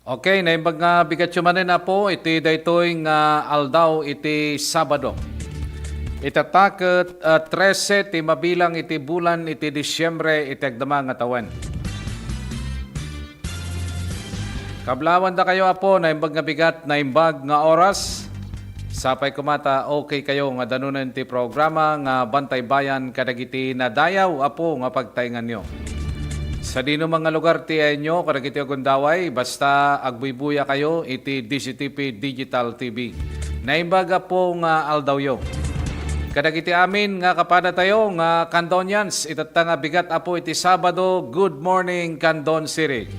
Okay, naimbag nga bigat manin na po, iti daytoy nga aldaw iti Sabado. Itatakot 13 ti mabilang iti bulan iti Disyembre iti agdama nga tawen. Kablawan da kayo apo, naimbag nga bigat, naimbag nga oras. Sapay kumata, okay kayo nga danunan ti programa nga Bantay Bayan kadagiti na dayaw apo nga pagtaingan nyo. Sa dino mga lugar ti inyo, kadagiti agundaway, basta agbuybuya kayo, iti DCTP Digital TV. Naimbaga po nga aldawyo. Kadagiti amin nga kapada tayo nga Candonians, itata nga bigat apo iti Sabado, good morning Candon City.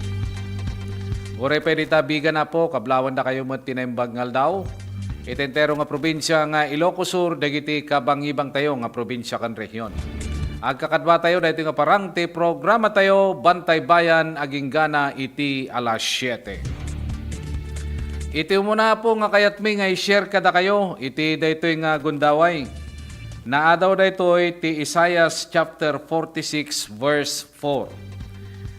Ure pwede tabigan na po, kablawan na kayo mo tinaimbag nga aldaw. Itentero nga probinsya nga Ilocos Sur, dagiti kabangibang tayo nga probinsya kan rehiyon. Agkakadwa tayo dahito nga parang ti programa tayo Bantay Bayan aging gana iti alas 7. Iti muna po nga kayat mi nga i-share kada kayo iti dahito nga gundaway. Naadaw dahito iti Isaiah chapter 46 verse 4.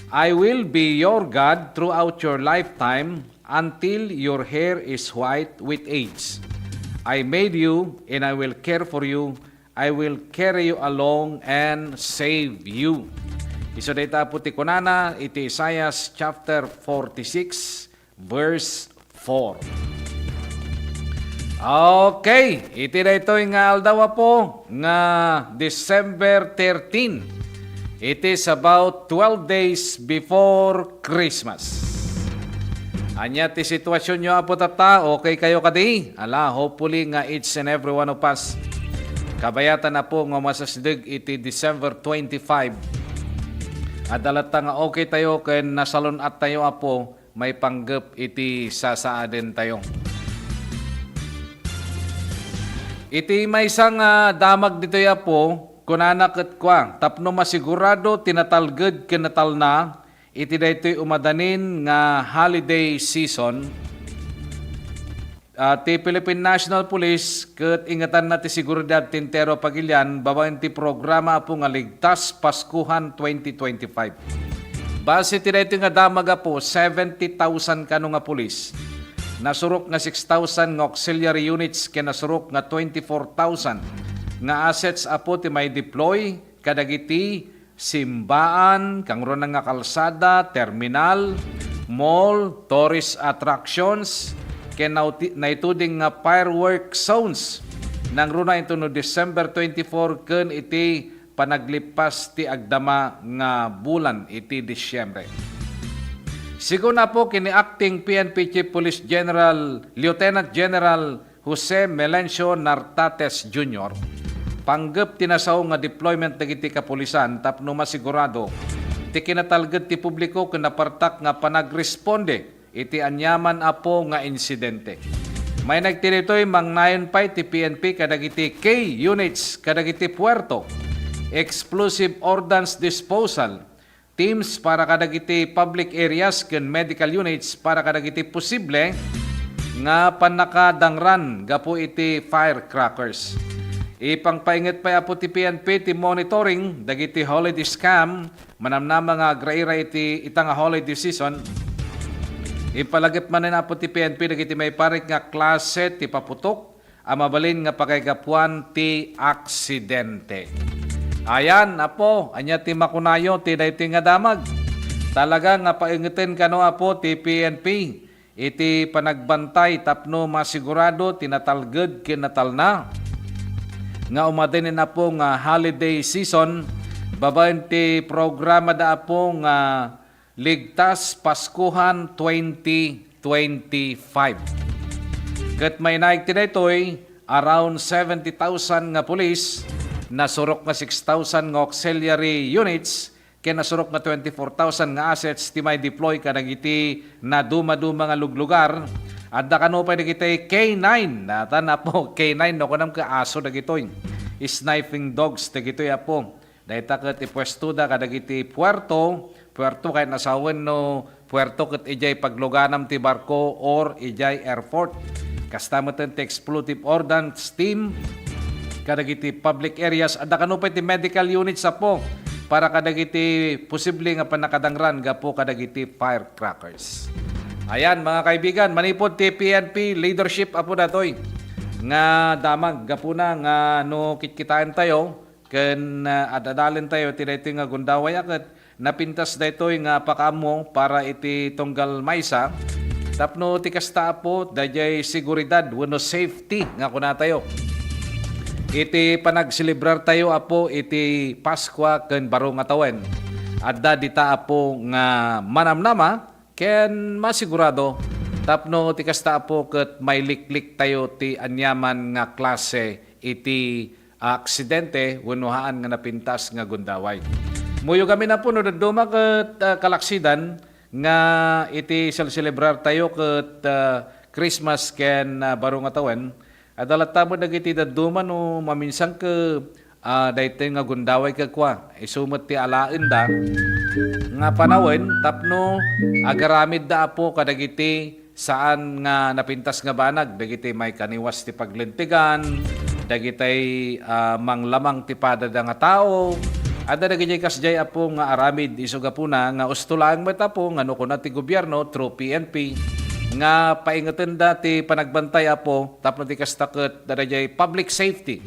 I will be your God throughout your lifetime until your hair is white with age. I made you and I will care for you. I will carry you along and save you. Iso dayta puti kunana iti Isaiah chapter 46 verse 4. Okay, iti dayto nga aldaw po nga December 13. It is about 12 days before Christmas. Anya ti sitwasyon nyo apo tata, okay kayo kadi? Ala, hopefully nga each and every one of us kabayatan na po nga masasdig iti December 25. Adalata nga okay tayo kaya nasalon at tayo apo may panggap iti sasaaden tayo. Iti may isang damag dito apo kunanak kwa tapno masigurado tinatalged kinatal na iti daytoy umadanin nga holiday season. Ti Philippine National Police ket ingatan na ti seguridad tintero pagilyan babaen ti programa po nga Ligtas Paskuhan 2025. Base ti daytoy nga damaga po 70,000 kano nga pulis. Nasurok nga 6,000 nga auxiliary units ken nasurok nga 24,000 nga assets apo ti may deploy kadagiti simbaan, kangron nga kalsada, terminal, mall, tourist attractions, ken naituding nga firework zones nang runa ito no December 24 ken iti panaglipas ti agdama nga bulan iti Disyembre. Sigo na po kini acting PNP Chief Police General Lieutenant General Jose Melencio Nartates Jr. Panggap tinasaw nga deployment dagiti kapulisan tapno masigurado ti kinatalged ti publiko ken napartak nga panagresponde iti anyaman apo nga insidente. May nagtiritoy mangnayon pa iti PNP kadagiti K units kadagiti puerto, explosive ordnance disposal, teams para kadagiti public areas ken medical units para kadagiti posible nga panakadangran gapo iti firecrackers. Ipangpainget pa apo ti PNP ti monitoring dagiti holiday scam manamnama nga agraira iti itang holiday season. Ipalagip man na po ti PNP dagiti may parik nga klase ti paputok amabalin nga pakaygapuan ti aksidente. Ayan apo, anya ti makunayo ti dayti nga damag. Talaga nga paingitin kano apo ti PNP iti panagbantay tapno masigurado tinatalged kinatal na. Nga umadin na po nga holiday season babaen ti programa da po nga Ligtas Paskuhan 2025. Ket may naik ti daytoy around 70,000 nga pulis, nasurok nga 6,000 nga auxiliary units, ken nasurok nga 24,000 nga assets ti may deploy kadagiti na duma-duma nga luglugar. Adda kano pa dagiti K9, nata na po K9 no kunam ka aso dagitoy. Sniping dogs dagitoy apo. Dayta ket ipwestuda kadagiti puerto kay nasawen no puerto ket ijay pagluganam ti barko or ijay airport. Kastameten ti explosive ordnance team kadagiti public areas adda kano pa ti medical units apo para kadagiti posible nga panakadangran gapo kadagiti firecrackers. Ayan mga kaibigan, manipod ti PNP leadership apo datoy. Nga damag gapuna nga no kitkitaan tayo ken adadalin tayo ti daytoy nga gundaway aket napintas daytoy nga pakamo para iti tunggal maysa. Tapno ti kasta po dayjay seguridad wenno safety nga kuna tayo. Iti panagselebrar tayo apo iti Pasko ken baro nga tawen. Adda dita apo nga manamnama ken masigurado tapno ti kasta po ket may liklik tayo ti anyaman nga klase iti aksidente wenno haan nga napintas nga gundaway. Muyo kami na po no daduma ket kalaksidan nga iti celebrar tayo ket Christmas ken baro nga tawen. Adalat tamo dagiti daduma no maminsang ke daytoy nga gundaway kakwa. Isumot ti alaen da nga panawin tapno agaramid da apo kadagiti saan nga napintas nga banag dagiti may kaniwas ti paglintigan dagitay manglamang ti pada da nga tao adda dagiti kasjay apo nga aramid isuga puna nga ustulaang meta po nga no kuna ti gobyerno through PNP nga paingaten da ti panagbantay apo tapno ti kastaket dadayjay public safety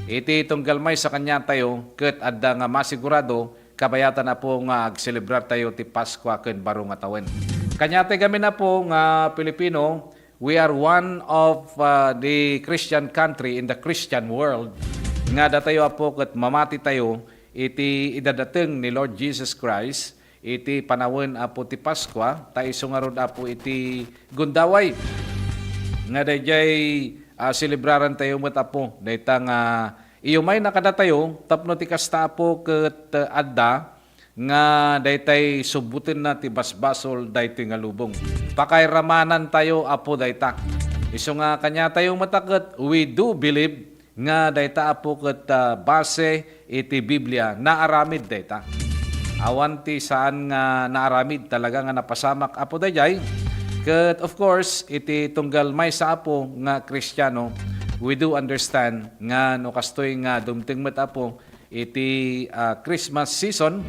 iti tunggal may sa kanya tayo ket adda nga masigurado kabayatan na po nga agselebrar tayo ti Pasko ken baro nga tawen. Kanyate kami na po nga Pilipino, we are one of the Christian country in the Christian world. Nga datayo po ket mamati tayo iti idadateng ni Lord Jesus Christ iti panawon apo ti Pasko tayo sungarod apo iti gundaway. Nga dayjay selebraran tayo met apo dayta nga iyo may nakadatayo tapno ti kasta po ket adda nga daytay subutin na ti basbasol daytoy nga lubong. Pakairamanan tayo apo dayta. Isu nga kanya tayong mataket we do believe nga dayta apo ket base iti Biblia naaramid dayta. Awan ti saan nga naaramid talaga nga napasamak apo dayjay. Ket of course iti tunggal maysa apo nga Kristiyano we do understand nga no kastoy nga dumteng met apo iti Christmas season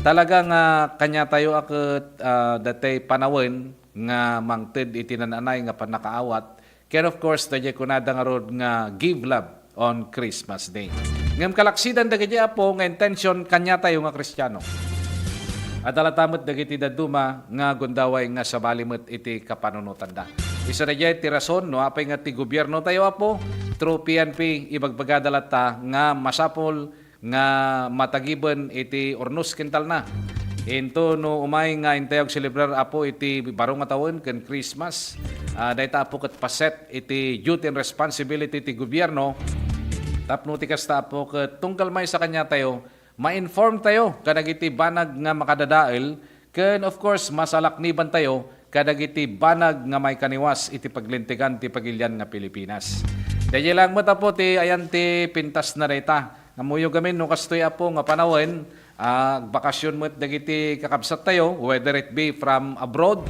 talaga nga kanya tayo aket datay panawin nga mangted iti nananay nga panakaawat ken of course dayjay kunada nga rod nga give love on Christmas Day. Ngem kalaksidan dagiti apo nga intention kanya tayo nga Kristiyano. Adalatamot dagiti daduma nga gundaway nga sabalimet iti kapanunutan da. Isa na ti rason no apay nga ti gobyerno tayo apo through PNP ibagbagadalata nga masapol nga matagiben iti ornos kental na. Into no umay nga intayog celebrar apo iti baro nga tawen ken Christmas. Dayta apo ket paset iti duty and responsibility ti gobyerno. Tapno ti kasta apo ket tungkal may sa kanya tayo ma-inform tayo kadagiti banag nga makadadael ken of course masalakniban tayo kadagiti banag nga may kaniwas iti paglintigan ti pagilyan nga Pilipinas. Dahil lang mo tapo ti ayan ti pintas na reta. Ngamuyo gamin no kastoy apo nga panawin bakasyon mo dagiti kakabsat tayo whether it be from abroad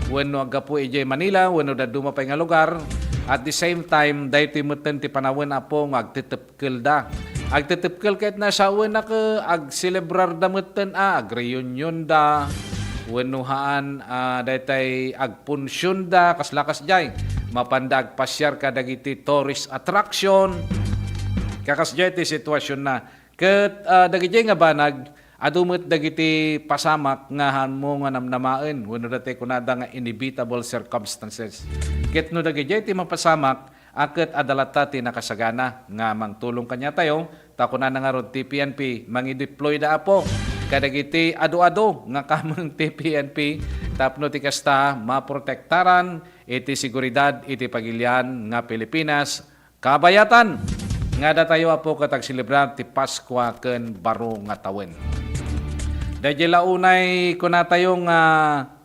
wenno agapo ije Manila wenno daduma pay nga lugar at the same time daytoy metten ti panawin apo nga agtetepkel da. Agtetepkel ket na sawen na ke agselebrar da metten ag-reunion da wenuhaan daytay agpunsyon da kaslakas jay mapandag pasyar ka dagiti tourist attraction kakas jay ti sitwasyon na ket dagiti nga banag adumot dagiti pasamak nga hanmo nga namnamaen wenno daytay kunada nga inevitable circumstances ket no dagiti ti mapasamak aket adalata ti nakasagana nga mangtulong kanya tayo takunan nga rod ti PNP mangi-deploy da apo kadagiti adu-adu nga kamang ti PNP tapno ti kasta maprotektaran iti seguridad iti pagilian nga Pilipinas kabayatan nga datayo apo katag selebrar ti Pasko ken baro nga tawen. Dayjay launay kuna tayong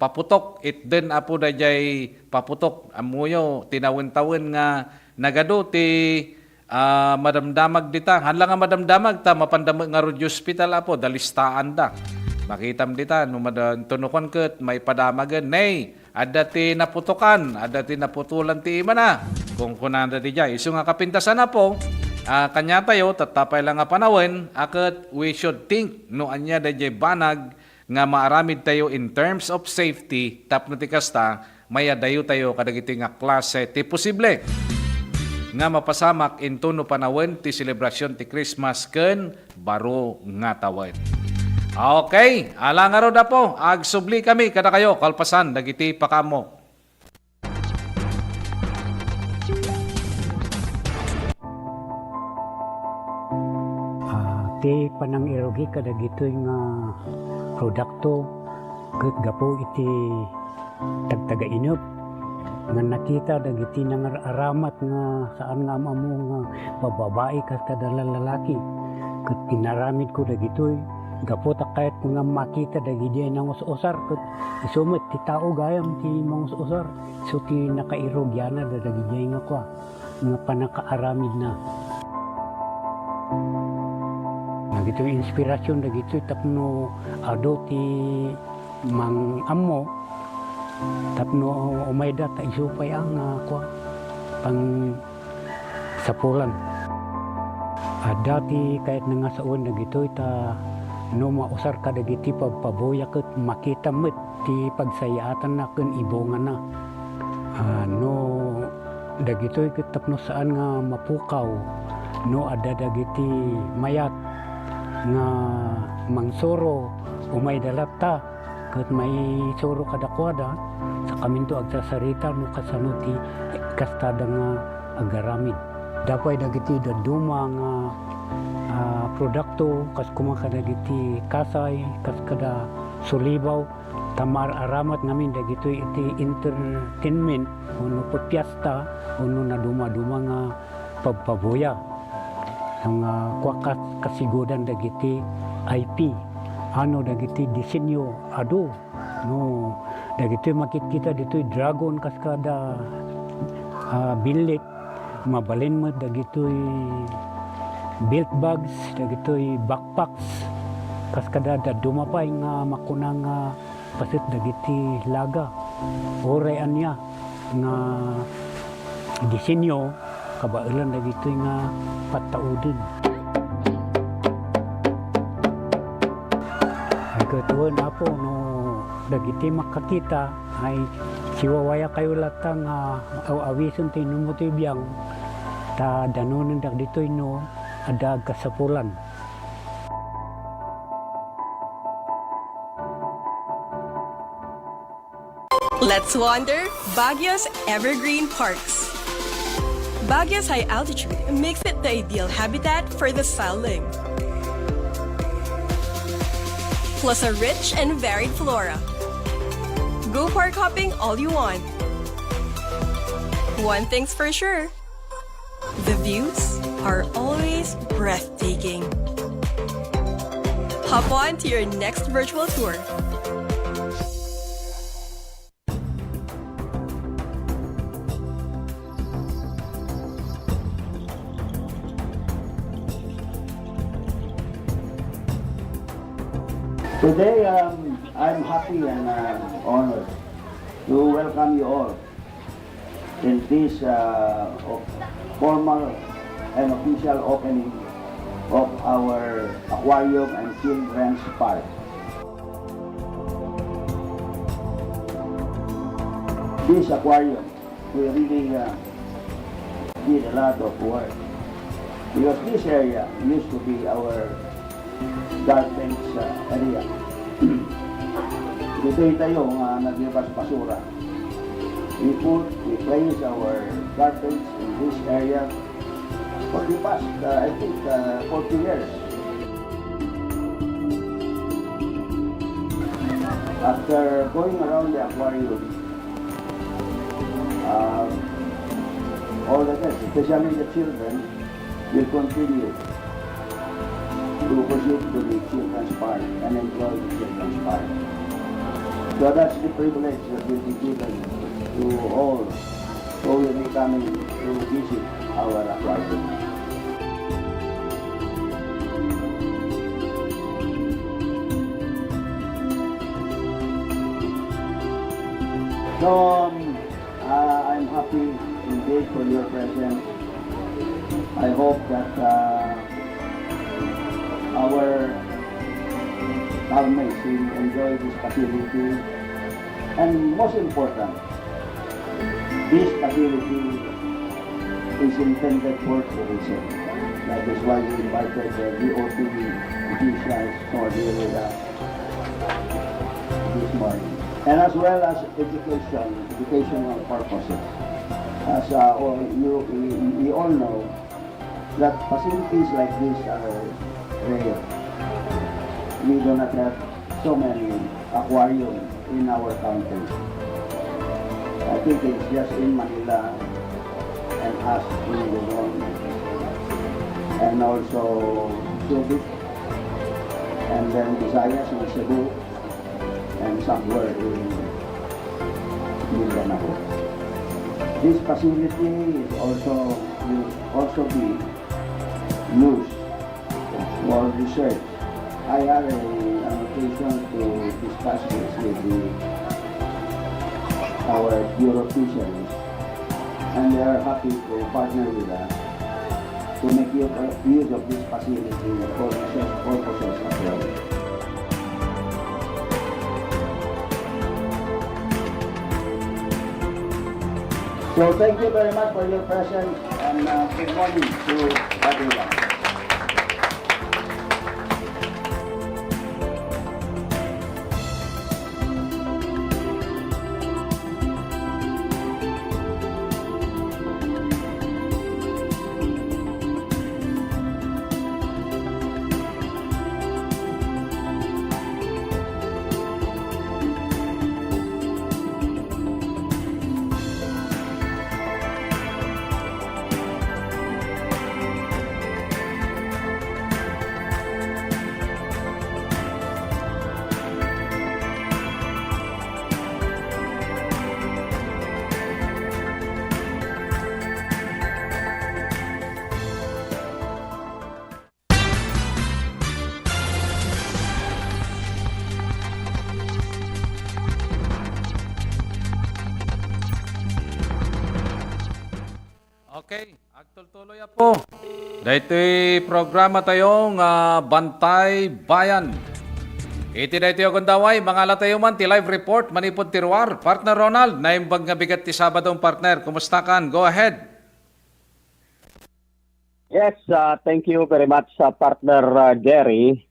paputok itden apo dayjay paputok amuyo tinawin-tawin nga nagado ti madamdamag dita. Hanla nga madamdamag ta mapandamag nga rodyo hospital apo dalistaan da. Makitam dita no tunukon ket may padamagan nay adda ti naputokan, adda ti naputulan ti imana. Kung kunanda di jay isu nga kapintasan apo kanya tayo tatapay lang nga panawin aket we should think no anya dayjay banag nga maaramid tayo in terms of safety tapno ti kasta maya dayo tayo kadagiti nga klase ti posible nga mapasamak into no panawin ti selebrasyon ti Christmas ken baro nga tawen. Okay, ala nga ro da po, agsubli kami kada kayo kalpasan dagiti pakamo. Ti panang irogi kadagitoy nga produkto ket gapo iti tagtaga inup nga nakita dagiti nangaramat nga saan nga amo nga bababae kas kada lalaki ket pinaramid ko dagitoy gapo ta kahit nga makita dagiti nang usar ket isumet ti tao gayam ti usar so ti nakairogyana dagiti nga kwa nga panakaaramid na. Dagito inspirasyon dagito tapno ado ti mang ammo tapno umayda ta isupay ang kwa pang sapulan. Dati kahit nga saon dagito ta no mausar ka dagiti pagpaboya ket makita met ti pagsayaatan na ken ibongan na. No dagito ket tapno saan nga mapukaw no ada dagiti mayat nga mangsoro umay dalata ket may soro kadakwada sa kaminto agsasarita no kasano ti kastada nga agaramid dapay dagiti daduma nga produkto kas kumaka dagiti kasay kas kada sulibaw tamar aramat ngamin dagito iti entertainment uno pagpiesta uno na duma-duma nga pagpaboya ang kwakas kasigodan dagiti IP ano dagiti disenyo ado no dagiti makikita dito dragon kaskada bilit mabalin mo dagito belt bags dagito backpacks kaskada dumapay nga makunang pasit dagiti laga oray anya nga disenyo kabailan dagito nga pataudin. Ay katuan apo no dagiti makakita ay siwawaya kayo latang awison ti numuti biyang ta danonin dagito no adag kasapulan. Let's wander Baguio's Evergreen Parks. Baguio's high altitude makes it the ideal habitat for the starling. Plus a rich and varied flora. Go park hopping all you want. One thing's for sure, the views are always breathtaking. Hop on to your next virtual tour. Today, I'm happy and honored to welcome you all in this formal and official opening of our aquarium and children's park. This aquarium will really did a lot of work because this area used to be our garbage area. Dito tayo naglabas basura. We place our garbage in this area for the past, I think, 40 years. After going around the aquarium, all the kids, especially the children, will continue to proceed to the children's park and enjoy the children's park. So that's the privilege that will be given to all who will be coming to visit our aquarium. So I'm happy indeed for your presence. I hope that our housemates will enjoy this facility, and most important, this facility is intended for tourism. That is why we invited the DOT officials for here this morning. And as well as educational purposes. As we all know that facilities like this are rare. We do not have so many aquariums in our country. I think it's just in Manila and us in Luzon and also Subic and then Visayas in Cebu and somewhere in Mindanao. This facility is will also be used for research. I had an occasion to discuss this with our Bureau of Fisheries, and they are happy to partner with us to make use of this facility for research purposes as well. So thank you very much for your presence and good morning to everyone. Okay, agtultuloy po. Dahito programa tayong Bantay Bayan. Iti dahito yung kundaway, mga latayo man, ti live report, manipod tiruar. Partner Ronald, naimbag nga bigat ti Sabadong partner. Kumusta kan? Go ahead. Yes, thank you very much sa partner Jerry.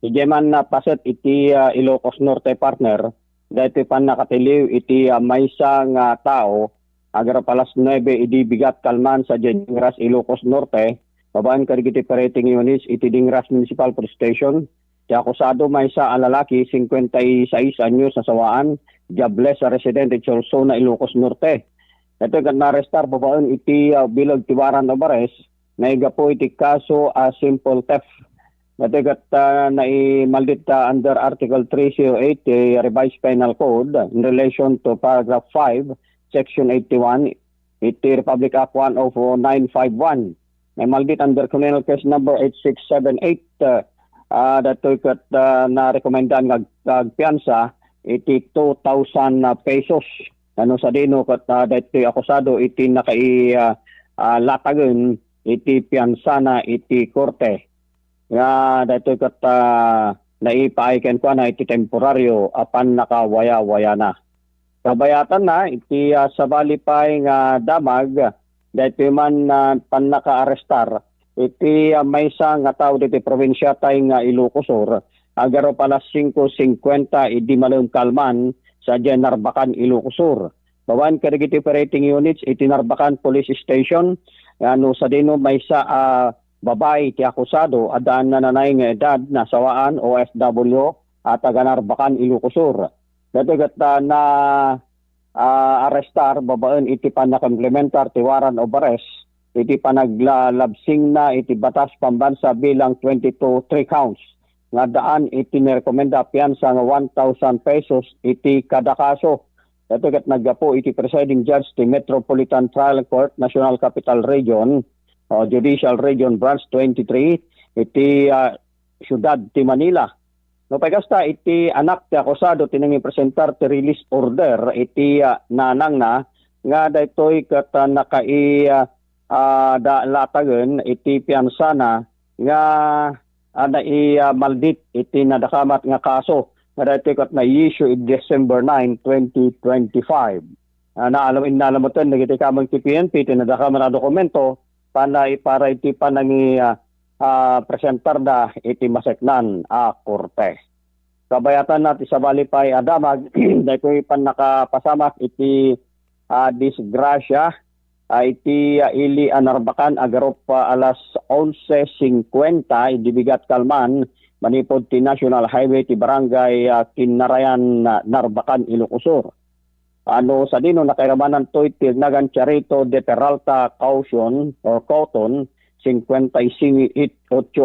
Ijeman na paset iti Ilocos Norte partner. Dahito pan nakatiliw iti maysa nga tao agar palas 9 idi bigat kalman sa Dingras Ilocos Norte. Babaan karigiti operating units iti Dingras Municipal Police Station. Ti akusado maysa ang lalaki 56 anyos sa sawaan, jobless sa resident iti Solsona Ilocos Norte. Ito kan na-arrestar babaan iti bilog tiwaran of arrest na igapo iti kaso simple theft. Natigat naimaldit under Article 308 Revised Penal Code in relation to Paragraph 5, Section 81, iti Republic Act 10951. Naimaldit under Criminal Case Number 8678 dato'y na-recomendan ngagpiansa iti 2,000 pesos. Ano sa dino kat dato'y akusado iti latagan iti piansa na iti korte. Nga dato'y kat naipaiken ko na iti temporaryo apan nakawaya-waya na. Kabayatan na iti sabali pa nga damag dato'y man pan naka-arestar iti maysa nga tao diti probinsya tay nga Ilocos Sur agaro palas 5:50 idi malung kalman sa Narbacan Ilocos Sur. Bawan karigiti operating units iti Narbacan Police Station ano sa dino maysa babae ti akusado adaan na nanay nga edad na sawaan OFW at taga Narbacan Ilocos Sur. Dato'y na arrestar babaan iti panakimplementar ti warrant of arrest iti panaglalabsing na iti batas pambansa bilang 22 3 counts. Nga daan iti nirekomenda piansa nga 1,000 pesos iti kada kaso. Ito kat naggapo iti presiding judge ti Metropolitan Trial Court National Capital Region Judicial Region Branch 23 iti siyudad ti Manila. No pagkasta iti anak ti akusado tinangi presentar ti release order iti nanang na nga daytoy kat latagan iti piansana nga maldit iti nadakamat nga kaso nga daytoy kat na-issue in December 9, 2025. Naalamutan nagiti kamang ti PNP tinadaka man na dokumento para iti panangi presentar da iti maseknan a korte. Kabayatan natin sa balipay adamag dahil ko ipan nakapasamak iti disgrasya iti ili anarbakan agarop alas 11:50 idibigat kalman manipod ti National Highway ti Barangay Kinarayan Narbacan Ilocosur. Sa dino nakairamanan to iti nagan Charito de Peralta Caution or Cotton 58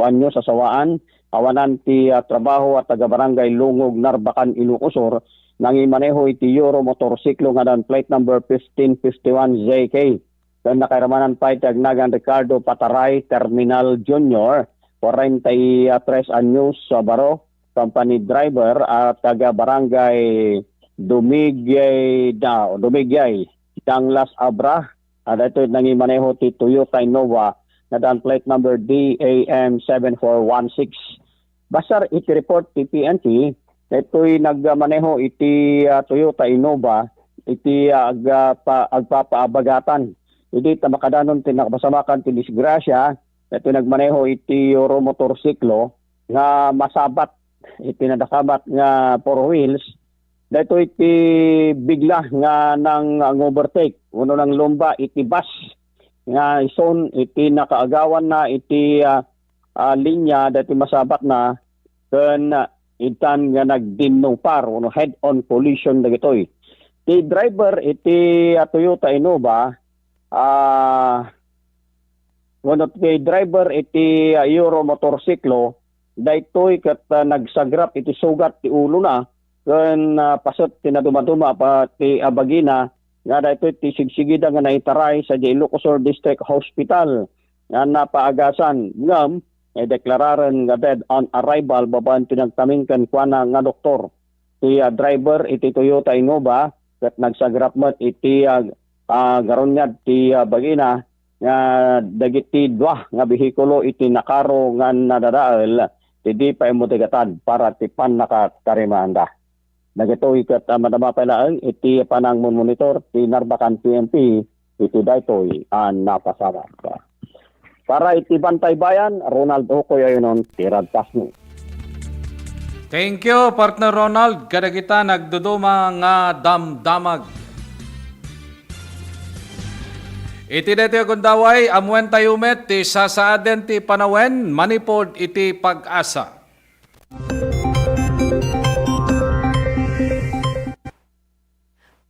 anyos sa sawaan awanan ti trabaho at taga-barangay Lungog Narbacan Ilocosur nangimaneho iti Euro motorsiklo nga dan plate number 1551 ZK. Dan nakairamanan pa iti agnagan Ricardo Pataray Terminal Jr. 43 anyos sa baro company driver at taga-barangay Dumigay Danglas Abra at ito nangimaneho ti Toyota Innova na dan plate number DAM 7416. Basar iti report ti PNP ito'y nagmaneho iti Toyota Innova iti agpapaabagatan. Hindi tamakadanon tinakbasamakan ti disgrasya ito nagmaneho iti Euro motorsiklo nga masabat iti nadakabat nga 4 wheels. Dito iti bigla nga nang overtake. Uno ng lumba iti bus nga ison iti nakaagawan na iti linya dati masabat na ken itan nga nagdinupar uno head-on collision dagitoy. Ti driver iti Toyota Innova uno ti driver iti Euro motorsiklo daytoy ket nagsagrap iti sugat ti ulo na ken pasot tinaduma-duma pa ti abagina nga daytoy ti sigsigida nga naitaray sa Ilocosur District Hospital nga napaagasan ngam deklararen nga dead on arrival babaen tinagtamingken kuana nga doktor. Ti driver iti Toyota Innova ket nagsagrap met iti garonyad ti bagina nga dagiti dua nga behikulo iti nakaro nga nadadael ti di pa imotigatad para ti pan nakatarimanda. Nagito ikat madama pala iti panang monitor ti Narbacan PNP iti daytoy napasama. Para iti Bantay Bayan, Ronald Ocoy ayon tirad pasno. Thank you, partner Ronald. Kada kita nagduduma nga damdamag. Iti deti kundaway amwen tayumet ti sasaaden ti panawen manipod iti pag-asa.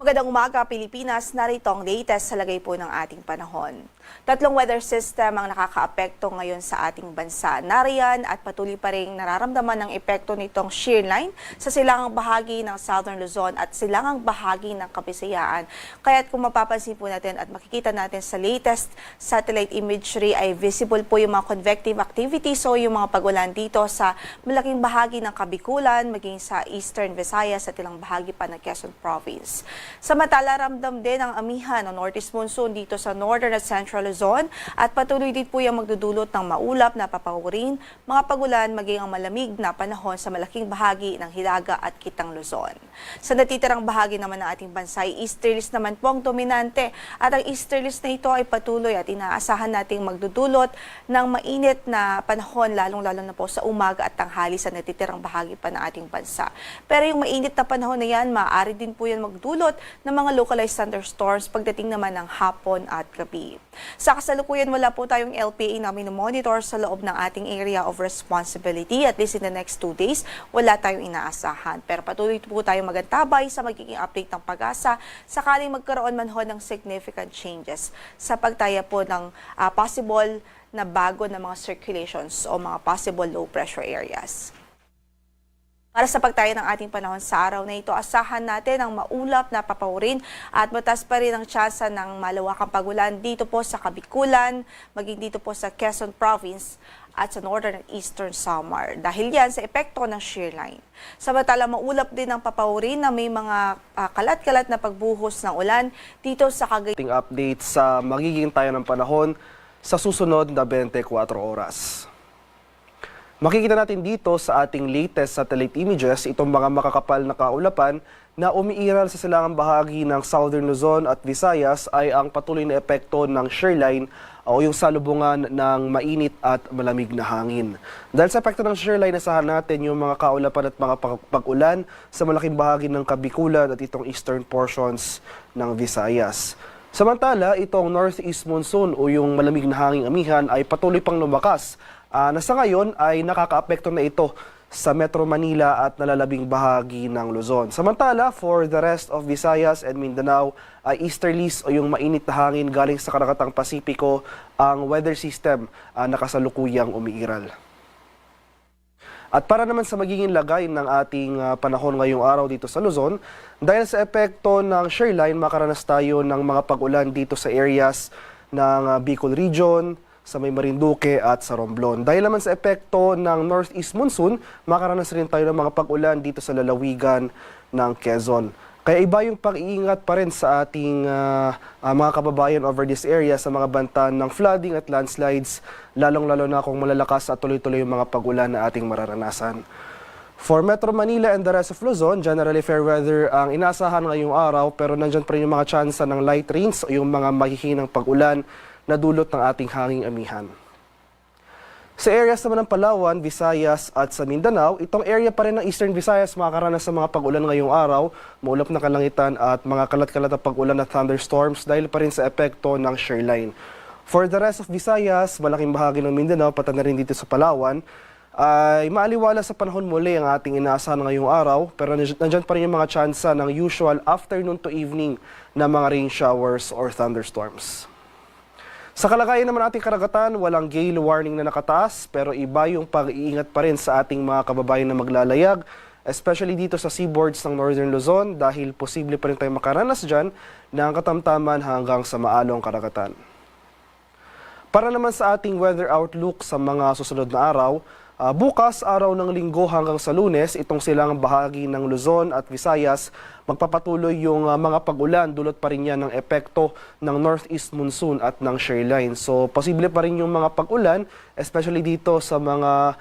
Magandang umaga, Pilipinas. Narito ang latest sa lagay po ng ating panahon. 3 weather system ang nakakaapekto ngayon sa ating bansa. Nariyan at patuloy pa rin nararamdaman ng epekto nitong shear line sa silangang bahagi ng Southern Luzon at silangang bahagi ng Kabisayaan. Kaya't kung mapapansin po natin at makikita natin sa latest satellite imagery ay visible po yung mga convective activities o yung mga pagulan dito sa malaking bahagi ng Kabikulan, maging sa Eastern Visayas at ilang bahagi pa ng Quezon Province. Samantala, ramdam din ang amihan o northeast monsoon dito sa Northern at Central Luzon at patuloy din po yung magdudulot ng maulap na papawirin, mga pagulan, maging ang malamig na panahon sa malaking bahagi ng Hilaga at Kitang Luzon. Sa natitirang bahagi naman ng ating bansa, easterlies naman po ang dominante at ang easterlies na ito ay patuloy at inaasahan nating magdudulot ng mainit na panahon lalong-lalo na po sa umaga at tanghali sa natitirang bahagi pa ng ating bansa. Pero yung mainit na panahon na yan, maaari din po yan magdulot ng mga localized thunderstorms pagdating naman ng hapon at gabi. Sa kasalukuyan, wala po tayong LPA na minomonitor sa loob ng ating area of responsibility. At least in the next 2 days, wala tayong inaasahan. Pero patuloy po tayong magantabay sa magiging update ng pag-asa sakaling magkaroon man ho ng significant changes sa pagtaya po ng possible na bago na mga circulations o mga possible low pressure areas. Para sa pagtaya ng ating panahon sa araw na ito, asahan natin ang maulap na papawirin at mataas pa rin ang tsansa ng malawakang pagulan dito po sa Kabikulan, maging dito po sa Quezon Province at sa Northern and Eastern Samar. Dahil yan sa epekto ng shear line. Samantala, maulap din ang papawirin na may mga kalat-kalat na pagbuhos ng ulan dito sa Cagayan. Update sa magiging tayo ng panahon sa susunod na 24 oras. Makikita natin dito sa ating latest satellite images itong mga makakapal na kaulapan na umiiral sa silangang bahagi ng Southern Luzon at Visayas ay ang patuloy na epekto ng shearline o yung salubungan ng mainit at malamig na hangin. Dahil sa epekto ng shearline, asahan natin yung mga kaulapan at mga pag-ulan sa malaking bahagi ng Kabikulan at itong eastern portions ng Visayas. Samantala, itong northeast monsoon o yung malamig na hanging amihan ay patuloy pang lumakas. Na sa ngayon ay nakakaapekto na ito sa Metro Manila at nalalabing bahagi ng Luzon. Samantala, for the rest of Visayas and Mindanao, ay easterlies o yung mainit na hangin galing sa Karagatang Pasipiko ang weather system na kasalukuyang umiiral. At para naman sa magiging lagay ng ating panahon ngayong araw dito sa Luzon, dahil sa epekto ng shearline, makaranas tayo ng mga pag-ulan dito sa areas ng Bicol Region, sa may Marinduque at sa Romblon. Dahil naman sa epekto ng northeast monsoon, makaranas rin tayo ng mga pag-ulan dito sa lalawigan ng Quezon. Kaya iba yung pag-iingat pa rin sa ating mga kababayan over this area sa mga banta ng flooding at landslides, lalong-lalo na kung malalakas at tuloy-tuloy yung mga pag-ulan na ating mararanasan. For Metro Manila and the rest of Luzon, generally fair weather ang inaasahan ngayong araw, pero nandyan pa rin yung mga tsansa ng light rains o yung mga mahihinang pag-ulan na dulot ng ating hanging amihan. Sa areas naman ng Palawan, Visayas at sa Mindanao, itong area pa rin ng Eastern Visayas makakaranas sa mga pag-ulan ngayong araw, maulap na kalangitan at mga kalat-kalat na pag-ulan at thunderstorms dahil pa rin sa epekto ng shearline. For the rest of Visayas, malaking bahagi ng Mindanao, pati na rin dito sa Palawan, ay maaliwala sa panahon muli ang ating inaasahan ngayong araw, pero nandyan pa rin yung mga tsansa ng usual afternoon to evening na mga rain showers or thunderstorms. Sa kalagayan naman ating karagatan, walang gale warning na nakataas, pero iba yung pag-iingat pa rin sa ating mga kababayan na maglalayag, especially dito sa seaboards ng Northern Luzon dahil posible pa rin tayo makaranas dyan ng katamtaman hanggang sa maalong karagatan. Para naman sa ating weather outlook sa mga susunod na araw, bukas, araw ng Linggo hanggang sa Lunes, itong silang bahagi ng Luzon at Visayas, magpapatuloy yung mga pag-ulan, dulot pa rin yan ng epekto ng northeast monsoon at ng shearline. So, posible pa rin yung mga pag-ulan, especially dito sa mga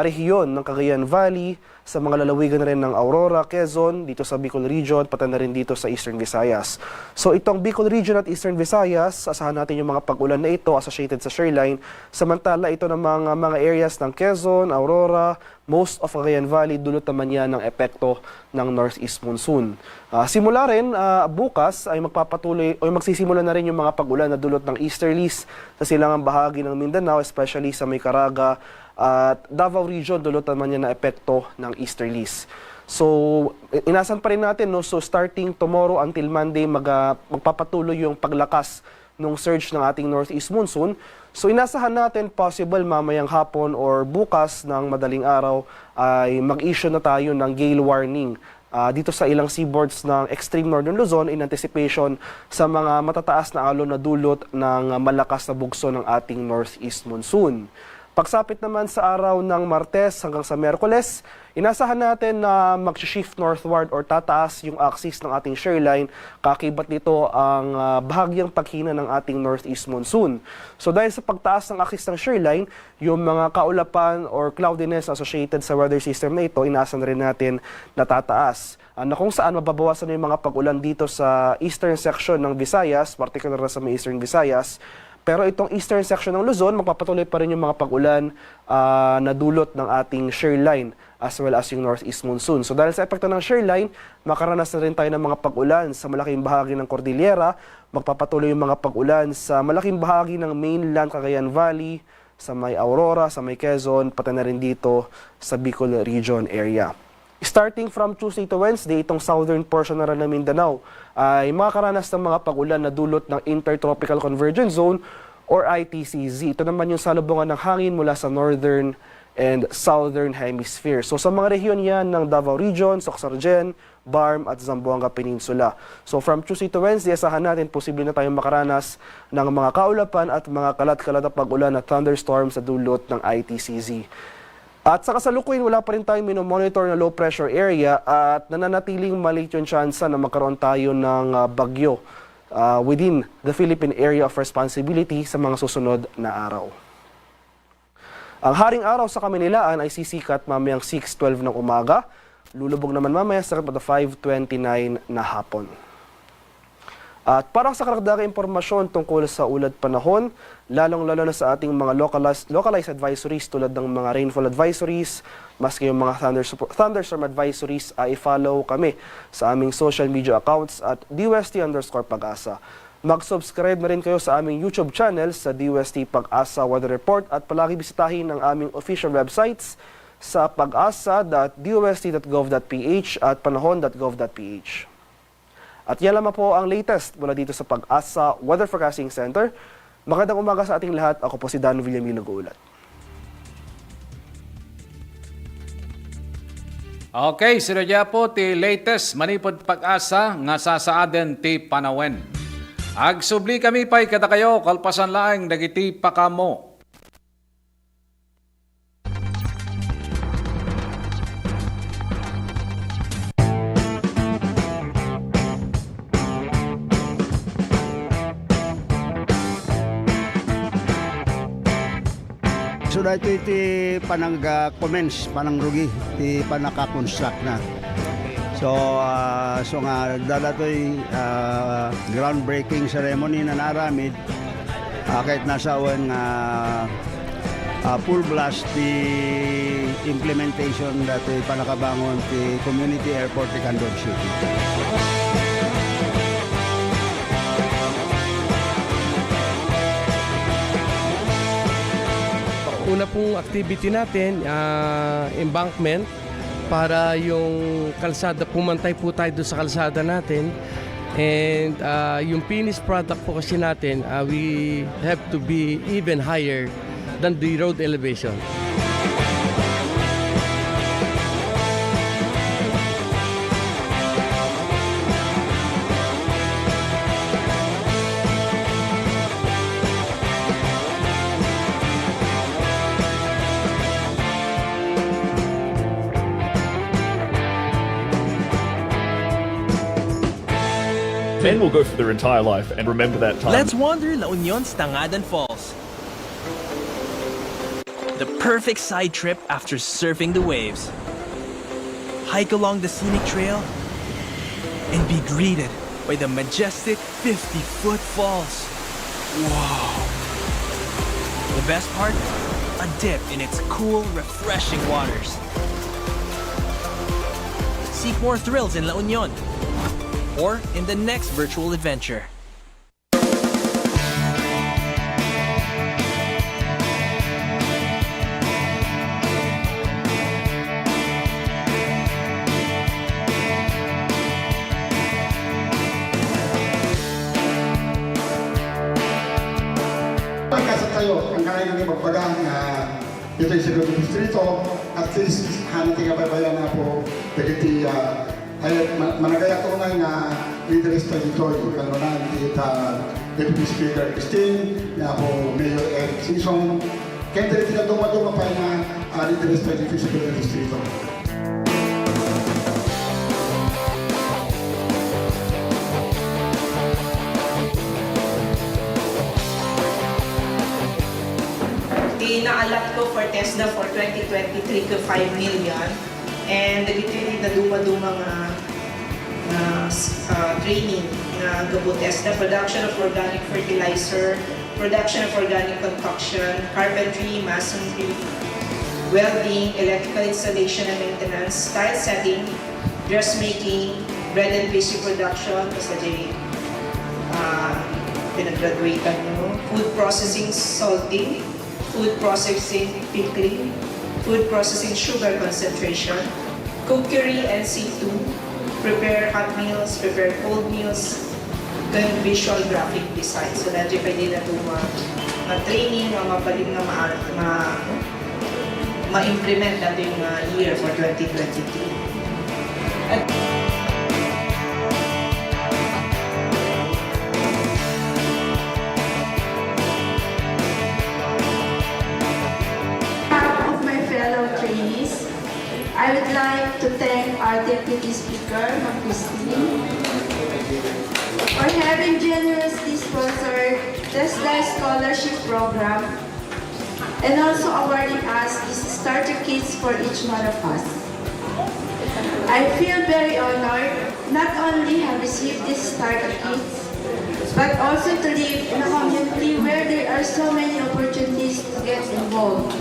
rehiyon ng Cagayan Valley, sa mga lalawigan rin ng Aurora, Quezon, dito sa Bicol Region, pati na rin dito sa Eastern Visayas. So itong Bicol Region at Eastern Visayas, asahan natin yung mga pag-ulan na ito associated sa shearline. Samantala ito ng mga areas ng Quezon, Aurora, most of Cagayan Valley, dulot naman yan ng epekto ng northeast monsoon. Simula rin bukas ay magpapatuloy o magsisimula na rin yung mga pag-ulan na dulot ng easterlies sa silangang bahagi ng Mindanao, especially sa may Caraga at Davao Region, dulot naman yan na epekto ng easterlies. So, inasan pa rin natin, no? So, starting tomorrow until Monday, magpapatuloy yung paglakas ng surge ng ating northeast monsoon. So, inasahan natin, possible mamayang hapon or bukas ng madaling araw ay mag-issue na tayo ng gale warning dito sa ilang seaboards ng extreme northern Luzon in anticipation sa mga matataas na alon na dulot ng malakas na bugso ng ating northeast monsoon. Pagsapit naman sa araw ng Martes hanggang sa Miyerkules, inasahan natin na mag-shift northward or tataas yung axis ng ating shearline, kakibat nito ang bahagyang paghina ng ating northeast monsoon. So dahil sa pagtaas ng axis ng shearline, yung mga kaulapan or cloudiness associated sa weather system na ito, inaasahan rin natin na tataas. Na kung saan mababawasan yung mga pag-ulan dito sa eastern section ng Visayas, particular na sa may eastern Visayas. Pero itong eastern section ng Luzon, magpapatuloy pa rin yung mga pag-ulan na dulot ng ating shearline as well as yung northeast monsoon. So dahil sa epekto ng shearline, makaranas na rin tayo ng mga pag-ulan sa malaking bahagi ng Cordillera, magpapatuloy yung mga pag-ulan sa malaking bahagi ng mainland Cagayan Valley, sa may Aurora, sa may Quezon, pati na rin dito sa Bicol Region area. Starting from Tuesday to Wednesday, itong southern portion na rin ng Mindanao ay makakaranas ng mga pag-ulan na dulot ng Intertropical Convergence Zone or ITCZ. Ito naman yung salubungan ng hangin mula sa northern and southern hemisphere. So sa mga rehiyon yan ng Davao Region, Soxargen, Barm at Zamboanga Peninsula. So from Tuesday to Wednesday, asahan natin posible na tayong makaranas ng mga kaulapan at mga kalat-kalat na pag-ulan at thunderstorms sa dulot ng ITCZ. At sa kasalukuyan, wala pa rin tayong minomonitor na low pressure area at nananatiling maliit yung tsansa na magkaroon tayo ng bagyo within the Philippine Area of Responsibility sa mga susunod na araw. Ang haring araw sa Kamunilaan ay sisikat mamayang 6:12 ng umaga. Lulubog naman mamaya sa 5:29 na hapon. At parang sa karagdagang impormasyon tungkol sa ulad panahon, lalong-lalo na sa ating mga localized advisories tulad ng mga rainfall advisories, maski yung mga thunderstorm advisories, ay follow kami sa aming social media accounts at DUST_Pag-asa. Mag-subscribe na rin kayo sa aming YouTube channel sa DUST Pag-asa Weather Report at palagi bisitahin ang aming official websites sa pag-asa.dust.gov.ph at panahon.gov.ph. At yan lamang po ang latest mula dito sa Pag-asa Weather Forecasting Center. Magandang umaga sa ating lahat. Ako po si Dan Villamil nag-uulat. Okay, sinadya po ti latest manipod Pag-asa nga sasaaden ti panawen. Agsubli kami pa'y kada kayo kalpasan laeng dagiti pakamo. So dito iti commence panang rugi ti panaka-construct na. So nga dadatoy groundbreaking ceremony na naramid kahit nasa awan nga full blast ti implementation dati panakabangon ti community airport ti Candon City. Una pong activity natin, embankment, para yung kalsada, pumantay po tayo doon sa kalsada natin. And yung finished product po kasi natin, we have to be even higher than the road elevation. Men will go for their entire life and remember that time. Let's wander La Union's Tangadan Falls. The perfect side trip after surfing the waves. Hike along the scenic trail and be greeted by the majestic 50-foot falls. Wow! The best part? A dip in its cool, refreshing waters. Seek more thrills in La Union or in the next virtual adventure. Pagkasa tayo, ang kaya ng ipagpagang dito sa Gulong Distrito, at least hanati nga babayan na po dagiti ay managaya tunay nga leaders tayo dito, yung kanunan kita Deputy Speaker Christine, nga po Mayor Eric Sison, kaya dito na dumaduma pa nga leaders tayo dito sa Gulong Distrito. Inaalat ko for TESDA for 2023 ko 5 million. And dagiti na duma-duma training na gabo TESDA, production of organic fertilizer, production of organic concoction, carpentry, masonry, welding, electrical installation and maintenance, tile setting, dressmaking, bread and pastry production, basta di pinag-graduatean mo, food processing, salting, food processing, pickling, food processing, sugar concentration, cookery and C2, prepare hot meals, prepare cold meals, then visual graphic design. So that you pwede na ito ma-training, mapalim na ma-implement natin yung year for 2023. At I would like to thank our Deputy Speaker, Ms. Christine, for having generously sponsored TESDA Scholarship Program and also awarding us these starter kits for each one of us. I feel very honored not only have received these starter kits, but also to live in a community where there are so many opportunities to get involved.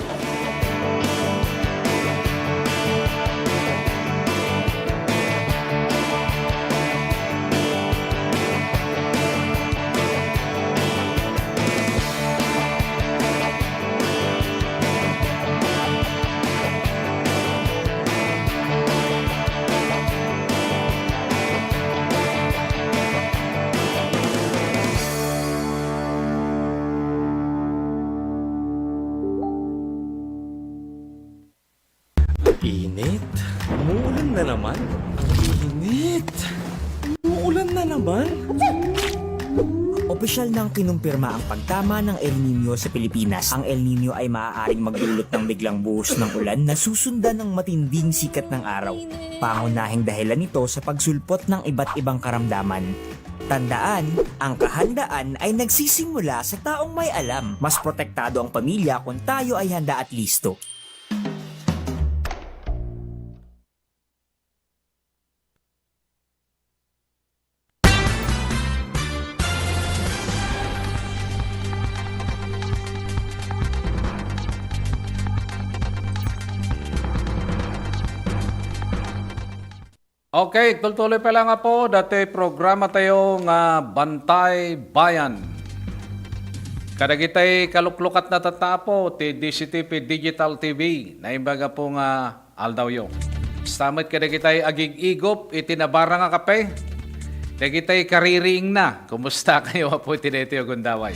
Init. Umuulan na naman. Ang init. Umuulan na naman. Opisyal nang kinumpirma ang pagtama ng El Nino sa Pilipinas. Ang El Nino ay maaaring magdulot ng biglang buhos ng ulan na susundan ng matinding sikat ng araw. Pangunahing dahilan nito sa pagsulpot ng iba't ibang karamdaman. Tandaan, ang kahandaan ay nagsisimula sa taong may alam. Mas protektado ang pamilya kung tayo ay handa at listo. Okay, tuloy pa lang nga po. Dati programa tayo nga Bantay Bayan. Kadagitay kaluklukat na tatapo ti DCTV Digital TV na imbaga po nga aldawyo. Stamit kadagitay agig igop itinabara nga kape. Dagitay kaririing na. Kumusta kayo po tinito yung gundaway?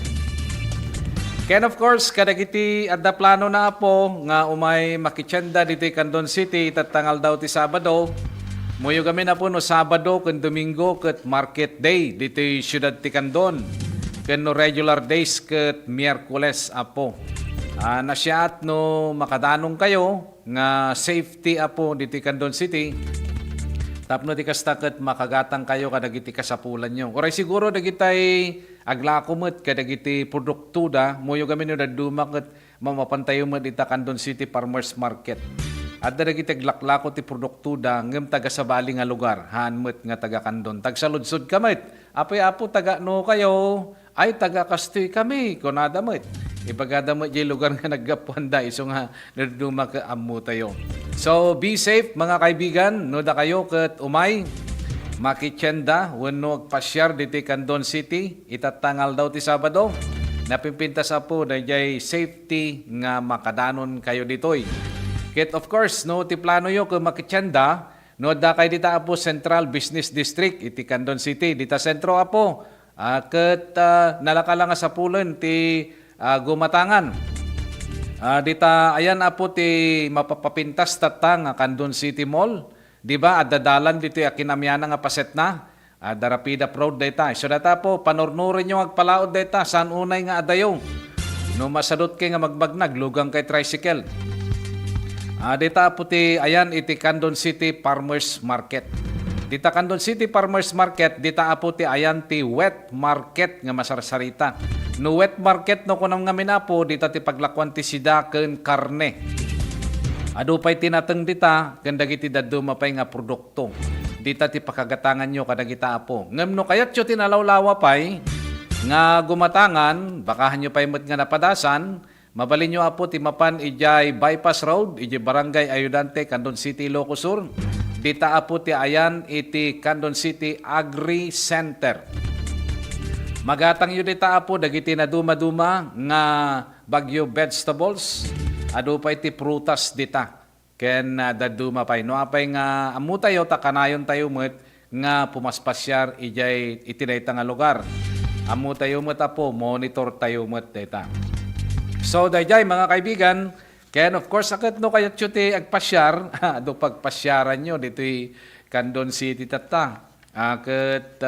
Ken of course, kadagiti adda plano na po nga umay makitsenda dito Candon City tatangal daw ti Sabado. Muyo kami na po no Sabado ken Domingo ket Market Day dito Siyudad ti Candon. Ken no regular days ket Miyerkules apo. Nasyat no makadanong kayo nga safety apo dito Candon City. Tapno ti kasta ket makagatang kayo kadagiti kasapulan nyo. Oray siguro dagitay aglakomot kadagiti produkto da muyo kami no daduma ket mamapantayo mo dita Candon City Farmers Market. At dagiti glaklako ti produkto da ngem taga sa bali nga lugar hanmet nga taga Candon. Tagsaludsod kamit. Apo taga no kayo ay taga Kastoy kami kunada met. Ibagada mo di lugar nga naggapuanda iso nga naduma ka ammo tayo. So be safe mga kaibigan no da kayo ket umay makitsenda wenno agpasyar diti Candon City itatangal daw ti Sabado. Napimpintas apo dayjay safety nga makadanon kayo ditoy. Ket of course, no, ti plano yo kung makitsenda, no, da kay dita apo Central Business District, iti Candon City, dita sentro apo, ket nalakala nga sa pulon ti gumatangan. Dita, ayan apo ti mapapapintas tatang Candon City Mall, di ba, at dadalan dito akinamyana nga paset na, darapida proud data. So data po, panornurin nyo agpalaod data, saan unay nga adayo. No, masadot kay nga magbagnag, lugang kay tricycle. Dita puti ayan iti Candon City Farmers Market. Dita Candon City Farmers Market, dita aputi ayan ti wet market nga masarsarita. No wet market no kunam nga minapo, dita ti paglakwan ti sida ken karne. Adu pay tinateng dita ken dagiti daduma pay nga produkto. Dita ti pakagatangan nyo kadagita apo. Ngem no kayat yo tinalawlawa pay nga gumatangan, bakahan nyo pay met nga napadasan. Mabalin nyo apo timapan ijay Bypass Road, ijay Barangay Ayudante, Candon City, Ilocos Sur. Dita apo ti ayan iti Candon City Agri Center. Magatang yun dita apo dagiti na duma-duma nga bagyo vegetables. Adu pa iti prutas dita. Ken daduma pay. No apay nga amu tayo takanayon tayo met nga pumaspasyar ijay itinayta nga lugar. Amu tayo met apo monitor tayo met dita. So, dayjay mga kaibigan, ken of course, akit no kayat ti agpasyar, do pagpasyaran nyo, dito'y Candon City tata. Akit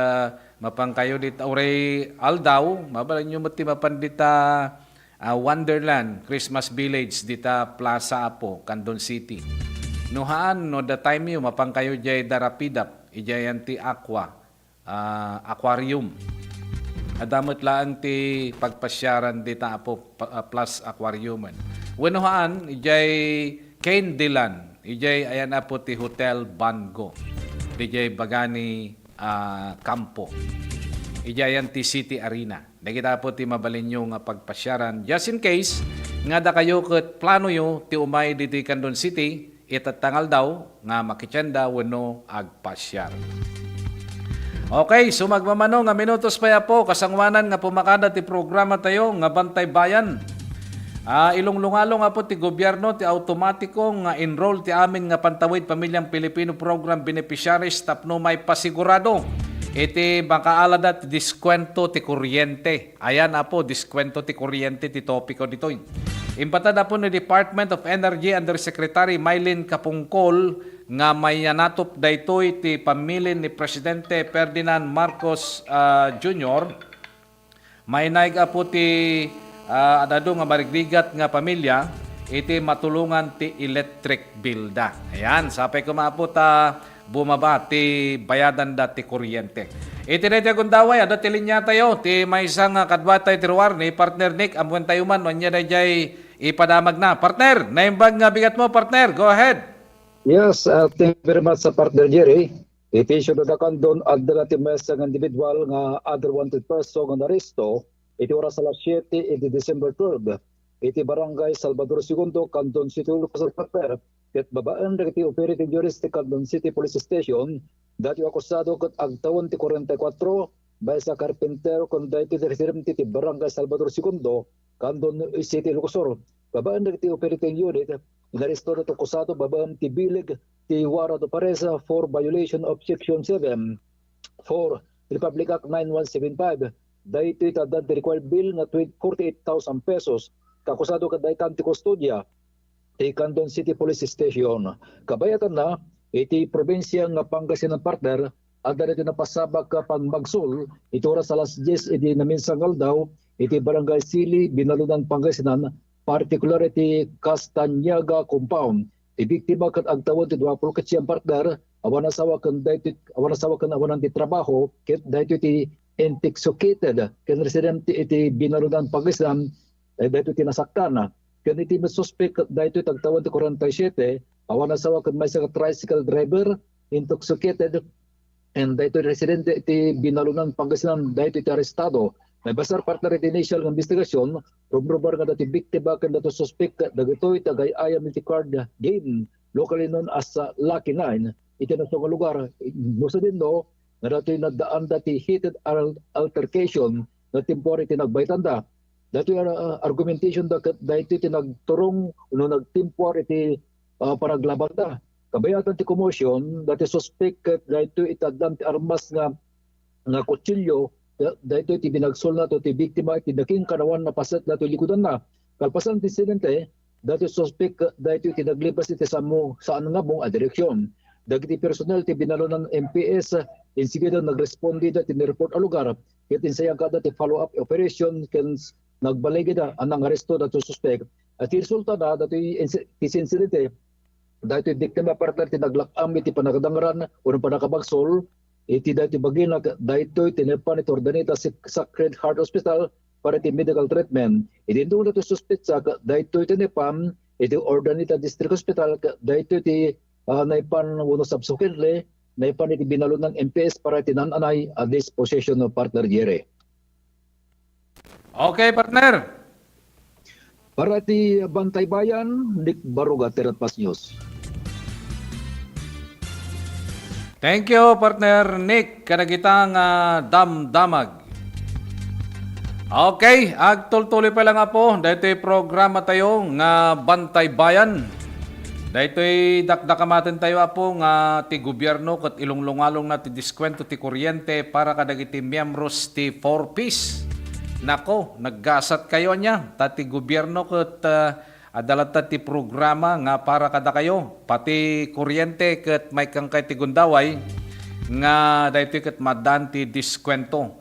mapang kayo dito, uray aldaw, mabalan nyo mati mapan dita Wonderland, Christmas Village, dita Plaza Apo, Candon City. Nuhaan, no the time nyo, mapang kayo jay darapidap, ijayan ti aqua, aquarium. Adamot lang ti pagpasyaran dita apo plus aquarium. Wenuhaan, ijay Kane Dilan, ijay ayan na po ti Hotel Bango, ijay Bagani Campo, ijay ayan ti City Arena. Nakita po ti mabalin yung pagpasyaran. Just in case, nga da kayo kat plano yo ti umay diti Candon City, itatangal daw nga makityanda wano agpasyar. Okay, so magmamano nga minutos pa ya po, kasangwanan nga pumakada ti programa tayo nga Bantay Bayan. Ilunglungalo nga po ti gobyerno ti automatiko nga enroll ti amin nga Pantawid Pamilyang Pilipino Program Beneficiaries tapno may pasigurado. Iti makaalada ti diskwento ti kuryente. Ayan po, diskwento ti kuryente ti topiko dito. Impatada po ni Department of Energy Undersecretary Mylene Kapungkol nga may yanatop daytoy ti pamilin ni Presidente Ferdinand Marcos Jr. May naiga po ti adado nga marigdigat nga pamilya iti matulungan ti electric bill da. Ayan, sapay ko maapot bumaba ti bayadan da ti kuryente. Iti na iti agundaway, ada ti linya tayo, ti may isang kadwatay ti ruwar ni partner Nick, amuan tayo man, wanya na jay ipadamag na. Partner, naimbag nga bigat mo, partner, go ahead. Yes, thank you very much sa partner Jerry. Iti isyo na kandon adra ti mesang individual nga other wanted person nga naresto, iti oras alas 7, iti December 12. Iti barangay Salvador II, Candon City, Lucas Partner. Ket babaan na iti operating jurist ti Candon City Police Station, dati akusado ket agtawon ti 44, bay sa karpentero kon dati ti residente ti barangay Salvador II, Candon City, Lucasor. Babaan na iti operating unit, inaresto na akusado babaan ti bilig ti Wara do Paresa for violation of Section 7 for Republic Act 9175. Dati tadad ti required bill na 48,000 pesos. Kakusado ka daytan ti kustodya ti Candon City Police Station. Kabayatan na, iti probinsya nga Pangasinan partner, at dito na pasabak ka pang Magsul, iti oras alas 10, iti naminsangal daw, iti Barangay Sili, Binalunan, Pangasinan, particular iti Castañaga Compound. Iti biktima kat agtawon ti 20 katsiyang partner, awan asawa kan awanan ti trabaho, ket dito iti intoxicated, ken resident iti Binalunan, Pangasinan, dito iti nasaktan. Kaya iti suspect dahito tagtawan ti 47, awan asawa kan may sa tricycle driver, intoxicated, and dahito residente iti Binalunan, Pangasinan, dahito iti arestado. May basar partner iti initial ng investigasyon, rumrubar nga dati biktima kan dato suspect dagito iti gayayam iti card game, locally known as Lucky 9, iti nasong lugar. Nusa din no, nga dati nadaan dati heated altercation na temporary iti nagbaytanda. Dito yung argumentation dahito iti nagturong no nagtimpor iti paraglaban da. Kabayatan ti commotion dati suspect dahito itadam ti armas nga kutsilyo dahito iti binagsol na to ti biktima iti daking kanawan na pasat dato likudan na. Kalpasan ti insidente dati suspect dahito iti naglipas iti saan nga mong direksyon. Dagiti personnel ti Binalunan MPS insigida nagrespondi dati ni-report a lugar. Ket insayang kada ti follow-up operation ken nagbalay kita anang aresto dato suspect. At resulta na dato insidente dato biktima partner ti naglakam iti panagdangaran o panakabagsol iti dato bagina dato tinepan iti ordanita sa Sacred Heart Hospital para iti medical treatment. Iti indong dato suspect sa dato tinepam iti ordanita District Hospital dato iti naipan uno subsequently naipan iti Binalunan MPS para iti nananay a disposition of partner Jerry. Okay, partner. Para ti Bantay Bayan, Nick Baruga, Teratpas News. Thank you, partner Nick. Kanagitang damdamag. Okay, agtultuloy pa lang po. Dito programa tayo nga Bantay Bayan. Dito dakdakamatin tayo po nga ti gobyerno kat ilunglungalong na ti diskwento ti kuryente para kadagiti miyembros ti 4Ps. Nako, naggasat kayo niya. Tati gobyerno kat adalat ti programa nga para kada kayo. Pati kuryente kat may kang kay ti gundaway nga dahito kat madan ti diskwento.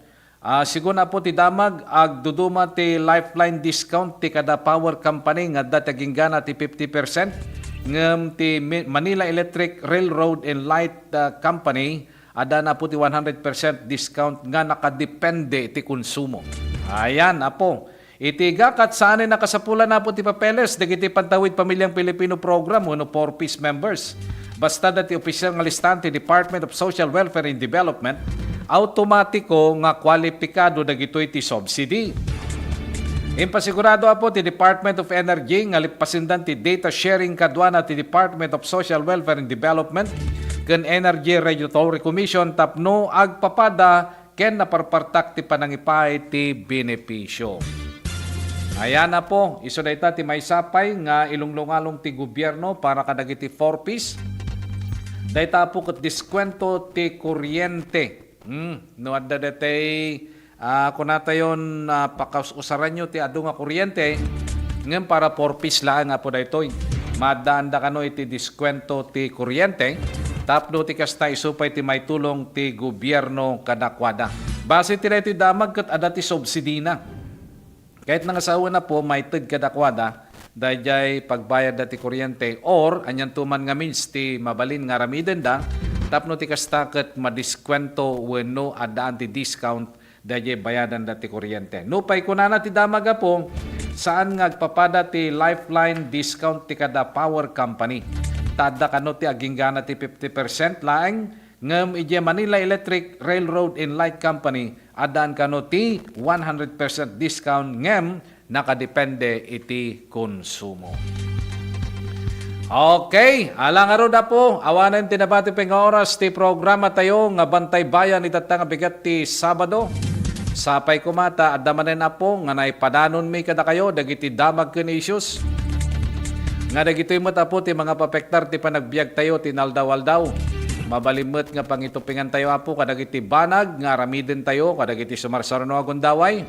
Siguro na po ti damag agduduma ti lifeline discount ti kada power company nga dataging gana ti 50%. Ngam ti Manila Electric Railroad and Light Company ada na po ti 100% discount nga nakadepende ti konsumo. Ayan, apo. Itigakat saan ay nakasapula na po ti papeles dagiti Pantawid Pamilyang Pilipino Program no 4-piece members. Basta dati opisyal nga listante Department of Social Welfare and Development, automatiko nga kwalipikado dagitoy ti subsidy. Impasigurado po ti Department of Energy nga lipasindan ti data sharing kadwana ti Department of Social Welfare and Development ken Energy Regulatory Commission tapno agpapada ken naparpartak ti panangipay ti benepisyo. Ayan na po, iso na ita ti may sapay nga ilunglungalong ti gobyerno para kadagiti 4-piece. Dahita po kat diskwento ti kuryente. No adda datay kunata yon pakausaran nyo ti adu nga kuryente ngayon para 4-piece lang nga po daytoy. Madaan da kano iti diskwento ti kuryente tapno ti kasta isupay ti may tulong ti gobyerno kadakwada. Base ti daytoy damag kat ada ti subsidy na. Kahit nangasawa na po, may ted kadakwada, dahil pagbayad na ti kuryente, or anyan tuman nga means ti mabalin nga ramiden da, tapno ti kastaket madiskwento wenno adaan ti discount dahil bayadan da ti kuryente. Nupay kunana ti damaga po, saan nga agpapada ti lifeline discount ti kada power company. Tada kano ti aginggana ti 50% laeng, ngem ije Manila Electric Railroad and Light Company adaan kano ti 100% discount ngem nakadepende iti konsumo. Okay, alang aro da po awanan tinabati peng oras ti programa tayo nga Bantay Bayan itatang bigat ti Sabado. Sapay kumata adamanen na po nga naipadanon mi kada kayo dagiti damag ken issues. Nga dagitoy mo tapo ti mga papektar ti panagbiag tayo ti naldaw-aldaw. Mabalimot nga pangitupingan tayo apo kadagiti banag nga ramiden tayo kadagiti sumarsarno agundaway.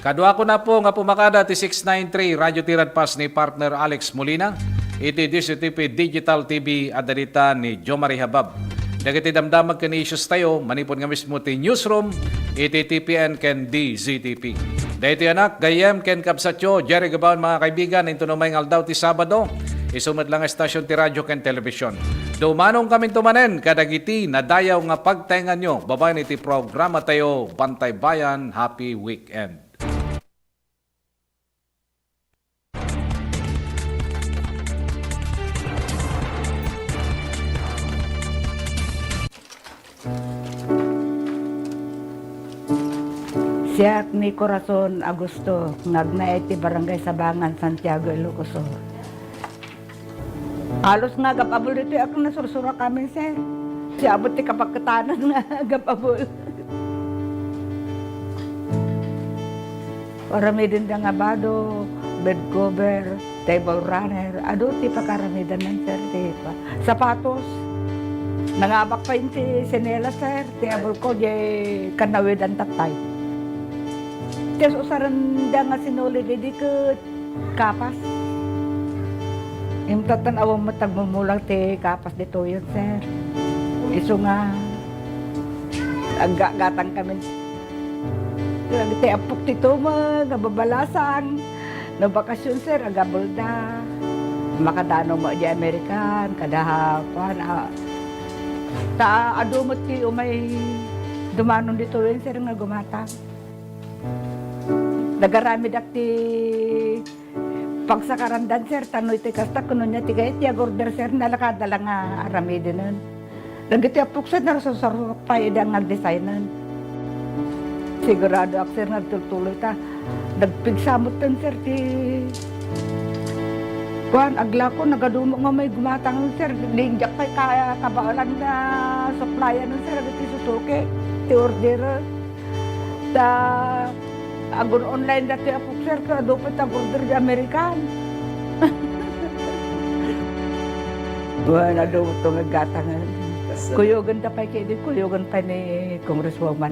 Kadwa ko na po nga pumakada ti 693 Radio Tirad Pas ni partner Alex Molina. Iti DCTP Digital TV adarita ni Jo Marie Habab. Dagiti damdamag ken issues tayo manipon nga mismo ti newsroom iti TPN ken DZTP. Dahito anak gayem ken kapsatyo Jerry Gabaon mga kaibigan into numay ngaldaw ti Sabado. Isumad lang estasyon ti radyo ken telebisyon. Dumanong kaming tumanen kadagiti nadayaw nga pagtaingan nyo. Babay niti programa tayo Bantay Bayan. Happy weekend. Siak ni Corazon Agusto, ngagnaay ti Barangay Sabangan, Santiago, Ilocos. Halos nga gapabol dito ako nasursura kami, sir. Si abot ti kapagkatanan nga gapabol. Paramidin da nga bado, bed cover, table runner, ado ti pakaramidan ng sir, ti pa. Sapatos. Nangabak pa yun ti sinela, sir. Ti abol ko, di kanawid ang tatay. Tiyan usaran da nga sinuli di kat kapas. Yung tatanawang matagmumulang ti kapas dito yun, sir. Iso nga, aggatang kami. Ti apok tito mga babalasang, na bakasyon, sir, agabol da. Makadano mo di Amerikan, kadahapan. Ta adumot ti umay dumanon dito yun, sir, nga gumatang. Nagarami dakti pagsakarandan, sir, tanoy ti kasta kuno niya ti gayet ti agorder, sir, nalakadala nga aramidin nun. Nagiti apok, sir, narasasarap pa idang nagdesignan. Sigurado ako, sir, nagtutuloy ta. Nagpigsamot tan, sir, ti kuhan, agla ko, nagadumo nga may gumatang, sir, lingjak kay kabaalan na supplyan nun, sir, agad ti susuki, ti order. Ta agon online dati apok, sir, kado pa order di Amerikan. Wala daw ito naggatangan. Kuyogan ta pa kaya kuyogan pa ni Congresswoman.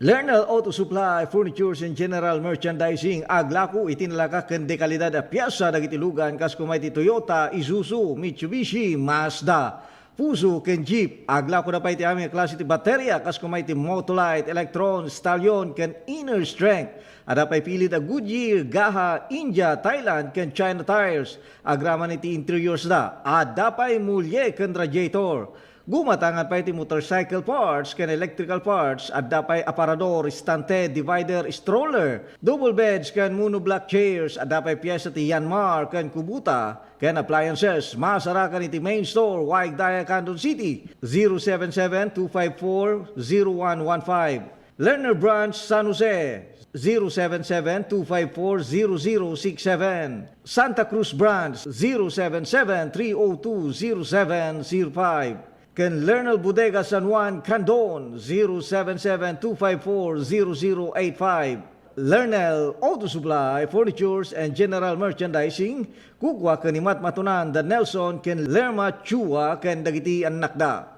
Lernal Auto Supply, Furnitures and General Merchandising, aglaku itinalaga ken de kalidad a piyasa dagiti lugan kas kumay ti Toyota, Isuzu, Mitsubishi, Mazda. Fuso ken Jeep. Agla ko na pa iti aming klase ti baterya kas kumay ti Motolite, Electron, Stallion ken Inner Strength. Ada pa'y pilit a Goodyear, Gaha, India, Thailand ken China tires. Agraman iti interiors da. Ada pa'y mulye ken radiator. Gumatangan pa iti motorcycle parts ken electrical parts at dapay aparador, stante, divider, stroller, double beds ken monoblock chairs at dapay piyesa ti Yanmar ken Kubuta ken appliances. Masarakan iti main store Waigdaya, Quezon City 077-254-0115. Lerner Branch, San Jose 077-254-0067. Santa Cruz Branch 077-302-0705. Ken Lernal Bodega San Juan, Candon 077-254-0085. Lernal Auto Supply, Furnitures and General Merchandising, kukwa kanimat matunan da Nelson ken Lerma Chua ken dagiti anak da.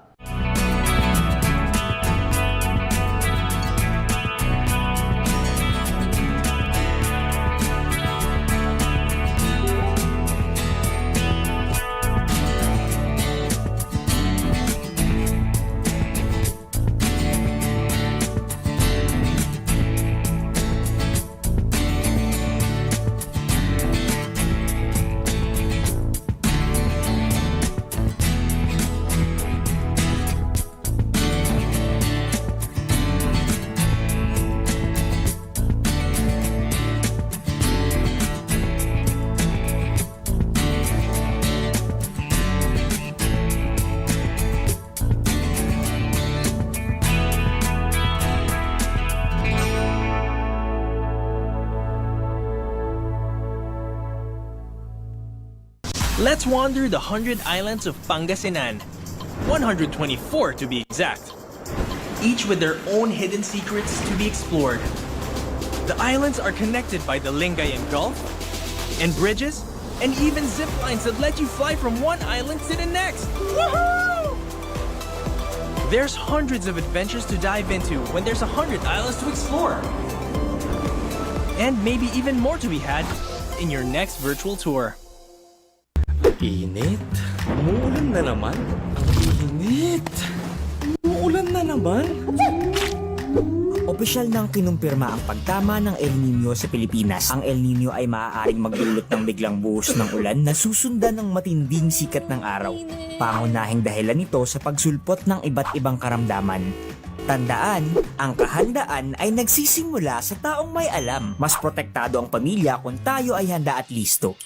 Let's wander the 100 islands of Pangasinan. 124 to be exact. Each with their own hidden secrets to be explored. The islands are connected by the Lingayen Gulf, and bridges, and even zip lines that let you fly from one island to the next. Woohoo! There's hundreds of adventures to dive into when there's 100 islands to explore. And maybe even more to be had in your next virtual tour. Init. Umuulan na naman. Init. Umuulan na naman. Opisyal nang kinumpirma ang pagtama ng El Nino sa Pilipinas. Ang El Nino ay maaaring magdulot ng biglang buhos ng ulan na susundan ng matinding sikat ng araw. Pangunahing dahilan nito sa pagsulpot ng iba't ibang karamdaman. Tandaan, ang kahandaan ay nagsisimula sa taong may alam. Mas protektado ang pamilya kung tayo ay handa at listo.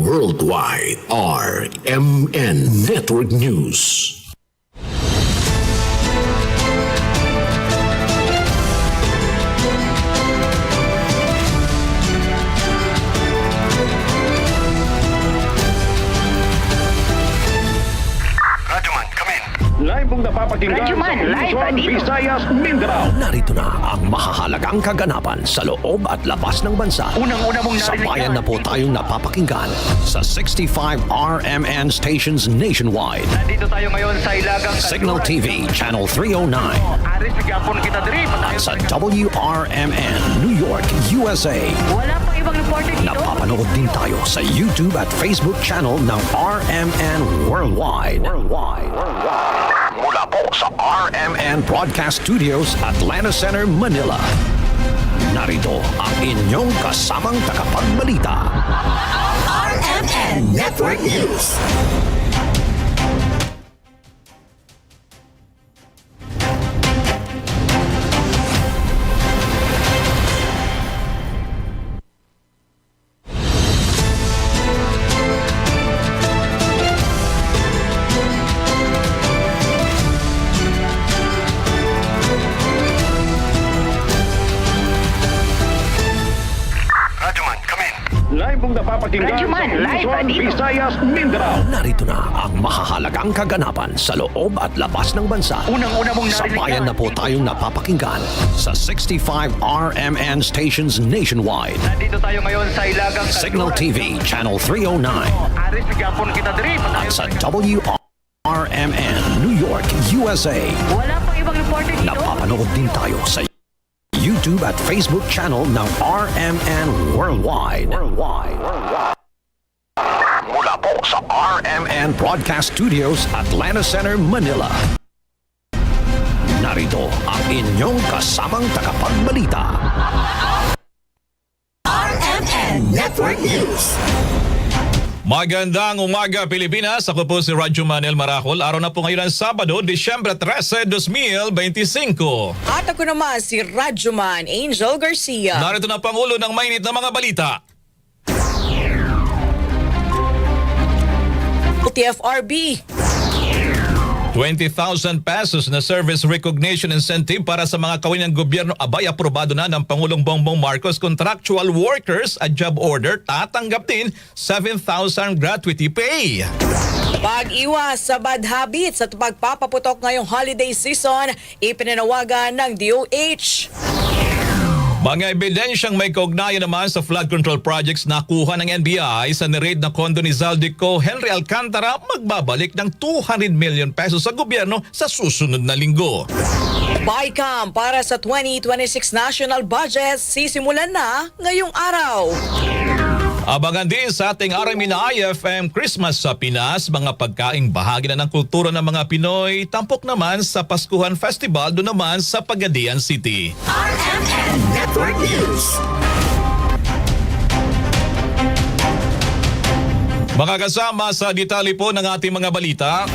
Worldwide RMN Network News. Live mong napapakinggan sa Luzon, Visayas, Mindanao. Narito na ang mahahalagang kaganapan sa loob at labas ng bansa. Unang-una mong narinig Sabayan na po tayong napapakinggan sa 65 RMN stations nationwide. Nandito tayo ngayon sa Ilagang Signal TV, Channel 309. Aris, nagyapon kita diri. At sa WRMN, New York, USA. Wala pang ibang reporter dito. Napapanood din tayo sa YouTube at Facebook channel ng RMN Worldwide. Mula po sa RMN Broadcast Studios, Atlanta Center, Manila. Narito ang inyong kasamang tagapagbalita. RMN Network News. Live mong napapakinggan Radyoman, sa live Luzon, dito. Visayas, Mindanao. Narito na ang mahahalagang kaganapan sa loob at labas ng bansa. Unang-una mong narinig Sabayan yan. na po tayong napapakinggan sa 65 RMN stations nationwide. Nandito tayo ngayon sa Ilagang Signal TV, Channel 309. Aris, nagyapon kita diri. At sa WRMN, New York, USA. Wala pang ibang reporter dito. Napapanood din tayo sa YouTube at Facebook channel ng RMN Worldwide. Mula po sa RMN Broadcast Studios, Atlanta Center, Manila. Narito ang inyong kasamang tagapagbalita. RMN Network News. Magandang umaga Pilipinas, ako po si Radyo Manel Maracol. Araw na po ngayon ang Sabado, Disyembre 13, 2025. At ako naman si Radyoman Angel Garcia. Narito na Pangulo ng mainit na mga balita. TFRB. 20,000 pesos na service recognition incentive para sa mga kawin ng gobyerno abay aprobado na ng Pangulong Bongbong Marcos. Contractual workers at job order tatanggap din 7,000 gratuity pay. Pag-iwas sa bad habits at pagpapaputok ngayong holiday season, ipinanawagan ng DOH. Mga ebidensyang may kaugnayan naman sa flood control projects nakuha ng NBI sa niraid na kondo ni Zaldico Henry Alcantara magbabalik ng 200 million pesos sa gobyerno sa susunod na linggo. BICAM para sa 2026 national budget sisimulan na ngayong araw. Abangan din sa ating RMN IFM Christmas sa Pinas, mga pagkaing bahagi na ng kultura ng mga Pinoy, tampok naman sa Paskuhan Festival doon naman sa Pagadian City. RMN Network News. Mga kasama sa detalye po ng ating mga balita,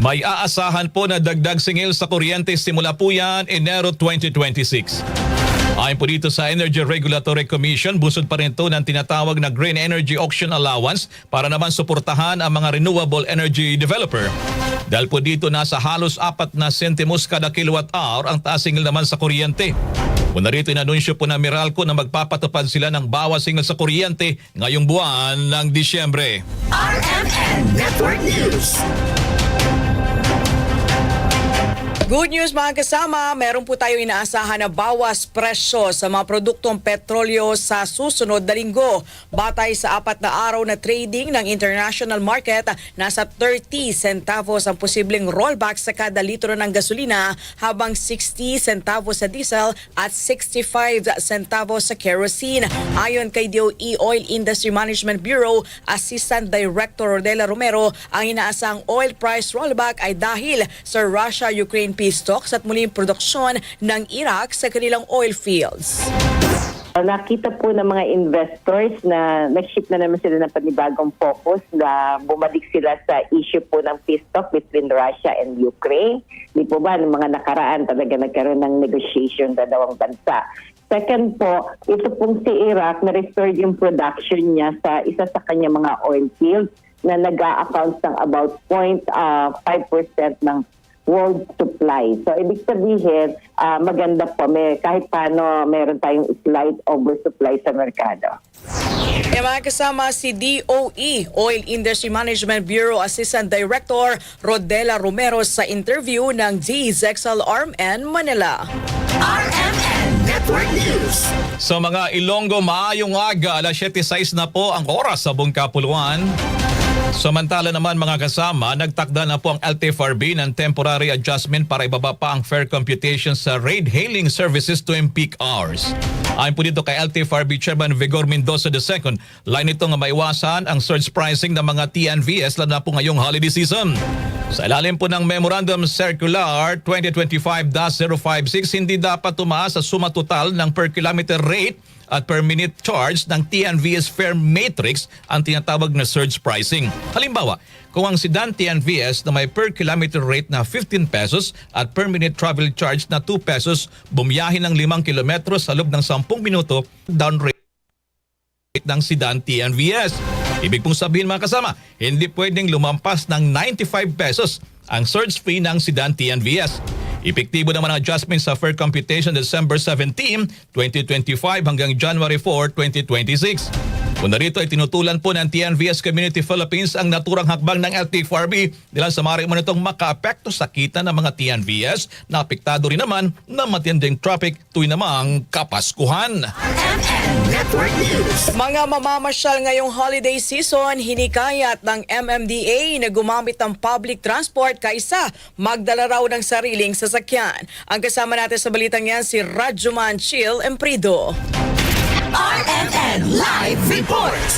may aasahan po na dagdag singil sa kuryente simula po yan Enero 2026. Ayon po dito sa Energy Regulatory Commission, busod pa rin ito ng tinatawag na Green Energy Auction Allowance para naman suportahan ang mga renewable energy developer. Dahil po dito nasa halos 4 na sentimos kada kilowatt hour ang taas singil naman sa kuryente. Una rito inanunsyo po ng Meralco na magpapatupad sila ng bawas singil sa kuryente ngayong buwan ng Disyembre. RMN Network News. Good news mga kasama, meron po tayo inaasahan na bawas presyo sa mga produktong petrolyo sa susunod na linggo. Batay sa 4 na araw na trading ng international market, nasa 30 centavos ang posibleng rollback sa kada litro ng gasolina, habang 60 centavos sa diesel at 65 centavos sa kerosene. Ayon kay DOE Oil Industry Management Bureau Assistant Director Rodela Romero, ang inaasang oil price rollback ay dahil sa Russia-Ukraine peace talks at muling produksyon ng Iraq sa kanilang oil fields. Nakita po ng mga investors na nag-shift na naman sila ng panibagong focus, na bumalik sila sa issue po ng peace talk between Russia and Ukraine. Di po ba, ng mga nakaraan talaga nagkaroon ng negotiation sa dalawang bansa. Second po, ito pong si Iraq, na-restore yung production niya sa isa sa kanyang mga oil fields na nag-a-account ng about 0.5% ng world supply. So, ibig sabihin, maganda po. Kahit paano, meron tayong slight oversupply sa merkado. Mga kasama si DOE Oil Industry Management Bureau Assistant Director Rodela Romero sa interview ng DZXL-RMN Manila. RMN Network News. Sa mga Ilonggo, maayong aga, alas 7:06 na po ang oras sa buong kapuluan. Samantala naman mga kasama, nagtakda na po ang LTFRB ng temporary adjustment para ibaba pa ang fare computation sa ride-hailing services tuwing peak hours. Ayon po dito kay LTFRB Chairman Vigor Mendoza II, line ito nga maiwasan ang surge pricing ng mga TNVS lalo na po ngayong holiday season. Sa ilalim po ng Memorandum Circular 2025-056, hindi dapat tumaas sa suma total ng per kilometer rate at per minute charge ng TNVS fare matrix ang tinatawag na surge pricing. Halimbawa, kung ang sedan TNVS na may per kilometer rate na 15 pesos at per minute travel charge na 2 pesos, bumiyahin ng 5 kilometro sa loob ng 10 minuto, down rate ng sedan TNVS. Ibig pong sabihin mga kasama, hindi pwedeng lumampas ng 95 pesos ang surge fee ng sedan TNVS. Epektibo naman ang adjustment sa fare computation December 17, 2025 hanggang January 4, 2026. Kung narito ay tinutulan po ng TNVS Community Philippines ang naturang hakbang ng LTFRB dahil sa maaari mo nitong makaapekto sa kita ng mga TNVS na apektado rin naman ng matinding traffic tuwing namang Kapaskuhan. Mga mamamasyal ngayong holiday season, hinikayat ng MMDA na gumamit ng public transport kaysa magdala raw ng sariling sasakyan. Ang kasama natin sa balitang yan si Radjuman Chill Emprido. RMN Live Report.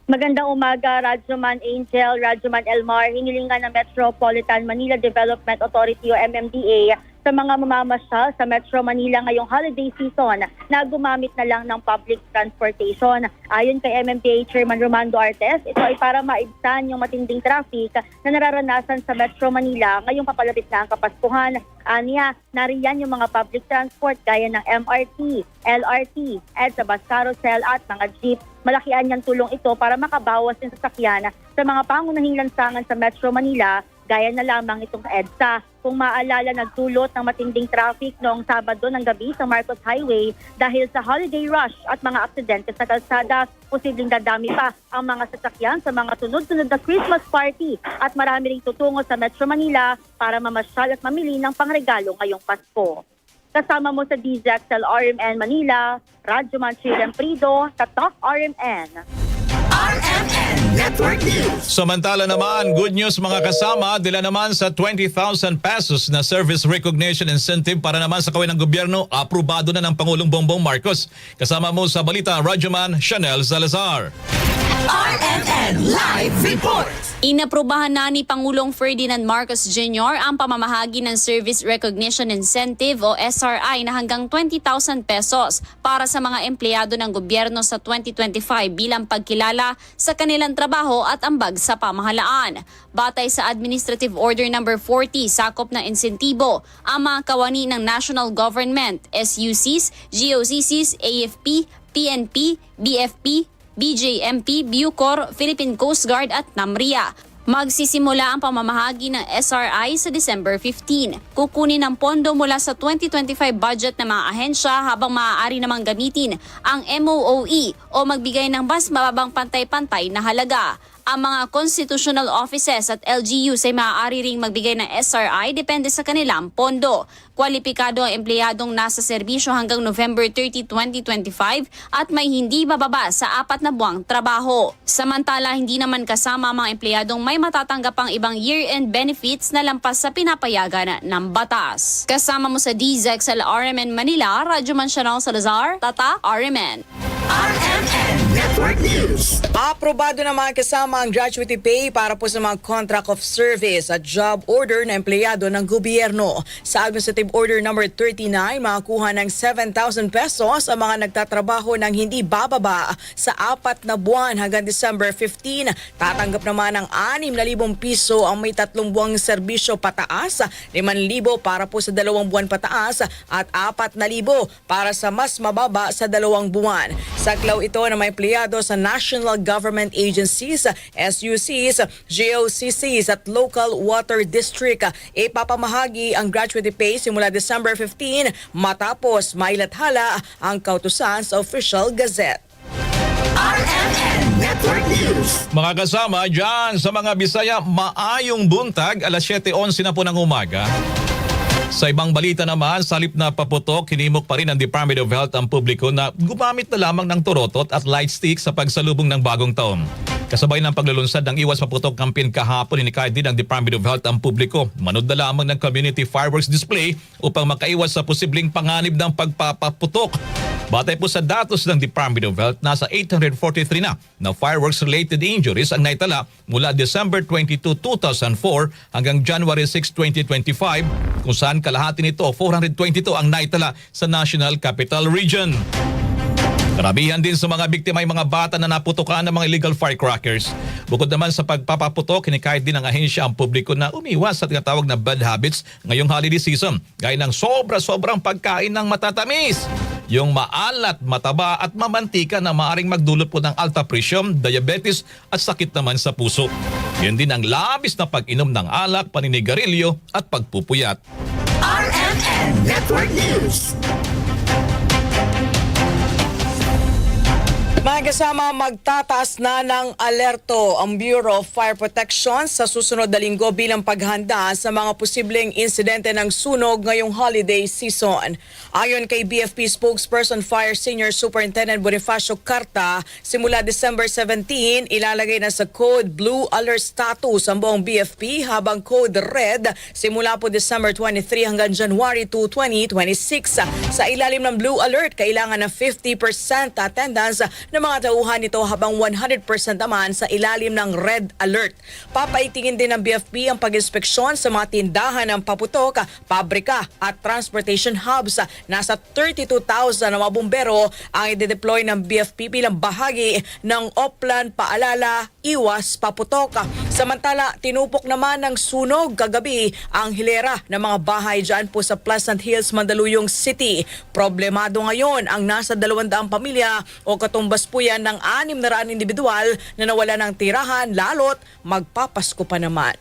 Magandang umaga, Radjuman Angel, Radjuman Elmar. Hinilingan ng Metropolitan Manila Development Authority o MMDA sa mga mamamasyal sa Metro Manila ngayong holiday season na gumamit na lang ng public transportation. Ayon kay MMDA Chairman Romando Artes, ito ay para maibsan yung matinding traffic na nararanasan sa Metro Manila ngayong papalapit na ang Kapaskuhan. Aniya, nariyan yung mga public transport gaya ng MRT, LRT, EDSA bus carousel at mga jeep. Malaki anyang tulong ito para makabawas ng sasakyan sa mga pangunahing lansangan sa Metro Manila gaya na lamang itong EDSA. Kung maalala, nagdulot ng matinding traffic noong Sabado ng gabi sa Marcos Highway dahil sa holiday rush at mga aksidente sa kalsada. Posibleng dadami pa ang mga sasakyan sa mga sunod-sunod na Christmas party at marami ring tutungo sa Metro Manila para mamasyal at mamili ng pangregalo ngayong Pasko. Kasama mo sa DZXL RMN Manila, Radjuman Chill Emprido, Tatak RMN. RMN Network News. Samantala naman, good news mga kasama, dila naman sa 20,000 pesos na service recognition incentive para naman sa kawin ng gobyerno, aprobado na ng Pangulong Bongbong Marcos. Kasama mo sa balita, Radjuman Chanel Salazar. RMN Live Report. Inaprubahan na ni Pangulong Ferdinand Marcos Jr. ang pamamahagi ng Service Recognition Incentive o SRI na hanggang 20,000 pesos para sa mga empleyado ng gobyerno sa 2025 bilang pagkilala sa kanilang trabaho at ambag sa pamahalaan. Batay sa Administrative Order No. 40, sakop na insentibo ang mga kawani ng National Government, SUCs, GOCCs, AFP, PNP, BFP, BJMP, Bucor, Philippine Coast Guard at NAMRIA. Magsisimula ang pamamahagi ng SRI sa December 15. Kukunin ang pondo mula sa 2025 budget ng mga ahensya habang maaari namang gamitin ang MOOE o magbigay ng mas mababang pantay-pantay na halaga. Ang mga constitutional offices at LGUs ay maaari ring magbigay ng SRI depende sa kanilang pondo. Kwalipikado ang empleyadong nasa serbisyo hanggang November 30, 2025 at may hindi bababa sa 4 na buwang trabaho. Samantala, hindi naman kasama ang mga empleyadong may matatanggap ang ibang year-end benefits na lampas sa pinapayagan ng batas. Kasama mo sa DZXL RMN Manila, Radjuman Chanel Salazar, Tata RMN. RMN Network News. Aprobado na mga kasama ang gratuity pay para po sa mga contract of service at job order na empleyado ng gobyerno. Sa Administrative Order No. 39, makakuha ng 7,000 pesos ang mga nagtatrabaho ng hindi bababa sa 4 na buwan hanggang December 15. Tatanggap naman ng 6,000 piso ang may 3 buwang serbisyo pataas, 5,000 para po sa 2 buwan pataas at 4,000 para sa mas mababa sa 2 buwan. Saklaw ito na may empleyado sa National Government Agencies, SUCs, GOCCs at Local Water District. Ipapamahagi ang gratuity pay simula December 15 matapos mailathala ang kautusan sa Official Gazette. RMN Network News. Mga kasama, dyan sa mga Bisaya, maayong buntag, alas 7:11 na po ng umaga. Sa ibang balita naman, sa halip na paputok, hinimok pa rin ang Department of Health ang publiko na gumamit na lamang ng turotot at light stick sa pagsalubong ng bagong taon. Kasabay ng paglulunsad ng Iwas Paputok campaign kahapon, inikahit din ng Department of Health ang publiko. Manood na lamang ng community fireworks display upang makaiwas sa posibleng panganib ng pagpapaputok. Batay po sa datos ng Department of Health, nasa 843 na fireworks-related injuries ang naitala mula December 22, 2004 hanggang January 6, 2025, kung saan kalahati nito, 422 ang naitala sa National Capital Region. Karamihan din sa mga biktima ay mga bata na naputukan ng mga illegal firecrackers. Bukod naman sa pagpapaputok, hinikayat din ng ahensya ang publiko na umiwas sa tinatawag na bad habits ngayong holiday season, gaya ng sobra-sobrang pagkain ng matatamis, yung maalat, mataba at mamantika na maaaring magdulot po ng alta presyon, diabetes at sakit naman sa puso. Yan din ang labis na pag-inom ng alak, paninigarilyo at pagpupuyat. Network News. Mga kasama, magtataas na ng alerto ang Bureau of Fire Protection sa susunod na linggo bilang paghanda sa mga posibleng insidente ng sunog ngayong holiday season. Ayon kay BFP spokesperson Fire Senior Superintendent Bonifacio Carta, simula December 17, ilalagay na sa Code Blue Alert status ang buong BFP, habang Code Red simula po December 23 hanggang January 2, 2026. Sa ilalim ng Blue Alert, kailangan ng 50% attendance ng mga tauhan nito, habang 100% naman sa ilalim ng Red Alert. Papaitingin din ng BFP ang pag-inspeksyon sa mga tindahan ng paputok, pabrika at transportation hubs. Nasa 32,000 na mga bumbero ang i-deploy ng BFP bilang bahagi ng Oplan Paalala Iwas Paputok. Samantala, tinupok naman ng sunog kagabi ang hilera ng mga bahay dyan po sa Pleasant Hills, Mandaluyong City. Problemado ngayon ang nasa 200 pamilya o katumbas po yan ng 600 individual na nawala ng tirahan, lalo't magpapasko pa naman.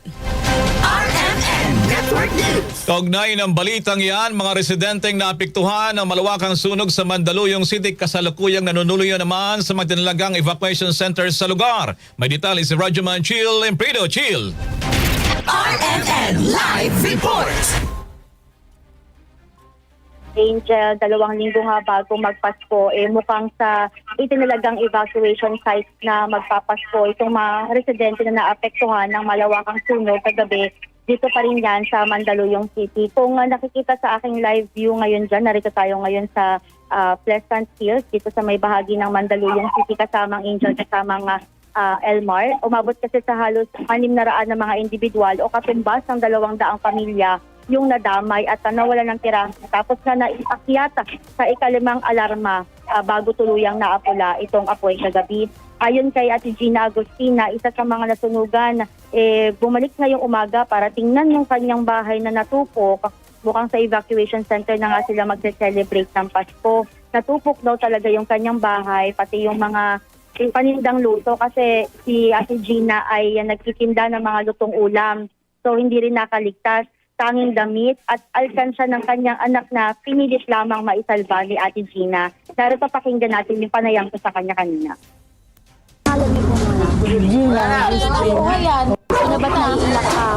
RMN Network News. Kaugnay ng balitang yan, mga residenteng naapektuhan ng malawakang sunog sa Mandaluyong City kasalukuyang nanunuluyan naman sa magdinalagang evacuation center sa lugar. May detalye si Rajuman Chill Imprido. Chill! RMN Live Report. Angel, 2 linggo nga bago magpasko, mukhang sa itinalagang evacuation site na magpapasko itong mga residente na naapektuhan ng malawakang sunog kagabi. Dito pa rin yan sa Mandaluyong City. Kung nakikita sa aking live view ngayon dyan, narito tayo ngayon sa Pleasant Hills, dito sa may bahagi ng Mandaluyong City, kasamang Angel, kasamang Elmar. Umabot kasi sa halos 600 na mga individual o katumbas ng 200 pamilya yung nadamay at nawala ng tirahan. Tapos na naiakyat sa ikalimang alarma bago tuluyang naapula itong apoy kagabi. Ayon kay Ate Gina Agustina, isa sa mga nasunugan, bumalik ngayong umaga para tingnan yung kanyang bahay na natupok. Mukhang sa evacuation center na nga sila magse-celebrate ng Pasko. Natupok daw talaga yung kanyang bahay, pati yung mga panindang luto, kasi si Ate Gina ay nagtitinda ng mga lutong ulam. So hindi rin nakaligtas. Tanging damit at alkansya ng kanyang anak na pinilit lamang maisalba ni Ate Gina. Narito pakinggan natin yung panayam ko sa kanya kanina. Gina, yan. Ano ba naiiyak ka?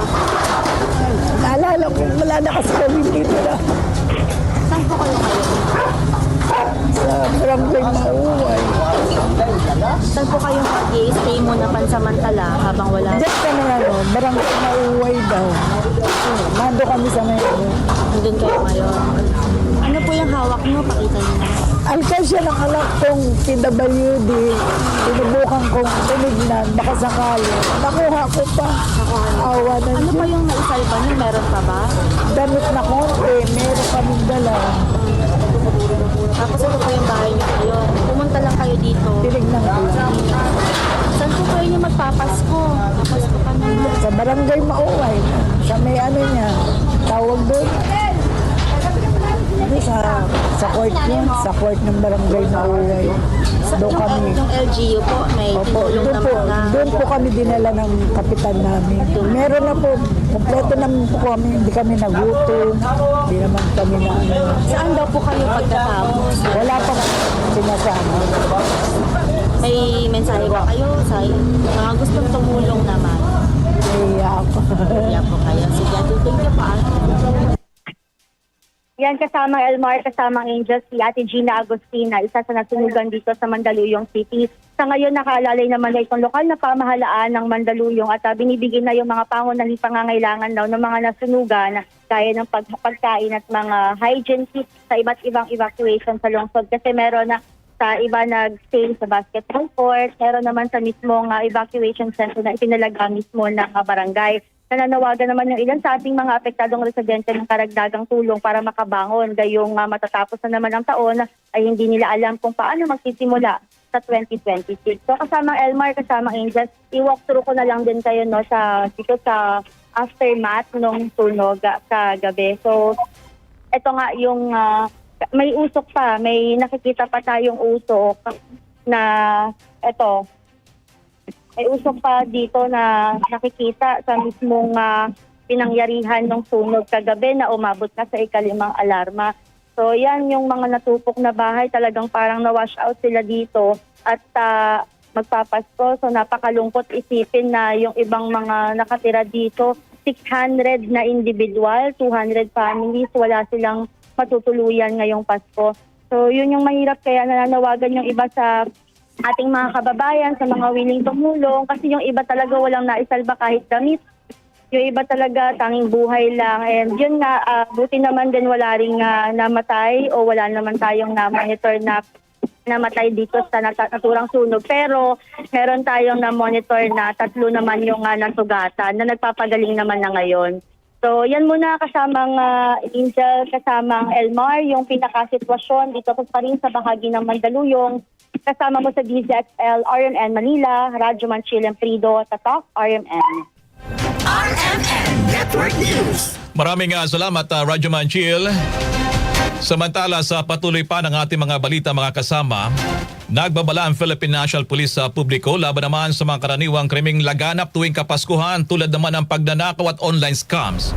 Naalala ko, wala na kasi kami dito na. Saan po kayo ngayon? Sa barangay Mauway. Saan po kayo mag-i-stay muna pansamantala habang wala? Diyan ka na barangay Mauway daw. Nando kami sa ngayon. Nandun kayo ngayon. Ano po yung hawak nyo? Pakita nyo na. Alkansya ng anak kong PWD. Sinubukan kong tinignan, baka sakali. Nakuha ko pa. Awa na Ano po yung naisalba nyo? Meron pa ba? Damit na konti, meron kaming dala. Tapos ito po yung bahay nyo ngayon. Pumunta lang kayo dito. Tinignan ko. Saan po kayo nyo magpapasko? Papasko ka naman. Sa barangay Mauway. Sa may ano niya, tawag doon. Sa court niya, sa court ng barangay Mauway. Doon kami. Yung LGU po, may tinulong na mga... Doon po kami dinala ng kapitan namin. Meron na po, kompleto naman po kami, hindi kami nagutom, hindi naman kami na... Saan daw po kayo pagkatapos? Wala pa sinasama. May mensahe ba kayo sa mga gustong tumulong naman? Iyak. Iyak po kayo. Sige, thank you pa. Yan, kasama Elmar, kasama Angel, si Ate Gina Agustina, isa sa nasunugan dito sa Mandaluyong City. Sa ngayon, nakaalalay naman na itong lokal na pamahalaan ng Mandaluyong at binibigay na yung mga pangunahing pangangailangan daw ng mga nasunugan, gaya ng pagkain at mga hygiene kits sa iba't ibang evacuation sa lungsod. Kasi meron na sa iba nag-stay sa basketball court, meron naman sa mismong evacuation center na itinalaga mismo ng barangay. Nananawagan naman yung ilan sa ating mga apektadong residente ng karagdagang tulong para makabangon. Gayong matatapos na naman ang taon ay hindi nila alam kung paano magsisimula sa 2026. So kasama Elmar, kasama Angel, i-walk through ko na lang din kayo dito sa aftermath nung tunog kagabi. So ito nga yung may usok pa, may nakikita pa tayong usok na ito. May usok pa dito na nakikita sa mismong pinangyarihan ng sunog kagabi na umabot na sa ika-5 alarma. So yan yung mga natupok na bahay, talagang parang na-wash out sila dito at magpapasko. So napakalungkot isipin na yung ibang mga nakatira dito, 600 na individual, 200 families, wala silang matutuluyan ngayong Pasko. So yun yung mahirap, kaya nananawagan yung iba sa ating mga kababayan, sa mga willing tumulong, kasi yung iba talaga walang naisalba kahit damit. Yung iba talaga tanging buhay lang. And yun nga, buti naman din wala ring namatay o wala naman tayong na-monitor na namatay dito sa naturang sunog. Pero meron tayong na-monitor na 3 naman yung nasugatan na nagpapagaling naman na ngayon. So yan muna kasamang Angel, kasamang Elmar, yung pinakasitwasyon dito pa rin sa bahagi ng Mandaluyong. Kasama mo sa DZXL, RMN Manila, Radyo Manchilem Frido, Tatak, RMN. RMN Network News. Maraming salamat, Radyo Manchil. Samantala sa patuloy pa ng ating mga balita, mga kasama, nagbabala ang Philippine National Police sa publiko laban naman sa mga karaniwang krimeng laganap tuwing Kapaskuhan tulad naman ng pagnanakaw at online scams.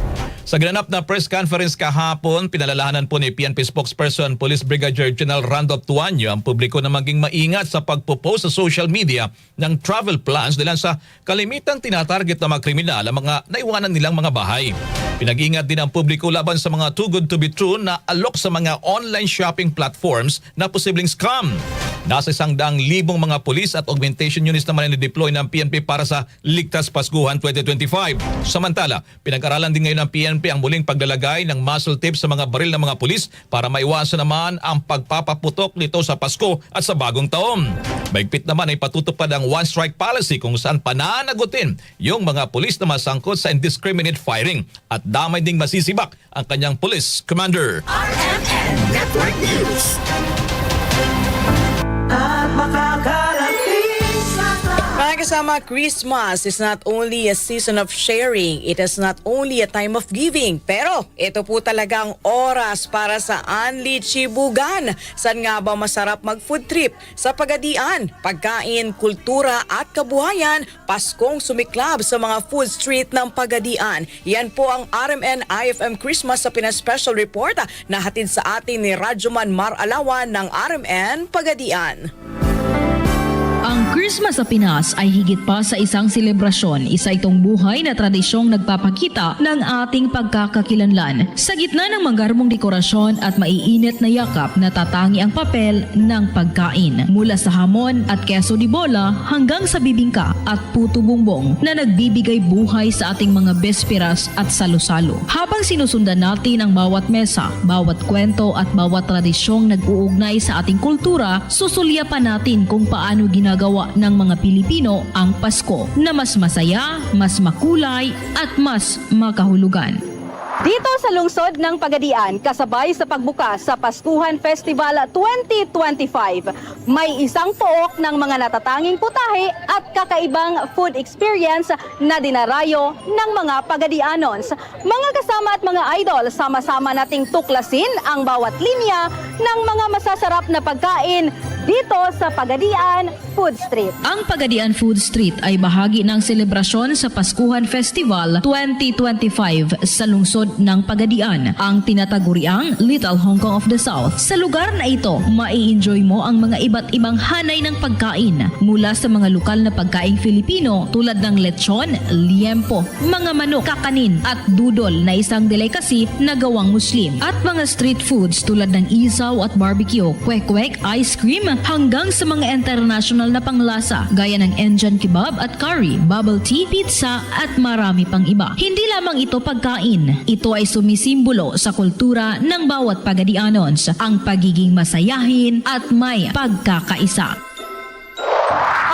Sa ginanap na press conference kahapon, pinalalahanan po ni PNP spokesperson Police Brigadier General Randolph Tuanyo ang publiko na maging maingat sa pagpo-post sa social media ng travel plans dahil sa kalimitang tinatarget ng mga kriminal ang mga naiwanan nilang mga bahay. Pinag-ingat din ang publiko laban sa mga too good to be true na alok sa mga online shopping platforms na posibleng scam. Nasa 100,000 mga pulis at augmentation units naman na deploy ng PNP para sa Ligtas Paskuhan 2025. Samantala, pinag-aralan din ngayon ng PNP ang muling paglalagay ng muzzle tape sa mga baril ng mga pulis para maiwasan naman ang pagpapaputok nito sa Pasko at sa bagong taon. Mahigpit naman ay patutupad ang one-strike policy kung saan pananagutin yung mga pulis na masangkot sa indiscriminate firing at damay ding masisibak ang kanyang police commander. RMN Network News. Mga kasama, Christmas is not only a season of sharing, it is not only a time of giving, pero ito po talagang oras para sa Anli Chibugan. Saan nga ba masarap mag-food trip? Sa Pagadian, pagkain, kultura at kabuhayan, Paskong sumiklab sa mga food street ng Pagadian. Yan po ang RMN IFM Christmas sa Pinas Special Report na hatid sa atin ni Radyoman Mar Alawan ng RMN Pagadian. Ang Christmas sa Pinas ay higit pa sa isang selebrasyon. Isa itong buhay na tradisyong nagpapakita ng ating pagkakakilanlan. Sa gitna ng manggarmong dekorasyon at maiinit na yakap, natatangi ang papel ng pagkain. Mula sa hamon at keso di bola hanggang sa bibingka at puto bumbong na nagbibigay buhay sa ating mga besperas at salo-salo. Habang sinusundan natin ang bawat mesa, bawat kwento at bawat tradisyong nag-uugnay sa ating kultura, susulyapan natin kung paano ginagawa ng mga Pilipino ang Pasko na mas masaya, mas makulay at mas makahulugan. Dito sa lungsod ng Pagadian, kasabay sa pagbukas sa Paskuhan Festival 2025, may isang pook ng mga natatanging putahe at kakaibang food experience na dinarayo ng mga Pagadianons. Mga kasama at mga idol, sama-sama nating tuklasin ang bawat linya ng mga masasarap na pagkain dito sa Pagadian Food Street. Ang Pagadian Food Street ay bahagi ng selebrasyon sa Paskuhan Festival 2025 sa lungsod ng Pagadian, ang tinataguriang Little Hong Kong of the South. Sa lugar na ito, mai-enjoy mo ang mga iba't ibang hanay ng pagkain mula sa mga lokal na pagkaing Filipino tulad ng lechon, liempo, mga manok, kakanin at dudol na isang delicacy na gawang Muslim, at mga street foods tulad ng isaw at barbecue, kwek-kwek, ice cream, hanggang sa mga international na panglasa gaya ng Indian kebab at curry, bubble tea, pizza at marami pang iba. Hindi lamang ito pagkain, ito ay sumisimbolo sa kultura ng bawat Pagadianons, ang pagiging masayahin at may pagkakaisa.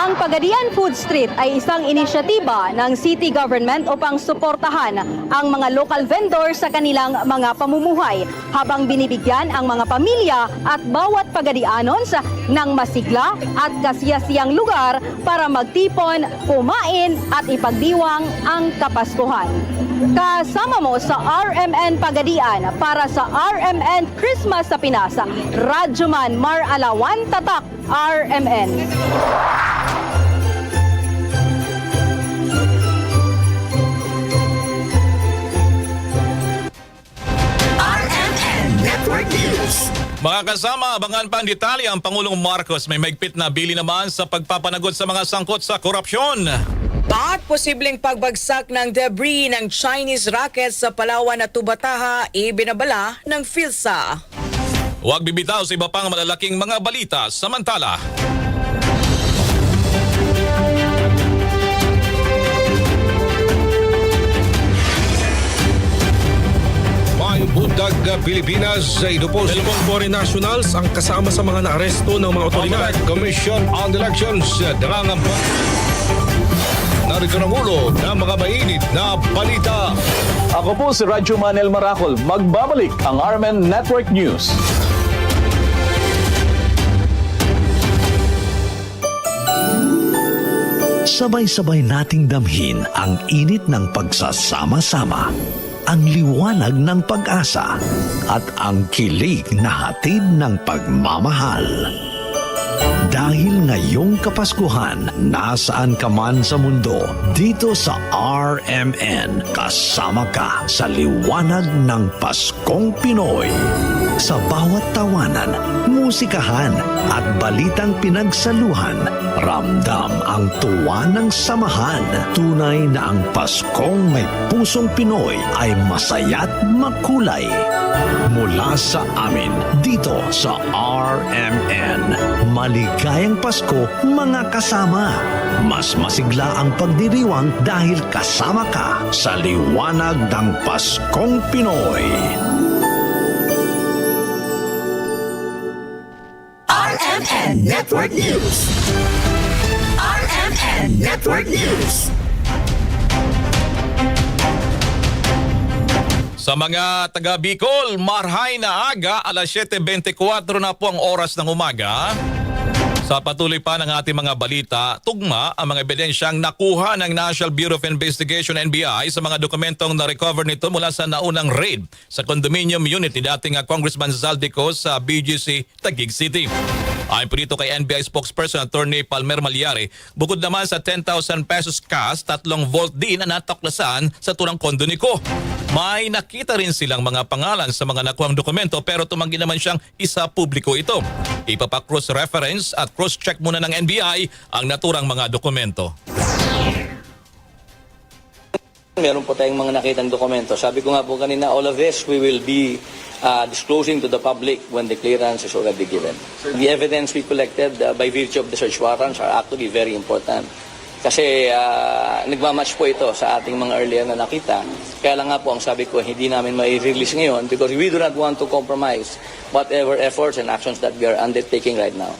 Ang Pagadian Food Street ay isang inisyatiba ng city government upang suportahan ang mga local vendors sa kanilang mga pamumuhay habang binibigyan ang mga pamilya at bawat Pagadianons ng masigla at kasiyasiyang lugar para magtipon, kumain at ipagdiwang ang Kapaskuhan. Kasama mo sa RMN Pagadian para sa RMN Christmas sa Pinas, Radyoman Mar Alawan, Tatak, RMN. News. Mga kasama, abangan pa ang detalye ang Pangulong Marcos may maigpit na bili naman sa pagpapanagot sa mga sangkot sa korupsyon. At posibleng pagbagsak ng debris ng Chinese rocket sa Palawan at Tubataha, ibinabala ng PhilSA. Huwag bibitaw sa iba pang malalaking mga balita samantala. May bundag Pilipinas sa ito po. 2 foreign nationals ang kasama sa mga naaresto ng mga otoridad. Commission on Elections nangangamba. Narito ang ulo ng mga mainit na balita. Ako po si Radyo Manel Maracol. Magbabalik ang RMN Network News. Sabay-sabay nating damhin ang init ng pagsasama-sama, ang liwanag ng pag-asa, at ang kilig na hatid ng pagmamahal. Dahil ngayong Kapaskuhan, nasaan ka man sa mundo, dito sa RMN, kasama ka sa liwanag ng Paskong Pinoy. Sa bawat tawanan, musikahan at balitang pinagsaluhan, ramdam ang tuwa ng samahan. Tunay na ang Paskong may pusong Pinoy ay masaya't makulay. Mula sa amin, dito sa RMN, maligayang Pasko mga kasama. Mas masigla ang pagdiriwang dahil kasama ka sa liwanag ng Paskong Pinoy. RMN Network News. RMN Network News. Sa mga taga Bicol, marhay na aga, alas 7:24 na po ang oras ng umaga. Sa patuloy pa ng ating mga balita, tugma ang mga ebidensyang nakuha ng National Bureau of Investigation NBI sa mga dokumentong na-recover nito mula sa naunang raid sa condominium unit ni dating Congressman Zaldico sa BGC, Taguig City. Ayon po dito kay NBI spokesperson Attorney Palmer Malyari, bukod naman sa 10,000 pesos cash, 3 Volt din na natuklasan sa turang kondo ni Ko. May nakita rin silang mga pangalan sa mga nakuhang dokumento pero tumanggi naman siyang isa publiko ito. Ipapa-cross-reference at cross-check muna ng NBI ang naturang mga dokumento. Meron po tayong mga nakitang dokumento. Sabi ko nga po kanina, all of this we will be disclosing to the public when the clearance is already given. The evidence we collected by virtue of the search warrants are actually very important. Kasi nagmamatch po ito sa ating mga earlier na nakita. Kaya lang nga po ang sabi ko, hindi namin mai-release ngayon because we do not want to compromise whatever efforts and actions that we are undertaking right now.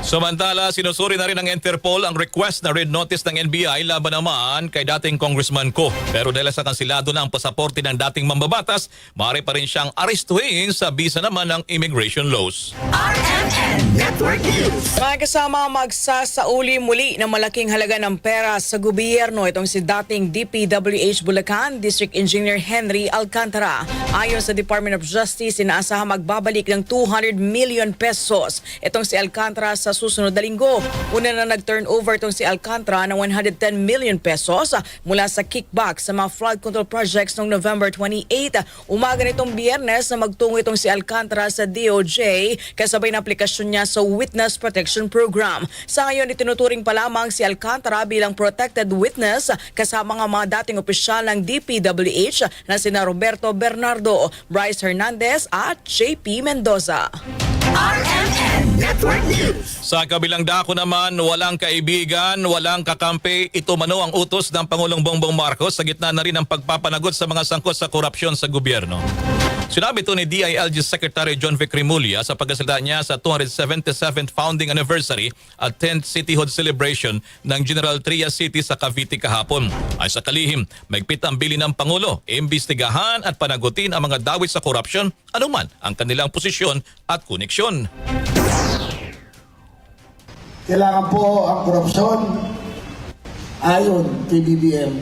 Samantala, sinusuri na rin ng Interpol ang request na red notice ng NBI laban naman kay dating Congressman Ko. Pero dahil sa kansilado na ang pasaporte ng dating mambabatas, maaari pa rin siyang arestuhin sa bisa naman ng immigration laws. RMN Network News. Mga kasama, magsasauli muli ng malaking halaga ng pera sa gobyerno itong si dating DPWH Bulacan District Engineer Henry Alcantara. Ayon sa Department of Justice, inaasahan magbabalik ng 200 million pesos itong si Alcantara sa susunod na linggo. Una na nag-turn over itong si Alcantara ng 110 million pesos mula sa kickback sa mga flood control projects noong November 28. Umaga nitong Biyernes na magtungo itong si Alcantara sa DOJ kasabay ng aplikasyon niya sa Witness Protection Program. Sa ngayon, itinuturing pa lamang si Alcantara bilang protected witness kasama ng mga dating opisyal ng DPWH na sina Roberto Bernardo, Bryce Hernandez at JP Mendoza. RMN Network News. Sa kabilang dako naman, walang kaibigan, walang kakampi. Ito mano ang utos ng Pangulong Bongbong Marcos sa gitna na rin ng pagpapanagot sa mga sangkot sa korupsyon sa gobyerno. Sinabi ito ni DILG Secretary John Vic Remulla sa pagkasalita niya sa 277th founding anniversary at 10th cityhood celebration ng General Trias City sa Cavite kahapon. Ay sa kalihim, maigpit ang bili ng Pangulo, imbestigahan at panagutin ang mga dawit sa korupsyon, anuman ang kanilang posisyon at koneksyon. Kailangan po ang korupsyon ayon kay BBM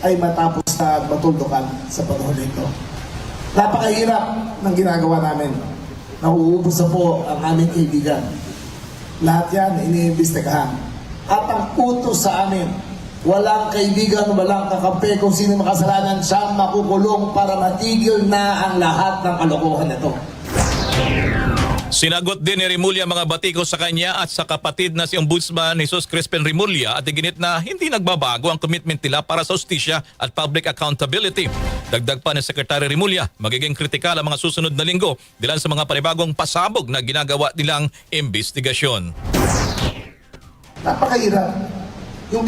ay matapos na matuldukan sa panahon nito. Napakahirap ng ginagawa namin. Nauubos na po ang aming kaibigan. Lahat yan iniimbestigahan. At ang utos sa amin Walang kaibigan, walang kakampi kung sino makasalanan, siyang makukulong para matigil na ang lahat ng kalokohan na ito. Sinagot din ni Remulla mga batiko sa kanya at sa kapatid na si Ombudsman Jesus Crispin Remulla at iginit na hindi nagbabago ang commitment nila para sa hustisya at public accountability. Dagdag pa ni Secretary Remulla, magiging kritikal ang mga susunod na linggo dilan sa mga panibagong pasabog na ginagawa nilang investigasyon. Napakahirap. Yung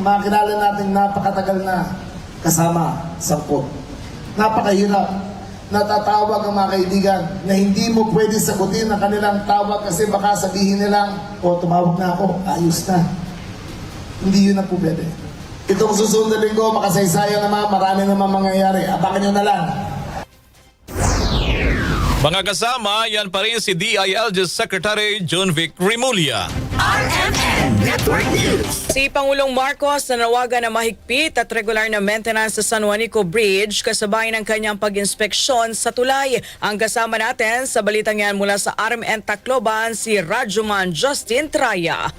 mga kilala natin napakatagal na kasama sangkot. Napakahirap. Natatawag ang mga kaibigan na hindi mo pwede sagutin ang kanilang tawag kasi baka sabihin nilang, tumawag na ako, ayos na. Hindi yun ang po pwede. Itong susunod na linggo, makasaysayan naman, marami naman mangyayari. Abangan nyo na lang. Mga kasama, yan pa rin si DILG Secretary John Vic Remulla. RMN Network News. Si Pangulong Marcos nanawagan na mahigpit at regular na maintenance sa San Juanico Bridge kasabay ng kanyang pag-inspeksyon sa tulay. Ang kasama natin sa balitang yan mula sa RMN Tacloban, si Radyoman Justin Traya.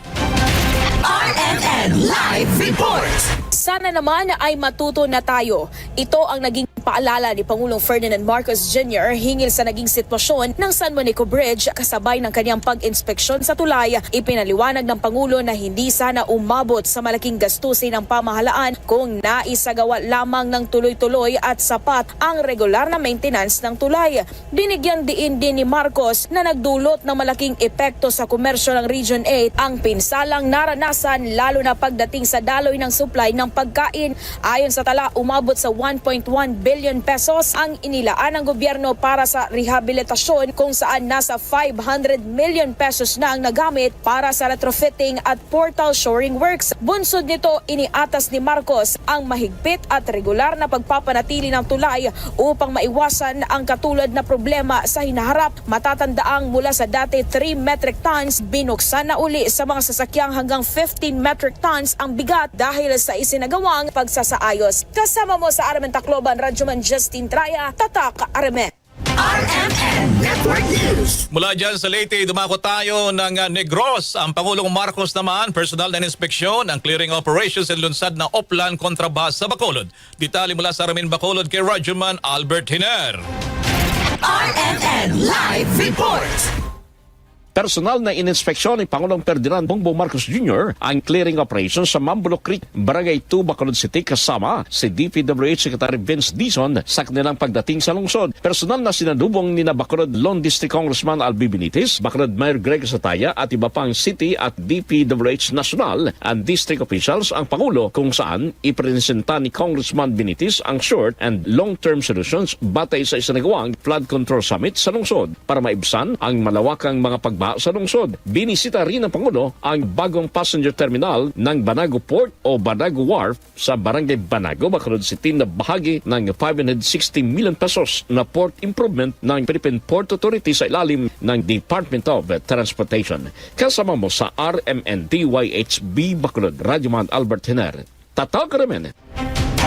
RMN Live Report. Sana naman ay matuto na tayo. Ito ang naging paalala ni Pangulong Ferdinand Marcos Jr. hingil sa naging sitwasyon ng San Juanico Bridge kasabay ng kanyang pag-inspeksyon sa tulay. Ipinaliwanag ng Pangulo na hindi sana umabot sa malaking gastusin ng pamahalaan kung naisagawa lamang ng tuloy-tuloy at sapat ang regular na maintenance ng tulay. Binigyan din ni Marcos na nagdulot ng malaking epekto sa komersyo ng Region 8 ang pinsalang naranasan lalo na pagdating sa daloy ng supply ng pagkain. Ayon sa tala, umabot sa 1.1 billion pesos ang inilaan ng gobyerno para sa rehabilitasyon kung saan nasa 500 million pesos na ang nagamit para sa retrofitting at portal shoring works. Bunsod nito, iniatas ni Marcos ang mahigpit at regular na pagpapanatili ng tulay upang maiwasan ang katulad na problema sa hinaharap. Matatandaang mula sa dati 3 metric tons, binuksan na uli sa mga sasakyang hanggang 15 metric tons ang bigat dahil sa isinagawang pagsasaayos. Kasama mo sa RMN Tacloban, Radyoman Justin Traya, Tatak RMN. RMN Network News. Mula dyan sa Leyte, dumako tayo ng Negros. Ang Pangulong Marcos naman, personal na inspeksyon, ang clearing operations at lunsad na Oplan Kontrabas sa Bacolod. Ditali mula sa Ramin Bacolod kay Radyoman Albert Hiner. RMN Live Report. Personal na ininspeksyon ni Pangulong Ferdinand Bongbong Marcos Jr. ang clearing operations sa Mambulo Creek, Barangay 2, Bacolod City kasama si DPWH Secretary Vince Dizon sa kanilang pagdating sa lungsod. Personal na sinadubong ni na Bacolod Lone District Congressman Albi Benitez, Bacolod Mayor Greg Sataya at iba pang city at DPWH National and District officials ang Pangulo kung saan ipresenta ni Congressman Benitez ang short and long-term solutions batay sa isinagawang flood control summit sa lungsod para maibsan ang malawakang mga pagbaha sa lungsod. Binisita rin ng Pangulo ang bagong passenger terminal ng Banago Port o Banago Wharf sa Barangay Banago, Bacolod City na bahagi ng 560 million pesos na port improvement ng Philippine Port Authority sa ilalim ng Department of Transportation. Kasama mo sa RMN DYHB Bacolod, Radyoman Albert Hiner. Tatak RMN.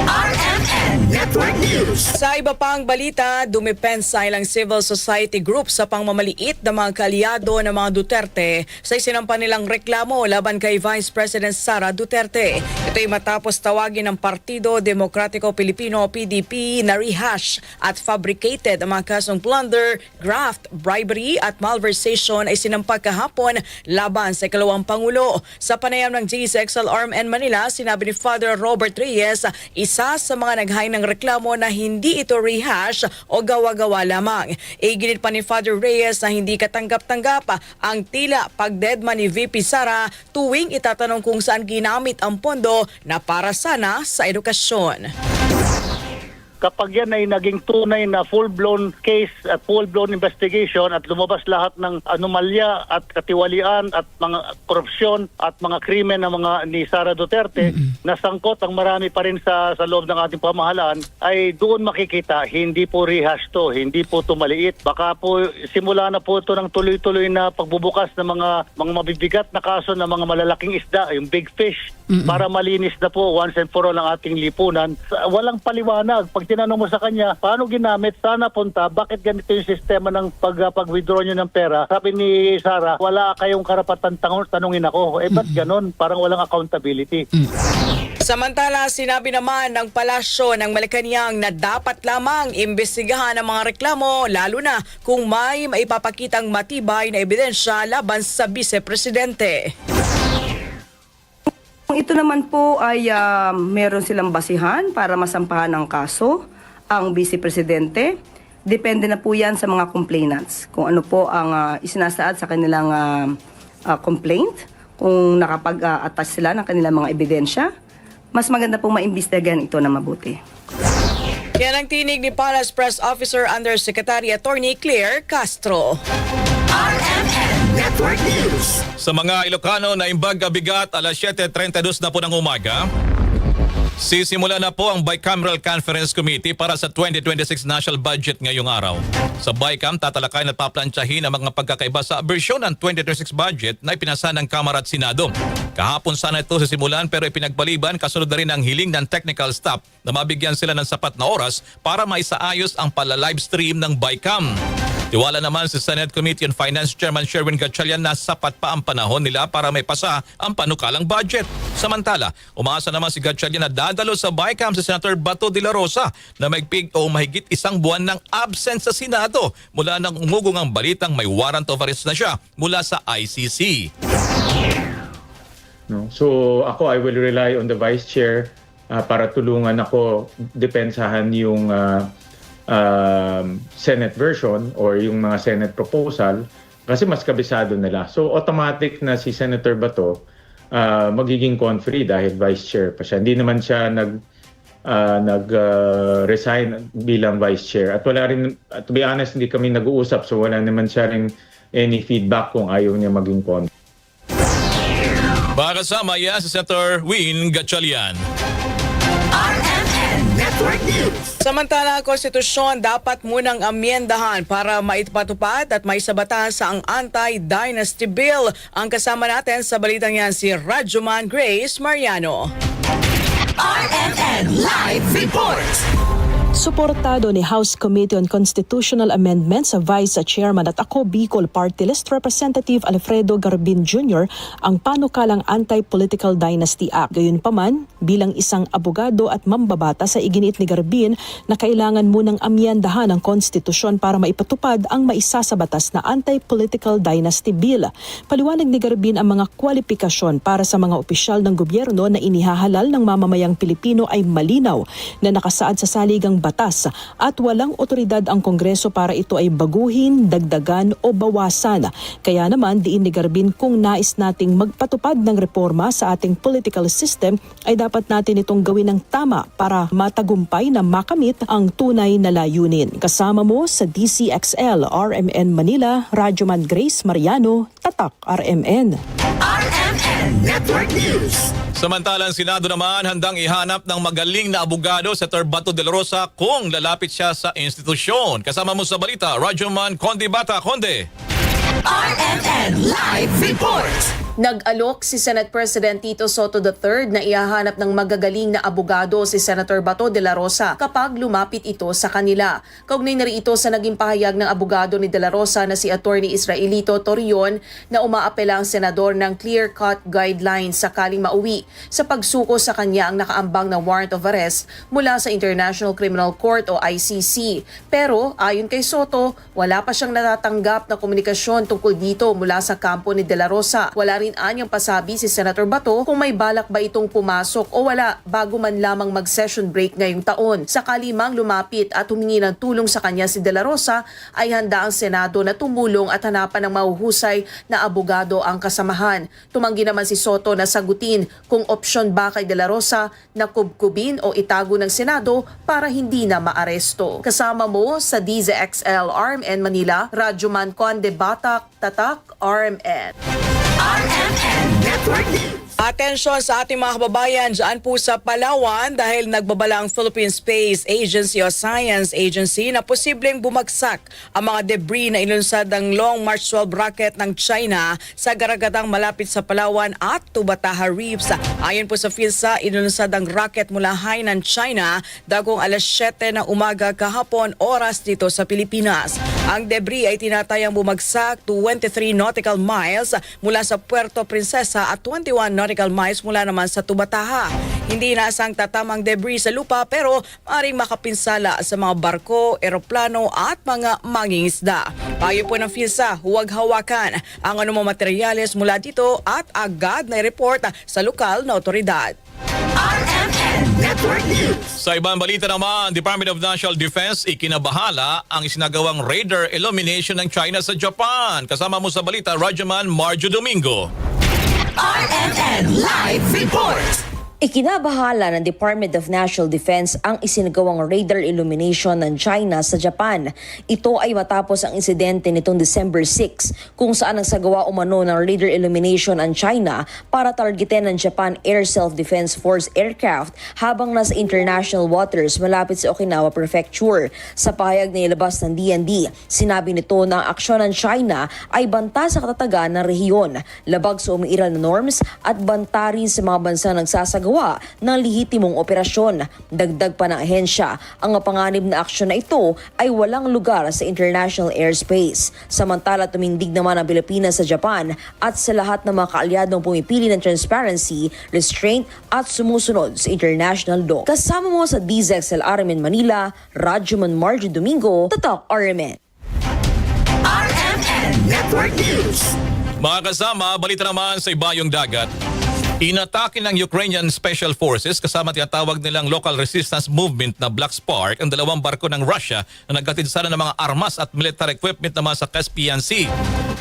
RMN Network News. Sa iba pang balita, dumipensa ilang civil society group sa pangmamaliit na mga kaalyado ng mga Duterte sa isinampa nilang reklamo laban kay Vice President Sara Duterte. Ito'y matapos tawagin ng Partido Demokratiko Pilipino PDP na rehash at fabricated ang mga kasong plunder, graft, bribery at malversation ay sinampa kahapon laban sa ikalawang Pangulo. Sa panayam ng GSXL-RMN Manila, sinabi ni Father Robert Reyes, isa sa mga naghain ng reklamo na hindi ito rehash o gawa-gawa lamang. Iginit pa ni Father Reyes na hindi katanggap-tanggap ang tila pagdedma ni VP Sara tuwing itatanong kung saan ginamit ang pondo na para sana sa edukasyon. Kapag yan ay naging tunay na full-blown case at full-blown investigation at lumabas lahat ng anomalya at katiwalian at mga korupsyon at mga krimen ng mga ni Sara Duterte na sangkot ang marami pa rin sa loob ng ating pamahalaan, ay doon makikita hindi po rehash to, hindi po tumaliit. Baka po simula na po ito ng tuloy-tuloy na pagbubukas ng mga mabibigat na kaso ng mga malalaking isda, yung big fish, para malinis na po once and for all ang ating lipunan. Walang paliwanag. Pag tinanong mo sa kanya, paano ginamit, saan napunta, bakit ganito yung sistema ng pag-withdraw nyo ng pera? Sabi ni Sara, wala kayong karapatan tanungin ako. Ba't ganon? Parang walang accountability. Samantala, sinabi naman ng palasyo ng Malacanang na dapat lamang imbestigahan ang mga reklamo lalo na kung may maipapakitang matibay na ebidensya laban sa vice-presidente. Kung ito naman po ay meron silang basihan para masampahan ng kaso, ang vice-presidente, depende na po yan sa mga complainants. Kung ano po ang isinasaad sa kanilang complaint, kung nakapag-attach sila ng kanilang mga ebidensya, mas maganda pong maimbestigahan ito na mabuti. Yan ang tinig ni Palace Press Officer Undersecretary Attorney Claire Castro. RMN Network News. Sa mga Ilocano na imbag bigat, alas 7:32 na po ng umaga. Sisimula na po ang Bicameral Conference Committee para sa 2026 National Budget ngayong araw. Sa BICAM, tatalakayin at paplansyahin ang mga pagkakaiba sa bersyon ng 2026 budget na ipinasa ng Kamara at Senado. Kahapon sana ito sisimulan pero ipinagpaliban kasunod na rin ang hiling ng technical staff na mabigyan sila ng sapat na oras para maisaayos ang pala-livestream ng BICAM. Tiwala naman si Senate Committee on Finance Chairman Sherwin Gatchalian na sapat pa ang panahon nila para may pasa ang panukalang budget. Samantala, umaasa naman si Gatchalian na dadalo sa BICAM si Senator Bato de la Rosa na maigpig o mahigit isang buwan ng absent sa Senado mula nang umugong ang balitang may warrant of arrest na siya mula sa ICC. No? So ako, I will rely on the Vice Chair para tulungan ako depensahan yung Senate version or yung mga Senate proposal kasi mas kabisado nila. So automatic na si Senator Bato magiging con-free dahil Vice Chair pa siya. Hindi naman siya nag-resign bilang Vice Chair. At wala rin, to be honest, hindi kami nag-uusap so wala naman siya rin any feedback kung ayaw niya maging con-free. Kasama yan si Senator Win Gatchalian. RMN Network News. Samantala, ang konstitusyon dapat munang amyendahan para maipatupad at maisabatan sa ang anti-dynasty bill. Ang kasama natin sa balitang yan si Radyoman Grace Mariano. RMN Live Report. Suportado ni House Committee on Constitutional Amendments sa Vice Chairman at ako Bicol Party List Representative Alfredo Garbin Jr. ang panukalang Anti-Political Dynasty Act. Gayunpaman, bilang isang abogado at mambabata sa iginiit ni Garbin na kailangan munang amyendahan ang konstitusyon para maipatupad ang maisa sa batas na Anti-Political Dynasty Bill. Paliwanag ni Garbin ang mga kwalifikasyon para sa mga opisyal ng gobyerno na inihahalal ng mamamayang Pilipino ay malinaw na nakasaad sa saligang batas at walang otoridad ang Kongreso para ito ay baguhin, dagdagan o bawasan. Kaya naman diin ni Garbin kung nais nating magpatupad ng reforma sa ating political system ay dapat natin itong gawin ng tama para matagumpay na makamit ang tunay na layunin. Kasama mo sa DCXL RMN Manila, Radyoman Grace Mariano, Tatak RMN. RMN Network News. Samantalang Senado naman handang ihanap ng magaling na abogado si Senator Bato de la Rosa kung lalapit siya sa institusyon. Kasama mo sa balita, Radyoman Conde Bata. Conde. RMN Live Report. Nag-alok si Senate President Tito Soto III na ihahanap ng magagaling na abogado si Senator Bato de la Rosa kapag lumapit ito sa kanila. Kaugnay na rin ito sa naging pahayag ng abogado ni de la Rosa na si Attorney Israelito Torion na umaapela ang senador ng clear-cut guidelines sakaling mauwi sa pagsuko sa kanya ang nakaambang na warrant of arrest mula sa International Criminal Court o ICC. Pero ayon kay Soto, wala pa siyang natatanggap na komunikasyon tungkol dito mula sa kampo ni de la Rosa. Wala rin anyang pasabi si Senator Bato kung may balak ba itong pumasok o wala bago man lamang mag-session break ngayong taon. Sakali mang lumapit at humingi ng tulong sa kanya si de la Rosa, ay handa ang Senado na tumulong at hanapan ng mahuhusay na abogado ang kasamahan. Tumanggi naman si Soto na sagutin kung opsyon ba kay de la Rosa na kubkubin o itago ng Senado para hindi na maaresto. Kasama mo sa DZXL RMN Manila, Radyoman Conde Bata, Tatak RMN. RMN Network News. Atensyon sa ating mga kababayan dyan po sa Palawan dahil nagbabala ang Philippine Space Agency o Science Agency na posibleng bumagsak ang mga debris na ilunsad ng Long March 12 rocket ng China sa garagatang malapit sa Palawan at Tubataha Reefs. Ayon po sa PhilSA, ilunsad ang rocket mula Hainan, China dagong alas 7 ng umaga kahapon oras dito sa Pilipinas. Ang debris ay tinatayang bumagsak 23 nautical miles mula sa Puerto Princesa at 21 nautical miles mula naman sa Tubataha. Hindi inaasang tatamang debris sa lupa pero maaaring makapinsala sa mga barko, eroplano at mga mangingisda. Payo po ng PhilSA, huwag hawakan ang anumang materyales mula dito at agad na report sa lokal na otoridad. RMN Network News. Sa ibang balita naman, Department of National Defense ikinabahala ang isinagawang radar illumination ng China sa Japan. Kasama mo sa balita, Rajaman Marjo Domingo. RMN Live Report. Ikinabahala ng Department of National Defense ang isinagawang radar illumination ng China sa Japan. Ito ay matapos ang insidente nitong December 6 kung saan nagsagawa umano ng radar illumination ang China para targetin ng Japan Air Self-Defense Force aircraft habang nasa international waters malapit sa Okinawa Prefecture. Sa pahayag na ilabas ng DND, sinabi nito na ang aksyon ng China ay banta sa katatagan ng rehiyon, labag sa umiiral na norms at banta rin sa mga bansang nagsasagawa ng lehitimong operasyon. Dagdag pa ng ahensya, ang panganib na aksyon na ito ay walang lugar sa international airspace. Samantala, tumindig naman ang Pilipinas sa Japan at sa lahat ng mga kaalyadong pumipili ng transparency, restraint at sumusunod sa international law. Kasama mo sa DZXL RMN Manila, Rajuman Marjo Domingo, Tatak RMN. RMN Network News. Mga kasama, balita naman sa ibayong dagat. Inatake ng Ukrainian Special Forces kasama tinatawag nilang Local Resistance Movement na Black Spark ang dalawang barko ng Russia na naghatid sana ng mga armas at military equipment naman sa Caspian Sea.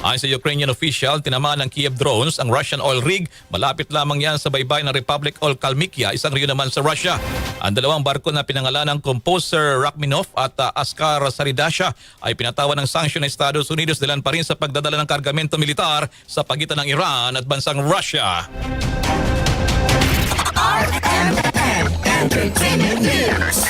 Ayon sa Ukrainian official, tinamaan ng Kiev drones ang Russian oil rig. Malapit lamang yan sa baybay ng Republic of Kalmykia, isang riyon naman sa Russia. Ang dalawang barko na pinangalan ng Composer Rachmaninoff at Askar Saridasha ay pinatawan ng sanksyon ng Estados Unidos dahilan pa rin sa pagdadala ng kargamento militar sa pagitan ng Iran at bansang Russia. RMN Entertainment News.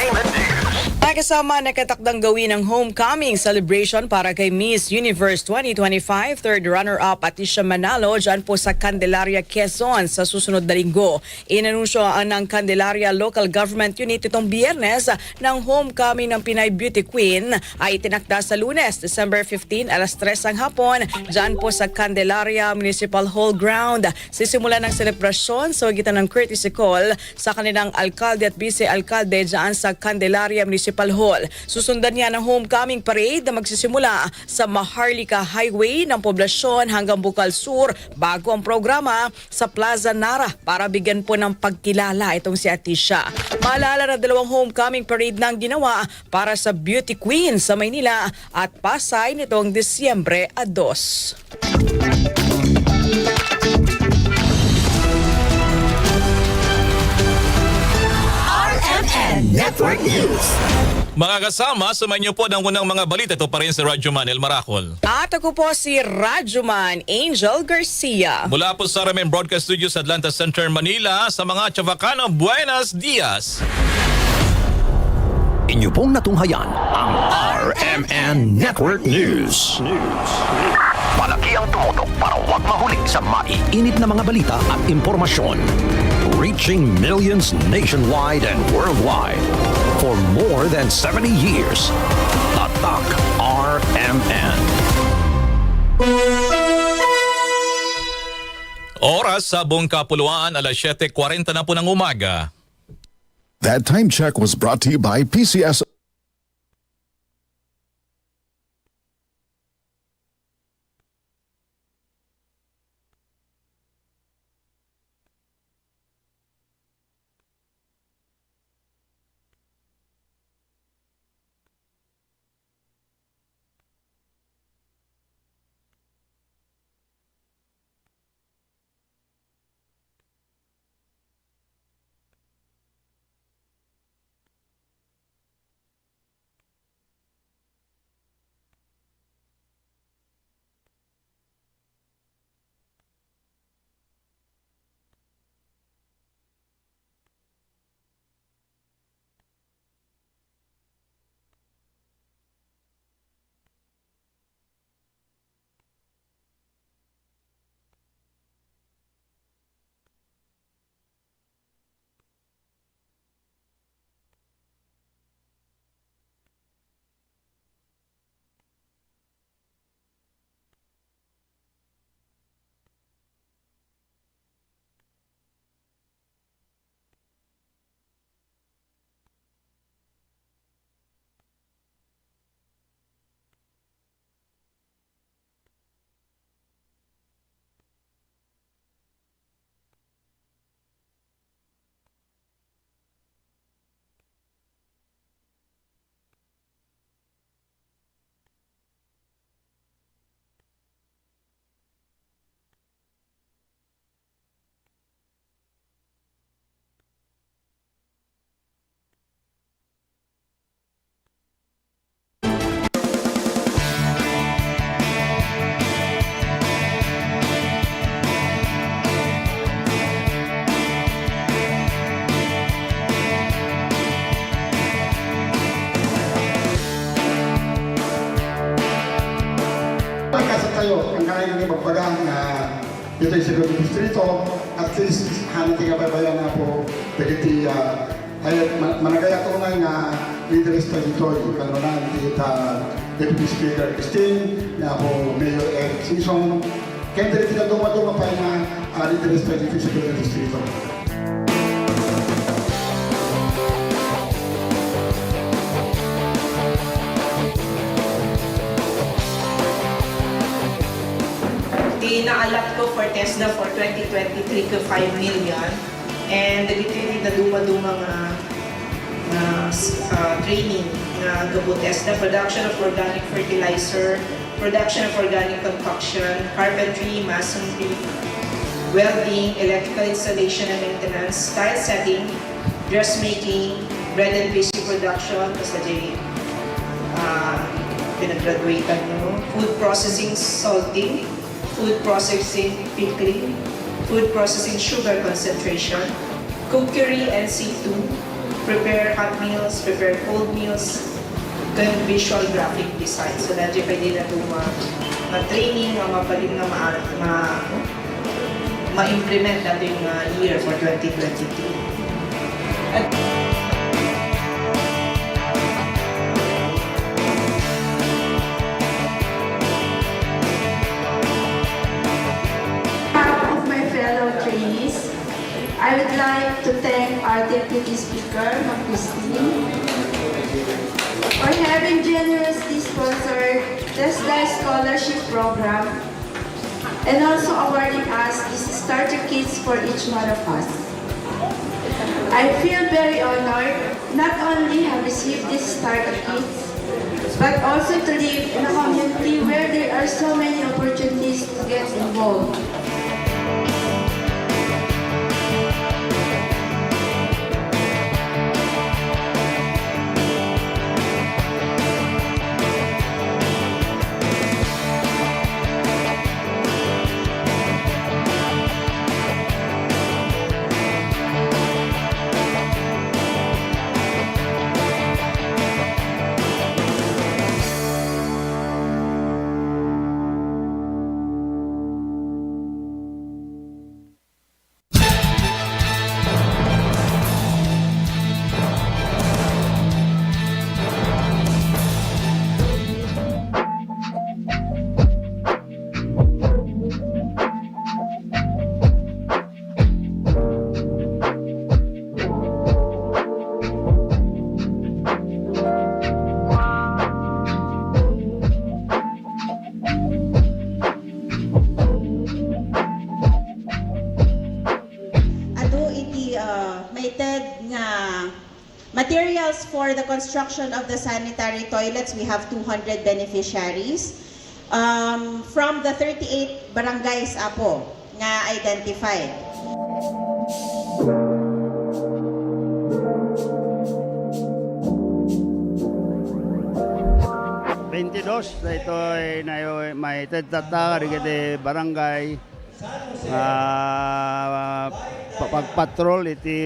Kasama nakatakdang gawin ang homecoming celebration para kay Miss Universe 2025 third runner-up Atisha Manalo dyan po sa Candelaria, Quezon sa susunod na linggo. Inanunsyo ng Candelaria Local Government Unit itong Biyernes ng homecoming ng Pinay Beauty Queen ay itinakda sa Lunes, December 15 alas 3 ang hapon dyan po sa Candelaria Municipal Hall Ground. Sisimulan ng selebrasyon sa pagitan ng courtesy call sa kanilang alkalde at vice-alkalde dyan sa Candelaria Municipal Hall. Susundan niya ng homecoming parade na magsisimula sa Maharlika Highway ng poblasyon hanggang Bukal Sur bago ang programa sa Plaza Nara para bigyan po ng pagkilala itong si Atisha. Maalala na dalawang homecoming parade nang ginawa para sa Beauty Queen sa Maynila at Pasay nitong Disyembre 2. Network News. Mga kasama, sumayin niyo po ng unang mga balita. Ito pa rin si Rajuman El Maracol. At ako po si Rajuman Angel Garcia. Mula po sa RMN Broadcast Studios sa Atlanta Center, Manila, sa mga Chavacano, Buenos Dias. Inyo pong natunghayan ang RMN Network News. Malaki ang tumutok para huwag mahuli sa maiinit na mga balita at impormasyon. Reaching millions nationwide and worldwide for more than 70 years. Tatak RMN. Oras sa buong kapuluan, alas 7:40 na po ng umaga. That time check was brought to you by PCS. dito sa Siguro Distrito, at least hanati ka babayan na po dagiti ay managaya tunay nga leaderista dito yung kanunan kita Deputy Speaker Christine na po Mayor Eric Sison kaya dito na dumaduma pa nga leaderista dito sa Siguro Distrito. Inaalat ko for TESDA for 2023 ko 5 million and dagiti na duma-duma nga training nga gabo TESDA, production of organic fertilizer, production of organic concoction, carpentry, masonry, welding, electrical installation and maintenance, tile setting, dressmaking, bread and pastry production, kasi pinag-graduate food processing, salting, food processing pickling, food processing sugar concentration, cookery and C2, prepare hot meals, prepare cold meals, and visual graphic design. So nandiyan pwede na ito ma-training, mapalit na ma-implement natin yung year for 2023. I would like to thank our Deputy Speaker, Ms. Christine, for having generously sponsored TESDA Scholarship Program and also awarding us these starter kits for each one of us. I feel very honored not only have received these starter kits, but also to live in a community where there are so many opportunities to get involved. Materials for the construction of the sanitary toilets, we have 200 beneficiaries from the 38 barangays apo nga identified. Sa ito ay may tagtata karigiti barangay pagpatrol iti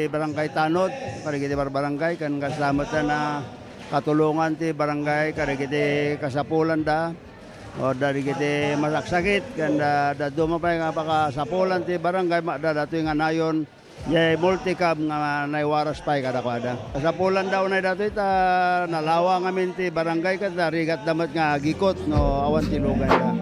barangay Tanod karigiti barangay kan kasama na katulungan ti barangay karigiti kasapulan da o darigiti masaksakit kan da dumapay nga pakasapulan ti barangay dato nga nayon yay multicab nga naiwaras pay kada. Kasapulan daw na dato ita nalawa ngamin ti barangay kada rigat damat nga gikot no awan ti lugay da.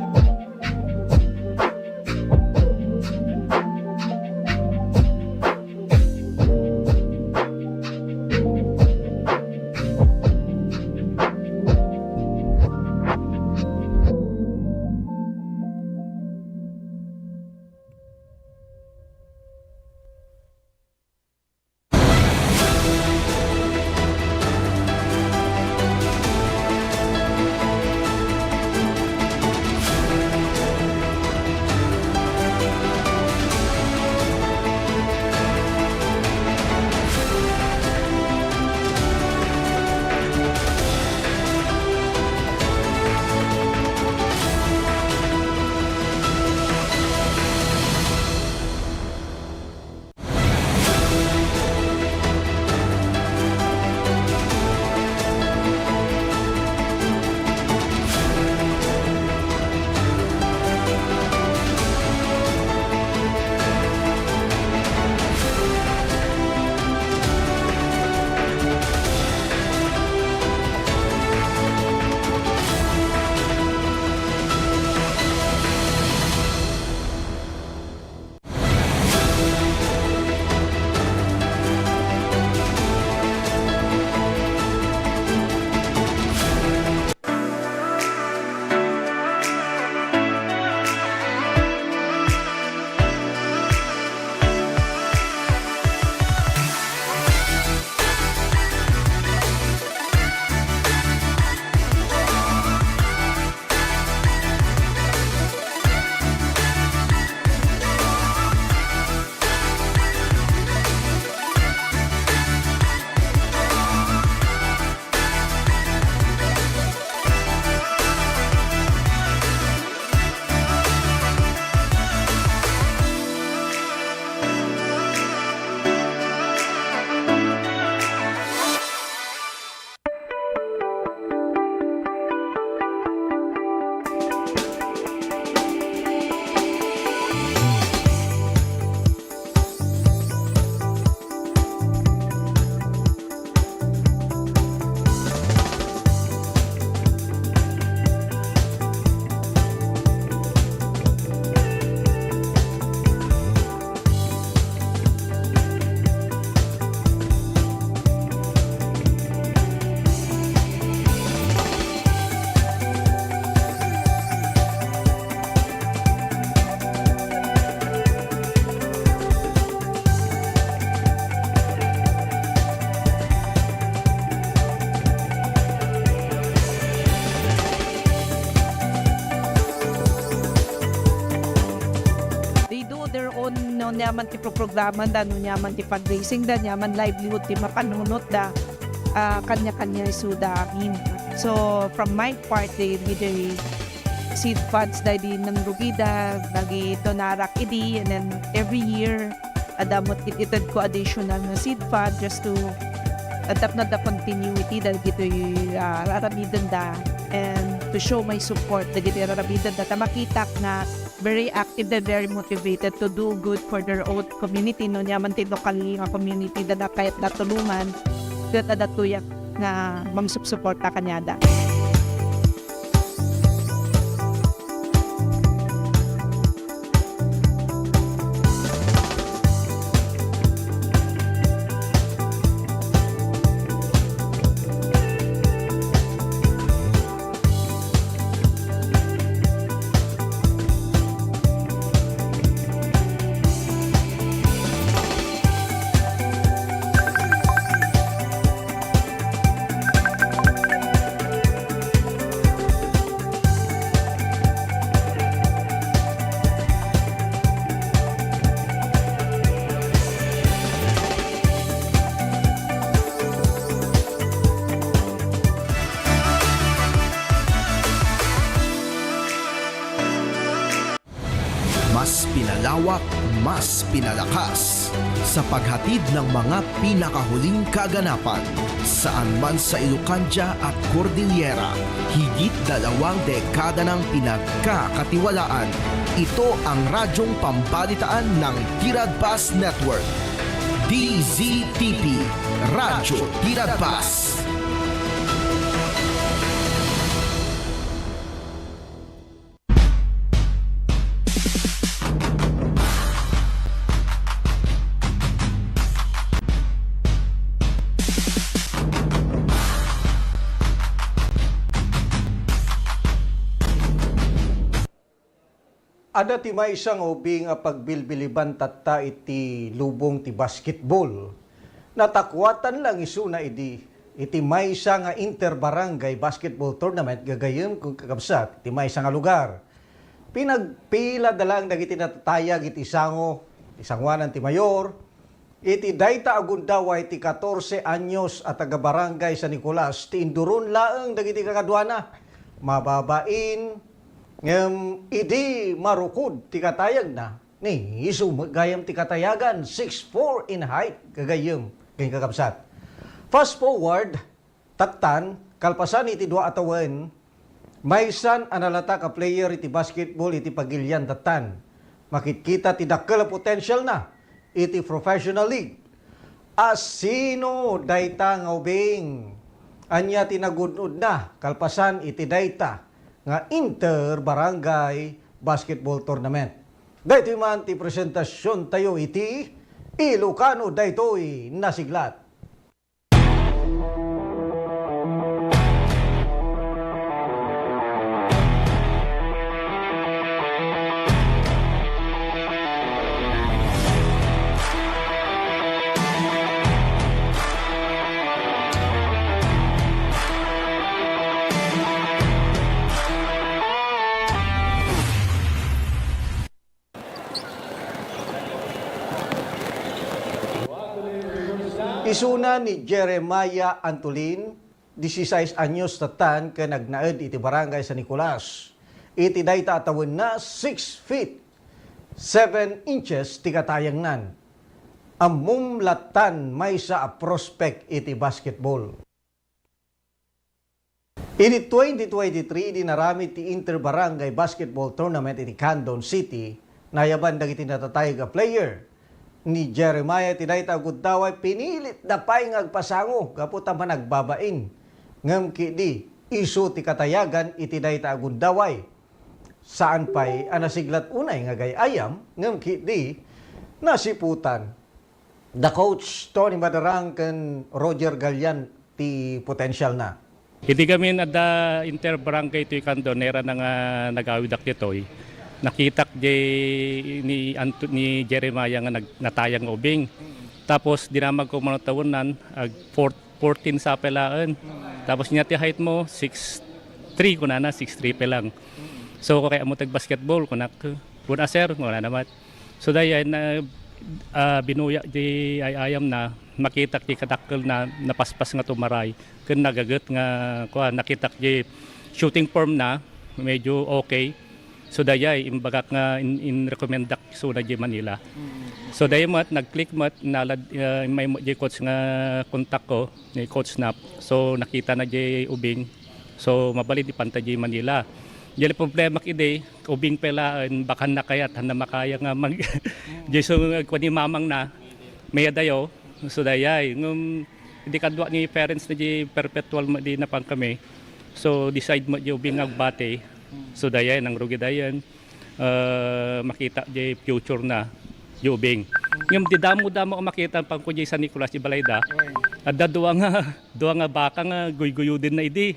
taon no nyaman ti programa da no nyaman ti fundraising da nyaman livelihood ti mapanunot da kanya-kanya isuda amin. So from my part the seed funds da di ng rugida lagi donarak idi, and then every year adamot ititad ko additional na seed fund just to adapt na the continuity dahil gito rarabidan da and to show my support dahil gito rarabidan da makita na very active and very motivated to do good for their own community no nyaman ti local nga community da kahit natulungan kat adatuyak na mamsuporta kanyada. Mas pinalawak, mas pinalakas sa paghatid ng mga pinakahuling kaganapan saan man sa Ilocanja at Cordillera. Higit 2 dekada ng pinagkakatiwalaan. Ito ang radyong pambalitaan ng Tiradpas Network. DZTP, Radyo Tiradpas. Ada ti may isang ubing a pagbilbiliban tatta iti lubong ti basketball. Natakwatan lang isu na iti may isang interbarangay basketball tournament gagayem kung kakabsat iti may isang lugar. Pinagpila dalang dagiti natatayag iti isangwanan ti mayor, iti dayta agundaway ti 14 anyos at taga-barangay San Nicolas ti induron laeng dagiti kakadwana. Mababain idi marukod ti katayag na ni isu gayam ti katayagan 6'4" in height kagayem kay kakabsat. Fast forward tattan kalpasan iti 2 atawen maysan analata ka player iti basketball iti Pagilian tattan. Makitkita ti dakkel potential na iti professional league. Asino dayta nga ubing anya tinagudod na kalpasan iti dayta nga inter-barangay basketball tournament. Daytoy man ti presentasyon tayo iti Ilocano daytoy nasiglat. Isuna ni Jeremiah Antolin, 16 anyos tatan ka nagnaed iti barangay San Nicolas. Iti dayta atawin na 6 feet 7 inches ti katayang nan. Amumlatan may sa a prospect iti basketball. Iti 2023 dinarami ti inter-barangay basketball tournament iti Candon City, nayaban dagiti natatayag a player ni Jeremiah tidayta agudaway pinilit na pay ngagpasango kaputa man nagbabain ngem kidi isu ti katayagan iti dayta agudaway saan pay anasiglat unay nga gayayam ngem kidi nasiputan the coach Tony Madarang ken Roger Gallian ti potential na. Iti kami ada interbarangay iti Candonera nga nagawidak ditoy. Nakitak ni Jeremiah nga natayang ubing. Tapos dinamag ko manatawanan 14 sa pelaan. Tapos niya ti height mo 6'3" kuna na 6'3" pe lang. So kaya mo tag basketball kuna sir kuna naman. So dahil na binuya di ayam na makita ti kadakkel na napaspas nga tumaray ken nagaget nga nakita di shooting form na medyo okay. So dayay imbagak nga in recommend so na di Manila. So dayay mat nag-click mat nalad may di coach nga kontak ko ni Coach Snap. So nakita na di ubing. So mabalik di panta di Manila. Dili problema kidi ubing pela bakan na kayat na makaya nga mag di so ni mamang na may dayo. So dayay ngum di kadwa ni parents na di perpetual di na pang kami. So decide mo di ubing agbate. So dayan ang rugi dayan makita di future na di ubing. Ngum di damo-damo makita pang kunyi sa Nicolas di Balayda. Adda duwa nga baka nga guy-guyo din na idi.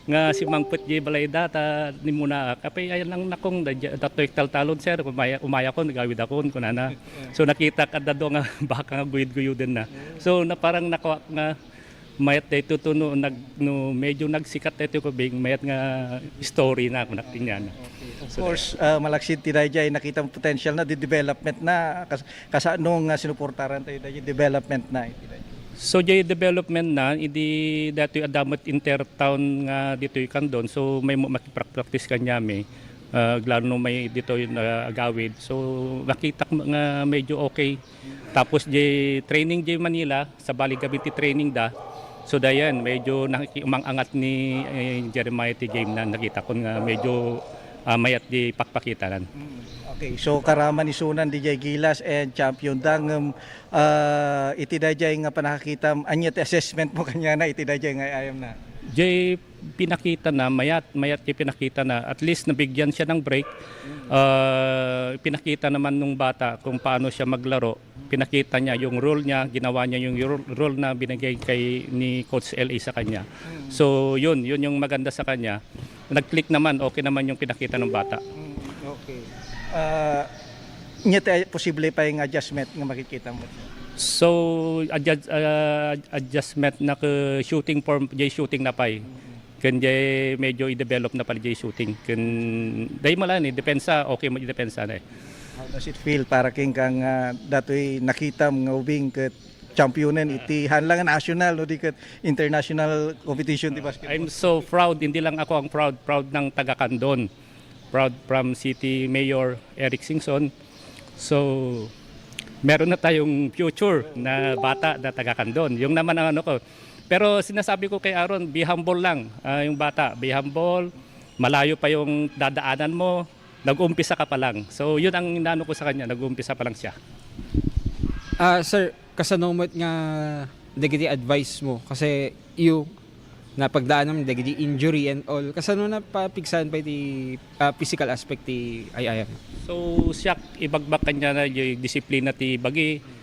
Nga si Mangput di Balayda ta ni muna kapay ayan lang nakong datoy taltalon sir umaya ko nagawid ako kunana. So nakita kadda duwa nga baka nga guy-guyo din na. So na parang nakuha nga mayat dito tuno medyo nagsikat dito ko bing mayat nga story na kunak tingnan. Of course, malaksid ti dayjay nakita potential na di development na kasano nga sinuportaran tayo dayjay development na iti dayjay. So jay development na idi datoy adamat intertown nga ditoy kandon so may makiprak-practice kanyami. Lalo no may dito yung agawid. So nakita nga medyo okay. Tapos jay training jay Manila sa Baligabiti training da. So dayan medyo umangat ni Jeremiah ti game na nakita ko nga medyo mayat di pakpakitan. Okay, so karaman ni Sunan DJ Gilas and champion dang iti dayjay nga panakita anya ti assessment mo kanya na iti dayjay nga ayam na. Jay pinakita na mayat jay pinakita na at least nabigyan siya ng break. Pinakita naman nung bata kung paano siya maglaro. Pinakita niya yung role niya, ginawa niya yung role na binigay kay ni Coach LA sa kanya. So yun yung maganda sa kanya. Nag-click naman, okay naman yung pinakita ng bata. Okay. Nya posible pa yung adjustment nga makikita mo. So adjustment na shooting form, jay shooting na pay. Kun jay medyo i-develop na pala jay shooting. Kun dahil malan depensa okay mo i-depensa na. How does it feel para king kang datoy nakita nga ubing ket championen iti hanlang national no di ket international competition di basketball. I'm so proud, hindi lang ako ang proud ng taga Candon. Proud from City Mayor Eric Singson. So meron na tayong future na bata na taga Candon. Yung naman ang ano ko. Pero sinasabi ko kay Aaron, be humble lang yung bata. Be humble, malayo pa yung dadaanan mo, nag-umpisa ka pa lang. So yun ang inano ko sa kanya, nag-umpisa pa lang siya. Sir, kasanomot nga dagiti advice mo kasi yung napagdaanan mo dagiti injury and all. Kasano na papigsan pa iti physical aspect ti ayayam? So siya ibagbak kanya na yung disiplina ti bagi.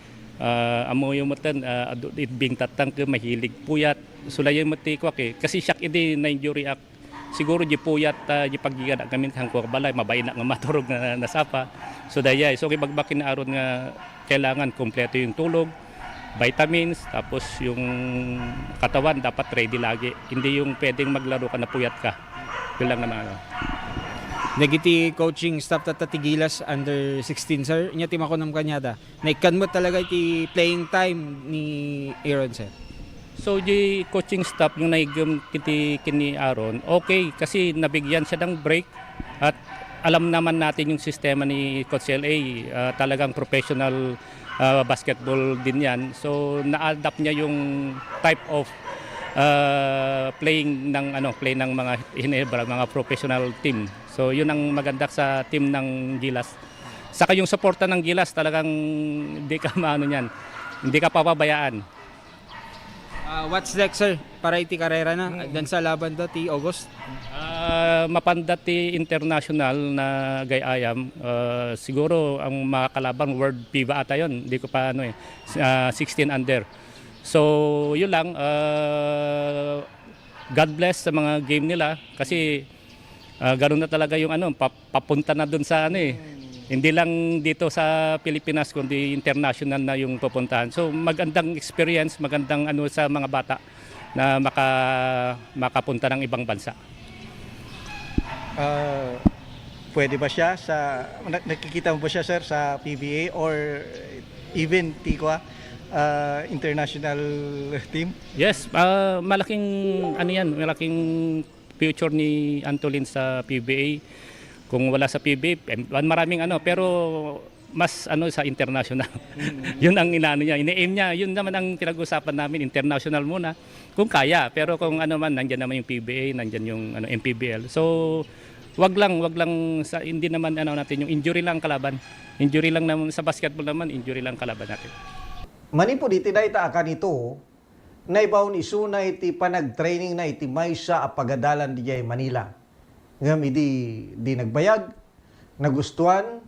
Amo yung matan itbing tatang ke mahilig puyat sulay yung mati ko kasi siya idi na injury ak siguro di puyat di paggigan kami hangko balay mabay na nga maturog na nasapa so dayay so ibagbakin na aron nga kailangan kompleto yung tulog vitamins tapos yung katawan dapat ready lagi hindi yung pwedeng maglaro ka na puyat ka yun lang naman Nagiti coaching staff Gilas under 16 sir. Inya tim ako nam kanyada. Naikan mo talaga iti playing time ni Aaron sir. So di coaching staff yung naigam kini Aaron. Okay kasi nabigyan siya ng break at alam naman natin yung sistema ni Coach LA. Talagang professional basketball din yan. So na-adapt niya yung type of playing ng mga Hinebra, mga professional team. So yun ang maganda sa team ng Gilas. Saka yung suporta ng Gilas talagang hindi ka hindi ka papabayaan. What's next sir? Para iti karera na dan sa laban ti August. Mapanda ti international na gayayam. Siguro ang makakalaban World FIBA ata yun. Hindi ko pa 16 under. So yun lang. God bless sa mga game nila kasi ganoon na talaga yung papunta na doon sa hindi lang dito sa Pilipinas kundi international na yung pupuntahan. So magandang experience, magandang sa mga bata na makapunta ng ibang bansa. Pwede ba siya nakikita mo ba siya sir sa PBA or even Tikwa international team? Yes, malaking malaking future ni Antolin sa PBA. Kung wala sa PBA, maraming pero mas sa international. Yun ang inaano niya, ine-aim niya. Yun naman ang pinag-usapan namin, international muna. Kung kaya, pero kung nandiyan naman yung PBA, nandiyan yung MPBL. So, wag lang hindi naman natin yung injury lang kalaban. Injury lang naman sa basketball naman, injury lang kalaban natin. Manipod iti dayta akan ito, naibaw ni Suna iti panag-training na iti maysa a pagadalan di Manila. Ngam di nagbayag, nagustuhan,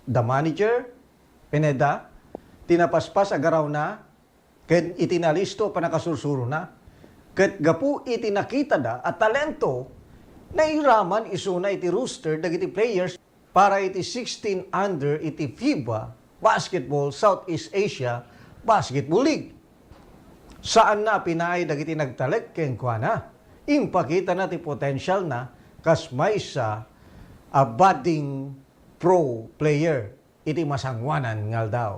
the manager, Pineda, tinapaspas agaraw na, ket itinalisto panakasursuro na, ket gapu iti nakita da at talento, nairaman isuna iti rooster dagiti players para iti 16 under iti FIBA Basketball Southeast Asia Basketball League. Saan na pinaay dagiti nagtalek ken kuana? Impakita na ti potential na kas may sa a budding pro player iti masangwanan ngal daw.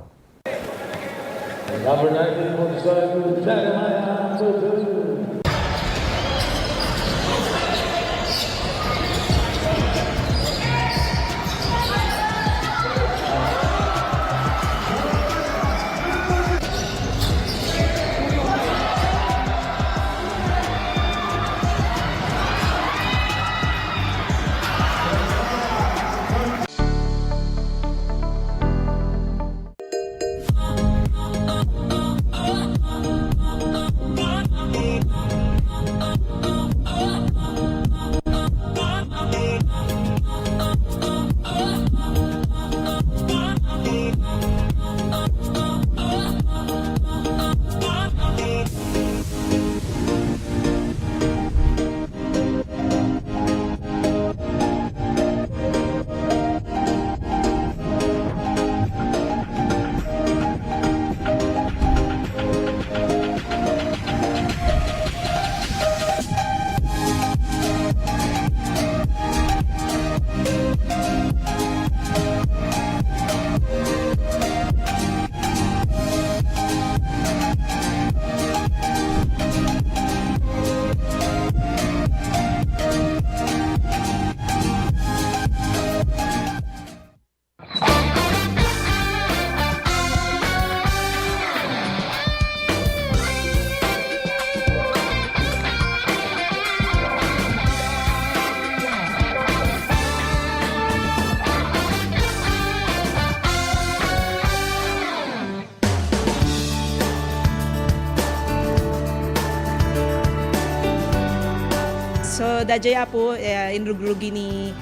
So dajaya po inrugrugi ni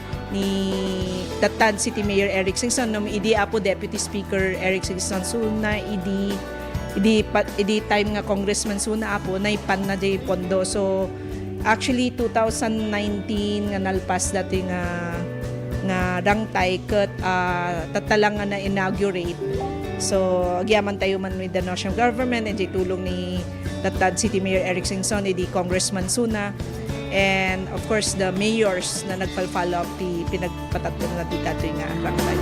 Datan City Mayor Eric Singson idi apo Deputy Speaker Eric Singson suna idi time nga Congressman suna apo naipan na jay pondo. So actually 2019 nga nalpas dati nga rangtay ket tatalang nga na inaugurate. So agyaman tayo man with the national government and tulong ni Datan City Mayor Eric Singson idi Congressman suna. And of course, the mayors na nagpal-follow up pinagpatatlo na dito nga rangtay.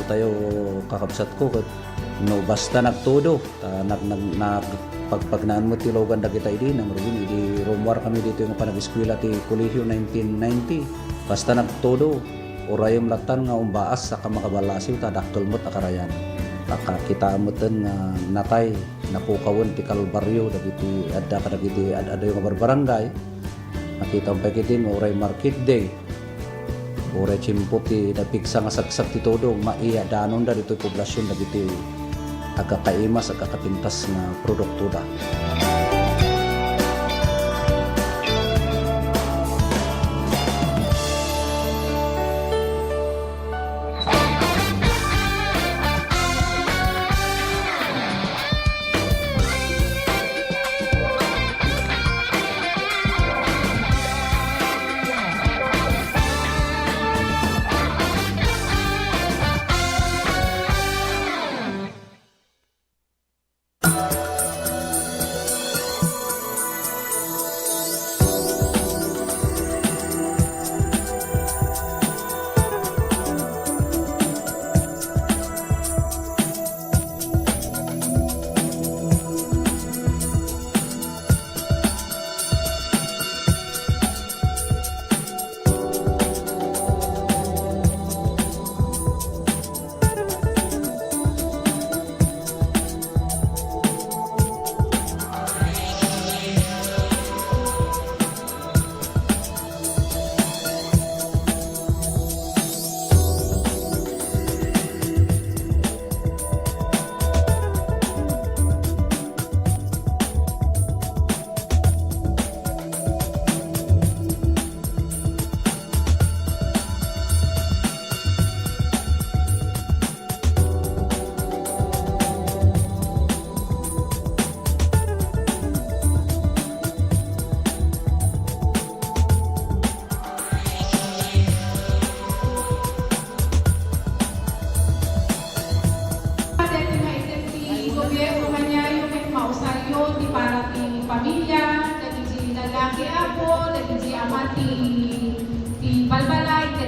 Tayo kakabsat ko no basta nagtudo pagpagnaan mo tilogan da kita idi nang rugin idi rumwar kami dito yung panag-eskwela ti kolehiyo 1990 basta nagtudo orayom latan nga umbaas sa makabalasiw ta daktol mo't akarayan kita amutan nga natay napukawon ti Kalbaryo dagiti adda kadagiti adda yung barbarangay nakita ang pakitin oray market day oray chimpo ti napigsa nga saksak ti todo maiya danon da dito poblasyon dagiti agakaimas agakapintas na produkto da.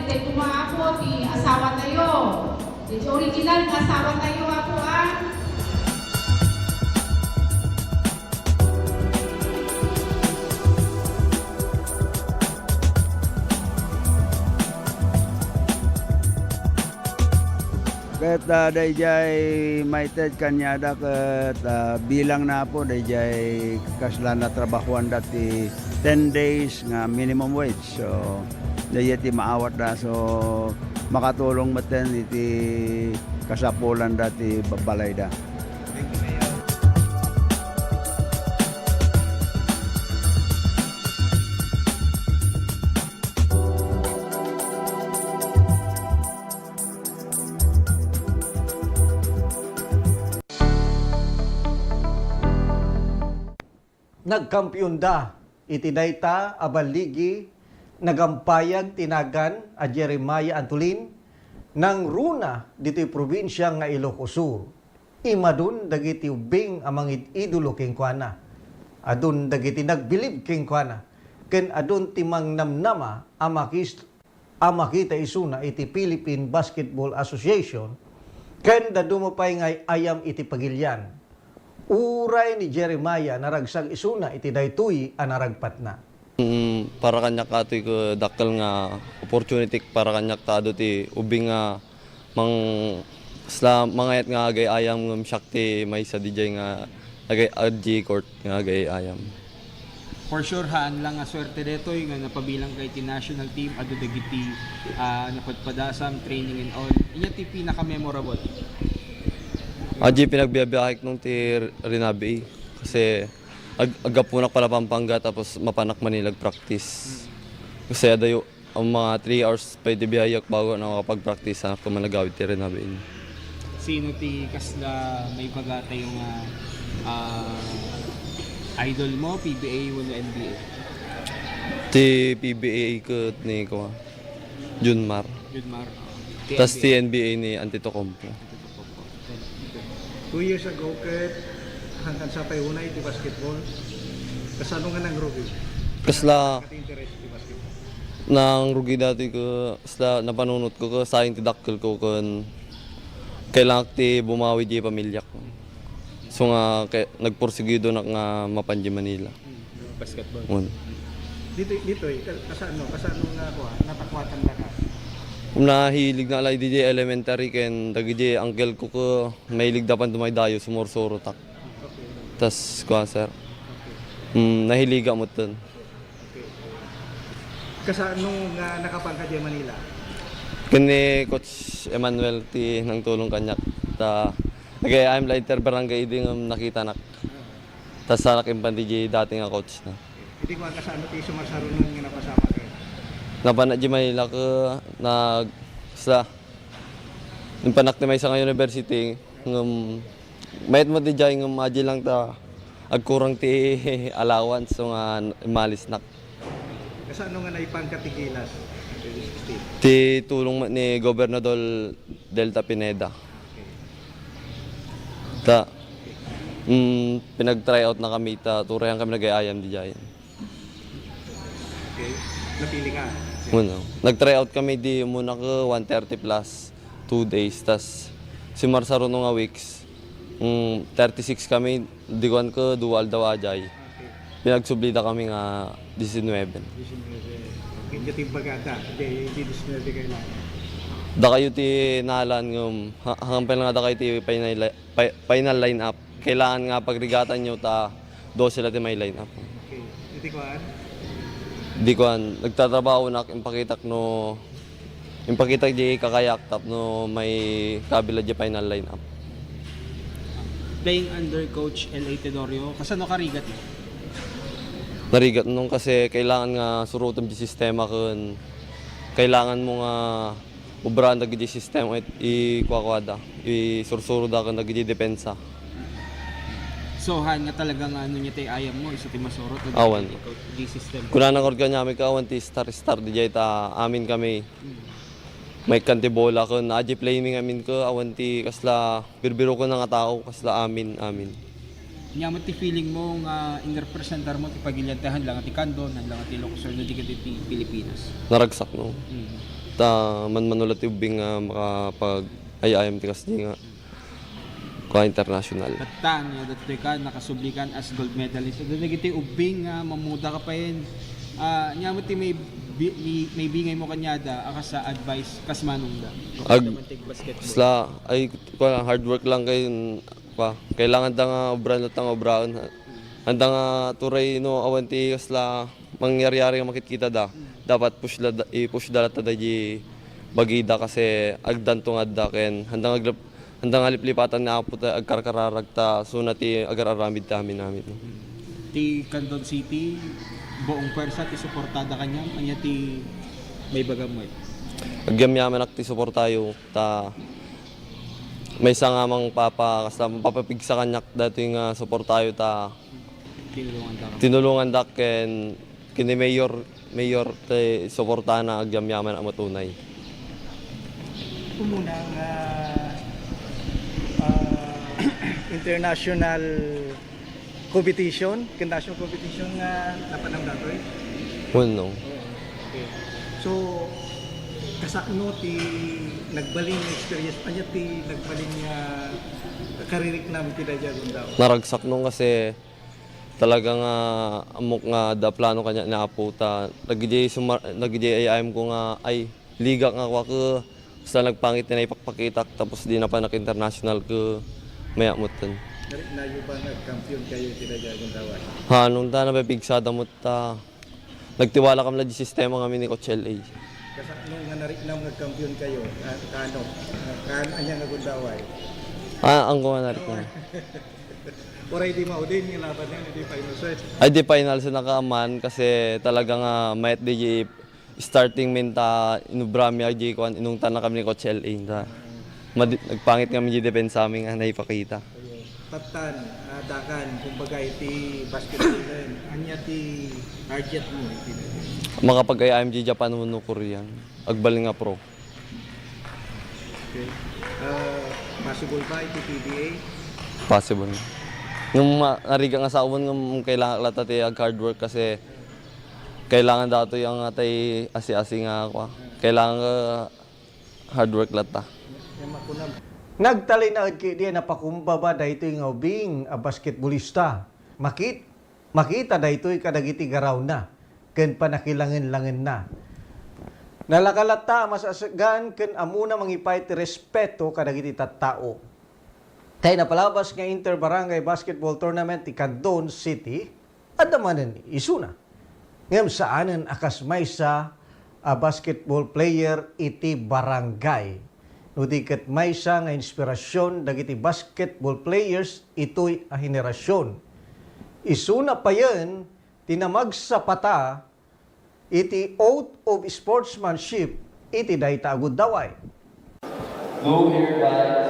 Iti tumaako, ti asawa tayo. Iti original nga asawa tayo ako Ket dayjay maited kanyada ket bilang na po dayjay kaslan na trabahuan dati 10 days nga minimum wage. So dayjay ti maawat da so makatulong maten iti kasapulan dati babalay da. Nagkampiyon da, iti dayta abaligi, nagampayag tinagan a Jeremiah Antolin, nang runa dito probinsya nga Ilocos Sur. Imadun dagiti ubing amang idolo king kuana. Adun dagiti nagbilib king kuana. Ken adun timang namnama amakita isuna iti Philippine Basketball Association. Ken dadumapay ngay ayam iti pagilyan. Uray ni Jeremiah naragsag isuna iti daytoy a naragpat na. Para kanyak atoy ko dakkel nga opportunity para kanyak tado ti ubing nga mangayat nga agay ayam ngem syakti may sa DJ nga agay RG court nga agay ayam. For sure haan lang nga swerte detoy nga napabilang kay ti national team adu dagiti napadpadasam training and all. Inya ti pinaka memorable. Aji pinagbiyabiyak nung ti Rinabi kasi agapunak pala Pampanga tapos mapanak Manilag practice. Kasi adayo ang mga 3 hours pa biyayak bago na makapag-practice anak ko managawid ti Rinabi. Sino ti kasla may pagata yung idol mo, PBA o NBA? Ti PBA ko ni ko Junmar. Tas ti NBA ni Antetokounmpo. 2 years ago, ket hanggang sa payunay ti basketball, kasano nga nang rugi? Kasla nang rugi dati ko, kasla napanunot ko sayang ti dakkel ko kun kailangan ti bumawi di pamilya ko. So nga nagporsigido na nga mapanji Manila. Basketball. Dito kasano nga ko natakwatan ka. Nahilig na alay DJ elementary ken dagiti uncle ko mahilig dapan dumay dayo sumorsoro tak. Tas ko sir. Nahiliga mo ton. Kasano nga nakapangka di Manila? Kani Coach Emmanuel ti nang tulong kanyak ta kaya I'm later barangay ding nakita nak. Tas sa laking DJ dati nga coach na. Hindi ko kasano ti sumarsarunon nga napasama kay. Napana di Manila ko sa panak ni may sa university ngam mayat mo di jay ngam aji lang ta agkurang ti allowance so nga malis nak. Kasano nga naipangkatigilas? Ti tulong ni Gobernador Delta Pineda. Ta pinag-try out na kami ta turayan kami nag-ayam di jay. Okay. Napili ka? Nag-try out kami di muna ko 130 plus 2 days tas si Marsaro nga weeks 36 kami di ko dual daw ajay. Pinagsublida kami nga 19. Hindi ti bagata, hindi 19 kayo lang. Da kayo ti nalan ngum hanggang nga da kayo ti final line up. Kailangan nga pagrigatan nyo ta 12 sila ti may line up. Okay. Hindi ko Di ko nagtatrabaho na impakitak no impakitak di kakayak tap no may kabila di final lineup. Playing under coach L.A. Tenorio, kasano ka rigat eh? Narigat nung kasi kailangan nga surutan di sistema kun kailangan mo nga ubrahan dagi di sistema i-kwakwada i-sursuro da kun dagi di depensa. So han nga talagang ano niya tay ayam mo isa ti masurot awan di system. Kuna nang organ niya ka awan ti star di jay ta amin kami. May kanti bola ko na aji playing amin ko awan ti kasla birbiro ko nga tao kasla amin. Nya mo ti feeling mo nga in-representar mo ti pagilyantahan lang ti Candon lang ti Ilocos Sur no di ti Pilipinas. Naragsak no. manulat ubing nga makapag ayayam tikas di nga kwa international. Batan, dati ka, nakasublikan as gold medalist. Dati kita ubing, mamuda ka pa yun. Nya mo ti may bingay mo kanyada, aka sa advice, kas manong da. Sla, ay, hard work lang kayo. Kailangan da nga obran at nga obraon. Handa nga turay no awanti kasla mangyari-yari nga makikita da. Dapat i-push da ta da di bagida kasi agdan tong adda ken handang aliplipatan na po ta agkarkararag ta so nati agar-aramid ta namin. Ti Candon City, buong pwersa ti suportada kanya, kanya ti may bagam mo. Agyam-yaman ak ti suportayo ta may sangamang papa kasla papapigsa kanyak dati nga suportayo ta tinulungan da ken kini mayor te suporta na agyam-yaman ang matunay. Umuna nga international competition nga napanang datoy. Bueno. Okay. So kasakno ti nagbaling nga experience anya ti nagbaling nga karirik namin ti dadya daw. Naragsak nung kasi talagang amok nga da plano kanya na aputa nagdi ayam ko nga ay liga nga kwa ko sa nagpangit na ipakpakitak tapos di na pa international ko maya mutan. Nayo ba nag-champion kayo ti dadya dawan? Ha nung ta na bigsada mo ta nagtiwala kam la di sistema kami ni Coach LA. Kasakno nga nariknam nag-champion kayo kano anya nga gundaway. Ang ko na rin. Oray di maudin yung laban yan, di final set. Ay di final sa nakaaman kasi talagang mayat di starting minta inubrami agi ko inungtan na kami ni Coach LA ta. Nagpangit kami di depensa amin nga naipakita. Patan, dakan, kumbaga iti basketball din. Anya ti target mo iti. Makapag IMG Japan mo no Korean. Agbaling nga pro. Okay. Possible ba iti PBA? Possible. Nung nariga nga sa awan ng kailangan lata ti hard work kasi kailangan dato yung atay asi-asi nga ako. Kailangan hard work lata. Nagtalay na kay diya napakumbaba dahito yung ubing a basketballista. Makita dahito yung kadagiti garaw na. Ken panakilangin-langin na. Nalakalata masasagan ken amuna mangipay ti respeto kadagiti tattao. Tayo napalabas nga Inter-Barangay Basketball Tournament ti Candon City, adamanan isuna. Ngam saanan akas may sa basketball player iti barangay. Nudiket may sa nga inspirasyon dagiti basketball players ito'y a henerasyon. Isuna pa yan, tinamag sa pata, iti oath of sportsmanship, iti dayta agud daway. Go hereby,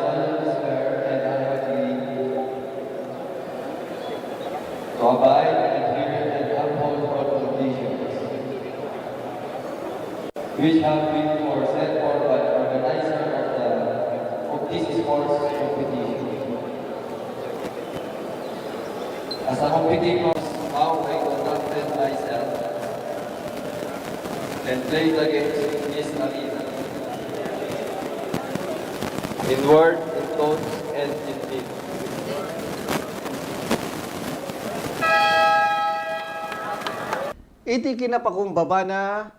to abide, adhere, and uphold all conditions which have been set forth by the organizer of this sports competition. As a competitor, how I conducted myself and played the games in this arena, in word, in thought, and in deed. Iti kinapakumbaba na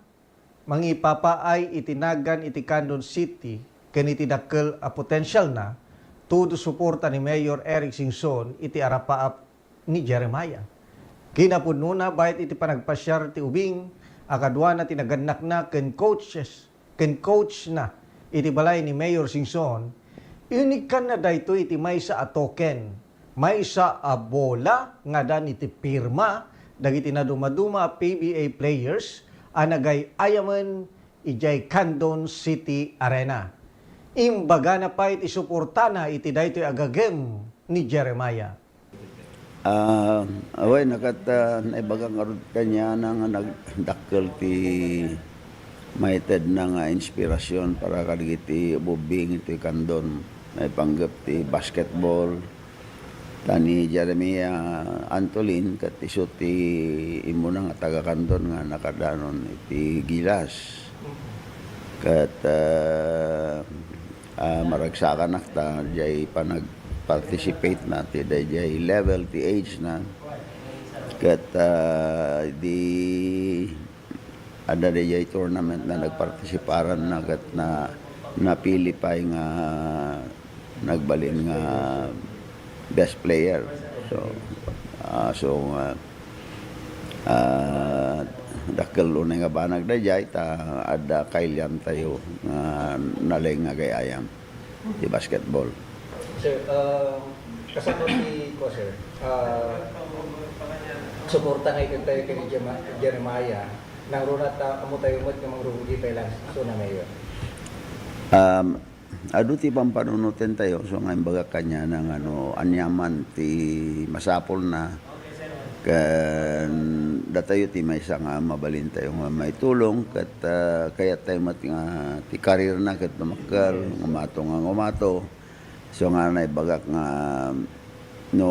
mangipapaay itinagan iti Candon City ken iti dakkel a potential na todo suporta ni Mayor Eric Singson iti arapaap ni Jeremiah. Kinapuno na bayat iti panagpasyar ti ubing akadwa na tinaganak na ken coach na iti balay ni Mayor Singson. Unikan na dayto iti maysa a token, maysa a bola nga dan iti pirma dagiti na dumaduma PBA players anagay ayaman ijay Candon City Arena. Imbaga na pa iti suportana iti daytoy agagem ni Jeremiah. Away nakat naibagang arud kanya nga nagdakkel ti maited na nga inspirasyon para kadigiti bubing iti Candon may panggap ti basketball tani Jeremiah Antolin kat iso ti imo nga taga Candon nga nakadanon iti Gilas. Kat maragsakan nakta, jay panag-participate na, ti jay level, ti age na. Kat di ada jay tournament na nagpartisiparan na kat na napili pa nga nagbalin nga best player. Dakkel unay nga banag dayay ta ada kailan tayo nga naleng nga gayayam di basketball. Sir, kasama si ko sir, suporta nga ikon tayo kay Jeremiah nang runat amo tayo mo nga mangrugi pa lang so na mayo. Adu ti pampanunutin tayo so nga imbaga kanya ng anyaman ti masapol na kan datayo ti may isa nga mabalin tayo nga may tulong kat kaya tayo mat nga ti karir na kat mamakal ngumato so nga na ibagak nga no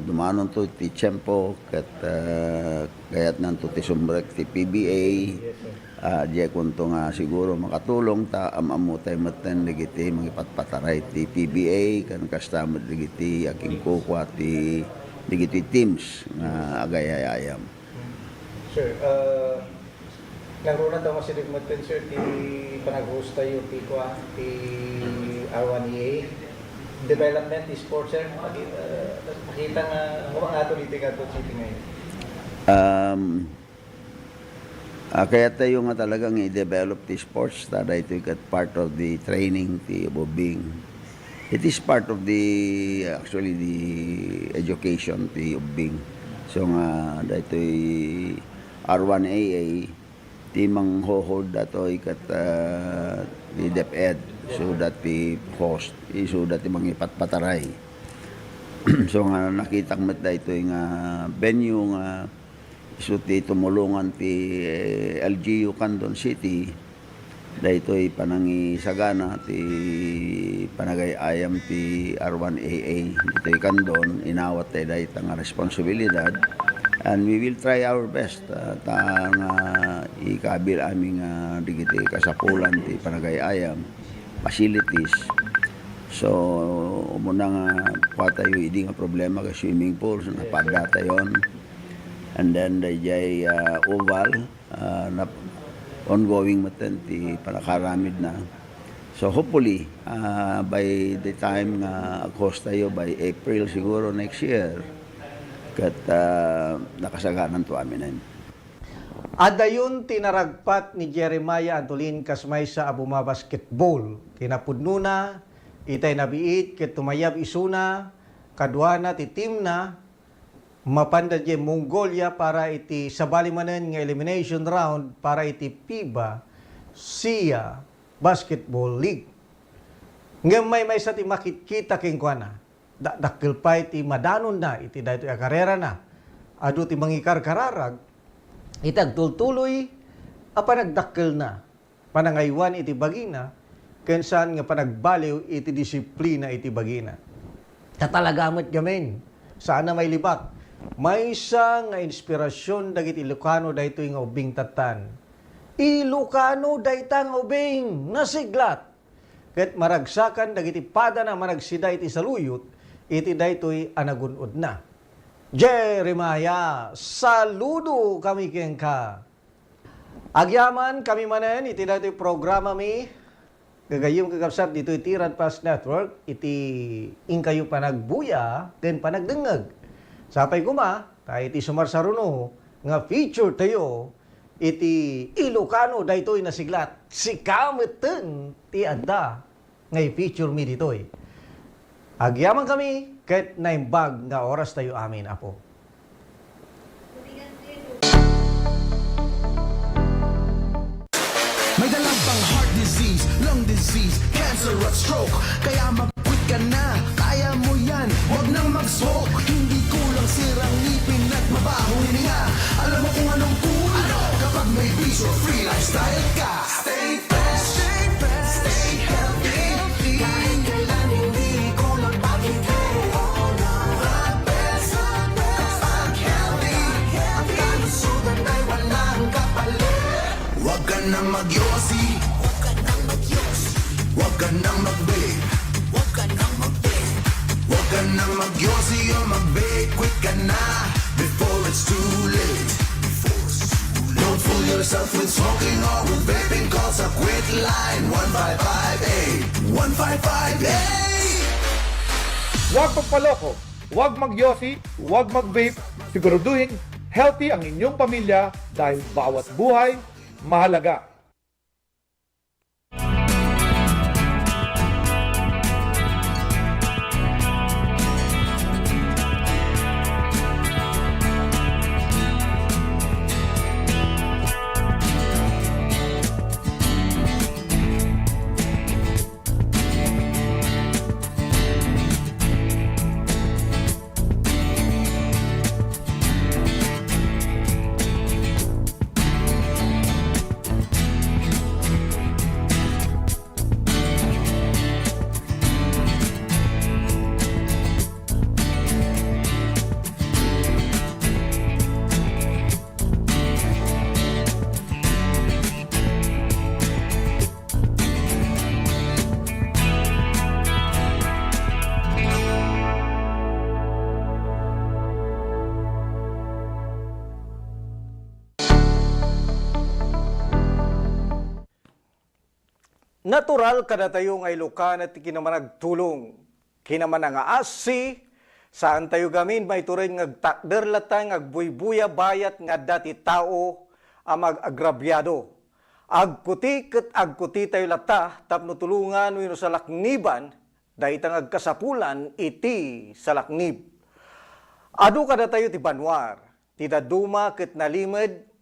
dumanon to ti tiyempo kat kayat nanto ti sumbrek ti PBA diya kunto nga siguro makatulong ta amamu tayo maten ligiti magipatpataray ti PBA kan kastamad ligiti aking kukwa ti digiti teams nga agayayayam. Sir, nagruna daw masilig mo din sir ti panag-host tayo ti R1EA development ti sports sir makita nga nga ito dito nga ito city ngayon. Kaya tayo nga talagang i-develop ti sports tada ito kat part of the training ti ubing. It is part of the actually the education ti ubing. So nga dito R1AA ti mang-hold dato kat the DepEd so that the host so that the mangipatpataray. So nga nakita mo dito nga venue nga so ti tumulungan ti LGU Candon City daytoy panangi sagana ti panagayayam ti R1AA ditoy Candon inawat tayo dayta nga responsibilidad and we will try our best ta nga ikabil aming digiti kasapulan ti panagayayam facilities so muna nga patayo idi nga problema ka swimming pool so napadata yon and then dayjay oval na ongoing maten ti panakaramid na. So hopefully by the time nga host tayo by April siguro next year kat nakasaganan to amin. Adayon tinaragpat ni Jeremiah Antolin kasmay sa Abuma Basketball. Kinapudnuna, itay nabiit, ket tumayab isuna, kadwana ti team na, mapanda di Mongolia para iti sabali manen nga elimination round para iti FIBA SIA Basketball League. Ngem may sa ti makikita king kuana. Dakkel pa iti madanon na iti daytoy a karera na. Adu ti mangikarkararag iti agtultuloy a panagdakkel na. Panangaywan iti bagina ken saan nga panagbaliw iti disiplina iti bagina. Tatalagamot gamen. Sana may libak. May isa nga inspirasyon dagiti Ilocano daytoy nga ubing tatan. Ilocano dayta nga ubing nasiglat. Ket maragsakan dagiti pada na maragsida iti saluyot iti daytoy anagunod na. Jeremiah, saludo kami kengka. Agyaman kami manen iti daytoy programa mi gagayom kakabsat dito iti Radpas Network iti ingkayo panagbuya ken panagdengeg. Sapay kuma, tayo iti sumarsaruno, nga feature tayo, iti Ilocano daytoy nasiglat, si Kameten ti adda, ngay feature mi ditoy. Agyaman kami, kahit naimbag nga oras tayo amin, Apo. May dalang pang heart disease, lung disease, cancer at stroke. Kaya mag-quit ka na, kaya mo yan, huwag nang mag-smoke. Hindi kulang sirang ngipin at mabahong hininga. Alam mo kung anong cool, kapag may peace or free lifestyle ka. Stay fresh, stay fresh, stay healthy. Kahit kailan hindi kulang pag-ibig. The best, kapag healthy. Ang kalusugan ay walang kapalit. Huwag ka na magyosi, huwag ka na ka nang mag-babe. Huwag ka nang mag-babe. Huwag ka nang mag-yosi o mag-babe. Quit ka na before it's too late. Don't fool yourself with smoking or with vaping. Call sa quit line 1558. 1558. Huwag magpaloko, huwag magyosi, huwag mag-vape. Siguraduhin healthy ang inyong pamilya dahil bawat buhay mahalaga. Natural kada tayo ngay lukan at kinamanagtulong. Kinaman nga asi, saan tayo gamin may turing ngagtakder latang agbuybuya bayat nga dati tao ang mag-agrabyado. Agkuti ket agkuti tayo lata tapno tulungan wino sa lakniban dahitang agkasapulan iti sa laknib. Adu kada tayo ti banwar, ti daduma ket nalimed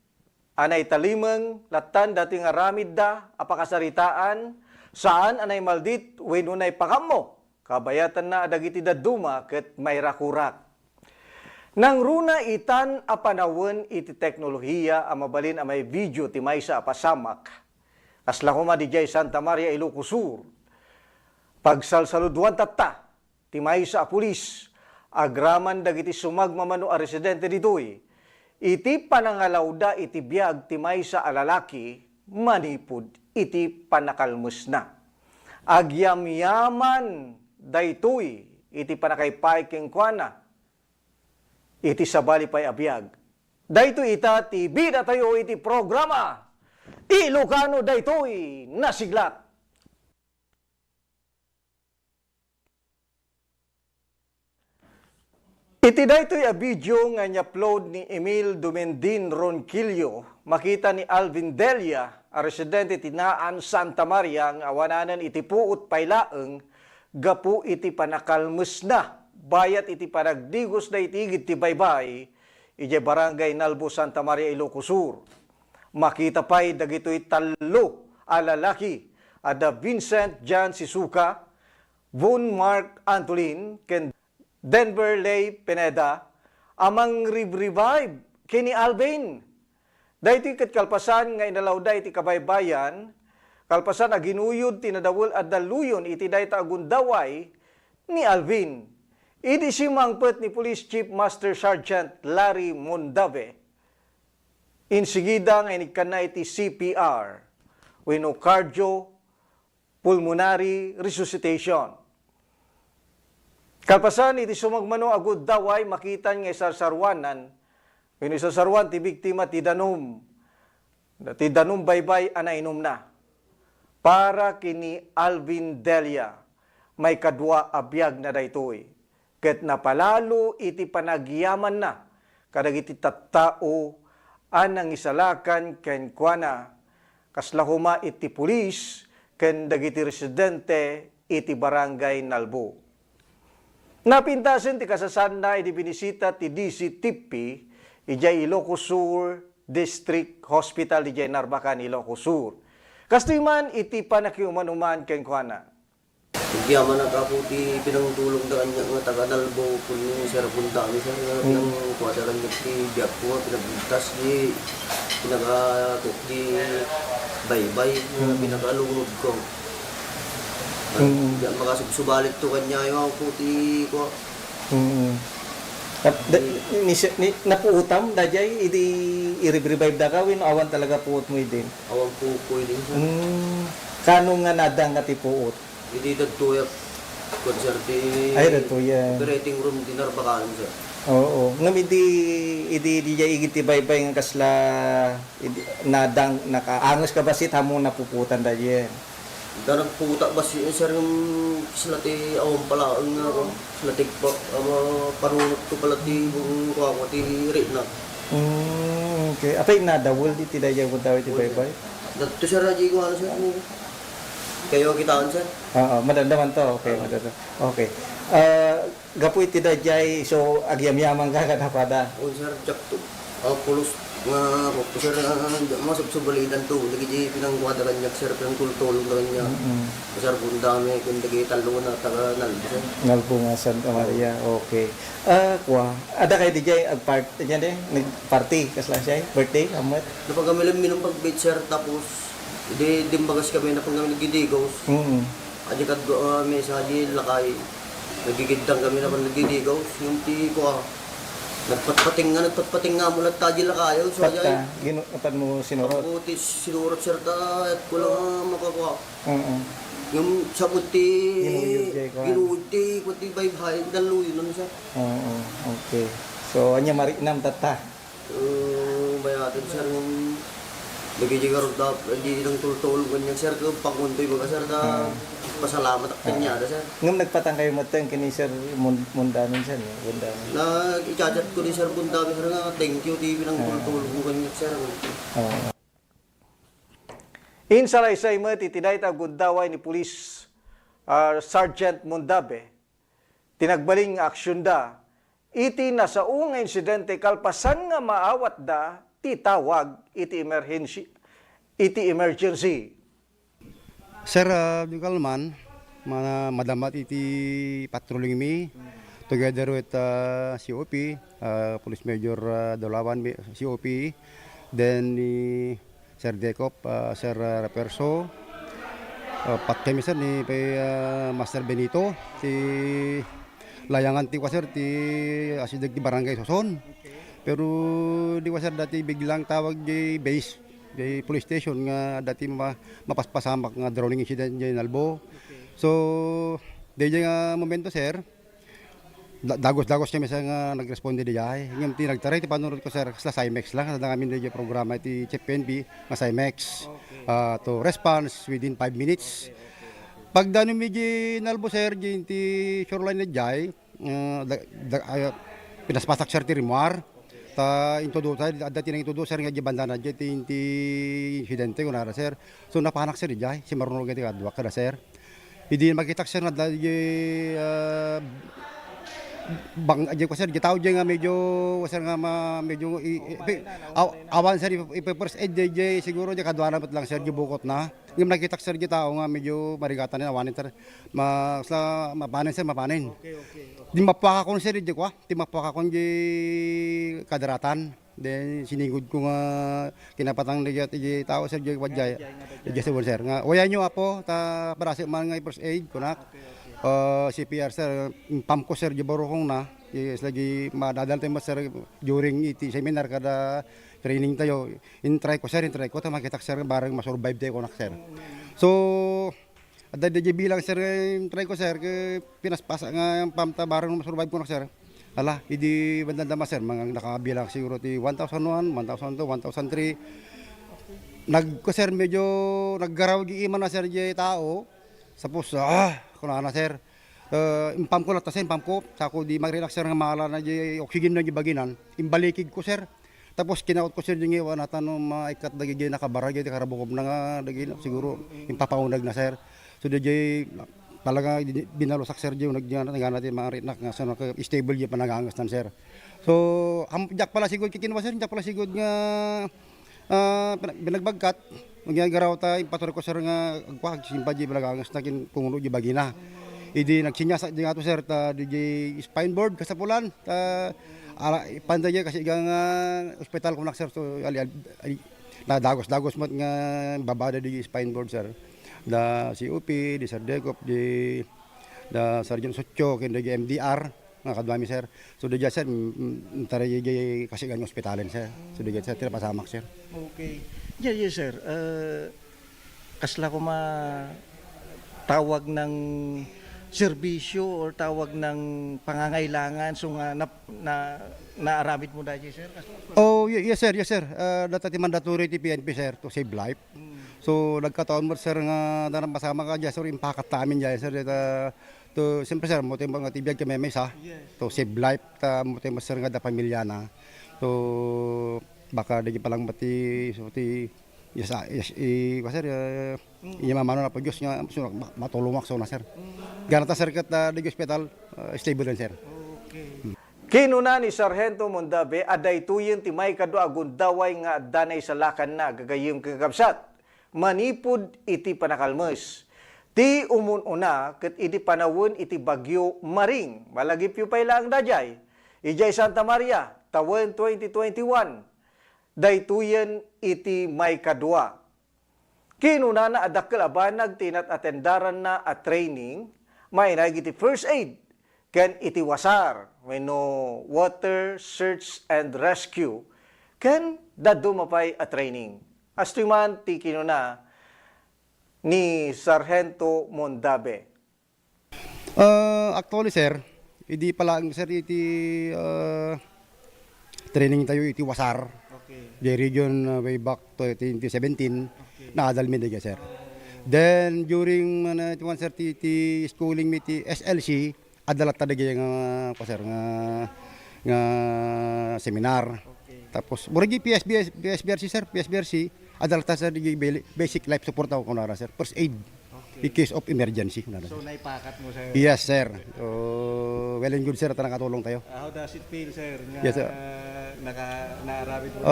anay talimeng latan dating aramid da apakasaritaan saan anay maldit wenno nay pakamo kabayatan na adagiti daduma ket may rakurak. Nang runa itan a panawon iti teknolohiya a mabalin a may video ti maysa a pasamak. Asla kuma di jay Santa Maria Ilocos Sur. Pagsalsaluduan tatta ti maysa a pulis agraman dagiti sumagmamano a residente ditoy. Iti panangalawda iti biag ti maysa a lalaki manipud iti panakalmus na. Agyamyaman daytoy iti panakaypay kengkuana iti sabali pay abiyag. Daytoy ita ti bida tayo iti programa Ilocano daytoy nasiglat. Iti daytoy a video nga ni-upload ni Emil Dumendin Ronquillo, makita ni Alvin Delia, a residente tinaan Santa Maria, nga awananan iti puot paylaeng, gapu iti panakalmus na, bayat iti panagdigos na itigit ti baybay, iti barangay Nalbo, Santa Maria, Ilocos Sur. Makita pa'y dagito'y talo a lalaki, ada Vincent Jan Sisuka, Von Mark Antolin, ken Denver Lay Pineda, amang revive kini Alvin. Dahiti ket kalpasan nga inalawda iti kabaybayan, kalpasan a ginuyod tinadawol at daluyon iti dayta agundaway ni Alvin. Idi simangpet ni Police Chief Master Sergeant Larry Mondave. Insigida nga inikan na iti CPR, wenno cardio pulmonary resuscitation. Kalpasan iti sumagmano agud daway makitan nga isarsarwanan, wenno isasarwan ti biktima ti danom. Ti danom baybay anainom na. Para kini Alvin Delia may kadwa abiyag na daytoy. Ket napalalo iti panagyaman na kadagiti tattao anang isalakan ken kuana kaslahuma iti pulis ken dagiti residente iti barangay Nalbo. Napintasen ti kasasan na iti binisita ti DCTP ijay Ilocos Sur District Hospital ijay Narbacan, Ilocos Sur. Kastoy man iti panakiumanuman ken kuana. Yaman na ako ti pinangtulong da kanya nga taga-Nalbo kung sir punta kami sa ng kuwadaran niya ti biyak ko, pinagbutas di pinag-atok di baybay, pinag-alunod ko. Yan makasubsubalit to kanya yung ako ti ko. Napuutam dajay idi i-revive da ka win awan talaga puot mo din. Awan po din. Kano nga nadang nga ti puot? Hindi dagtuyak. Konserti. Ay, dagtuyak. Operating room dinar bakalan sir. Oo. Ngam idi igit baybay ng kasla nadang nakaangos ka basit hamong napuputan da yen. Darag puta ba sir yung silati awang pala nga ako. Silati pa panunot ko pala ti buong ko ako ti rit na. Okay. Apay na dawol di ti daya ko daw ti baybay. Dagto sir aji ko ano sir. Kayo kitaan sir. Oo, madadaman to. Okay, madadaman. Okay. Gapoy ti dayay so agyam-yaman ka kanapada. O sir, jak to. Pulos nga po sir masuk sa balidan to. Lagi di pinangkuada kanya sir pinangtultulong kanya. Sir bundami kun lagi talo na taga nalbo sir. Nalbo nga Santa Maria. Okay. Kuha. Ada kay DJ ag party niya din. Nag-party kasla siya. Birthday amat. Napag kami minum pag beach sir tapos di dimbagas kami na pag kami nagidigos. Aji kad may sa di lakay. Nagigidang kami naman nagdidigaw. Yung ti ko nagpatpating nga mula taji lakayo. So Patta, ginutan mo sinurot. Ako ti sinurot sir ta at ko lang makakuha. Yung sabot ti ginuud ti kuti baybahay daluyo nun siya. Okay. So anya marinam tata. Bayatin sir yung lagi di karot da di nang tultol ganyan sir ko pakuntoy baga sir ta pasalamat ak kanya da sir. Ngam nagpatang kayo mateng kini sir mundamin sir, mundamin. I-chat ko ni sir bundamin sir nga thank you di pinang tultol ganyan sir. In salaysay mo, titiday ta gundaway ni Police Sergeant Mundabe, tinagbaling aksyon da, iti nasa unga insidente kalpasan nga maawat da, titawag iti emergency. Sir, di kalman, madamat iti patrolling mi, together with COP, Police Major Dolawan COP, then ni Sir Decop, Sir Raperso, pat kami sir ni Master Benito, si layangan ti sir ti asidag ti Barangay Soson. Pero di sir dati biglang tawag di base, di police station nga dati mapaspasamak nga drowning incident di Nalbo. So, di nga momento sir, dagos kami sa nga nagresponde di jay. Ngam ti nagtaray ti panunod ko sir sa Cymex lang sa amin di programa ti Chief PNP nga Cymex to response within 5 minutes. Pag dano mi di Nalbo sir di ti shoreline di jay pinaspasak sir ti Rimar ta introduce dati nang introduce sir nga di bandana di ti insidente ko nara sir. So napanak sir di jay si marunong gati kadwa kada sir. Hindi makita sir na di bang aja ko sir gitaw nga medyo sir nga medyo awan sir first aid DJ siguro di kadwana pat lang sir gibukot na ngim nakita sir gitaw nga medyo marigatan na awanin sir mapanin sir mapanin di mapakakon sir di ko di mapakakon di kadaratan then siningod ko nga kinapatang di tao sir di wadjay di sir nga waya nyo apo ta parasi man nga first aid kunak CPR sir, pump ko sir, gibarokong na. Yes, lagi madadal tayo sir during iti seminar kada training tayo. In-try ko ta makita sir barang masurvive tayo konak sir. So, ada DJ bilang sir, in-try ko sir, pinaspasa nga yung pump ta barang masurvive konak sir. Ala, hindi bandandama sir, mga nakabilang siguro ti 1,001, 1,002, 1,003. Nagko sir, medyo naggaraw giiman na sir di tao. Tapos, kuna na sir, impam ko latasin, impam ko, sako di mag-relax sir nga maala na di oxygen na di baginan, imbalikig ko sir. Tapos kinaot ko sir di nga, natan no maikat dagi di nakabarag di karabukob na nga, dagi siguro impapaunag na sir. So di talaga binalusak sir di, nagyan natin mga rinak nga, so stable di panagangas na sir. So, jak pala sigod kikinwa sir, jak pala sigod nga, binagbagkat, magyagaraw ta ipator ko sir nga agwag simpa di balagangas nakin pungulo di bagina. Idi nagsinyasa di ato sir ta di spine board kasapulan ta panday kasi nga ospital ko nak sir so na dagos mat nga babada di spine board sir. Da COP di Sir Decop di da Sergeant Sotyo ken di MDR nga kadwami sir. So di sir taray kasi gang ospitalen sir. So di sir tira pasamak sir. Okay. Yes sir. Kasla ko tawag ng serbisyo or tawag ng pangangailangan so nga naaramid mo dahil sir? Oh, yes sir, yes sir. Dati mandatory ti PNP sir to save life. So nagkataon mo sir nga darang pasama ka dyan, sir, impakat namin dyan sir. To siyempre sir, mo tayo mga tibiyag kami may sa to save life, mo tayo sir nga da pamilya na. So baka di pa lang mati so ti yes sir mamano na po Diyos nga matulungan so na sir. Ganata sir kat di hospital stable rin sir. Kinuna ni Sargento Mondabe aday tuyen ti may kadwa agundaway nga danay sa lakan na gagayem kagabsat. Manipud iti panakalmes. Ti umununa ket iti panawon iti bagyo Maring. Malagip yu pay lang dajay. Ijay Santa Maria tawen 2021. Daytuyen iti may kadwa. Kinuna na adakkel abanag tinat atendaran na a training may iti first aid ken iti wasar wenno water search and rescue ken daddo mapay a training. Astoy man ti kinuna ni Sargento Mondabe. Actually sir, hindi pala sir iti training tayo iti wasar. The region way back to 2017 nakadalmin din sir. Then during sir ti schooling mi ti SLC adalat ta dagi nga sir nga seminar. Tapos murag PSBRC sir, PSBRC adalat ta sa basic life support ako kunara sir. First aid in case of emergency. So naipakat mo sir? Yes sir. Well and good sir, nakatulong tayo. How does it feel sir? Nga, yes sir. Naarabit mo?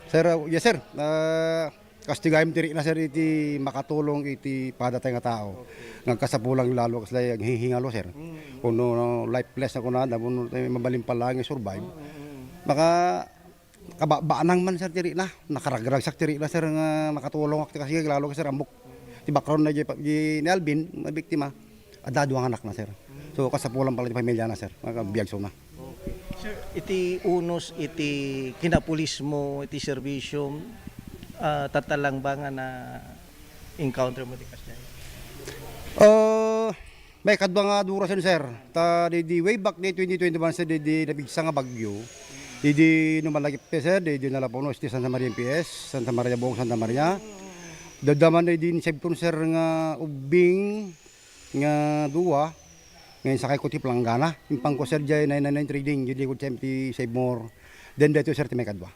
Sir, yes sir. Kastigayam tiri na sir iti makatulong iti padatay nga tao. Nagkasapulang lalo kasi hihingalo sir. Kuno lifeless na kunada, kuno mabalim pala nga survive. Baka kabaanang man sir tiri na, nakaragragsak tiri na sir nga makatulong akti kasi lalo kasi ambok. Ti background na ni Alvin, na biktima, adado ang anak na sir. So kasapulang pala ti pamilya na sir, biyagso na. Sir, iti unos, iti kinapulis mo, iti serbisyo, tatalang ba nga na encounter mo di kasya? May kadwa nga durasan sir. Di way back di 2021 sir, di nabigsa nga bagyo. Di numalagip sir, di nalapunos di Santa Maria MPS, Santa Maria Buong Santa Maria. Dadaman ay din sebton sir nga ubing nga duwa ngayon sakay ko ti planggana impang ko sir jay 999 trading jadi ko ti save more then dito sir ti may kadwa.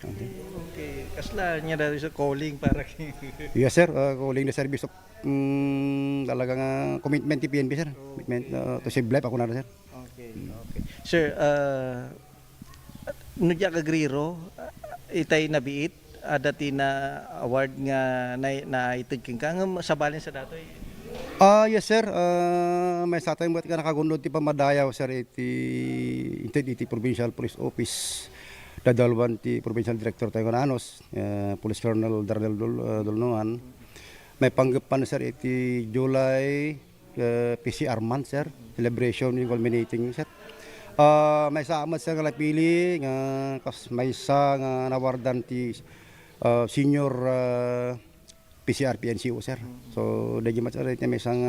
Okay, kasla niya dati sa calling para yes sir, calling the service of talaga nga commitment ti PNP sir, commitment to save life ako na sir. Okay. Sir, nudya kagriro itay nabiit dati na award nga naitagking ka nga sabalin sa datoy. Yes sir, may sa tayo ka nakagundod ti pamadayaw sir iti Provincial Police Office. Dadalwan ti Provincial Director tayo kananos, Police Colonel Darnel Dolnoan. May panggapan sir iti July PCR month sir, celebration culminating sir. May sa amat sir nga napili nga may sa nga nawardan ti senior PCR PNCO sir. So dagi mat sir may isang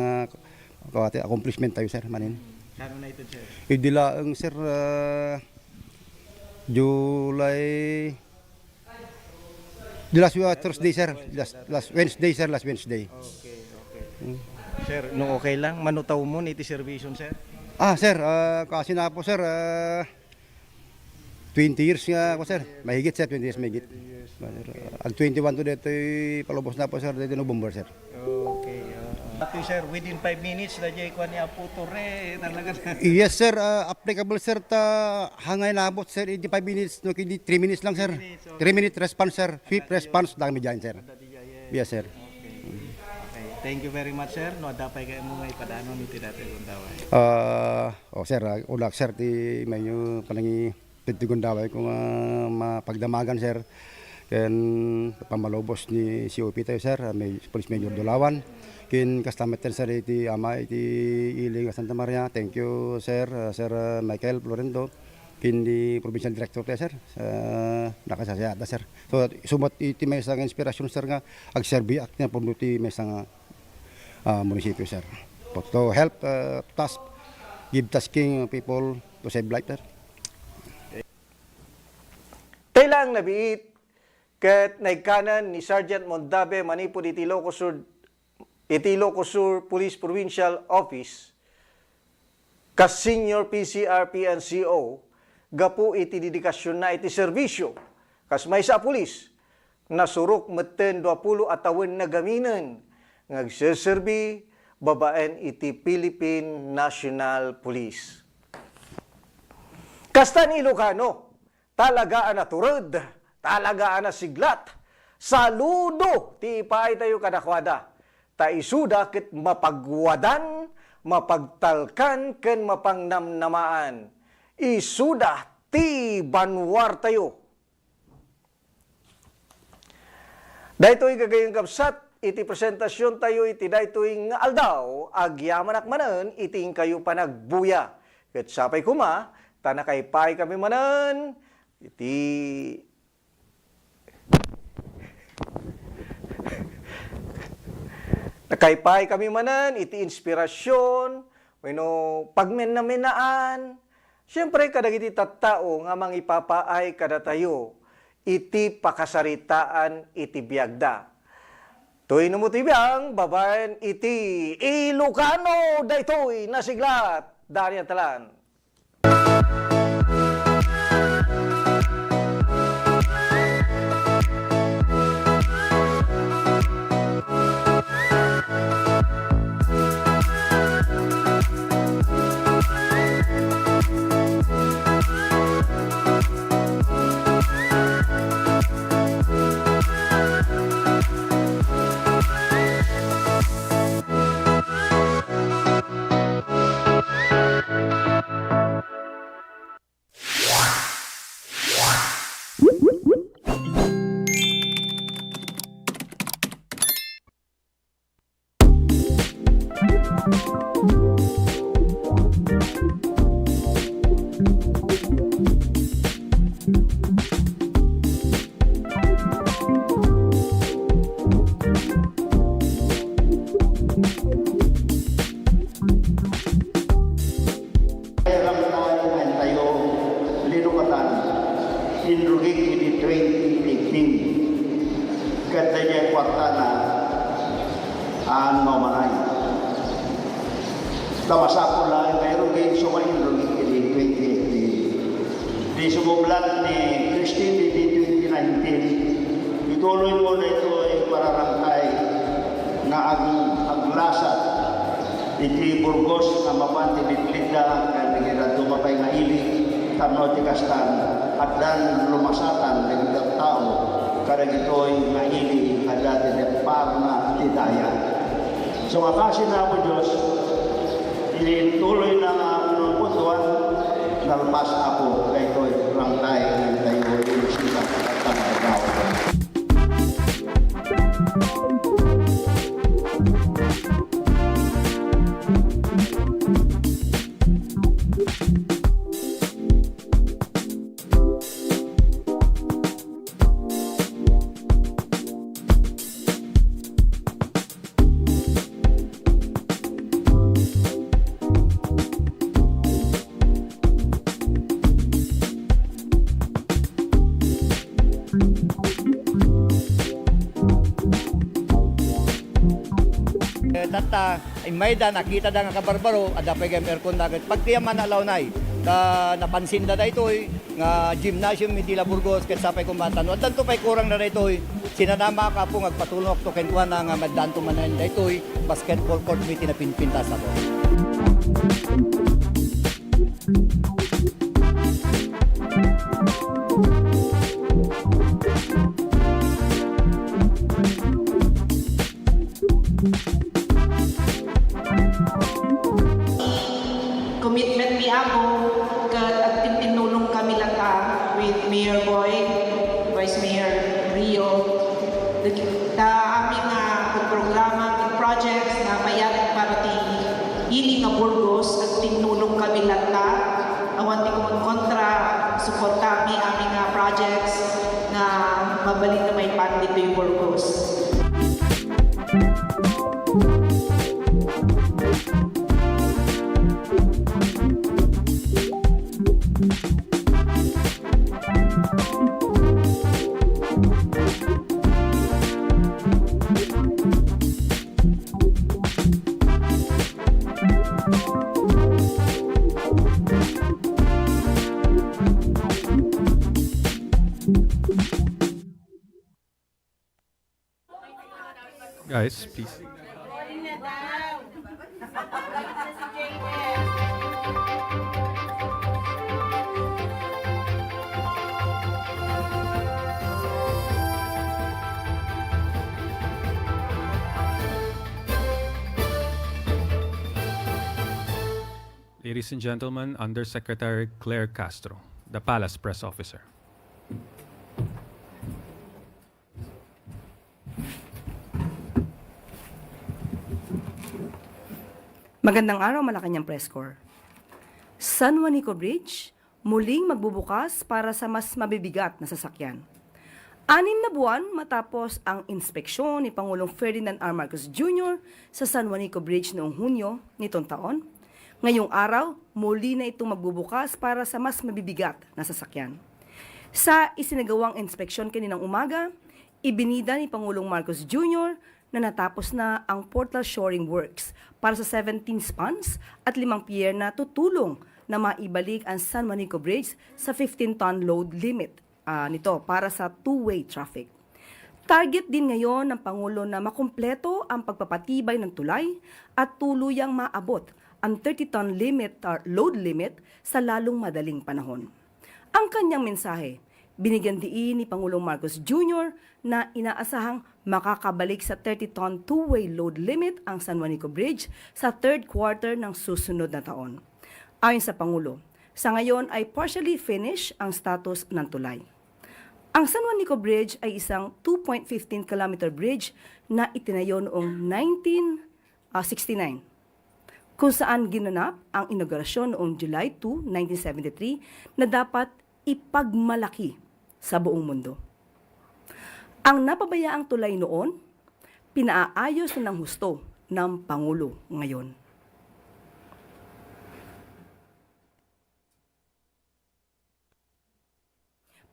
kawate accomplishment tayo sir manin. Kano na ito sir? Idilaang sir July last Thursday sir, last Wednesday sir, last Wednesday. Okay. Sir, no okay lang manutaw mo iti servisyon sir? Sir, kasi na po sir 20 years nga ako sir. Mahigit sir, 20 years mahigit. Ang 21 to dito palubos na po sir dito no bomber sir. Okay. Sir, within 5 minutes na jay ko ni Apo Torre talaga. Yes sir, applicable sir ta hangay nabot sir 5 minutes no kindi 3 minutes lang sir. 3 minute response sir, swift response dami diyan sir. Yes sir. Okay. Thank you very much sir. No dapay kay mo nga ipadano niti dati gundaway. Sir, ulak sir ti mayo panangi ti gundaway ko mapagdamagan sir. Ken pamalobos ni COP tayo sir, may Police Major Dolawan. Ken kastamet sir iti ama iti Iling Santa Maria. Thank you sir, Sir Michael Florendo. Ken di Provincial Director tayo sir. Nakasasayada sir. So sumot iti may isang inspirasyon sir nga agserbi ak na puno ti may isang munisipyo, sir. To help give tasking people to save life, sir. Tailang nabiit ket naigkanan ni Sergeant Mondabe manipod iti Ilocos Sur Police Provincial Office kas Senior PCR PNCO gapu iti dedikasyon na iti serbisyo kas may sa pulis nasurok meten 20 atawon na gaminan ngagseserbi babaen iti Philippine National Police. Kastan Ilocano, talaga na turod, talaga na siglat, saludo ti ipay tayo kadakwada, ta isuda ket mapagwadan, mapagtalkan, ken mapangnamnamaan, isuda ti banwar tayo. Daytoy gagayong kapsat, iti presentasyon tayo iti daytoy nga aldaw, agyaman akmanan, iting kayo panagbuya. Ket sapay kuma, tanakaypay kami manan, iti nakaypay kami manan, iti inspirasyon, pagmenamenaan. Siyempre, kadag iti tattao nga mangipapaay kada tayo, iti pakasaritaan, iti biyagda. Toy namutibiyang, babaen iti Ilocano, daytoy nasiglat, dari ang talan. Tamasapol lang, mayroon kayo sumayin ini 2018. Di sumublat ni Christine di 2019. Ituloy mo na ito ay pararangkay na aglasat iti Burgos na mapanti bitlida kan ngira dumapay nga ili tano ti kastan at dan lumasatan ng tao kada gitoy nga ili kada ti parna ti daya. So makasin na mo Diyos, tuloy na nga ng putuan, nalpas ako, ito'y rangkay, tayo inisita at tamagaw. Data ay may da nakita da nga kabarbaro ada pa gam aircon dagat pagtiyaman na lawnay ka napansin da daytoy nga gymnasium iti Burgos ket sapay kumatan at danto pay kurang na daytoy sinanama ka po ngagpatulong to kentuan nga maddanto manan daytoy basketball court mi tinapinpintas ato. Commitment ni ako at tinulong kami lata with Mayor Boy, Vice Mayor Rio, ta aming programa, projects na payat para ti ili nga Burgos at tinulong kami lata awan ti kontra support kami aming projects na mabalik na may pandit yung Burgos. Guys, please. Ladies and gentlemen, Undersecretary Claire Castro, the Palace Press Officer. Magandang araw, Malacanang Press Corps. San Juanico Bridge, muling magbubukas para sa mas mabibigat na sasakyan. 6 na buwan matapos ang inspeksyon ni Pangulong Ferdinand R. Marcos Jr. sa San Juanico Bridge noong Hunyo nitong taon, ngayong araw, muli na itong magbubukas para sa mas mabibigat na sasakyan. Sa isinagawang inspeksyon kaninang umaga, ibinida ni Pangulong Marcos Jr. na natapos na ang portal shoring works para sa 17 spans at 5 pier na tutulong na maibalik ang San Juanico Bridge sa 15-ton load limit nito para sa two-way traffic. Target din ngayon ng Pangulo na makumpleto ang pagpapatibay ng tulay at tuluyang maabot ang 30-ton limit or load limit sa lalong madaling panahon. Ang kanyang mensahe, binigyan diin ni Pangulong Marcos Jr. na inaasahang makakabalik sa 30-ton two-way load limit ang San Juanico Bridge sa third quarter ng susunod na taon. Ayon sa Pangulo, sa ngayon ay partially finished ang status ng tulay. Ang San Juanico Bridge ay isang 2.15 kilometer bridge na itinayo noong 1969, kung saan ginanap ang inaugurasyon noong July 2, 1973 na dapat ipagmalaki sa buong mundo. Ang napabayaang tulay noon, pinaayos na ng husto ng Pangulo ngayon.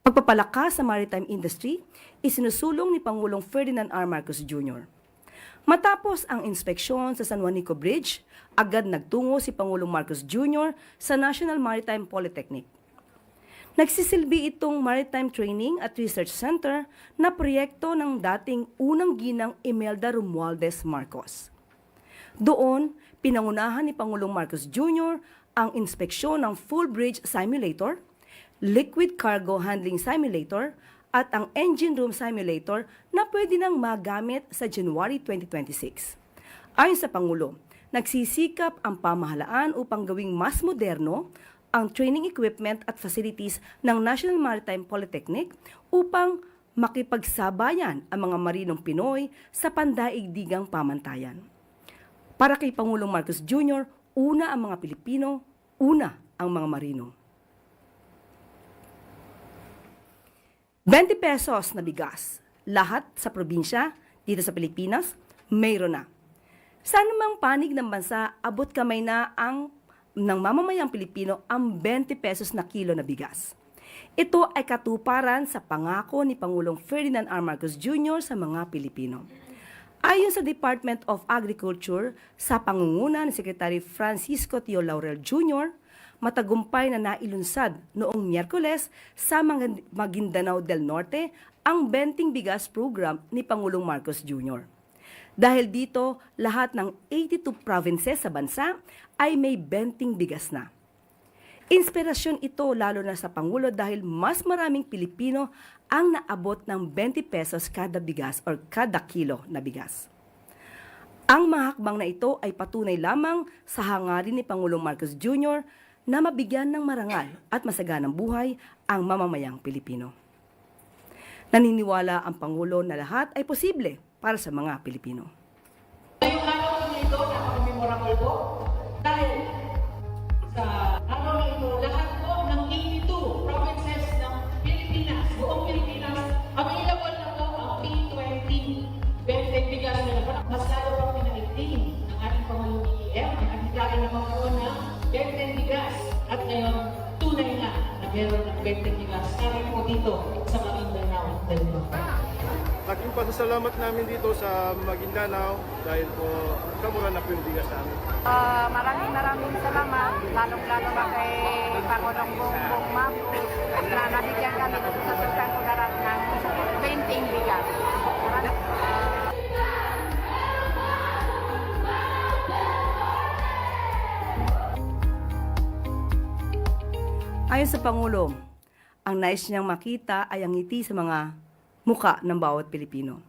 Pagpapalakas sa maritime industry, isinusulong ni Pangulong Ferdinand R. Marcos Jr. Matapos ang inspeksyon sa San Juanico Bridge, agad nagtungo si Pangulong Marcos Jr. sa National Maritime Polytechnic. Nagsisilbi itong Maritime Training at Research Center na proyekto ng dating unang ginang Imelda Romualdez Marcos. Doon, pinangunahan ni Pangulong Marcos Jr. ang inspeksyon ng Full Bridge Simulator, Liquid Cargo Handling Simulator, at ang Engine Room Simulator na pwede nang magamit sa January 2026. Ayon sa Pangulo, nagsisikap ang pamahalaan upang gawing mas moderno ang training equipment at facilities ng National Maritime Polytechnic upang makipagsabayan ang mga marinong Pinoy sa pandaigdigang pamantayan. Para kay Pangulong Marcos Jr., una ang mga Pilipino, una ang mga marino. 20 pesos na bigas, lahat sa probinsya, dito sa Pilipinas, mayroon na. Sa anumang panig ng bansa, abot kamay na ng mamamayang Pilipino ang 20 pesos na kilo na bigas. Ito ay katuparan sa pangako ni Pangulong Ferdinand R. Marcos Jr. sa mga Pilipino. Ayon sa Department of Agriculture, sa pangunguna ni Secretary Francisco Tio Laurel Jr., matagumpay na nailunsad noong Miyerkules sa Maguindanao del Norte ang Benting Bigas Program ni Pangulong Marcos Jr. Dahil dito, lahat ng 82 provinces sa bansa ay may benting bigas na. Inspirasyon ito lalo na sa Pangulo dahil mas maraming Pilipino ang naabot ng 20 pesos kada bigas or kada kilo na bigas. Ang mga hakbang na ito ay patunay lamang sa hangarin ni Pangulong Marcos Jr. na mabigyan ng marangal at masaganang buhay ang mamamayang Pilipino. Naniniwala ang Pangulo na lahat ay posible para sa mga Pilipino. Ngayong araw na ito, napaka-memorable po dahil sa araw na ito, lahat po ng 82 provinces ng Pilipinas, buong Pilipinas, available na po ang P20 benefit bigas na naman. Mas lalo po pinaitin ng ating Pangulong BBM, ang ating naman po na benefit bigas at ngayon tunay na meron ng benefit bigas para po dito sa Maguindanao del Norte. Laking pasasalamat namin dito sa Maguindanao dahil po kamura na po yung bigas namin. Maraming salamat, lalong-lalo na kay Pangulong Bongbong Marcos na nabigyan kami dito sa Sultan Kudarat ng 20 bigas. Ayon sa Pangulo, ang nais niyang makita ay ang ngiti sa mga muka ng bawat Pilipino.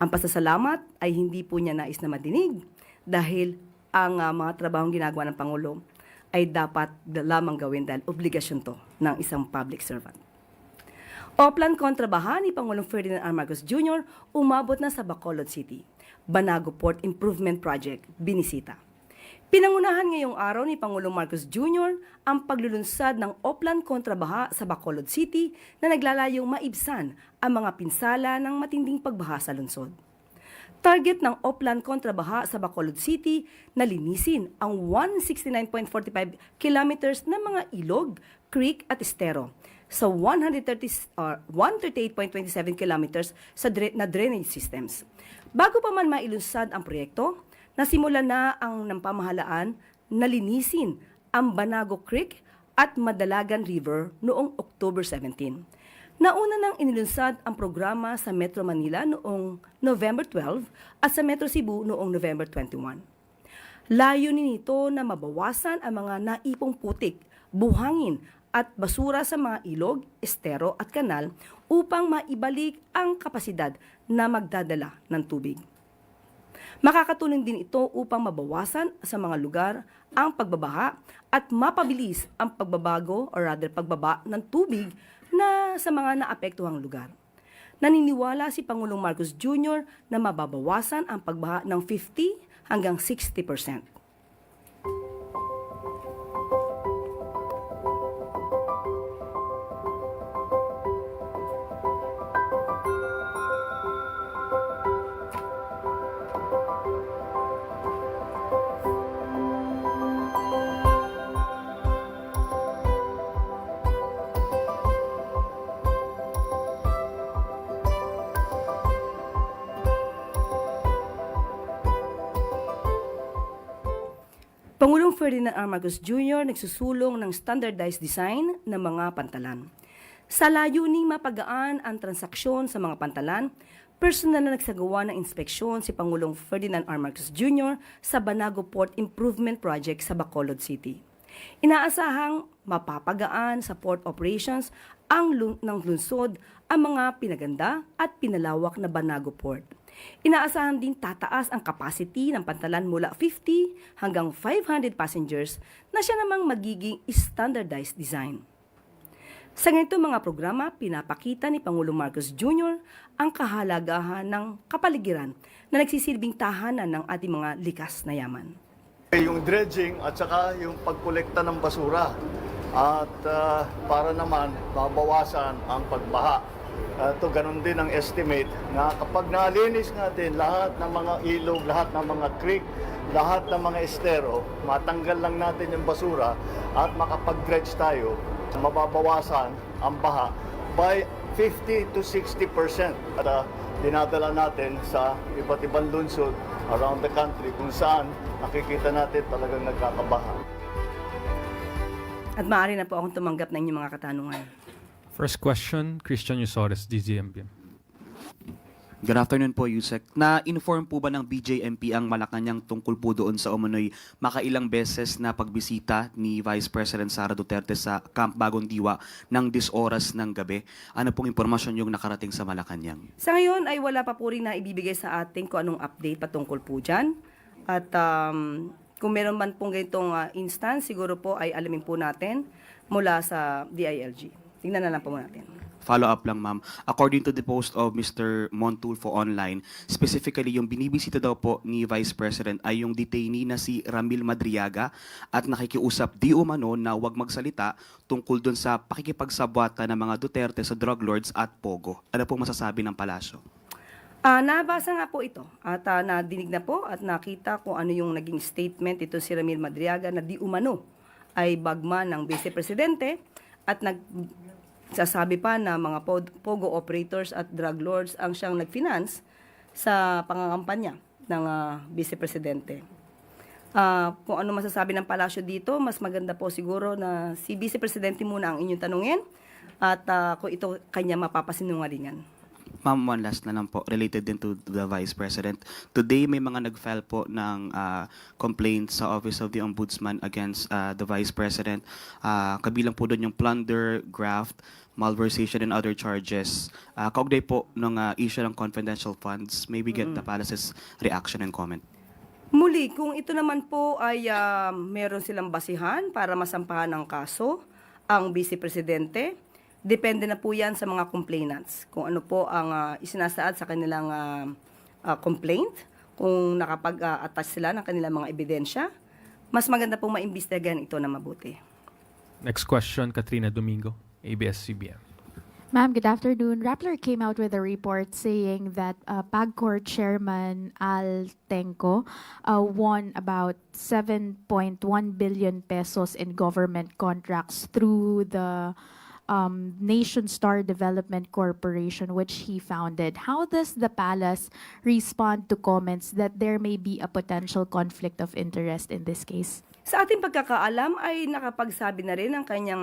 Ang pasasalamat ay hindi po niya nais na madinig dahil ang mga trabahong ginagawa ng Pangulo ay dapat lamang gawin dahil obligasyon to ng isang public servant. Oplan kontrabaha ni Pangulong Ferdinand R. Marcos Jr. umabot na sa Bacolod City. Banago Port Improvement Project, binisita. Pinangunahan ngayong araw ni Pangulong Marcos Jr. ang paglulunsad ng Oplan kontrabaha sa Bacolod City na naglalayong maibsan ang mga pinsala ng matinding pagbaha sa lungsod. Target ng Oplan kontrabaha sa Bacolod City na linisin ang 169.45 kilometers ng mga ilog, creek at estero sa 138.27 kilometers na drainage systems. Bago pa man mailunsad ang proyekto, nasimula na ang ng pamahalaan na linisin ang Banago Creek at Madalagan River noong October 17. Nauna nang inilunsad ang programa sa Metro Manila noong November 12 at sa Metro Cebu noong November 21. Layunin nito na mabawasan ang mga naipong putik, buhangin at basura sa mga ilog, estero at kanal upang maibalik ang kapasidad na magdadala ng tubig. Makakatulong din ito upang mabawasan sa mga lugar ang pagbabaha at mapabilis ang pagbaba ng tubig na sa mga naapektuhang lugar. Naniniwala si Pangulong Marcos Jr. na mababawasan ang pagbaha ng 50 hanggang 60%. Pangulong Ferdinand R. Marcos Jr. nagsusulong ng standardized design ng mga pantalan. Sa layuning mapagaan ang transaksyon sa mga pantalan, personal na nagsagawa ng inspeksyon si Pangulong Ferdinand R. Marcos Jr. sa Banago Port Improvement Project sa Bacolod City. Inaasahang mapapagaan sa port operations ng lungsod ang mga pinaganda at pinalawak na Banago Port. Inaasahan din tataas ang capacity ng pantalan mula 50 hanggang 500 passengers na siya namang magiging standardized design. Sa ganitong mga programa, pinapakita ni Pangulong Marcos Jr. ang kahalagahan ng kapaligiran na nagsisilbing tahanan ng ating mga likas na yaman. Yung dredging at saka yung pagkolekta ng basura at para naman mabawasan ang pagbaha. Ito ganun din ang estimate na kapag nalinis natin lahat ng mga ilog, lahat ng mga creek, lahat ng mga estero, matanggal lang natin yung basura at makapag-dredge tayo, mababawasan ang baha by 50 to 60%. At dinadala natin sa iba't ibang lungsod around the country kung saan nakikita natin talagang nagkakabaha. At maaari na po akong tumanggap ng inyong mga katanungan. First question, Christian Yusores, DZMB. Good afternoon po, Yusek. Na-inform po ba ng BJMP ang Malacanang tungkol po doon sa umano'y makailang beses na pagbisita ni Vice President Sara Duterte sa Camp Bagong Diwa ng 10 oras ng gabi? Ano pong impormasyon yung nakarating sa Malacanang? Sa ngayon ay wala pa po rin na ibibigay sa atin kung anong update patungkol po dyan. At kung meron man pong ganitong instance, siguro po ay alamin po natin mula sa DILG. Tingnan na lang po natin. Follow-up lang, ma'am. According to the post of Mr. Montulfo online, specifically yung binibisita daw po ni Vice President ay yung detainee na si Ramil Madriaga at nakikiusap di umano na huwag magsalita tungkol dun sa pakikipagsabwata ng mga Duterte sa drug lords at Pogo. Ano po masasabi ng palasyo? Nabasa nga po ito at nadinig na po at nakita kung ano yung naging statement ito si Ramil Madriaga na di umano ay bagman ng Vice Presidente at sasabi pa na mga Pogo operators at drug lords ang siyang nag-finance sa pangangampanya ng Vice Presidente. Kung ano masasabi ng palasyo dito, mas maganda po siguro na si Vice Presidente muna ang inyong tanungin at kung ito kanya mapapasinungalingan. Ma'am, one last na lang po, related din to the Vice President. Today, may mga nag-file po ng complaints sa Office of the Ombudsman against the Vice President. Kabilang po doon yung plunder, graft, malversation, and other charges. Kaugnay po ng issue ng confidential funds, maybe get the palace's reaction and comment. Muli, kung ito naman po ay meron silang basihan para masampahan ng kaso, ang Vice Presidente, depende na po yan sa mga complainants. Kung ano po ang isinasaad sa kanilang complaint, kung nakapag-attach sila ng kanilang mga ebidensya, mas maganda pong maimbestigahan ito na mabuti. Next question, Katrina Domingo, ABS-CBN. Ma'am, good afternoon. Rappler came out with a report saying that PAGCOR Chairman Al Tenco won about 7.1 billion pesos in government contracts through the Nation Star Development Corporation, which he founded. How does the palace respond to comments that there may be a potential conflict of interest in this case? Sa ating pagkakaalam ay nakapagsabi na rin ang kanyang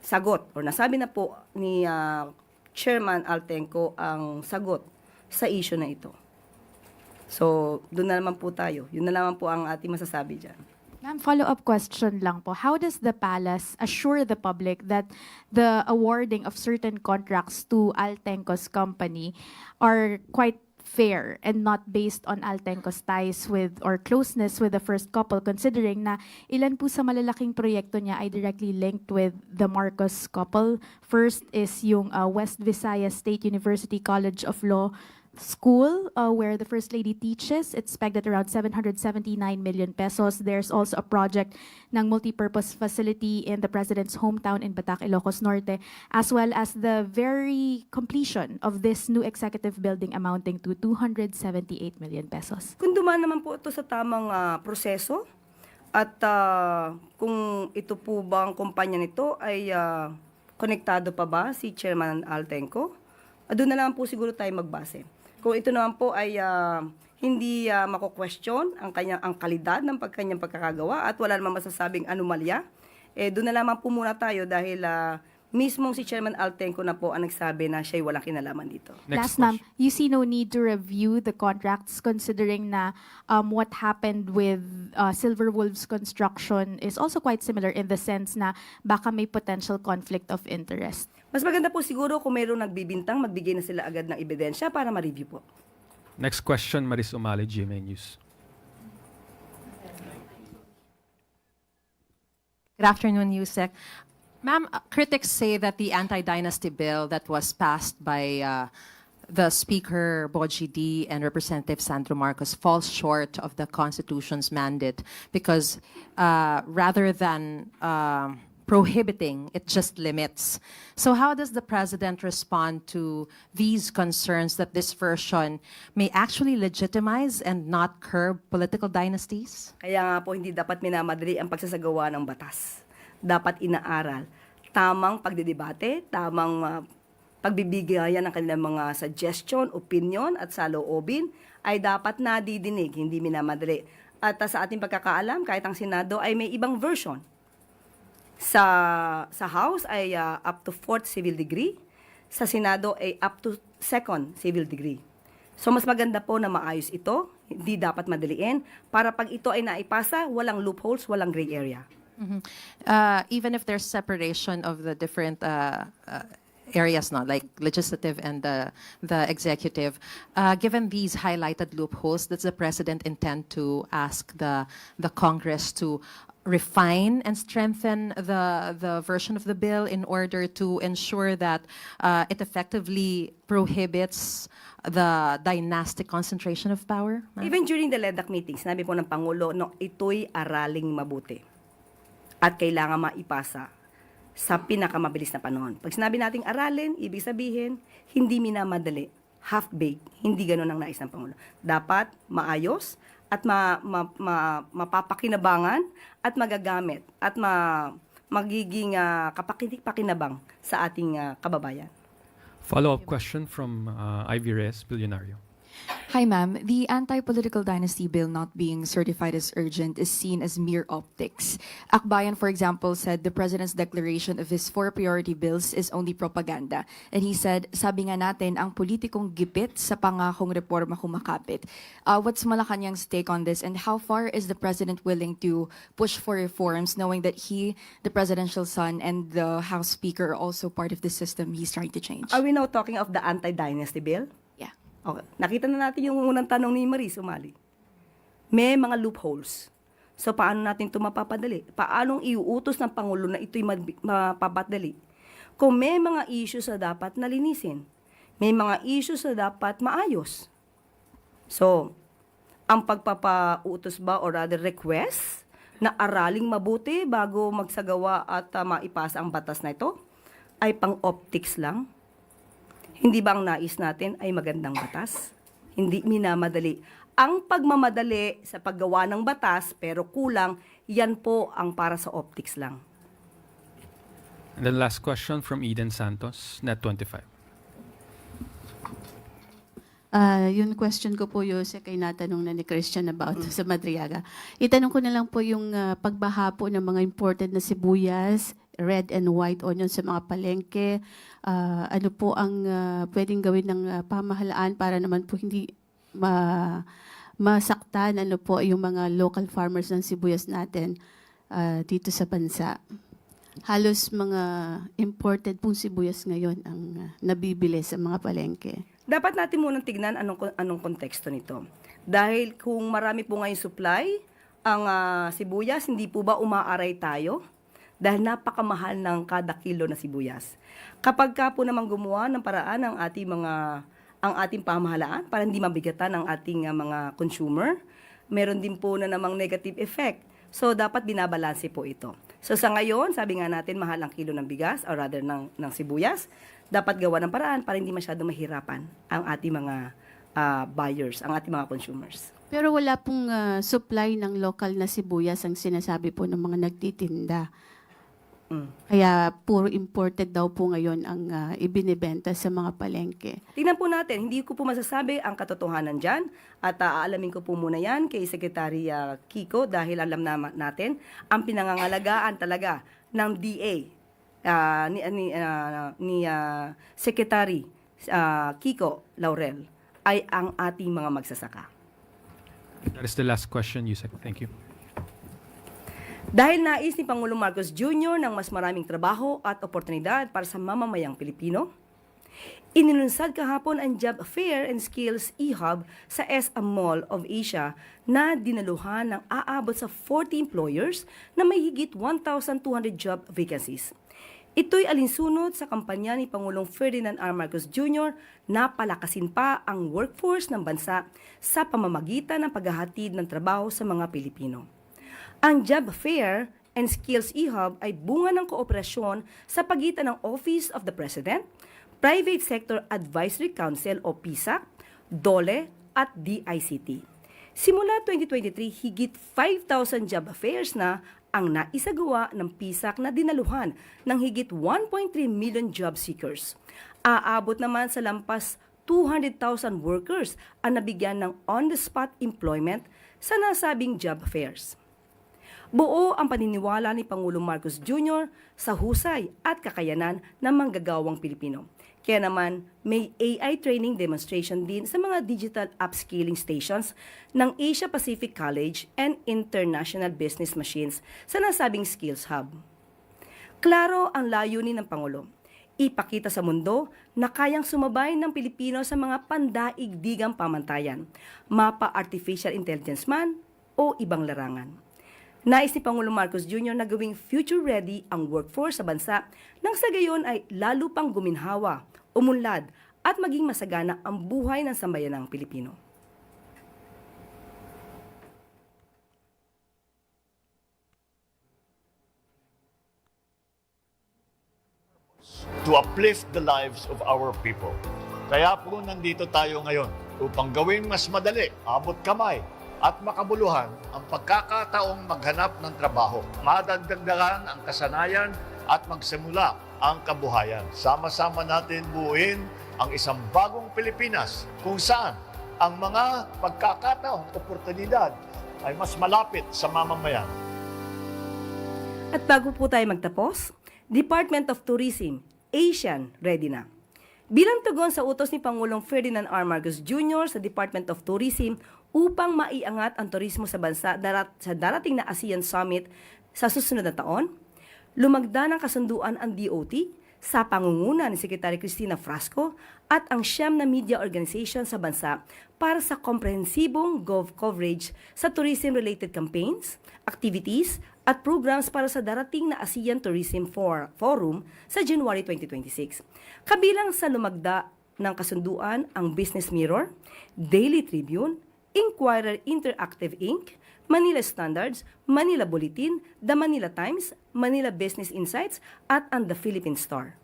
sagot or nasabi na po ni Chairman Altenco ang sagot sa issue na ito. So, doon na naman po tayo. Yun na naman po ang ating masasabi dyan. Ma'am, follow-up question lang po. How does the palace assure the public that the awarding of certain contracts to Altenco's company are quite fair and not based on Altenco's ties with or closeness with the first couple, considering na ilan po sa malalaking proyekto niya ay directly linked with the Marcos couple? First is yung West Visayas State University College of Law School, where the First Lady teaches. It's pegged at around 779 million pesos. There's also a project ng multipurpose facility in the President's hometown in Batac, Ilocos Norte, as well as the very completion of this new executive building amounting to 278 million pesos. Kung dumaan naman po ito sa tamang proseso at kung ito po bang kumpanya nito ay konektado pa ba si Chairman Altenco, doon na lang po siguro tayo magbase. Kung ito naman po ay hindi mako-question ang kalidad ng kanyang pagkakagawa at wala namang masasabing anomalya, doon na lamang po muna tayo dahil mismong si Chairman Altenco na po ang nagsabi na siya'y walang kinalaman dito. Last, ma'am, you see no need to review the contracts considering na what happened with Silver Wolves Construction is also quite similar in the sense na baka may potential conflict of interest. Mas maganda po siguro kung mayroong nagbibintang, magbigay na sila agad ng ebidensya para ma-review po. Next question, Maris Umali, GMA News. Good afternoon, Yusek. Ma'am, critics say that the anti-dynasty bill that was passed by the Speaker, Boji D, and Representative Sandro Marcos falls short of the Constitution's mandate because rather than prohibiting, it just limits. So how does the President respond to these concerns that this version may actually legitimize and not curb political dynasties? Kaya nga po hindi dapat minamadali ang pagsasagawa ng batas. Dapat inaaral. Tamang pagdidebate, tamang pagbibigayan ng kanilang mga suggestion, opinion at saloobin ay dapat nadidinig, hindi minamadali. At sa ating pagkakaalam, kahit ang Senado ay may ibang version. Sa House ay up to 4th civil degree, sa Senado ay up to 2nd civil degree. So mas maganda po na maayos ito, hindi dapat madaliin, para pag ito ay naipasa, walang loopholes, walang gray area. Even if there's separation of the different areas, no, like legislative and the executive, given these highlighted loopholes, does the President intend to ask the Congress to refine and strengthen the version of the bill in order to ensure that it effectively prohibits the dynastic concentration of power? Even during the LEDAC meetings, sinabi po ng Pangulo, no, ito'y araling mabuti at kailangan maipasa sa pinakamabilis na panahon. Pag sinabi nating aralin, ibig sabihin, hindi minamadali, half-baked, hindi ganun ang nais ng Pangulo. Dapat maayos at mapapakinabangan at magagamit at magiging kapakinik-pakinabang sa ating kababayan. Follow-up question from Ivy Reyes, Billionario. Hi, ma'am. The anti-political dynasty bill not being certified as urgent is seen as mere optics. Akbayan, for example, said the president's declaration of his 4 priority bills is only propaganda. And he said, sabi nga natin, ang politikong gipit sa pangakong reforma kumakapit. What's Malacanang's take on this, and how far is the president willing to push for reforms, knowing that he, the presidential son, and the House Speaker are also part of the system he's trying to change? Are we now talking of the anti-dynasty bill? Yeah. Okay. Nakita na natin yung unang tanong ni Marie Sumali. May mga loopholes. So, paano natin ito mapapadali? Paanong iuutos ng Pangulo na ito'y mapapadali? Kung may mga issues na dapat nalinisin, may mga issues na dapat maayos. So, ang pagpapautos ba or rather request na araling mabuti bago magsagawa at maipasa ang batas na ito ay pang-optics lang? Hindi ba ang nais natin ay magandang batas? Hindi minamadali. Ang pagmamadali sa paggawa ng batas pero kulang, yan po ang para sa optics lang. And then last question from Eden Santos, Net 25. Yung question ko po, Yosek, ay natanong na ni Christian about sa Madriaga. Itanong ko na lang po yung pagbaha po ng mga imported na sibuyas, red and white onion sa mga palengke. Ano po ang pwedeng gawin ng pamahalaan para naman po hindi masaktan ano po yung mga local farmers ng sibuyas natin dito sa bansa. Halos mga imported pong sibuyas ngayon ang nabibili sa mga palengke. Dapat natin munang tignan anong konteksto nito. Dahil kung marami po ngayong supply, ang sibuyas, hindi po ba umaaray tayo? Dahil napakamahal ng kada kilo na sibuyas. Kapag ka po naman gumawa ng paraan ang ating pamahalaan para hindi mabigatan ang ating mga consumer, meron din po na namang negative effect. So, dapat binabalanse po ito. So, sa ngayon, sabi nga natin, mahal ang kilo ng bigas, or rather ng sibuyas, dapat gawa ng paraan para hindi masyadong mahirapan ang ating mga buyers, ang ating mga consumers. Pero wala pong supply ng local na sibuyas ang sinasabi po ng mga nagtitinda. Kaya puro imported daw po ngayon ang ibinibenta sa mga palengke. Tingnan po natin, hindi ko po masasabi ang katotohanan dyan at aalamin ko po muna yan kay Secretary Kiko dahil alam natin ang pinangangalagaan talaga ng DA ni Secretary Kiko Laurel ay ang ating mga magsasaka. That is the last question, Yusek. Thank you. Dahil nais ni Pangulong Marcos Jr. ng mas maraming trabaho at oportunidad para sa mamamayang Pilipino, inilunsad kahapon ang Job Fair and Skills e-hub sa SM Mall of Asia na dinaluhan ng aabot sa 40 employers na may higit 1,200 job vacancies. Ito'y alinsunod sa kampanya ni Pangulong Ferdinand R. Marcos Jr. na palakasin pa ang workforce ng bansa sa pamamagitan ng paghahatid ng trabaho sa mga Pilipino. Ang Job Fair and Skills e-hub ay bunga ng kooperasyon sa pagitan ng Office of the President, Private Sector Advisory Council o PSAC, DOLE at DICT. Simula 2023, higit 5,000 job fairs na ang naisagawa ng PSAC na dinaluhan ng higit 1.3 million job seekers. Aabot naman sa lampas 200,000 workers ang nabigyan ng on-the-spot employment sa nasabing job fairs. Buo ang paniniwala ni Pangulong Marcos Jr. sa husay at kakayanan ng manggagawang Pilipino. Kaya naman, may AI training demonstration din sa mga digital upskilling stations ng Asia Pacific College and International Business Machines sa nasabing Skills Hub. Klaro ang layunin ng Pangulo. Ipakita sa mundo na kayang sumabay ng Pilipino sa mga pandaigdigang pamantayan, mapa artificial intelligence man o ibang larangan. Nais ni Pangulong Marcos Jr. na gawing future-ready ang workforce sa bansa nang sa gayon ay lalo pang guminhawa, umunlad at maging masagana ang buhay ng sambayanang Pilipino. To uplift the lives of our people. Kaya po nandito tayo ngayon upang gawing mas madali, abot kamay, at makabuluhan ang pagkakataong maghanap ng trabaho, madagdagan ang kasanayan at magsimula ang kabuhayan. Sama-sama natin buuin ang isang bagong Pilipinas kung saan ang mga pagkakataon, oportunidad ay mas malapit sa mamamayan. At bago po tayo magtapos, Department of Tourism, Asian, ready na. Bilang tugon sa utos ni Pangulong Ferdinand R. Marcos Jr. sa Department of Tourism upang maiangat ang turismo sa bansa sa darating na ASEAN Summit sa susunod na taon, lumagda ng kasunduan ang DOT sa pangunguna ni Secretary Cristina Frasco at ang siyam na media organization sa bansa para sa komprehensibong coverage sa tourism-related campaigns, activities, at programs para sa darating na ASEAN Tourism Forum sa January 2026. Kabilang sa lumagda ng kasunduan ang Business Mirror, Daily Tribune, Inquirer Interactive Inc., Manila Standards, Manila Bulletin, The Manila Times, Manila Business Insights, at ang The Philippine Star.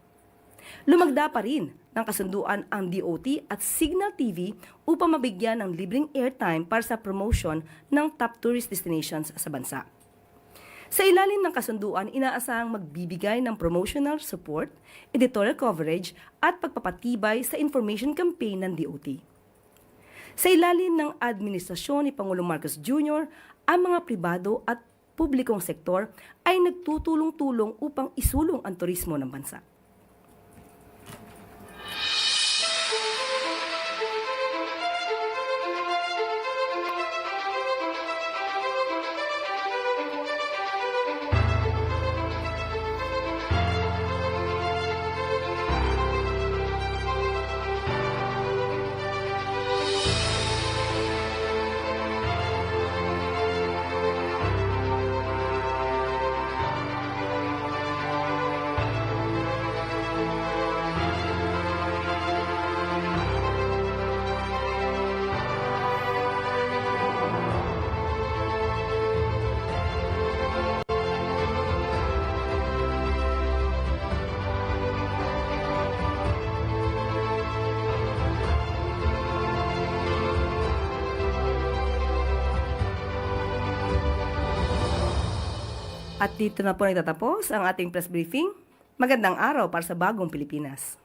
Lumagda pa rin ng kasunduan ang DOT at Signal TV upang mabigyan ng libreng airtime para sa promotion ng top tourist destinations sa bansa. Sa ilalim ng kasunduan, inaasahang magbibigay ng promotional support, editorial coverage, at pagpapatibay sa information campaign ng DOT. Sa ilalim ng administrasyon ni Pangulong Marcos Jr., ang mga pribado at publikong sektor ay nagtutulong-tulong upang isulong ang turismo ng bansa. At dito na po nagtatapos ang ating press briefing. Magandang araw para sa bagong Pilipinas.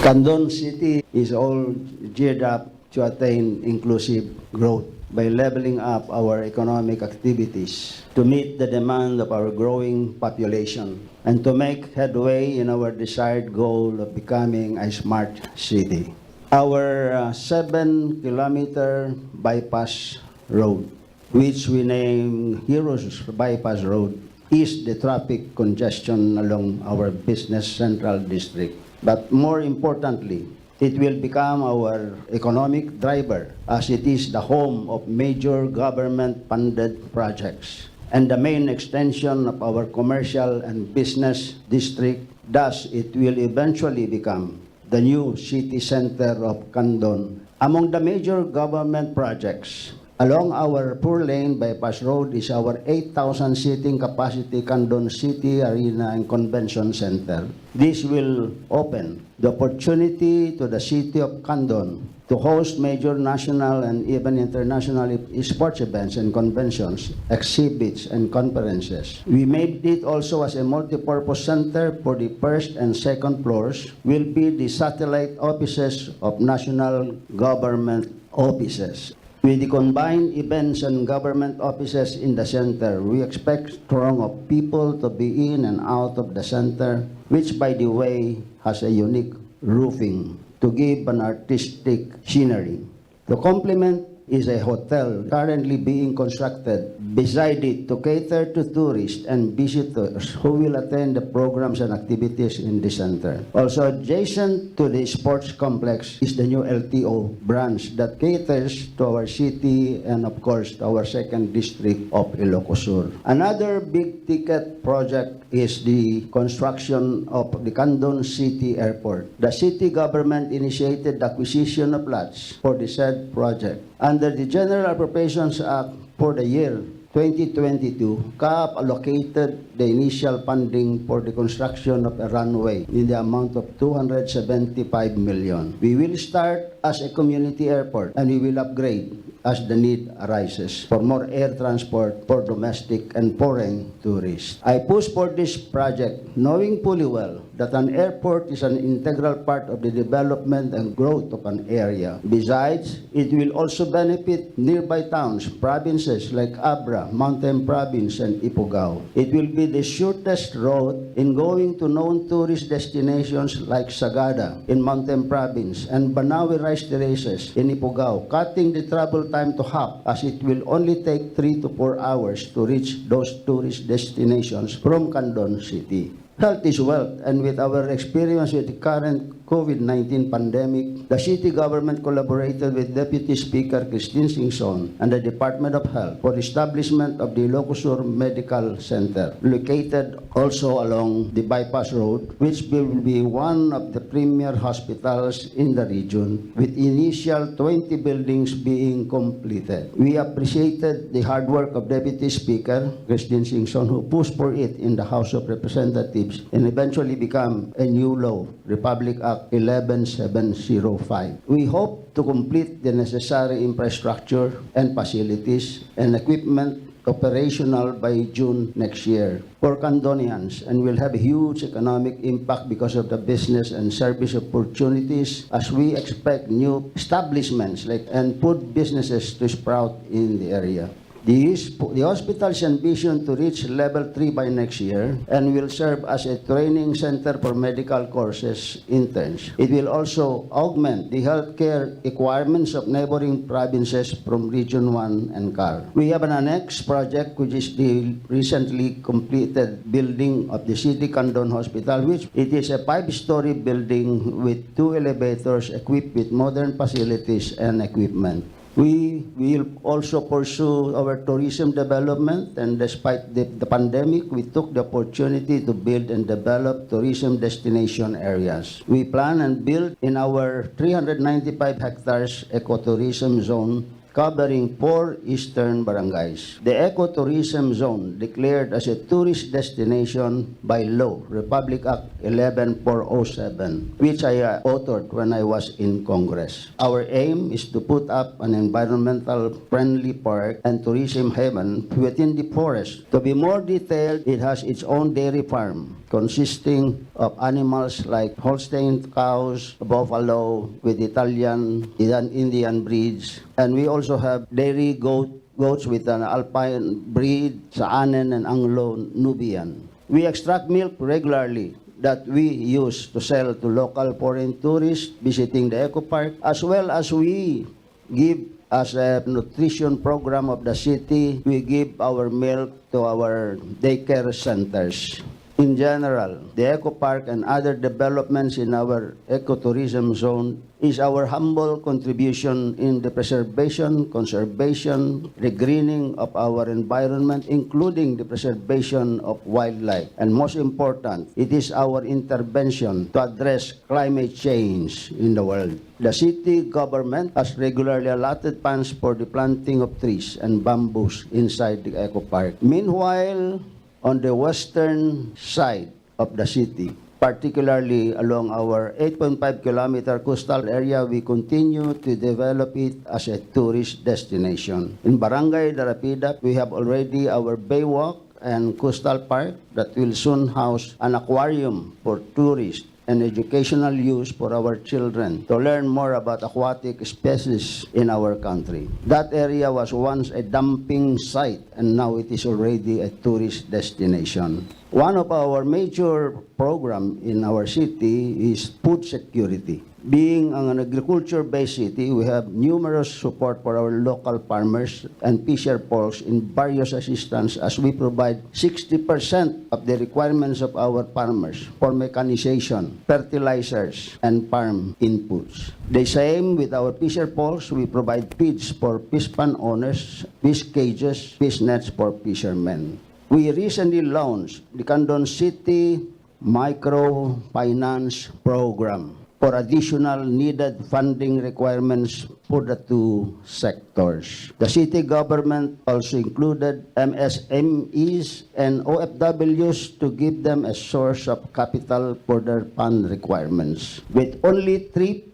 Candon City is all geared up to attain inclusive growth by leveling up our economic activities to meet the demand of our growing population and to make headway in our desired goal of becoming a smart city. Our 7-kilometer bypass road, which we name Heroes Bypass Road, ease the traffic congestion along our business central district. But more importantly, it will become our economic driver as it is the home of major government-funded projects and the main extension of our commercial and business district. Thus, it will eventually become the new city center of Candon. Among the major government projects along our 4-lane bypass road is our 8,000 seating capacity Candon City Arena and Convention Center. This will open the opportunity to the city of Candon to host major national and even international sports events and conventions, exhibits, and conferences. We made it also as a multi-purpose center for the first and second floors will be the satellite offices of national government offices. With the combined events and government offices in the center, we expect throng of people to be in and out of the center, which by the way has a unique roofing to give an artistic scenery. To complement is a hotel currently being constructed beside it to cater to tourists and visitors who will attend the programs and activities in the center. Also adjacent to the sports complex is the new LTO branch that caters to our city and of course to our second district of Ilocos Sur. Another big ticket project is the construction of the Candon City Airport. The city government initiated the acquisition of lots for the said project. Under the General Appropriations Act for the year 2022, CAAP allocated the initial funding for the construction of a runway in the amount of 275 million. We will start as a community airport and we will upgrade as the need arises for more air transport for domestic and foreign tourists. I push for this project knowing fully well that an airport is an integral part of the development and growth of an area. Besides, it will also benefit nearby towns, provinces like Abra, Mountain Province, and Ifugao. It will be the shortest road in going to known tourist destinations like Sagada in Mountain Province and Banawe Rice Terraces in Ifugao, cutting the travel time to half as it will only take 3 to 4 hours to reach those tourist destinations from Candon City. Health is wealth, and with our experience with the current COVID-19 pandemic, the city government collaborated with Deputy Speaker Christine Singson and the Department of Health for establishment of the Ilocosur Medical Center, located also along the bypass road, which will be one of the premier hospitals in the region, with initial 20 buildings being completed. We appreciated the hard work of Deputy Speaker Christine Singson, who pushed for it in the House of Representatives and eventually become a new law, Republic Act 11705. We hope to complete the necessary infrastructure and facilities and equipment operational by June next year for Candonians, and will have a huge economic impact because of the business and service opportunities as we expect new establishments and food businesses to sprout in the area. The hospital's ambition to reach level 3 by next year and will serve as a training center for medical courses interns. It will also augment the healthcare requirements of neighboring provinces from Region 1 and CAR. We have an annex project, which is the recently completed building of the City Candon Hospital, which it is a 5-story building with 2 elevators equipped with modern facilities and equipment. We will also pursue our tourism development, and despite the pandemic, we took the opportunity to build and develop tourism destination areas. We plan and build in our 395 hectares ecotourism zone covering 4 eastern barangays. The ecotourism zone, declared as a tourist destination by law, Republic Act 11407, which I authored when I was in Congress. Our aim is to put up an environmental friendly park and tourism haven within the forest. To be more detailed, it has its own dairy farm consisting of animals like Holstein cows, buffalo with Italian, Indian breeds, and we also have dairy goats with an alpine breed, Saanen and Anglo-Nubian. We extract milk regularly that we use to sell to local foreign tourists visiting the eco park, as well as we give as a nutrition program of the city. We give our milk to our daycare centers. In general, the eco park and other developments in our ecotourism zone is our humble contribution in the preservation, conservation, regreening of our environment, including the preservation of wildlife. And most important, it is our intervention to address climate change in the world. The city government has regularly allotted funds for the planting of trees and bamboos inside the eco park. Meanwhile, on the western side of the city, particularly along our 8.5-kilometer coastal area, we continue to develop it as a tourist destination. In Barangay Darapida, we have already our Baywalk and Coastal Park that will soon house an aquarium for tourists and educational use for our children to learn more about aquatic species in our country. That area was once a dumping site, and now it is already a tourist destination. One of our major programs in our city is food security. Being an agriculture-based city, we have numerous support for our local farmers and fisher folks in various assistance, as we provide 60% of the requirements of our farmers for mechanization, fertilizers, and farm inputs. The same with our fisher folks, we provide feeds for fish pond owners, fish cages, fish nets for fishermen. We recently launched the Candon City Microfinance Program for additional needed funding requirements for the two sectors. The city government also included MSMEs and OFWs to give them a source of capital for their fund requirements. With only 3%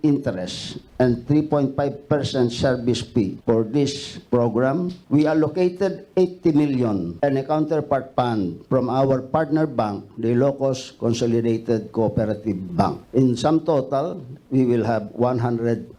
interest and 3.5% service fee for this program, we allocated 80 million and a counterpart fund from our partner bank, the Ilocos Consolidated Cooperative Bank. In sum total, we will have 160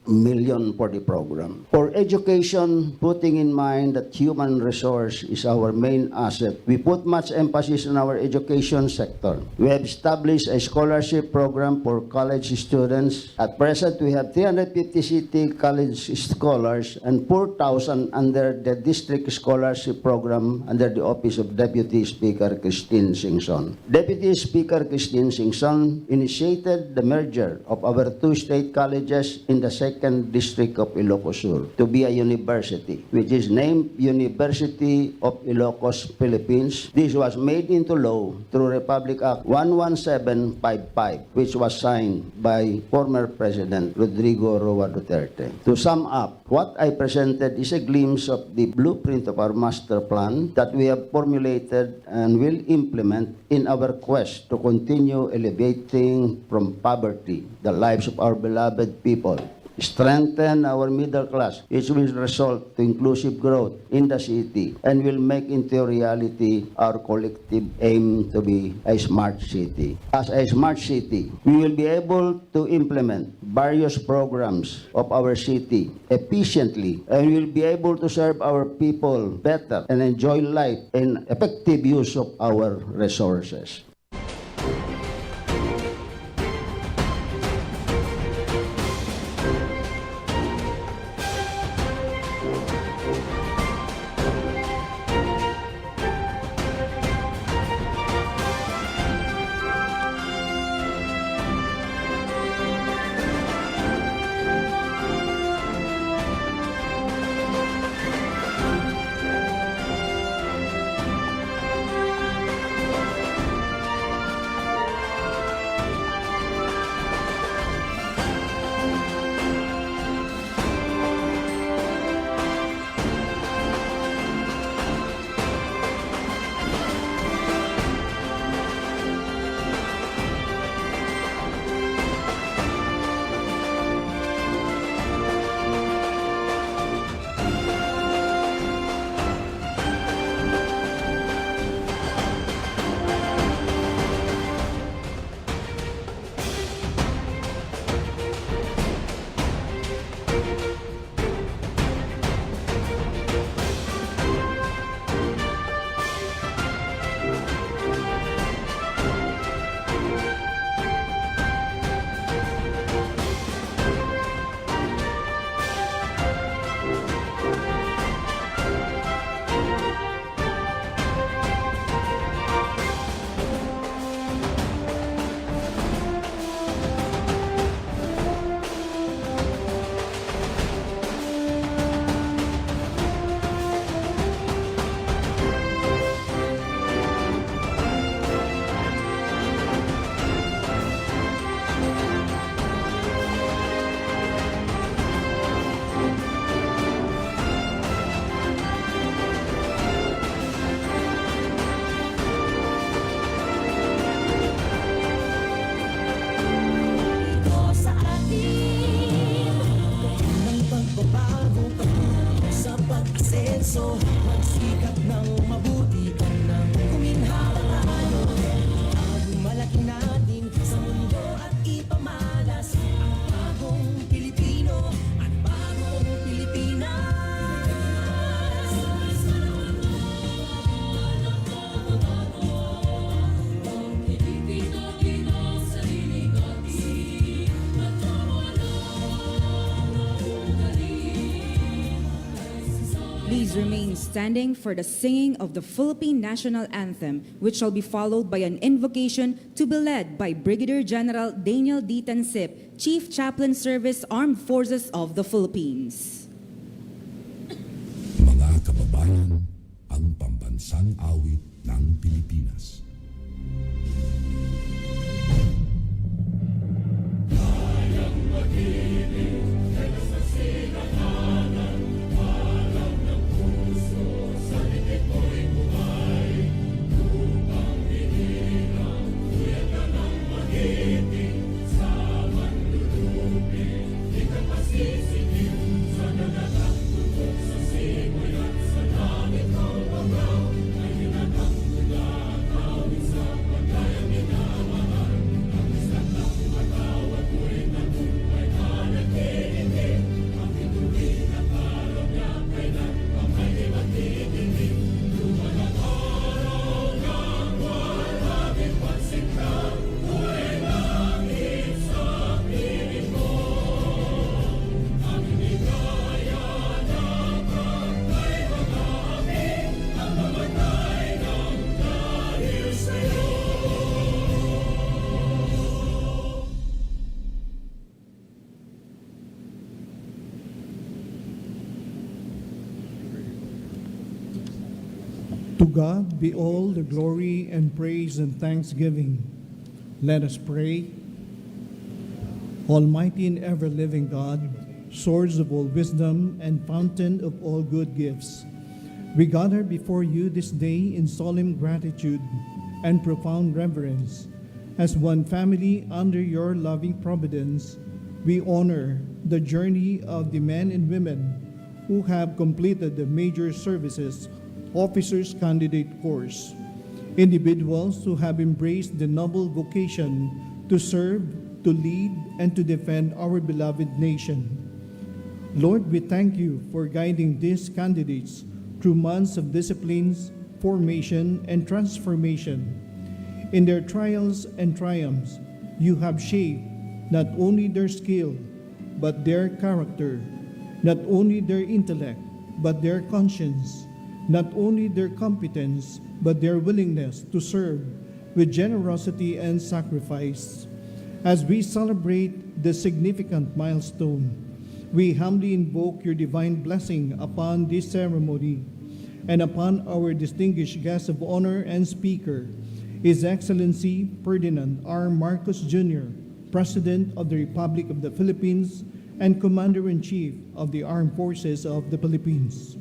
million for the program. For education, putting in mind that human resource is our main asset, we put much emphasis on our education sector. We have established a scholarship program for college students. At present, we have 350 city college scholars and 4,000 under the district scholarship program under the office of Deputy Speaker Christine Singson. Deputy Speaker Christine Singson initiated the merger of our two state colleges in the second district of Ilocos Sur to be a university, which is named University of Ilocos, Philippines. This was made into law through Republic Act 11755, which was signed by former President Rodrigo Roa Duterte. To sum up, what I presented is a glimpse of the blueprint of our master plan that we have formulated and will implement in our quest to continue elevating from poverty the lives of our beloved people, strengthen our middle class, which will result to inclusive growth in the city and will make into reality our collective aim to be a smart city. As a smart city, we will be able to implement various programs of our city efficiently and we will be able to serve our people better and enjoy life and effective use of our resources. Please remain standing for the singing of the Philippine National Anthem, which shall be followed by an invocation to be led by Brigadier General Daniel D. Tansip, Chief Chaplain Service, Armed Forces of the Philippines. Mga kababayan, ang pambansang awit ng Pilipinas. To God be all the glory and praise and thanksgiving. Let us pray. Almighty and ever-living God, source of all wisdom and fountain of all good gifts, we gather before you this day in solemn gratitude and profound reverence. As one family under your loving providence, we honor the journey of the men and women who have completed the major services officers candidate course, individuals who have embraced the noble vocation to serve, to lead, and to defend our beloved nation. Lord, we thank you for guiding these candidates through months of disciplines, formation, and transformation. In their trials and triumphs, you have shaped not only their skill, but their character, not only their intellect, but their conscience, not only their competence, but their willingness to serve with generosity and sacrifice. As we celebrate this significant milestone, we humbly invoke your divine blessing upon this ceremony and upon our distinguished guest of honor and speaker, His Excellency Ferdinand R. Marcos Jr., President of the Republic of the Philippines and Commander-in-Chief of the Armed Forces of the Philippines.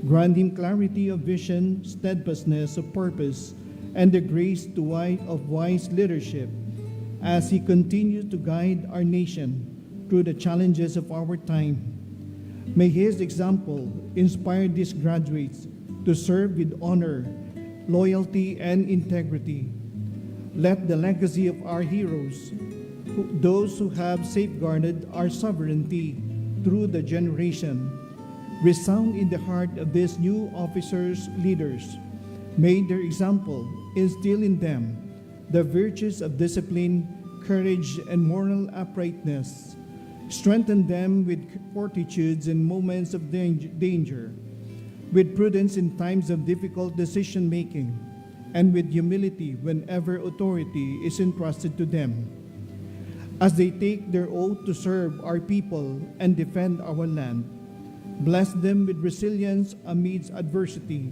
Grant him clarity of vision, steadfastness of purpose, and the grace of wise leadership as he continues to guide our nation through the challenges of our time. May his example inspire these graduates to serve with honor, loyalty, and integrity. Let the legacy of our heroes, those who have safeguarded our sovereignty through the generation, resound in the heart of these new officers, leaders. May their example instill in them the virtues of discipline, courage, and moral uprightness. Strengthen them with fortitude in moments of danger, with prudence in times of difficult decision-making, and with humility whenever authority is entrusted to them. As they take their oath to serve our people and defend our land, bless them with resilience amidst adversity,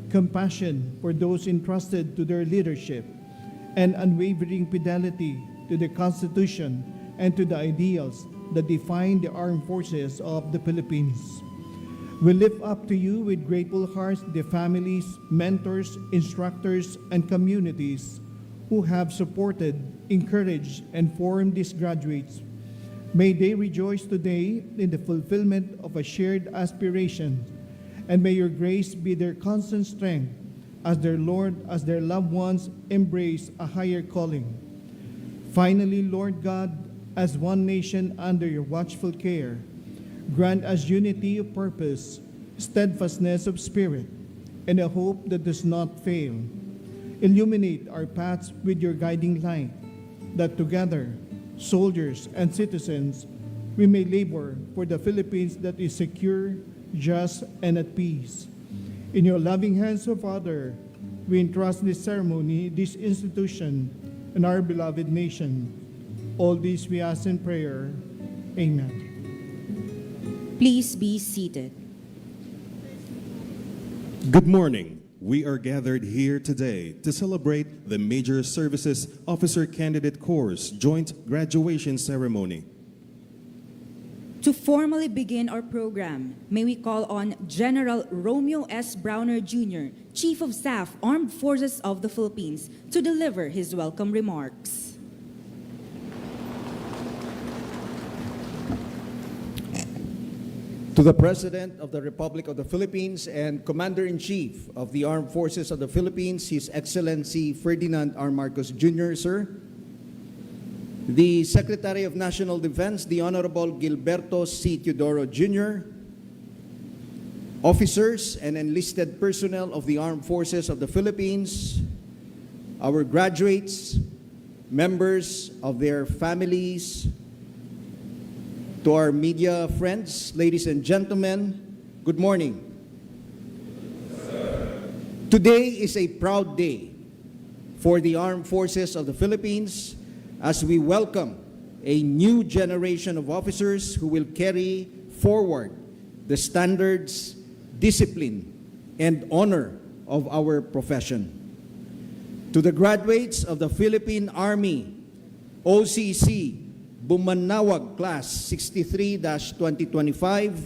compassion for those entrusted to their leadership, and unwavering fidelity to the Constitution and to the ideals that define the armed forces of the Philippines. We lift up to you with grateful hearts the families, mentors, instructors, and communities who have supported, encouraged, and formed these graduates. May they rejoice today in the fulfillment of a shared aspiration, and may your grace be their constant strength as their loved ones embrace a higher calling. Finally, Lord God, as one nation under your watchful care, grant us unity of purpose, steadfastness of spirit, and a hope that does not fail. Illuminate our paths with your guiding light, that together, soldiers and citizens, we may labor for the Philippines that is secure, just, and at peace. In your loving hands, O Father, we entrust this ceremony, this institution, and our beloved nation. All these we ask in prayer. Amen. Please be seated. Good morning. We are gathered here today to celebrate the Major Services Officer Candidate Course Joint Graduation Ceremony. To formally begin our program, may we call on General Romeo S. Browner Jr., Chief of Staff, Armed Forces of the Philippines, to deliver his welcome remarks. To the President of the Republic of the Philippines and Commander-in-Chief of the Armed Forces of the Philippines, His Excellency Ferdinand R. Marcos Jr., sir. The Secretary of National Defense, the Honorable Gilberto C. Teodoro Jr., officers and enlisted personnel of the Armed Forces of the Philippines, our graduates, members of their families, to our media friends, ladies and gentlemen, good morning. Today is a proud day for the Armed Forces of the Philippines as we welcome a new generation of officers who will carry forward the standards, discipline, and honor of our profession. To the graduates of the Philippine Army OCC Bumanawag Class 63-2025,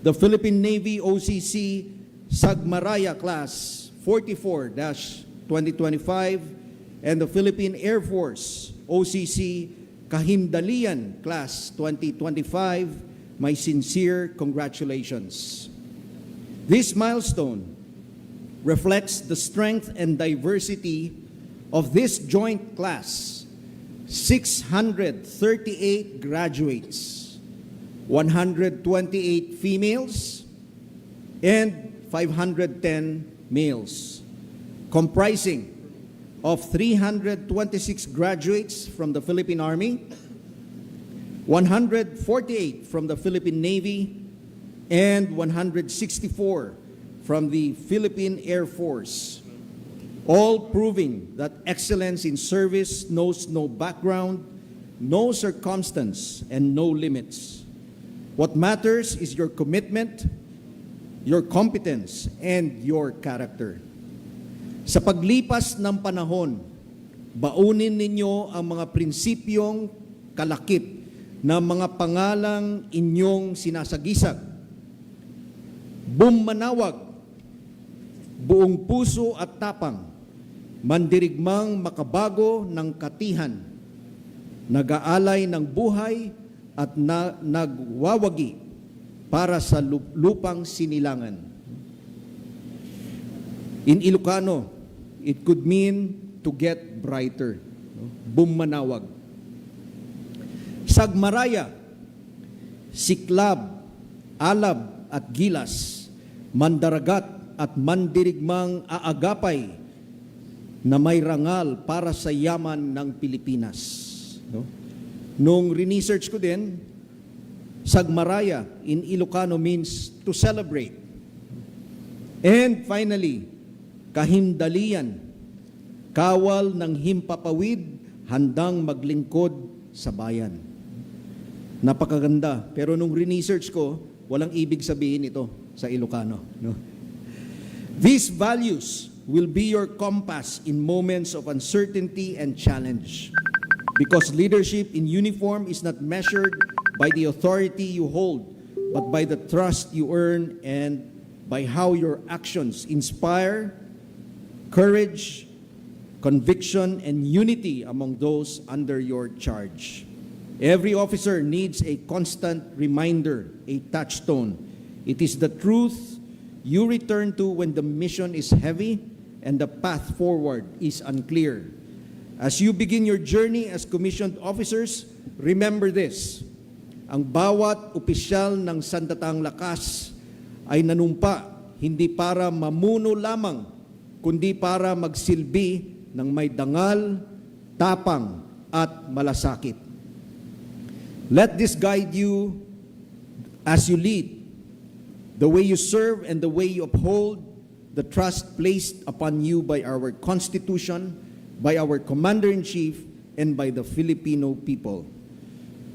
the Philippine Navy OCC Sagmaraya Class 44-2025, and the Philippine Air Force OCC Kahimdalian Class 2025, my sincere congratulations. This milestone reflects the strength and diversity of this joint class. 638 graduates, 128 females, and 510 males, comprising of 326 graduates from the Philippine Army, 148 from the Philippine Navy, and 164 from the Philippine Air Force, all proving that excellence in service knows no background, no circumstance, and no limits. What matters is your commitment, your competence, and your character. Sa paglipas ng panahon, baunin ninyo ang mga prinsipyong kalakip na mga pangalang inyong sinasagisag. Bumanawag, buong puso at tapang, mandirigmang makabago ng katihan, nag-aalay ng buhay at nagwawagi para sa lupang sinilangan. In Ilocano, it could mean to get brighter. Bumanawag. Sagmaraya, siklab, alab at gilas, mandaragat at mandirigmang aagapay na may rangal para sa yaman ng Pilipinas. No? Nung research ko din, Sagmaraya in Ilocano means to celebrate. And finally, Kahimdalian, kawal ng himpapawid, handang maglingkod sa bayan. Napakaganda. Pero nung research ko, walang ibig sabihin ito sa Ilocano. No? These values will be your compass in moments of uncertainty and challenge. Because leadership in uniform is not measured by the authority you hold, but by the trust you earn and by how your actions inspire courage, conviction, and unity among those under your charge. Every officer needs a constant reminder, a touchstone. It is the truth you return to when the mission is heavy and the path forward is unclear. As you begin your journey as commissioned officers, remember this: ang bawat opisyal ng Sandatang Lakas ay nanumpa hindi para mamuno lamang, kundi para magsilbi ng may dangal, tapang, at malasakit. Let this guide you as you lead, the way you serve and the way you uphold the trust placed upon you by our Constitution, by our Commander-in-Chief, and by the Filipino people.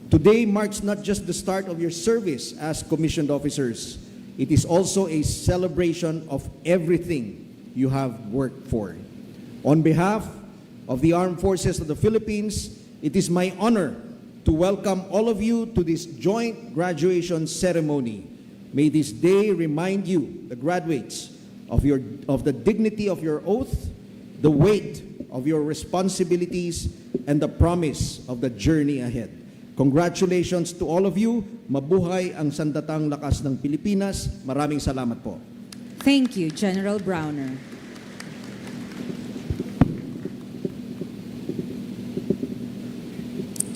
Today marks not just the start of your service as commissioned officers, it is also a celebration of everything you have worked for. On behalf of the Armed Forces of the Philippines, it is my honor to welcome all of you to this joint graduation ceremony. May this day remind you, the graduates, of the dignity of your oath, the weight of your responsibilities, and the promise of the journey ahead. Congratulations to all of you. Mabuhay ang Sandatang Lakas ng Pilipinas. Maraming salamat po. Thank you, General Browner.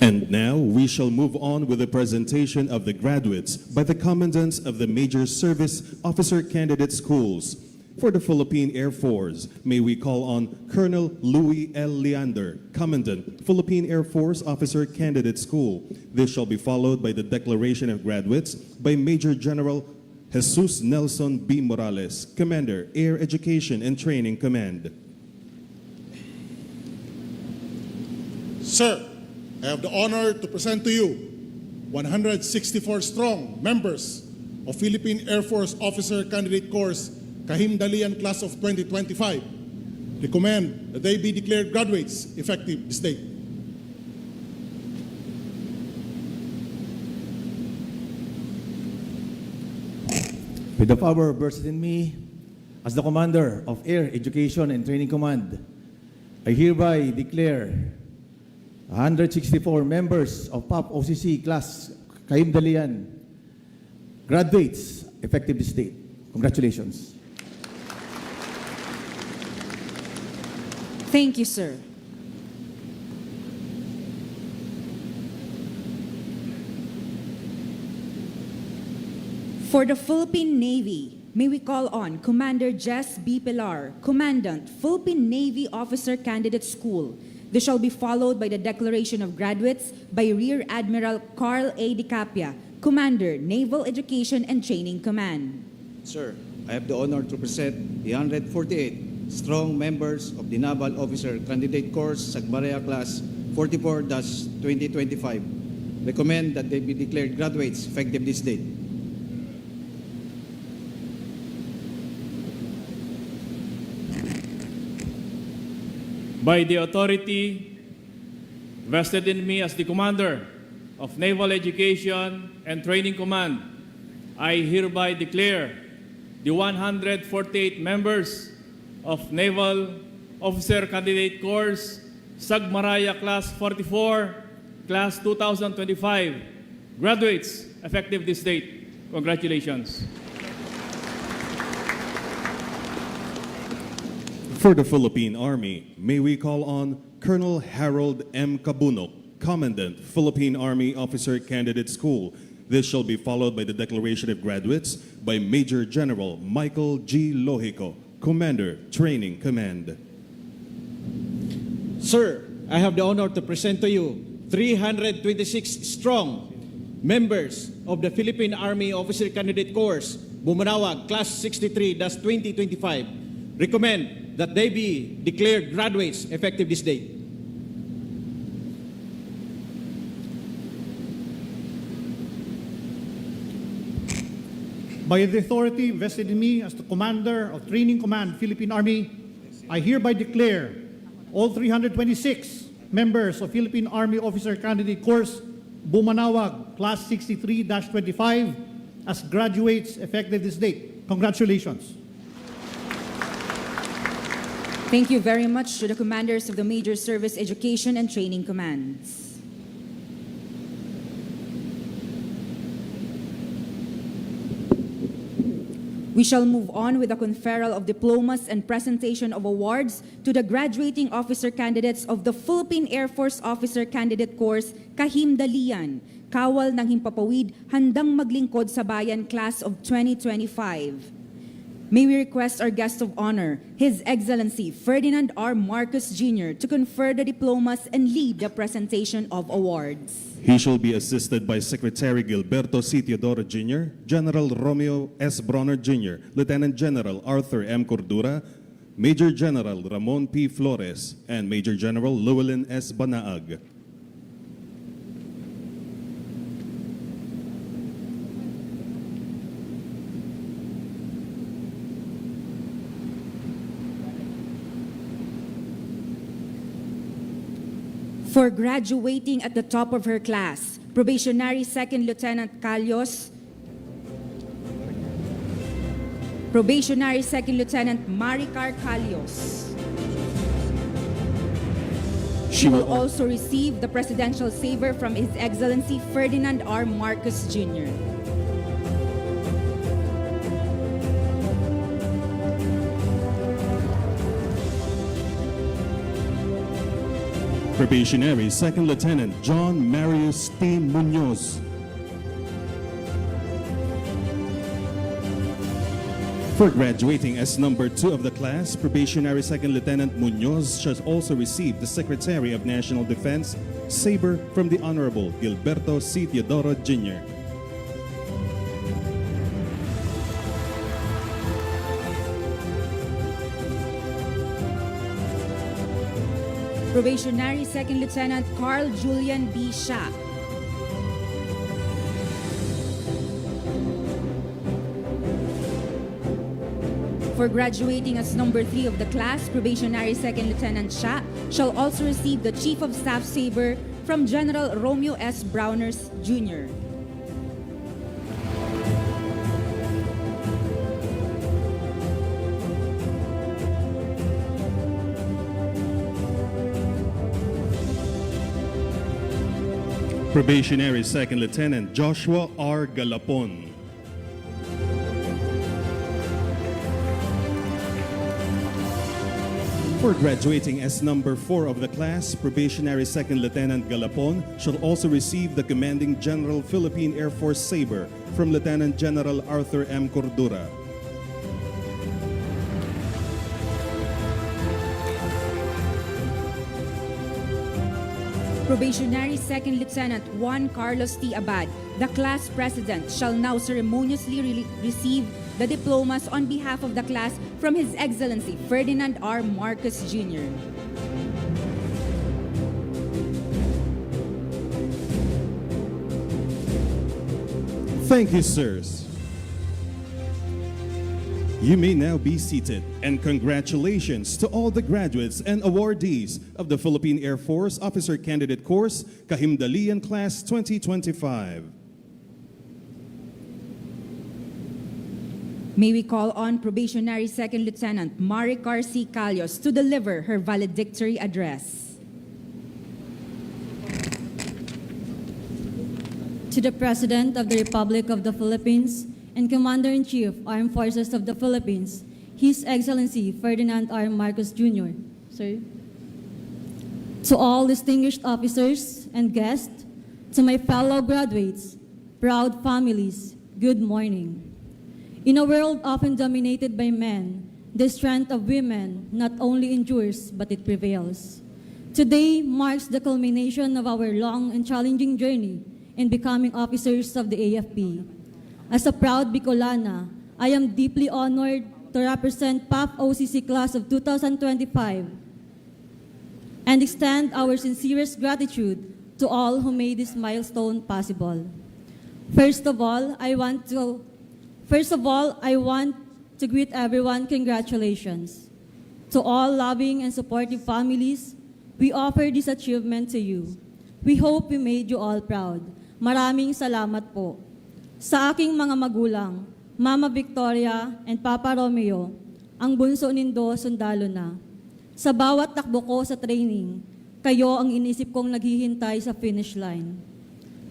And now we shall move on with the presentation of the graduates by the commandants of the major service officer candidate schools. For the Philippine Air Force, may we call on Colonel Louis L. Leander, Commandant, Philippine Air Force Officer Candidate School. This shall be followed by the declaration of graduates by Major General Jesus Nelson B. Morales, Commander, Air Education and Training Command. Sir, I have the honor to present to you 164 strong members of Philippine Air Force Officer Candidate Course Kahim-Dalian class of 2025. Recommend that they be declared graduates effective this date. With the power vested in me as the Commander of Air Education and Training Command, I hereby declare 164 members of PAP OCC class Kahim-Dalian graduates effective this date. Congratulations. Thank you, sir. For the Philippine Navy, may we call on Commander Jess B. Pilar, Commandant, Philippine Navy Officer Candidate School. This shall be followed by the declaration of graduates by Rear Admiral Carl A. Dicapia, Commander, Naval Education and Training Command. Sir, I have the honor to present the 148 strong members of the Naval Officer Candidate Course Sagmaraya Class 44-2025. Recommend that they be declared graduates effective this date. By the authority vested in me as the Commander of Naval Education and Training Command, I hereby declare the 148 members of Naval Officer Candidate Course Sagmaraya Class 44, Class 2025, graduates effective this date. Congratulations. For the Philippine Army, may we call on Colonel Harold M. Cabunok, Commandant, Philippine Army Officer Candidate School. This shall be followed by the declaration of graduates by Major General Michael G. Lohico, Commander, Training Command. Sir, I have the honor to present to you 326 strong members of the Philippine Army Officer Candidate Course, Bumanawag, Class 63-2025. Recommend that they be declared graduates effective this date. By the authority vested in me as the Commander of Training Command, Philippine Army, I hereby declare all 326 members of Philippine Army Officer Candidate Course, Bumanawag, Class 63-25, as graduates effective this date. Congratulations. Thank you very much to the commanders of the Major Service Education and Training Commands. We shall move on with the conferral of diplomas and presentation of awards to the graduating officer candidates of the Philippine Air Force Officer Candidate Course Kahim-Dalian, Kawal ng Himpapawid, Handang Maglingkod sa Bayan Class of 2025. May we request our guest of honor, His Excellency Ferdinand R. Marcos Jr., to confer the diplomas and lead the presentation of awards. He shall be assisted by Secretary Gilberto C. Teodoro Jr., General Romeo S. Bronner Jr., Lieutenant General Arthur M. Cordura, Major General Ramon P. Flores, and Major General Llewellyn S. Banaag. For graduating at the top of her class, Probationary Second Lieutenant Calios, Probationary Second Lieutenant Maricar Calios. She will also receive the Presidential Saber from His Excellency Ferdinand R. Marcos Jr. Probationary Second Lieutenant John Marius T. Munoz. For graduating as number 2 of the class, Probationary Second Lieutenant Munoz shall also receive the Secretary of National Defense Saber from the Honorable Gilberto C. Teodoro Jr. Probationary Second Lieutenant Carl Julian B. Sha. For graduating as number 3 of the class, Probationary Second Lieutenant Sha shall also receive the Chief of Staff Sabre from General Romeo S. Browners, Jr. Probationary Second Lieutenant Joshua R. Galapon. For graduating as number 4 of the class, Probationary Second Lieutenant Galapon shall also receive the Commanding General Philippine Air Force Sabre from Lieutenant General Arthur M. Cordura. Probationary Second Lieutenant Juan Carlos T. Abad, the class president, shall now ceremoniously receive the diplomas on behalf of the class from His Excellency Ferdinand R. Marcos Jr. Thank you, sirs. You may now be seated, and congratulations to all the graduates and awardees of the Philippine Air Force Officer Candidate Course, Kahimdalian Class 2025. May we call on Probationary Second Lieutenant Maricar C. Calios to deliver her valedictory address. To the President of the Republic of the Philippines and Commander-in-Chief, Armed Forces of the Philippines, His Excellency Ferdinand R. Marcos Jr. Sir. To all distinguished officers and guests, to my fellow graduates, proud families, good morning. In a world often dominated by men, the strength of women not only endures, but it prevails. Today marks the culmination of our long and challenging journey in becoming officers of the AFP. As a proud Bicolana, I am deeply honored to represent PAF OCC Class of 2025 and extend our sincerest gratitude to all who made this milestone possible. First of all, I want to greet everyone congratulations. To all loving and supportive families, we offer this achievement to you. We hope we made you all proud. Maraming salamat po. Sa aking mga magulang, Mama Victoria and Papa Romeo, ang bunso nindo sundalo na. Sa bawat takbo ko sa training, kayo ang inisip kong naghihintay sa finish line.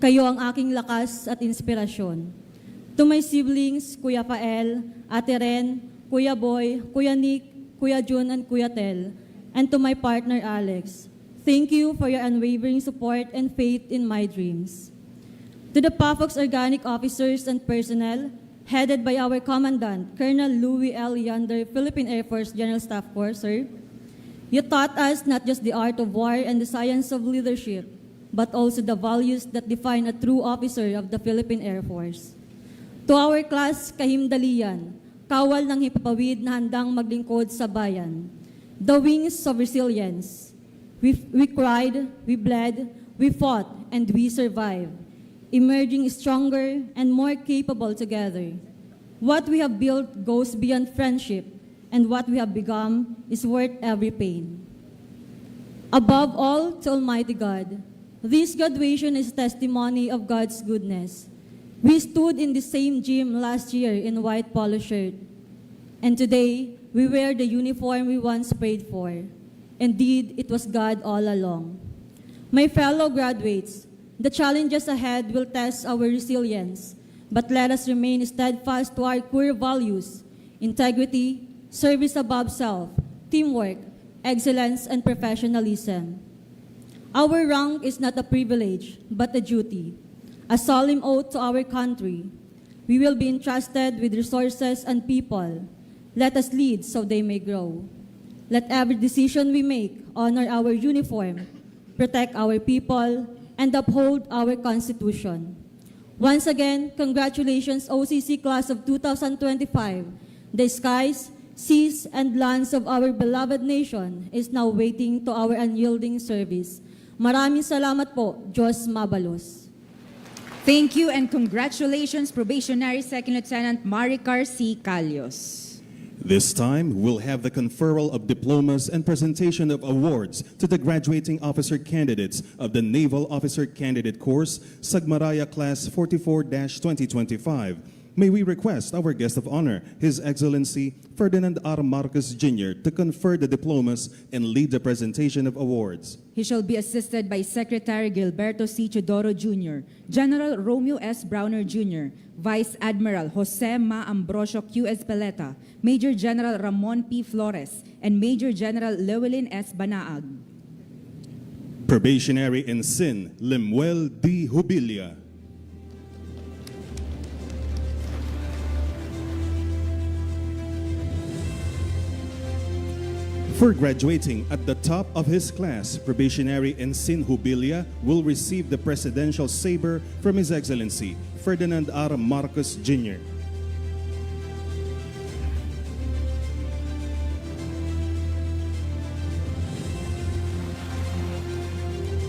Kayo ang aking lakas at inspirasyon. To my siblings, Kuya Pael, Ate Ren, Kuya Boy, Kuya Nick, Kuya Jun, and Kuya Tel, and to my partner Alex, thank you for your unwavering support and faith in my dreams. To the PAFOX organic officers and personnel, headed by our Commandant, Colonel Louis L. Yander, Philippine Air Force General Staff Corps, sir. You taught us not just the art of war and the science of leadership, but also the values that define a true officer of the Philippine Air Force. To our class, Kahimdalian, kawal ng hipapawid na handang maglingkod sa bayan. The wings of resilience. We cried, we bled, we fought, and we survived, emerging stronger and more capable together. What we have built goes beyond friendship, and what we have become is worth every pain. Above all, to Almighty God, this graduation is testimony of God's goodness. We stood in the same gym last year in white polo shirt, and today we wear the uniform we once prayed for. Indeed, it was God all along. My fellow graduates, the challenges ahead will test our resilience, but let us remain steadfast to our core values: integrity, service above self, teamwork, excellence, and professionalism. Our rank is not a privilege, but a duty, a solemn oath to our country. We will be entrusted with resources and people. Let us lead so they may grow. Let every decision we make honor our uniform, protect our people, and uphold our Constitution. Once again, congratulations OCC Class of 2025. The skies, seas, and lands of our beloved nation is now waiting to our unyielding service. Maraming salamat po. Diyos mabalos. Thank you and congratulations, Probationary Second Lieutenant Maricar C. Calios. This time, we'll have the conferral of diplomas and presentation of awards to the graduating officer candidates of the Naval Officer Candidate Course, Sagmaraya Class 44-2025. May we request our guest of honor, His Excellency Ferdinand R. Marcos Jr., to confer the diplomas and lead the presentation of awards. He shall be assisted by Secretary Gilberto C. Chodoro Jr., General Romeo S. Browner Jr., Vice Admiral Jose Ma Ambrosio Q. Espeleta, Major General Ramon P. Flores, and Major General Llewellyn S. Banaag. Probationary Ensign Lemuel D. Jubilia. For graduating at the top of his class, Probationary Ensign Jubilia will receive the Presidential Sabre from His Excellency Ferdinand R. Marcos Jr.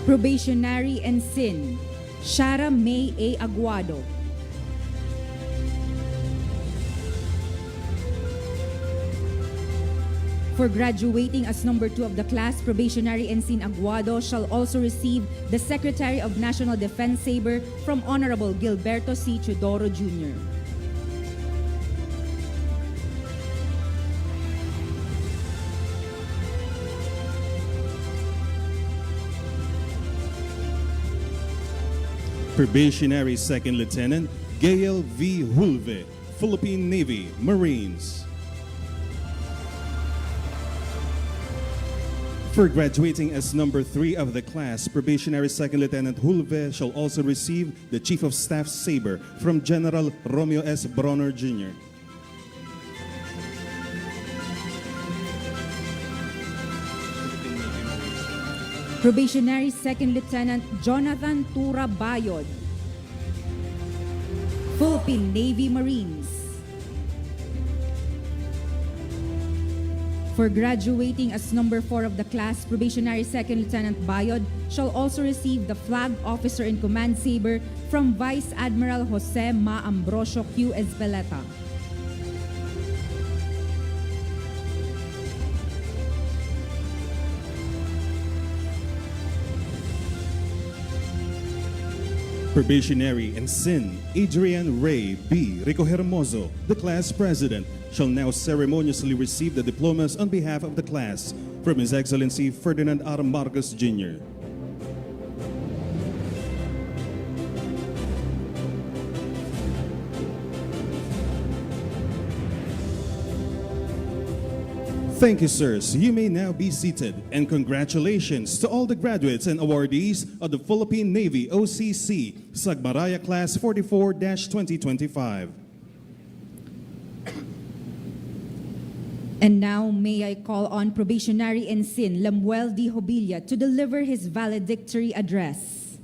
Probationary Ensign Shara May A. Aguado. For graduating as number 2 of the class, Probationary Ensign Aguado shall also receive the Secretary of National Defense Sabre from Honorable Gilberto C. Chodoro Jr. Probationary Second Lieutenant Gail V. Hulve, Philippine Navy Marines. For graduating as number 3 of the class, Probationary Second Lieutenant Hulve shall also receive the Chief of Staff Sabre from General Romeo S. Browner Jr. Probationary Second Lieutenant Jonathan Tura Bayod, Philippine Navy Marines. For graduating as number 4 of the class, Probationary Second Lieutenant Bayod shall also receive the Flag Officer in Command Sabre from Vice Admiral Jose Ma Ambrosio Q. Espeleta. Probationary Ensign Adrian Ray B. Rico Hermoso, the class president, shall now ceremoniously receive the diplomas on behalf of the class from His Excellency Ferdinand R. Marcos Jr. Thank you, sirs. You may now be seated. And congratulations to all the graduates and awardees of the Philippine Navy OCC Sagmaraya Class 44-2025. And now may I call on Probationary Ensign Lemuel D. Jubilia to deliver his valedictory address.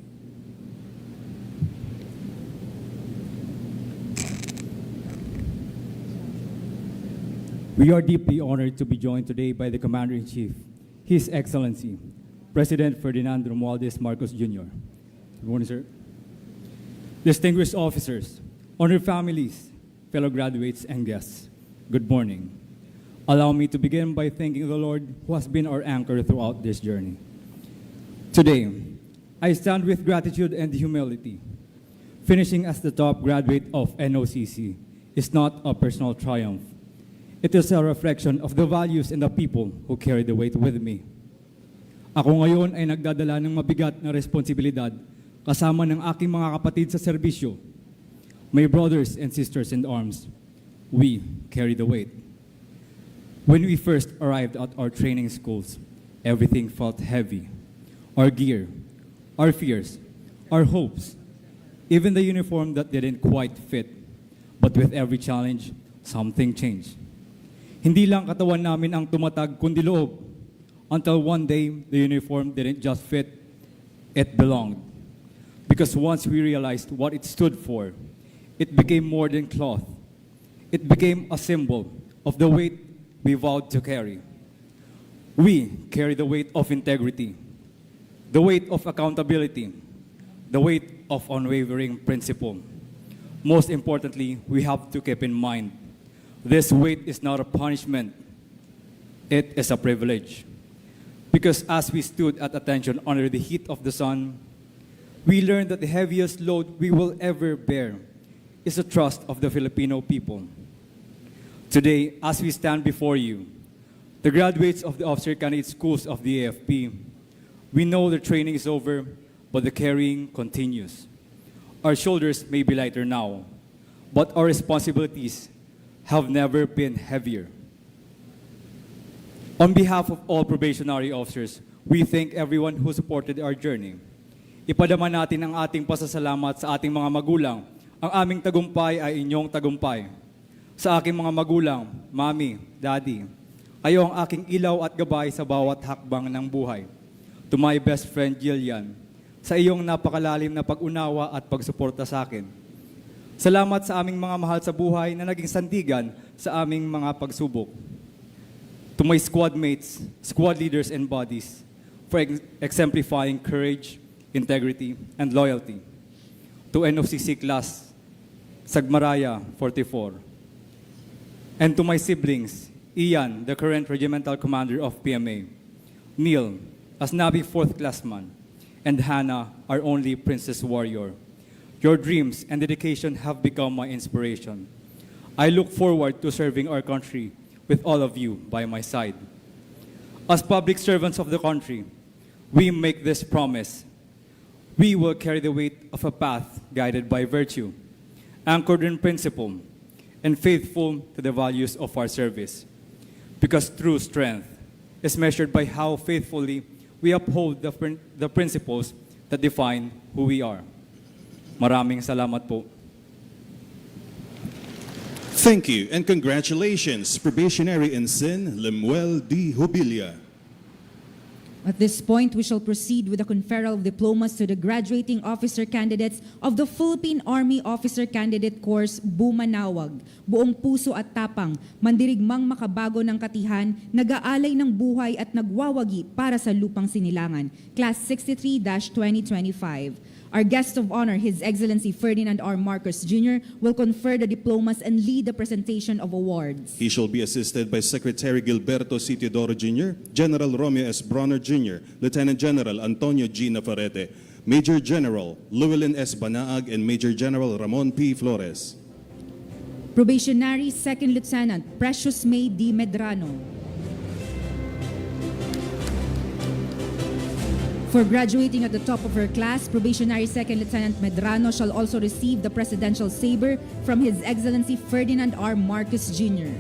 We are deeply honored to be joined today by the Commander-in-Chief, His Excellency, President Ferdinand Romualdez Marcos Jr. Good morning, sir. Distinguished officers, honored families, fellow graduates, and guests, good morning. Allow me to begin by thanking the Lord who has been our anchor throughout this journey. Today, I stand with gratitude and humility. Finishing as the top graduate of NOCC is not a personal triumph. It is a reflection of the values and the people who carry the weight with me. Ako ngayon ay nagdadala ng mabigat na responsibilidad kasama ng aking mga kapatid sa serbisyo. My brothers and sisters in arms, we carry the weight. When we first arrived at our training schools, everything felt heavy. Our gear, our fears, our hopes, even the uniform that didn't quite fit. But with every challenge, something changed. Hindi lang katawan namin ang tumatag kundi loob. Until one day, the uniform didn't just fit, it belonged. Because once we realized what it stood for, it became more than cloth. It became a symbol of the weight we vowed to carry. We carry the weight of integrity, the weight of accountability, the weight of unwavering principle. Most importantly, we have to keep in mind This weight is not a punishment, it is a privilege. Because as we stood at attention under the heat of the sun, we learned that the heaviest load we will ever bear is the trust of the Filipino people. Today, as we stand before you, the graduates of the officer candidate schools of the AFP, we know the training is over, but the carrying continues. Our shoulders may be lighter now, but our responsibilities have never been heavier. On behalf of all probationary officers, we thank everyone who supported our journey. Ipadama natin ang ating pasasalamat sa ating mga magulang. Ang aming tagumpay ay inyong tagumpay. Sa aking mga magulang, Mami, Daddy, kayo ang aking ilaw at gabay sa bawat hakbang ng buhay. To my best friend Jillian, sa iyong napakalalim na pag-unawa at pagsuporta sa akin. Salamat sa aming mga mahal sa buhay na naging sandigan sa aming mga pagsubok. To my squad mates, squad leaders and buddies, for exemplifying courage, integrity, and loyalty. To NOCC class, Sagmaraya 44. And to my siblings, Ian, the current regimental commander of PMA, Neil, as Navy 4th classman, and Hannah, our only princess warrior. Your dreams and dedication have become my inspiration. I look forward to serving our country with all of you by my side. As public servants of the country, we make this promise. We will carry the weight of a path guided by virtue, anchored in principle, and faithful to the values of our service. Because true strength is measured by how faithfully we uphold the principles that define who we are. Maraming salamat po. Thank you and congratulations, Probationary Ensign Lemuel D. Hubilla. At this point, we shall proceed with the conferral of diplomas to the graduating officer candidates of the Philippine Army Officer Candidate Course, Bumanawag. Buong puso at tapang, mandirigmang makabago ng katihan, nag-aalay ng buhay at nagwawagi para sa lupang sinilangan. Class 63-2025. Our guest of honor, His Excellency Ferdinand R. Marcos Jr., will confer the diplomas and lead the presentation of awards. He shall be assisted by Secretary Gilberto C. Teodoro Jr., General Romeo S. Bronner Jr., Lieutenant General Antonio G. Navarrete, Major General Llewellyn S. Banaag, and Major General Ramon P. Flores. Probationary Second Lieutenant Precious May D. Medrano. For graduating at the top of her class, Probationary Second Lieutenant Medrano shall also receive the Presidential Saber from His Excellency Ferdinand R. Marcos Jr.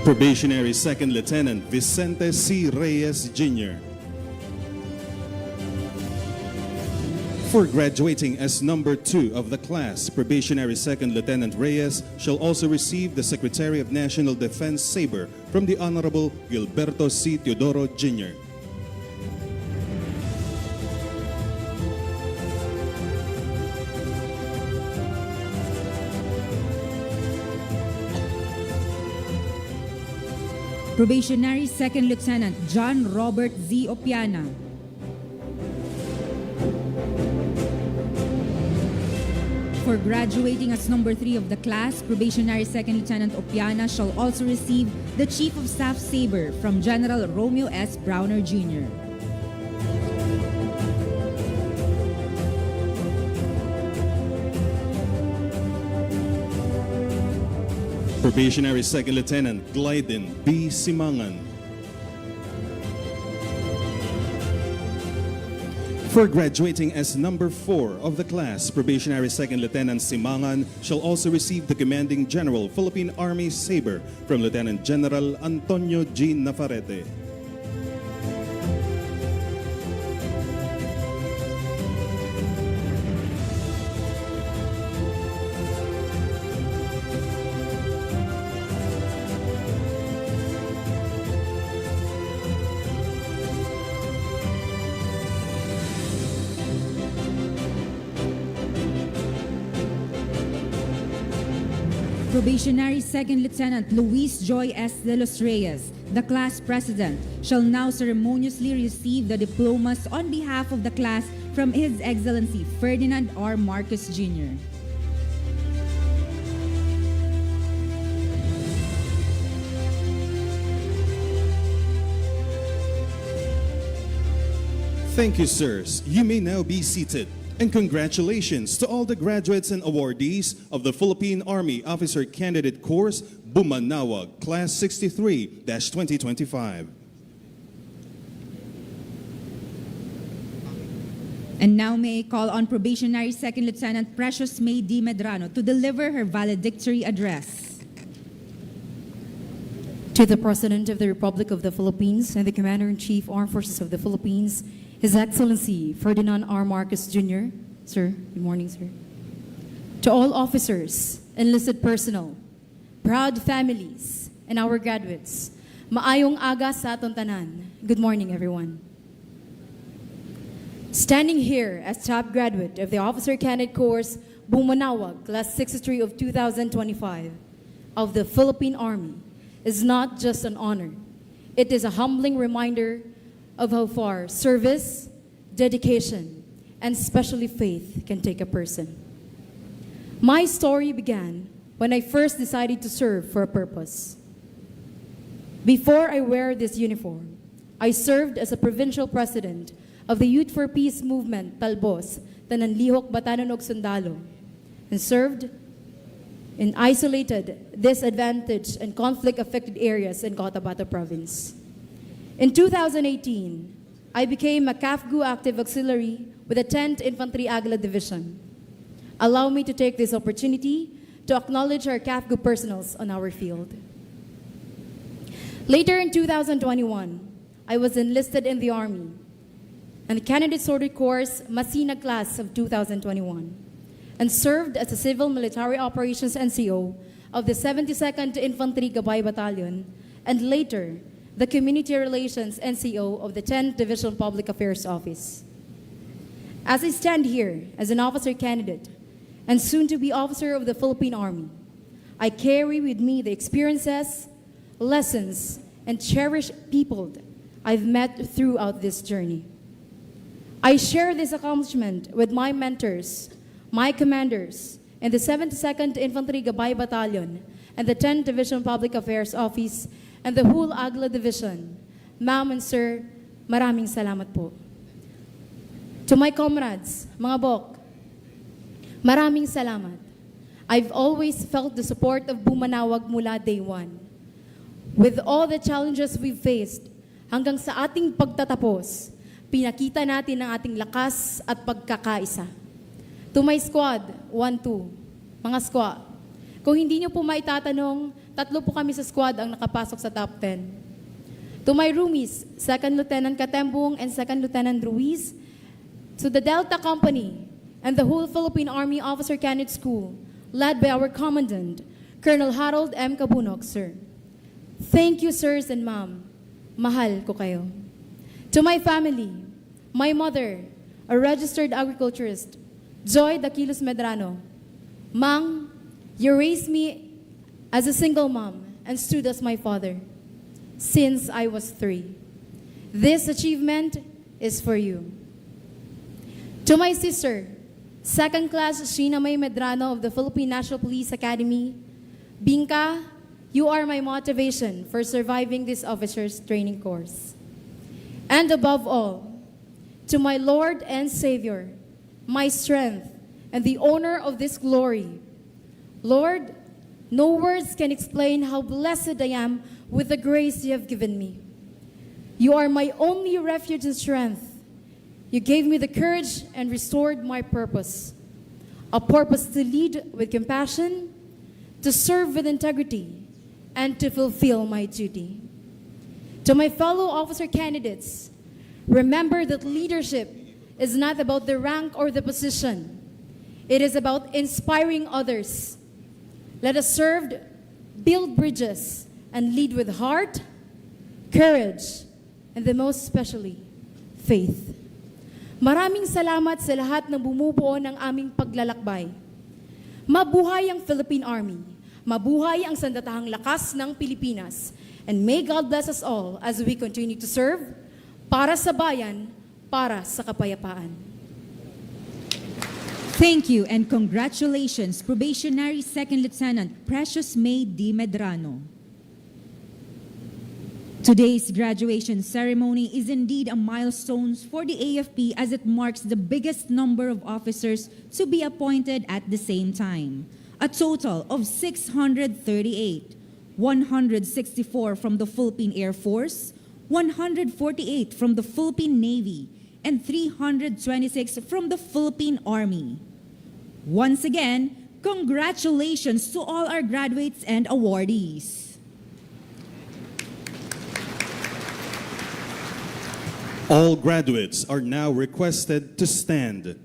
Probationary Second Lieutenant Vicente C. Reyes Jr. For graduating as number 2 of the class, Probationary Second Lieutenant Reyes shall also receive the Secretary of National Defense Saber from the Honorable Gilberto C. Teodoro Jr. Probationary Second Lieutenant John Robert Z. Opiana. For graduating as number 3 of the class, Probationary Second Lieutenant Opiana shall also receive the Chief of Staff Saber from General Romeo S. Browner Jr. Probationary Second Lieutenant Glyden B. Simangan. For graduating as number 4 of the class, Probationary Second Lieutenant Simangan shall also receive the Commanding General Philippine Army Saber from Lieutenant General Antonio G. Navarrete. Probationary Second Lieutenant Luis Joy S. de los Reyes. the class president shall now ceremoniously receive the diplomas on behalf of the class from His Excellency Ferdinand R. Marcos Jr. Thank you, sirs. You may now be seated. And congratulations to all the graduates and awardees of the Philippine Army Officer Candidate Course, Bumanawag, Class 63-2025. And now may I call on Probationary Second Lieutenant Precious May D. Medrano to deliver her valedictory address. To the President of the Republic of the Philippines and the Commander-in-Chief Armed Forces of the Philippines, His Excellency Ferdinand R. Marcos Jr. Sir, good morning, sir. To all officers, enlisted personnel, proud families, and our graduates, maayong aga sa aton tanan. Good morning, everyone. Standing here as top graduate of the Officer Candidate Course, Bumanawag, Class 63 of 2025 of the Philippine Army is not just an honor. It is a humbling reminder of how far service, dedication, and especially faith can take a person. My story began when I first decided to serve for a purpose. Before I wear this uniform, I served as a provincial president of the Youth for Peace Movement, Talbos, Tananlihok, Batanon, ug Sundalo, and served in isolated, disadvantaged, and conflict-affected areas in Cotabato Province. In 2018, I became a CAFGU active auxiliary with the 10th Infantry Agla Division. Allow me to take this opportunity to acknowledge our CAFGU personnels on our field. Later in 2021, I was enlisted in the Army and the Candidate Sorted Course Masina class of 2021 and served as a Civil Military Operations NCO of the 72nd Infantry Gabay Battalion and later the Community Relations NCO of the 10th Division Public Affairs Office. As I stand here as an officer candidate and soon to be officer of the Philippine Army, I carry with me the experiences, lessons, and cherished people I've met throughout this journey. I share this accomplishment with my mentors, my commanders, in the 72nd Infantry Gabay Battalion and the 10th Division Public Affairs Office and the whole Agla Division. Ma'am and sir, maraming salamat po. To my comrades, mga bok, maraming salamat. I've always felt the support of Bumanawag mula day one. With all the challenges we've faced, hanggang sa ating pagtatapos, pinakita natin ang ating lakas at pagkakaisa. To my squad, 1-2, mga squad, kung hindi nyo po maitatanong, 3 po kami sa squad ang nakapasok sa top 10. To my roomies, 2nd Lieutenant Katembong and 2nd Lieutenant Ruiz, to the Delta Company and the whole Philippine Army Officer Candidate School, led by our Commandant, Colonel Harold M. Kabunok, sir. Thank you, sirs and ma'am. Mahal ko kayo. To my family, my mother, a registered agriculturist, Joy Daquilos Medrano. Mang, you raised me as a single mom and stood as my father since I was 3. This achievement is for you. To my sister, 2nd class Sheena May Medrano of the Philippine National Police Academy, Bingka, you are my motivation for surviving this officer's training course. And above all, to my Lord and Savior, my strength and the owner of this glory, Lord, no words can explain how blessed I am with the grace you have given me. You are my only refuge and strength. You gave me the courage and restored my purpose. A purpose to lead with compassion, to serve with integrity, and to fulfill my duty. To my fellow officer candidates, remember that leadership is not about the rank or the position. It is about inspiring others. Let us serve, build bridges, and lead with heart, courage, and the most especially, faith. Maraming salamat sa lahat ng bumubuo ng aming paglalakbay. Mabuhay ang Philippine Army. Mabuhay ang sandatahang lakas ng Pilipinas. And may God bless us all as we continue to serve para sa bayan, para sa kapayapaan. Thank you and congratulations, Probationary Second Lieutenant Precious May D. Medrano. Today's graduation ceremony is indeed a milestone for the AFP as it marks the biggest number of officers to be appointed at the same time. A total of 638, 164 from the Philippine Air Force, 148 from the Philippine Navy, and 326 from the Philippine Army. Once again, congratulations to all our graduates and awardees. All graduates are now requested to stand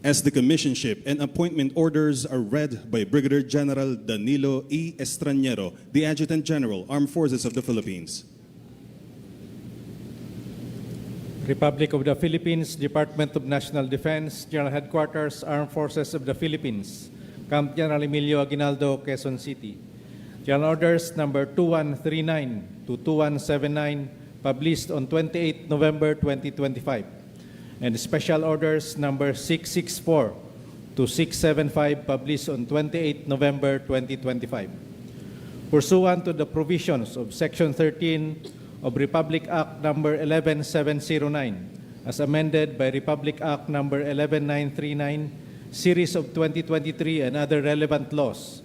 as the commissionship and appointment orders are read by Brigadier General Danilo E. Estraniero, the Adjutant General, Armed Forces of the Philippines. Republic of the Philippines, Department of National Defense, General Headquarters, Armed Forces of the Philippines, Camp General Emilio Aguinaldo, Quezon City. General Orders number 2139 to 2179, published on 28 November 2025, and Special Orders number 664 to 675, published on 28 November 2025. Pursuant to the provisions of Section 13 of Republic Act number 11709, as amended by Republic Act number 11939, series of 2023 and other relevant laws,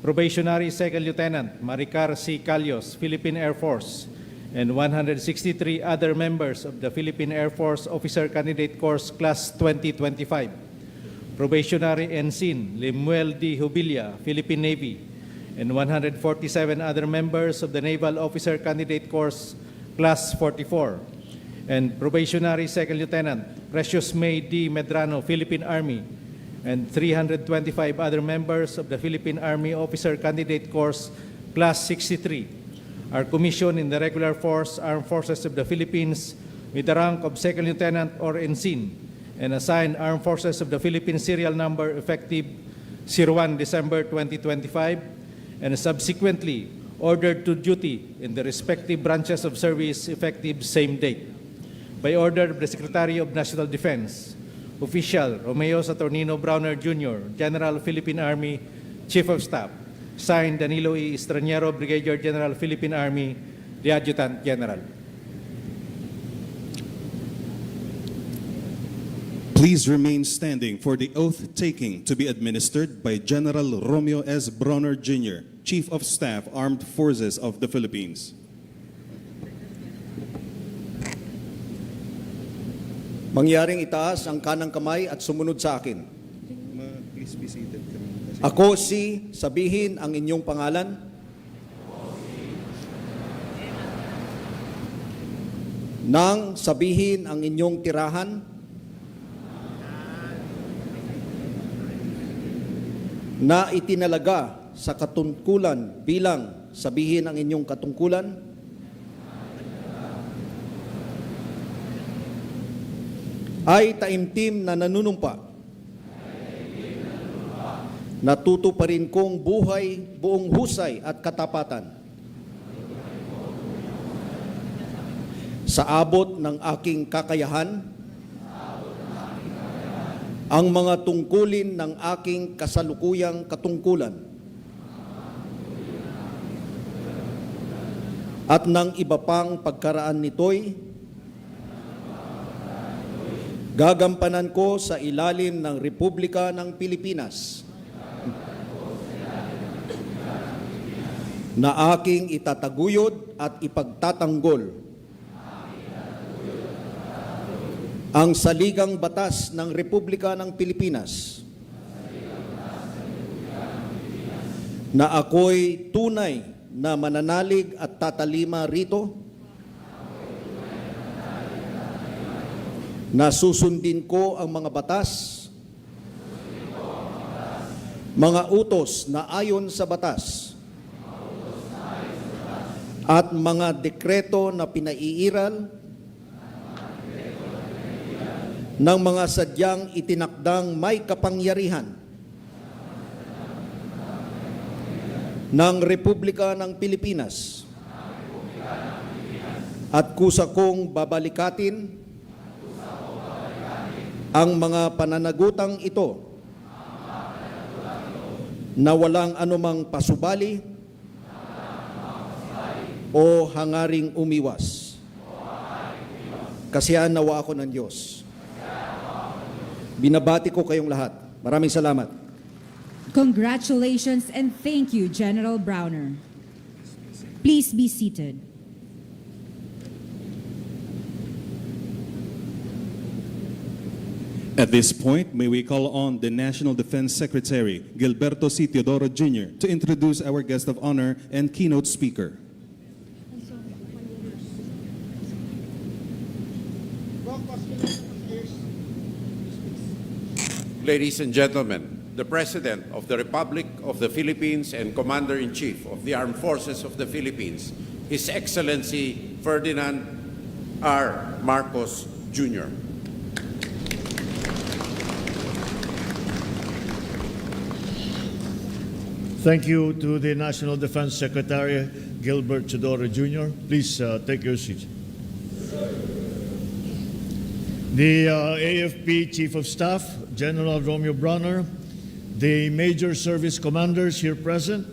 Probationary Second Lieutenant Maricar C. Calios, Philippine Air Force, and 163 other members of the Philippine Air Force Officer Candidate Course Class 2025. Probationary Ensign Lemuel D. Hubilla, Philippine Navy, and 147 other members of the Naval Officer Candidate Course Class 44. And Probationary Second Lieutenant Precious May D. Medrano, Philippine Army, and 325 other members of the Philippine Army Officer Candidate Course Class 63 are commissioned in the regular force, Armed Forces of the Philippines, with the rank of Second Lieutenant or Ensign, and assigned Armed Forces of the Philippines serial number effective 01 December 2025, and subsequently ordered to duty in the respective branches of service effective same date. By order of the Secretary of National Defense, Official Romeo Saturnino Browner Jr., General Philippine Army, Chief of Staff. Signed, Danilo E. Estraniero, Brigadier General, Philippine Army, the Adjutant General. Please remain standing for the oath taking to be administered by General Romeo S. Bronner Jr., Chief of Staff, Armed Forces of the Philippines. Mangyaring itaas ang kanang kamay at sumunod sa akin. Please be seated. Ako si, sabihin ang inyong pangalan. Nang sabihin ang inyong tirahan. Na itinalaga sa katungkulan bilang sabihin ang inyong katungkulan. Ay taimtim na nanunumpa. Natutuparin kong buhay, buong husay at katapatan. Sa abot ng aking kakayahan, ang mga tungkulin ng aking kasalukuyang katungkulan, at ng iba pang pagkaraan nito'y gagampanan ko sa ilalim ng Republika ng Pilipinas, na aking itataguyod at ipagtatanggol ang saligang batas ng Republika ng Pilipinas, na ako'y tunay na mananalig at tatalima rito, na susundin ko ang mga batas, mga utos na ayon sa batas, at mga dekreto na pinaiiral ng mga sadyang itinakdang may kapangyarihan ng Republika ng Pilipinas at kusa kong babalikatin ang mga pananagutang ito na walang anumang pasubali o hangaring umiwas. Kasiyahan nawa ako ng Diyos. Binabati ko kayong lahat. Maraming salamat. Congratulations and thank you, General Browner. Please be seated. At this point, may we call on the National Defense Secretary, Gilberto C. Teodoro Jr., to introduce our guest of honor and keynote speaker. Ladies and gentlemen, the President of the Republic of the Philippines and Commander-in-Chief of the Armed Forces of the Philippines, His Excellency Ferdinand R. Marcos, Jr. Thank you to the National Defense Secretary, Gilbert Teodoro Jr. Please take your seat. The AFP Chief of Staff, General Romeo Browner, the major service commanders here present,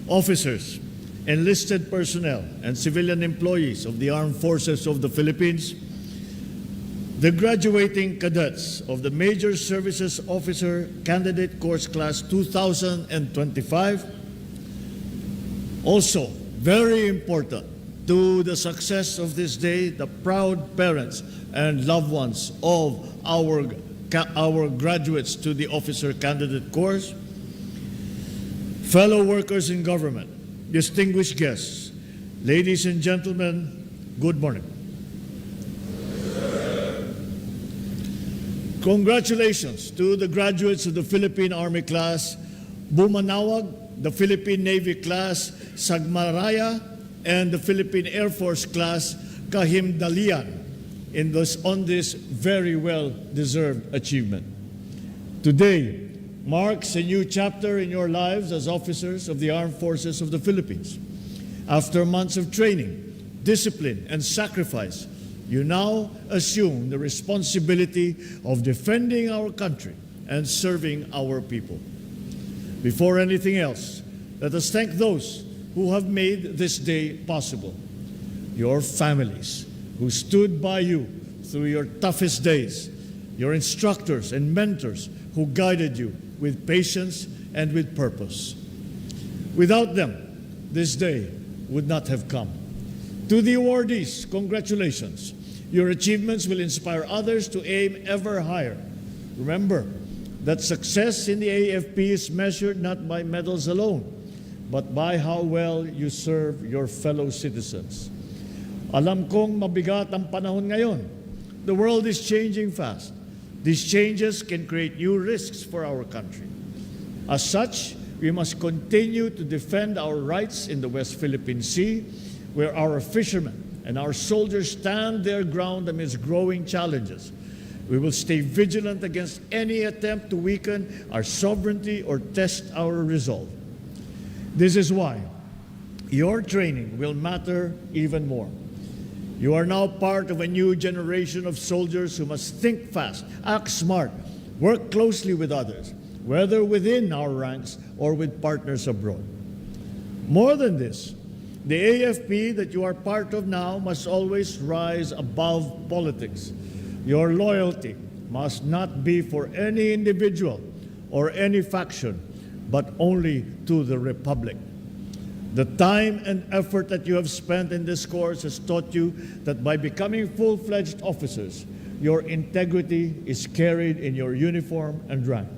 officers, enlisted personnel, and civilian employees of the Armed Forces of the Philippines, the graduating cadets of the Major Services Officer Candidate Course Class 2025. Also, very important to the success of this day, the proud parents and loved ones of our graduates to the Officer Candidate Course, fellow workers in government, distinguished guests, ladies and gentlemen, good morning. Congratulations to the graduates of the Philippine Army Class Bumanawag, the Philippine Navy Class Sagmaraya, and the Philippine Air Force Class Kahimdalian on this very well-deserved achievement. Today marks a new chapter in your lives as officers of the Armed Forces of the Philippines. After months of training, discipline, and sacrifice, you now assume the responsibility of defending our country and serving our people. Before anything else, let us thank those who have made this day possible. Your families who stood by you through your toughest days, your instructors and mentors who guided you with patience and with purpose. Without them, this day would not have come. To the awardees, congratulations. Your achievements will inspire others to aim ever higher. Remember that success in the AFP is measured not by medals alone, but by how well you serve your fellow citizens. Alam kong mabigat ang panahon ngayon. The world is changing fast. These changes can create new risks for our country. As such, we must continue to defend our rights in the West Philippine Sea, where our fishermen and our soldiers stand their ground amidst growing challenges. We will stay vigilant against any attempt to weaken our sovereignty or test our resolve. This is why your training will matter even more. You are now part of a new generation of soldiers who must think fast, act smart, work closely with others, whether within our ranks or with partners abroad. More than this, the AFP that you are part of now must always rise above politics. Your loyalty must not be for any individual or any faction, but only to the Republic. The time and effort that you have spent in this course has taught you that by becoming full-fledged officers, your integrity is carried in your uniform and rank.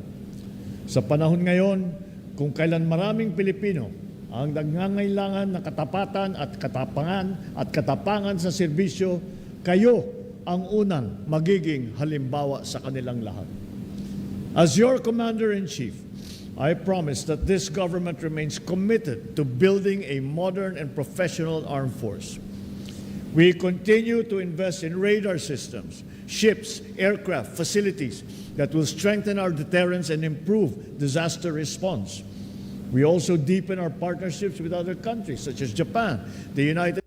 Sa panahon ngayon, kung kailan maraming Pilipino ang nangangailangan ng katapatan at katapangan sa serbisyo, kayo ang unang magiging halimbawa sa kanilang lahat. As your Commander-in-Chief, I promise that this government remains committed to building a modern and professional armed force. We continue to invest in radar systems, ships, aircraft, facilities that will strengthen our deterrence and improve disaster response. We also deepen our partnerships with other countries such as Japan, the United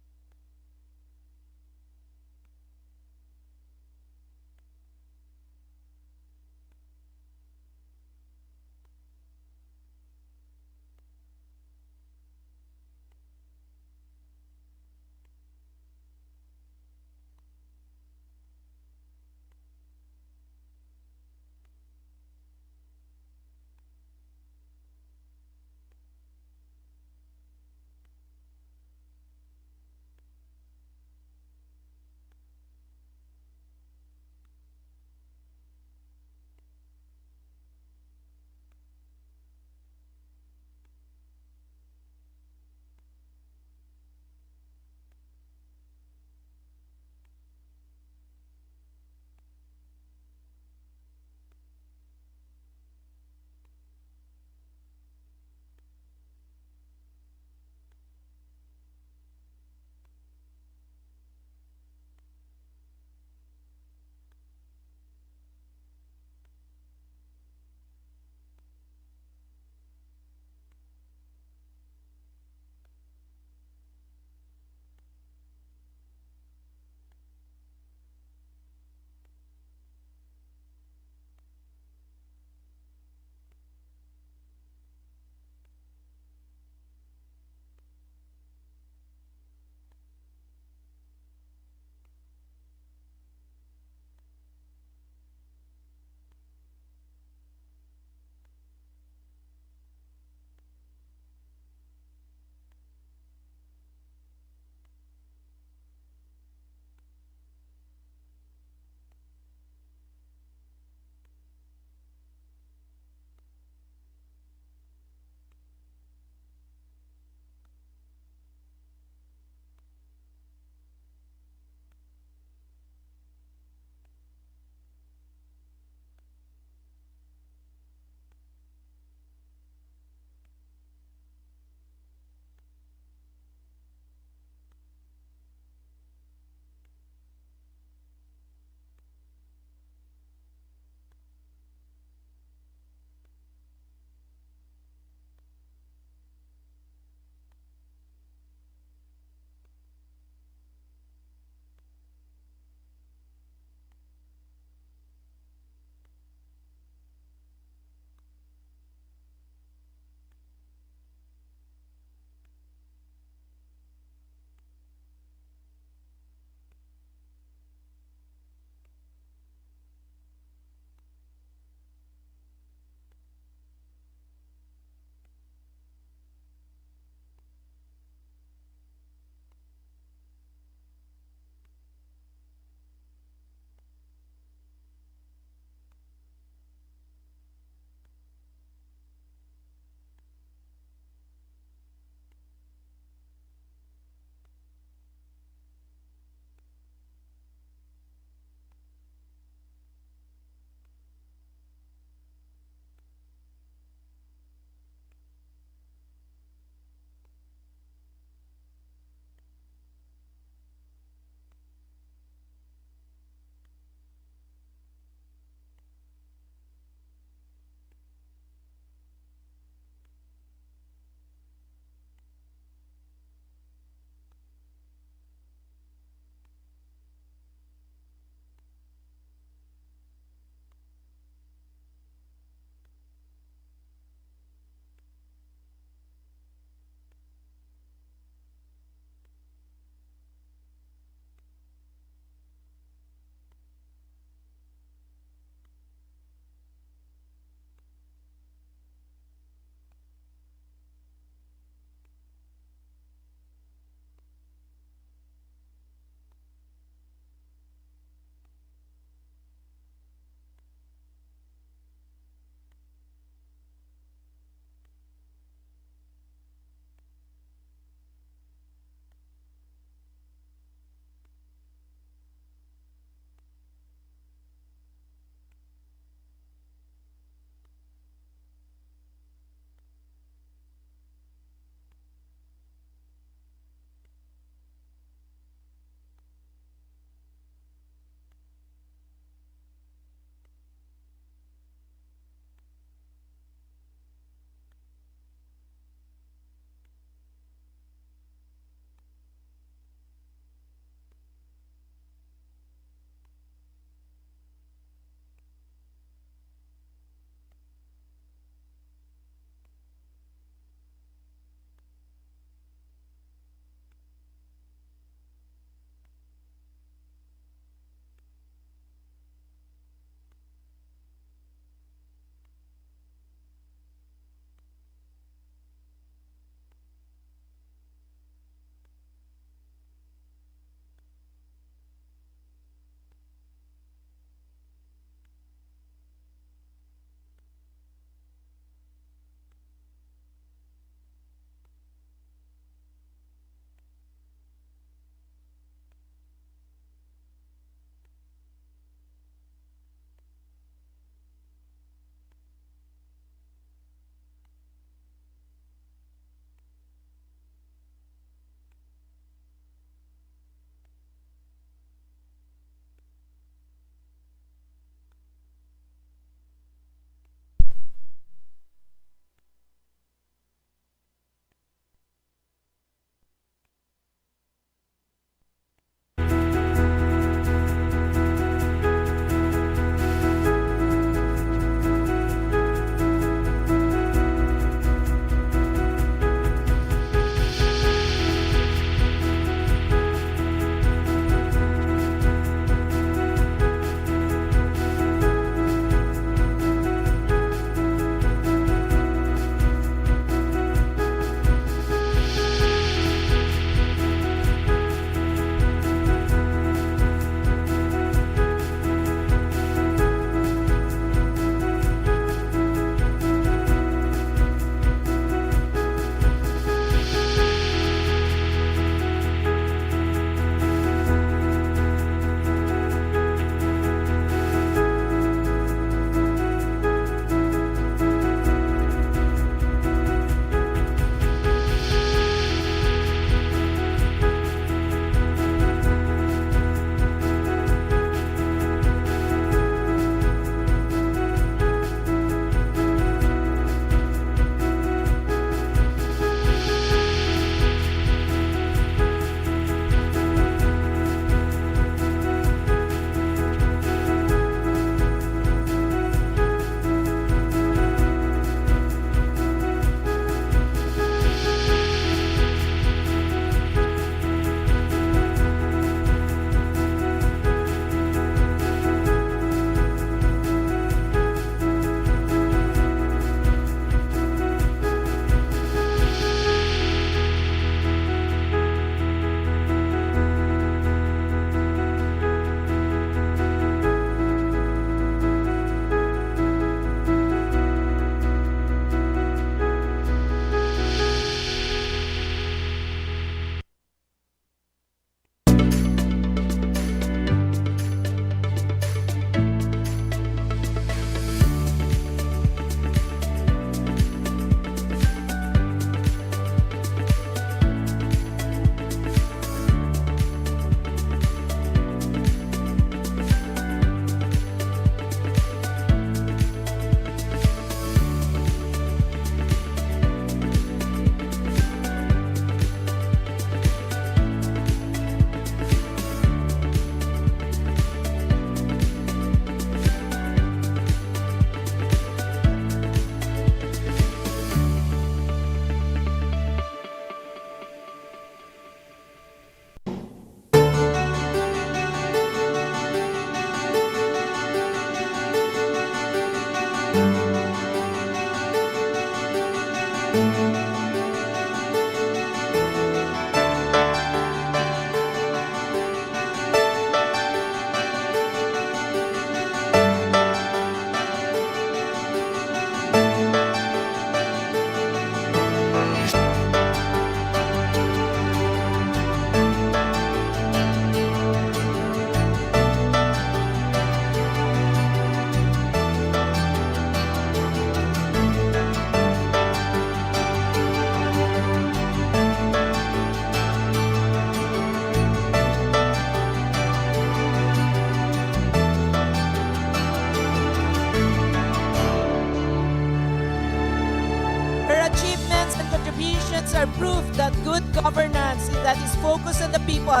Her achievements and contributions are proof that good governance that is focused on the people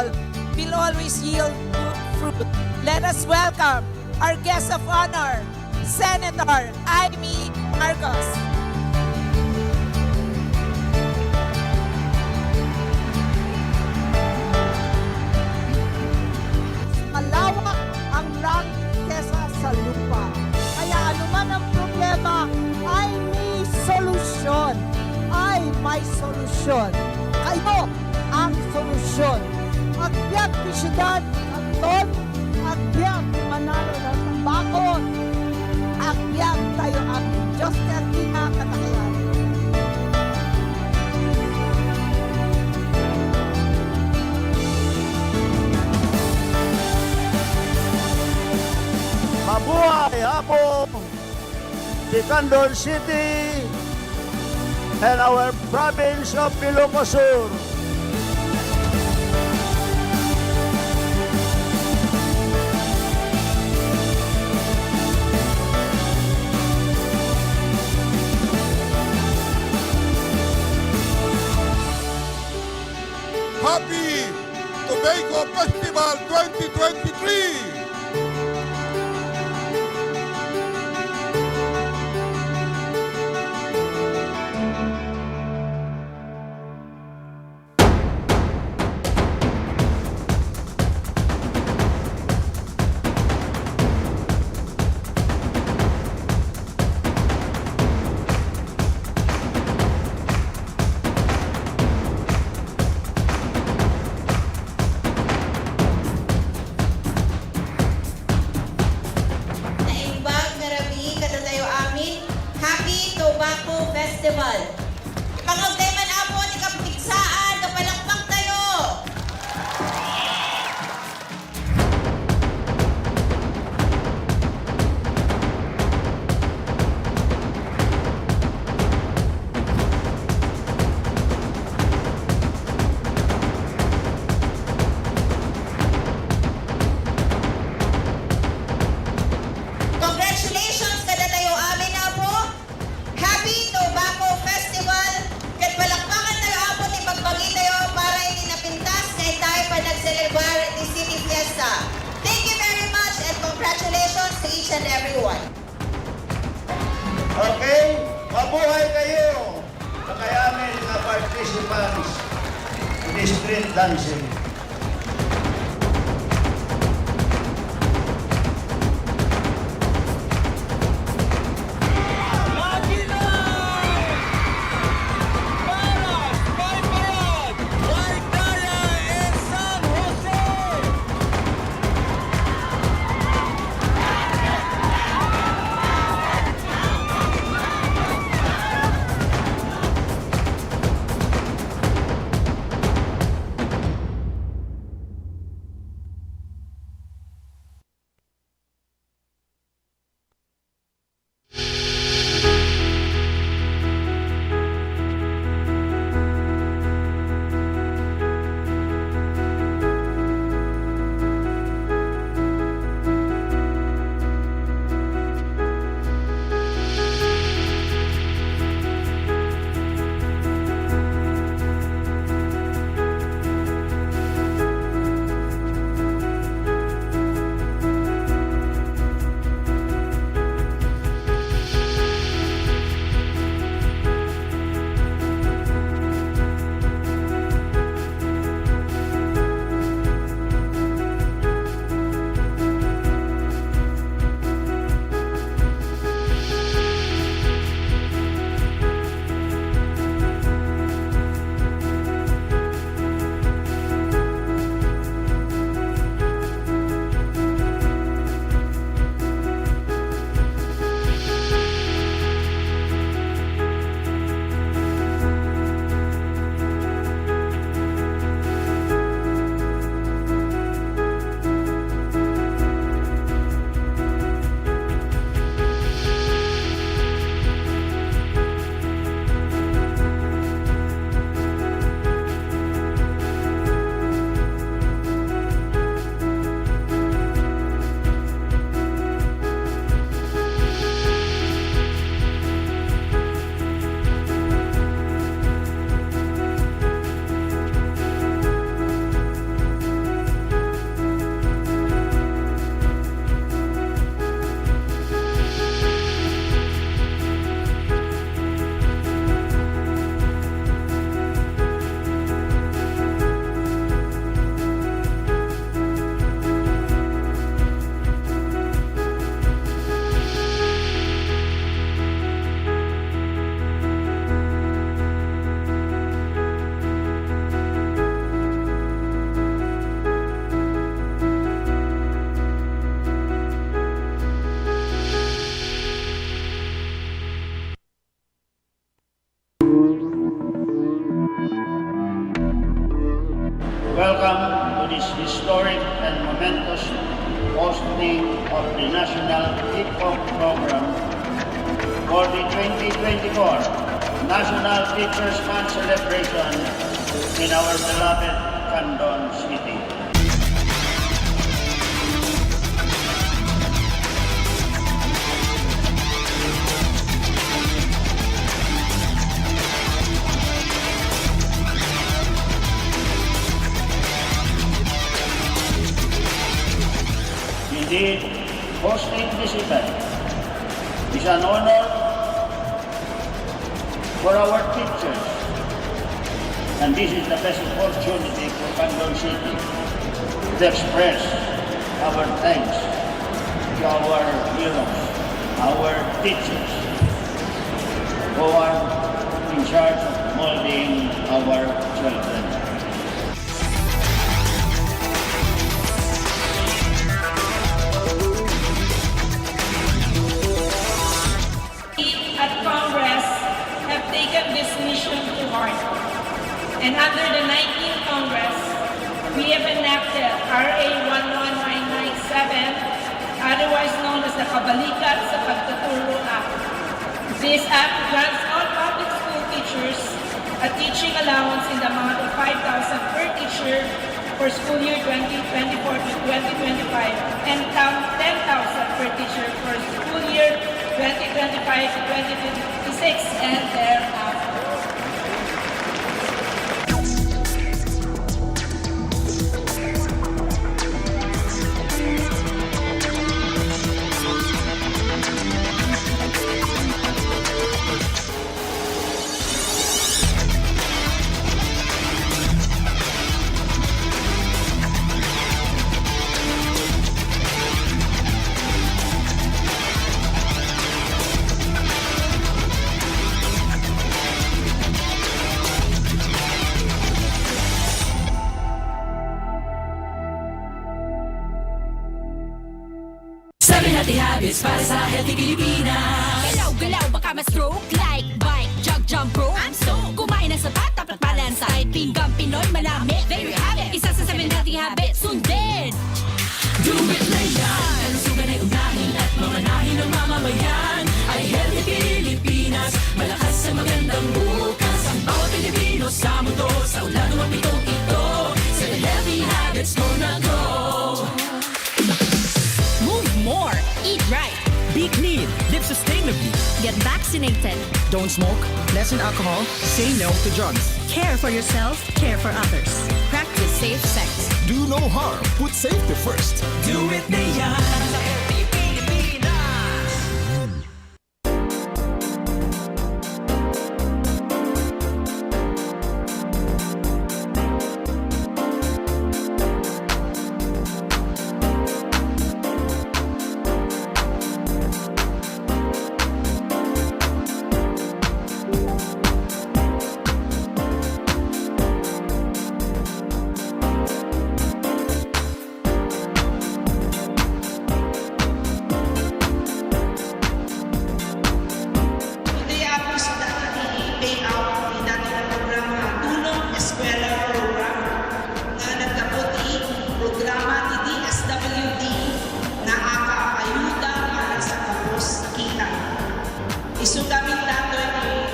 will always yield good fruit. Let us welcome our guest of honor, Senator Amy Marcos. Malawak ang langit kesa sa lupa. Kaya anuman ang problema ay may solusyon. Ay may solusyon. Kayo ang solusyon. Agbyag pisyudad at ton, agbyag manalo ng tambako, agbyag tayo ang Diyos na kinakatakayan. Mabuhay Apo, Bicandon City, and our province of Ilocos Sur. Happy Tobacco Festival 2023! Naimbag nga rabi kada tayo amin, Happy Tobacco Festival. Pangagday man apo ni kapigsaan, kapalakpak tayo! Congratulations kada tayo amin apo. Happy Tobacco Festival. Kat palakpakan tayo apo ni pagbagi tayo para hindi napintas na tayo pa nag-celebrate the City Fiesta. Thank you very much and congratulations to each and everyone. Okay, mabuhay kayo sa kayamin na participants in street dancing. hosting of the National Hip-Hop Program for the 2024 National Teachers Month celebration in our beloved Candon City. Indeed, hosting this event is an honor for our teachers, and this is the best opportunity for Candon City to express our thanks to our heroes, our teachers, who are in charge of molding our children. At Congress have taken this mission to heart. And under the 19th Congress, we have enacted RA 11997, otherwise known as the Kabalikat sa Pagtuturo Act. This act grants all public school teachers a teaching allowance in the amount of 5,000 per teacher for school year 2024 to 2025 and 10,000 per teacher for school year 2025 to 2026 and thereafter. Healthy habits para sa healthy Pilipinas. Galaw-galaw baka ma-stroke. Like bike, jog, jump, rope. I'm so kumain ng sapat, dapat balance. Kahit pinggang Pinoy, malami. There you have it. Isa sa 7 healthy habits, sundin. Do it na yan. Kalusugan ay unahin at mamanahin ng mamamayan. Ay healthy Pilipinas, malakas sa magandang bukas. Ang bawat Pilipino sa mundo, sa ulan ng pitong ito. 7 healthy habits mo na go. Move more, eat right, be clean, live sustainably, get vaccinated, don't smoke, lessen alcohol, say no to drugs. care for yourself, care for others, practice safe sex. Do no harm, put safety first. Do it na yan. Isugamit nato yung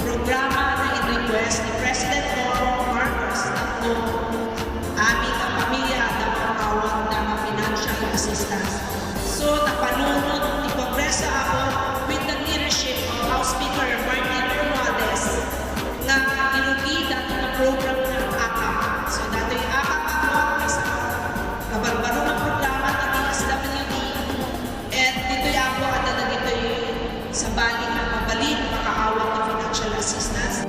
programa na in-request ni President Bongbong Marcos na aming pamilya na makawag ng financial assistance. So, napanunod ni Kongreso ako with the leadership of House Speaker Martin Romualdez na inugi dati na program ng AKAP. So, dati yung AKAP ako ay sa kabarbaro ng programa ng DSWD at dito yung ako at dito yung sa balik na mabalik makaawat ng financial assistance.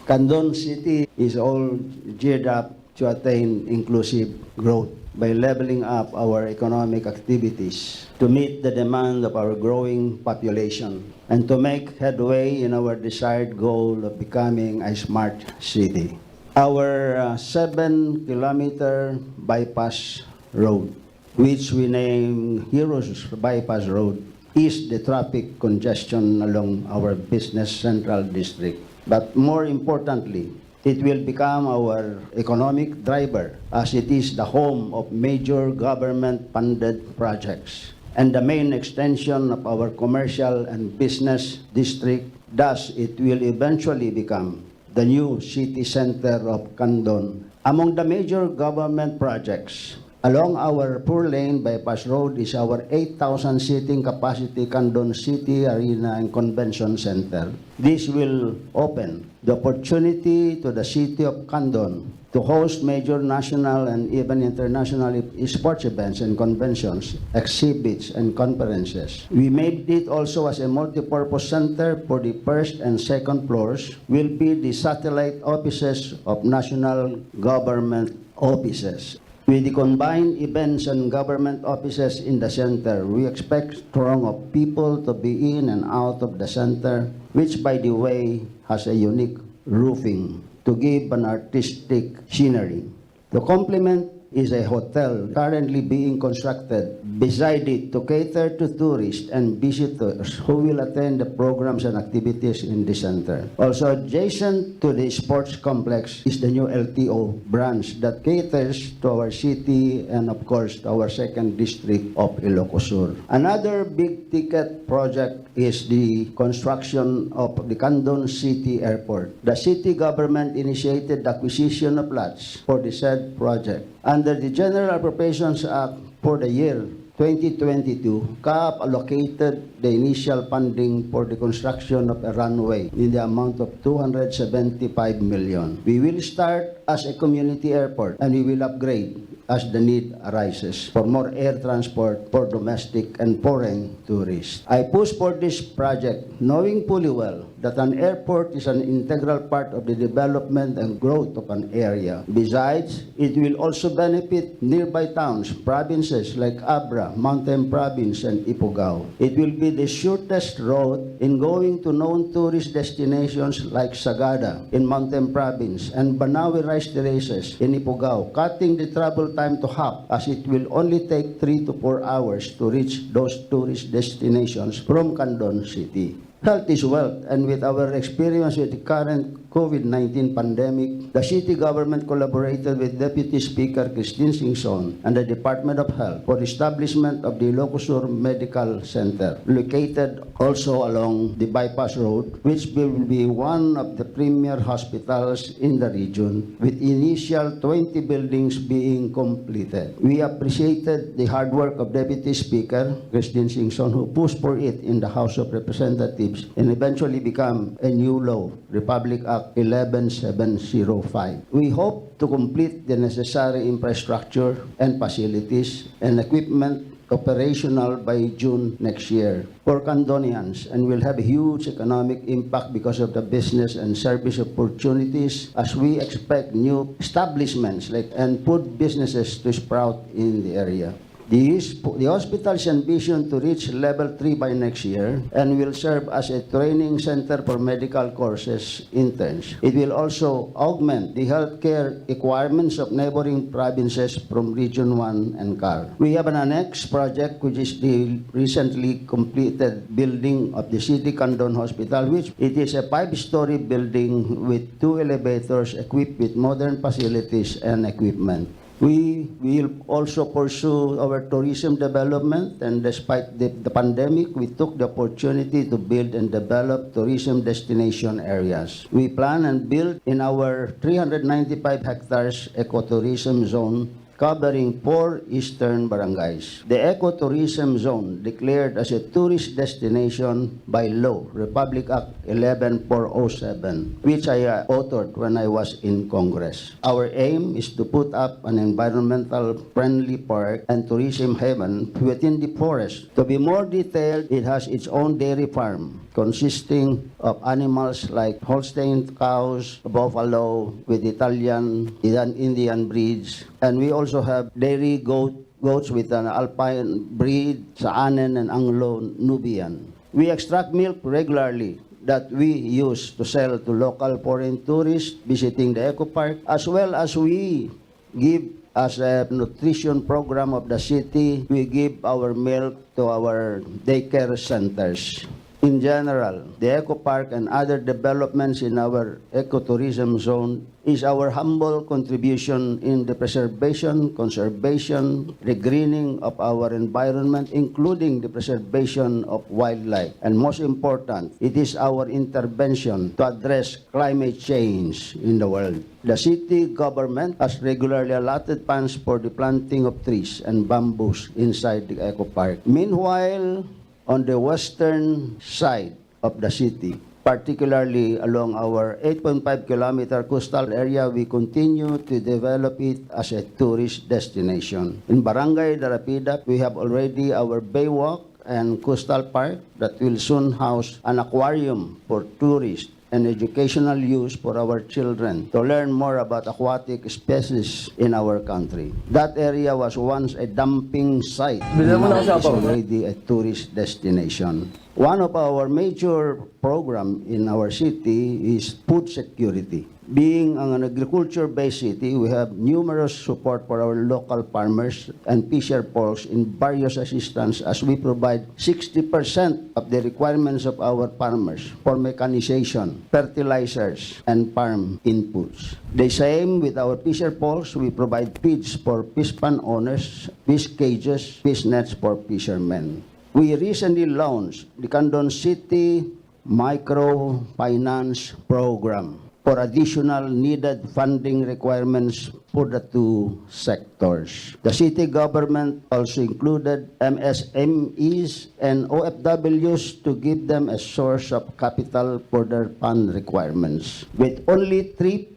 Candon City is all geared up to attain inclusive growth by leveling up our economic activities to meet the demand of our growing population and to make headway in our desired goal of becoming a smart city. Our 7-kilometer bypass road which we name Heroes Bypass Road, ease the traffic congestion along our business central district. But more importantly, it will become our economic driver as it is the home of major government-funded projects and the main extension of our commercial and business district. Thus, it will eventually become the new city center of Candon. Among the major government projects along our 4-lane bypass road is our 8,000 seating capacity Candon City Arena and Convention Center. This will open the opportunity to the city of Candon to host major national and even international sports events and conventions, exhibits, and conferences. We made it also as a multi-purpose center for the first and second floors will be the satellite offices of national government offices. With the combined events and government offices in the center, we expect throng of people to be in and out of the center, which by the way has a unique roofing to give an artistic scenery. To complement is a hotel currently being constructed beside it to cater to tourists and visitors who will attend the programs and activities in the center. Also adjacent to the sports complex is the new LTO branch that caters to our city and of course to our second district of Ilocos Sur. Another big ticket project is the construction of the Candon City Airport. The city government initiated the acquisition of lots for the said project. Under the General Appropriations Act for the year 2022, CAAP allocated the initial funding for the construction of a runway in the amount of 275 million. We will start as a community airport and we will upgrade as the need arises for more air transport for domestic and foreign tourists. I push for this project knowing fully well that an airport is an integral part of the development and growth of an area. Besides, it will also benefit nearby towns, provinces like Abra, Mountain Province, and Ifugao. It will be the shortest road in going to known tourist destinations like Sagada in Mountain Province and Banawe Rice Terraces in Ifugao, cutting the travel time to half as it will only take 3 to 4 hours to reach those tourist destinations from Candon City. Health is wealth, and with our experience with the current COVID-19 pandemic, the city government collaborated with Deputy Speaker Christine Singson and the Department of Health for establishment of the Ilocos Sur Medical Center, located also along the bypass road, which will be one of the premier hospitals in the region, with initial 20 buildings being completed. We appreciated the hard work of Deputy Speaker Christine Singson, who pushed for it in the House of Representatives and eventually become a new law, Republic Act 11705. We hope to complete the necessary infrastructure and facilities and equipment operational by June next year for Candonians and will have a huge economic impact because of the business and service opportunities as we expect new establishments and food businesses to sprout in the area. The hospital's ambition to reach level 3 by next year and will serve as a training center for medical courses interns. It will also augment the healthcare requirements of neighboring provinces from Region 1 and CAR. We have an annex project which is the recently completed building of the City Candon Hospital, which it is a 5-story building with 2 elevators equipped with modern facilities and equipment. We will also pursue our tourism development, and despite the pandemic, we took the opportunity to build and develop tourism destination areas. We plan and build in our 395 hectares ecotourism zone covering 4 eastern barangays. The ecotourism zone declared as a tourist destination by law, Republic Act 11407, which I authored when I was in Congress. Our aim is to put up an environmental friendly park and tourism haven within the forest. To be more detailed, it has its own dairy farm consisting of animals like Holstein cows, buffalo with Italian, Indian breeds, and we also have dairy goats with an alpine breed, Saanen and Anglo-Nubian. We extract milk regularly that we use to sell to local foreign tourists visiting the eco park, as well as we give As a nutrition program of the city, we give our milk to our daycare centers. In general, the Eco Park and other developments in our ecotourism zone is our humble contribution in the preservation, conservation, regreening of our environment, including the preservation of wildlife. And most important, it is our intervention to address climate change in the world. The city government has regularly allotted funds for the planting of trees and bamboos inside the Eco Park. Meanwhile, on the western side of the city, particularly along our 8.5-kilometer coastal area, we continue to develop it as a tourist destination. In Barangay Darapida, we have already our Baywalk and Coastal Park that will soon house an aquarium for tourists and educational use for our children to learn more about aquatic species in our country. That area was once a dumping site. Now it is already a tourist destination. One of our major programs in our city is food security. Being an agriculture-based city, we have numerous support for our local farmers and fisher folks in various assistance as we provide 60% of the requirements of our farmers for mechanization, fertilizers, and farm inputs. The same with our fisher folks, we provide feeds for fish pond owners, fish cages, fish nets for fishermen. We recently launched the Candon City Microfinance Program for additional needed funding requirements for the two sectors. The city government also included MSMEs and OFWs to give them a source of capital for their fund requirements. With only 3%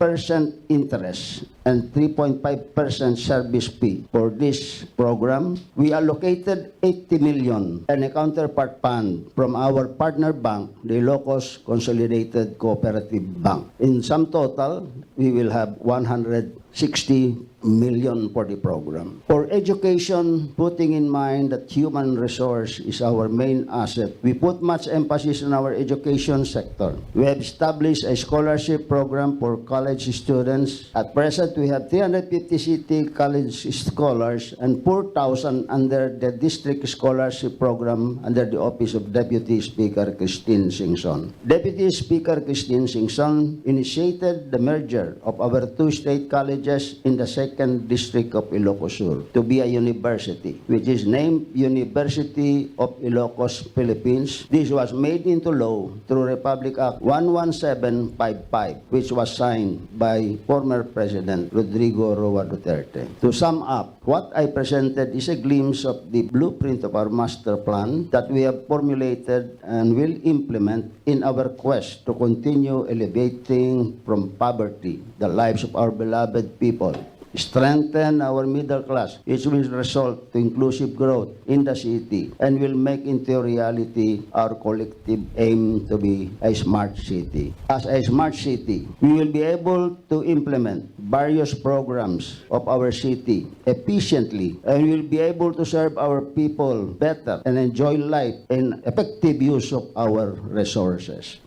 interest and 3.5% service fee for this program, we allocated 80 million and a counterpart fund from our partner bank, the Ilocos Consolidated Cooperative Bank. In sum total, we will have 160 million for the program. For education, putting in mind that human resource is our main asset, we put much emphasis on our education sector. We have established a scholarship program for college students. At present, we have 350 city college scholars and 4,000 under the district scholarship program under the office of Deputy Speaker Christine Singson. Deputy Speaker Christine Singson initiated the merger of our two state colleges in the second district of Ilocos Sur to be a university, which is named University of Ilocos, Philippines. This was made into law through Republic Act 11755, which was signed by former President Rodrigo Roa Duterte. To sum up, what I presented is a glimpse of the blueprint of our master plan that we have formulated and will implement in our quest to continue elevating from poverty the lives of our beloved people, strengthen our middle class, which will result to inclusive growth in the city and will make into reality our collective aim to be a smart city. As a smart city, we will be able to implement various programs of our city efficiently and will be able to serve our people better and enjoy life and effective use of our resources.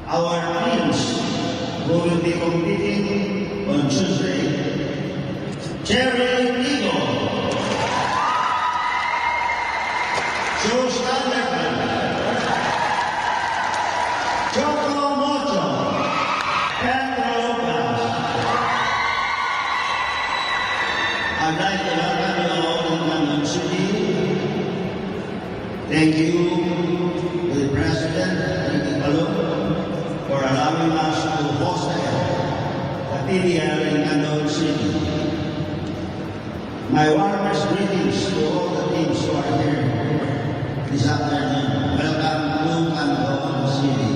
Our teams who will be competing on Tuesday, Jerry Eagle, Joe Standerman, Choco Mocho, Pedro Blas. I'd like to welcome you all to Candon City. Thank you to the President and for allowing us to host the PDL in Andong City. My warmest greetings to all the teams who are here this afternoon. Welcome to Andong City.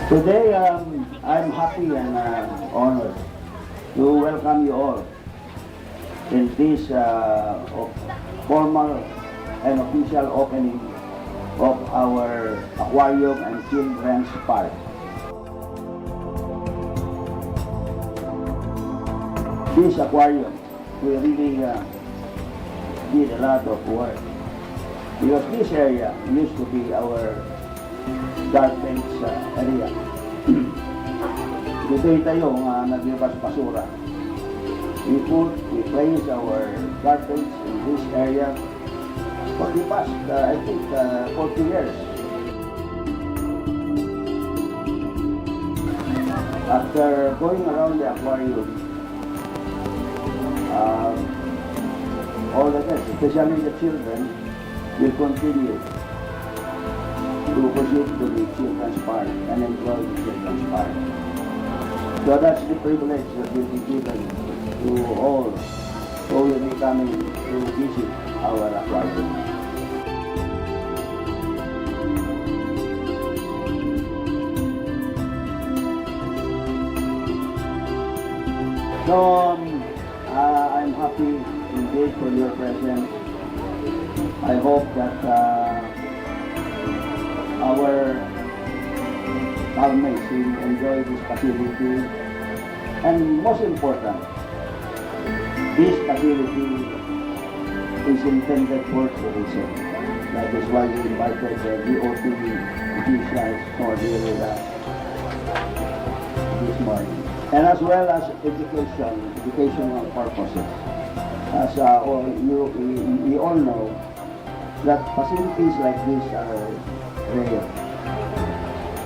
Today, I'm happy and honored to welcome you all in this formal and official opening of our aquarium and children's park. This aquarium, we really did a lot of work because this area used to be our garbage area. Dito yung naglabas basura. We place our garbage in this area for the past, I think, 40 years. After going around the aquarium, all the guests, especially the children, will continue to proceed to the children's park and enjoy the children's park. So that's the privilege that will be given to all who will be coming to visit our aquarium. So I'm happy indeed for your presence. I hope that our housemates will enjoy this facility, and most important, this facility is intended for tourism. That is why we invited the DOT officials for here this morning, and as well as educational purposes. As we all know that facilities like this are rare.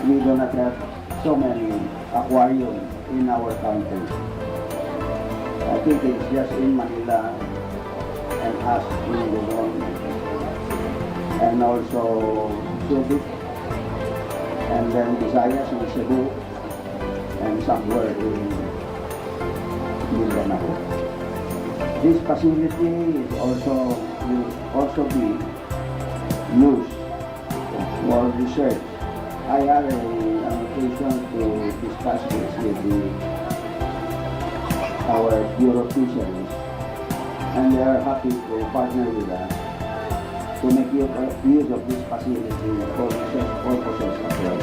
We do not have so many aquariums in our country. I think it's just in Manila and us in Luzon, and also Subic, and then Visayas in Cebu, and somewhere in Mindanao. This facility will also be used for research. I had an occasion to discuss this with our Bureau of Fisheries, and they are happy to partner with us to make use of this facility for research purposes as well.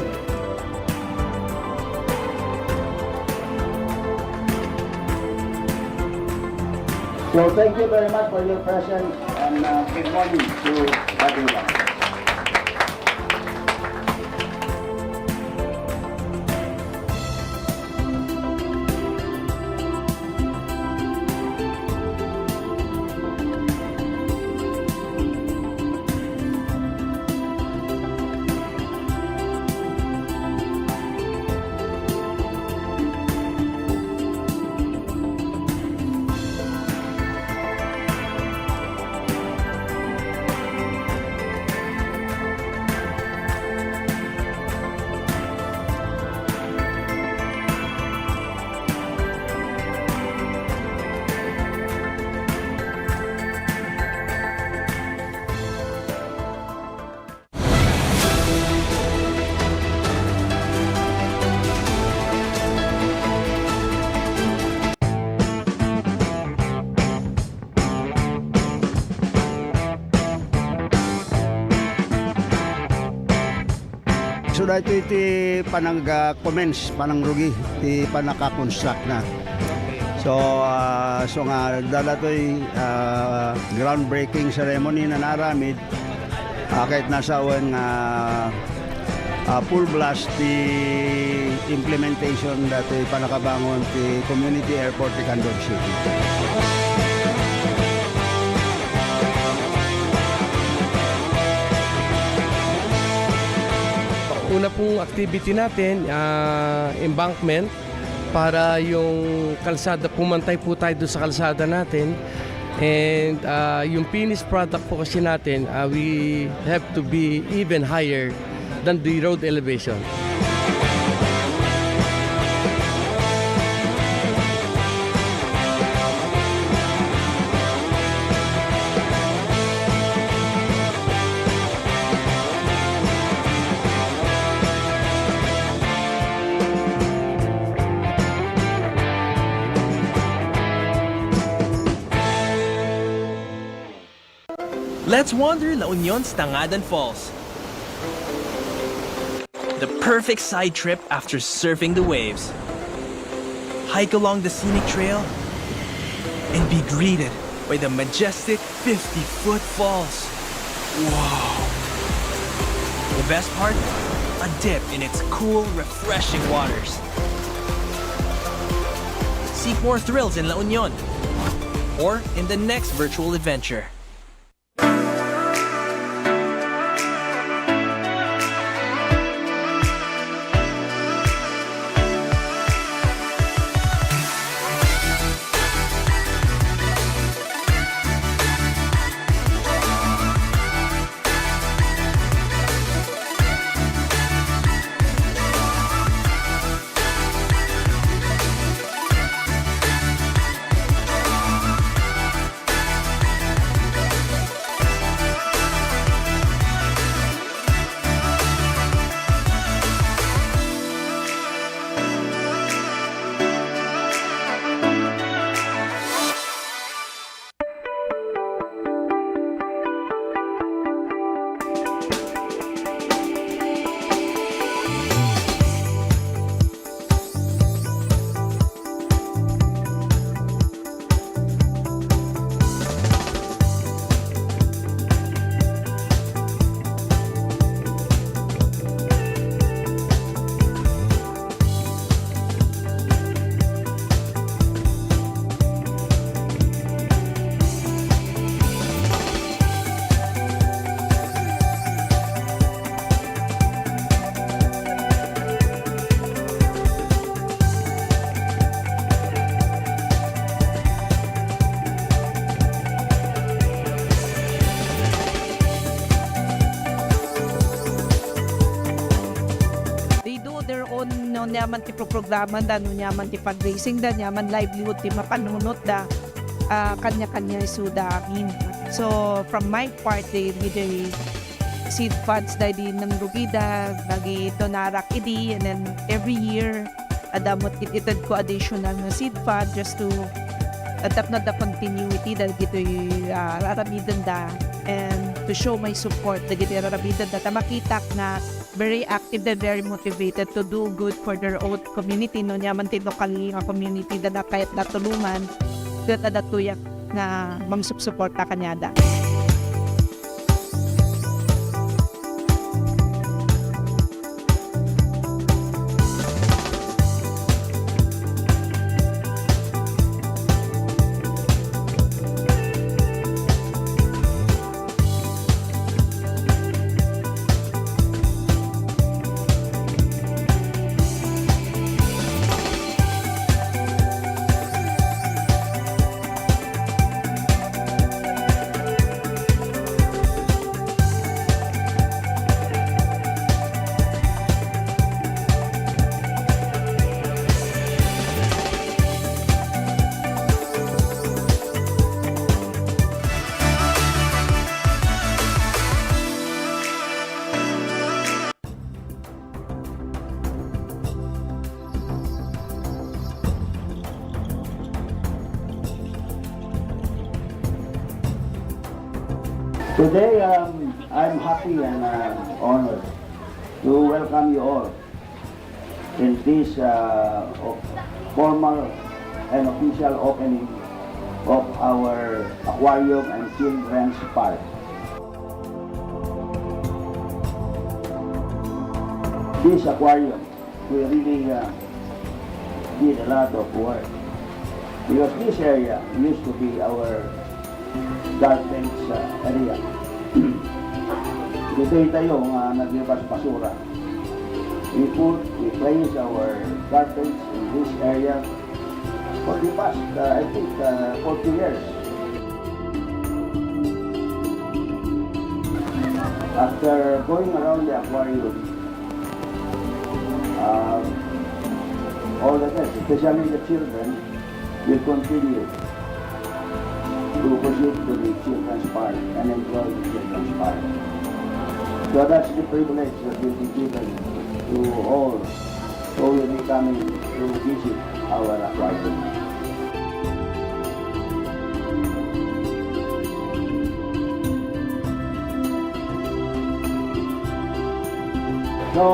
So thank you very much for your presence, and good morning to everyone. So dito iti panag-commence, panang rugi, iti panaka-construct na. So nga dalatoy groundbreaking ceremony na naramid kahit nasa awan nga full blast the implementation dati panakabangon ti community airport ti Candon City. Una pong activity natin, embankment, para yung kalsada, pumantay po tayo doon sa kalsada natin. And yung finished product po kasi natin, we have to be even higher than the road elevation. Let's wander La Union's Tangadan Falls. The perfect side trip after surfing the waves. Hike along the scenic trail and be greeted by the majestic 50-foot falls. Wow! The best part? A dip in its cool, refreshing waters. Seek more thrills in La Union or in the next virtual adventure. Nyaman ti programa da, no nyaman ti fundraising da, nyaman livelihood ti mapanunot da, kanya-kanya isuda amin. So from my part, the seed funds da di ng Rugida, bagi donarak idi, and then every year, adamot ititad ko additional na seed fund just to adapt na the continuity da gito rarabidan da, and to show my support da gito rarabidan da, makita na very active and very motivated to do good for their own community. No, nyaman ti local nga community da kahit natulungan, kahit adatuyak na mamsuporta kanyada. Today, I'm happy and honored to welcome you all in this formal an official opening of our aquarium and children's park. This aquarium, we really did a lot of work because this area used to be our garbage area. Dito yung naglabas basura. We place our garbage in this area for the past, I think, 40 years. After going around the aquarium, all the guests, especially the children, will continue to proceed to the children's park and enjoy the children's park. So that's the privilege that will be given to all who will be coming to visit our aquarium. So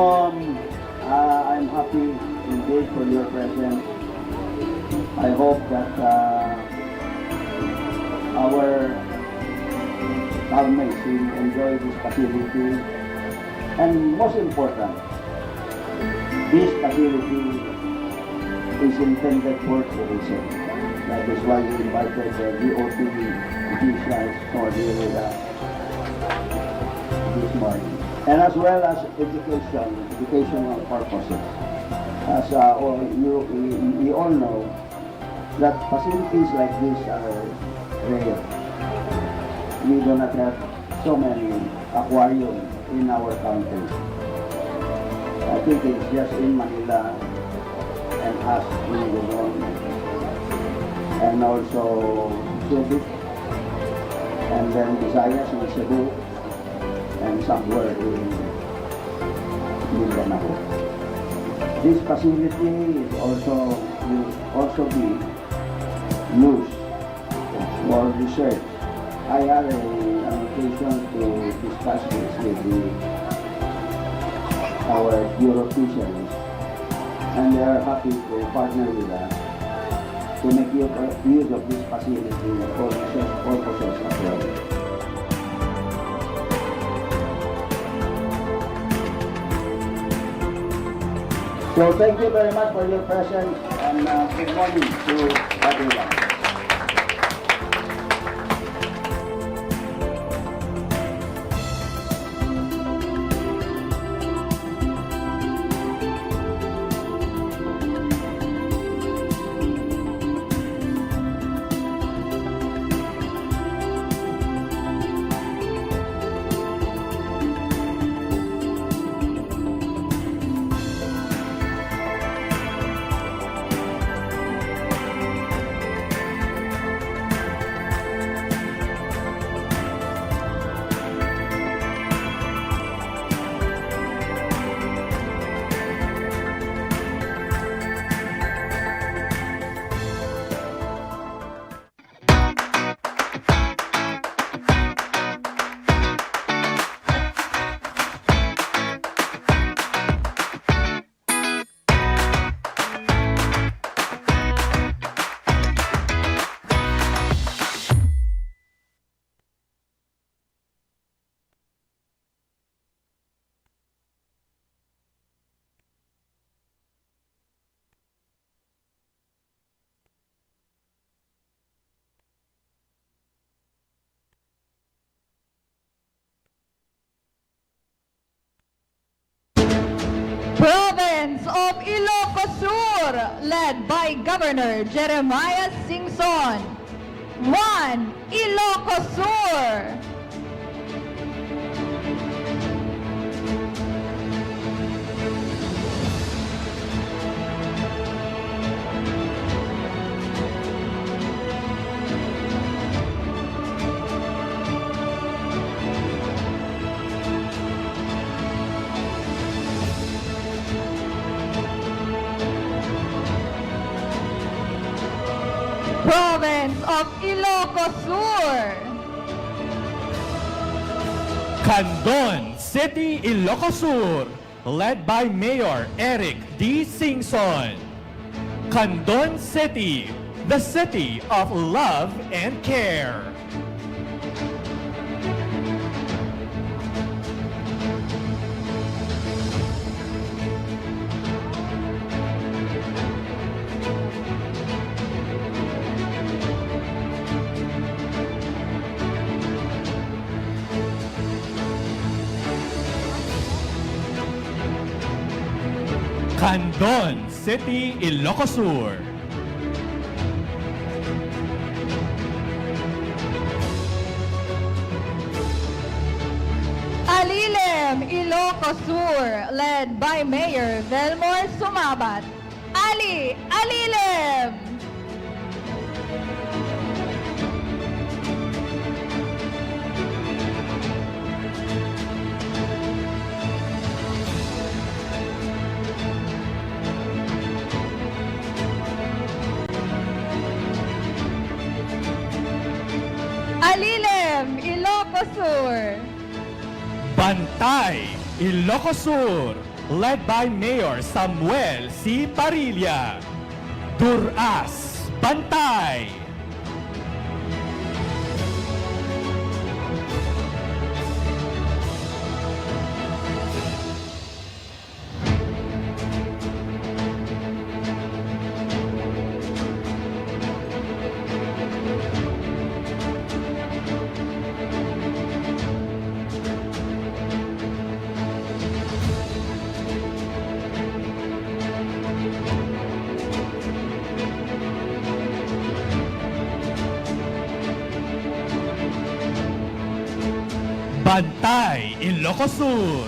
I'm happy indeed for your presence. I hope that our housemates will enjoy this facility. And most important, this facility is intended for tourism. That is why we invited the DOT officials for this morning. And as well as educational purposes. As we all know that facilities like this are rare. We do not have so many aquariums in our country. I think it's just in Manila and us in Luzon, and also Subic, and then Visayas in Cebu, and somewhere in Mindanao. This facility is will also be used for research. I had an occasion to discuss this with our Bureau officials, and they are happy to partner with us to make use of this facility for research purposes as well. So thank you very much for your presence, and good morning to everyone. Province of Ilocos Sur, led by Governor Jeremiah Singson. 1. Ilocos Sur. Province of Ilocos Sur. Candon City, Ilocos Sur, led by Mayor Eric D. Singson. Candon City, the city of love and care. Candon City, Ilocos Sur. Alilem, Ilocos Sur, led by Mayor Velmor Sumabat. Alilem! Alilem, Ilocos Sur. Bantay, Ilocos Sur, led by Mayor Samuel C. Parilla. Duras, Bantay. Bantay, Ilocos Sur.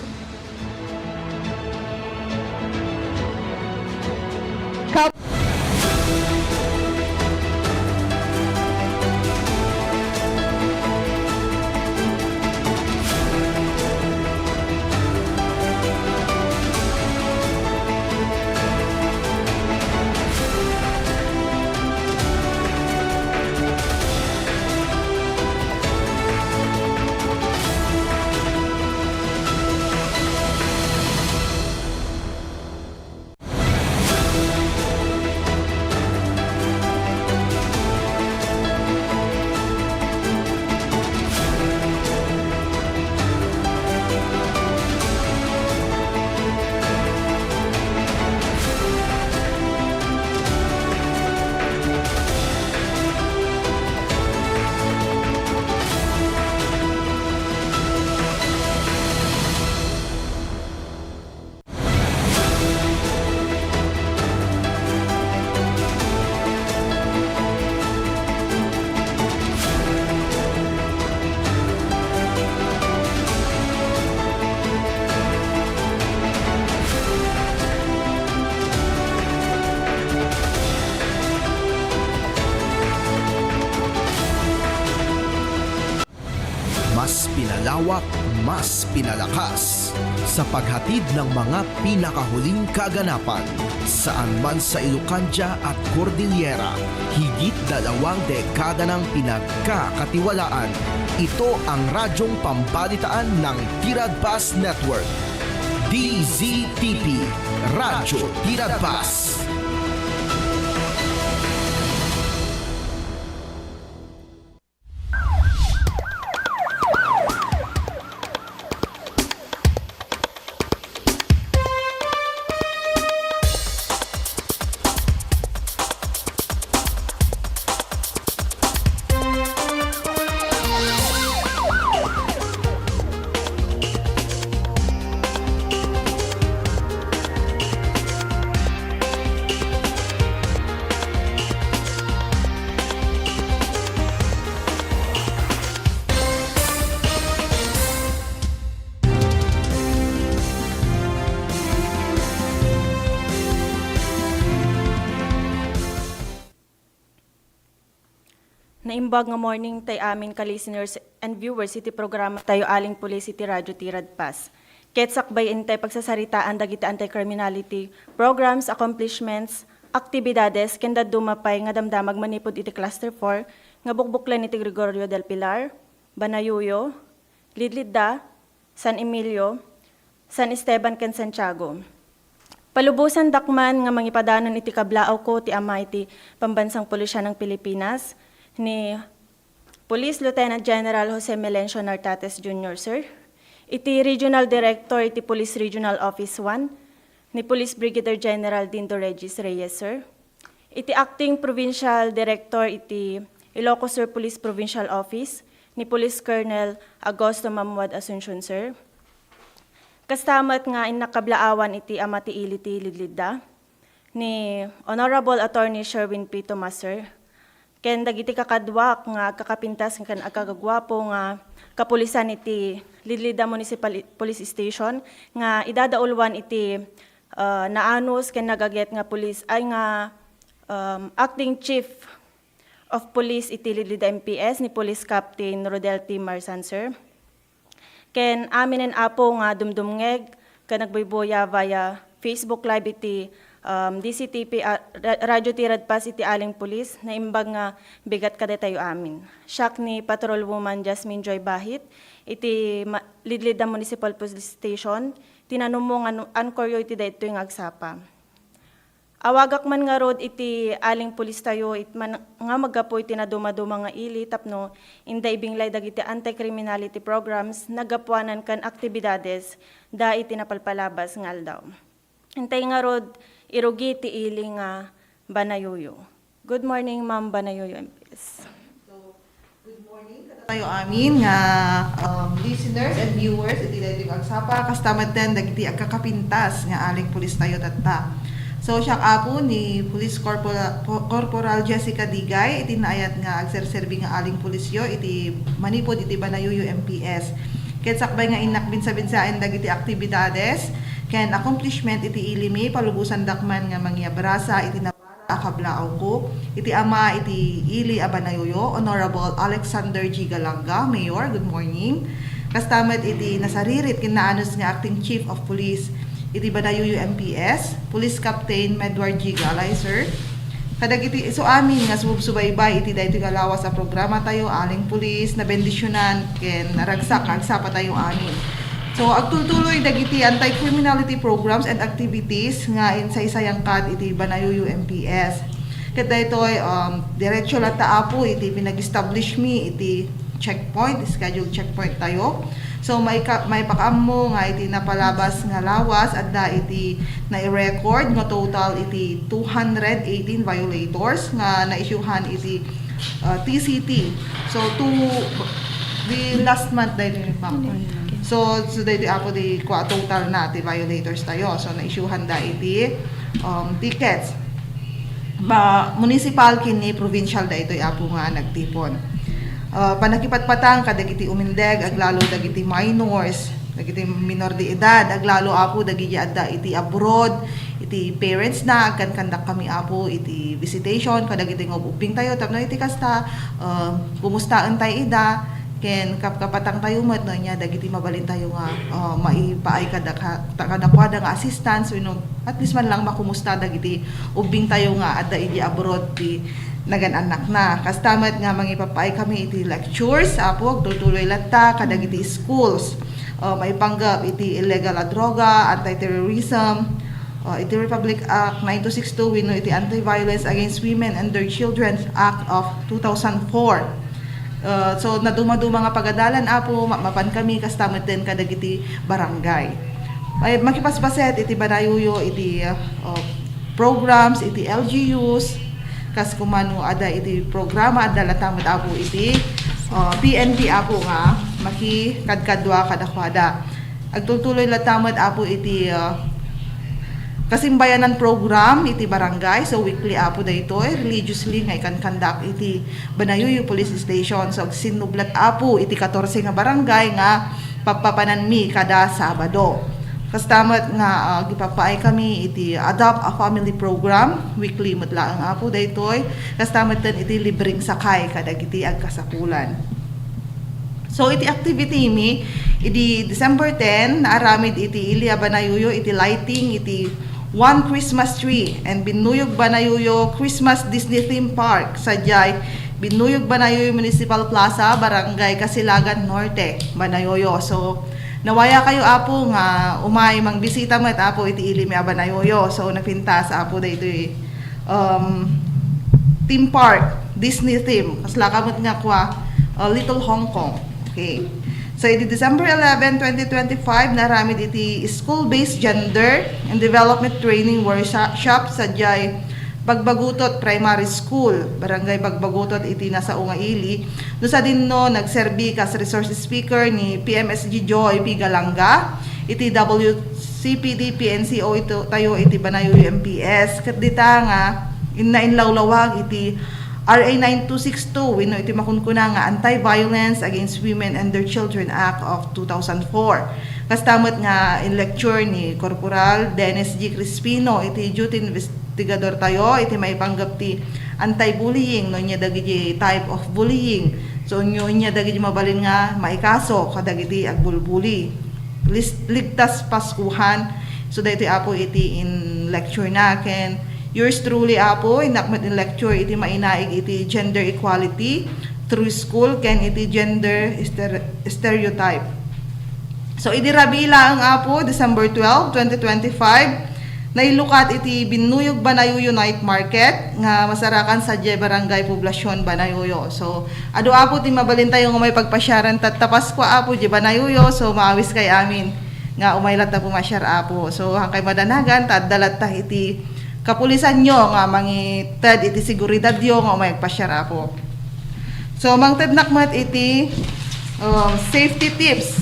Mas pinalawak, mas pinalakas sa paghatid ng mga pinakahuling kaganapan saan man sa Ilocania at Cordillera. Higit 2 dekada ng pinagkakatiwalaan. Ito ang radyong pambalitaan ng Tiradpas Network. DZTP, Radyo Tiradpas. Naimbag nga morning tay amin ka listeners and viewers iti programa tayo aling pulis iti Radyo Tiradpas. Ket sakbay intay pagsasaritaan dagiti anti-criminality programs, accomplishments, aktibidades kenda dumapay nga damdamag manipod iti Cluster 4 nga bukbuklan iti Gregorio del Pilar, Banayuyo, Lidlidda, San Emilio, San Esteban ken Santiago. Palubusan dakman nga mangipadanon iti kablaaw ko ti ama iti Pambansang Pulisya ng Pilipinas ni Police Lieutenant General Jose Melencio Nartates Jr., sir. Iti Regional Director iti Police Regional Office 1 ni Police Brigadier General Dindo Regis Reyes, sir. Iti Acting Provincial Director iti Ilocos Sur Police Provincial Office ni Police Colonel Agosto Mamuad Asuncion, sir. Kastamat nga inakablaawan iti amati ili ti Lidlidda ni Honorable Attorney Sherwin P. Tomas, sir. Ken dagiti kakadwak nga kakapintas kan agkagagwapo nga kapulisan iti Lidlidda Municipal Police Station nga idadaulwan iti naanos ken nagaget nga pulis ay nga Acting Chief of Police iti Lidlidda MPS ni Police Captain Rodel T. Marsan, sir. Ken aminen apo nga dumdumngeg ka nagbuyboya via Facebook Live iti DCTP Radyo Tirad Pas iti Aling Pulis na imbag nga bigat kada tayo amin. Siak ni Patrol Woman Jasmine Joy Bahit iti Lidlidda Municipal Police Station tinanong mo nga ankoryo iti dayto yung agsapa. Awagak man nga rod iti Aling Pulis tayo itman nga magapoy tinaduma-duma nga ili tapno inda ibinglay dagiti anti-criminality programs nagapuanan kan aktibidades da iti napalpalabas nga aldaw. Intay nga rod irugi ti ili nga Banayuyo. Good morning, Ma'am Banayuyo MPS. Good morning tayo amin nga listeners and viewers iti daytoy agsapa kastamat den dagiti agkakapintas nga Aling Pulis tayo tatta. So siya apo ni Police Corporal Jessica Digay iti naayat nga agserserbi nga Aling Pulisyo iti manipod iti Banayuyo MPS. Ket sakbay nga inakbinsa-binsaen dagiti aktibidades ken accomplishment iti ilimi palubusan dakman nga mangyabrasa iti nabara akablaaw ko iti ama iti ili a Banayuyo Honorable Alexander G. Galanga, Mayor. Good morning. Kastamet iti nasaririt kinaanos nga Acting Chief of Police iti Banayuyo MPS, Police Captain Medward G. Galay, sir. Kadagiti so amin nga subaybay iti daytoy galawas sa programa tayo Aling Pulis na bendisyonan ken naragsak agsapa tayo amin. So agtutuloy dagiti anti-criminality programs and activities nga insaysayang kad iti Banayuyo MPS. Ket daytoy diretso lata apo iti pinag-establish mi iti checkpoint, scheduled checkpoint tayo. So may pakaammo nga iti napalabas nga lawas at da iti na-record nga total iti 218 violators nga na-issuehan iti TCT. So the last month dahil So dahil apo di total na iti violators tayo. So na-issuehan da iti tickets. Municipal kini provincial da ito apo nga nagtipon. Panakipatpatang kadagiti umindeg aglalo dagiti minors dagiti minor de edad aglalo apo dagiti adda iti abroad iti parents na kandak kami apo iti visitation kadagiti ngubing tayo tapno iti kasta kumustaan tayo ida ken kapatang tayo met no nya dagiti mabalin tayo nga maipaay kadakwada nga assistance at least man lang makumusta dagiti ubing tayo nga adda iti abroad ti naganak na. Kastamat nga mangipapay kami iti lectures, apo, tutuloy latta, kadagiti schools. May panggap iti illegal a droga, anti-terrorism, iti Republic Act 9262, wino iti Anti-Violence Against Women and Their Children Act of 2004. So naduma-duma nga pagadalan, apo, mapan kami, kastamat din kadagiti barangay. May makipaspaset iti Banayuyo, iti programs, iti LGUs, kas kumano ada iti programa ada latamad apo iti PNP apo nga makikadkadwa kadakwada agtutuloy latamad apo iti kasimbayanan program iti barangay so weekly apo daytoy religiously nga ikan conduct iti Banayuyo Police Station so sinublat apo iti 14 nga barangay nga papapanan mi kada Sabado. Kastamat nga gipapaay kami iti Adopt a Family Program weekly mutlaang apo daytoy kastamat den iti libreng sakay kadagiti agkasapulan. So iti activity mi iti December 10 naaramid iti Ilia Banayuyo iti lighting iti One Christmas Tree and Binuyog Banayuyo Christmas Disney Theme Park sadyay Binuyog Banayuyo Municipal Plaza Barangay Kasilagan Norte Banayuyo. So Nawaya kayo apo nga umay mang bisita met apo iti ili mi abanayoyo. So napintas apo dayto theme park, Disney theme. Kasla kamot nga kwa Little Hong Kong. Okay. So iti December 11, 2025 naramid iti school-based gender and development training workshop sa Jai Bagbagutot Primary School, Barangay Bagbagutot iti nasa Ungaili. No sa dinno nagserbi kas resource speaker ni PMSG Joy P. Galanga, iti WCPD PNCO ito tayo iti Banayo UMPS. Ket dita nga inlawlawag iti RA 9262 wino iti makunkuna nga Anti-Violence Against Women and Their Children Act of 2004. Kastamot nga in lecture ni Corporal Dennis G. Crispino iti duty investigador tayo iti maipanggap ti anti-bullying no nya dagiti type of bullying. So nyo nya dagiti mabalin nga maikaso kadagiti agbulbuli. Ligtas paskuhan. So daytoy apo iti in lecture na ken yours truly apo inakmat in lecture iti mainaig iti gender equality through school ken iti gender stereotype. So iti rabila ang apo December 12, 2025 nailukat iti Binuyog Banayuyo Night Market nga masarakan sa Barangay Poblasyon Banayuyo. So adu apo ti mabalin tayo nga may pagpasyaran tatas kwa apo Banayuyo. So maawis kay amin nga umaylat ta pumasyar apo. So hangkay madanagan taddalat ta iti kapulisan nyo nga mangited iti seguridad yo nga may pasyar apo. So mangted nakmat iti safety tips.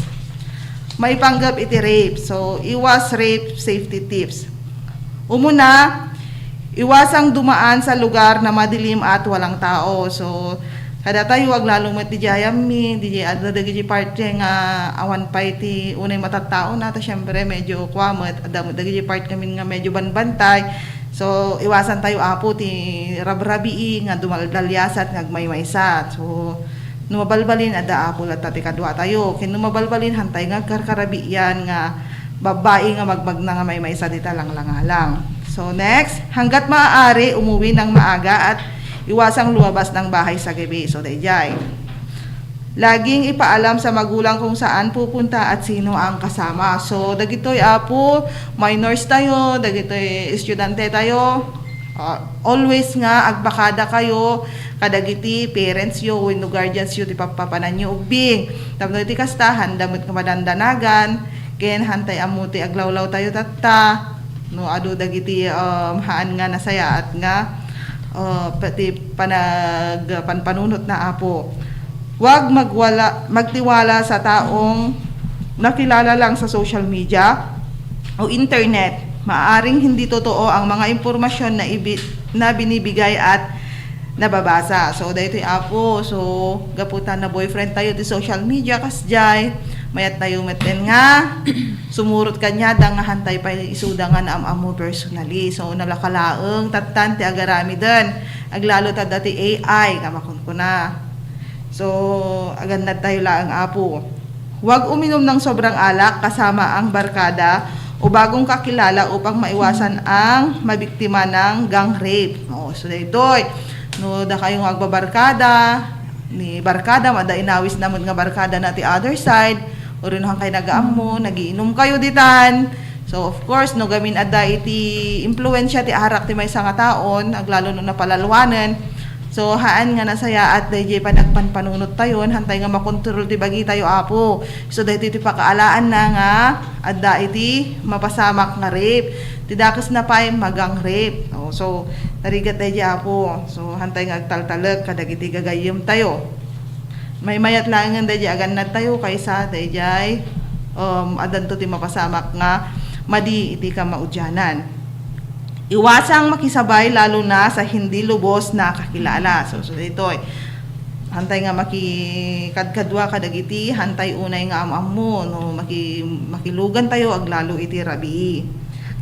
May panggap iti rape. So iwas rape safety tips. Umuna, iwasang dumaan sa lugar na madilim at walang tao. So kada tayo wag lalo met di jayami, di adda dagi parte nga awan pa iti unay matattao na ta syempre medyo kwamet adda dagi part kami nga medyo banbantay. So iwasan tayo apo ti rabrabii nga dumaldaliasat nga agmaymaysa. So numabalbalin ada apo lat ti kadwa tayo. Ken numabalbalin hantay nga karkarabiyan nga babae nga magmagna nga maymaysa dita lang. So next, hanggat maaari umuwi ng maaga at iwasang lumabas ng bahay sa gabi. So dayjay. Laging ipaalam sa magulang kung saan pupunta at sino ang kasama. So dagitoy apo minors tayo, dagitoy estudyante tayo. Always nga agbakada kayo kadagiti parents yo wenno guardians yo ti papapanan yo ubing. Tapno iti kastahan damot nga madandanagan ken hantay amuti aglawlaw tayo tatta. No adu dagiti haan nga nasaya at nga pati panpanunot na apo. Huwag magtiwala sa taong nakilala lang sa social media o internet. Maaring hindi totoo ang mga impormasyon na binibigay at nababasa. So daytoy apo, so gaputan na boyfriend tayo di social media kasjay. Mayat tayo meten nga sumurot kanya dang hantay pa isudangan amo personally. So nalakalaeng tattan ti agarami den. Aglalo ta dati AI kamakon ko na. So agad na tayo lang apo. Huwag uminom ng sobrang alak kasama ang barkada o bagong kakilala upang maiwasan ang mabiktima ng gang rape. So daytoy, no da kayong agbabarkada, ni barkada madainawis namon nga barkada na ti other side, o rin hang kay nagaammo, nagiinom kayo ditan. So of course, no gamin adda iti impluwensya ti arak ti maysa nga taon, aglalo no napalalwanen. So haan nga nasaya at dayjay panagpanpanunot tayon hantay nga makontrol ti bagi tayo apo. So daytoy ti pakaalaan na nga adda iti mapasamak nga rape. Ti dakas na pay magang rape. So tarigat dayjay apo. So hantay nga agtaltaleg kadagiti gagayem tayo. May mayat lang nga dayjay agan tayo kaysa dayjay adan to ti mapasamak nga madi iti ka maudyanan. Iwasang makisabay lalo na sa hindi lubos na kakilala. So ito hantay nga makikadkadwa kadagiti, hantay unay nga amamo, no makilugan tayo aglalo iti rabii.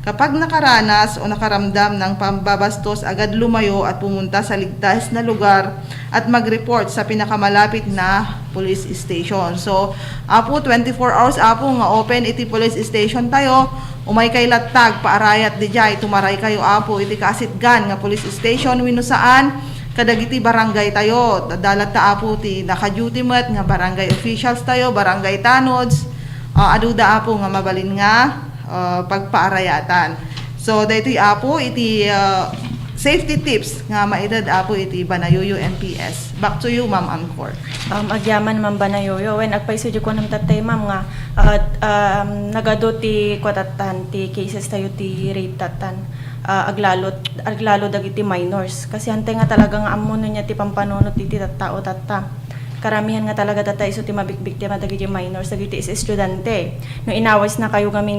Kapag nakaranas o nakaramdam ng pambabastos, agad lumayo at pumunta sa ligtas na lugar at mag-report sa pinakamalapit na police station. So, apo 24 hours apo nga open iti police station tayo. Umay kay latag paarayat di jay tumaray kayo apo iti kasitgan nga police station wenno saan kadagiti barangay tayo. Dalat ta apo ti naka-duty met nga barangay officials tayo, barangay tanods, aduda apo nga mabalin nga pagpaarayatan. So daytoy apo iti safety tips nga maitad apo iti Banayoyo MPS. Back to you, Ma'am Angkor. Agyaman Ma'am Banayoyo, when agpaisudio ko ng tatay Ma'am nga nagado ti kwatatan ti cases tayo ti rape tatan. Aglalo dagiti minors kasi antay nga talaga nga amuno niya ti pampanunot ti tattao tatta. Karamihan nga talaga data iso ti mabikbiktima dagiti minors dagiti is estudyante. No inawas na kayo kami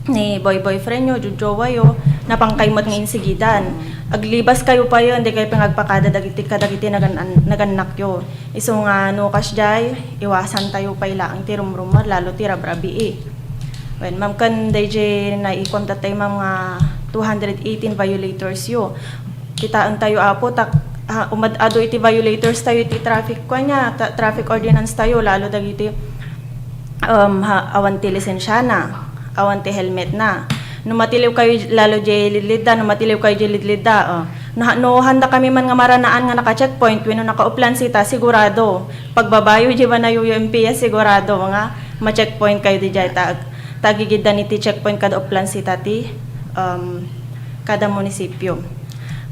ni boyfriend nyo, jowa yo, napangkaymot ngayon sigidan. Aglibas kayo pa yun, hindi kayo pangagpakada kadagiti naganak yo. Iso nga nukas jay, iwasan tayo pa ilang ti rumrumar, lalo ti rabrabi When ma'am kan DJ na ikontat tayo ma'am nga 218 violators yo. Kitaan tayo apo, umadado iti violators tayo iti traffic traffic ordinance tayo, lalo dagiti awan ti lisensya na. Awan ti helmet na. Numatiliw kayo lalo jay lidlida, numatiliw kayo jay lidlida. No handa kami man nga maranaan nga naka-checkpoint, when naka-uplan sita, sigurado. Pagbabayo jay Banayoyo MPS, sigurado nga ma-checkpoint kayo di jay tagigidan iti checkpoint kada uplan sita ti kada munisipyo.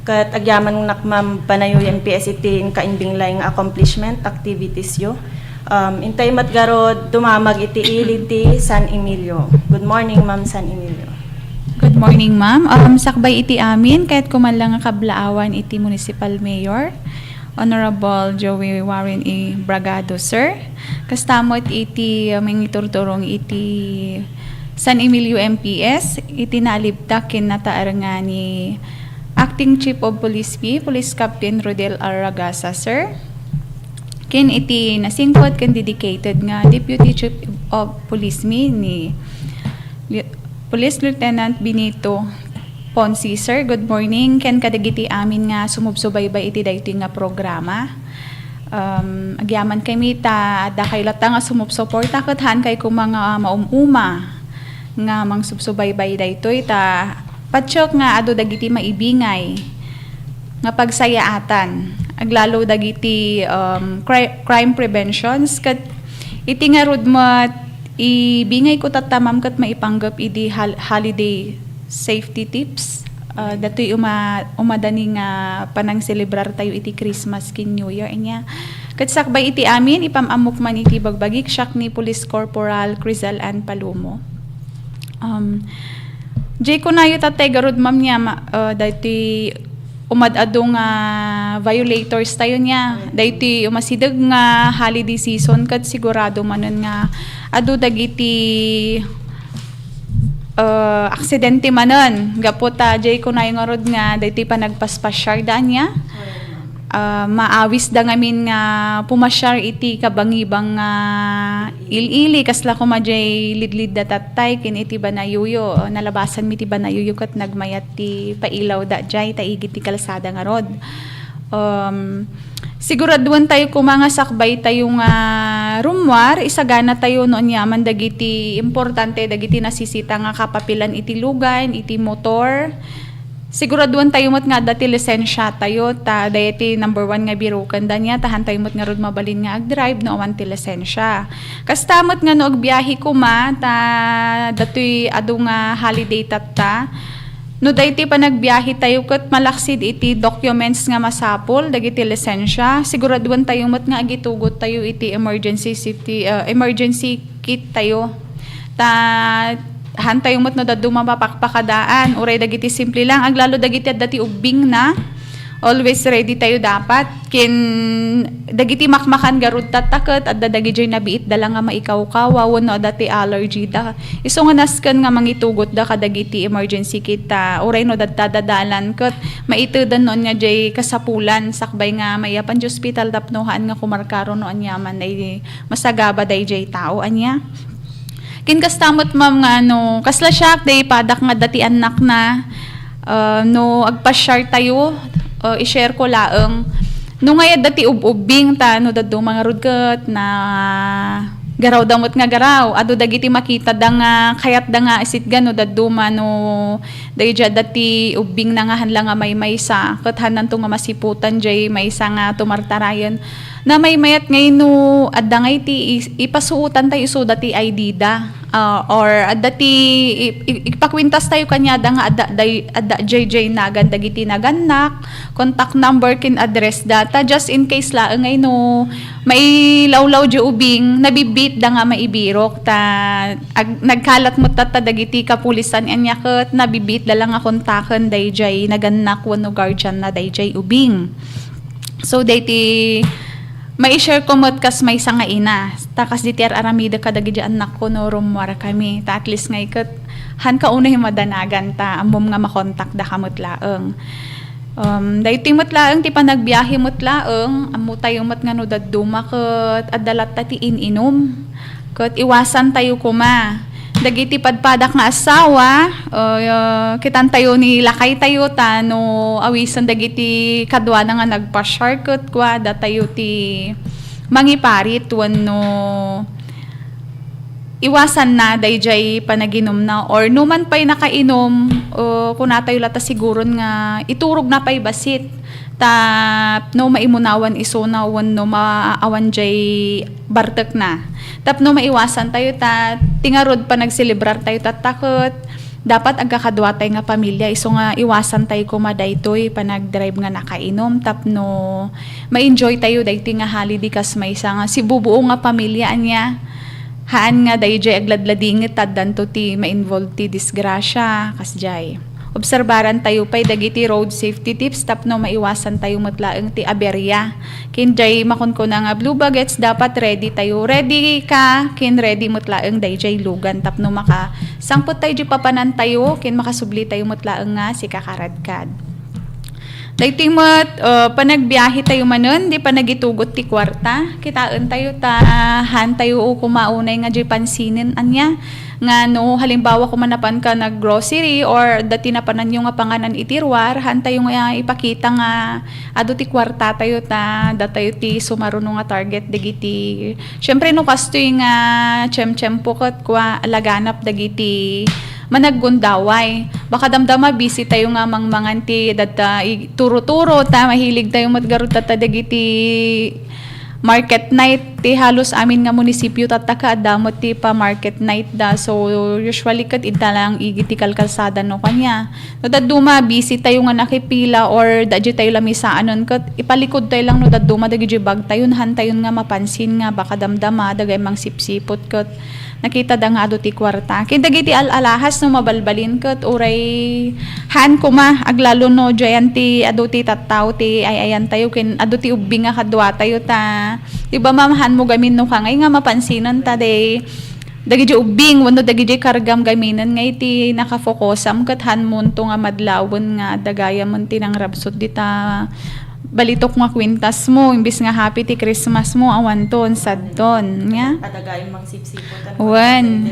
Kat agyaman nak Ma'am Banayoyo MPS iti kainbinglay nga accomplishment activities yo. Intay matgarod dumamag iti iliti San Emilio. Good morning Ma'am San Emilio. Good morning Ma'am. Sakbay iti amin kahit kumalang nga kablaawan iti Municipal Mayor Honorable Joey Warren E. Bragado Sir. Kastamot iti mangiturturong iti San Emilio MPS iti nalibtak ken nataar nga ni Acting Chief of Police Police Captain Rodel Aragasa Sir. Ken iti nasingkot ken dedicated nga Deputy Chief of Police ni Police Lieutenant Benito Ponsi. Sir, good morning. Ken kadagiti amin nga sumubsubaybay iti daytoy nga programa. Agyaman kami ta dakaylata nga sumubsuporta ket han kay kum mga maumuma nga mangsubsubaybay daytoy ta patsok nga ado dagiti maibingay nga pagsayaatan. Aglalo dagiti crime preventions kat iti nga rudmat ibingay ko tatamam kat maipanggap iti holiday safety tips. Datoy umadani nga panang celebrar tayo iti Christmas kin New Year inya. Kat sakbay iti amin ipamamok man iti bagbagik siak ni Police Corporal Crizal Ann Palumo. Jay ko na yu tatay garud ma'am niya dati umadado nga violators tayo niya. Dahiti umasidag nga holiday season kat sigurado manon nga adu dagiti aksidente manon. Gapota jay ko na yung arod nga dahiti pa nagpaspasyar daan niya. Maawis da ngamin nga pumasyar iti kabangibang nga ilili kasla ko majay lidlid da tatay kin iti Banayoyo nalabasan mi ti Banayoyo kat nagmayat ti pailaw da jay taigit ti kalsada nga rod. Siguraduan tayo kumanga sakbay tayo nga rumwar isagana tayo noon yaman dagiti importante dagiti nasisita nga kapapilan iti lugan iti motor. Siguraduan tayo mat nga dati lisensya tayo ta dayeti number 1 nga birukan da niya tahan tayo mat nga rod mabalin nga ag-drive no aman ti lisensya. Kastamot nga no agbiyahe ko ma ta datoy adu nga holiday tatta. No dayti pa nagbiyahe tayo ket malaksid iti documents nga masapol dagiti lisensya. Siguraduan tayo mat nga agitugot tayo iti emergency safety emergency kit tayo. Ta hantay umot no dadu mapapakpakadaan uray dagiti simple lang aglalo dagiti dati ubing na always ready tayo dapat kin dagiti makmakan garud tataket adda dagiti nabiit dala nga maikaw-kaw wawon no dati allergy da iso nga nasken nga mangitugot da kadagiti emergency kita uray no dadadalan ket maitedan noon nga jay kasapulan sakbay nga mayapan di hospital tapnohan nga kumarkaro no anyaman ay masagaba day jay tao anya. Kin kastamot ma'am nga no kasla siyak day padak nga dati anak na no agpa-share tayo i-share ko laeng no ngayad dati ubing ta no dadto mga rudket na garaw damot nga garaw adu dagiti makita da nga kayat da nga isit gano daduma no dayja dati ubing na nga hanla nga may maysa ket hanan to nga masiputan jay maysa nga tumartarayan na may mayat ngayon no adda nga iti ipasuutan tayo iso dati ID da or dati ipakwintas tayo kanya da nga adda JJ nagan dagiti naganak contact number kin address data just in case la ngayon no may lawlaw di ubing nabibit da nga maibirok ta nagkalat mo ta dagiti kapulisan anya ket nabibit da lang nga kontaken dayjay naganak wenno guardian na dayjay ubing so dayti mai-share ko mo't kas may nga ina. Takas di tiar aramida kadagi di anak ko no rumwar kami. Ta at least ngay kat han ka una madanagan ta amom nga makontak da kamot laeng. Dahil timot laeng ti panagbiyahe mot laeng amo tayo mat nga no daduma kat adalat ta ti ininom. Kat iwasan tayo kuma. Dagiti padpadak nga asawa, kitan tayo ni lakay tayo ta no awisan dagiti kadwa na nga nagpa-sharkot kwa da tayo ti mangiparit no iwasan na dayjay panaginom na or numan pay nakainom kuna tayo lata siguron nga iturog na pay basit ta no maimunawan iso na no maawan jay bartek na tap no maiwasan tayo ta tingarod pa nagselebrar tayo tatakot dapat agkakadwa tayo nga pamilya iso nga iwasan tayo kumadaytoy pa nagdrive nga nakainom tap no ma-enjoy tayo dayti nga holiday kas may isa nga si bubuo nga pamilya anya haan nga dayjay agladladingit taddan to ti ma-involve ti disgrasya kasjay obserbaran tayo pay dagiti road safety tips tap no maiwasan tayo matlaeng ti aberya. Kinjay makunko na nga blue baggets dapat ready tayo. Ready ka kin ready matlaeng dayjay lugan tap no maka sangpot tayo di papanan tayo kin makasubli tayo matlaeng nga si kakaradkad. Dayti mat panagbiyahe tayo manon di pa nagitugot ti kwarta kitaan tayo han tayo o kumaunay nga di pansinin anya nga no halimbawa kumanapan ka nag grocery or dati napanan yung nga panganan itirwar han tayo nga ipakita nga adu ti kwarta tayo da tayo ti sumaruno nga target dagiti syempre no kastoy nga chem pukot kwa alaganap dagiti managgundaway baka damdama busy tayo nga mangmangan ti data turo-turo ta mahilig tayo matgarot ta dagiti market night ti halos amin nga munisipyo tataka adamot ti pa market night da so usually kat ita lang igiti kalsada no kanya no daduma busy tayo nga nakipila or dadji tayo lamisaanon kat ipalikod tayo lang no daduma dagiti bag tayon han tayon nga mapansin nga baka damdama dagay mang sipsipot kat nakita da nga ado ti kwarta kin dagiti alahas no mabalbalin kat uray han kuma aglalo no jayan ti ado ti tattaw ti ayayan tayo kin ado ti ubing nga kadwa tayo ta diba mamahan mo gamin no kangay nga mapansinan ta de dagiti ubing wano dagiti kargam gaminan nga iti nakafokosam kat han monto nga madlawon nga dagaya mon ti nang rabsot dita balitok nga kwintas mo imbis nga happy ti Christmas mo awan ton sad ton nga Padagay mang sipsipot wan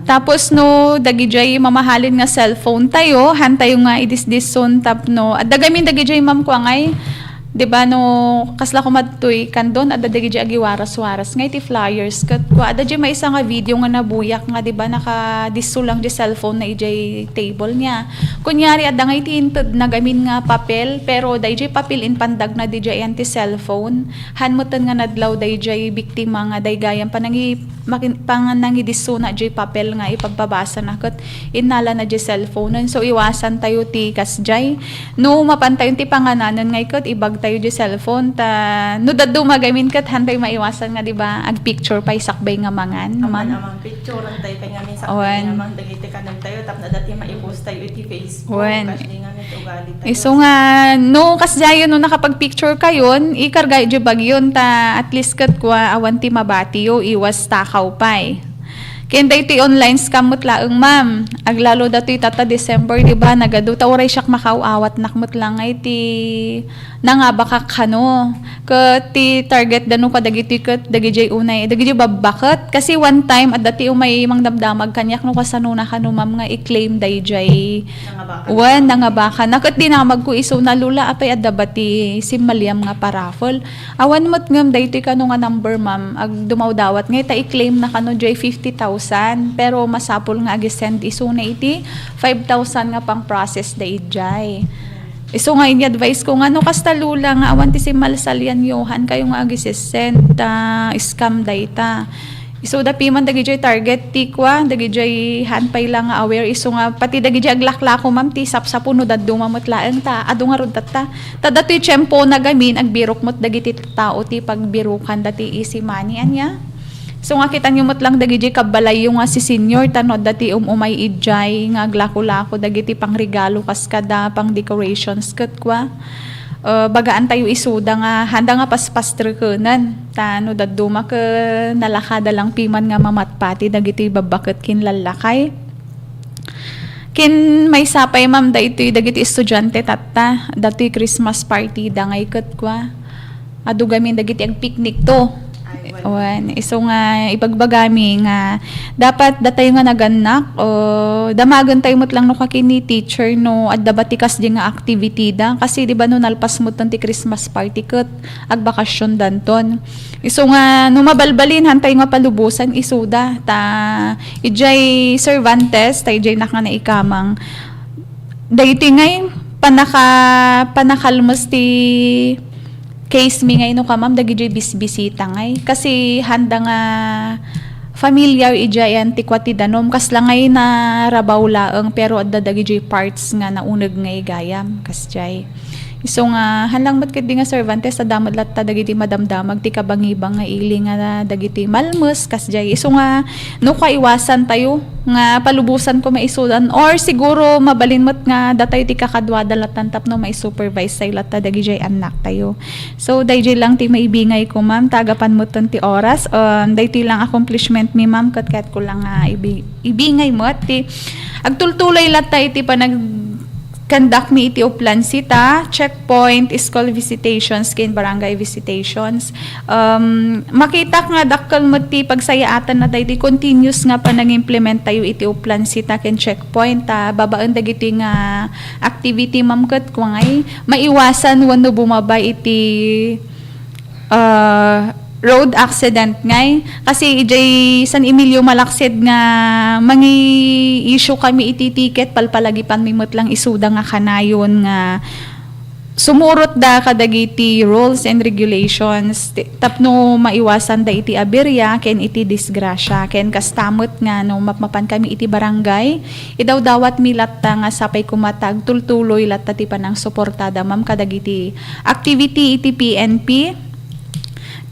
tapos no dagijay mamahalin nga cellphone tayo han tayo nga idisdison tap no at dagamin dagijay mam ko ngay diba no kasla ko madtoy kandon adda dagiti agiwaras-waras nga iti flyers kat ko adda di may isa nga video nga nabuyak nga diba naka-disso lang di cellphone na ijay table niya kunyari adda nga iti inted nagamin nga papel pero dayjay papel in pandag na dijay anti cellphone hanmutan nga nadlaw dayjay biktima nga daygayam panangi disso na jay papel nga ipagbabasa na kat inala na jay cellphone so iwasan tayo ti kasjay no mapantayon ti pangananon nga ikot ibag tayo di cellphone ta no daddo magamin kat hantay maiwasan nga diba ag picture pa isakbay nga mangan man amang picture antay pa nga min sakbay nga mang dagiti kanang tayo tap na dati maipost tayo iti Facebook kasi nga nito ugali tayo iso nga no kasjayon no nakapag picture kayon ikarga di bagyon ta at least kat kwa awan ti mabati yo iwas takaw pay Kenda iti online scam mo't laeng ma'am. Aglalo dato'y tata December, di ba? Nagado tawray siyak makauawat nakmot lang ay ti nangabakak kano. Ket ti target dano kadagiti ket dagiti unay, dagiti babbaket. Kasi one time at dati umay mangdamdamag kanyak no kasano na kano ma'am nga i-claim dayjay. Nangabakan. Naket di namag ko iso na lula apay adda bati si Maliam nga paraffol. Awan mo't ngam dayti kano nga number ma'am. Ag dumawdawat ngay ta i-claim na kano jay 50,000 pero masapol nga agi-send iso na iti 5,000 nga pang process dayjay. Iso nga ini-advise ko nga no kasta lula nga awan ti si Malsalian Johan kayo nga agi-send scam dayta. Iso da piman dagijay target ti kwa dagijay hanpay lang nga aware iso nga pati dagijay aglaklako ma'am ti sapsapuno daddo mamot laeng ta adu nga rod ta datoy tiyempo na gamin agbirok mot dagiti tao ti pagbirukan dati easy money anya. So nga kita nyo mo't lang dagiti kabalay yung nga si senior tanod dati umay idjay nga aglako-lako dagiti pang regalo kaskada pang decorations ket kwa. Bagaan tayo isuda nga handa nga paspastrikenan tano daduma ke nalakada lang piman nga mamatpati dagiti babbaket kin lalakay. Kin may sapay ma'am daytoy dagiti estudyante tatta datoy Christmas party dangay ket kwa. Adu gamin dagiti ag picnic to. Iso nga ipagbagami nga dapat datay nga naganak damagan tayo mo't lang no kakini teacher no adda batikas di nga activity da kasi di ba no nalpas mo ti Christmas party ket ag bakasyon danton. Iso nga no mabalbalin hantay nga palubusan isuda ta ijay Cervantes tay ijay naka na ikamang dayti ngay panakalmas ti case mi ngay no ka ma'am dagijay bisbisita ngay kasi handa nga familiar ijayan ti kwati danom kasla ngay na rabaw laeng pero adda dagijay parts nga nauneg ngay gayam kasjay. Iso nga hanlang mat ket di nga Cervantes sa damod latta dagiti madamdamag ti kabangibang nga ili nga dagiti malmes kasjay. Iso nga no kaiwasan tayo nga palubusan ko maisudan or siguro mabalin mo't nga datay ti kakadwada latan tapno may supervise say latta dagiti anak tayo. So dayjay lang ti maibingay ko ma'am tagapan mo ti oras dayti lang accomplishment mi ma'am ket ko lang nga ibingay mo ti agtultulay latta iti panag conduct mi iti uplan sita, checkpoint, school visitations, kin barangay visitations. Makita nga dakkel mo ti pagsayaatan na tayo, continuous nga pa nag-implement tayo iti uplan sita kin checkpoint, babaan dagiti nga activity ma'am ket kwangay, maiwasan wano bumabay iti road accident ngay kasi ijay San Emilio Malaksid nga mangi issue kami iti ticket palpalagipan mimot lang isuda nga kanayon nga sumurot da kadagiti rules and regulations tapno maiwasan da iti aberya ken iti disgrasya ken kastamot nga no mapmapan kami iti barangay idawdawat mi latta nga sapay kumatag tultuloy latta ti panang suportada ma'am kadagiti activity iti PNP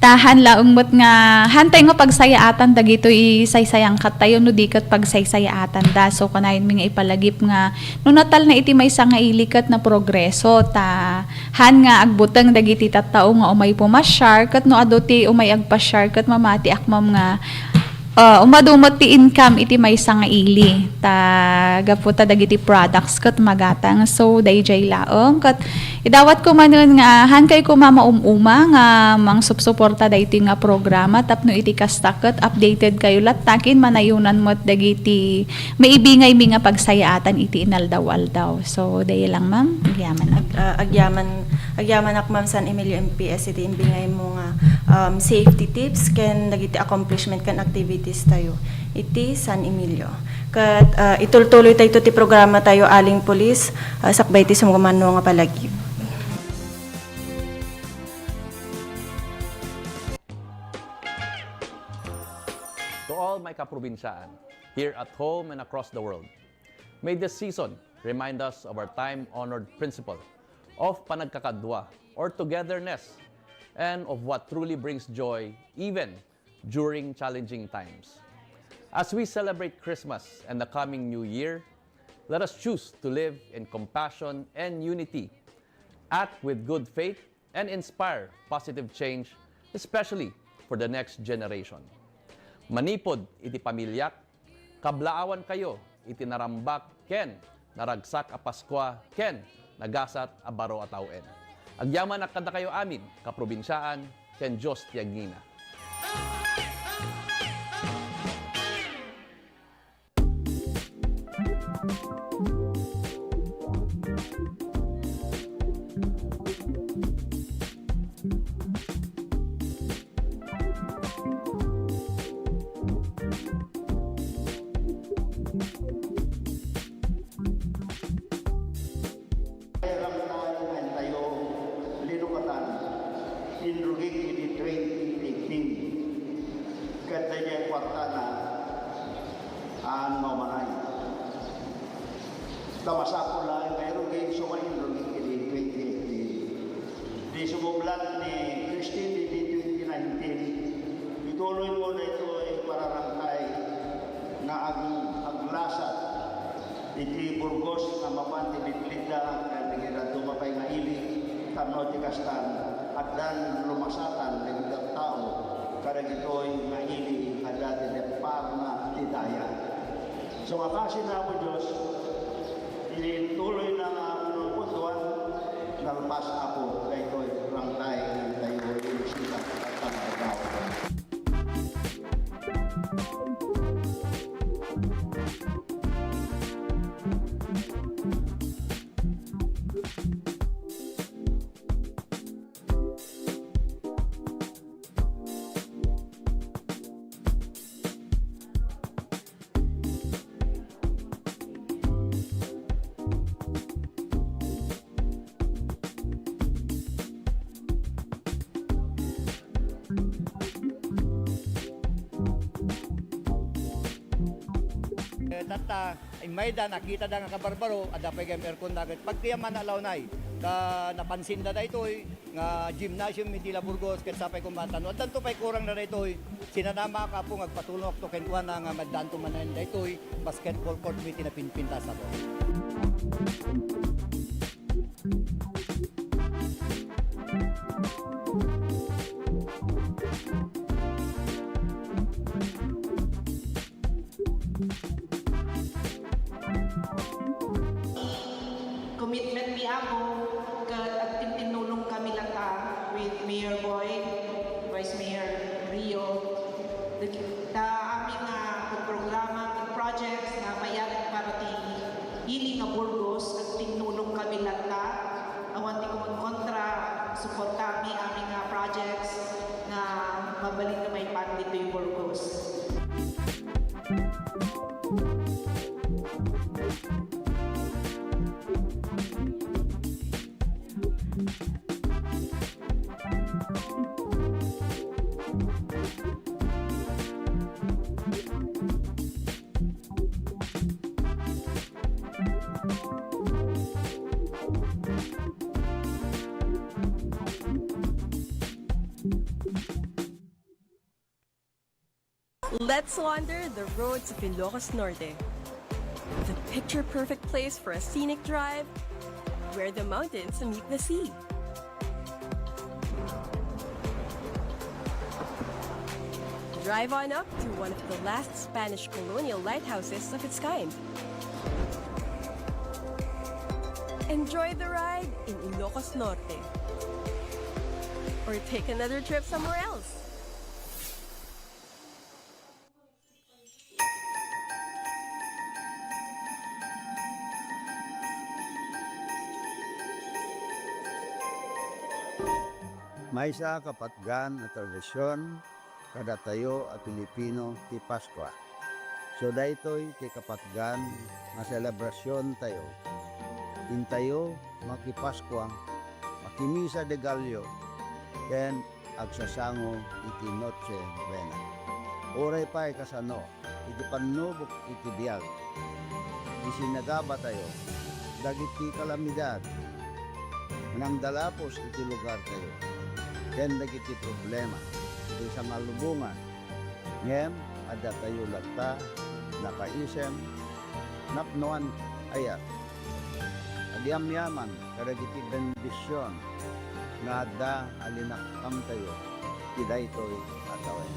tahan laong mo't nga hantay nga pagsayaatan dagito isaysayang kat tayo no di kat pagsaysayatan da so kanayon mi nga ipalagip nga no natal na iti may nga ilikat na progreso ta han nga agbuteng dagiti tattao nga umay pumasyar kat no adoti umay agpasyar kat mamati akmam nga umadumot ti income iti may nga ili ta gaputa dagiti products kat magatang so dayjay laong kat idawat ko manon nga han kay ko mama nga mang supsuporta dayti nga programa tapno iti kasta kat updated kayo lattakin manayunan mo't dagiti maibingay mi nga pagsayaatan iti inaldaw-aldaw so day lang ma'am agyaman ak ma'am San Emilio MPS iti inbingay mo nga safety tips ken dagiti accomplishment ken activities tayo iti San Emilio kat itultuloy tayo ti programa tayo aling pulis sakbay ti sumgumano nga palagi. To all my kaprobinsaan here at home and across the world, may this season remind us of our time-honored principle of panagkakadwa or togetherness and of what truly brings joy even during challenging times. As we celebrate Christmas and the coming New Year, let us choose to live in compassion and unity, act with good faith, and inspire positive change, especially for the next generation. Manipod iti pamilyak kablaawan kayo, itinarambak ken, naragsak a Paskwa ken, nagasat a baro a tawen. Agyaman na kada kayo amin, kaprobinsyaan, ken Diyos tiyagina. Inrugik ini 2018 katanya kwartana ang mamanay. Tamasapon lang may rugik suma inrugik ini 2018. Di sumublat ni Christine di 2019. Ituloy mo na ito ay pararangkay na aglasat iti Burgos na mapanti bitlida kaya bigyan tumapay nga ili tano ti kastan at dan lumasatan ng tao karag ito'y maili at dati de parna tidaya. So makasin na mo Diyos, ituloy na nga putuan, nalpas ako kay ito'y rangtay ng tayo inisita at tamagaw. Tata, may da nakita da nga kabarbaro, ada pa yung aircon dagat. Pag tiyaman na launay, napansin na ito nga gymnasium Mitila Burgos, ket sapay kumbatan. At tanto pa'y kurang na ito, sinanama ka po ngagpatulong to kenkuha na nga magdanto manan na ito, basketball court may tinapinpintas ako. Commitment mi ako at tinulong kami lata with Mayor Boyd, Vice Mayor Rio, ta aming programa, projects na mayat para ti hili nga Burgos at tinulong kami lata awan ti kontra support kami aming projects na mabalik na may pandi to yung Burgos. Let's wander the roads of Ilocos Norte. The picture-perfect place for a scenic drive where the mountains meet the sea. Drive on up to one of the last Spanish colonial lighthouses of its kind. Enjoy the ride in Ilocos Norte. Or take another trip somewhere else. May isa kapatgan na tradisyon kada tayo at Pilipino ti Paskwa. So daytoy ti kapatgan na selebrasyon tayo. Intayo makipaskwa, makimisa de Gallo, ken agsasango iti Noche Buena. Oray pa'y kasano, iti panubok iti biyag. Isinagaba tayo, dagiti kalamidad, nang dalapos iti lugar tayo. Ken dagiti problema, iti sa malubungan. Ngem, ada tayo lagta, nakaisem, napnoan ayat. Agyam-yaman, kadagiti bendisyon, nga ada alinakam tayo, tiday to'y atawen.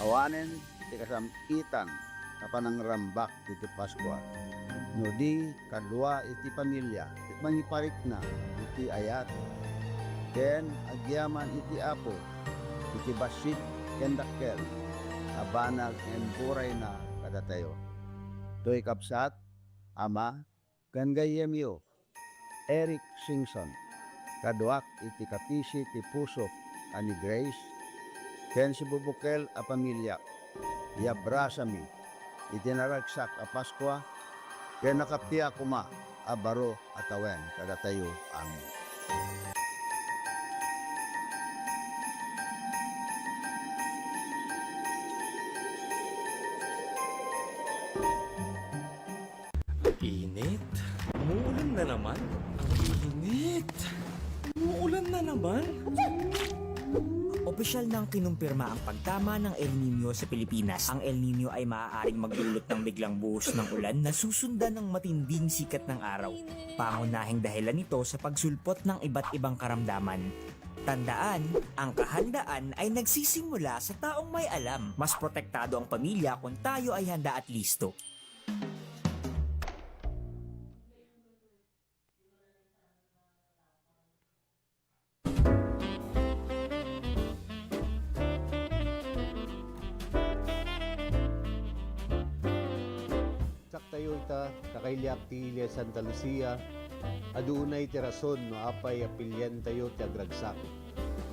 Awanen, ti kasamitan, kapanang rambak iti Pasko. No di kadua iti pamilya, mangiparik na iti ayat. Ken agyaman iti apo, iti basit ken dakkel, abanag en buray na kadatayo. Toy kapsat, ama, ken gayemyo, Eric Singson, kaduak iti kapisi ti pusok ani Grace, ken si bubukel a pamilya, yabrasami, iti naragsak a Paskwa, ken nakaptiya kuma a baro atawen kadatayo. Amen. Init. Umuulan na naman. Init. Umuulan na naman. Opisyal nang kinumpirma ang pagtama ng El Nino sa Pilipinas. Ang El Nino ay maaaring magdulot ng biglang buhos ng ulan na susundan ng matinding sikat ng araw. Pangunahing dahilan nito sa pagsulpot ng iba't ibang karamdaman. Tandaan, ang kahandaan ay nagsisimula sa taong may alam. Mas protektado ang pamilya kung tayo ay handa at listo. Tayo ita, kakailyak ti Ilia Santa Lucia, aduunay ti rason no apay apilyan tayo ti agragsak.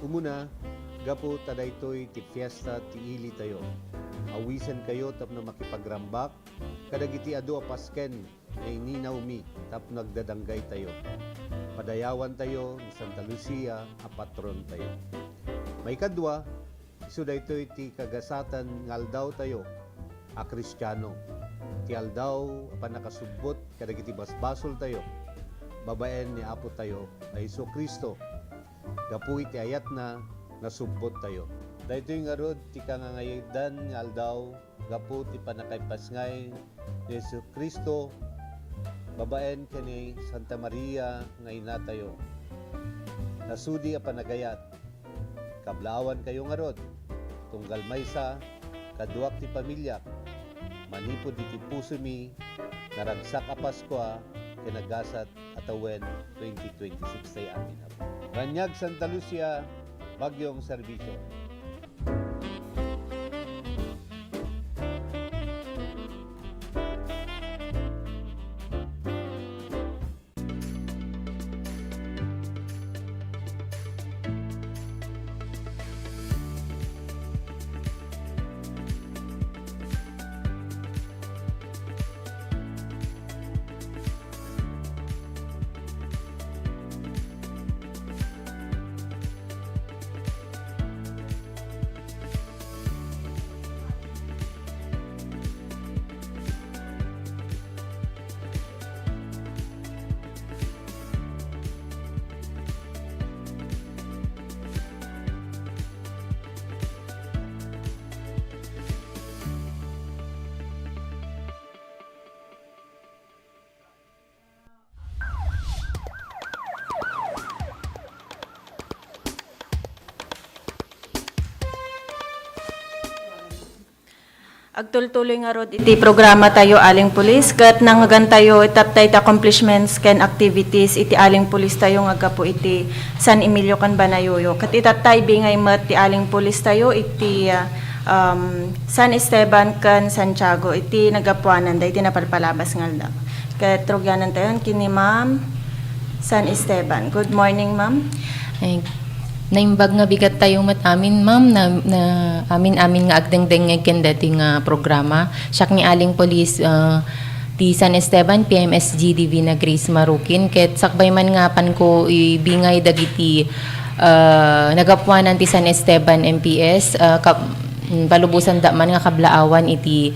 Umuna, gapo tadaytoy ti fiesta ti ili tayo. Awisan kayo tapno makipagrambak, kadagiti adu apasken na ininaw mi tapno nagdadanggay tayo. Padayawan tayo ni Santa Lucia, a patron tayo. May kadwa, iso daytoy ti kagasatan ngaldaw tayo, a Kristiyano. Ti aldaw apan nakasubbot kadagiti basbasol tayo. Babaen ni Apo tayo na Hesu Kristo. Gapu iti ayat na nasubbot tayo. Daytoy nga rod ti kangangaydan nga aldaw gapu ti panakaypasngay ni Hesu Kristo. Babaen kani Santa Maria nga ina tayo. Nasudi a panagayat. Kablawan kayo nga rod. Tunggal maysa kaduak ti pamilya. Manipod iti puso mi, naragsak a Paskwa, kinagasat atawen 2026 tayo amin. Ranyag Santa Lucia, Bagyong Serbisyo. Agtultuloy nga rod iti programa tayo aling pulis kat nangagan tayo itaptay ti accomplishments ken activities iti aling pulis tayo nga gapo iti San Emilio kan Banayoyo. Kat itatay bingay met ti aling pulis tayo iti San Esteban kan Santiago iti nagapuanan da iti napalpalabas nga. Kat trogyanan tayo kini Ma'am San Esteban. Good morning, Ma'am. Naimbag nga bigat tayo amin, ma'am, na amin nga agdengdeng nga kenda ti nga programa. Siyak ni aling polis ti San Esteban, PMSG, DV na Grace Marukin. Ket sakbay man nga pan ko ibingay dagiti nagapuanan ti San Esteban MPS. Balubusan da man nga kablaawan iti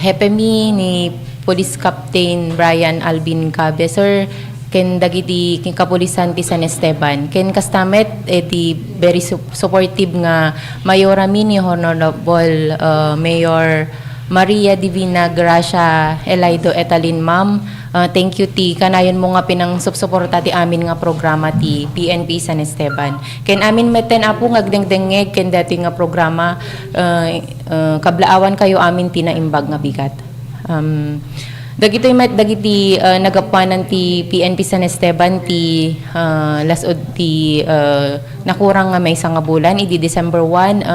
Hepemi ni Police Captain Brian Alvin Cabe. Sir, ken dagiti ken kapulisan ti San Esteban ken kastamet iti very supportive nga Mayor Mini Honorable Mayor Maria Divina Gracia Elaido Etalin, ma'am, thank you ti kanayon mo nga pinang subsuporta ti amin nga programa ti PNP San Esteban. Ken amin meten apo ngagdengdengeg ken dati nga programa kablaawan kayo amin ti naimbag nga bigat. Dagiti nagapuanan ti PNP San Esteban ti lasod ti nakurang nga may isang nga bulan idi December 1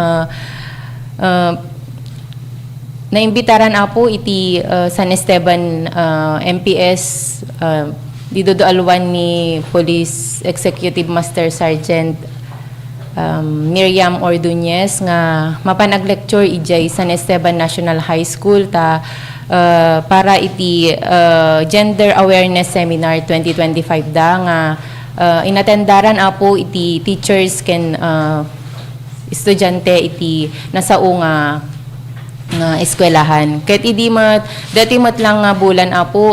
naimbitaran apo iti San Esteban MPS didodoalwan ni Police Executive Master Sergeant Miriam Ordonez nga mapanag-lecture ijay San Esteban National High School para iti Gender Awareness Seminar 2025 da nga inatendaran apo iti teachers ken estudyante iti nasao nga eskwelahan. Kahit dati mat lang nga bulan apo,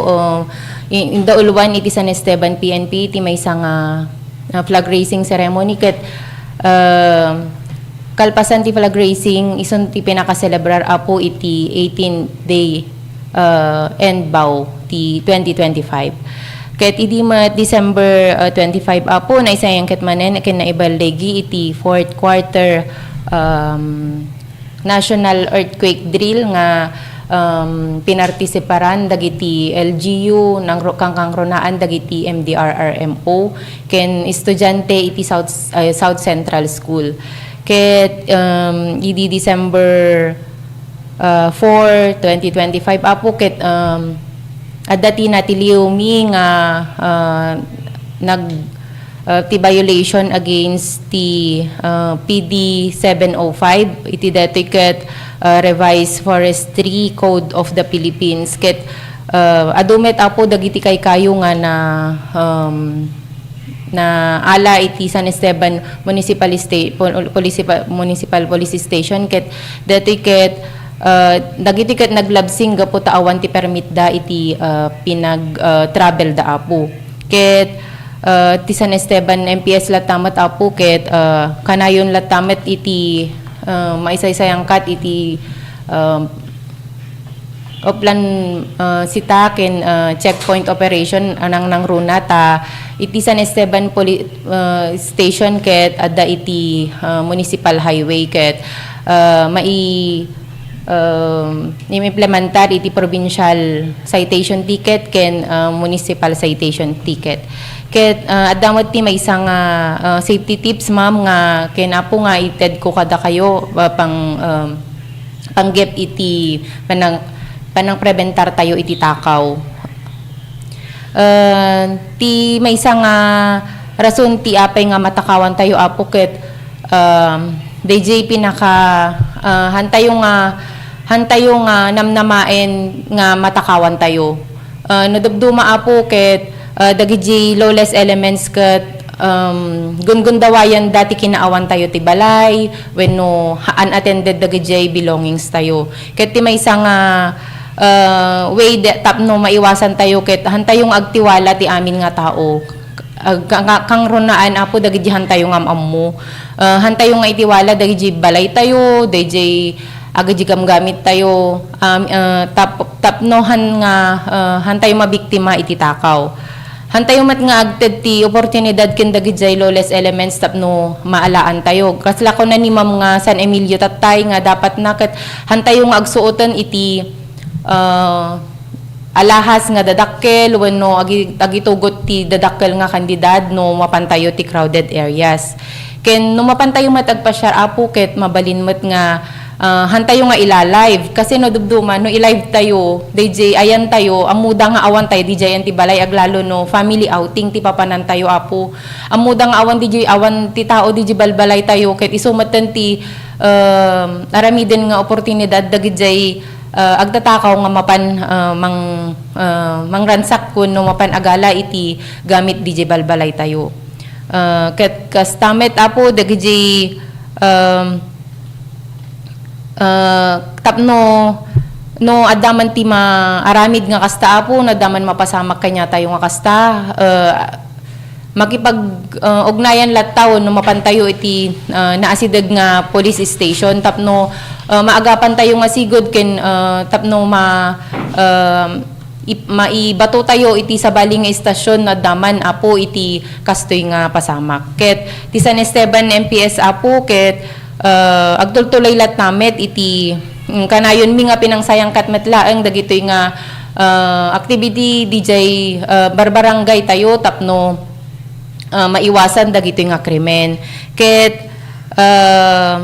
indaulwan iti San Esteban PNP, iti may isang flag raising ceremony. Kahit kalpasan ti flag raising, ison ti pinakaselebrar apo iti 18th day end bow ti 2025. Kahit idi mat December 25 apo, na isayang kitmanen, ken na ibalegi iti 4th quarter National Earthquake Drill nga pinartisiparan dagiti LGU nang kangkangronaan dagiti MDRRMO ken estudyante iti South Central School. Ket idi December 4, 2025 apo ket adati natiliw mi nga ti violation against the PD 705 iti detiket revised forestry code of the Philippines ket adumet apo dagiti kayo nga na ala iti San Esteban Municipal Police Station ket detiket dagiti ket naglabsing gapo taawan ti permit da iti pinag travel da apo ket ti San Esteban MPS latamat apo ket kanayon latamet iti maisaysayang kat iti oplan sitaken checkpoint operation anang nang runa ta iti San Esteban Station ket adda iti municipal highway ket implementar iti provincial citation ticket ken municipal citation ticket. Ket adamot ti may isang safety tips ma'am nga ken apo nga ited ko kada kayo panggep iti panang prebentar tayo iti takaw. Ti may isang rason ti apay nga matakawan tayo apo ket DJ pinaka hantayo nga namnamaen nga matakawan tayo. Nadubduma apo ket dagiti lawless elements ket gungundawayan dati kinaawan tayo ti balay wenno unattended dagiti belongings tayo. Ket ti may isang way tapno maiwasan tayo ket hantayong agtiwala ti amin nga tao. Kang runaan apo dagiti hantayo nga ammo. Hantayo nga itiwala dagiti balay tayo, dagiti agadi gamgamit tayo tapnohan nga hantayo mabiktima iti takaw. Hantayo mat nga agted ti oportunidad ken dagiti lawless elements tapno maalaan tayo. Kasla ko na ni Ma'am nga San Emilio tatay nga dapat na ket hantayo nga agsuoten iti alahas nga dadakkel wenno agitugot ti dadakkel nga kandidad no mapantayo ti crowded areas. Ken no mapantayo mat agpasyar apo ket mabalin mat nga hantayo nga ila-live kasi no dubduman no i-live tayo DJ ayan tayo amuda nga awan tayo DJ ayan ti balay aglalo no family outing ti papanan tayo apo amuda nga awan DJ awan ti tao DJ balbalay tayo ket isumatan ti aramiden nga oportunidad dagiti agtatakaw nga mapan mangransak kun no mapan agala iti gamit DJ balbalay tayo ket kastamet apo dagiti tapno no adaman ti maaramid nga kasta apo nadaman mapasamak kanya tayo nga kasta makipag ugnayan lattaw no mapantayo iti naasidag nga police station tapno maagapan tayo nga sigod ken tapno maibato tayo iti sa baling istasyon na daman apo iti kastoy nga pasamak. Ket ti San Esteban MPS apo ket agtultuloy lat namet iti kanayon mi nga pinangsayang katmetlaeng dagitoy nga activity DJ barbarangay tayo tapno maiwasan dagitoy nga krimen. Ket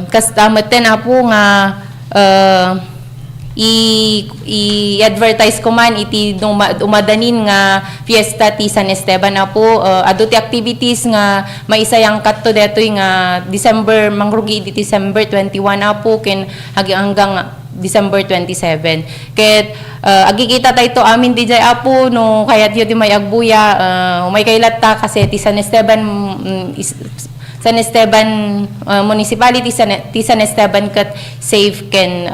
kastamet ten apo nga i-advertise ko man iti umadanin nga fiesta ti San Esteban na po ado ti activities nga maisayang katto detoy nga December mangrugi di December 21 na po ken hanggang December 27. Ket agikita tayo amin di jay apo no kayat yun di may agbuya umay kailat ta kasi ti San Esteban municipality ti San Esteban ket safe ken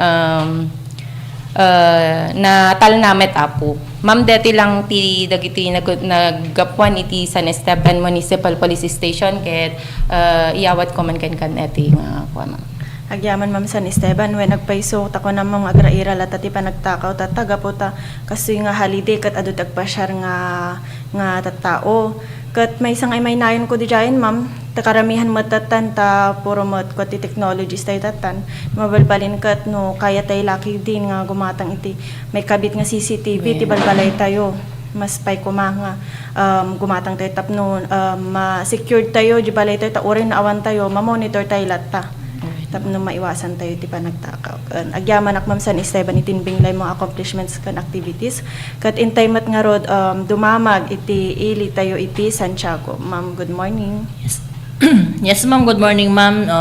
na talnamet apo. Ma'am deti lang ti dagiti naggapuan iti San Esteban Municipal Police Station ket iyawat ko man kan eti nga kuan. Agyaman Ma'am San Esteban when nagpaiso tako na mga agraira lata ti panagtakaw tataga po ta kasoy nga holiday ket adu tagpasyar nga tattao. Ket may isang ay may nayon ko di jayan ma'am, takaramihan matatan ta puro mat ko ti technologies tayo tatan. Mabalbalin ket no kaya tayo laki din nga gumatang iti may kabit nga CCTV ti balbalay tayo. Mas pay kumanga gumatang tayo tapno ma-secured tayo di balay tayo ta orin na awan tayo ma-monitor tayo latta. Tapno maiwasan tayo ti panagtakaw. Agyaman ak Ma'am San Esteban itinbinglay mga accomplishments kan activities. Kat intay mat nga rod dumamag iti ili tayo iti Santiago. Ma'am, good morning. Yes. Yes ma'am, good morning ma'am.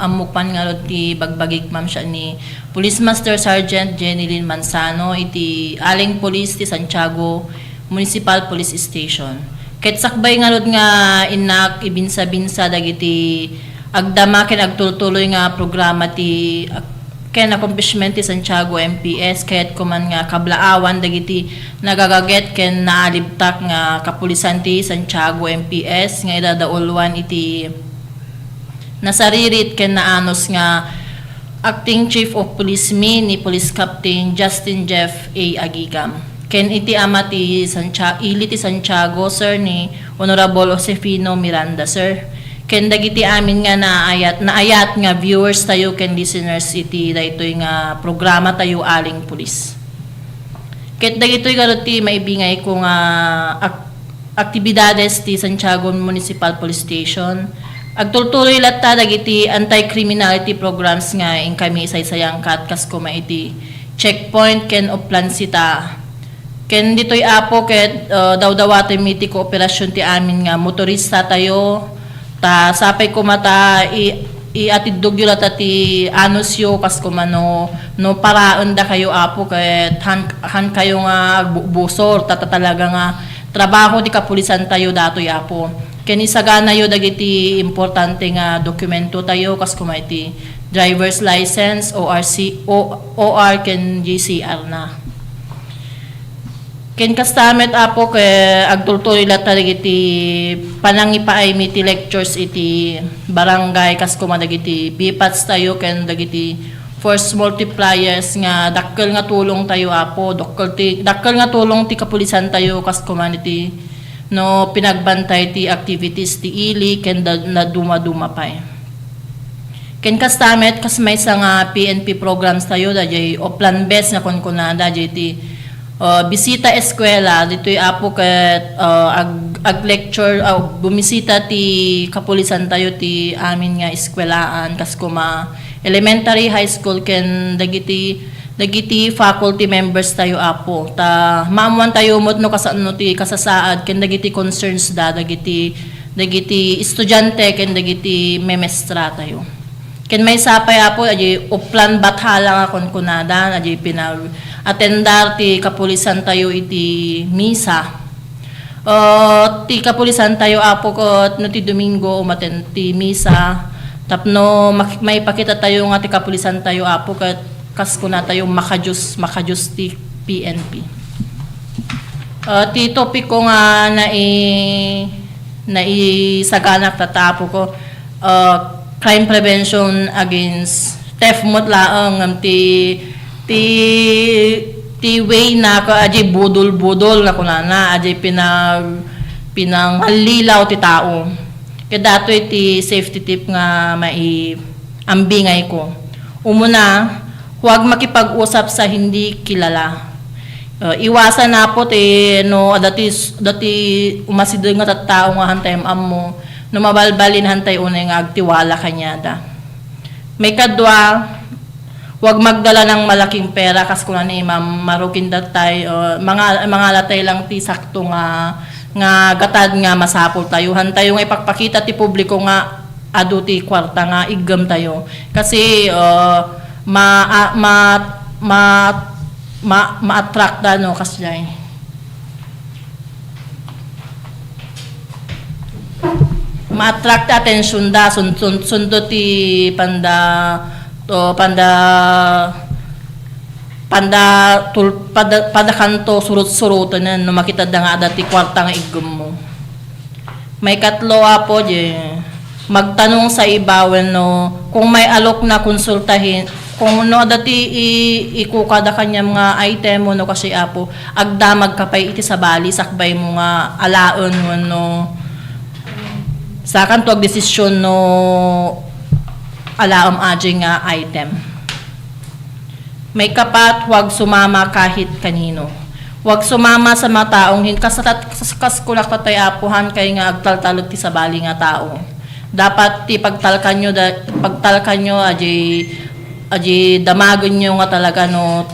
Amupan nga rod ti bagbagik ma'am siya ni Police Master Sergeant Jenilyn Manzano iti Aling Police ti Santiago Municipal Police Station. Ket sakbay nga rod nga inak ibinsa-binsa dagiti agdama ken agtultuloy nga programa ti ken accomplishment ti Santiago MPS ket kuman nga kablaawan dagiti nagagaget ken naalibtak nga kapulisan ti Santiago MPS nga idadaulwan iti nasaririt ken naanos nga Acting Chief of Police ni Police Captain Justin Jeff A. Agigam. Ken iti ama ti ili ti Santiago sir ni Honorable Josefino Miranda sir. Ken dagiti amin nga naayat nga viewers tayo ken listeners iti daytoy nga programa tayo Aling Pulis. Ket dagitoy garoti maibingay ko nga aktibidades ti Santiago Municipal Police Station. Agtultuloy latta dagiti anti-criminality programs nga ing kami isaysayang kas kuma iti checkpoint ken oplan sita. Ken ditoy apo ket dawdawatoy miti kooperasyon ti amin nga motorista tayo ta sapay ko mata iatidog yun lata ti anusyo kas kumano no paraon da kayo apo ket han kayo nga busor talaga nga trabaho di kapulisan tayo datoy apo ken isagana yo dagiti importante nga dokumento tayo kas kuma iti driver's license OR ken GCR na. Ken kastamet apo kay agtultuloy lata dagiti panangipaay miti lectures iti barangay kas kuma dagiti BPATs tayo ken dagiti force multipliers nga dakkel nga tulong tayo apo dakkel nga tulong ti kapulisan tayo kas kuma iti no pinagbantay ti activities ti ili ken na duma-duma pay. Ken kastamet kas may nga PNP programs tayo dajay oplan best nga kunkunada dajay ti bisita eskwela ditoy apo ket ag lecture bumisita ti kapulisan tayo ti amin nga eskwelaan kas kuma elementary high school ken dagiti faculty members tayo apo ta maamuan tayo mo no kasano ti kasasaad ken dagiti concerns dagiti estudyante ken dagiti memestra tayo. Ken may sapay apo aji uplan bathala nga kunkunada aji atendar ti kapulisan tayo iti misa. Ti kapulisan tayo apo kot no ti Domingo umaten ti misa tapno may pakita tayo nga ti kapulisan tayo apo ket kas kuna tayo makajus ti PNP. Ti topic ko nga naisaganak tatapo ko crime prevention against theft mot laang ti ti way na ka ajay budol-budol na kunana ajay pinanghalilaw ti tao. Kaya dato iti safety tip nga ambingay ko. Umuna, huwag makipag-usap sa hindi kilala. Iwasan na po no dati umasidol nga tattao nga hantay mo no mabalbalin hantay unay nga agtiwala kanya da. May kadwa, huwag magdala ng malaking pera kas kuno ni ma'am marukin datay mga latay lang ti sakto nga gatad nga masapol tayo hantayo nga ipakpakita ti publiko nga adu ti kwarta nga igam tayo kasi ma-attract da no kasjay. Ma-attract attention da sundo ti pada kanto surut-surutan na no makita da nga dati kwarta nga igum mo. May katlo po magtanong sa ibawen no kung may alok na konsultahin kung no dati ikukada kanya mga item mo no kasi apo agdamag kapay iti sa bali sakbay mo nga alaon mo no sa kanto ag desisyon no alaom aji nga item. May kapat, huwag sumama kahit kanino. Huwag sumama sa mga taong kaskulak tatay apuhan kay nga agtaltalog ti sa bali nga tao. Dapat ti pagtalkan nyo aji damagon nyo nga talaga no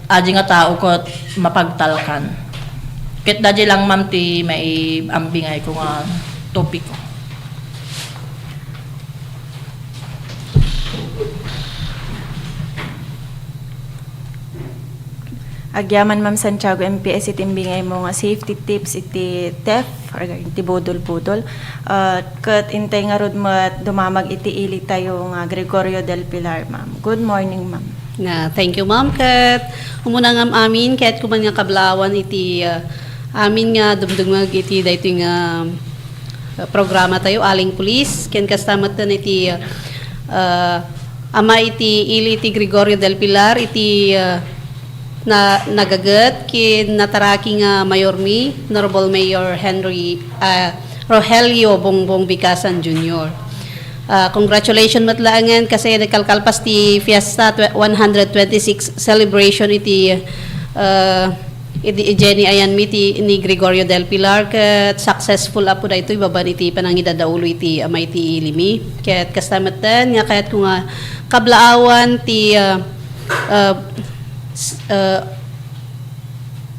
aji nga tao ko mapagtalkan. Kit daji lang ma'am ti may ambingay ko nga topiko. Agyaman Ma'am Santiago MPS itimbingay mo nga safety tips iti theft or iti budol-budol. Kat intay nga rod dumamag iti ili tayo nga Gregorio del Pilar, ma'am. Good morning, ma'am. Thank you, ma'am. Kat umuna nga amin, kat kuman nga kablawan iti amin nga dumdumag iti dayto nga programa tayo, Aling Pulis. Ken kastamatan iti ama iti ili iti Gregorio del Pilar, iti na nagagat kin nataraki nga Mayormi, Honorable Mayor Henry Rogelio Bongbong Bicasan Jr. Congratulations matlaangan kasi nagkalkalpas ti Fiesta 126 celebration iti Jenny ayan miti ni Gregorio del Pilar ket successful apo da ito ibaban iti panangidadaulo iti amay ti limi ket kastamatan nga kayat ko nga kablaawan ti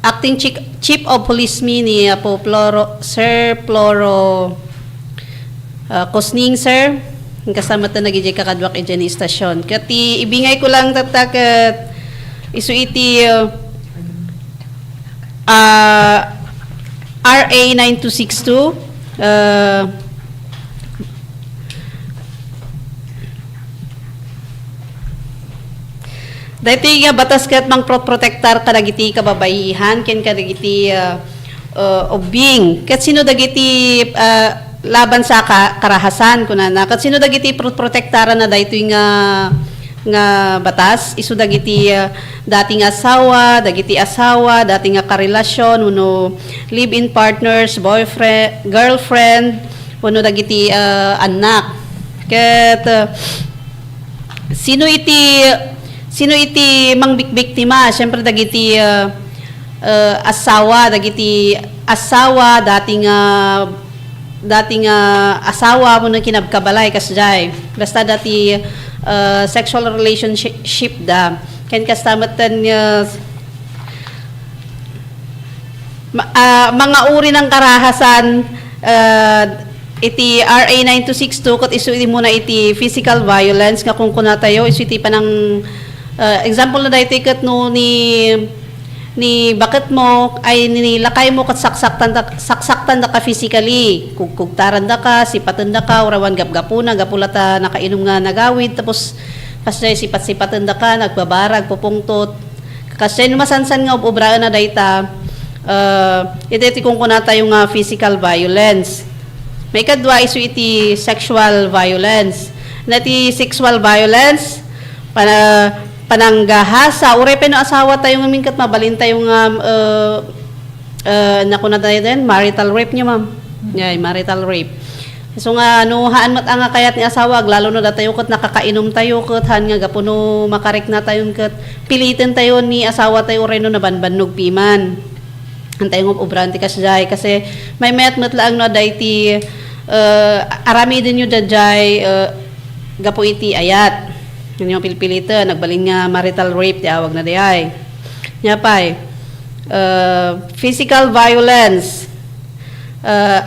Acting Chief of Police ni po Sir Ploro Kosning, sir. Kasama ito nagiging kakadwak dyan istasyon. Kati ibingay ko lang tatak isu iti RA 9262 dito nga batas kat mang protektar kadagiti kababaihan ken kadagiti obing kat sino dagiti laban sa karahasan kunana kat sino dagiti protektaran na dito nga batas isu dagiti dating asawa dagiti karelasyon uno live-in partners boyfriend girlfriend uno dagiti anak ket sino iti mangbikbiktima syempre dagiti asawa dating asawa mo na kinabkabalay kasjay basta dati sexual relationship da ken kastamatan mga uri ng karahasan iti RA 9262 kat isu muna iti physical violence nga kung kuna tayo isu iti panang example na dahil tikat no ni bakit mo ay nilakay mo kat saksaktan da ka physically kugtaran da ka sipatan da ka urawan gapgapuna gapulata nakainom nga nagawid tapos kasi sipat-sipatan da ka nagbabarag pupungtot kasi masansan nga obraan na dayta iti kung kuna tayo nga physical violence may kadwa isu iti sexual violence nati sexual violence pananggahasa ure no asawa tayo ng mingkat mabalin tayo nga naku na tayo din marital rape niya ma'am. Yeah, marital rape. So nga haan mat ang kayat ni asawa lalo na datayo ket nakakainom tayo ket han nga gapuno makarek na tayo ket pilitin tayo ni asawa tayo reno na banbanog piman. Antay ng obranti kasjay kasi may met lang no dayti arami din yung dajay gapo iti ayat. Yun yung pilipilitan nagbalin nga marital rape ti awag na dayay. Nya pay physical violence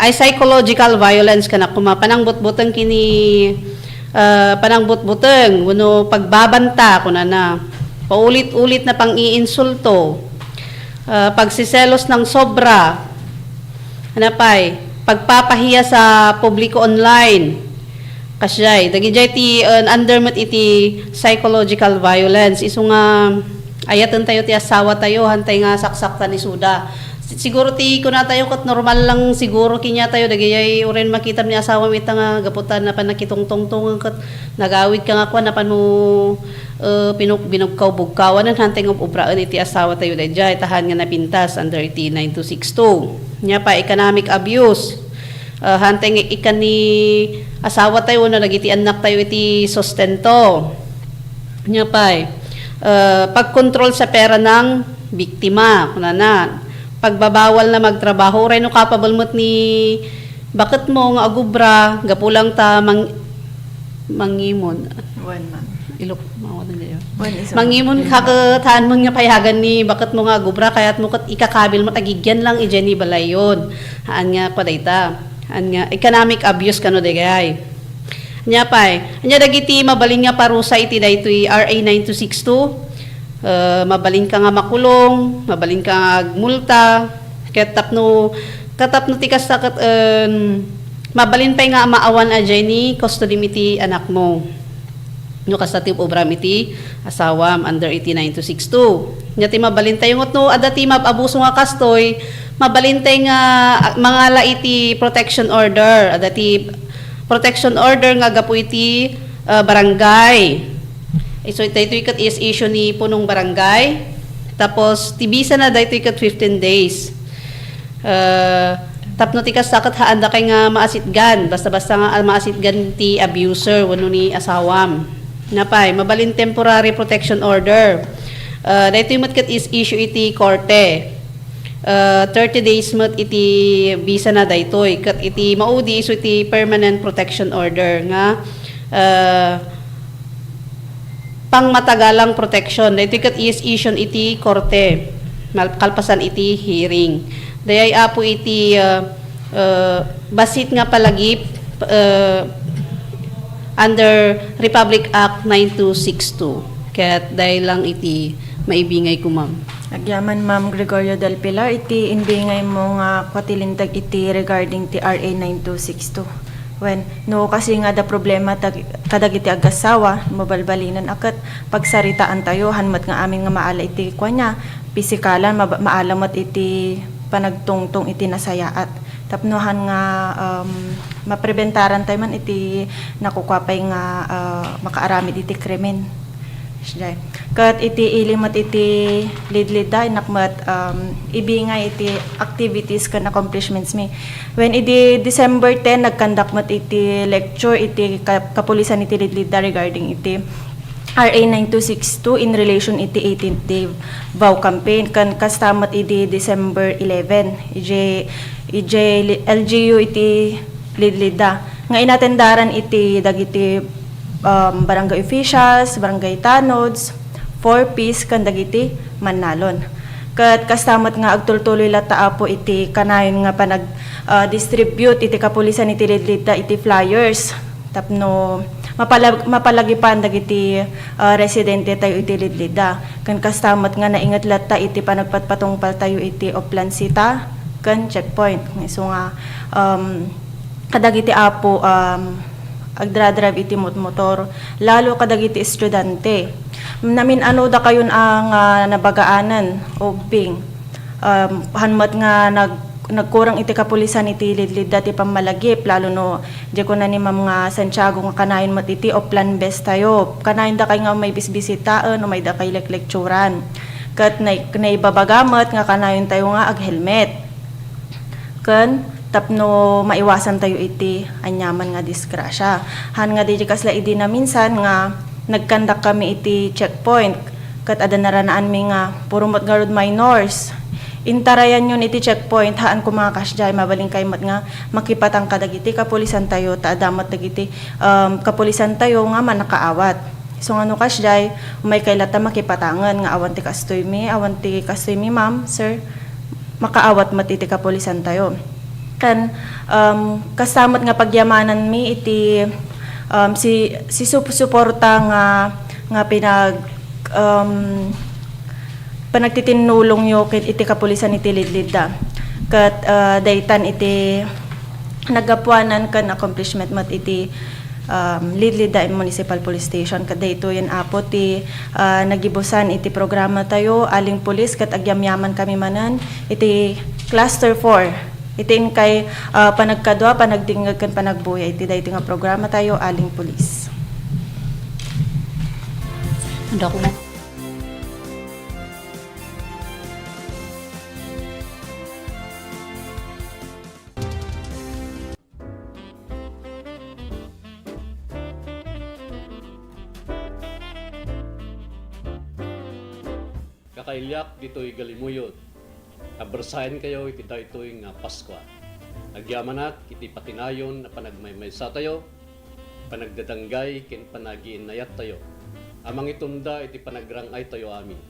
ay psychological violence kana kuma panangbut-buteng kini panangbut-buteng wenno pagbabanta kunana paulit-ulit na pang-iinsulto pagsiselos ng sobra hanapay pagpapahiya sa publiko online kasyay dagijay ti undermat iti psychological violence isu nga ayatan tayo ti asawa tayo hantay nga saksaktan ni suda siguro ti kuna tayo kat normal lang siguro kinya tayo dagayay uren makita ni asawa mi nga gaputan na panakitong-tongtong kat nagawid ka nga kwa napan mo binugkaw-bugkawan hantay ng ubraan iti asawa tayo dayjay tahan nga napintas under iti 9262 nya pa economic abuse hantay nga ikan ni asawa tayo na nagiti anak tayo iti sustento nya pa pagkontrol sa pera ng biktima kunana pagbabawal na magtrabaho reno capable mo't ni bakit mo nga agubra gapulang ta mangimon ilok mangimon kakatahan mo nga payagan ni bakit mo nga agubra kaya't mo kat ikakabil mo tagigyan lang ijeni balayon haan nga padayta haan nga economic abuse kano degay nya pay nya dagiti mabalin nga parusa iti daytoy RA 9262 mabalin ka nga makulong, mabalin ka nga multa, katapno tikas sakat mabalin pa nga maawan ajay ni custody iti anak mo. No kasatib obram iti asawam under 89-262. Nya ti mabalin tayo ngotno adati mababuso nga kastoy, mabalin tay nga mga laiti protection order, adati protection order nga gapu iti barangay. So dayto ikat is issue ni punong barangay. Tapos tibisa na dayto ikat 15 days. Tapno ti kasakat haanda kay nga maasitgan basta-basta nga maasitgan ti abuser wenno ni asawam. Napay mabalin temporary protection order. Dayto ikat is issue iti korte. 30 days mat iti bisa na daytoy kat iti maudi isu iti permanent protection order nga pang matagalang protection. Dito kat is issue iti korte. Kalpasan iti hearing. Dayay apo iti basit nga palagip under Republic Act 9262. Kaya dahil lang iti maibingay ko ma'am. Agyaman Ma'am Gregorio del Pilar, iti inbingay mo nga kwatilintag iti regarding ti RA 9262. No kasi nga da problema kadagiti agasawa mabalbalinan akat pagsaritaan tayo hanmat nga amin nga maala iti kwanya pisikalan maalamat iti panagtungtong iti nasayaat tapnohan nga mapreventaran tayo man iti nakukwapay nga makaaramid iti krimen. Kat iti ilimat iti lidliday nakmat ibingay iti activities kan accomplishments mi. When iti December 10 nagkandak mat iti lecture iti kapulisan iti lidlida regarding iti RA 9262 in relation iti 18th day vow campaign kan kastamat iti December 11 ij LGU iti lidlida nga inatendaran iti dagiti barangay officials, barangay tanods, 4Ps kan dagiti Manalon. Kat kastamat nga agtultuloy lata apo iti kanayon nga panag distribute iti kapulisan iti lidlida iti flyers tapno mapalagipan dagiti residente tayo iti lidlida. Kan kastamat nga naingat lata iti panagpatpatungpal tayo iti Oplansita kan checkpoint. So nga kadagiti apo agdra-drive iti motor lalo kadagiti estudyante namin ano da kayon ang nabagaanan o ping hanmat nga nagkurang iti kapulisan iti lidlid dati pamalagip lalo no di ko na ni mga Santiago nga kanayon mat iti o plan best tayo kanayon da kay nga may bisbisitaan o may da kay leklekturan kat naibabagamat nga kanayon tayo nga ag helmet kan tapno maiwasan tayo iti anyaman nga disgrasya han nga di kasla idi na minsan nga nagkandak kami iti checkpoint kat ada naranaan mi nga puro mat garod minors intarayan yun iti checkpoint haan kumakas jay mabaling kay mat nga makipatang kadagiti kapulisan tayo ta adamat dagiti kapulisan tayo nga manakaawat so ngano kas jay may kaylata makipatangan nga awan ti kastoy mi ma'am sir makaawat mat iti kapulisan tayo kan kasamot nga pagyamanan mi iti si suporta nga pinag panagtitinulong yo ket iti kapulisan iti lidlid da ket daytan iti nagapuanan kan accomplishment mat iti lidlid da municipal police station ket dayto yan apo ti nagibusan iti programa tayo aling pulis ket agyamyaman kami manan iti cluster 4 itin kay panagkadwa panagdingag kan panagbuya iti dayto nga programa tayo aling pulis. Dako. Kakailyak dito'y galimuyod. Abersayan kayo iti daytoy nga Pasko. Agyamanat iti patinayon na panagmaymaysa tayo, panagdadanggay ken panagiinayat tayo. Amang itunda iti panagrangay tayo amin.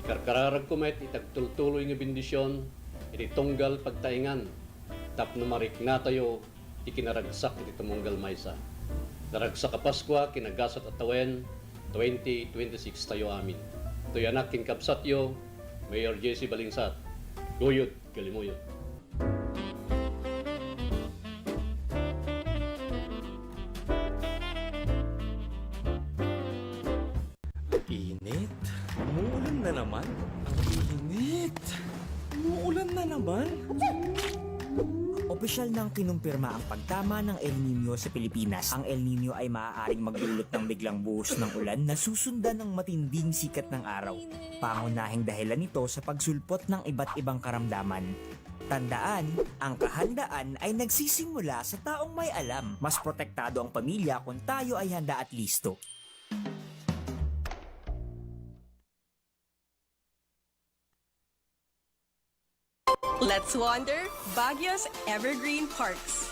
Ikarkararag kumet itagtultuloy nga bendisyon iti tunggal pagtaingan. Tapno marikna tayo ikinaragsak iti tumunggal maysa. Naragsak a Pasko kinagasat at tawen 2026 tayo amin. Ito'y anak kinkabsatyo, Mayor Jesse Balingsat. Guyod, galimuyod. Init? Umuulan na naman? Init? Umuulan na naman? Opisyal nang kinumpirma ang pagtama ng El Nino sa Pilipinas. Ang El Nino ay maaaring magdulot ng biglang buhos ng ulan na susundan ng matinding sikat ng araw. Pangunahing dahilan nito sa pagsulpot ng iba't ibang karamdaman. Tandaan, ang kahandaan ay nagsisimula sa taong may alam. Mas protektado ang pamilya kung tayo ay handa at listo. Let's wander Baguio's evergreen parks.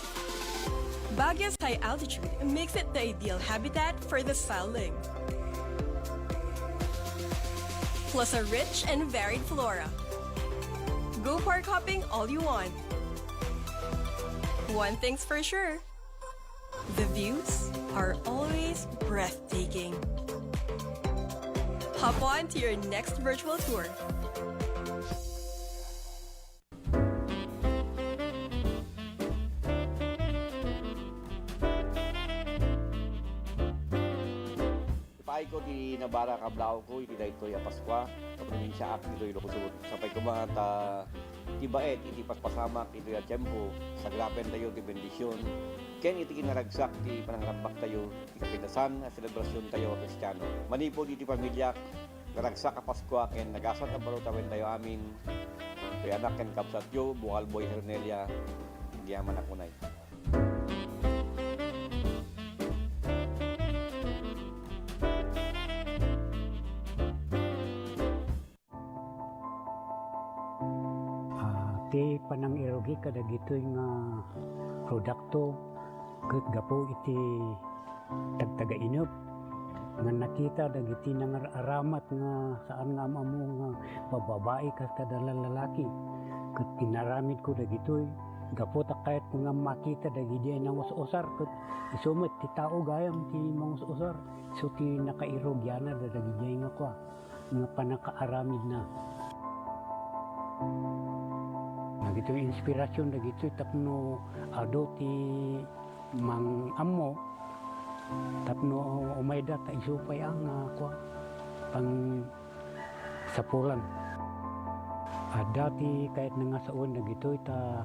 Baguio's high altitude makes it the ideal habitat for the silent. Plus a rich and varied flora. Go park hopping all you want. One thing's for sure, the views are always breathtaking. Hop on to your next virtual tour. Ko di Nabara Kablao ko iti daytoy a Paskwa sa probinsya ak ditoy Ilocos. Sapay ko mga ti baet iti paspasamak iti a tiempo sa graben tayo ti bendisyon ken iti kinaragsak ti panangrambak tayo ti kapintasan a selebrasyon tayo a Kristiyano. Manipod iti pamilya naragsak a Paskwa ken nagasat ang barutawen tayo amin. Toy anak ken kabsatyo Bukal Boy Hernelia giyaman ako nay. Iti panang irogi kadagitoy nga produkto ket gapo iti tagtaga inop nga nakita dagiti nangaramat nga saan nga amo nga bababae kas kada lalaki ket tinaramid ko dagitoy gapo ta kahit nga makita dagiti nang usar ket isumet ti tao gayam ti mangusar so ti nakairogyana dagiti nga kwa nga panakaaramid na. Nagito inspirasyon dagito tapno ado ti mang ammo tapno umayda ta isupay ang kwa pang sapulan. Dati kahit na nga saon dagito ita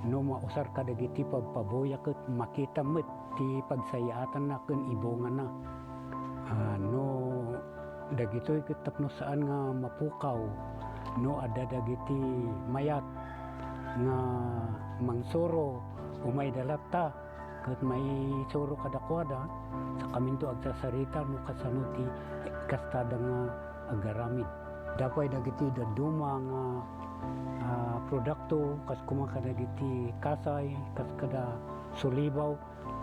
no mausar ka dagiti pagpaboya ket makita met ti pagsayaatan na ken ibongan na. No dagito ket tapno saan nga mapukaw no adda dagiti mayat nga mangsuro umay dalata ket may suro kadakwada sa kaminto agsasarita no kasano ti kastada nga agaramid. Dapay dagiti daduma nga produkto kas kumakadagiti kasay kas kada sulibaw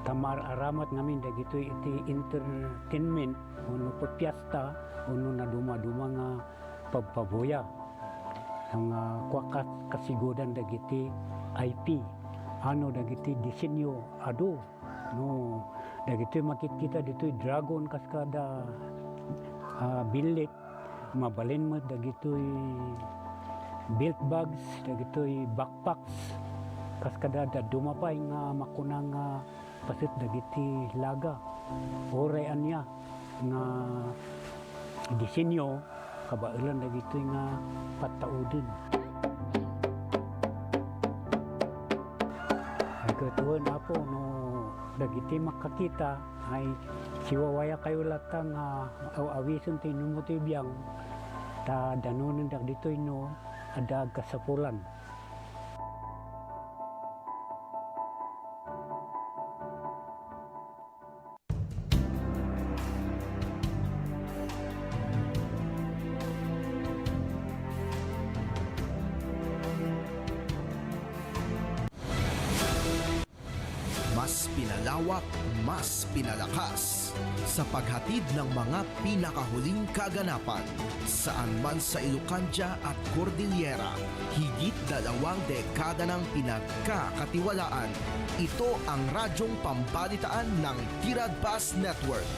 tamar aramat ngamin dagito iti entertainment uno pagpiesta uno na duma-duma nga pagpaboya ang kwakas kasigodan dagiti IP ano dagiti disenyo ado no dagiti makikita dito dragon kas kada bilit mabalin mo dagitoy built bags, dagitoy backpacks, kas kada dumapay nga makunang pasit dagiti laga. Oray anya nga disenyo kabailan dagitoy nga pataudin. Ay katuon apo no dagiti makakita ay siwawaya kayo latang awison tayo numutoy biyang ta danunan dagitoy no ada kasapulan. Mas pinalawak, mas pinalakas sa paghatid ng mga pinakahuling kaganapan saan man sa Ilocania at Cordillera. Higit 2 dekada ng pinagkakatiwalaan. Ito ang radyong pambalitaan ng Tirad Pass Network.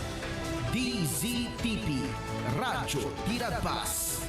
DZTP, Radyo Tirad Pass.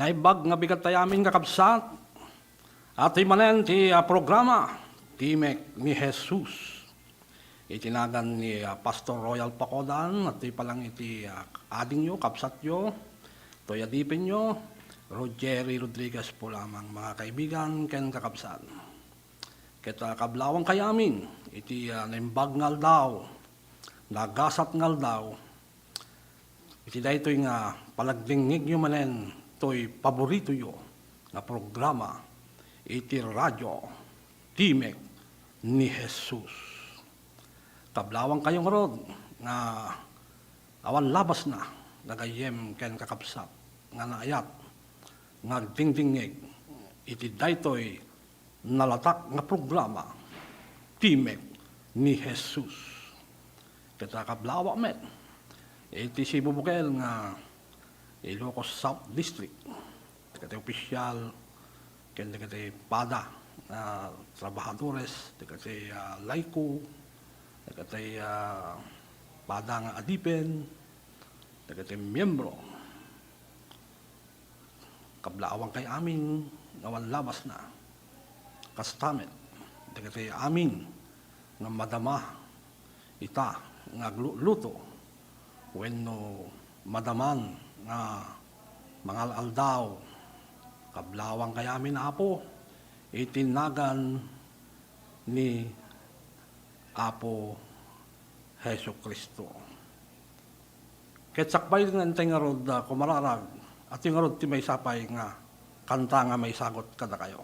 Naibag nga bigat tayo amin kakabsat, at imanen ti programa, Timek ni Jesus. Itinagan ni Pastor Royal Pacodan, at ti palang iti ading nyo, kapsat nyo, toyadipin nyo, Rogery Rodriguez po lamang mga kaibigan, ken kakabsat. Kita kablawang kayamin, iti naimbag ngal daw, nagasat ngal daw, iti daytoy nga palagdingig nyo manen, to'y paborito yo na programa, iti radyo, Timek ni Jesus. Kablawang kayong rod, nga awan labas na, nagayem ken kakabsat, nga naayat, nga dingdingig, iti daytoy nalatak nga programa, Timek ni Jesus. Kita kablawa met, iti si Bubukel nga Ilocos South District, kati opisyal, kati pada na trabahadores, kati laiko, kati pada nga adipen, kati miyembro. Kablawang kay amin, ngawan labas na, kastamet, kati amin, nga madama, ita, nga luto, wenno madaman, nga mga aldaw, kablawang kaya amin Apo, itinagan ni Apo Heso Kristo. Ketsakbay ng nga rod kumararag, at yung rod ti may sapay nga kanta nga may sagot kada kayo.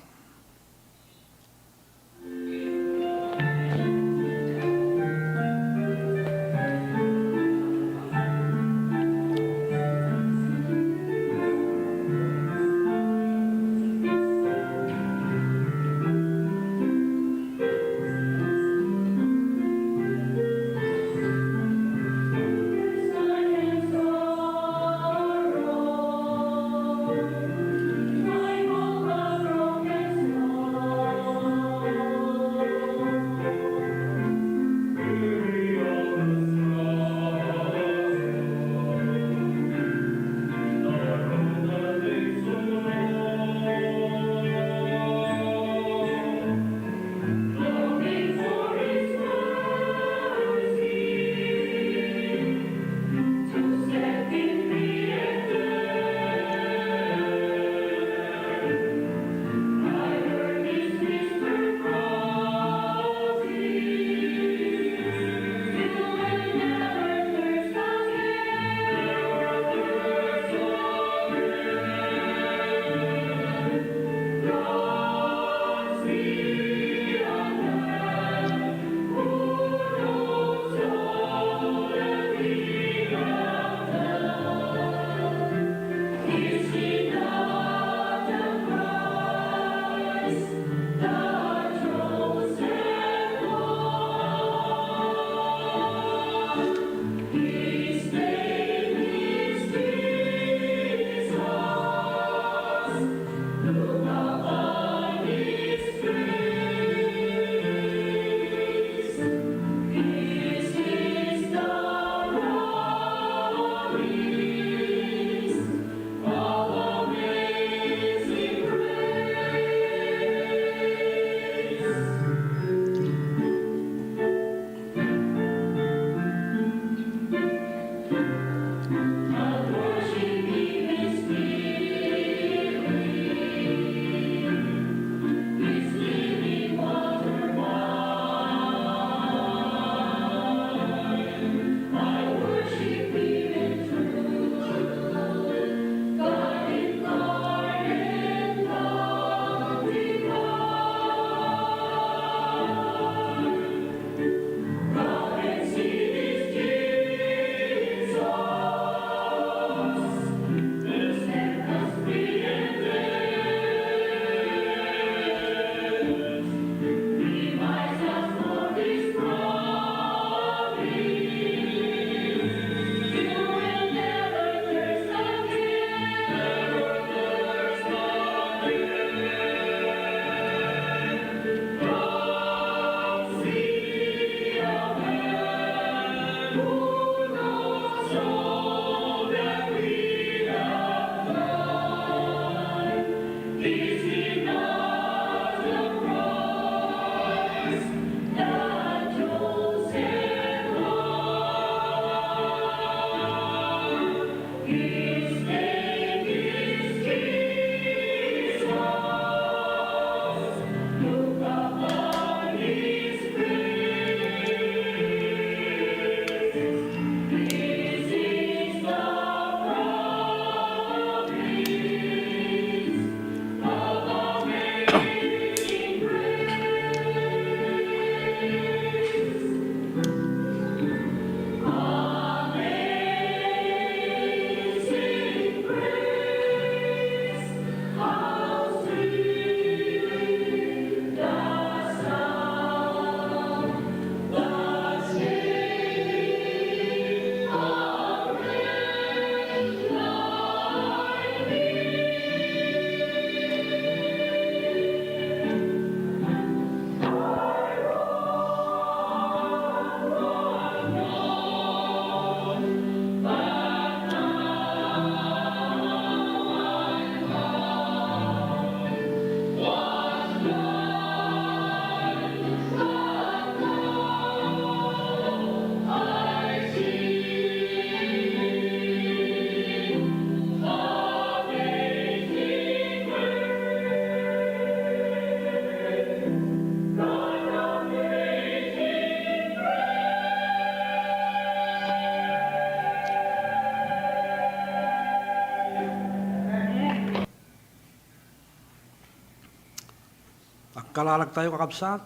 Kalalag tayo kakabsat,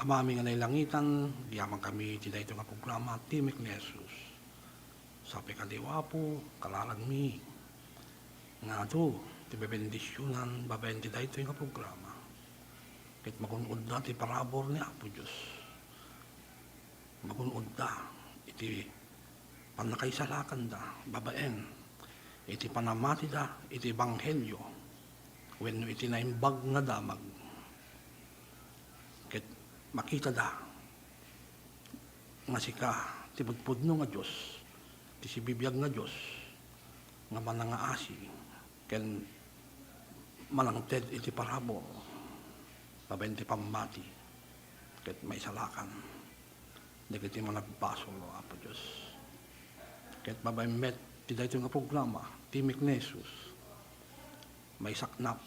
amami nga nailangitan, diyaman kami ti dayto nga programa, Timek ni Jesus. Sabi ka diwapo, kalalag mi, nga to, ti bebendisyonan, babayan ti dayto nga programa. Kahit magunod na ti parabor ni Apo Diyos. Magunod na, iti panakaisalakan da, babaen, iti panamati da, iti ebanghelyo, when iti naimbag nga damag, ket makita da, nga sika, ti budpudno nga Diyos, ti sibibiyag nga Diyos, nga manangaasi, ken malangted iti parabor, babaen ti pamati, ket may salakan, di iti managpaso lo Apo Diyos. Ket babaen met, ti dayto nga programa, Timek ni Jesus, may saknap,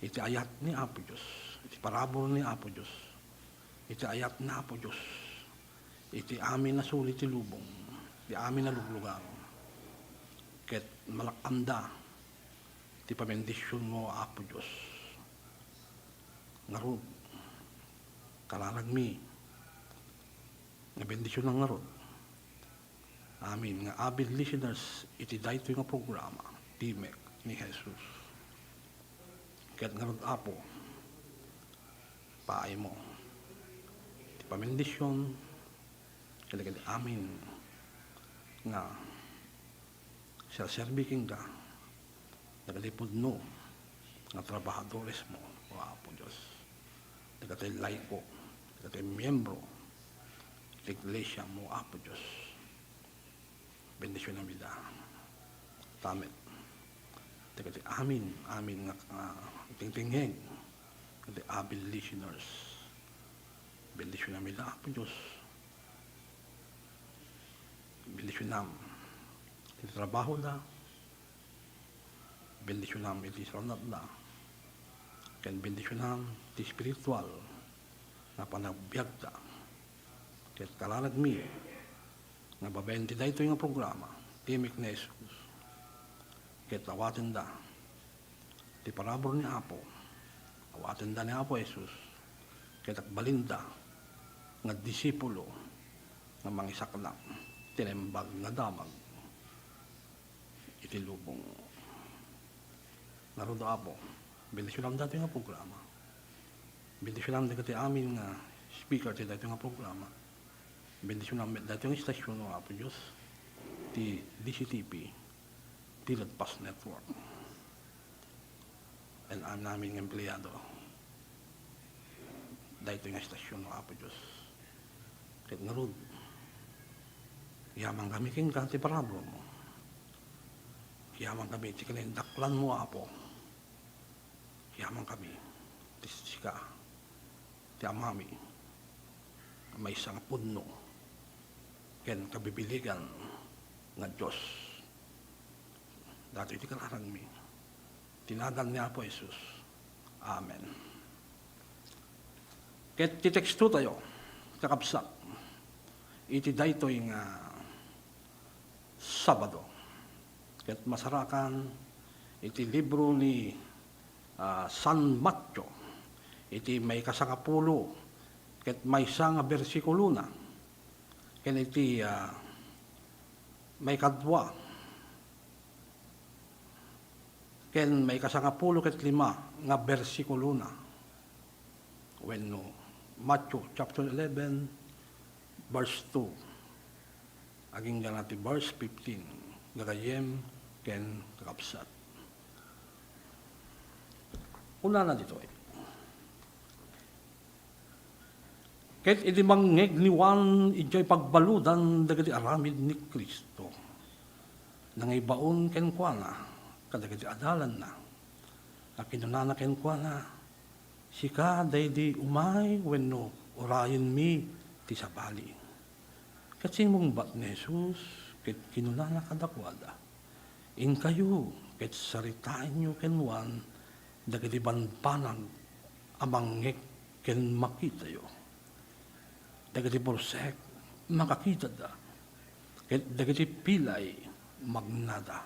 iti ayat ni Apo Diyos, iti parabor ni Apo Diyos, iti ayat na Apo Diyos, iti amin na sulit ti lubong, iti amin na luglugar, ket malakanda, iti pamendisyon mo Apo Diyos, ngarod, kalalagmi, nga bendisyon ng ngarod, amin, nga avid listeners, iti dayto nga programa, Timek ni Jesus. Kaya't nga Apo, paay mo, ti pamendisyon, kaya amin, nga, serbiking ka, nagalipod no, nga trabahadores mo, o Apo Diyos, nagatay laiko, nagatay miyembro, ti iglesia mo, Apo Diyos, bendisyon na vida, tamet, nagatay amin nga, tingtingheng, at the abil listeners, bendisyon namin na Apo Diyos, bendisyon namin, iti trabaho na, bendisyon namin iti saranat na, ken bendisyon namin iti spiritual, na panagbiag ta, ket kalalag mi, nga babayan ti dayto yung programa, Timek ni Jesus, ket awaten da, ti parabor ni Apo, awaten da ni Apo Jesus, ket akbalinda, nga disipulo, nga mangisaknak, tinembag nga damag, iti lubong. Narudo Apo, bendisyon dati nga programa, bendisyon dati amin nga speaker ti dati nga programa, bendisyon dati nga istasyon ng Apo Diyos, ti DCTP, Tilad Pass Network, and ang naming empleyado, dahito nga istasyon ng Apo Diyos. Kahit narod, yamang kami king kanti parabro mo, yamang kami ti kalindaklan mo Apo, yamang kami ti sika, ti amami, may isang punno, ken kabibiligan, nga Diyos. Dato iti kalarang mi. Tinadan niya po Jesus. Amen. Ket titeksto tayo, kakabsat, iti daytoy nga Sabado. Ket masarakan, iti libro ni San Matthew, iti may kasangapulo, ket may nga bersikulo na, ken iti may kadwa, ken may kasangapulo ket 5 nga bersikulo na. When Matthew chapter 11, verse 2, aging ganati verse 15, gagayem ken kakabsat. Una na dito ket iti mangngeg ni Juan ijay pagbaludan dagiti aramid ni Kristo. Nangaybaon ken kuana kadagiti adalan na. Akinunana ken kuana, sika daydi umay wenno orayon mi ti sabali. Ket simong bat ni Jesus ket kinunana kadakwada. In kayo ket saritain nyo ken Juan dagiti banbanag amangngeg ken makita yo. Dagiti porsek makakita da. Ket dagiti pilay magnada.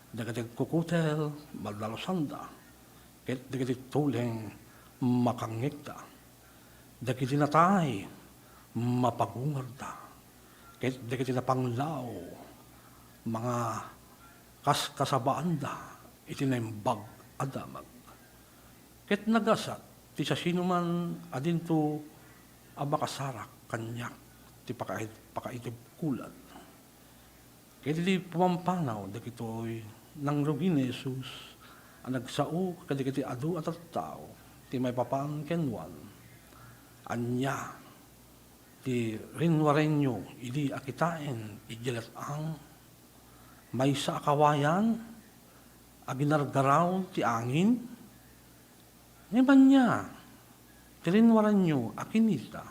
Dagiti kukutel maglalosanda. Ket dagiti tuleng makangekda. Dagiti natay mapagungarda. Ket dagiti napanglaw mga kasabaanda iti naimbag adamag. Ket nagasat ti sa sinuman adinto abakasarak kanyak ti pakaitib kulan. Kaya di pumampanaw dagitoy nang rugi ni Jesus ang nagsao kadagiti adu at tao ti may papaan kenwan. Anya ti rinwarenyo idi akitain idilat ang may sa akawayan aginargaraw ti angin. Ngayon niya tirinwaran nyo, akinita,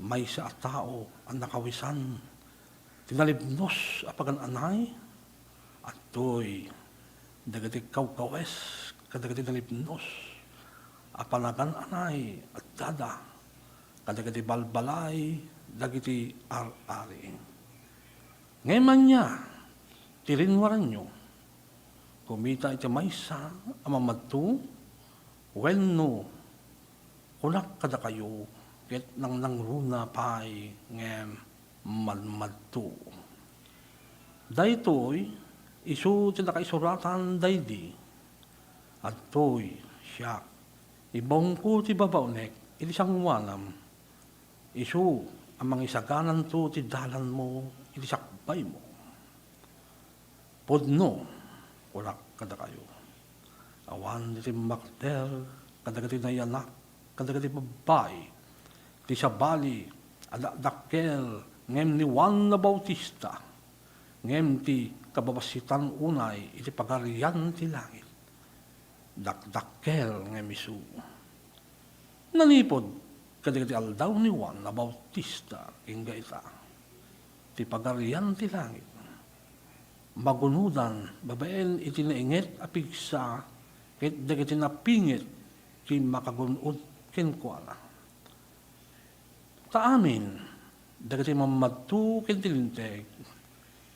may sa tao ang nakawisan, tinalibnos apagan anay, at to'y dagati kawkawes, kadagati nalibnos, apanagan anay, at dada, kadagati balbalay, dagiti ar-ari. Ngayon niya, tirinwaran nyo, kumita iti maysa, amamatu, wenno, kunak kada kayo, ket nang nangruna pay ngem madmadto. Daytoy, isu ti nakaisuratan daydi, at toy siya, ibong ko ti babaunek, iti siyang wanam, isu ang mga isaganan to ti dalan mo, iti sakbay mo. Podno, kunak kada kayo. Awan iti makter, kadagati na yanak, kadagati babay, ti sabali, adakkel, ngem ni Juan na Bautista, ngem ti kababasitan unay, iti pagarian ti langit, dakdakkel ngem isu. Nanipod, kadagati aldaw ni Juan na Bautista, ingga ita, ti pagarian ti langit, magunudan, babaen iti nainget apigsa, ket dagiti napingit, ti makagunod kenkuana. Ta amin, dagiti mamadtu ken tilinteg,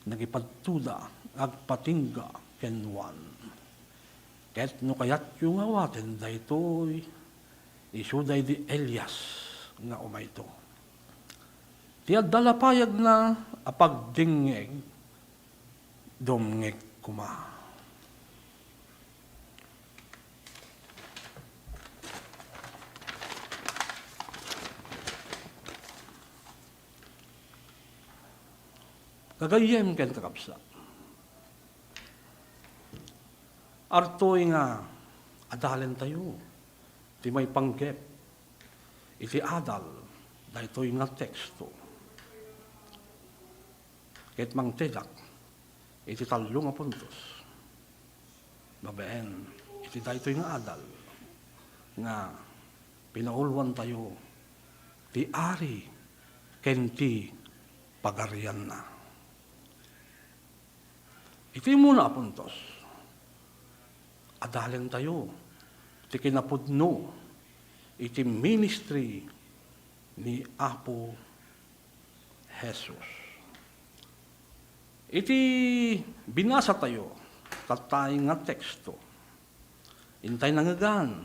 nagipadtuda, agpatingga kenwan. Ket no kayat yung awaten daytoy, isuday di Elias nga umayto. Ti addalapayag na apagdingeg, dumngeg kuma. Kagayem ken kakabsa. Artoy nga adalen tayo, ti may panggep, iti adal, daytoy nga teksto. Ket mang tedak, iti talo nga puntos. Babaen, iti daytoy nga adal, nga pinaulwan tayo, ti ari, ken ti pagarian na. Iti muna apuntos. Adalen tayo. Iti kinapudno. Iti ministry ni Apo Jesus. Iti binasa tayo. Tatay nga teksto. Intay nangagan.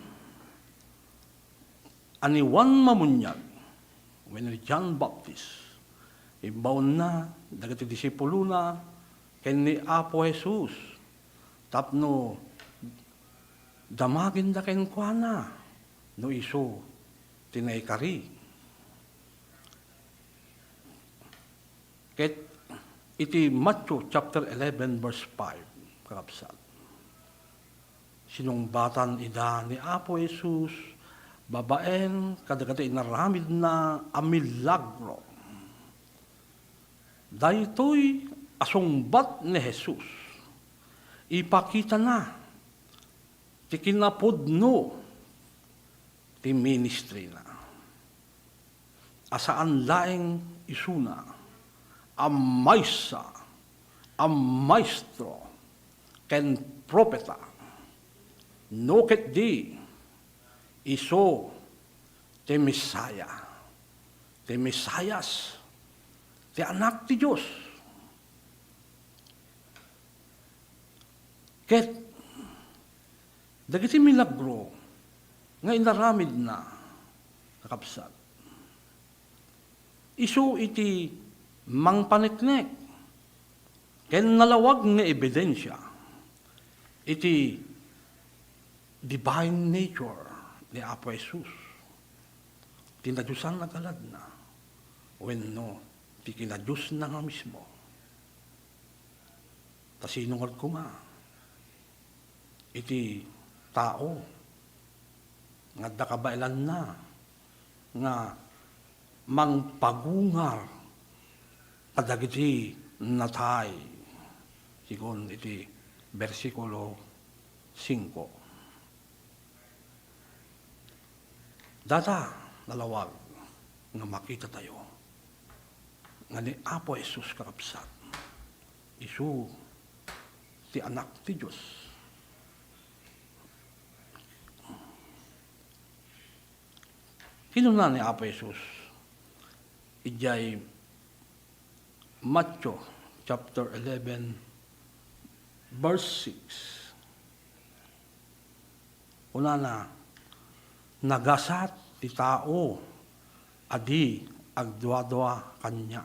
Ani Juan Mamunyag. When John Baptist. Ibaon na. Dagiti disipulo na. Ken ni Apo Jesus, tapno damagin da ken kuana, no iso tinaykari. Ket iti Matthew chapter 11 verse 5, kakabsat. Sinungbatan ida ni Apo Jesus, babaen kadagati inaramid na a milagro. Daytoy asungbat ni Jesus, ipakita na ti kinapudno ti ministry na. Asaan laeng isuna, ang maysa, ang maestro, ken propeta, no ket di, iso ti Mesaya, ti Mesayas, ti anak ti Diyos. Ket, dagiti milagro, nga inaramid na, kakabsat. Isu iti mangpaniknek, ken nalawag nga ebidensya, iti divine nature ni Apo Jesus. Tinadyusan na galad na, wenno, ti kinadyus na nga mismo. Tasinungad ko nga, iti tao nga dakabailan na nga mangpagungar kadagiti natay sigon iti versikulo 5. Data nalawag nga makita tayo nga ni Apo Jesus kakabsat isu ti anak ti Diyos. Kinuna ni Apo Jesus, ijay Matthew chapter 11, verse 6. Una na, nagasat ti tao, adi agdwa-dwa kanya.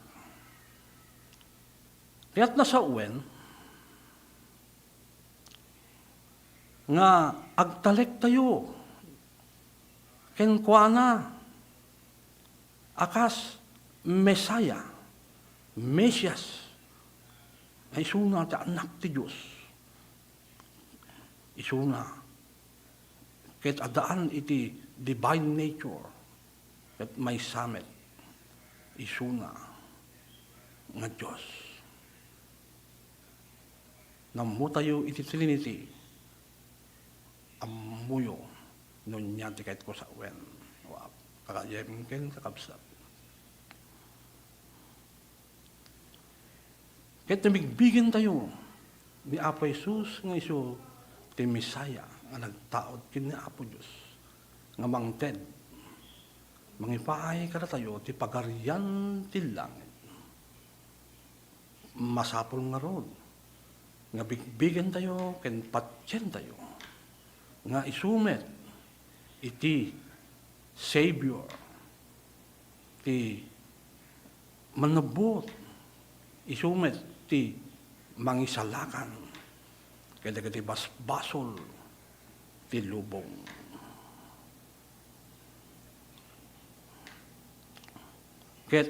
Kaya't nasa uwen, nga agtalek tayo, kenkwana, akas Mesaya, Mesias, ay isuna ti anak ti Diyos. Isuna. Ket adaan iti divine nature, ket may samet, isuna nga Diyos. Namu tayo iti Trinity, amuyo, nun niya tikait ko sa uwen. Kakayem ken kakabsat. Kahit namigbigin tayo ni Apo Jesus nga iso ti Mesaya nga nagtaod kin ni Apo Diyos nga mangted mangipaay kada tayo ti pagarian ti langit. Masapol nga rod nga bigbigin tayo ken patsyen tayo nga isumet iti Savior ti manabot isumet ti mangisalakan kaya ti basbasol ti lubong. Ket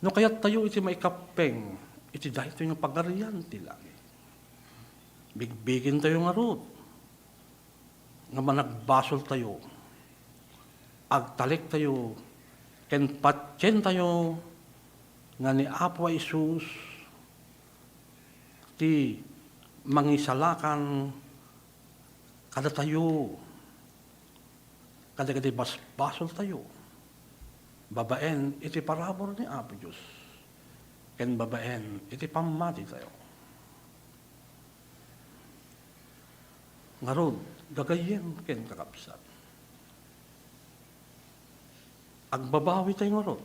no kayat tayo iti maikapeng iti dahito yung pagarian ti langit. Bigbigin tayo nga rod nga managbasol tayo agtalik tayo ken patsyen tayo nga ni Apo Jesus ti mangisalakan kada tayo kada kadi basbasol tayo babaen iti parabor ni Apo Diyos ken babaen iti pamati tayo Ngarod, gagayem ken kakabsat. Agbabawi tayo ngarod.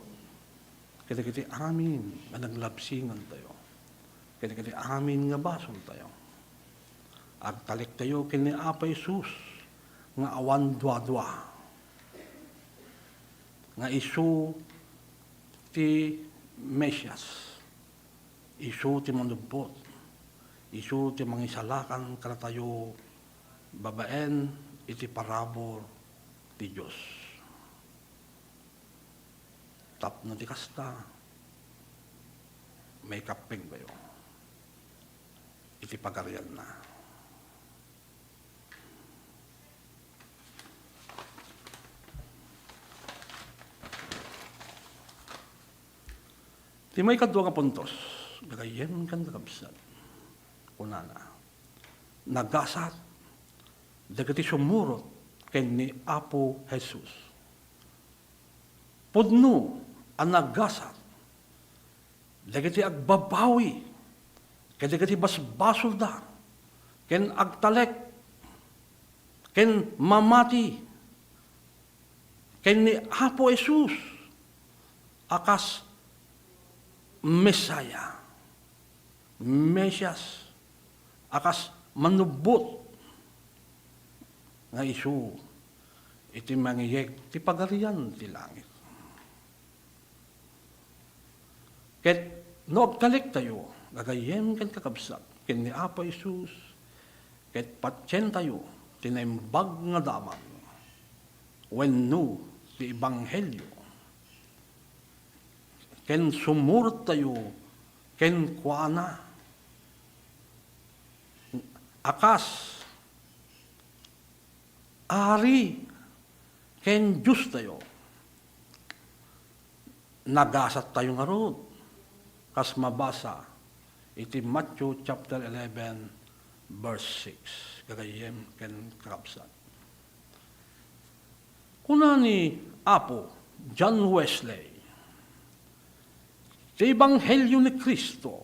Kiti amin nga naglabsingan tayo. Kiti amin nga basol tayo. Agtalik tayo kini Apa Isus nga awan dwa-dwa. Nga isu ti Mesyas. Isu ti manubot. Isu ti mangisalakan kada tayo babaen iti parabor ti Diyos. Tap na ti kasta, may kapeng bayo. Iti pagarian na. Ti may kadwa nga puntos, gagayem kan kakabsat. Unana, nagasat, dagiti sumurot ken ni Apo Jesus. Pudno ang nagasat, dagiti agbabawi, ken dagiti basbasol da, ken agtalek, ken mamati, ken ni Apo Jesus, akas Mesaya, Mesyas, akas manubot, nga isu, iti mangiyeg, ti pagarian ti langit. Ket no agtalik tayo, gagayem ken kakabsat, ken ni Apa Isus, ket patsen tayo, tinaimbag nga daman, wenno ti Ebanghelyo, ken sumurot tayo, ken kuana, akas, ari, ken Diyos tayo. Nagasat tayo nga rod. Kas mabasa, iti Matthew chapter 11, verse 6. Gagayem ken kakabsat. Kuna ni Apo, John Wesley, ti Ebanghelyo ni Kristo,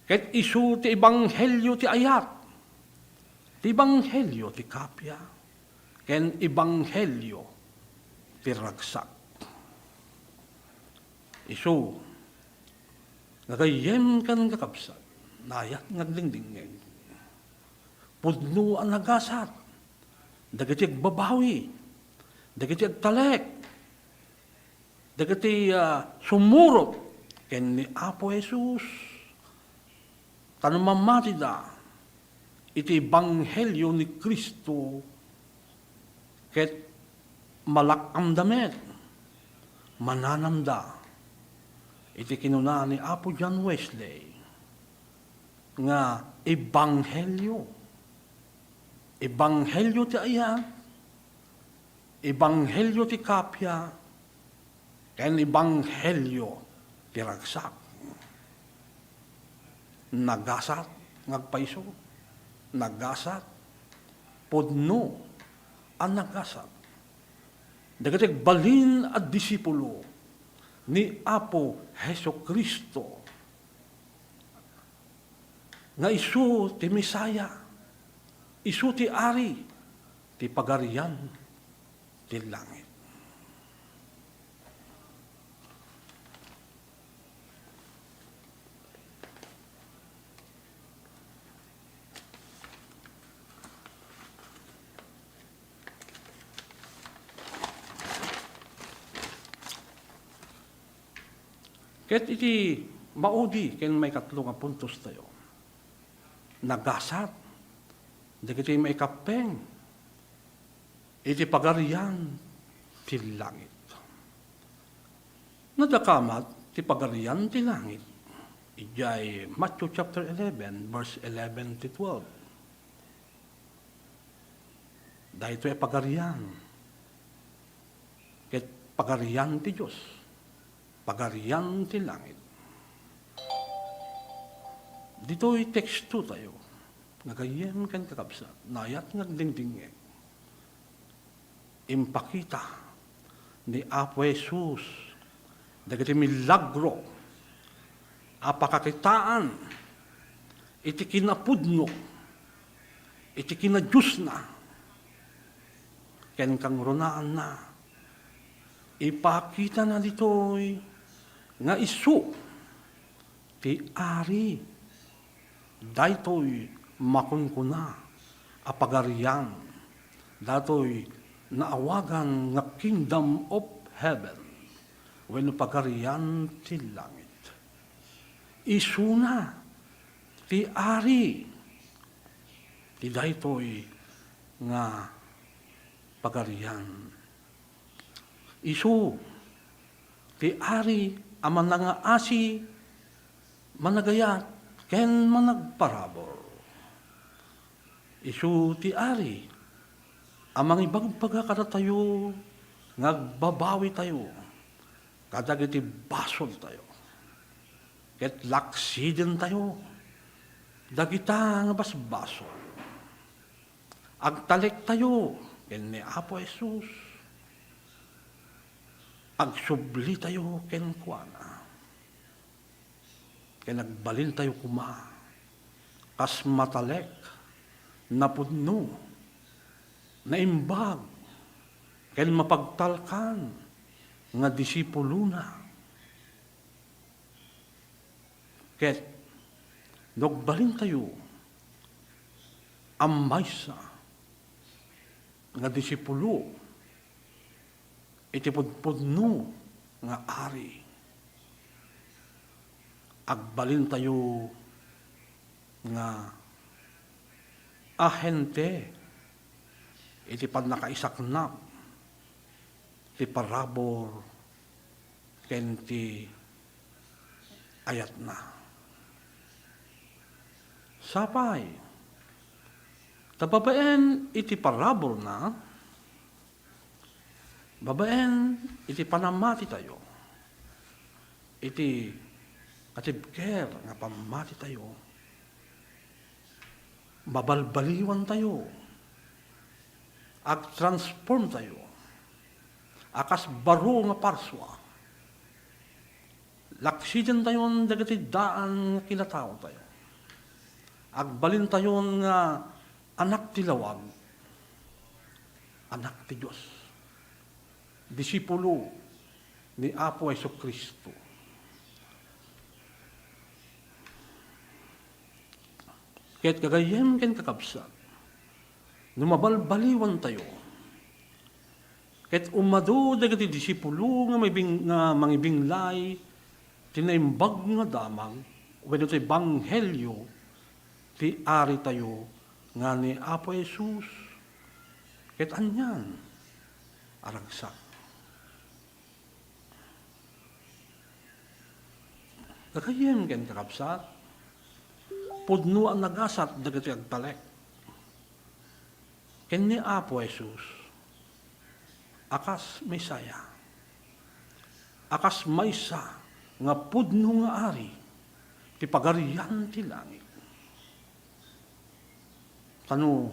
ket isu ti Ebanghelyo ti ayat, ti Ebanghelyo ti kapya, ken Ebanghelyo ti ragsak. Isu, nagayem kan kakabsat, nayat ngagdingdingeg. Pudno ang nagasat, dagiti agbabawi, dagiti agtalek, dagiti sumurot, ken ni Apo Jesus, tanumamati da, iti Ebanghelyo ni Kristo, ket malakamdamet, mananamda, iti kinuna ni Apo John Wesley, nga Ebanghelyo, Ebanghelyo ti ayat, Ebanghelyo ti kapya, ken Ebanghelyo ti ragsak. Nagasat, ngagpaiso, nagasat, pudno, ang nagasat. Dagatig balin at disipulo ni Apo Heso Kristo, nga isu ti Misaya, isu ti Ari, ti pagarian, ti langit. Ket iti maudi ken may katlo nga puntos tayo. Nagasat, dagiti may kapeng, iti pagarian ti langit. Nadakamat ti pagarian ti langit. Ijay Matthew chapter 11, verse 11 to 12. Dahito ay pagarian. Ket pagarian ti Diyos. Pagarian ti langit. Dito'y teksto tayo. Nagayem kan kakabsat. Nayat ngagdingdingeg. Impakita ni Apo Jesus dagiti milagro apakakitaan iti kinapudno iti kinadiyos na, ken kang runaan na, ipakita na ditoy, nga isu, ti ari, daytoy makunkuna, apagarian, datoy naawagan nga kingdom of heaven, wenno pagarian ti langit. Isuna, ti ari, ti daytoy nga pagarian. Isu, ti ari, aman na nga asi, managayat, ken managparabor. Isu ti ari, amang ibagbaga kada tayo, ngagbabawi tayo, kadag iti basol tayo, ket laksiden tayo, dagita nga basbasol. Agtalek tayo, ken ni Apo Jesus, agsubli tayo ken kuana, ken nagbalin tayo kuma, kas matalek, napudno, naimbag, ken mapagtalkan, nga disipulo na. Ket, nagbalin tayo, amaysa, nga disipulo, iti pudpudno, nga ari. Agbalin tayo, nga ahente, iti pannakaisaknap, ti parabor, ken ti ayat na. Sapay, tababaen iti parabor na, babaen iti panamati tayo, iti katibker nga pamati tayo, babalbaliwan tayo, ag-transform tayo, akas baro nga parswa, laksiden tayo ng dagati daan nga kinatao tayo, agbalin tayo nga anak ti lawag, anak ti Diyos, disipulo ni Apo Jesucristo. Kaya't kagayem ken kakabsat, numabalbaliwan tayo, kaya't umado dagiti disipulo nga mangibinglay, tinaimbag nga damang, when ito'y banghelyo, ti ari tayo, nga ni Apo Jesus, kaya't anyan, aragsak. Kagayem ken kakabsat, pudno ang nagasat dagiti agtalek. Ken ni Apo Jesus, akas Mesaya, akas maysa nga pudno nga ari, ti pagarian ti langit. Kano,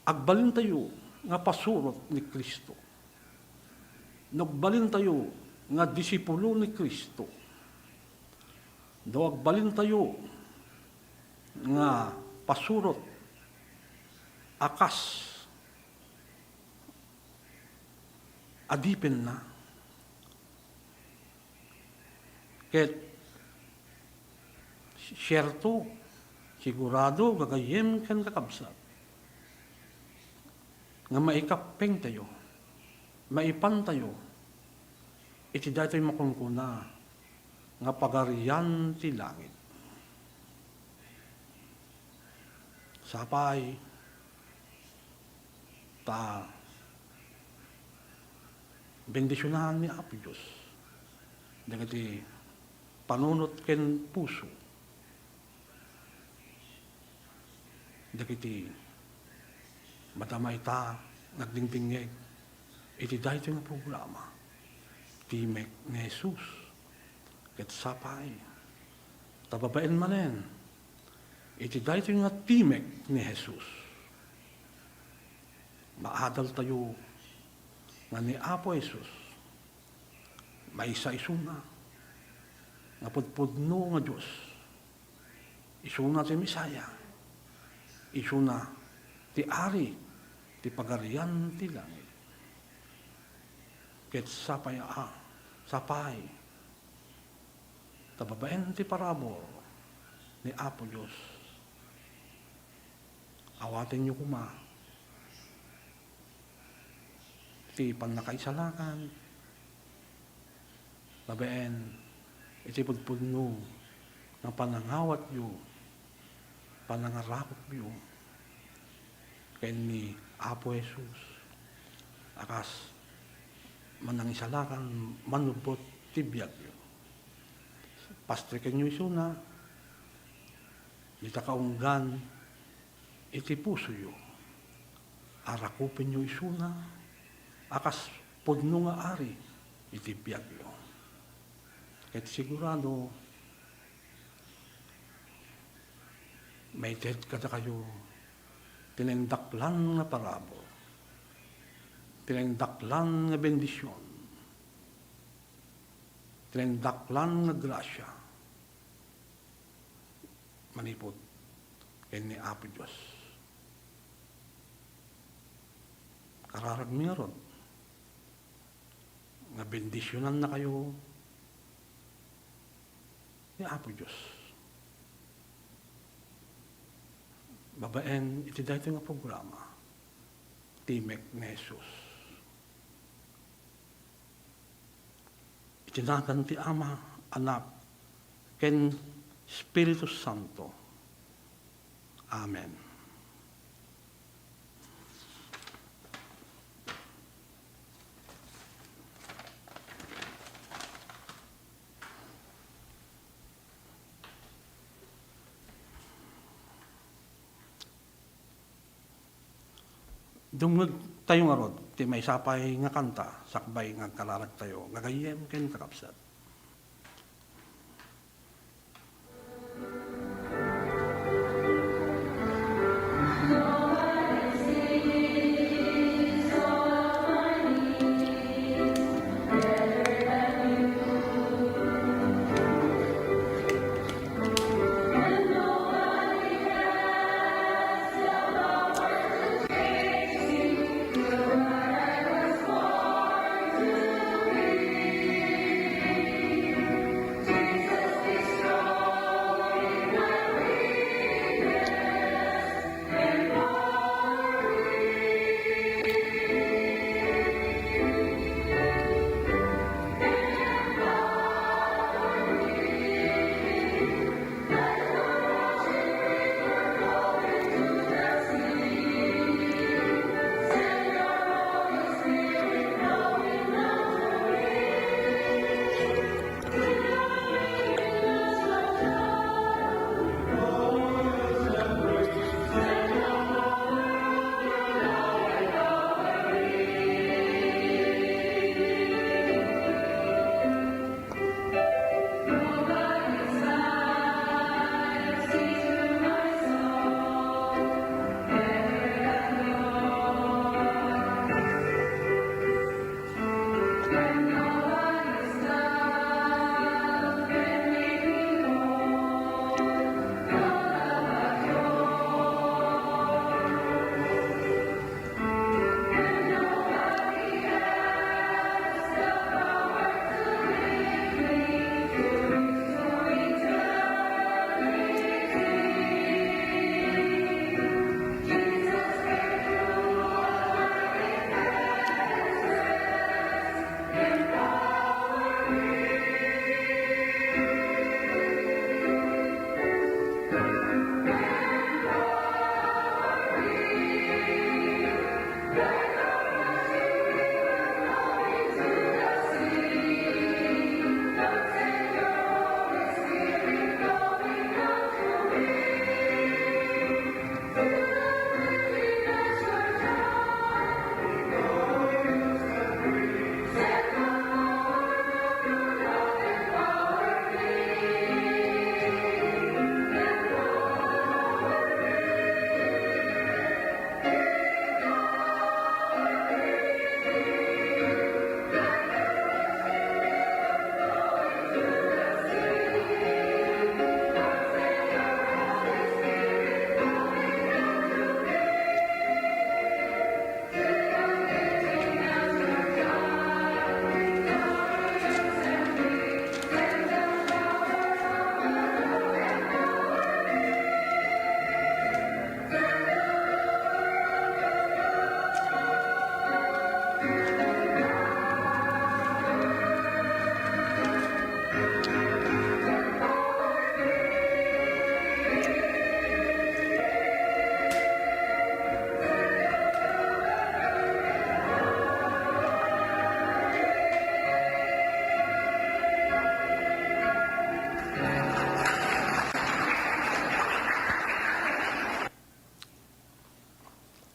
agbalin tayo nga pasurot ni Kristo. Nagbalin tayo nga disipulo ni Kristo. Do agbalin tayo nga pasurot akas adipin na. Ket siyerto, sigurado gagayem ken kakabsat nga maikapeng tayo, maipan tayo, iti daytoy makungkuna nga pagarian ti langit. Sapay, ta bendisyonahan ni Apo Diyos, dagiti panunot ken puso, dagiti madamay ta nagdingdingeg, iti daytoy nga programa, Timek ni Jesus. Ket sapay, tababaen manen, iti daytoy nga timek ni Jesus. Maadal tayo nga ni Apo Jesus, maisa isuna, nga pudpudno nga Diyos, isuna ti Misaya, isuna ti ari ti pagarian ti langit. Ket sapay tababaen ti parabor ni Apo Diyos. Awaten niyo kuma ti panakaisalakan, babaen iti pudpudno ng panangawat yu, panangarakot yu, kay ni Apo Jesus, akas manangisalakan manubot tibiyag yu. Pastriken yu isuna, ita kaunggan, iti puso yu, arakupin yu isuna, akas pudno nga ari, iti biyag yu. Kahit sigurado, may ted kada kayo, tinendaklan nga parabo, tinendaklan nga bendisyon, tinendaklan nga grasya, manipot kay ni Apo Diyos. Kararag meron, nga bendisyonan na kayo ni Apo Diyos. Babaen, iti dahito nga programa, Timek ni Jesus. Itinagan ti Ama, Anak, ken Espiritu Santo. Amen. Dumag tayo nga rod, ti may sapay nga kanta, sakbay nga kalalag tayo, ngagayem ken kakapsat.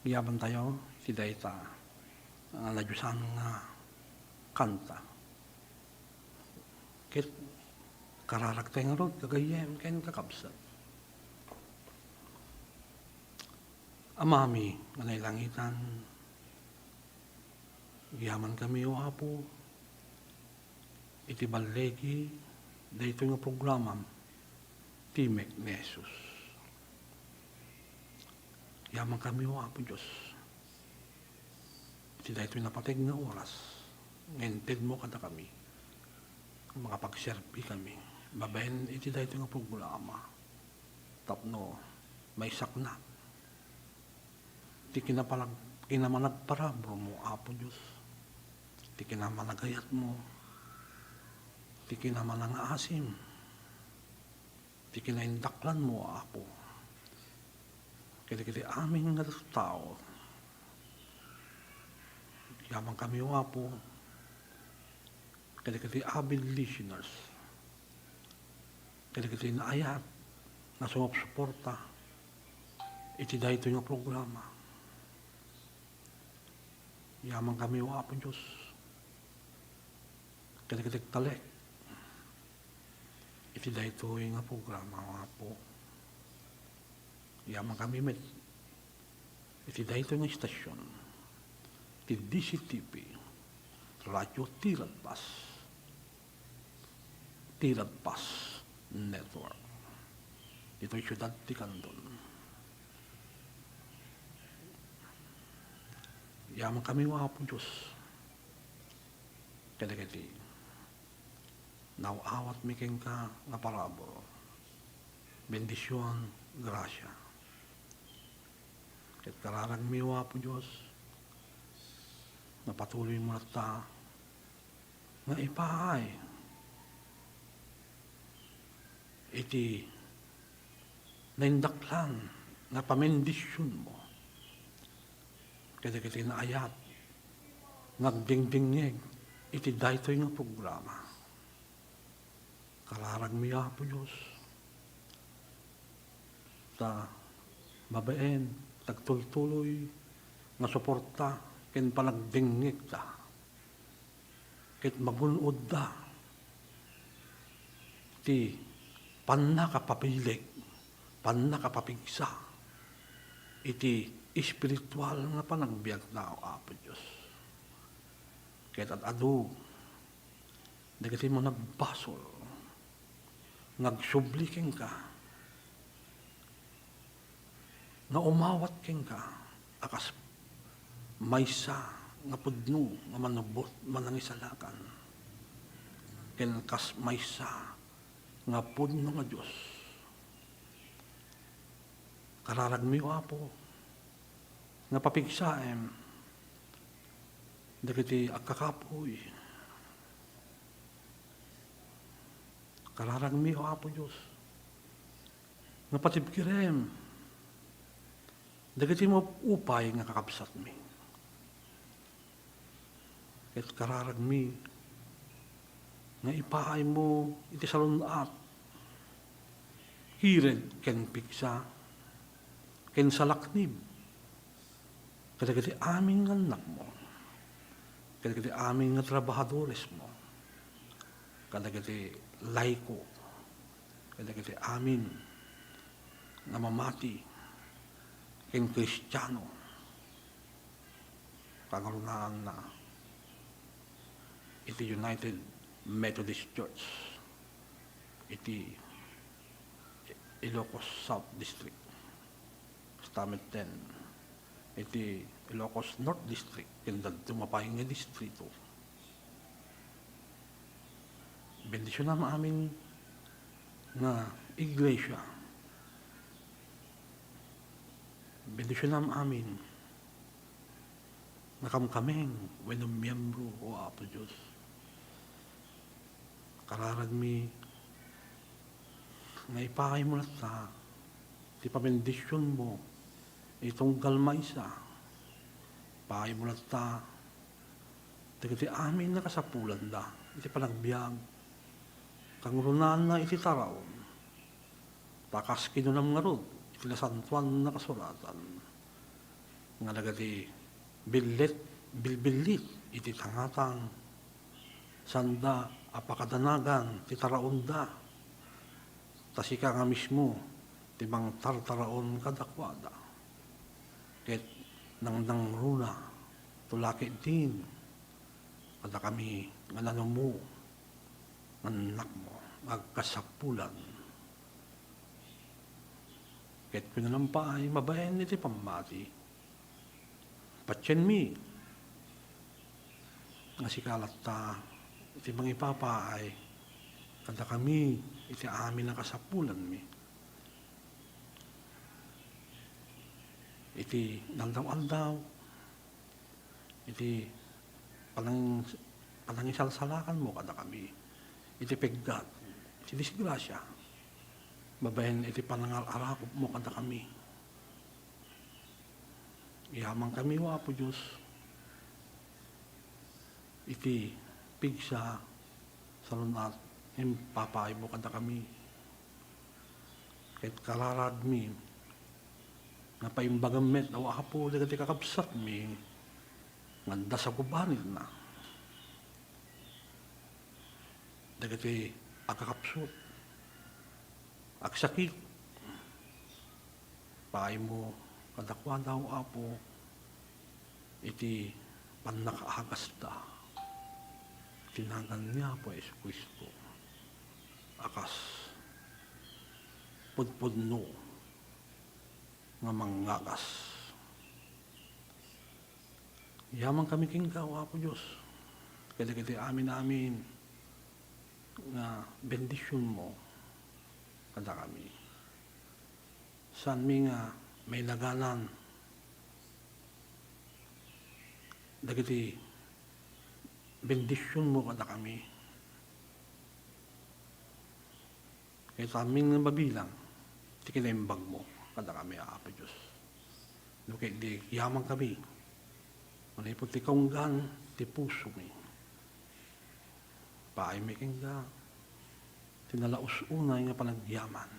Yaman tayo, si Dayta, nadyusan nga kanta. Kit kararagtay nga rod, kagayem, kain kakabsat. Amami, ganay langitan, yaman kami o apo, iti balegi, dito nga programa, Timek ni Jesus. Yaman kami o apo Diyos. Iti dito yung napatig na oras, ngented mo kada kami, makapagserpi kami. Babayin, iti dito nga programa, tapno, may sakna. Ti kinamanagparabro mo, apo Diyos. Ti kinamanagayat mo. Ti kinamanangaasim. Ti kinaindaklan mo, apo. Kiti amin nga tao. Yaman kami, apo. Kiti avid listeners. Kiti naayat. Na sumapsuporta. Iti dahito yung programa. Yaman kami o apo Diyos. Katikitik talek. Iti dahito yung programa o apo. Yaman kami met. Iti dahito yung istasyon. Iti DCTV. Radyo Tiradpas. Tiradpas Network. Ito'y siyudad ti Candon. Yaman kami mga po Diyos. Kaya nawawat mi king ka nga parabor. Bendisyon, grasya. Kaya kararag mi mga po Diyos. Napatuloy mo na ta nga ipahay. Iti naindaklan nga pamendisyon mo. Kaya kita naayat, nagdingdingig, iti dahito yung programa. Kararag miya po Diyos. Ta babaen, tagtuloy-tuloy, nga suporta, ken panagdingig ta. Ket magunod da. Ti panakapapilig, panakapapigsa, iti espiritual nga panagbiag na apo Diyos. Kahit at adu, dagiti mo nagbasol, nagsubliking ka, nga umawat king ka, akas maysa nga pudno, nga manubot, manangisalakan, ken kas maysa nga pudno nga Diyos. Kararagmi o apo, nga papigsaem, dagiti agkakapoy. Kararagmi o apo Diyos, nga patibkirem, dagiti mo upay nga kakabsat mi. Ket kararagmi, nga ipaay mo iti salunat, hired ken piksa, ken salaknib, kadagiti aming nga anak mo, kadagiti aming nga trabahadores mo, kadagiti laiko, kadagiti amin nga mamati, ken Kristiyano, pangarunaan na iti United Methodist Church, iti Ilocos South District, Stamet 10, iti Ilocos North District, kanda tumapahing nga distrito. Bendisyon naman amin nga iglesia. Bendisyon naman amin na kamkameng wenong miyembro o apo Diyos. Kararagmi nga ipakay mo na ta, ti pabendisyon mo, itong galmaysa, pahay mo na ta, iti amin na kasapulan da, iti panagbiag, kangurunan na iti taraw, takas kinunam nga rod, iti nasantuan na kasuratan, nga nagati bilbilit iti tangatang sanda apakadanagan ti taraunda tasika nga mismo ti bang tartaraon kadakwada ket nang runa tulaki din kada kami nga nanumo anak mo agkasapulan ket pinanampay mabayan iti pamati patyen mi nga sikalat ta iti mangipapaay kada kami iti amin na kasapulan mi iti naldaw-aldaw iti panangisalsalakan mo kada kami iti peggat iti disgrasya babayan iti panangal-arakop mo kada kami iamang kami wa po Diyos iti pigsa sa lunat impapay mo kada kami kahit kalarad mi na paimbagamit na wahapo dagati kakabsat mi nganda sa kubanit na dagati akakapsot aksakit paay mo kadakwa daw apo iti panakaagas da tinagan niya po Kristo akas pudpudno nga manggagas yaman kami kingkaw apo Diyos kaya amin nga bendisyon mo kada kami saan mi nga may naganan dagiti bendisyon mo kada kami kaya sa aming nga mabilang ti kinaimbag mo kada kami Apo Diyos no kaya di yaman kami manay po ti kaunggan ti puso mi paay mi kingga tinalaos unay nga panagyaman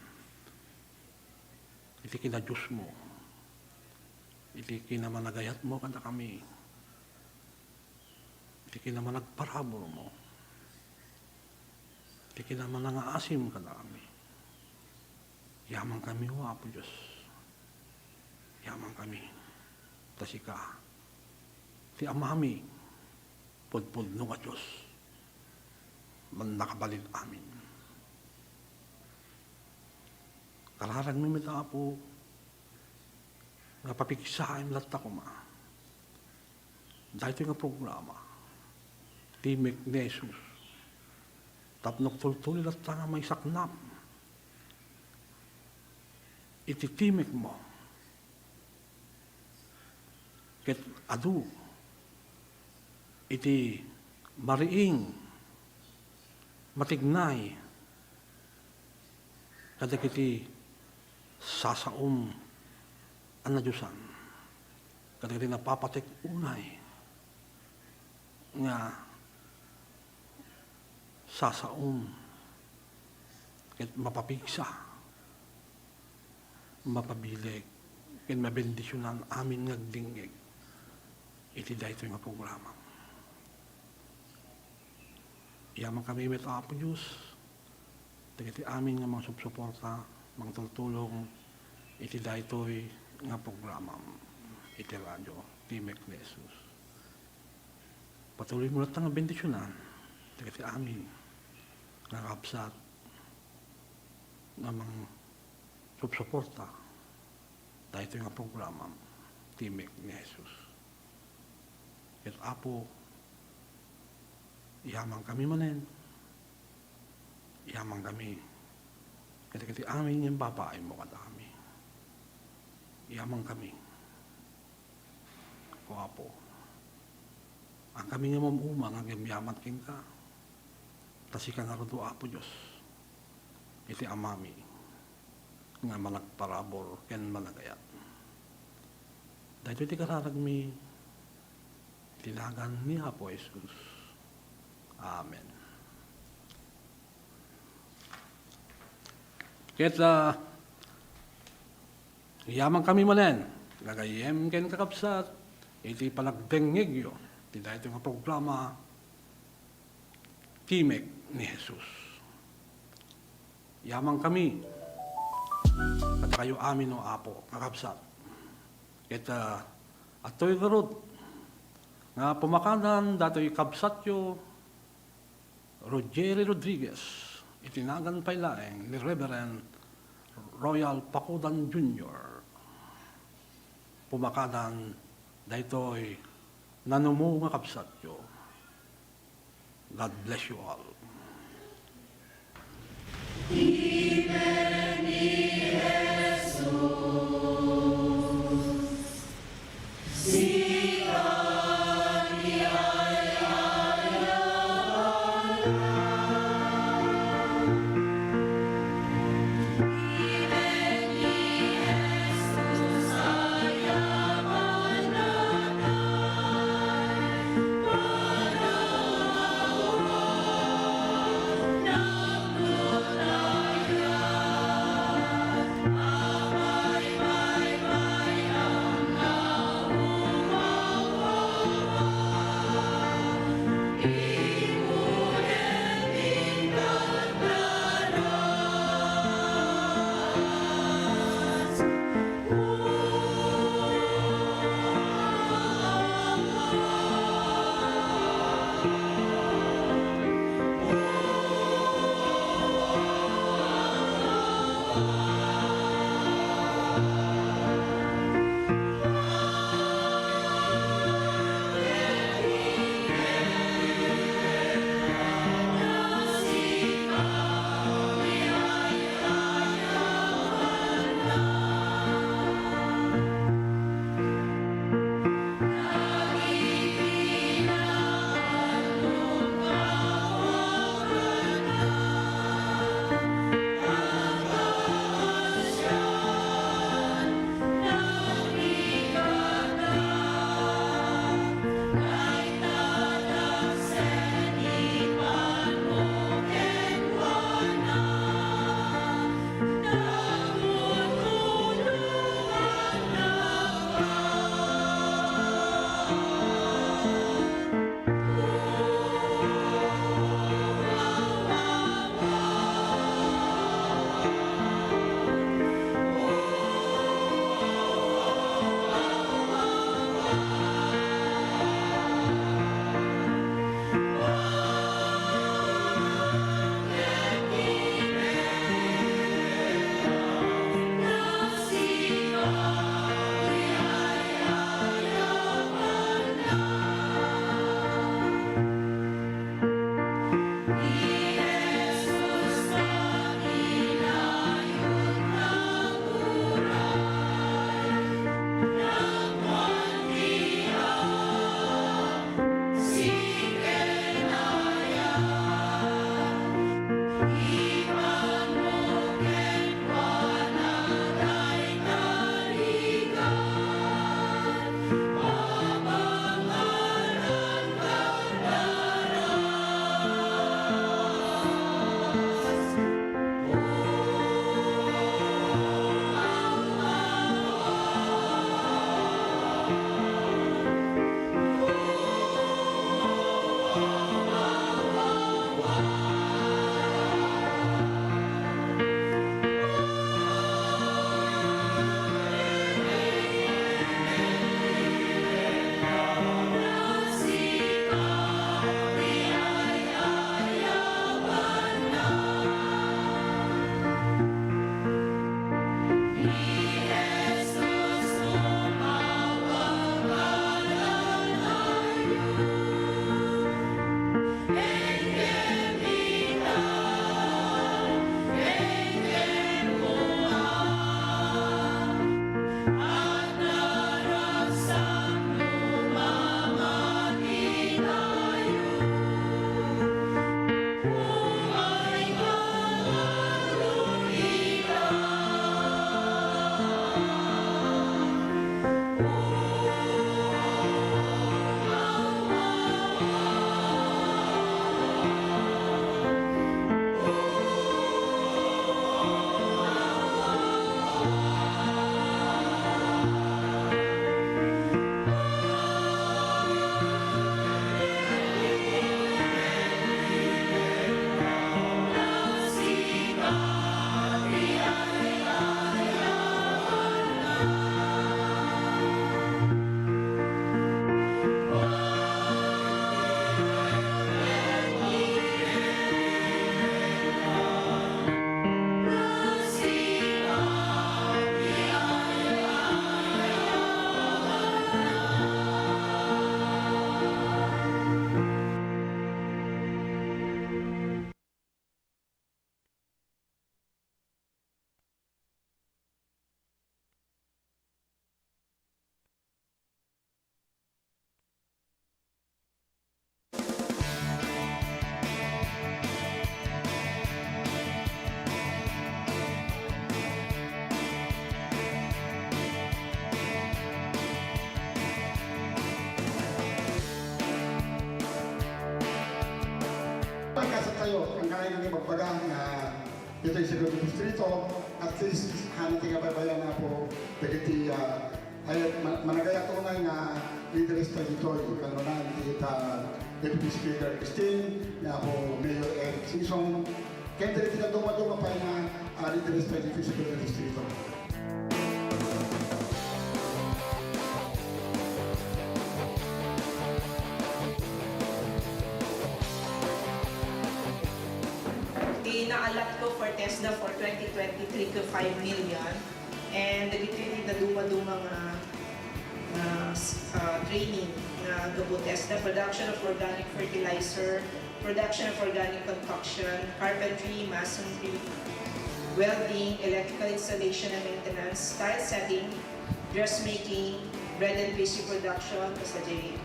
iti kinadiyos mo iti kinamanagayat mo kada kami iti kinamanagparabor mo iti kinamanangaasim kada kami yaman kami o Apo Diyos yaman kami tasika ti amami pudpudno ka Diyos man nakabalin amin kalaran mi mita po nga papiksain latta ko ma dahil ito nga programa Timek ni Jesus tapnok tultuli latta nga may saknap iti timek mo ket adu iti mariing matignay kadagiti sasaom ang nadyusan kadagiti napapatik unay nga sasaom ket mapapigsa mapabileg ket mabendisyonan amin ngagdingeg iti daytoy nga programa yaman kami met Apo Diyos dagiti amin nga mga subsuporta mga tultulong iti daytoy nga programa iti radyo Timek ni Jesus patuloy mo lang nga bendisyonan dagiti amin nga kapsat nga mga subsuporta daytoy nga programa Timek ni Jesus ket Apo yaman kami manen yaman kami kati amin yung babae mo kada kami yaman kami o Apo ang kami nga mamumang ang yaman king ka tasika nga rodo Apo Diyos iti amami nga managparabor ken managayat dahil iti kararagmi tinagan ni Apo Jesus. Amen. Ket yaman kami manen Gagayem ken kakabsat, iti panagdengeg yo, ti daytoy nga programa, Timek ni Jesus. Yamang kami, at kayo amin o apo, kakabsat. Kita, atoy garod, nga pumakanan datoy kabsat yo, Rogeri Rodriguez, itinagan pailaeng ni Reverend Royal Pakudan Jr. Pumakanan daytoy nanumo nga kabsat yo. God bless you all. tayo, ang kaya ng ibagbagang ito yung siguro distrito, at least hanapin nga babayan na po, dagiti ay managaya tunay nga leaders tayo dito, yung kanunan, Deputy Speaker Christine, nga po Mayor Eric Sison, kaya dali kita dumaduma pa nga leaders tayo dito siguro distrito. Inaalat ko for TESDA for 2023 ko 5 million and dagiti na duma-duma nga training na gabo TESDA, production of organic fertilizer, production of organic concoction, carpentry, masonry, welding, electrical installation and maintenance, tile setting, dressmaking, bread and pastry production, basta di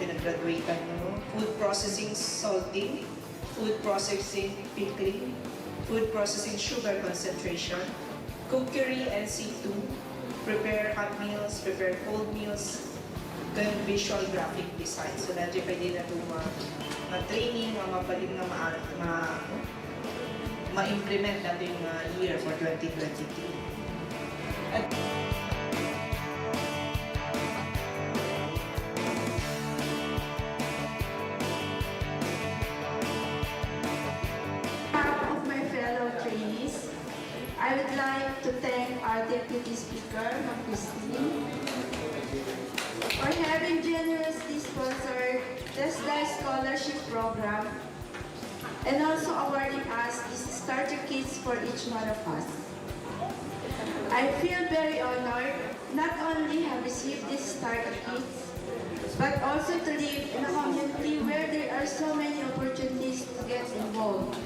pinag-graduatean mo, food processing, salting, food processing, pickling, food processing, sugar concentration, cookery and C2, prepare hot meals, prepare cold meals, then visual graphic design. So dati pwede na ito ma-training, mabalik na ma-implement natin yung year for 2023. I would like to thank our Deputy Speaker, Ms. Christine, for having generously sponsored TESDA Scholarship Program and also awarding us these starter kits for each one of us. I feel very honored not only have received these starter kits, but also to live in a community where there are so many opportunities to get involved.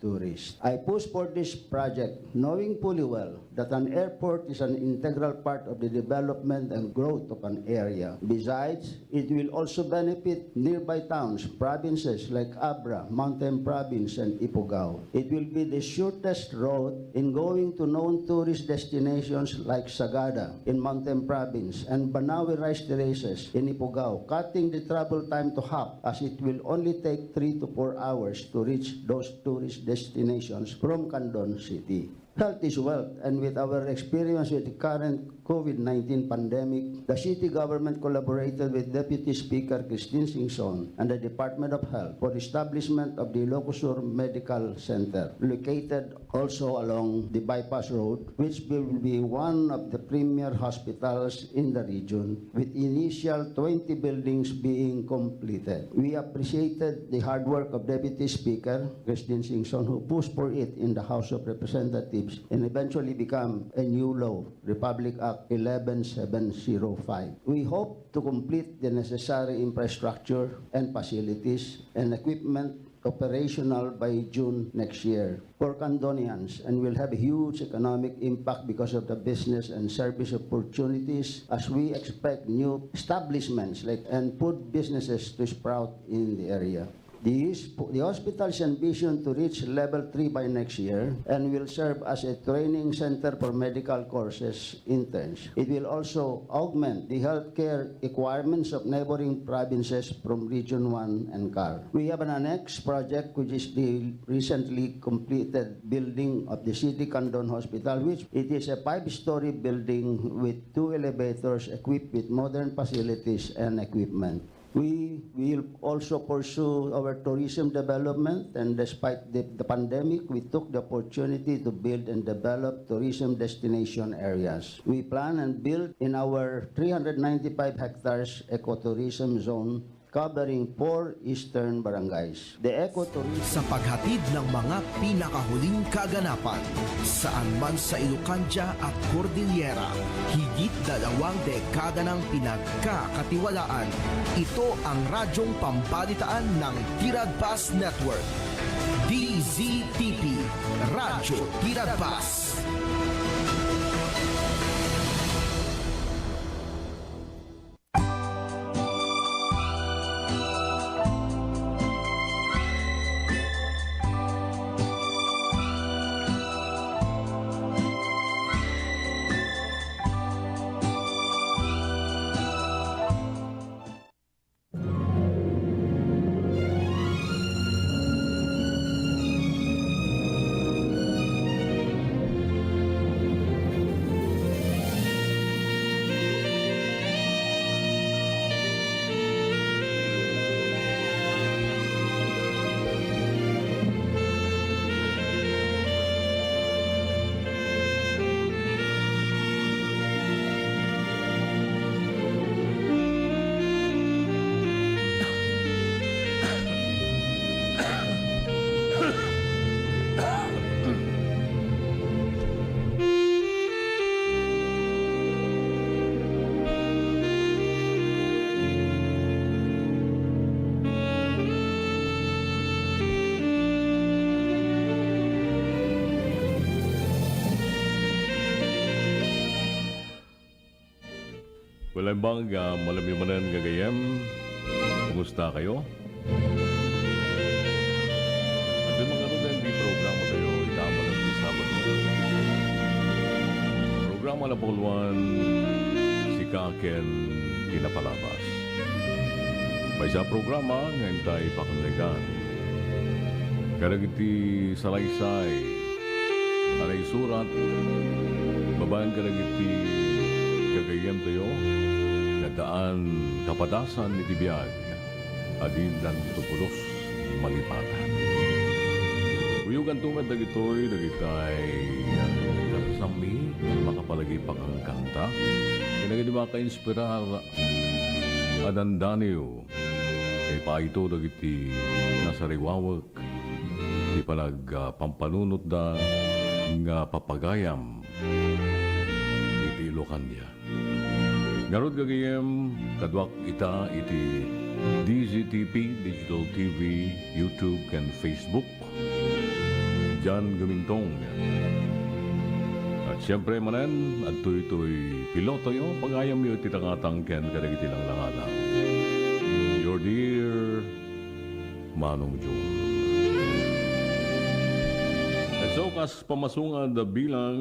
tourists. I push for this project knowing fully well that an airport is an integral part of the development and growth of an area. Besides, it will also benefit nearby towns, provinces like Abra, Mountain Province, and Ifugao. It will be the shortest road in going to known tourist destinations like Sagada in Mountain Province and Banawe Rice Terraces in Ifugao, cutting the travel time to half as it will only take 3 to 4 hours to reach those tourist destinations from Candon City. Health is wealth, and with our experience with the current COVID-19 pandemic, the city government collaborated with Deputy Speaker Christine Singson and the Department of Health for establishment of the Ilocos Medical Center, located also along the bypass road, which will be one of the premier hospitals in the region, with initial 20 buildings being completed. We appreciated the hard work of Deputy Speaker Christine Singson, who pushed for it in the House of Representatives and eventually become a new law, Republic Act 11705. We hope to complete the necessary infrastructure and facilities and equipment operational by June next year for Candonians, and will have a huge economic impact because of the business and service opportunities as we expect new establishments and food businesses to sprout in the area. The hospital's ambition to reach level 3 by next year and will serve as a training center for medical courses interns. It will also augment the healthcare requirements of neighboring provinces from Region 1 and CAR. We have an annex project, which is the recently completed building of the City Candon Hospital, which it is a 5-story building with 2 elevators equipped with modern facilities and equipment. We will also pursue our tourism development, and despite the pandemic, we took the opportunity to build and develop tourism destination areas. We plan and build in our 395 hectares ecotourism zone covering 4 eastern barangays. The ecotourism Sa paghatid ng mga pinakahuling kaganapan, saan man sa Ilocanja at Cordillera, higit 2 dekada ng pinagkakatiwalaan. Ito ang radyong pambalitaan ng Tiradpas Network. DZTP, Radyo Tiradpas. Wala bang malamimanan gagayam? Kumusta kayo? At yung mga rin di programa kayo, itama lang di Sabado. Programa na puluan, si Kaken Kinapalabas. May sa programa, ngayon tayo pakalagan. Karagiti salaysay, alay surat, babaan karagiti gagayam tayo, nadaan kapadasan ni Tibiyag, adin dan tupulos malipatan. Uyugan tumad dagitoy, dagitay sami, makapalagi pa kang kanta, kinagadi maka-inspirar adandaniw, kay paito dagiti nasariwawag, di palag pampanunot da nga papagayam, iti Ilocanja. Garod gagayem, kadwak ita iti DZTP, Digital TV, YouTube, and Facebook. Diyan gumintong. At siyempre manan, at tuy-tuy piloto yo, pagayam yo titangatang ken kadagiti lang langalang. Your dear Manong Jun. At so, kas pamasungan na bilang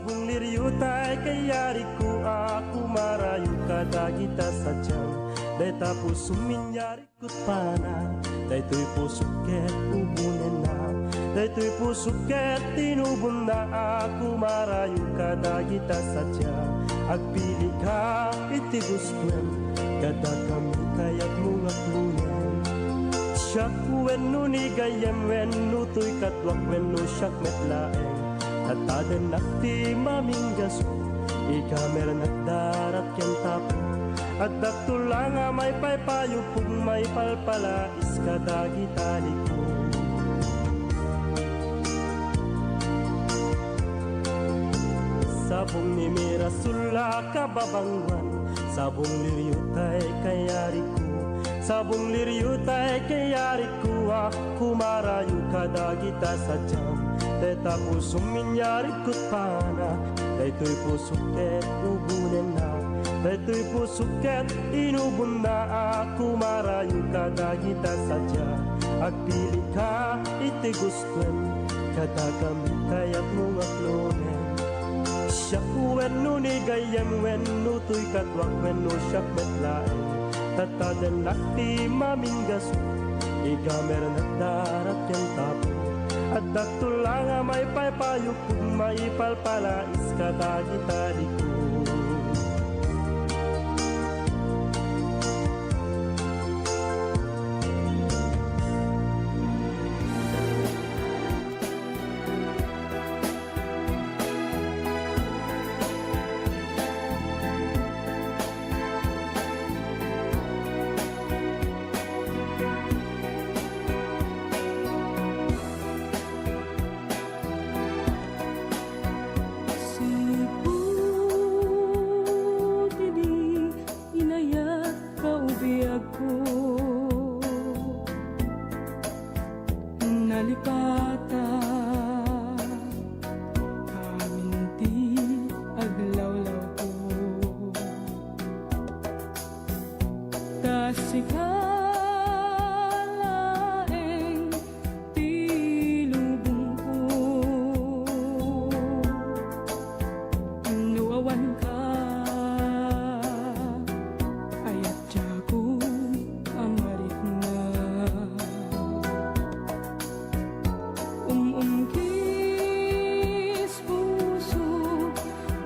Sabong liryutay kayari ko ako marayo kada kita sa jam. Day tapos suminyari ko't pana. Day to'y pusuket ubunin na. Day to'y pusuket tinubon na ako marayo kada kita sa jam. Agpili ka iti gustwen kada kami kaya't mungak luyan. Siyak wenno ni gayem wenno to'y katwak wenno siyak metlaeng. Tatadan nakti maminggas ikamer nagdarat ken tapo. At daktulang may paypayo pug may palpala iskadagi tali ko. Sabong ni Mirasula kababangwan, sabong liryutay kayari ko. Sabong liryutay kayari ko ako marayo kadagita sa jam. Deta puso minyari ko't pana, daytoy pusuket ubunen na. Daytoy pusuket inubon na ako marayo kadagita sa jam. Agpili ka iti gustwen kada kami kaya't mungak lunen. Siya wenno ni gayem wenno to'y katwak wenno siyak metlaeng. Tatadan nakti maminggas igamer nagdarat yang tapo. At daktulang may paypayo kung may palpala iskadagi tali ko. Nalipata aminti aglawlaw ko tasikalaeng tilubong ko nuawan ka ayat jago amarit na umkis puso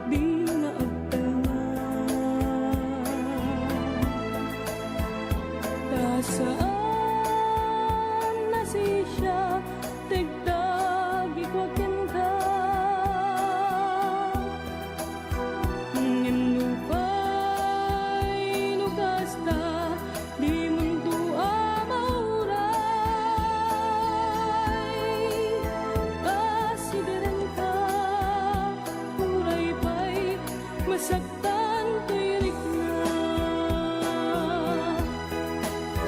di naagtanga tasaan na siya tigdag ikwakin ka nginupay lukas ta di mundo amauray asidiran ka uray pa'y masaktan tuirik na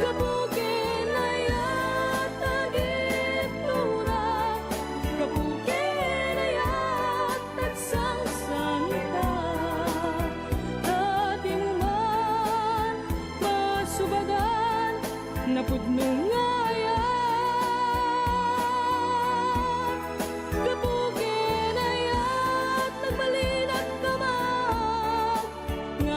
kabukin ay atagit nura kabukin ay atagsangsang ka dating man masubagan napudnong ngayon kabugin ay at nagbalinat ka man nga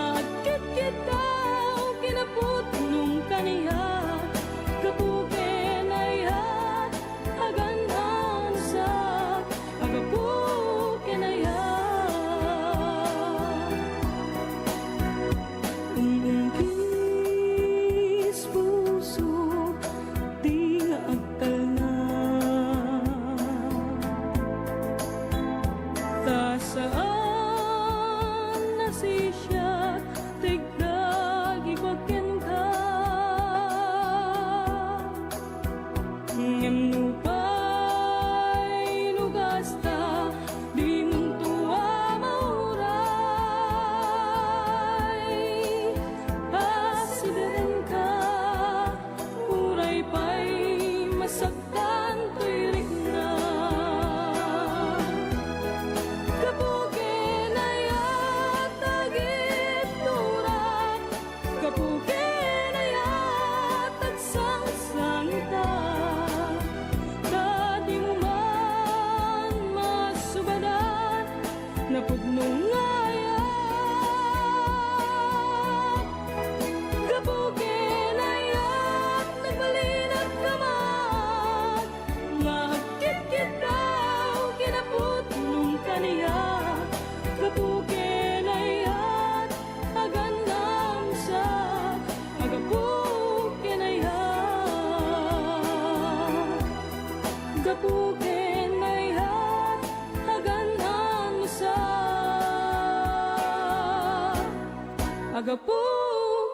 agapu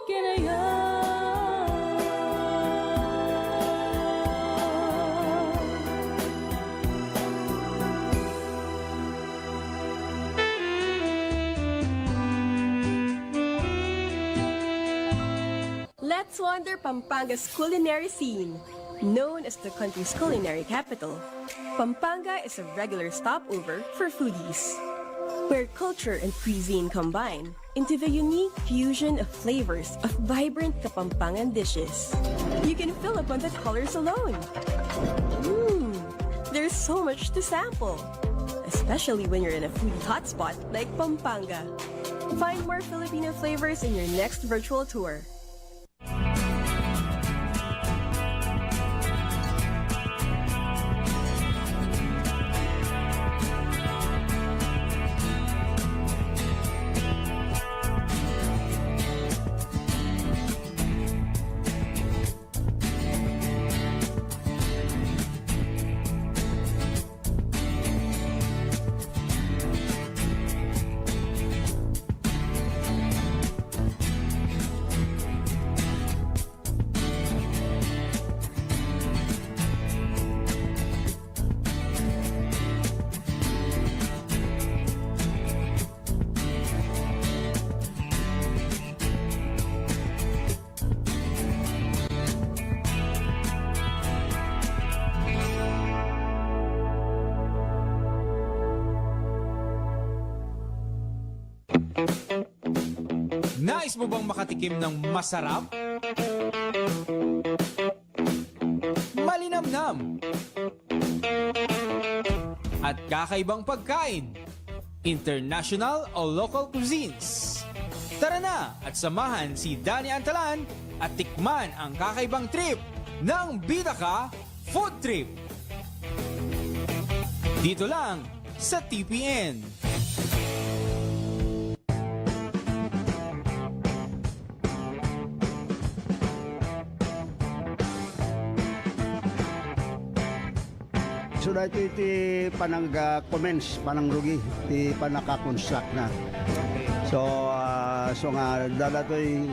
kinaya. Let's wander Pampanga's culinary scene. Known as the country's culinary capital, Pampanga is a regular stopover for foodies, where culture and cuisine combine into the unique fusion of flavors of vibrant Kapampangan dishes. You can fill up on the colors alone. There's so much to sample, especially when you're in a foodie hotspot like Pampanga. Find more Filipino flavors in your next virtual tour. Nais mo bang makatikim ng masarap? Malinamnam at kakaibang pagkain, international o local cuisines. Tara na at samahan si Danny Antalan at tikman ang kakaibang trip ng Bida Ka Food Trip. Dito lang sa TPN. So dahil iti panang-commence, panang-rugi, iti panaka-construct na. So nga dala to'y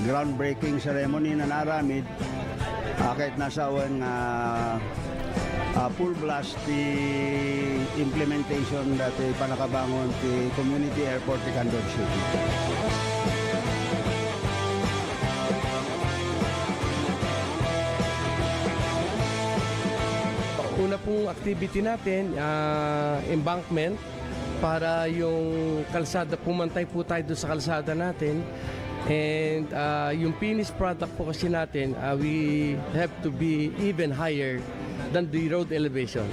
groundbreaking ceremony na naramid, kahit nasa awan full blast the implementation dati panakabangon ti community airport ti Candon City. Una pong activity natin, embankment, para yung kalsada, pumantay po tayo doon sa kalsada natin. And yung finished product po kasi natin, we have to be even higher than the road elevation.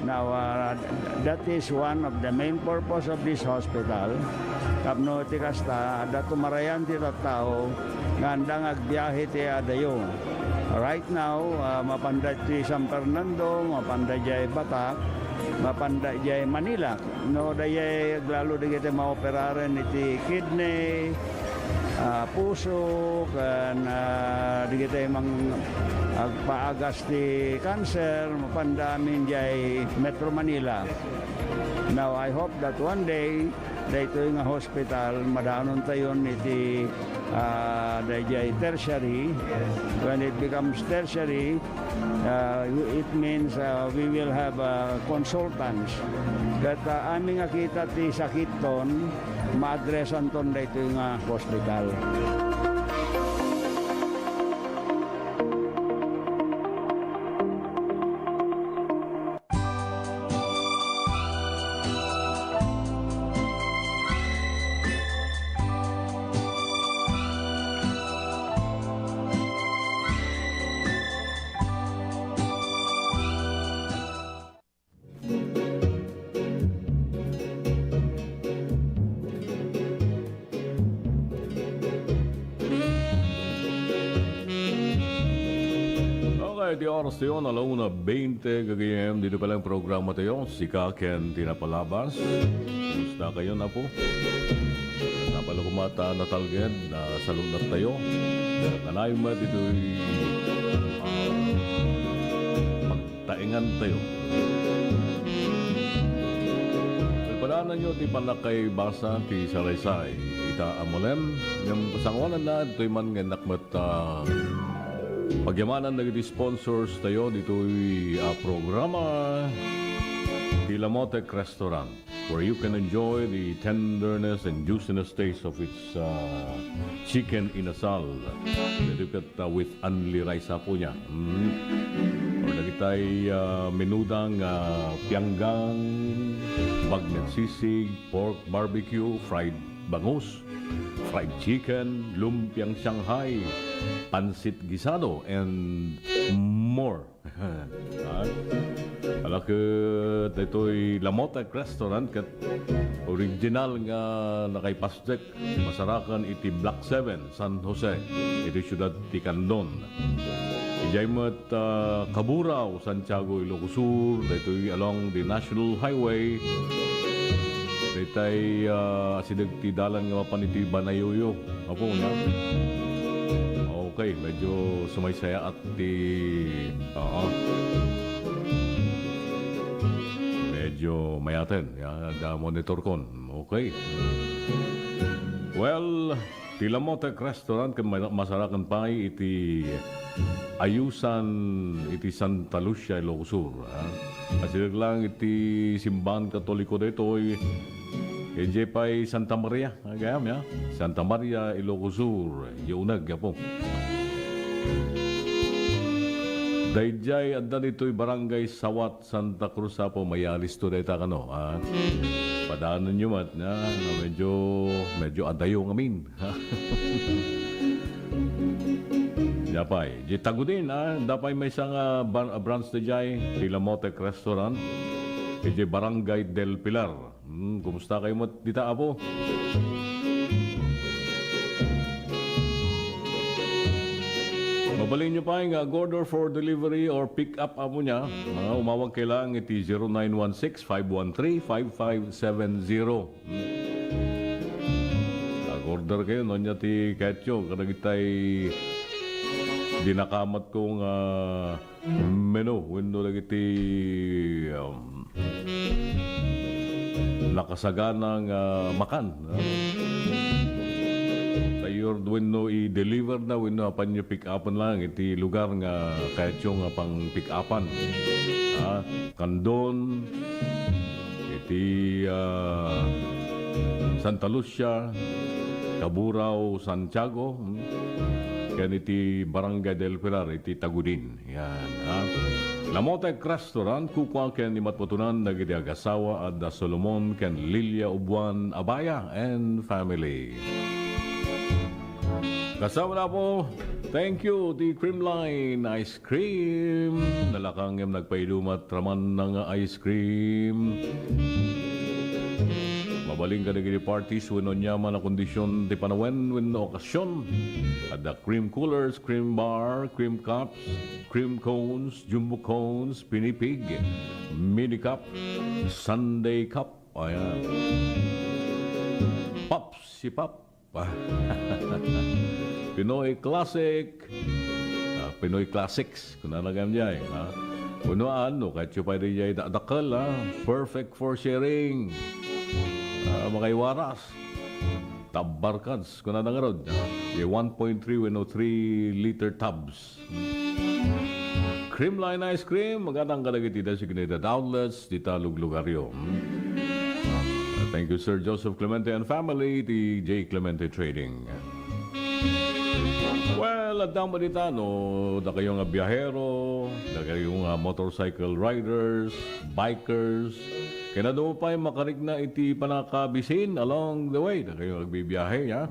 Now, that is one of the main purpose of this hospital. Kapno ti kasta, dato marayan ti tao, nga andang agbiyahe ti adayo. Right now, mapanday ti San Fernando, mapanday jay Batak, mapanday jay Manila. No, dayay lalo di kita maoperaren iti kidney, puso, kan di kita mang agpaagas ti cancer, mapandamin jay Metro Manila. Now, I hope that one day, dito nga hospital, madaanon tayo iti dayjay tertiary. When it becomes tertiary, it means we will have consultants. That aming akita ti sakit ton, ma-addressan ton dito nga hospital. Di oras tayo, alauna 20 kagayam. Dito pala ang programa tayo. Si Kaken Tinapalabas. Kumusta kayo na po? Napala kumata na talged na salunat tayo. Nalayo mo dito'y pagtaingan tayo. Pagpadaanan nyo ti palakay basa ti Salaysay. Ita amolem. Yung pasangwanan na dito'y man nga nakmat pagyamanan na sponsors tayo dito'y programa Tilamotek Restaurant, where you can enjoy the tenderness and juiciness taste of its chicken inasal with only rice po niya. Or nagitay menudang pianggang, bagnet sisig, pork barbecue, fried bangus, fried chicken, lumpiang Shanghai, pansit gisado, and more. Alak dito'y Lamotek Restaurant kat original nga nakaipasdek masarakan iti Block 7, San Jose, iti siyudad ti Candon. Ijay mo't Kaburaw, Santiago, Ilocos Sur, dito'y along the National Highway. Ditay asidag ti dalan nga mapaniti Banayuyo. Apo nga. Okay, medyo sumaysaya at ti medyo mayaten. Da monitor kon. Okay. Well, Tilamotek Restaurant kan masarakan pa iti Ayusan iti Santa Lucia, Ilocos Sur. Asidag lang iti simbahan Katoliko dito Enje pa'y Santa Maria, agayam ya. Santa Maria, Ilocos Sur, Yunag, po. Dayjay, anda dito'y barangay Sawat, Santa Cruz, po, mayalis to dayta kano. Padaanan nyo mat, medyo adayo ngamin. Dapay, tagudin, dapay may isang branch dayjay, Tilamotek Restaurant, enje barangay Del Pilar. Kumusta kayo mo dita apo? Mabalin nyo pa yung order for delivery or pick up apo niya. Umawag kailang iti 0916-513-5570. Order kayo, non niya ti ketyo. Karag itay dinakamat kong menu. Wendo lagi ti nakasaganang makan. Tayo no i-deliver na no apan nyo pick upan lang iti lugar nga kahit yung pang pick upan. Candon, iti Santa Lucia, Kaburaw, Santiago, yan iti Barangay del Pilar, iti Tagudin. Yan. Lamotek Restaurant, kukuha ken ni matputunan nagiti agasawa at da Solomon ken Lilia Ubuan Abaya and family. Kasama na po Thank you, the Creamline Ice Cream. Nalakang yung nagpaidumat raman ng ice cream. Mabaling ka na parties when on yaman na kondisyon di panawen when na okasyon. At the cream coolers, cream bar, cream cups, cream cones, jumbo cones, pinipig, mini cup, sundae cup. Ayan. Pops, si Pop. Pinoy Classic. Pinoy Classics. Kung nanagam niya eh. Unoan, no, kahit yung pwede niya dakal, perfect for sharing. Mga iwaras. Tabarkads. Kung nanangarod. Yung 1.3 with no 3-liter tubs. Creamline Ice Cream. Magandang kalagit dito sa Grenada Outlets. Dito Luglugaryo. Thank you, Sir Joseph Clemente and family, the J. Clemente Trading. Well, at daang balita, no, da kayong biyahero, da kayong motorcycle riders, bikers, kaya na doon pa yung makarig na iti panakabisin along the way. Da kayong nagbibiyahe, ha?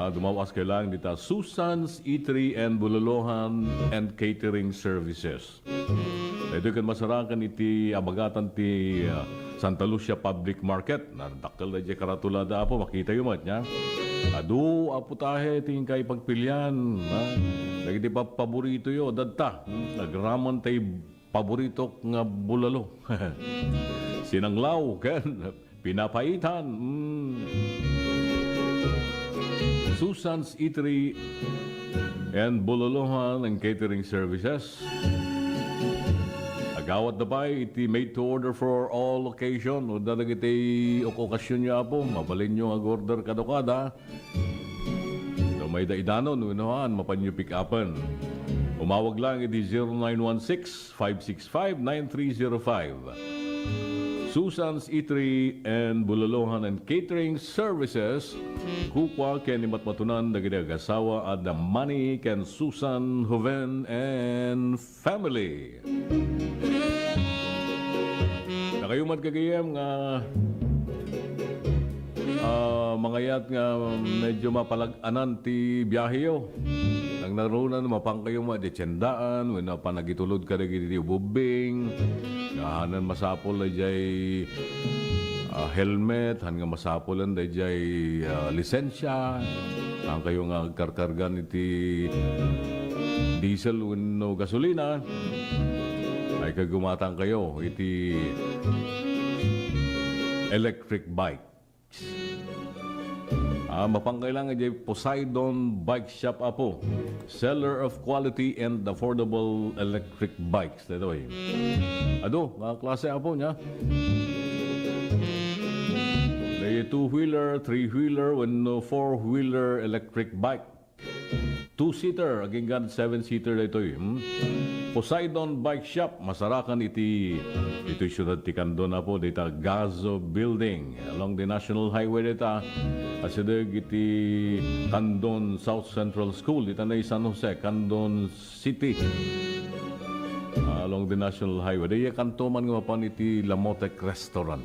Dumawas kayo lang dito, Susan's Eatery and Bulolohan and Catering Services. Ito kan masarakan iti abagatan ti Santa Lucia Public Market. Nadakal na dyan karatulada po, makita yung mat niya. Adu, apo tahe, tingin kayo pagpilian. Lagi di pa paborito yun, dadta. Nagraman tayo paborito nga bulalo. Sinanglaw, kan? Pinapaitan. Susan's Eatery and Bulalohan and Catering Services. Agawat na ba iti made to order for all occasion o dadag iti okasyon niya po mabalin nyo ag-order kadokada so may daidanon unahan mapanyo pick upan umawag lang iti 0916-565-9305 Susan's Eatery and Bulalohan and Catering Services kukwa ken imatmatunan dagiti agasawa at the Money ken Susan Hoven and family. Nakayumad kagayam nga mga yat nga medyo mapalag-anan ti biyaheyo. Nang narunan mapang kayo di tiyandaan, when panagitulod ka na giti ububing, kahanan masapol na jay helmet, han nga masapolan na jay lisensya, ang kayo nga karkargan iti diesel no gasolina, ay kagumatang kayo iti electric bikes. Mapangkailangan dyan Poseidon Bike Shop apo. Seller of quality and affordable electric bikes. Dito eh. Ado, mga klase apo niya. May 2-wheeler, 3-wheeler, and 4-wheeler electric bike. 2-seater, aging gan 7-seater dito eh. Poseidon Bike Shop, masarakan ito'y syudad ti Kandon na po, dito Gazo Building, along the National Highway dito, asidag iti Kandon South Central School, dito na San Jose, Kandon City, along the National Highway. Dito kanto man nga pa iti Lamotek Restaurant.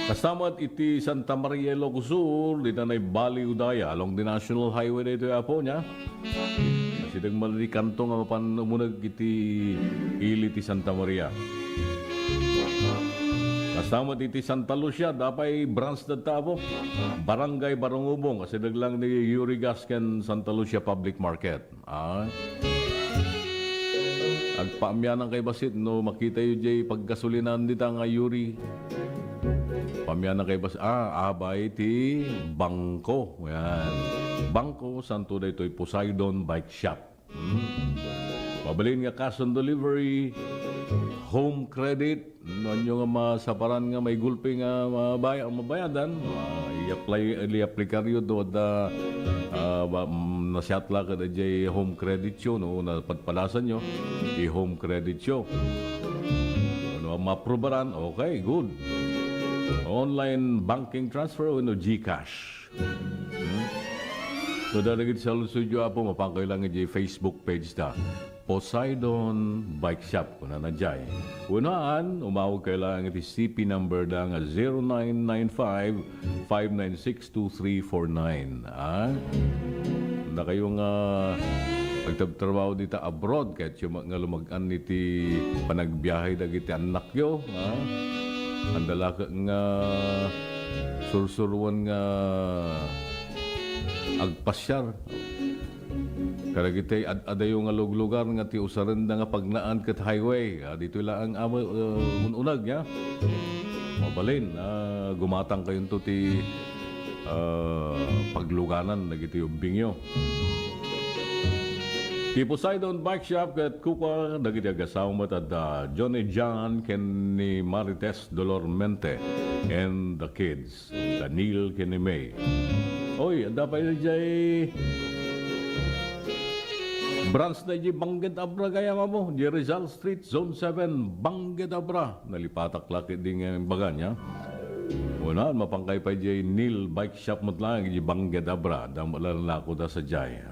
Kasamat iti Santa Maria Ilocos Sur, dito na Bali Udaya, along the National Highway dito po niya. Kasi malali kanto nga mapan umunag iti ili ti Santa Maria. Kasamat iti Santa Lucia, dapay branch na po, Barangay Barangubong, kasi daglang ni Yuri Gasken Santa Lucia Public Market. Agpaamyanan kay Basit, no makita yu jay pagkasulinan dito nga Yuri. Pamyanan kay Bas, abay ti Bangko. Yan. Bangko, santo na ito'y Poseidon Bike Shop. Mabalin nga cash on delivery, home credit, nanyo nga masaparan nga may gulpi nga mabayadan, i-apply karyo do da nasyatla ka da jay home credit yun, no, napadpalasan nyo, i-home credit yun. Ano, maprobaran, okay, good. Online banking transfer o GCash. So, daragit sa studio po, mapangkailangan yung Facebook page na Poseidon Bike Shop kuna na jay. Unaan, umawag kayo lang iti CP number da nga 0995-596-2349. Na kayong pagtatrabaho dito abroad kahit yung nga lumagan niti panagbiyahe dagiti anak yo. Andala ka nga sursuruan nga agpasyar. Karagitay adayo nga lugar nga ti usaran nga pagnaan ket highway. Dito lang ang ununag ya. Mabalin gumatang kayo to ti pagluganan nagiti umbing yo. Ti Poseidon Bike Shop ket kupa dagiti agasawa at Johnny John ken ni Marites Dolormente and the kids Daniel ken ni May. Oy, anda pa yun jay branch na di Bangged Abra gaya mo, di Rizal Street, Zone 7, Bangged Abra. Nalipatak laki din ng baga niya. Una, mapangkay pa di Neil Bike Shop mo lang, di Bangged Abra. Damalan na ako da sa jay.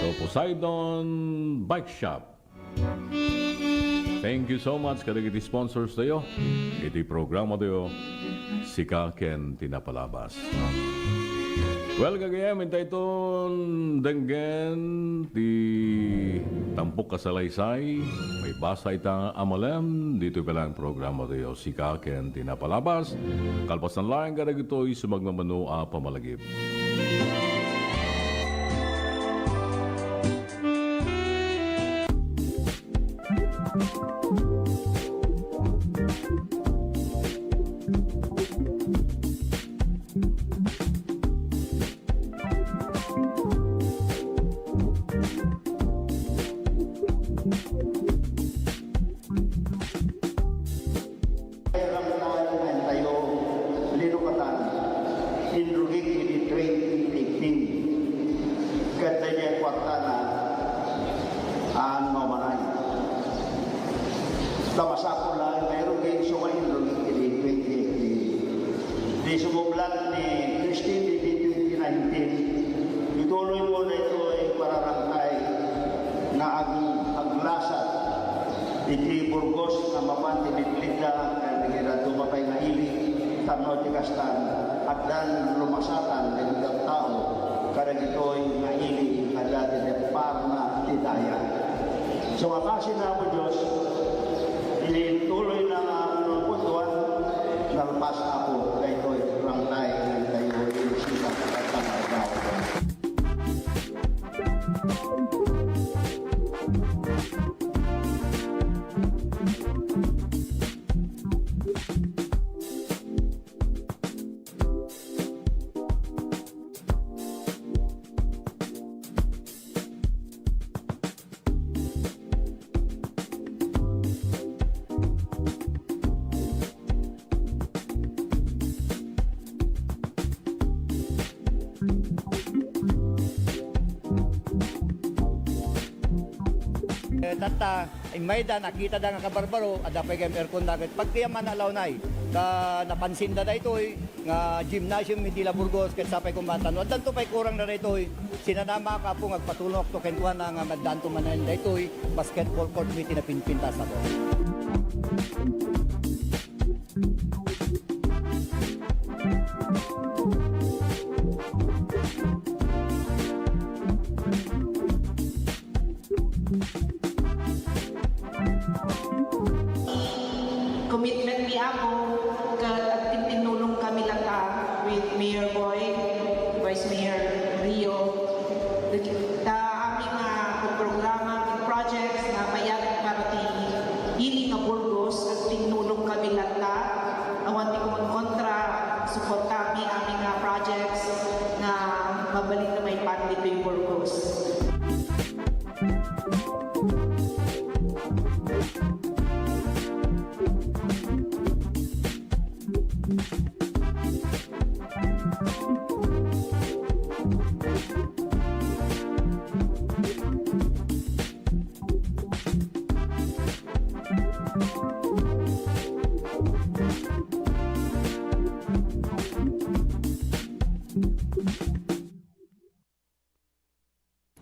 So, Poseidon Bike Shop. Thank you so much kada kiti sponsors tayo. Iti programa tayo, Sika Ken Tinapalabas. Well, kagayam, hintay itong denggen di tampok kasalaysay. May basa itang amalem. Dito pala ang programa tayo, Sika Ken Tinapalabas. Kalpasan lang kada gito'y sumagmamano pamalagip. Iti Burgos na mapan tinitlida kaya nagira tumapay na ili tanaw ti kastan at dan lumasatan ng ibang tao kaya gito'y na ili at dati na parna ti daya. So makasin na po Diyos, tuloy na puntuan nalpas ako kaya ito'y rangtay ng tayo inisita at tanagaw. Tata, may da nakita da nga kabarbaro, ada pa game aircon dagat. Pag tiya man alaw nay, ka napansin da itoy nga gymnasium Midila Burgos ket sapay kumbatan. Wadan to pay kurang na itoy. Sinanama ka po ngagpatulong to kentuan nga maddan to manan da itoy basketball court mi tinapinpintas ako. Commitment ni ako at tinulong kami lata with Mayor Boy, Vice Mayor Rio. Da aming programa, projects na payat para ti hili nga Burgos at tinulong kami lata. Awan ti kontra support kami aming projects na mabalik na may pan dito yung Burgos.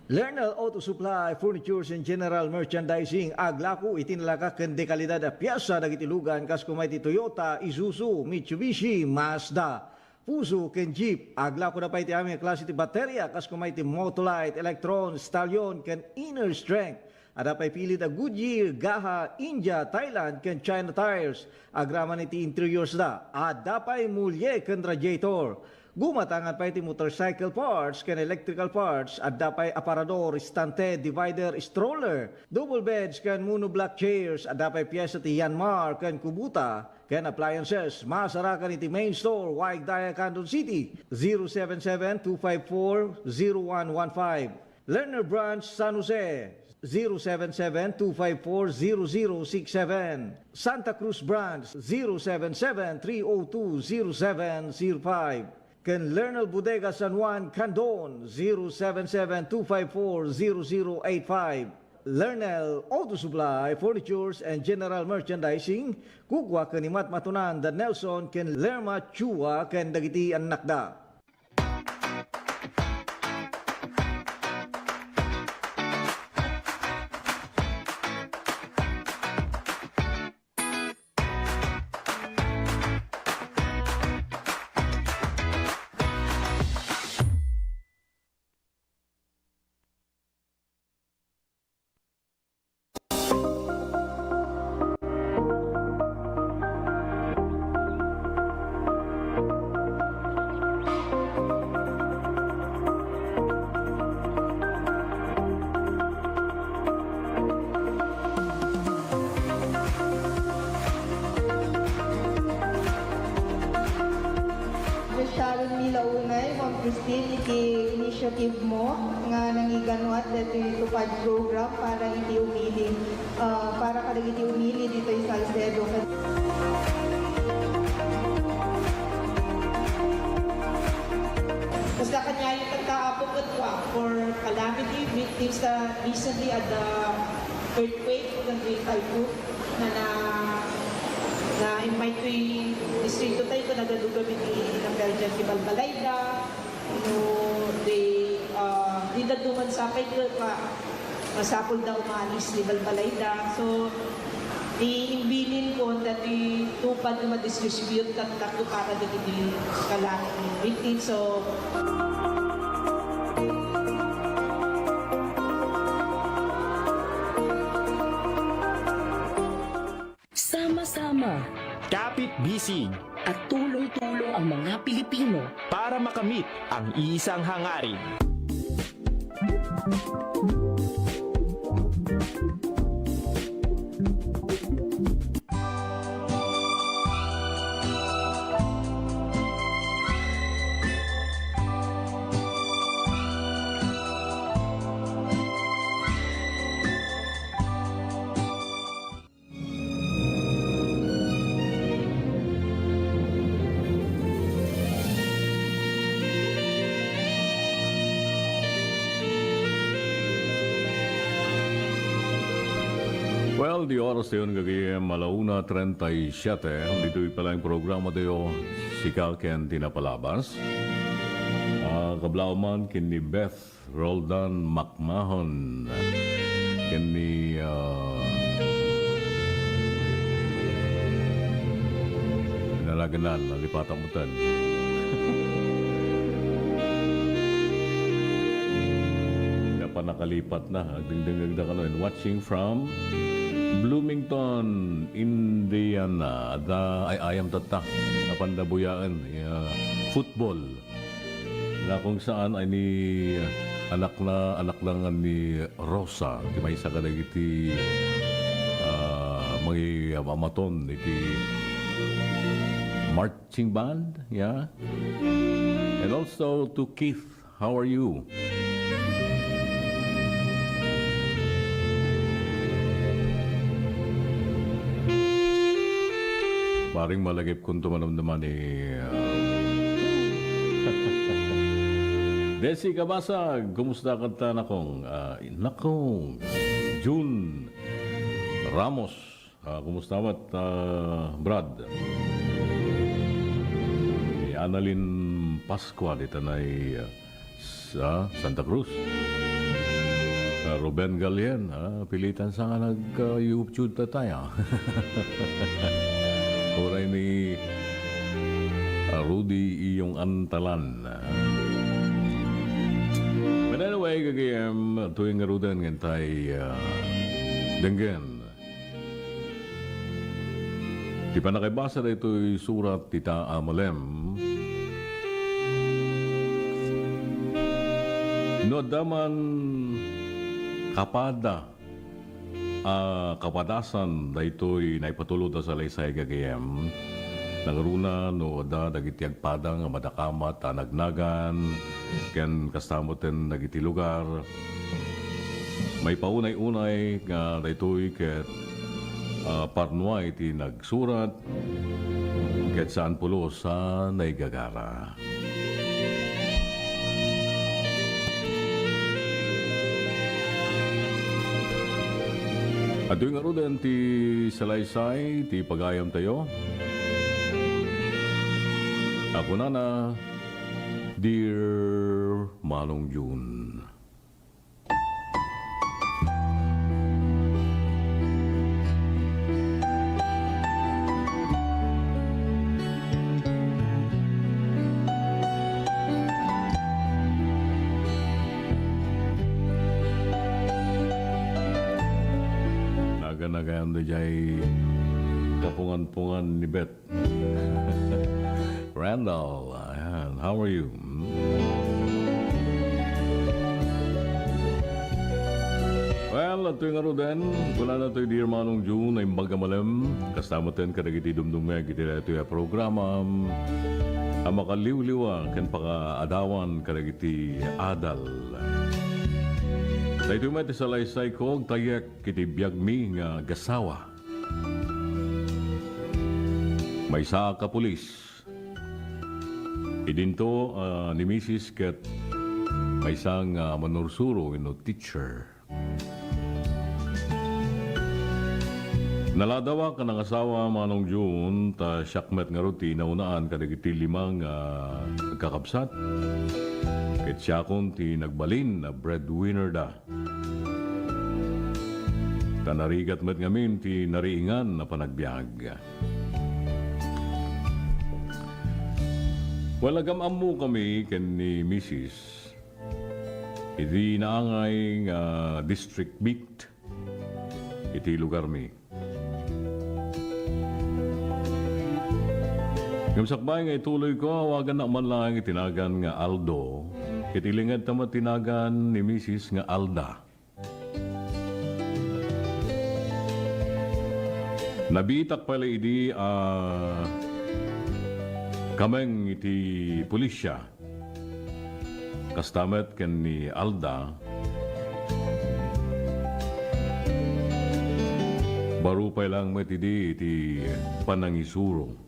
Lernal Auto Supply, Furnitures and General Merchandising, aglako itinalaka ken dekalidad a piyasa dagitilugan kas kumay ti Toyota, Isuzu, Mitsubishi, Mazda. Fuso ken Jeep, aglako na pa iti aming klase ti baterya kas kumay ti Motolite, Electron, Stallion ken Inner Strength. Ada pa'y pilit a Goodyear, Gaha, India, Thailand, ken China Tires. Agraman iti interiors da. Ada pa'y mulye ken radiator. Gumatangan pa iti motorcycle parts ken electrical parts. Ada pa'y aparador, stante, divider, stroller. Double beds ken monoblock chairs. Ada pa'y piyesa ti Yanmar ken Kubuta. Ken appliances. Masarakan iti main store, Waigdaya, Candon City. 077-254-0115. Lerner Branch, San Jose. 077-254-0067. Santa Cruz Branch, 077-302-0705. Ken Lernal Bodega San Juan, Candon, 077-254-0085. Lernal Auto Supply, Furnitures and General Merchandising, kukwa kanimat matunan da Nelson ken Lerma Chua ken dagiti annakda. Sharon Mila Unay, Ma'am Christine, iti initiative mo nga nangiganwat dito itupad program para iti umili, para kada iti umili dito sa Salcedo. Basta kanya yung pagkaapog at for calamity victims na recently at the earthquake ng Great Typhoon na invite ko yung distrito tayo ko nagadugamit ng Belgian si Balbalayda. Di nagduman sa akin ko pa masapol na umalis ni Balbalayda. So, iimbilin ko na tupad na ma-distribute at naku para na hindi calamity victims. So, sama-sama, kapit-bisig at tulong-tulong ang mga Pilipino para makamit ang isang hangarin. Well, di oras yun gagawin malauna 37. Dito pala yung programa tayo si Kalken Tinapalabas. Kablaw man kini Beth Roldan Macmahon. Kini nalaganan, nalipatan mo tan. Nakalipat na. Dingding ka no. Watching from Bloomington, Indiana. Ayam tatak. Napandabuyaan. Football. Na kung saan ay ni anak lang ni Rosa. Di may isa ka na iti mga amaton iti marching band. Yeah. And also to Keith. How are you? Paring malagip kung tumanamdaman ni Desi Kabasag, kumusta kanta nakong? June Ramos, kumusta mat Brad? Annalyn Pascual, ito na sa Santa Cruz. Ruben Galian, pilitan sa nga nag-YouTube na tayo. Oray ni Rudy iyong antalan. But anyway, kagayam, tuwing Ruden ngantay denggen. Di pa nakibasa na ito'y surat tita Amalem. No daman kapada kapadasan da ito'y naipatulod sa laysay gagayam. Nagaruna no da dagiti agpadang madakamat anagnagan ken kastamoten dagiti lugar. May paunay-unay nga da ito'y ket parnwa iti nagsurat ket saan pulo sa naigagara. At yung arudan ti salaysay, ti pagayam tayo. Ako na, Dear Manong June. Nagan da jay kapungan-pungan ni Beth. Randall, ayan, how are you? Well, ito yung arudan. Wala na ito yung Dear Manong June ay magamalam. Kastamoten kadagiti dumdumeg iti ito yung programa. Ang makaliw-liwa kan paka-adawan kadagiti adal. Sa ito yung mati sa laysay ko, tayak kiti biyag mi nga gasawa. May sa kapulis. Idinto ni Mrs. ket may isang manursuro ino teacher. Naladawa ka ng asawa Manong June ta syakmet nga ruti na unaan kadagiti limang kakabsat. Ket siya kon ti nagbalin na breadwinner da. Kanarigat met ngamin ti nariingan na panagbiag. Walagam amu kami ken ni Mrs. Iti naangay district meet iti lugar mi. Ngamsakbay nga ituloy ko, awagan na man lang itinagan nga Aldo. Kitilingad tama tinagan ni Mrs. nga Alda. Nabitak pala idi kameng iti pulisya. Kastamet ken ni Alda. Baru pa lang metidi iti panangisuro.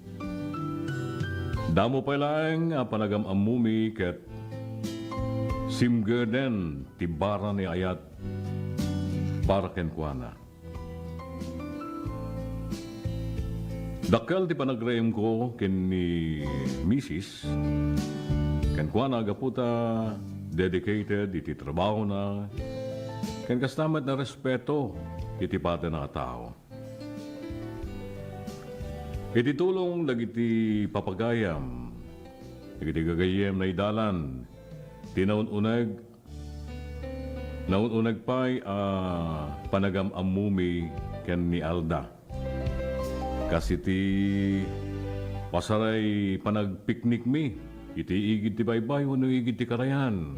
Damo pa lang panagam amumi ket simgerden tibara ni ayat para ken kuana. Dakkel ti panagrayem ko ken ni Mrs. Ken kuana gaputa dedicated iti trabaho na ken kastamet na respeto iti pata na tao. Iti tulong dagiti papagayam, dagiti gagayem na idalan, tinaununag, naununag pa'y panagam amumi ken ni Alda. Kasi ti pasaray panagpiknik mi, iti igid ti baybay, wano igid ti karayan,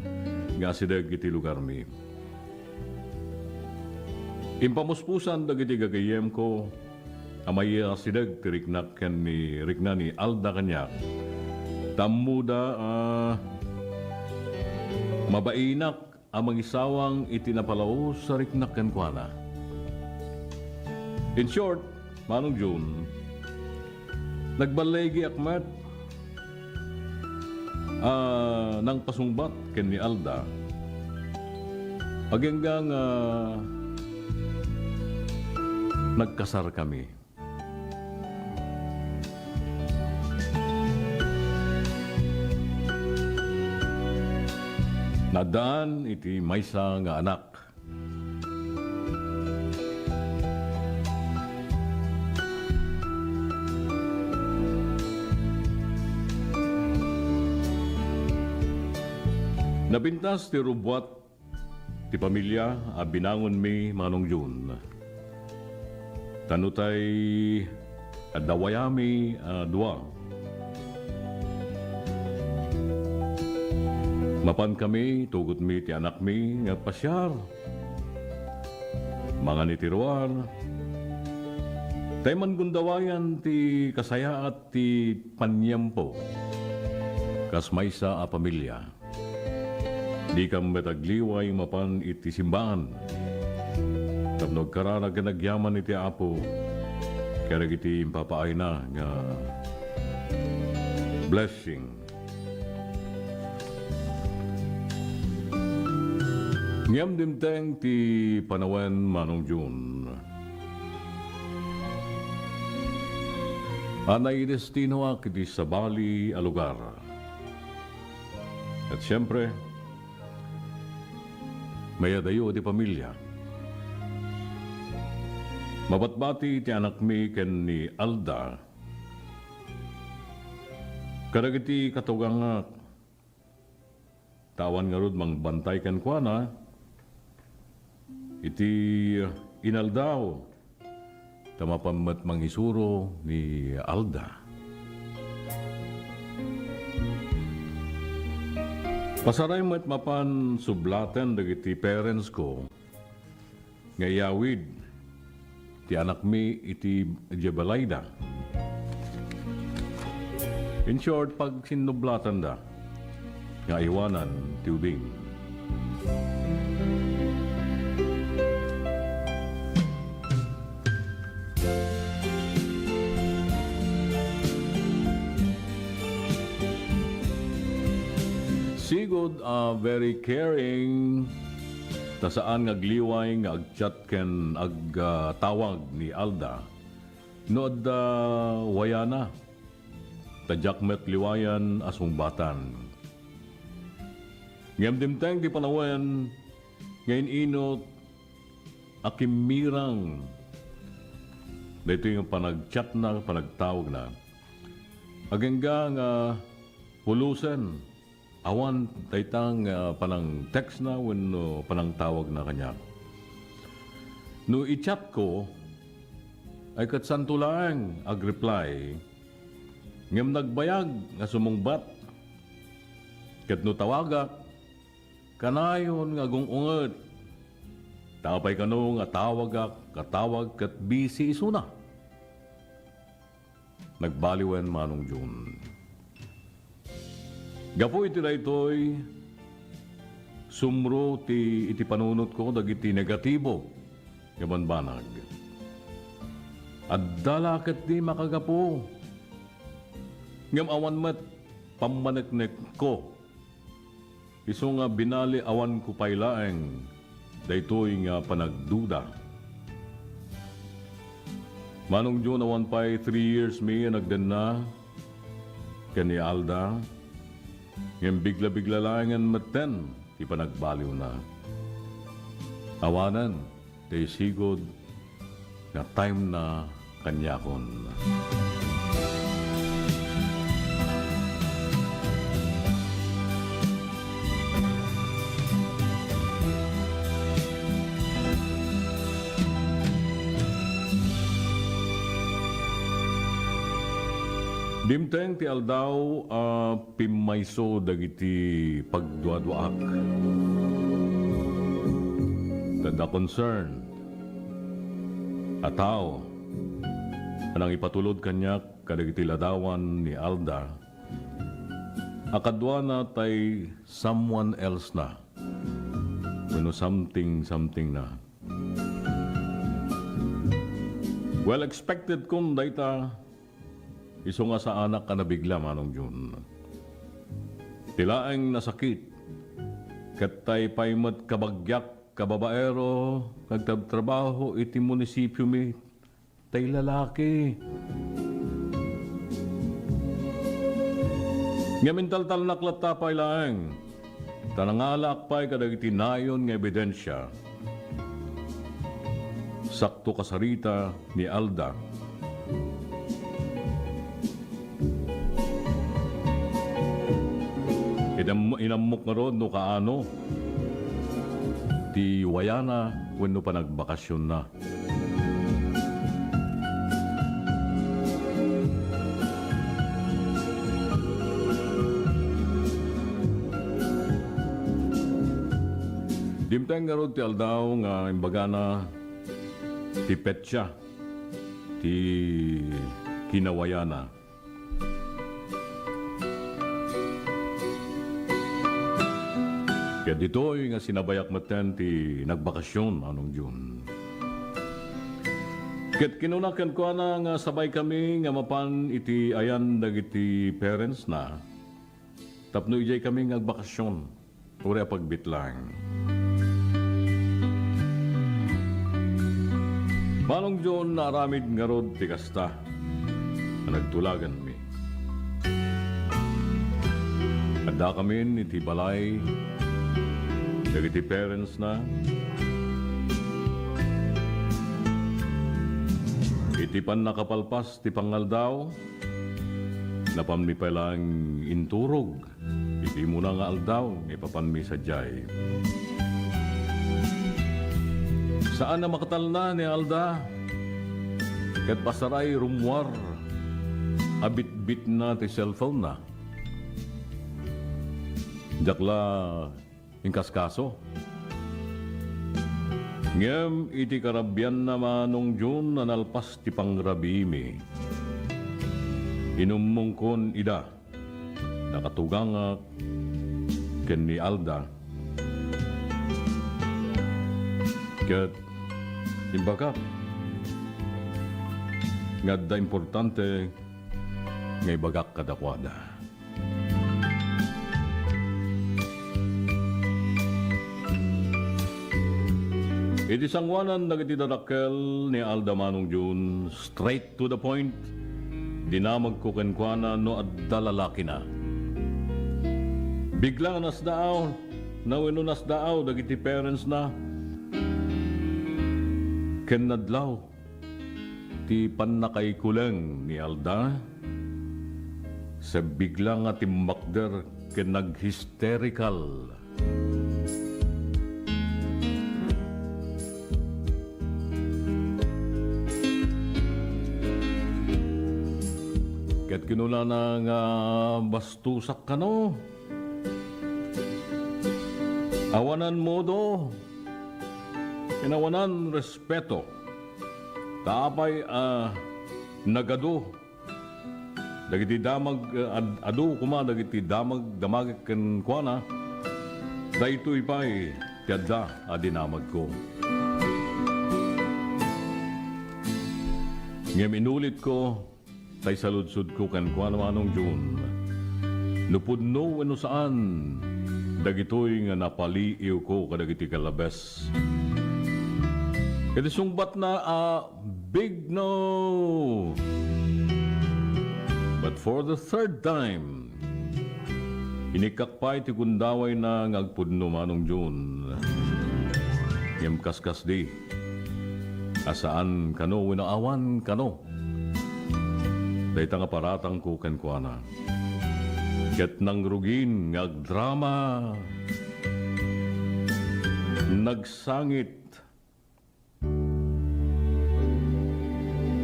nga sidag iti lugar mi. Impamuspusan dagiti gagayem ko, amay sidag ti riknak ken ni rikna ni Alda kanyak. Tamuda mabainak amang isawang itinapalaos sa riknak ken kuana. In short, Manong June, nagbalegi akmat nang pasungbat ken ni Alda. Agenggang nagkasar kami. Nadaan iti maysa nga anak Napintas ti rubwat ti pamilya a binangon mi Manong June. Tanutay dawayami dua. Mapan kami, tugot mi ti anak mi nga pasyar. Mga nitiruar. Tay man gundawayan ti kasaya at ti panyampo. Kas maysa a pamilya. Di ka matagliway mapan iti simbahan. Tapnog karana ganagyaman iti apo. Kaya iti impapaay na nga blessing. Ngam dimteng ti panawen Manong June. Anay destino ak iti sabali a lugar. At siyempre, may adayo di pamilya. Mabatbati ti anak mi ken ni Alda. Kadagiti katugangak. Tawan nga rod mang bantay ken kuana. Iti inaldaw. Tamapamat mangisuro ni Alda. Pasaray mo't mapan sublaten dagiti parents ko. Ngayawid. Ti anak mi iti Jebalayda. In short, pag sinublatan da, nga iwanan ti ubing. Sigod very caring ta saan ngagliway nga agchat ken agtawag ni Alda no wayana tajakmet liwayan asumbatan. Ngem dimteng ti panawen ngayon inot akimirang dito yung panagchat na panagtawag na agengga nga hulusen awan taytang panang text na when panang tawag na kanya. No i-chat ko ay katsantulang ag-reply ngem nagbayag nga sumungbat ket no tawagak kanayon nga gungunget tapay kano nga tawagak katawag ket busy isuna. Nagbaliwen Manong June. Gapo iti daytoy sumro iti panunot ko dagiti negatibo yaman banag. At dalaket di makagapo. Ngam awan met pamaneknek ko. Iso nga binali awan ko paylaeng daytoy nga panagduda. Manong June awan pay 3 years mi nagden na kani Alda. Ngayon bigla-bigla lang ang maten, di pa nagbaliw na. Awanan, tayo sigod, na time na kanyakon. Dimteng ti aldaw pimayso dagiti pagduadwaak. Tanda concern. Ataw. Anang ipatulod kanya kadagiti ladawan ni Alda. Akadwa na tay someone else na. Ano something na. Well expected kung dayta iso nga sa anak ka nabigla, Manong June. Tilaeng nasakit. Katay paymat kabagyak, kababaero, nagtatrabaho iti munisipyo mi. Tay lalaki. Ngamintal-tal naklata pay laeng. Tanangalak pay kadagiti nayon nga ebidensya. Sakto kasarita ni Alda. Inamok nga ron no kaano. Ti wayana wenno pa nagbakasyon na. Dimteng nga ron ti aldaw nga imbaga na ti petsa ti kinawayana. Kaya dito'y nga sinabayak maten ti nagbakasyon anong June. Ket kinunakan ko na nga sabay kami nga mapan iti ayan dagiti parents na tapno ijay kami nga nagbakasyon. Uri pagbitlang. Manong John naramid nga rod ti kasta na nagtulagan mi. Adda kami iti balay dagiti parents na iti pan nakapalpas ti pangaldaw napan mi palang inturog iti muna nga aldaw may papan mi sadyay. Saan na makatal na ni Alda? Kat pasaray rumwar abit-bit na ti cellphone na. Jakla ingkaskaso. Ngem iti karabyan naman nung June nanalpas ti pangrabimi. Inumungkon ida. Nakatugangak ken ni Alda. Ket imbaga nga da importante nga ibagak kadakwada. Iti sangwanan dagiti dadakkel ni Alda manong June, straight to the point, dinamag ko kenkwana no adda lalaki na. Bigla nasdaaw, nawino nasdaaw dagiti parents na, ken nadlaw, ti pannakay kulang ni Alda, sa bigla nga timbakder ken nag-hysterical. Ket kinula na nga bastusak ka no. Awanan mo do. Inawanan respeto. Taapay nagado. Dagiti damag adu kuma dagiti damag ken kuana. Daytoy pay tiadda adinamag ko. Ngem inulit ko tay saludsud ko kan kuano manong June. Nupudno wenno saan dagitoy nga napaliiw ko kadagiti kalabes. Iti sungbat na big no. But for the third time, inikakpay ti kundaway na ngagpudno manong June. Ngem kaskas di. Asaan kano winaawan kano. Dahita nga paratang ko kenkwana. Ket nang rugin ngagdrama. Nagsangit.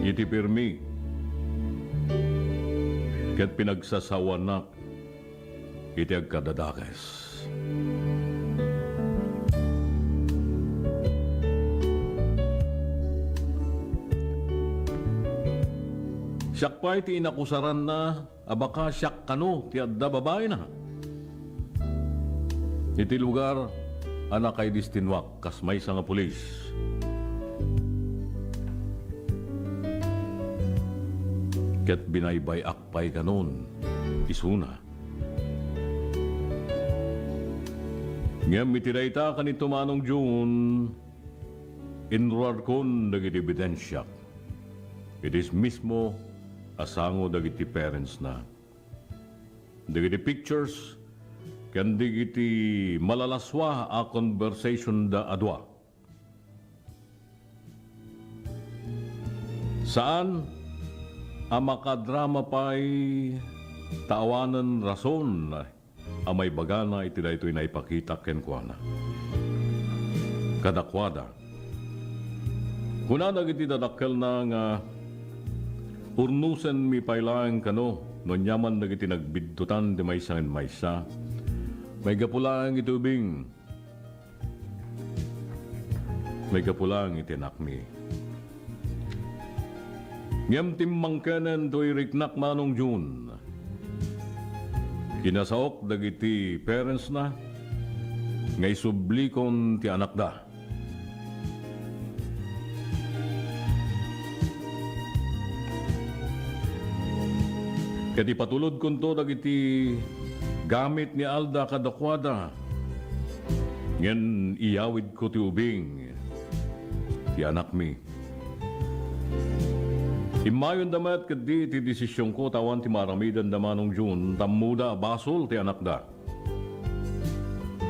Iti pirmi. Ket pinagsasawanak. Iti agkadadakes. Siyak pa iti inakusaran na, abaka siyak kano, ti adda babae na. Iti lugar, anak kay distinwak, kasmay sa nga pulis. Ket binaybay akpay kanon, isuna. Ngem itirayta kanito manong June, inruar kon dagiti ebidensyak. It is mismo asango dagiti parents na. Dagiti pictures, kan dagiti malalaswa a conversation da adwa. Saan ang makadrama pa'y tawanan rason amay bagana iti daytoy na ipakita kenkwana. Kadakwada. Kuna dagiti dadakkel na nga urnusen mi pailaeng kano no nyaman dagiti nagbidtutan di maysa ngem maysa. May gapulang itubing. May gapulang itinakmi. Ngem timmang kenen to'y riknak manong June. Kinasaok dagiti parents na, ngay sublikon ti anak da. Kati patulod kunto dagiti gamit ni Alda kadakwada. Ngen iyawid ko ti ubing, ti anak mi. Imayon damat kadi ti desisyon ko tawan ti maramidan da manong June tamuda basol ti anak da.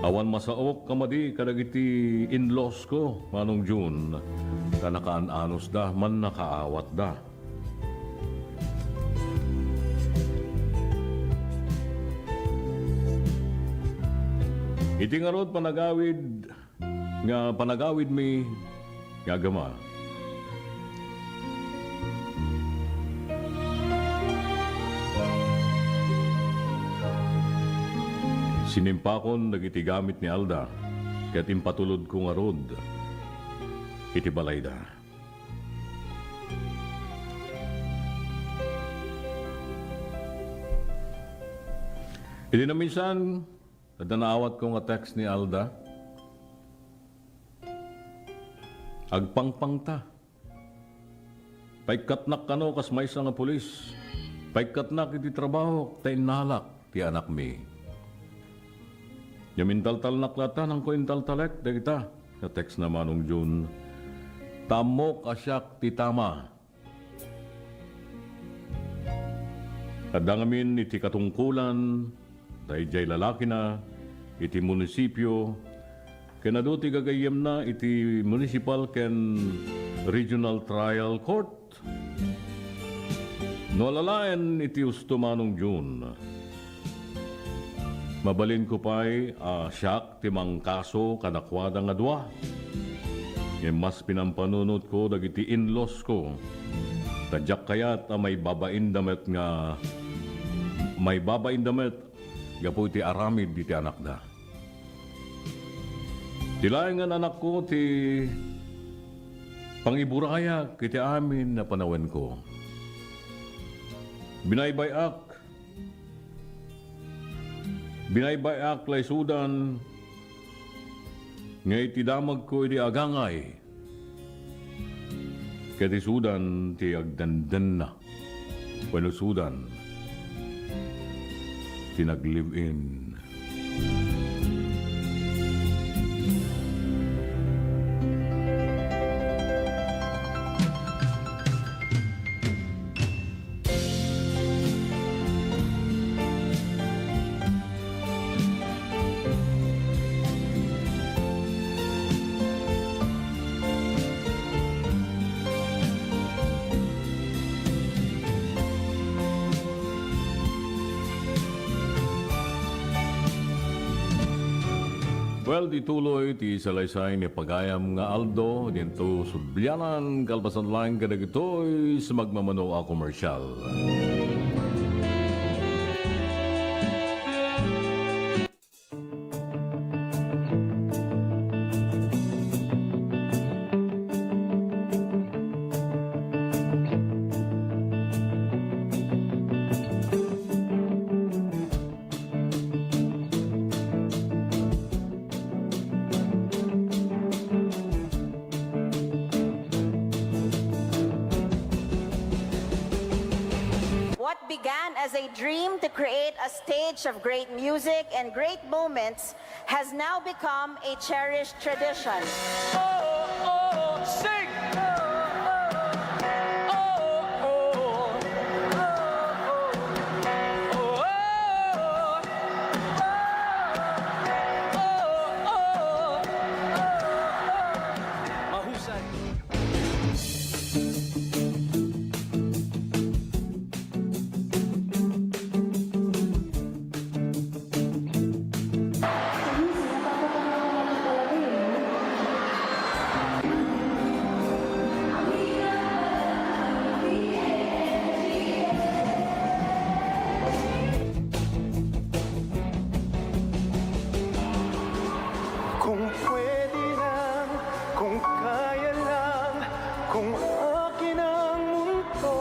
Awan masaok kamadi kadagiti in-laws ko manong June ta nakaan-anos da man nakaawat da. Iti nga rod panagawid mi nga gama. Sinimpakon dagiti gamit ni Alda, ket impatulod ko nga rod, iti balayda. Iti na minsan, nadanawat ko nga text ni Alda, agpangpang ta. Paikatnak kano kas maysa nga pulis, paikatnak iti trabaho, ta inalak ti anak mi. Yamintaltal naklata ng kointaltalek, dagita. Na text naman ng June. Tamok asyak ti tama. Kadangamin iti katungkulan, dahil jay lalaki na, iti munisipyo, kenaduti gagayem na iti municipal ken regional trial court. Nolalayan iti usto manong June. Mabalin ko pa'y siyak timang kaso kadakwada nga dua. Mas pinampanunot ko dagiti in-laws ko. Tadyak kayat may babain damet nga gapo iti aramid iti anak da. Tilayan nga anak ko ti pangiburaya kiti amin na panawen ko. Binaybayak lay sudan, ngay tidamag ko iti agangay. Kati sudan ti agdandan na, wano sudan, tinag-live-in. Well, dituloy ti salaysay ni pagayam nga Aldo dinto Sublianan kalpasan lang kadagitoy sa magmamano a komersyal. What began as a dream to create a stage of great music and great moments has now become a cherished tradition. Sing! kung akin ang mundo.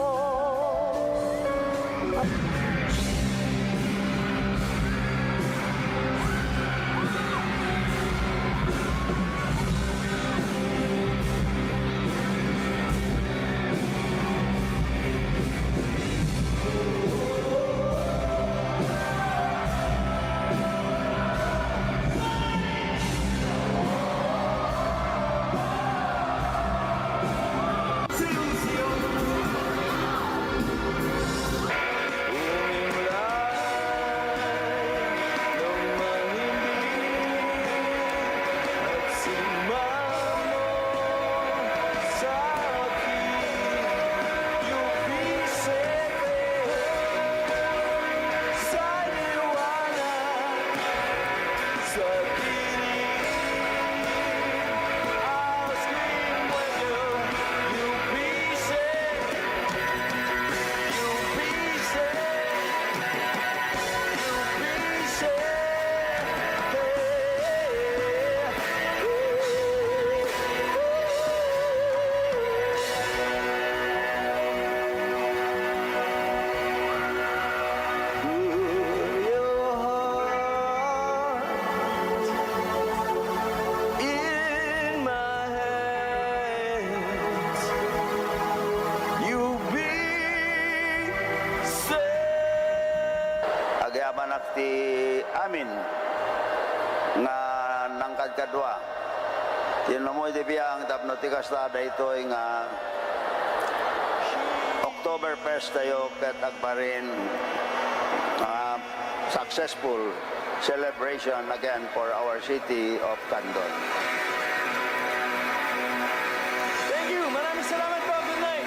Agyaman ti amin nga nangkad kadwa. Tinamoy ti biyang tapno ti kastada ito nga October 1st tayo ket agparin successful celebration again for our city of Candon. Thank you! Maraming salamat po! Good night!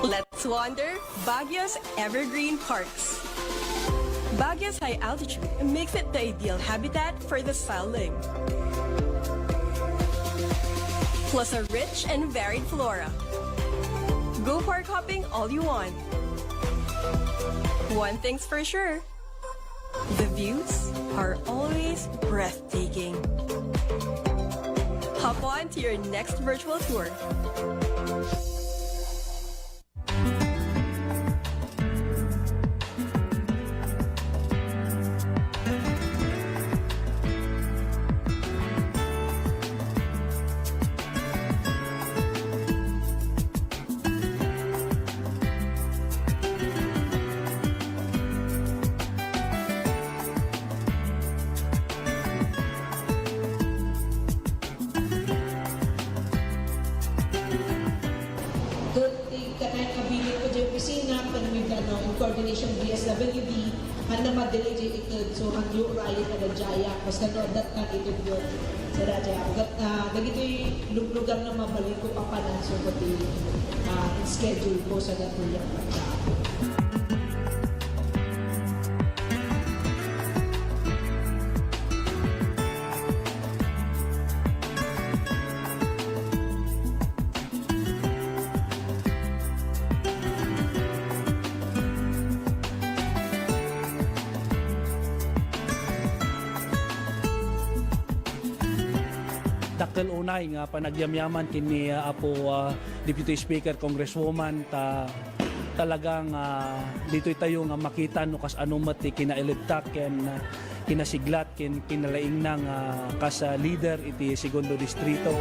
Let's wander Baguio's evergreen parks. Baguio's high altitude makes it the ideal habitat for the starling. Plus a rich and varied flora. Go park hopping all you want. One thing's for sure, the views are always breathtaking. Hop on to your next virtual tour. In coordination BSWD, handa madali jay ikod so hangyo raya kada jaya pas kano dat na ito yun sa jaya nagito'y lugar na mabalik ko papanan so pati schedule ko sa datuyang pagka. Dakkel unay nga panagyamyaman kini Apo Deputy Speaker Congresswoman talagang dito'y tayo nga makita no kas anumat ti kinailibtak ken kinasiglat ken kinalaing nang kas leader iti segundo distrito.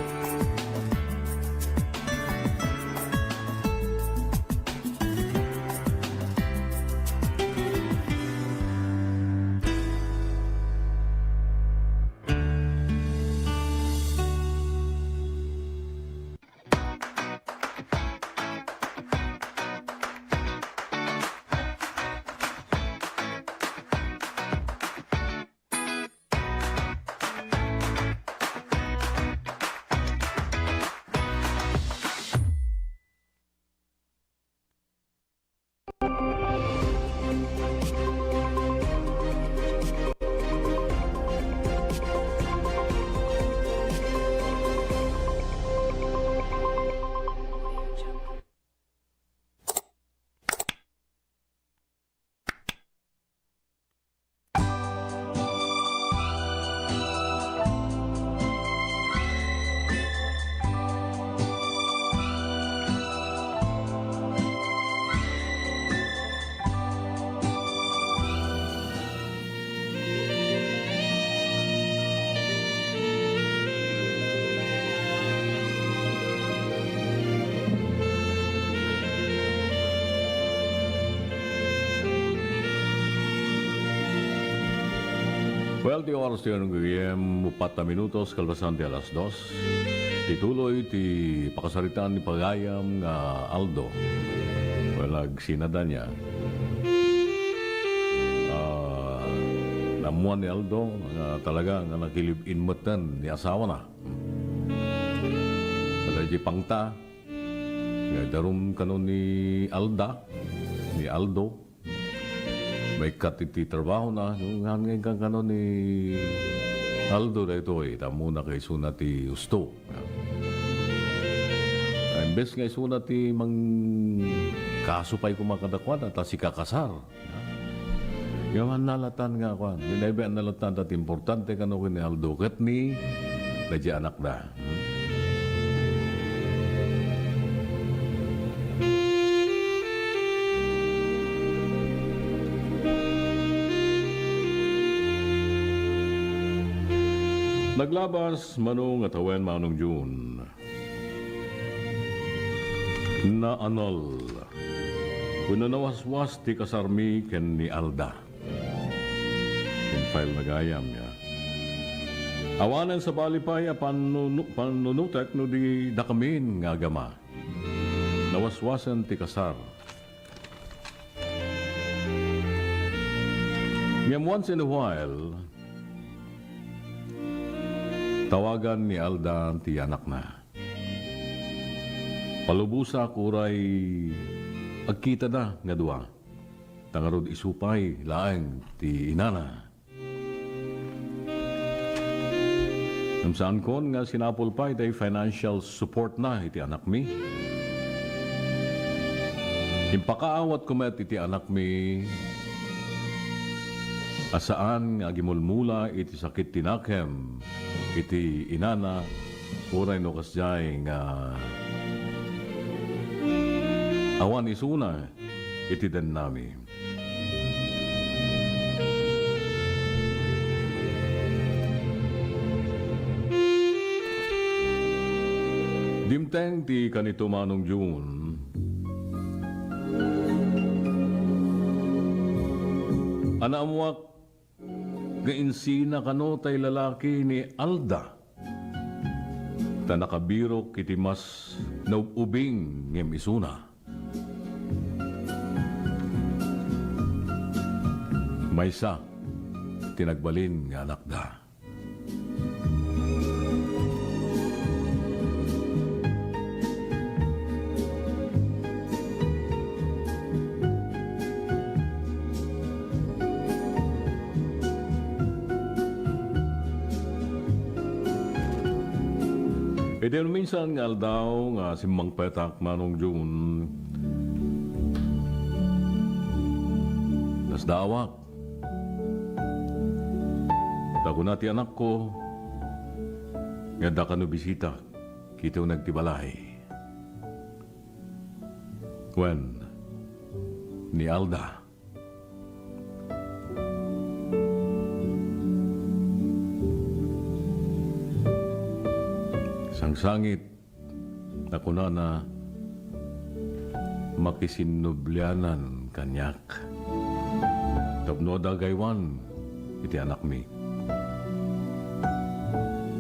Well, di oras tayo ng gagayam 4 minutos kalbasan di alas 2. Tituloy ti pakasaritan ni Pagayam nga Aldo. Walag sinada niya. Namuan ni Aldo nga talaga nga nakilib-in matan ni asawa na. Wala di pangta. Nga darum kanon ni Aldo. May katiti trabaho na. Yung hanggang kang kanon ni Aldo na ito tamo na kay sunat ti usto. Imbes nga sunat ti mang kasupay kumakadakwan at si kakasar. Yung nalatan nga kwan. Yung nalatan at importante kano ni Aldo kat ni nadya anak na. Naglabas manong atawen manong June na anol kuno nawaswas ti kasarmi ken ni Alda in file nagayam niya awanan sa balipay a panunutek no di dakamin nga agama nawaswasan ti kasar ngam once in a while tawagan ni Alda ti anak na. Palubusa kuray agkita na nga dua. Tangarod isupay laeng ti inana. Namsaan kon nga sinapulpay tay financial support na iti anak mi. Impakaawat kumet iti anak mi asaan nga gimulmula iti sakit tinakem iti inana uray no kasjay nga awan isuna iti den nami. Dimteng ti kanito manong June anaamuak nga insina kano tay lalaki ni Alda ta nakabiro kiti mas naubing ngem isuna maysa tinagbalin nga anak da. E din minsan nga aldaw nga simbang petak manong June nas dawak tago na ti anak ko nga da ka no bisita kitaw nagtibalay when ni Alda sangsangit ako na makisinublyanan kanyak. Tapno dagaywan iti anak mi.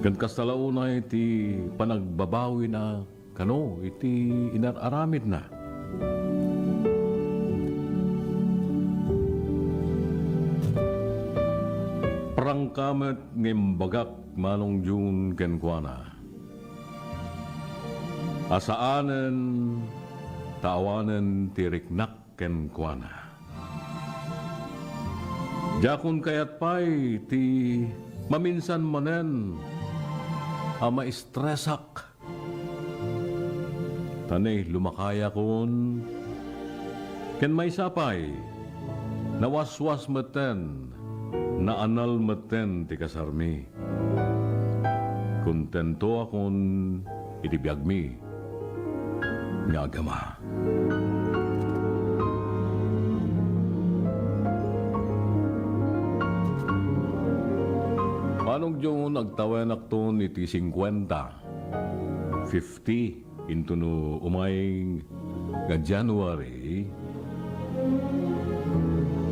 Kan kastalauna iti panagbabawi na kano iti inararamid na. Prangkamet ngimbagak manong June kenkwana. Asaanen, tawanen tiriknak ken kuana. Jakun kayat pay ti maminsan manen ama istresak. Tanay lumakaya kun ken may sapay nawaswas meten na anal meten ti kasarmi. Kontento akon itibiyag mi nga agama. Manong June nagtawen akton iti 50, 50 into no umay nga January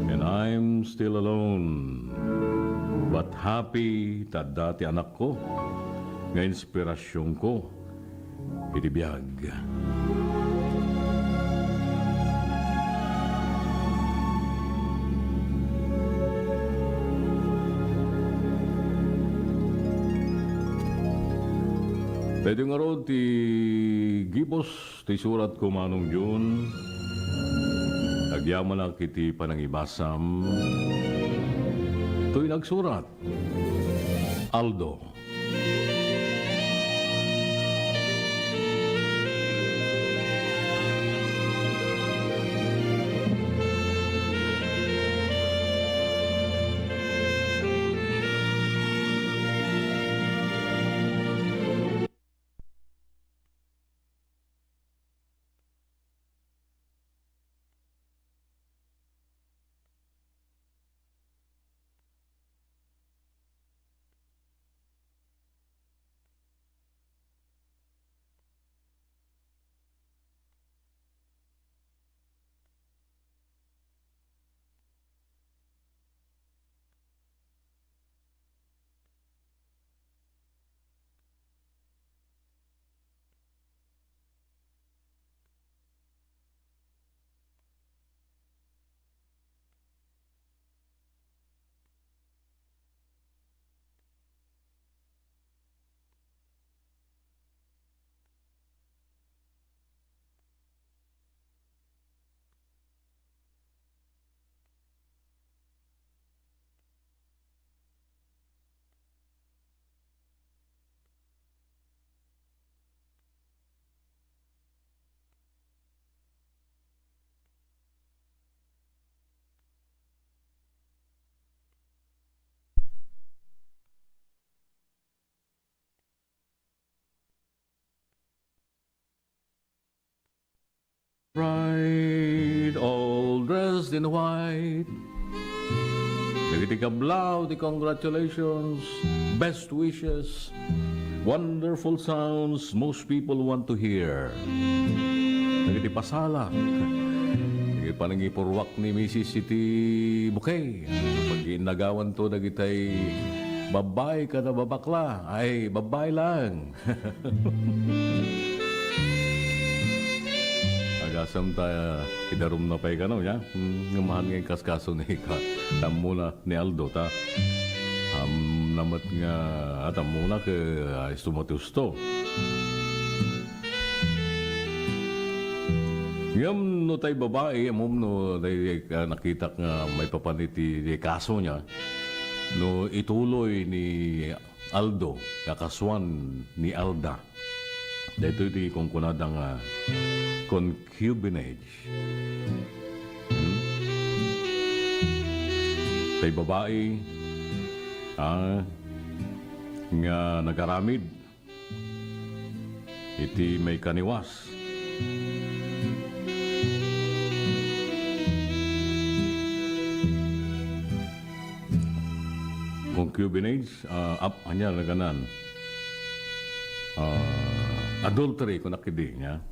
and I'm still alone. But happy ta dati anak ko, nga inspirasyon ko, iti biyag. Pwede nga ro ti gibos ti surat ko manong Jun. Agyaman ang kiti panangibasam. To'y nagsurat. Aldo. Bride, all dressed in white. Nagiti kablaw, di congratulations, best wishes, wonderful sounds most people want to hear. Nagiti pasala. Nagiti panangipurwak ni Mrs. Iti Bukay. Pag inagawan to, nagitay babay ka na babakla. Ay, babay lang. Agasam tayo, idarum na pa ikanaw niya. Ngamahan nga yung kaskaso ni Ika. Muna ni Aldo, ta. Namat nga, at muna ka istumatusto. Ngam no tayo babae, no nakita nga may papaniti di kaso niya. No ituloy ni Aldo, kakaswan ni Alda. Dito iti kung kunadang concubinage. Tay babae nga nagaramid iti may kaniwas. Concubinage, hanya naganan. Adultery kung nakidi niya.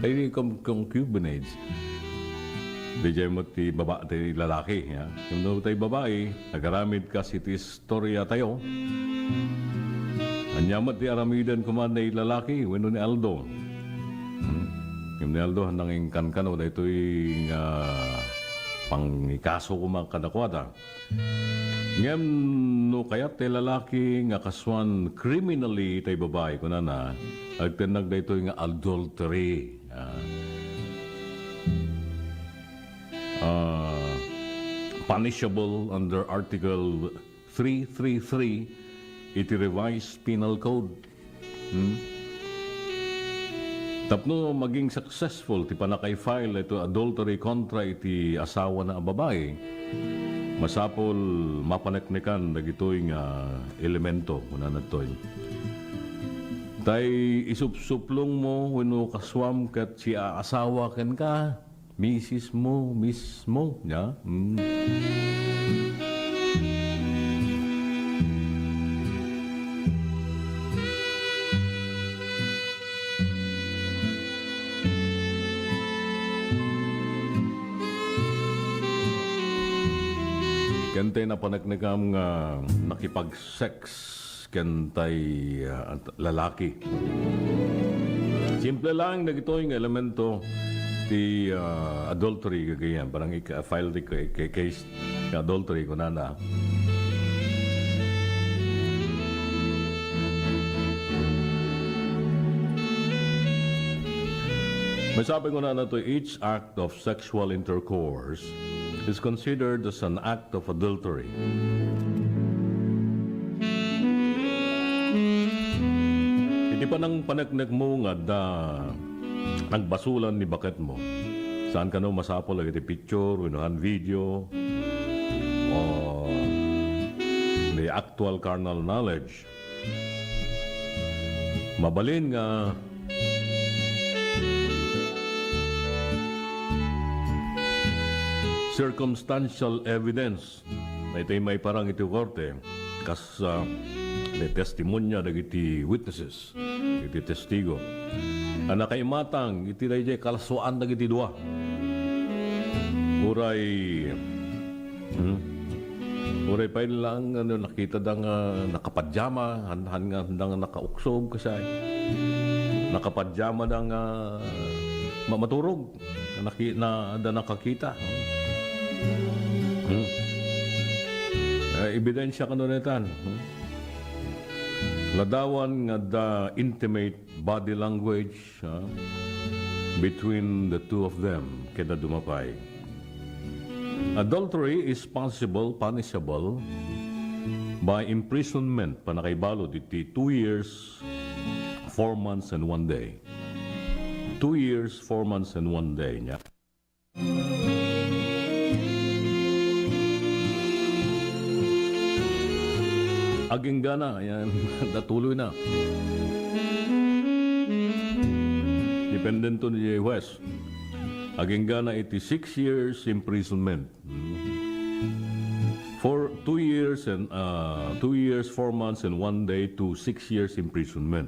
Ay concubinage. Di dyan mo ti baba, ti lalaki. Ya. Yung tayo babae, nagaramid ka si ti istorya tayo. Anyamat ti aramidan kuman na lalaki, wino ni Aldo. Yung ni Aldo, handang ingkan-kano, na ito'y pangikaso kumang kadakwada. Ngayon, no kaya tayo lalaki nga kaswan criminally tayo babae ko na agtinag na ito nga adultery. Punishable under Article 333 iti revised penal code. Tapno maging successful ti panakay-file ito adultery kontra iti asawa na babae. Masapol mapaneknekan dagitoy nga elemento kuna natoy. Tay isupsuplong mo wenno kaswam ket si asawa ken ka, misis mo mismo nya. Kente na panagnagam nga nakipag-sex kentay lalaki. Simple lang na ito yung elemento ti adultery kagayan. Parang file di case adultery ko na. May sabi ko na to, each act of sexual intercourse is considered as an act of adultery. Hindi pa nang panagnag mo nga nagbasulan ni baket mo. Saan ka no masapol lagi ti picture, winuhan video, o the actual carnal knowledge. Mabalin nga circumstantial evidence na ito'y may parang iti korte kas may testimonya dagiti witnesses, iti testigo. Ang nakaimatang iti dayjay kalasuan dagiti dua. Uray pa lang nakita dang nakapadyama, handang nakauksob kasi nakapadyama dang maturog na nakakita. Ebidensya ka nunetan. Ladawan nga the intimate body language between the two of them kaya dumapay. Adultery is punishable by imprisonment panakaibalod iti 2 years, 4 months, and 1 day. 2 years, 4 months, and 1 day niya. Aging gana, yan, natuloy na. Dependent to ni West. Aging gana, 6 years imprisonment. For 2 years and 2 years, 4 months, and 1 day to 6 years imprisonment.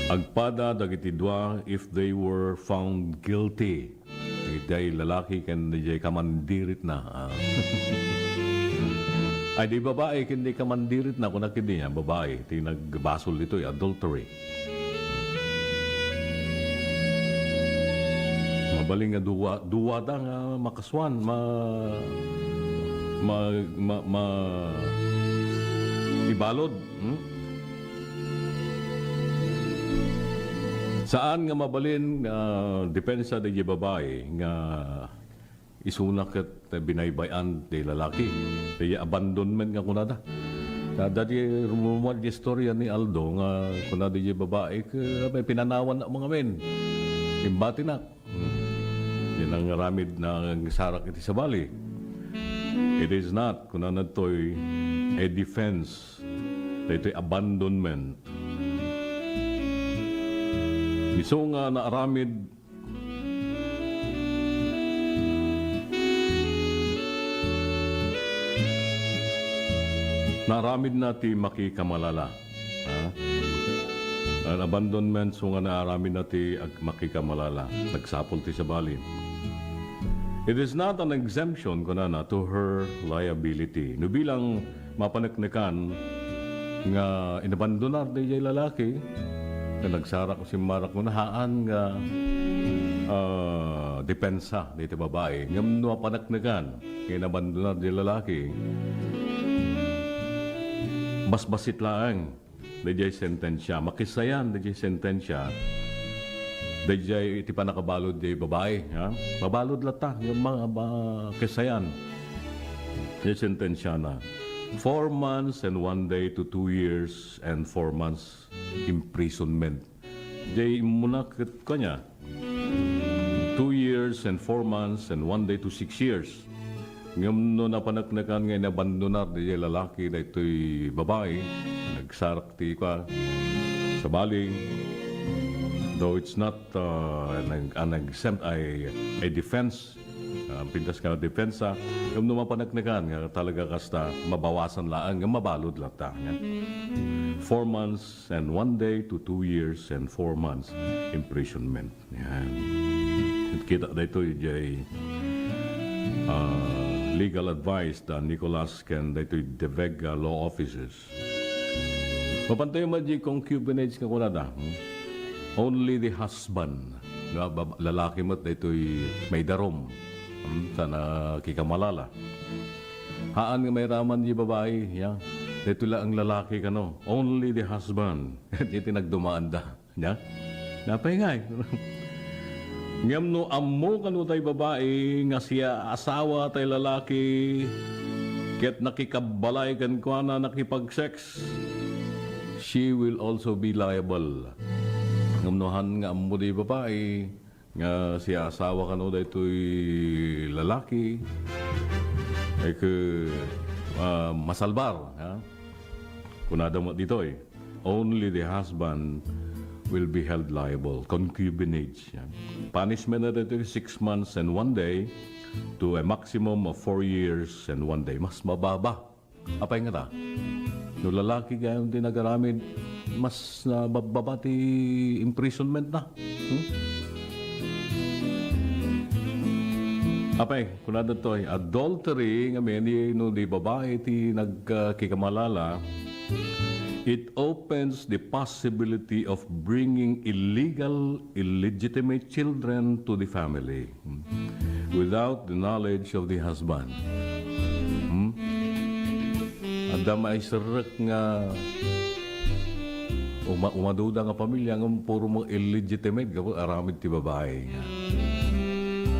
Agpada dagiti dua if they were found guilty. Dahil lalaki kan di kamandirit na. Ay di babae kundi kamandirit na kung nakindi niya babae ti nagbasol dito adultery. Mabaling nga duwa da nga makaswan ibalod. Saan nga mabalin depensa di babae nga isunak at binaybayan di lalaki. Kaya abandonment nga kunada. Dati rumumuad di istorya ni Aldo nga kunada di babae may pinanawan na mga men. Imbati na. Yan ang ramid na sarak iti sa bali. It is not kunada to'y a defense. Ito'y abandonment. Iso nga naaramid nati makikamalala. Ang abandonment so nga naaramid nati makikamalala. Nagsapol ti sa bali. It is not an exemption kunana to her liability. No bilang mapaneknekan nga inabandonar di jay lalaki na nagsara ko si Marak mo nahaan nga depensa dito babae. Ngam no mapaneknekan kaya inabandonar di lalaki basbasit lang dayjay sentensya. Makisayan dayjay sentensya. Dayjay iti pa nakabalod di babae. Mabalod lata yung mga kisayan. Dayjay sentensya na. 4 months and 1 day to 2 years and 4 months imprisonment. Dayjay muna kanya. 2 years and 4 months and 1 day to 6 years. Ngayon no napanaknakan ngayon abandonar di lalaki na ito'y babae, nagsarak ti ka sa bali. Though it's not an exempt, a defense, pintas ka na depensa, ngayon no mapanaknakan nga talaga kasta mabawasan laan, nga mabalod lata. 4 months and 1 day to 2 years and 4 months imprisonment. Yan. Kita na ito yung legal advice da Nicolas ken daytoy De Vega law offices. Mapantay mo di concubinage ka kunada. Only the husband nga lalaki mo daytoy may darom. Sana kikamalala. Haan nga may raman di babae, ya. Dito lang ang lalaki kano. Only the husband. Dito nagdumaan da. Ya. Napay nga. Ngam no ammo kano tay babae nga siya asawa tay lalaki ket nakikabalay kan ko na nakipag-sex. She will also be liable. Ngam nohan nga ammo di babae nga siya asawa kano daytoy lalaki. Ay masalbar. Ha? Kunada mo dito only the husband will be held liable. Concubinage. Yeah. Punishment na dito 6 months and 1 day to a maximum of 4 years and 1 day. Mas mababa. Apay nga ta? No lalaki gayon din nagaramid, mas mababa ti imprisonment na. Apay, kunada to adultery nga meni no di babae ti nagkikamalala. It opens the possibility of bringing illegitimate children to the family without the knowledge of the husband. Adam ay serak nga umaduda nga pamilya nga puro mga illegitimate kapag aramid ti babae.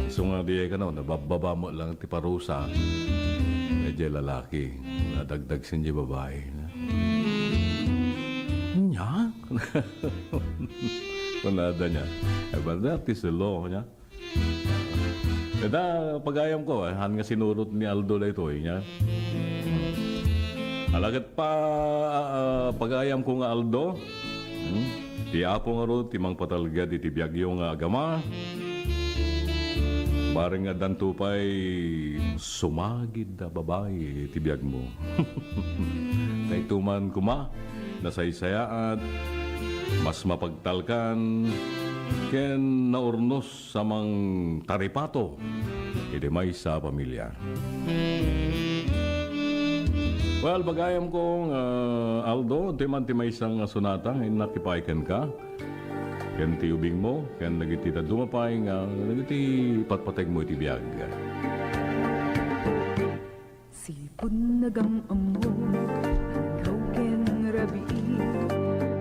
So nga di ka na, nabababa mo lang ti parusa medyo lalaki nadagdag sin di babae. Nya? Kunada niya. But that is the law niya. Kada pagayam ko, han nga sinurot ni Aldo na ito niya. Alagat pa pagayam ko nga Aldo, ti apo nga ro, timang patalga di tibiyagyo nga agama. Bareng nga dantupay sumagid na babae tibiyag mo. Naituman kuma, nasaysayaan, mas mapagtalkan, ken naurnos sa mang taripato, idemay sa pamilya. Well, bagayam kong Aldo, timay isang sunata, nakipaikan ka, ken ti ubing mo, ken nagitita dumapay nga, nagiti patpateg mo iti biyag. Sipon nagamam mo, hanggaw ken rabi,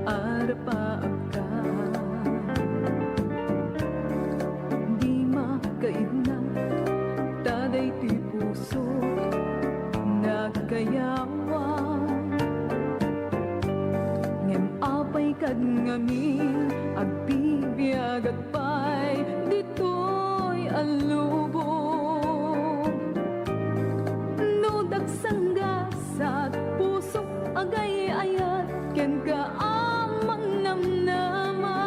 arapa agka. Di makaina, taday ti puso, nagkayawa. Ngem apay kag ngamin, agpibiyag at pay, dito'y alubog. No dagsangasat, pusok agay ayat, ken ka amang namnama.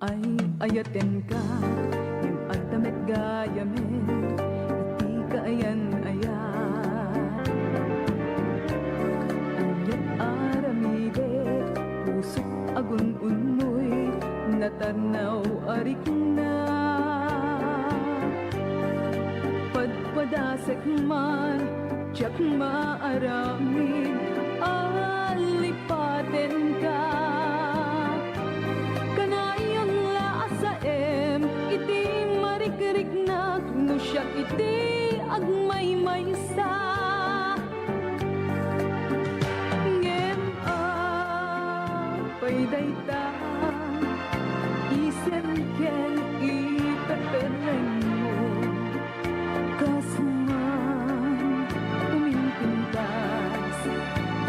Ay ayaten ka, yung agdamet gayamen, iti kaayan ayat. Anyat aramide, pusok agun unoy, natanaw arik na. Padpadasek man, tiyak maaramid, alipaten ka. Kanayon laasaem, iti marikiriknak, no siyak iti agmaymaysa. Ngem apay dayta, isem ken ipepereng mo. Kasman tumintintas,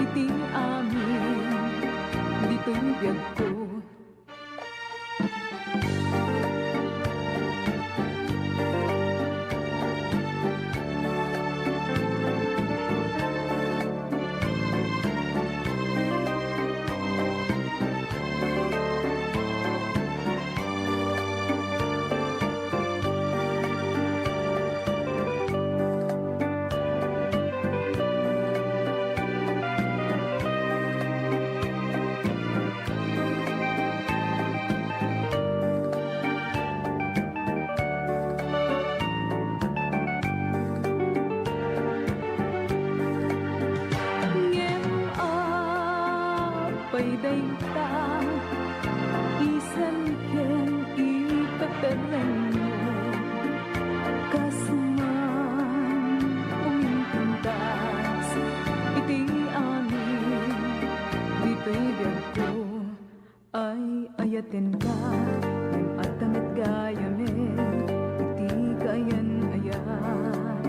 iti amin, dito'y biyag ko. paydayta isan ken ipepereng mo kasman umintuntas iti amin di paybiyag ko ay ayaten ka yung atamit gayamen iti kayan ayat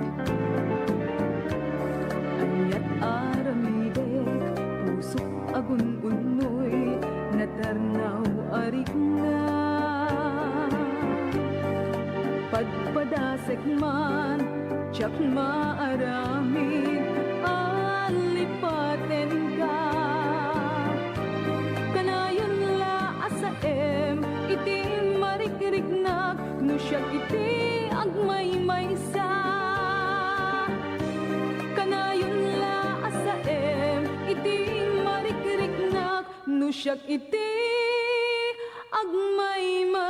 ayat aramidek pusok agun unoy natarnaw arik na pagpadasek man tsak maaramid alipaten ka kanayon la asaem iti marikiriknak no siya iti agmaymaysa kanayon la asaem iti marikiriknak no siya iti agmaymaysa.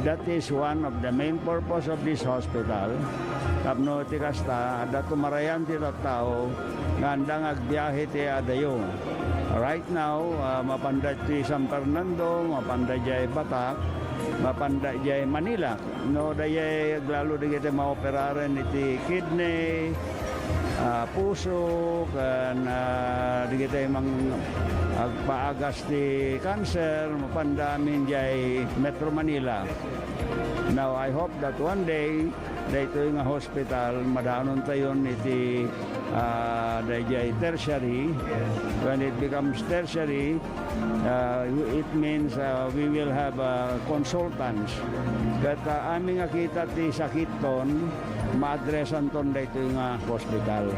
That is one of the main purpose of this hospital. Tapno ti kasta, dato marayan ti tao, ngandang agbiyahe ti adayo. Right now, mapanda ti San Fernando, mapanda jay Batak, mapanda jay Manila. No, dayay lalo di kita maoperaren iti kidney, puso, kan di kita mang agpaagas ti cancer, mapandamin jay Metro Manila. Now, I hope that one day, dito yung hospital, madanon tayo iti dayjay tertiary. When it becomes tertiary, it means we will have consultants. Kat aming akita ti sakit ton, ma-addressan ton dito yung hospital.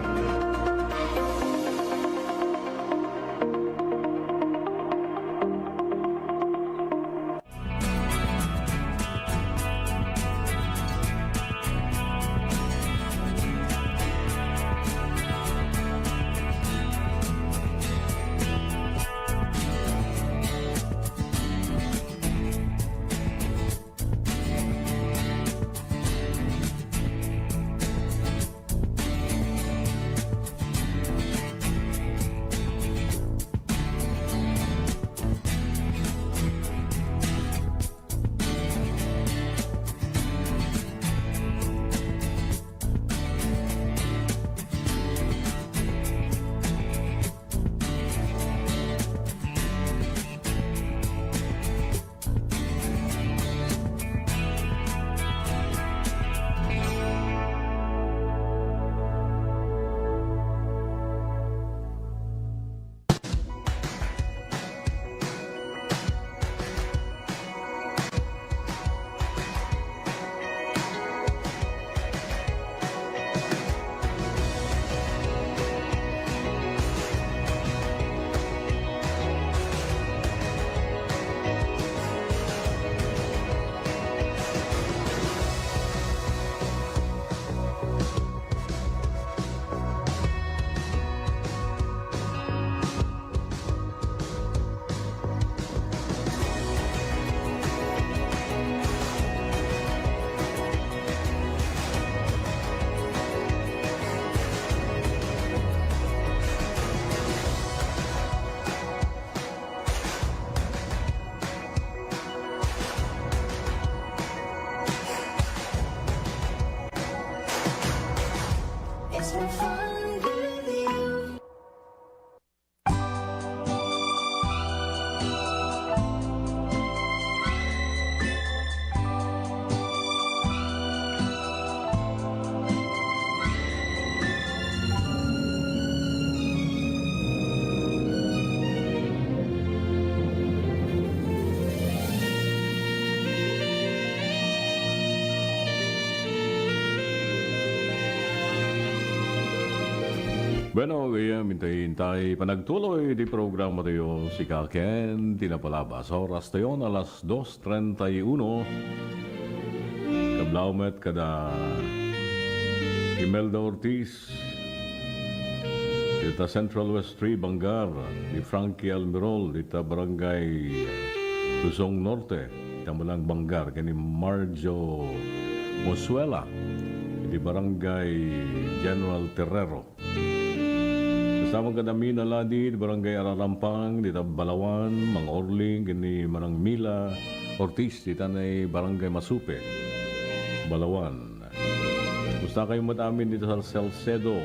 Bueno, kaya hintay panagtuloy di programa tayo si Kaken, tinapalabas. Oras tayo alas 2:31. Kablaumet kada Imelda Ortiz, dita Central West 3, Bangar, ni Frankie Almirol, dita Barangay Luzon Norte, Tamalang Bangar, kani Marjo Mosuela, di Barangay General Terrero. Kasama kami na ladi di Barangay Ararampang, di Balawan, Mang Orling, kini Manang Mila Ortiz, di Tanay Barangay Masupe, Balawan. Gusto kayo matamin dito sa Salcedo.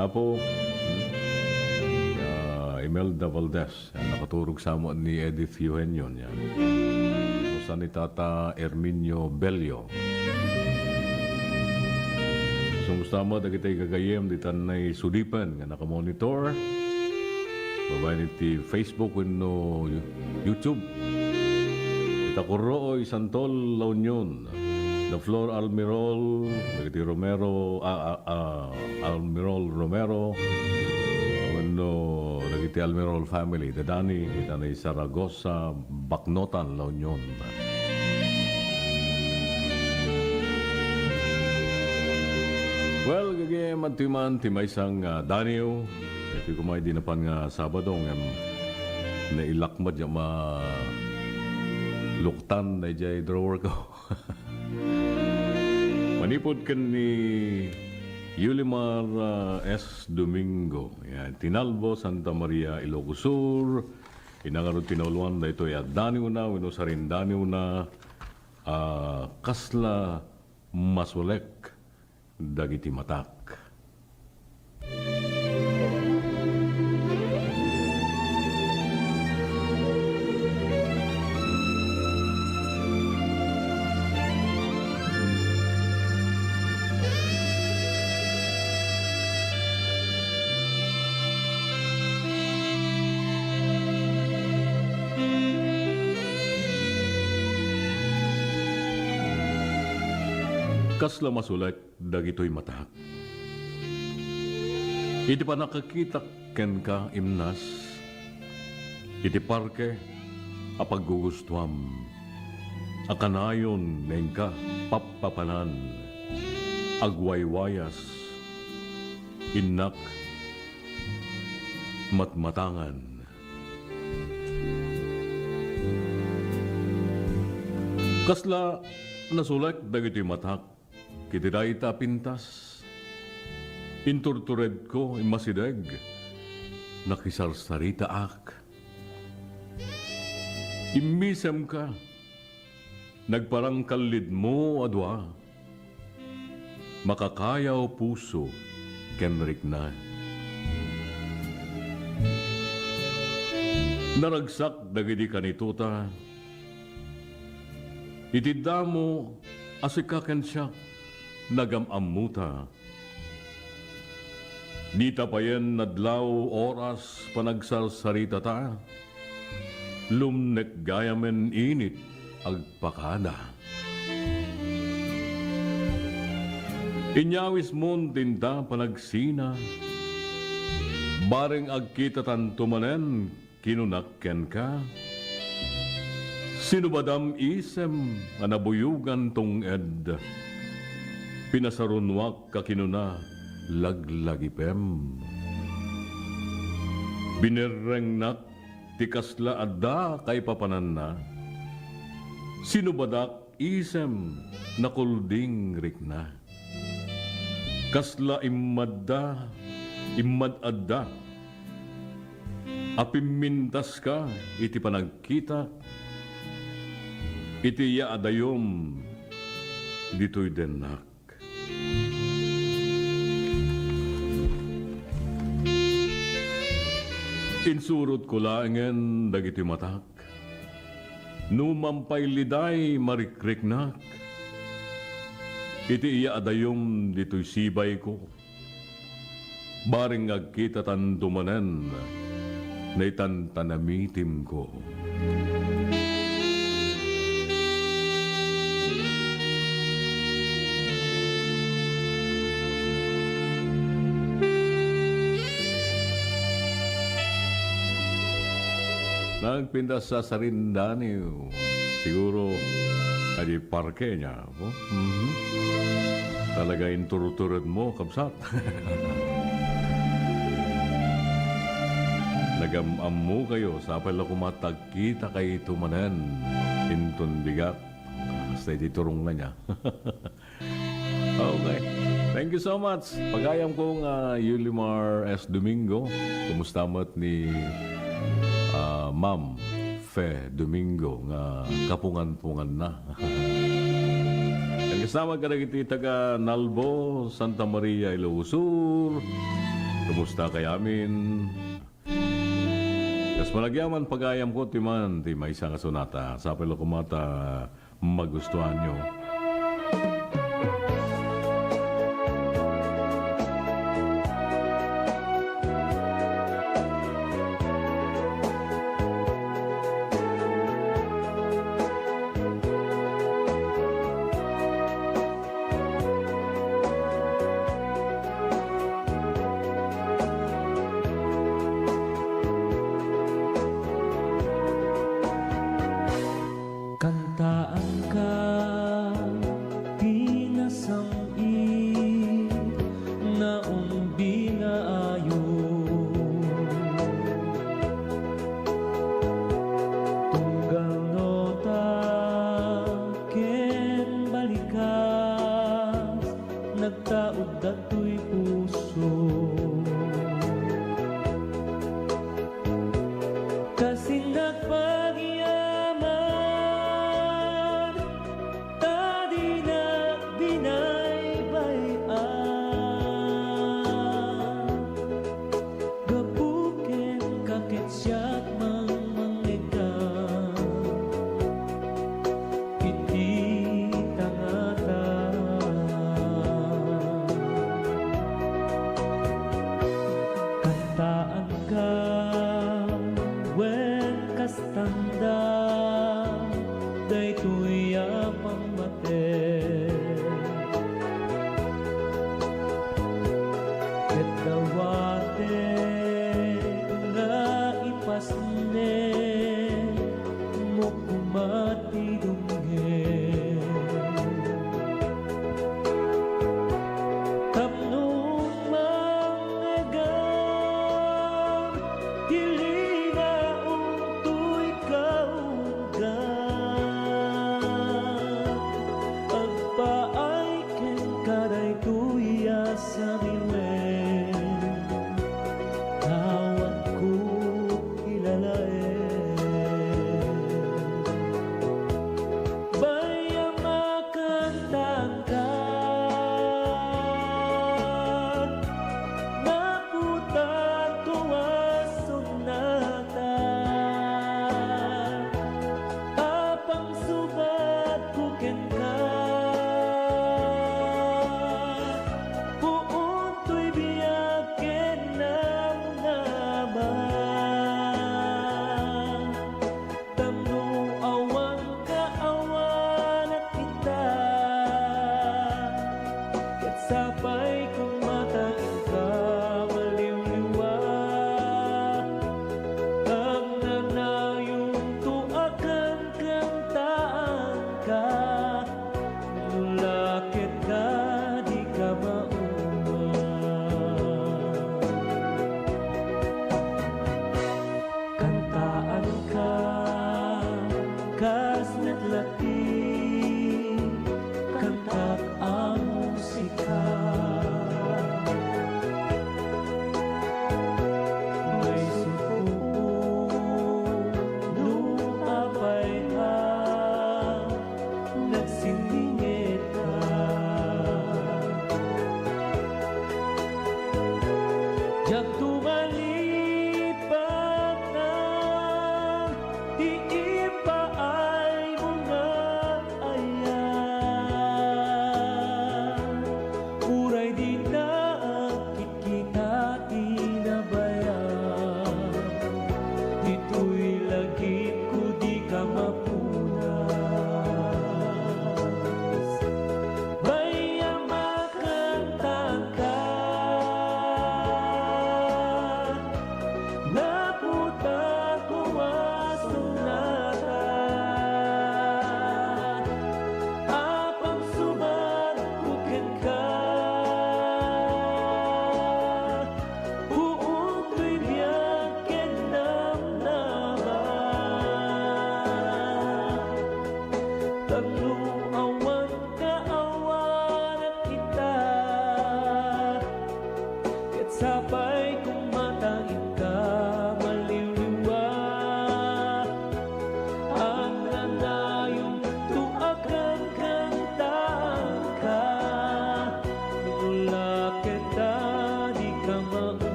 Apo, Imelda Valdez, nakaturog sa mo ni Edith Eugenio niya. Gusto ni Tata Erminio Bello. Gusto mo, da kita'y kagayem, di tanay sulipan, nga nakamonitor. Babay niti Facebook, no YouTube. Kita Kurooy, Santol, La Union. The Flor Almirol, nagiti Romero, Almirol Romero. No, nagiti Almirol family. The Dani, kita na Saragossa, Baknotan, La Union. Well, gagay mantiman timay sang Daniel. Ito kumay dinapan nga Sabado ng nailakmad yung luktan na jay drawer ko. Manipod kan ni Yulimar S. Domingo. Yan, Tinalbo, Santa Maria, Ilocos Sur. Inangarot tinuluan na ito. Daniel na, winosarin Daniel na Kasla Masulek. Dagiti matak. Kasla masulek, dagito'y matahak. Iti pa nakakita ken ka imnas, iti parke, apaggugustuam, akanayon neng ka papapanan, agwaywayas, inak, matmatangan. Kasla nasulek, dagito'y matahak, kiti daita pintas, inturtured ko imasideg, nakisarsarita ak. Immisem ka, nagparang kalid mo adwa, makakayaw puso, kenrik na. Naragsak dagiti kanituta, itidamo asikaken siya, nagamamuta. Di tapayen nadlaw oras panagsarsarita ta, lumnek gayamen init agpakada. Inyawis mon tinta panagsina, bareng agkita tantumanen kinunakken ka, sinubadam isem anabuyugan tong ed, pinasarunwak kakinuna laglagipem. Binerengnak tikasla adda kay papanan na, sinubadak isem nakulding rikna. Kasla immadda, immadadda, apimmintas ka iti panagkita, iti yaadayom dito'y denak. Insurot ko laengen dagiti matak, numampay liday marikriknak, iti iya adayom dito'y sibay ko, baring agkita tandumanen, na itantanamitim ko. Nagpinda sa Sarindani. Siguro, ay parke niya. Oh? Talaga inturturad mo, kapsat. Nagamam mo kayo sa pala kumatagkita kay tumanan. Intun bigat. Basta ititurong na niya. Okay. Thank you so much. Pagayam kong Yulimar S. Domingo. Kumusta mo't ni Ma'am Fe Domingo nga kapungan-pungan na. Ang kasama ka na iti taga Nalbo, Santa Maria, Ilocos. Kumusta kay amin? Kas malagyaman pagayam ko timan, ti may isang sonata. Sa pala kumata magustuhan nyo. Kantaan ka, pinasami, naong binaayo. Tunggal nota, ken balikas, nagtaod dato'y puso. Kasi nagpagyaman, tadi na binaybayan. Gabuken kakit siya't mangmangikan, iti tangatan. Kantaan ka, wen kasta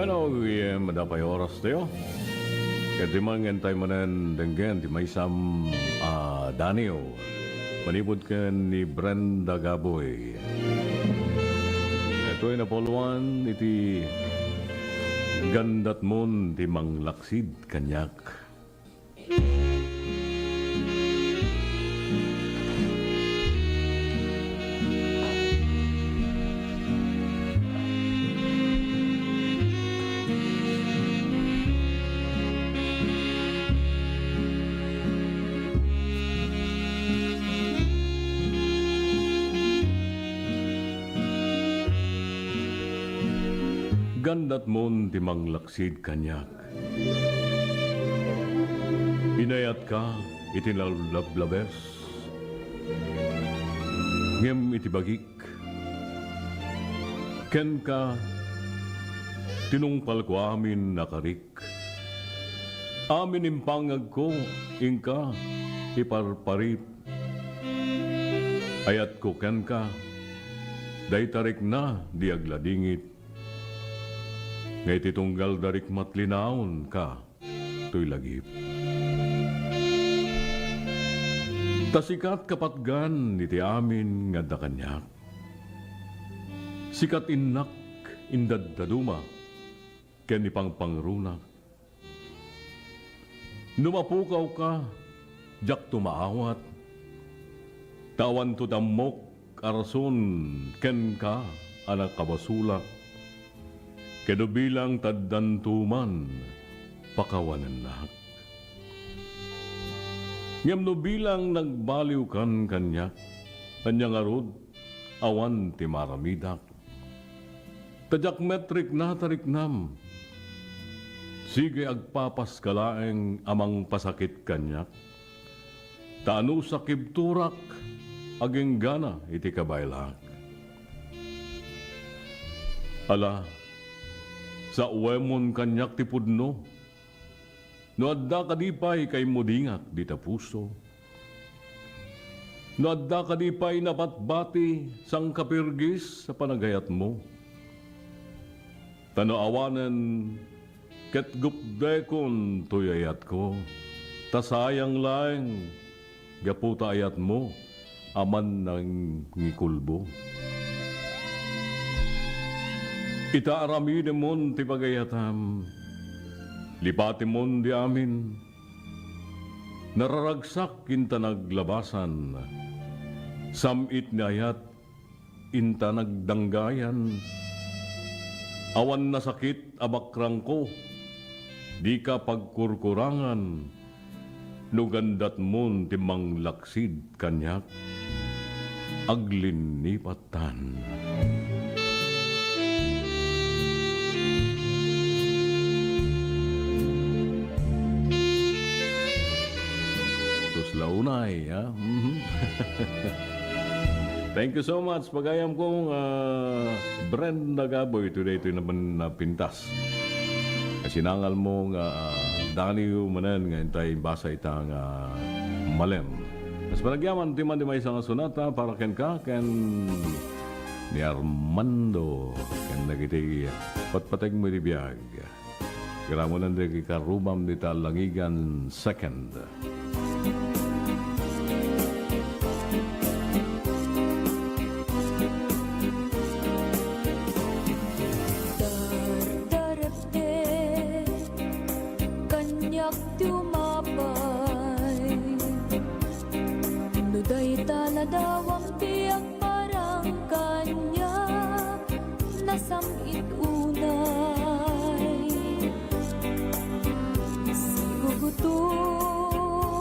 Bueno, madapay oras tayo. Kaya di mangentay manan denggan di may isang Danio. Manipod ka ni Brenda Gaboy. Ito ay napoluan iti gandat mon di manglaksid kanyak. Gandat mon ti manglaksid kanyak. Inayat ka iti lablabes. Ngem iti bagik. Ken ka tinungpal ko amin nakarik. Amin impangag ko ingka iparparit. Ayat ko ken ka day tarik na di agladingit. Ngay titunggal darik matlinaon ka, to'y lagip. Tasikat kapatgan iti amin nga da kanyak. Sikat innak indadaduma, ken ipang pangruna. Numapukaw ka, jak tumaawat. Tawan to damok, arason, ken ka, anak kabasulak. Kedo bilang taddantuman, pakawanan nak. Ngem no bilang nagbaliw kan kanyak, kanyang arod, awan ti maramidak. Tadyak metrik na tariknam, sige agpapas kalaeng amang pasakit kanyak. Taano sakib turak, aging gana iti kabaylak. Ala, sa uwemon kanyak ti pudno, no adda kadipay kay mudingak di ta puso. No adda kadipay napatbati sang kapirgis sa panagayat mo. Tano awanan ket gupdekon tuyayat ko, tasayang laeng gaputa ayat mo, aman ng ngikulbo. Itaarami demon ti pagayatam, lipati mon di amin, nararagsak inta naglabasan, samit ni ayat inta nagdanggayan, awan na sakit abakrang ko, di ka pagkurkurangan, nugandat mon ti manglaksid kanyak, aglinipatan. Launay, ha? Thank you so much. Pagayam kong Brenda Gaboy. Today ito naman napintas. Sinangal mo nga Danio manan nga intay basa itang malem. Mas panagyaman, timan di may isang sonata para ken ka, ken ni Armando. Ken nagiti patpateg mo di biyag. Gramo nandang ikarubam di Talangigan 2nd. Dawang tiyak parang kanya nasamit unay si gugutom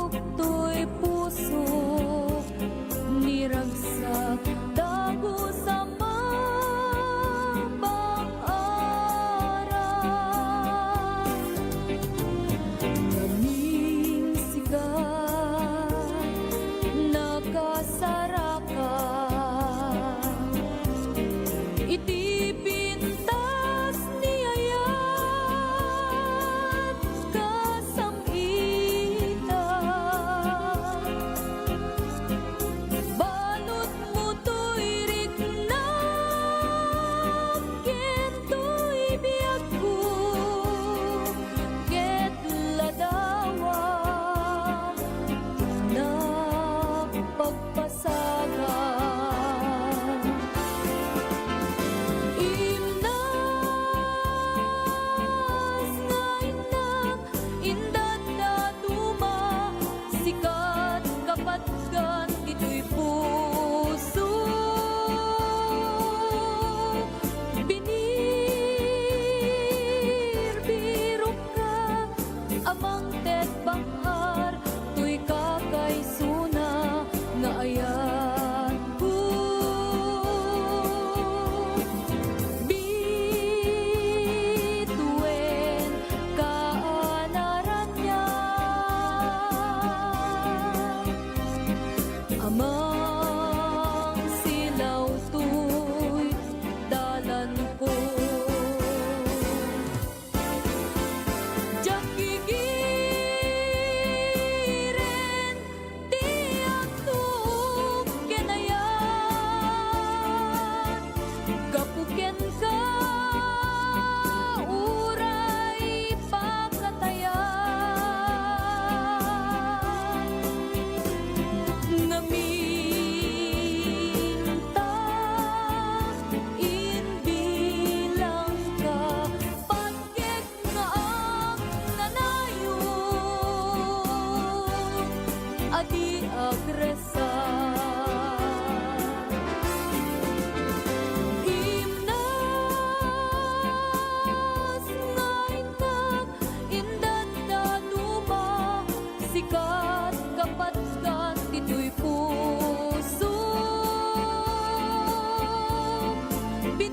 Binirbiro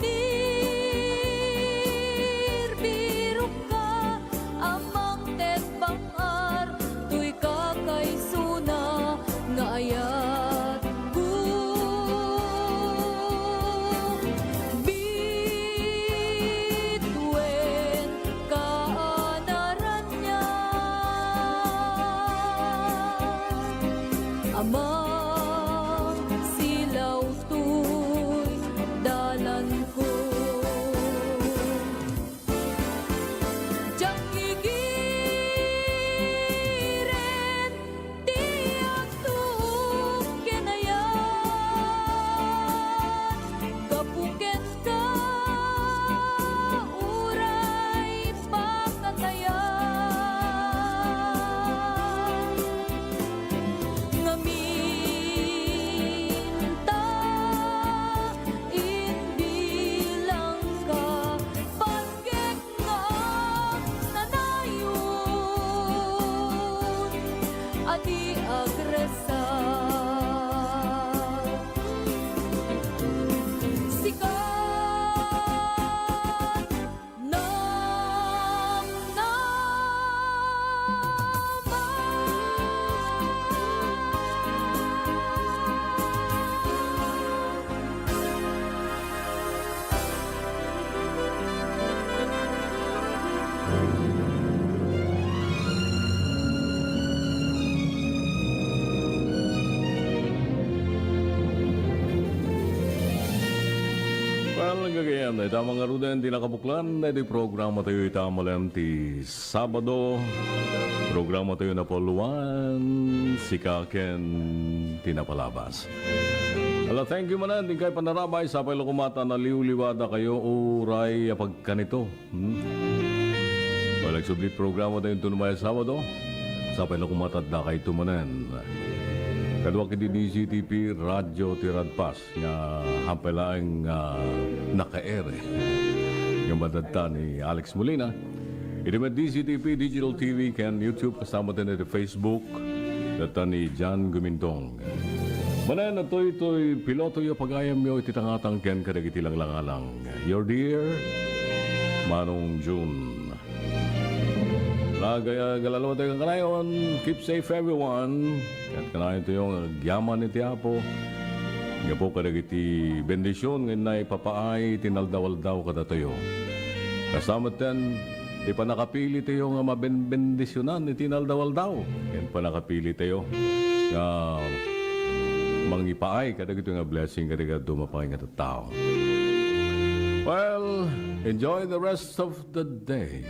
ka amang tet bangar tuy kakaysuna nga ayat ko bitwen kaanaran niya amang silaw tuy dalan ko Diyak gigiren tiyak tuok kenayan kapuken ka uray pakatayan ngaminta inbilang ka pagkek nga nanayon adi agresar sikat nam Well, gagayan, ito mga ruden, di nakabuklan, ito programa tayo itamalan ti Sabado. Programa tayo na poluan, sikaken, tinapalabas. Ala, thank you manan, di kayo panarabay, sa pala kumata na liwliwada kayo, uray, pagkanito. Walang sublit programa tayo ito naman Sabado, sa pala kumata na kayo tumanan. Kadwa kiti DCTP Radyo Tiradpas nga hampelaang naka-ere. Yung madadta ni Alex Molina. Iti met DCTP Digital TV ken YouTube kasama din iti Facebook data ni John Gumintong. Manan na ito'y piloto yung pagayam nyo iti tangatang ken kadagiti lang langalang. Your dear Manong June. Galalawa tayo kanayon. Keep safe everyone. At kanayon ito yung gyaman ni Tiapo. Nga po kadagiti bendisyon ngayon na ipapaay tinaldawal-daw kada tayo. Kasama ten, di pa nakapili tayo nga mabendisyonan ni tinaldawal-daw. Yan pa nakapili tayo. Nga mangipaay kadagito nga blessing kadagat dumapay nga tao. Well, enjoy the rest of the day.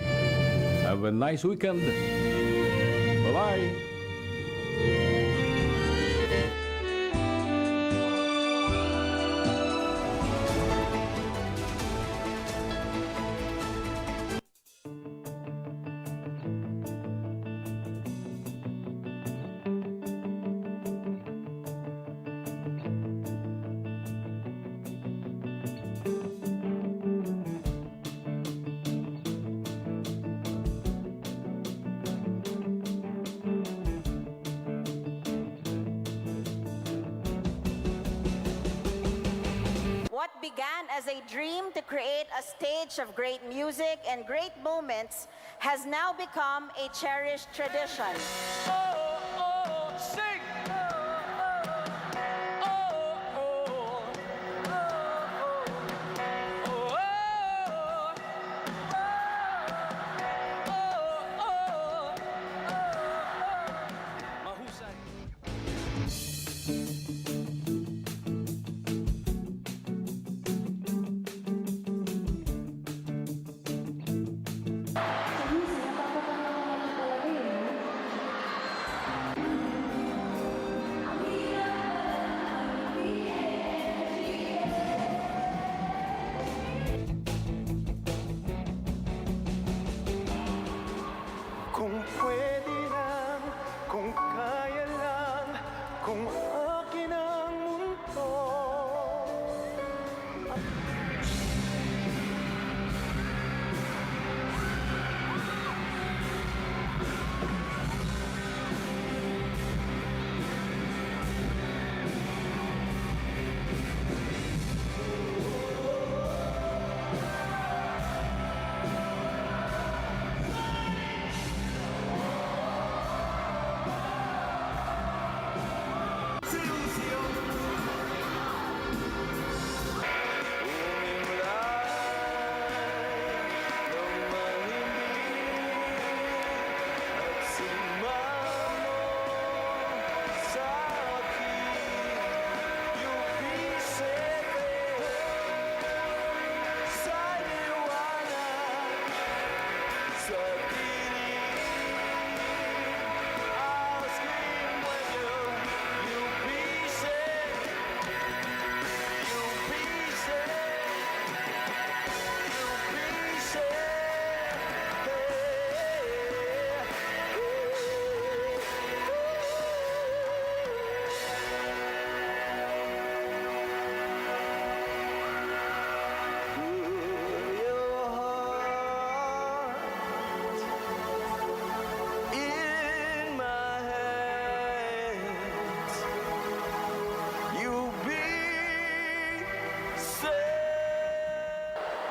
Have a nice weekend. Bye-bye. What began as a dream to create a stage of great music and great moments has now become a cherished tradition.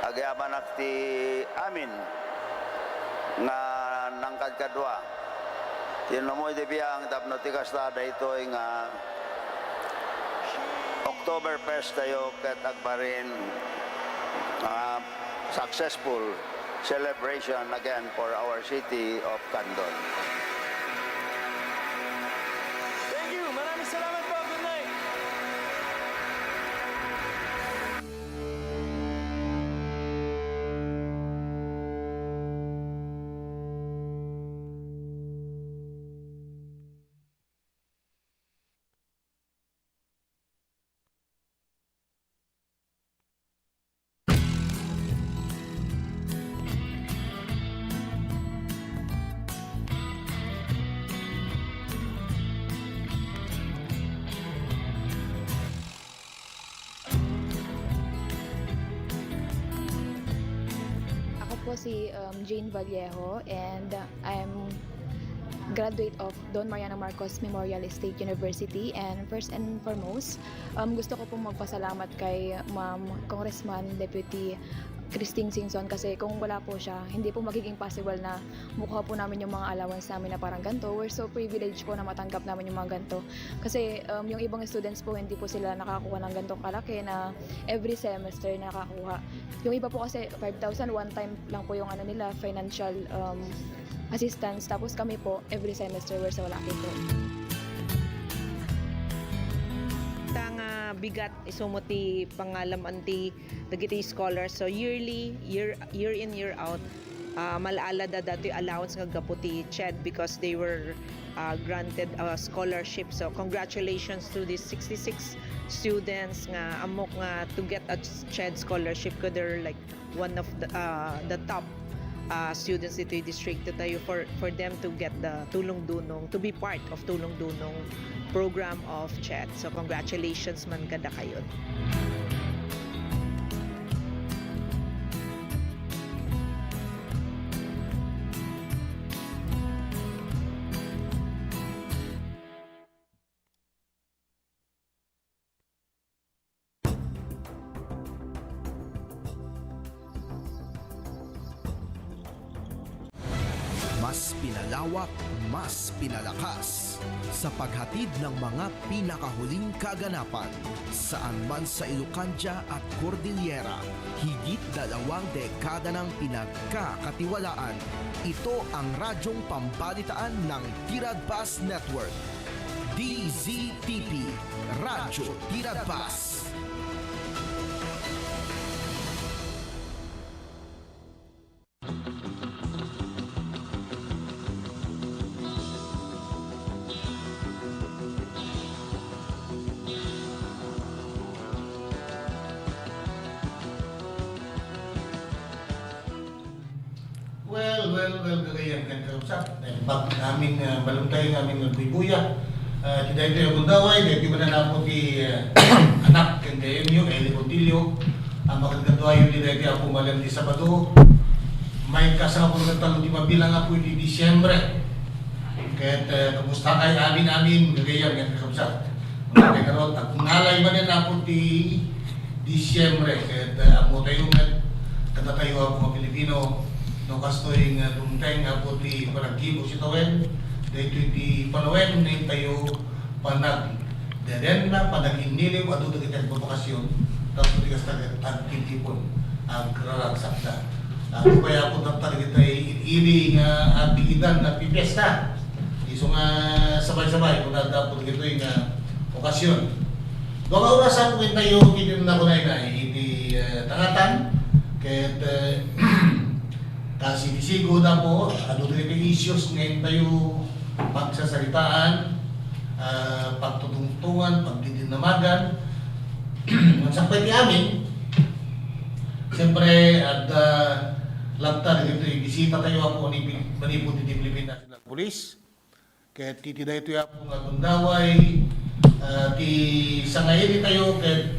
Agyaman ti amin nga nangkad kadwa. Tinamoy di biyang tapno ti kastada ito nga October 1st tayo ket agbarin successful celebration again for our city of Candon. Thank you! Maraming salamat po! Good night! Ako po si Jane Vallejo and I'm graduate of Don Mariano Marcos Memorial State University, and first and foremost gusto ko pong magpasalamat kay Ma'am Congressman Deputy Christine Singson kasi kung wala po siya, hindi po magiging possible na mukha po namin yung mga allowance namin na parang ganito. We're so privileged po na matanggap namin yung mga ganito. Kasi yung ibang students po, hindi po sila nakakuha ng ganitong kalaki na every semester nakakuha. Yung iba po kasi 5,000, one time lang po yung nila, financial assistance. Tapos kami po, every semester, we're so lucky po. Bigat isumuti pangalam anti dagiti scholars, so year in year out malaala da dati allowance nga gaputi CHED because they were granted a scholarship. So congratulations to these 66 students nga amok nga to get a CHED scholarship, because they're like one of the top students dito yung district tayo for them to get the Tulong Dunong, to be part of Tulong Dunong program of CHED. So congratulations man kada kayo. Mas pinalawak, mas pinalakas sa paghatid ng mga pinakahuling kaganapan saan man sa Ilocandia at Cordillera. Higit 2 dekada ng pinagkakatiwalaan. Ito ang radyong pambalitaan ng Tiradpas Network. DZTP, Radyo Tiradpas. Well, kagayang kan kausap. Bak namin baluntay namin nagbibuya. Tidak itu yang bundaway, dahil mana napo di anak kan KMU, Eli Contillo. Ang magkakadwa yun di dahil ako malam di Sabado. May kasama ko talo di mabilang ako di Disyembre. Kaya kamusta kay amin kagayang kan kausap. Kaya karot, at ngalay man na po di Disyembre. Kaya amo tayo katatayo ako mga Pilipino. No kastoy nga dumteng nga po di panagibo si Tawen, dahil di panawen na tayo panag deden na panaginiliw at ito kita provokasyon, tapos di kasta agtitipon ang kraragsakta. Ako kaya po tapos kita iiri nga atigidan na pipesta. Iso nga sabay-sabay kung natapos ito yung okasyon. Doon ka oras ako tayo kinin na ko na iti tangatan, kahit kasi bisigo na po, ano rin issues ngayon tayo pagsasalitaan, pagtutungtungan, pagdidinamagan. Sa pwede amin, siyempre, at labta dito yung bisita tayo ako ni Manipod di Pilipinas ng Polis. Kaya titida ito yung akong agundaway, sa ngayon tayo kaya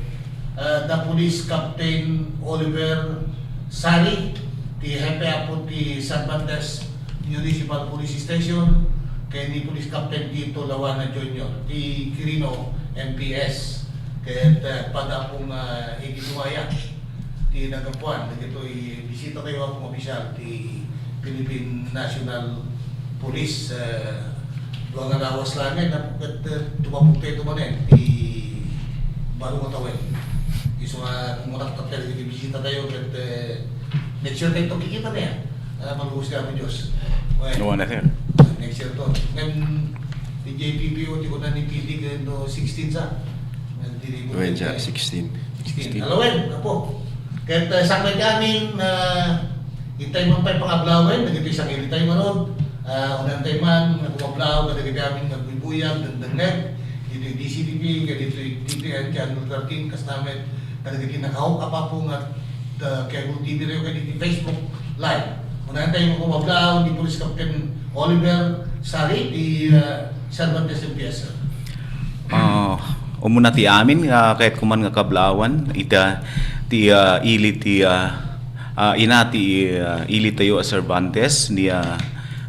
the Police Captain Oliver Sari, di hepe po di San Bandes Municipal Police Station, kay ni Police Captain Tito Lawana Jr. di Quirino MPS, kaya pada pong igituaya di di nagapuan, dagito'y bisita tayo akong opisyal ti Philippine National Police. Doon nga nawas lang na tumapok tayo tumanin ti Barong Atawin. Iso nga kumarak tapel, di bisita tayo at next year tayo kikita na yan. Maluhos ka mo Diyos. No na sir. Next year to. Ngayon, di JPPO, di ko na nipitig no 16 sa. Well, 16. Alawin, apo. Kahit sakit namin na itay man pa'y pangablawin, nagiti sa kilitay manon. Unang tayo man, nagumablaw, nagiti namin nagbibuyang, dandangnet. Dito yung DCTV, dito yung TPN, Channel 13, kas namin, nagiti nakahok pa po nga kaya kung TV rin kayo dito Facebook Live. Unang tayo magumablaw, di Police Captain Oliver Sari, di Cervantes MPS. Umuna ti amin kahit kuman nga kablawan ita ti ili ti inati ili tayo a Cervantes ni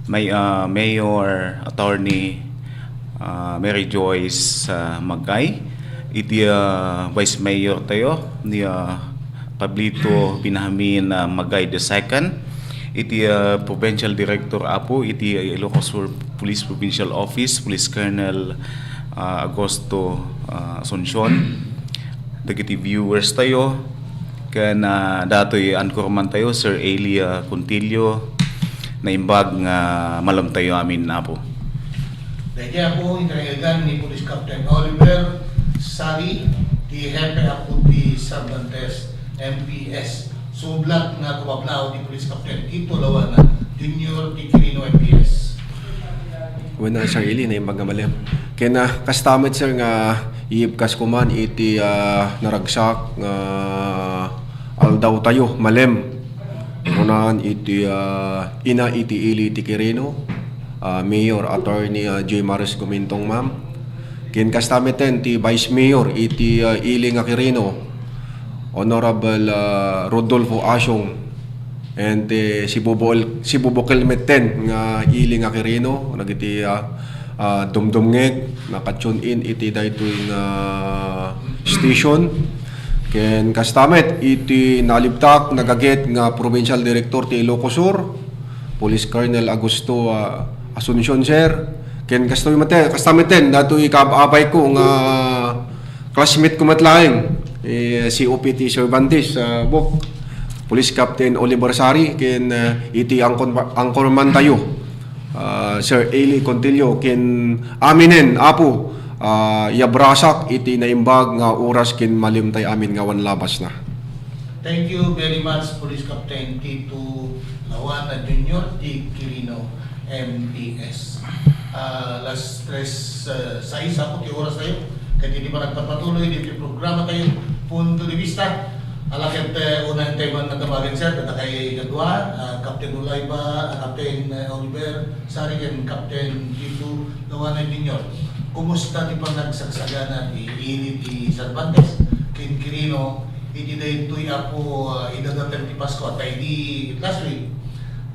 may Mayor Attorney Mary Joyce Magay iti Vice Mayor tayo ni Pablito Binahamin Magay II iti Provincial Director Apo iti Ilocos Sur Police Provincial Office Police Colonel Agosto Asuncion dagiti viewers tayo kan datoy anchorman tayo Sir Elia Contillo na imbag nga malam tayo amin na po. Dahil po intrayagan ni Police Captain Oliver Sari di Hepe Apo di Cervantes MPS sublat nga kumablao di Police Captain Tito Lawana Junior Tiquirino MPS. Wala Sir Eli na imbag nga malam. Kaya na kastamit sir nga iibkas ko man iti naragsak nga aldaw tayo malem. Unahan iti ina iti Ili Tiquirino, Mayor Attorney J. Maris Gumintong ma'am. Kaya kastamit din ti Vice Mayor iti Ili nga Quirino, Honorable Rodolfo Asyong and si Bubo Kelmeten nga Ili nga Quirino nagiti dumdumngeg nakatune in iti daytoy nga station ken kastamet iti nalibtak nagaget nga Provincial Director ti Ilocos Sur Police Colonel Augusto Asuncion sir ken kastamet ten datoy kababay ko nga classmate ko matlaeng si OPT Cervantes Bok Police Captain Oliver Sari ken iti angkorman tayo Sir Eli Contillo kin aminen apo yabrasak iti naimbag nga oras kin malimtay amin nga wan labas na. Thank you very much Police Captain Tito Lawana Junior Tiquirino MPS. Last stress sa isa ko ti oras tayo kaya hindi pa nagpapatuloy dito programa tayo punto de vista. Alakit unang tayo na tawagan sir, data kay Gadwa, Captain Ulayba, Captain Oliver Sari, and Captain Tito Lawana Junior. Kumusta di pa nagsagsagana di Ili di Cervantes, Quirino, iti daytoy apo idadatem ti Pasko at di last week,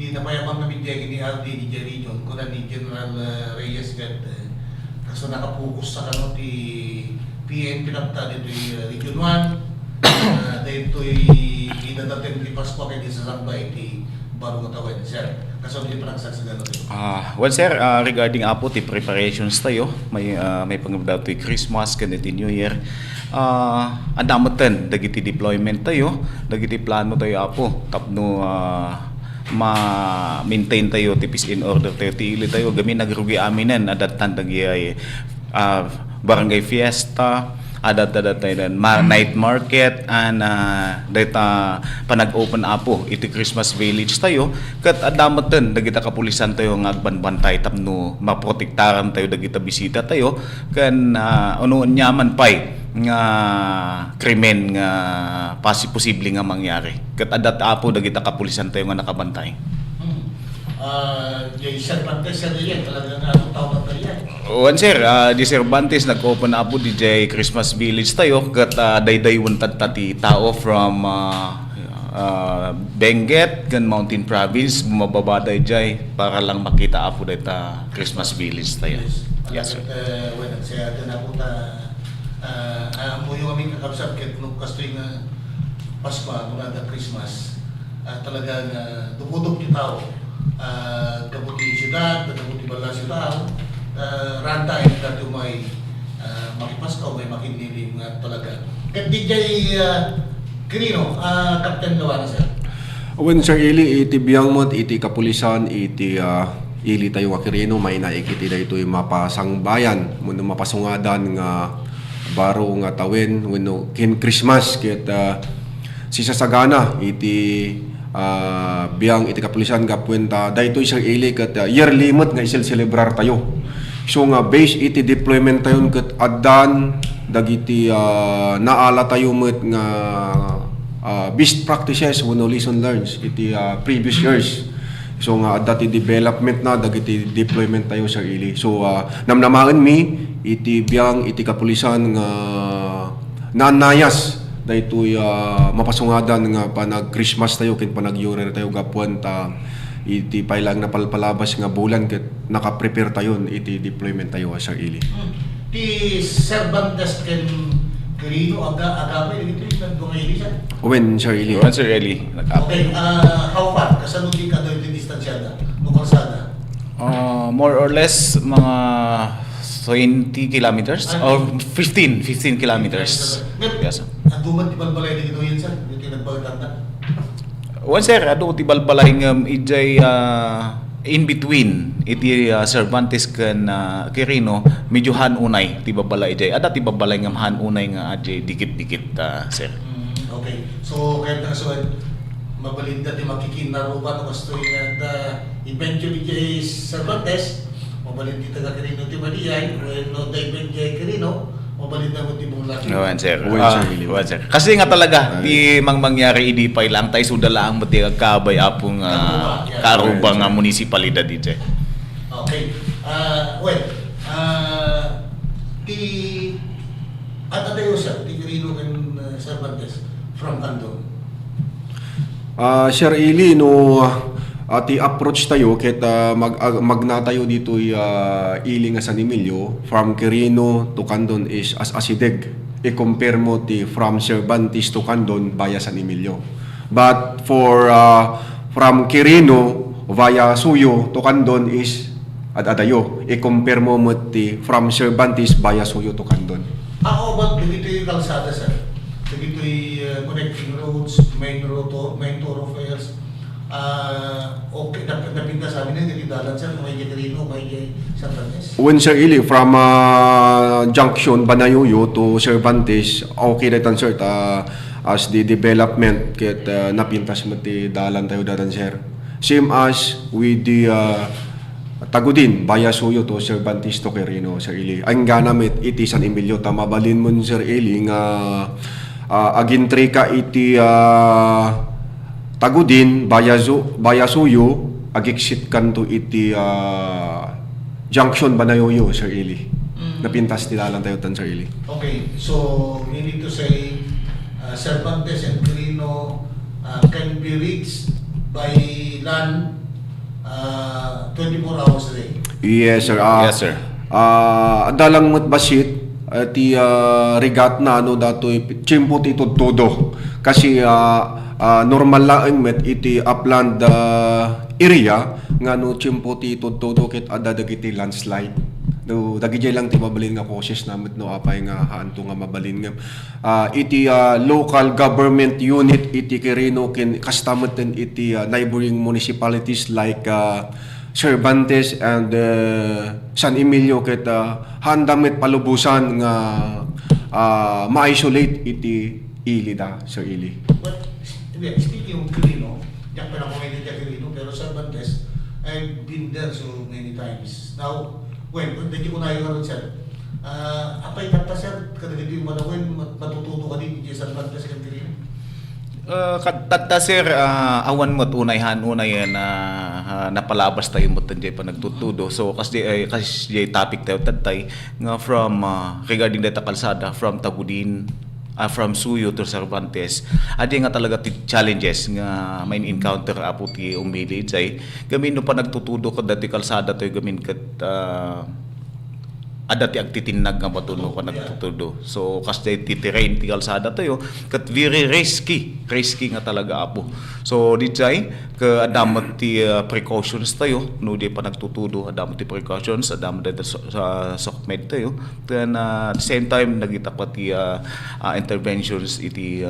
di napayamang na bidyag ni RD di Region, kuna ni General Reyes gat kaso nakapokus sa kano ti PNP pinagta dito Region 1. Dahil idadating di Pasko kay di sasambay di Barong Atawin, sir. Kaso hindi pa nagsasagan natin. Well sir, regarding apo ti preparations tayo, may pangabdaw ti Christmas kaniti New Year. Adamoten dagiti deployment tayo, dagiti plano tayo apo tapno ma-maintain tayo ti peace in order tayo ti ili tayo gamin nagrugi aminen adatan dagi barangay fiesta adat tayo night market and data panag-open apo iti Christmas village tayo kat adamoten dagita kapulisan tayo nga agbanbantay tapno maprotektaran tayo dagita bisita tayo kan unuan nyaman pay nga krimen nga posible nga mangyari kat adat apo dagita kapulisan tayo nga nakabantay. Yung Cervantes sir yan, talagang anong tawag na yan? One sir, di Cervantes nag-open na po DJ Christmas Village tayo kat daydaywon tati tao from Benguet kan Mountain Province bumababa dayjay para lang makita apo dayta Christmas Village tayo. Yes sir. When saya na po ta mo yung aming kakabsat ket no kastoy nga Pasko, mula na Christmas, talagang dumudog yung tao. Kabuti siyudad, kabuti bala siyudad, ranta ay natin may makipaskaw, may makiniling talaga. Kaya DJ Quirino, Captain Lawana, sir. When Sir Ili, iti biyang mo, iti kapulisan, iti ili tayo Quirino, may naikiti da ito yung mapasang bayan, muna mapasungadan nga baro nga tawin, when kin Christmas, kit si Sasagana, iti biyang iti kapulisan kapwenta, da ito Sir Ili, kat year limit nga isil celebrar tayo. So nga base iti deployment tayo kat adan, dagiti naala tayo met nga best practices when lesson learns iti previous years. So nga dati development na dagiti deployment tayo sa ili. So namnamahan mi iti biyang iti kapulisan nga nanayas daytoy mapasungadan nga panag Christmas tayo ken panag New Year tayo gapuan ta iti pailang napalpalabas nga bulan ket naka-prepare tayo iti deployment tayo sa ili. Ti Cervantes ken Quirino agapay dito yung nagdungay siya. When Sir Ili? When Sir Eli. Okay, how far? Kasaluti ka daw yung distansyada? No kalsada? More or less, mga 20 kilometers or 15 kilometers. Yes. Aduman ti balbalay dito yun, sir? Yung tinagbagan na? One sir, ado ti balbalay ng ijay in between iti Cervantes ken Quirino medyo hanunay ti babalay ijay. Ada ti babalay ng hanunay nga ajay dikit-dikit sir. Okay. So kaya so mabalinda ti makikinaruban gusto nga eventually jay Cervantes mabalin ti taga Quirino ti Madiay when no dive jay Quirino mabalinda mo ti bungla. Wan sir. Kasi nga talaga di mangyari idi pay lang tay sudalaang mati kabay apong karubang nga munisipalidad ite. Okay. Well, ti tayo sir ti Quirino ken Cervantes from Andon. Sir Ili, no ti approach tayo ket magna tayo dito ili nga San Emilio from Quirino to Candon is as asideg i-compare mo ti from Cervantes to Candon via San Emilio. But for from Quirino via Suyo to Candon is adadayo i-compare mo ti from Cervantes via Suyo to Candon. But dito yung kalsada sir. Dito yung connecting roads, main thoroughfares. Okay, napinta sa amin yung dalan sir, may Quirino, may Cervantes. When Sir Ili, from junction Banayuyo to Cervantes, okay na tan sir, as the development ket napintas mo ti dalan tayo dadan sir. Same as with the Tagudin, Bayasuyo to Cervantes to Quirino, Sir Ili. Ang ganamit iti San Emilio, tamabalin mo Sir Ili nga agintre ka iti Tagudin, Bayasuyo, agiksit kanto iti junction Banayuyo, Sir Ili. Napintas tilalan tayo tan Sir Ili. Okay, so you need to say Cervantes and Quirino can be reached by land 24 hours a day. Yes, sir. Yes, sir. Dalang matbasit ti rigat na ano datoy chimpo ti todo kasi normal lang met iti upland area nga no chimpo ti todo ket adda dagiti landslide no dagiti lang ti mabalin nga causes namet no apay nga haanto nga mabalin nga iti local government unit iti Quirino ken kastameten iti neighboring municipalities like Cervantes and San Emilio ket handamit palubusan nga ma-isolate iti ilida Sir Ili. But speaking of Quirino, diyan pa na ko ngayon Quirino, pero Cervantes, I've been there so many times. Now, hindi ko na yung sir. Apay kata sir, kadagiti yung manawin, matututo ka din sa Cervantes ken Quirino? Tata sir, awan mo't unay na napalabas tayo mo't tanjay pa nagtutudo. So kasi topic tayo tatay nga from regarding data kalsada from Tagudin, from Suyo to Cervantes. Adi nga talaga challenges nga may encounter apo ti umili jay gamin no pa nagtutudo ko dati kalsada tayo gamin kat ada ti agtitinag nga patuno ka nagtutudo. So kas day ti terrain ti kalsada tayo kat very risky nga talaga apo. So di jay ka adamat ti precautions tayo no di pa nagtutudo, adamat ti precautions, adamat ti sa sokmed tayo. Then at the same time nagita pa ti interventions iti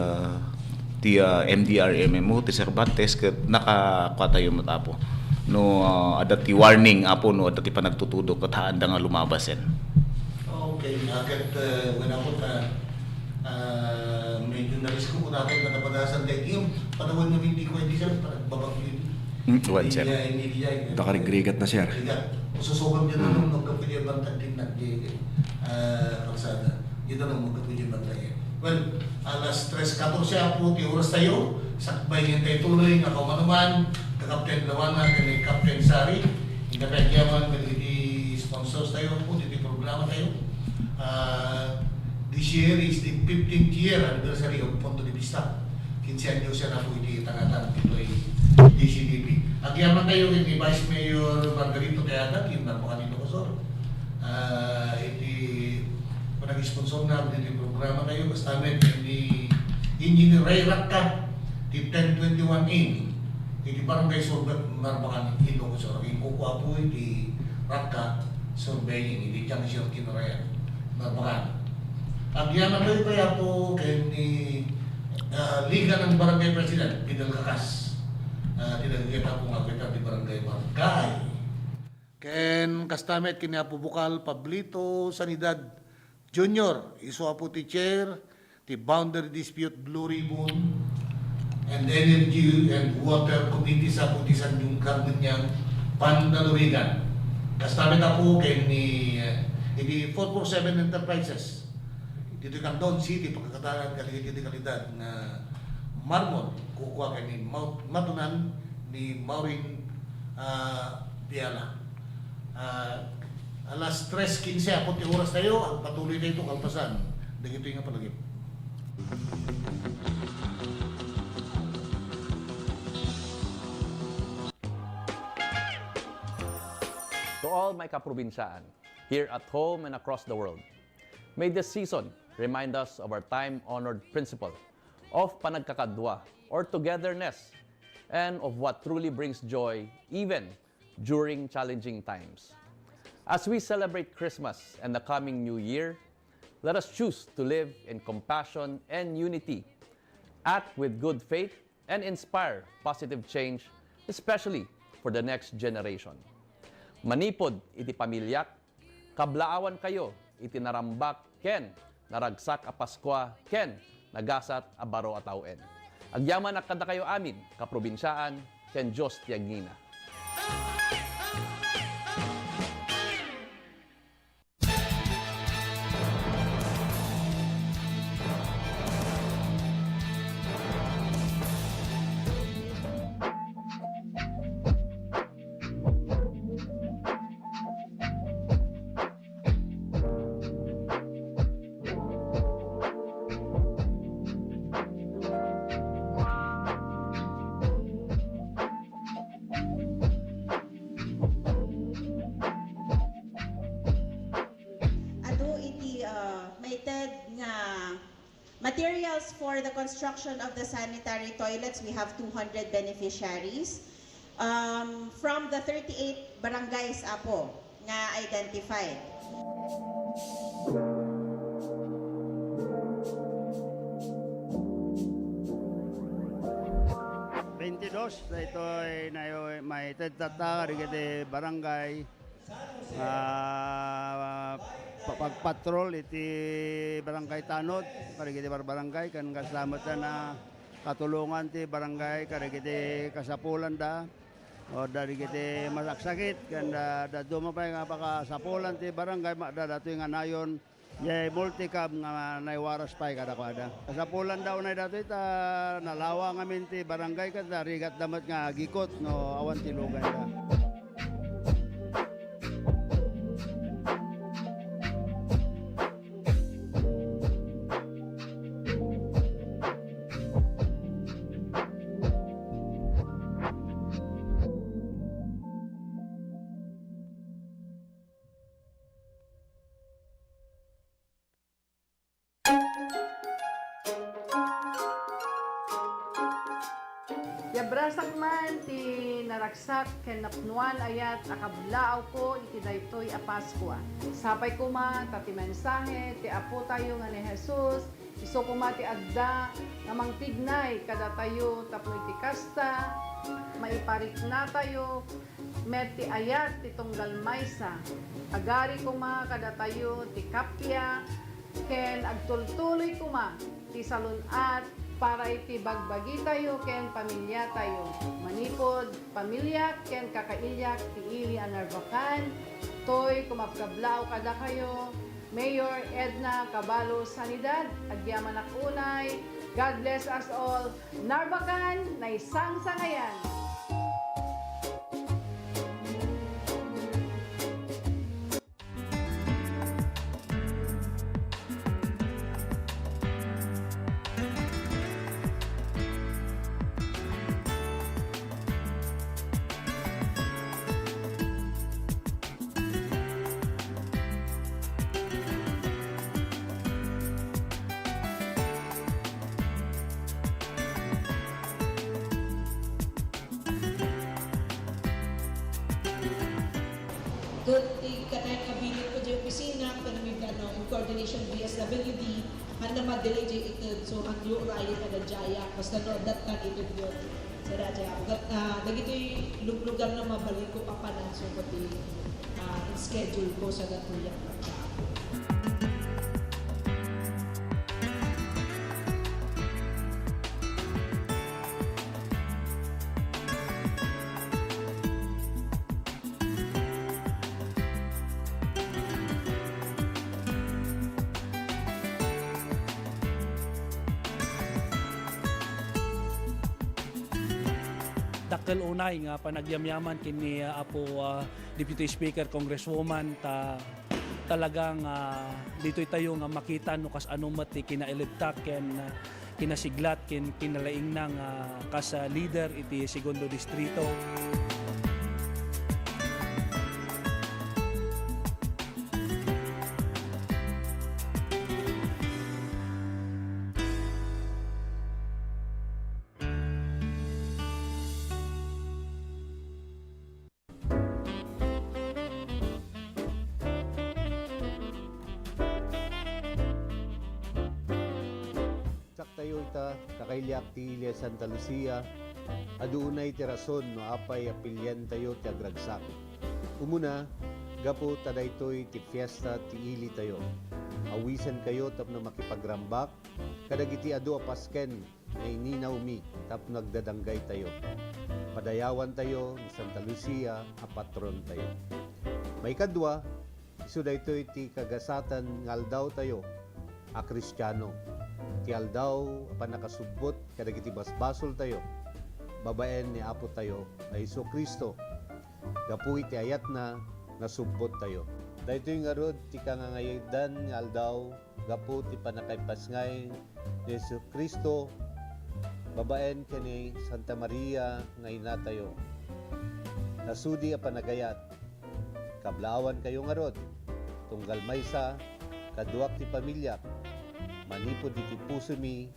ti MDR MMO ti Cervantes kat nakakatayo matapo. No ada ti warning apo no ada ti panagtutudo kat haanda nga lumabasen. Okay, agad wala po medyo na-risk ko natin na napadasan dahil yung panahon na hindi ko hindi siya babagyo Wan, sir. Nakarigrigat na, sir. Susukam dyan na nung magkapilya bantag din na kalsada. Dito nung magkapilya bantag. Well, alas 3:14 po, oras tayo. Sakbay yung tayo tuloy, nakaumanuman, kakapten Lawana, kani Captain Sari, ikapagyaman, kani sponsors tayo po, dito programa tayo. This year is the 15th year anniversary of Punto de Vista. 15 años siya na po iti tangatan dito ay DCDP. Agyaman tayo ni Vice Mayor Margarito Teagat, yung napakanito ko sir. Iti panag-sponsor na dito programa tayo, basta namin ni Engineer Ray Rakka, di 1021 in. Iti barangay Sorbet Marbakan, ito ko sir. Yung kukuha po iti Rakka, surveying, iti diyang siya kinarayan. Marbakan. Agyaman tayo kaya po kay ni Liga ng Barangay President, Fidel Cacas. Tinagkita po nga kita di Barangay Barangay. Ken Kastamet, Kiniapo Bukal, Pablito, Sanidad Junior, iso po ti Chair, ti Boundary Dispute Blue Ribbon, and Energy and Water Committee sa po ti San Jungkar Munyang Pandaluwigan. Kastamet po kay ni 447 Enterprises. Dito kang Don City, pagkakataan kalidad na Marmon, kukuha kay ni Matunan ni Maureen Piala. Alas 3:15 apot yung oras tayo, ang patuloy na itong kalpasan. Dagito yung palagip. To all my kaprobinsyaan, here at home and across the world, may this season remind us of our time-honored principle of panagkakadwa or togetherness and of what truly brings joy even during challenging times. As we celebrate Christmas and the coming New Year, let us choose to live in compassion and unity, act with good faith, and inspire positive change, especially for the next generation. Manipod iti pamilyak, kablaawan kayo iti narambak ken naragsak a Paskwa ken nagasat a baro a tawen. Agyaman akada kayo amin kaprobinsyaan ken Dios ti agngina. Materials for the construction of the sanitary toilets, we have 200 beneficiaries from the 38 barangays apo nga identified. Sa ito ay may tata rigete barangay pagpatrol iti barangay Tanod karigiti barangay kan kasama na katulungan ti barangay karigiti kasapulan da o darigiti masaksakit kan da dumapay nga pakasapulan ti barangay dato nga nayon yay multicab nga naiwaras pay kada. Kasapulan daw na dato ita nalawa nga minti barangay kada rigat damat nga gikot no awan ti lugan da. Yabrasak man ti naraksak ken napnuan ayat akablaaw ko iti daytoy a Paskwa. Sapay kuma ta ti mensahe ti Apo tayo nga ni Jesus, iso kuma ti adda nga mangtignay kada tayo tapno iti kasta, maiparik na tayo met ti ayat ti tunggal maysa. Agari kuma kada tayo ti kapya ken agtultuloy kuma ti salunat para iti bagbagi tayo ken pamilya tayo. Manipod pamilya ken kakailyak ti ili anarbakan. Toy kumapkablao kada kayo. Mayor Edna Cabalo Sanidad, agyaman akunay. God bless us all. Narbakan na isang sangayan. Good katay kabilit ko di opisina pero may in coordination BSWD handa madelay di ito so ang yung rayo kada jaya basta no dat kan ito yun sa raja dagiti lugar na mabalik ko papanan so pati schedule ko sa datuyang dakkel unay nga panagyamyaman kini Apo Deputy Speaker Congresswoman talagang dito'y tayo nga makita no kas anumat ti kinailibtak ken kinasiglat ken kinalaing nang kas leader iti segundo distrito. Tayo ita kakailyak ti Ilia Santa Lucia adunay ti rason no apay apilyan tayo ti agragsak. Umuna gapo tadaytoy ti fiesta ti ili tayo. Awisan kayo tapno makipagrambak kadagiti adu a Pasken na ininaw mi tapno nagdadanggay tayo. Padayawan tayo ni Santa Lucia a patron tayo. May kadwa isu daytoy ti kagasatan nga aldaw tayo a Kristiyano. Ti aldaw panakasubbot kadagiti basbasol tayo babaen ni Apo tayo na Hesu Kristo gapu iti ayat na nasubbot tayo daytoy nga rod ti kangangaydan nga aldaw gapu ti panakaypasngay ni Hesu Kristo babaen kani Santa Maria nga ina tayo nasudi a panagayat kablawan kayo nga rod tunggal maysa kaduak ti pamilya manipod iti puso mi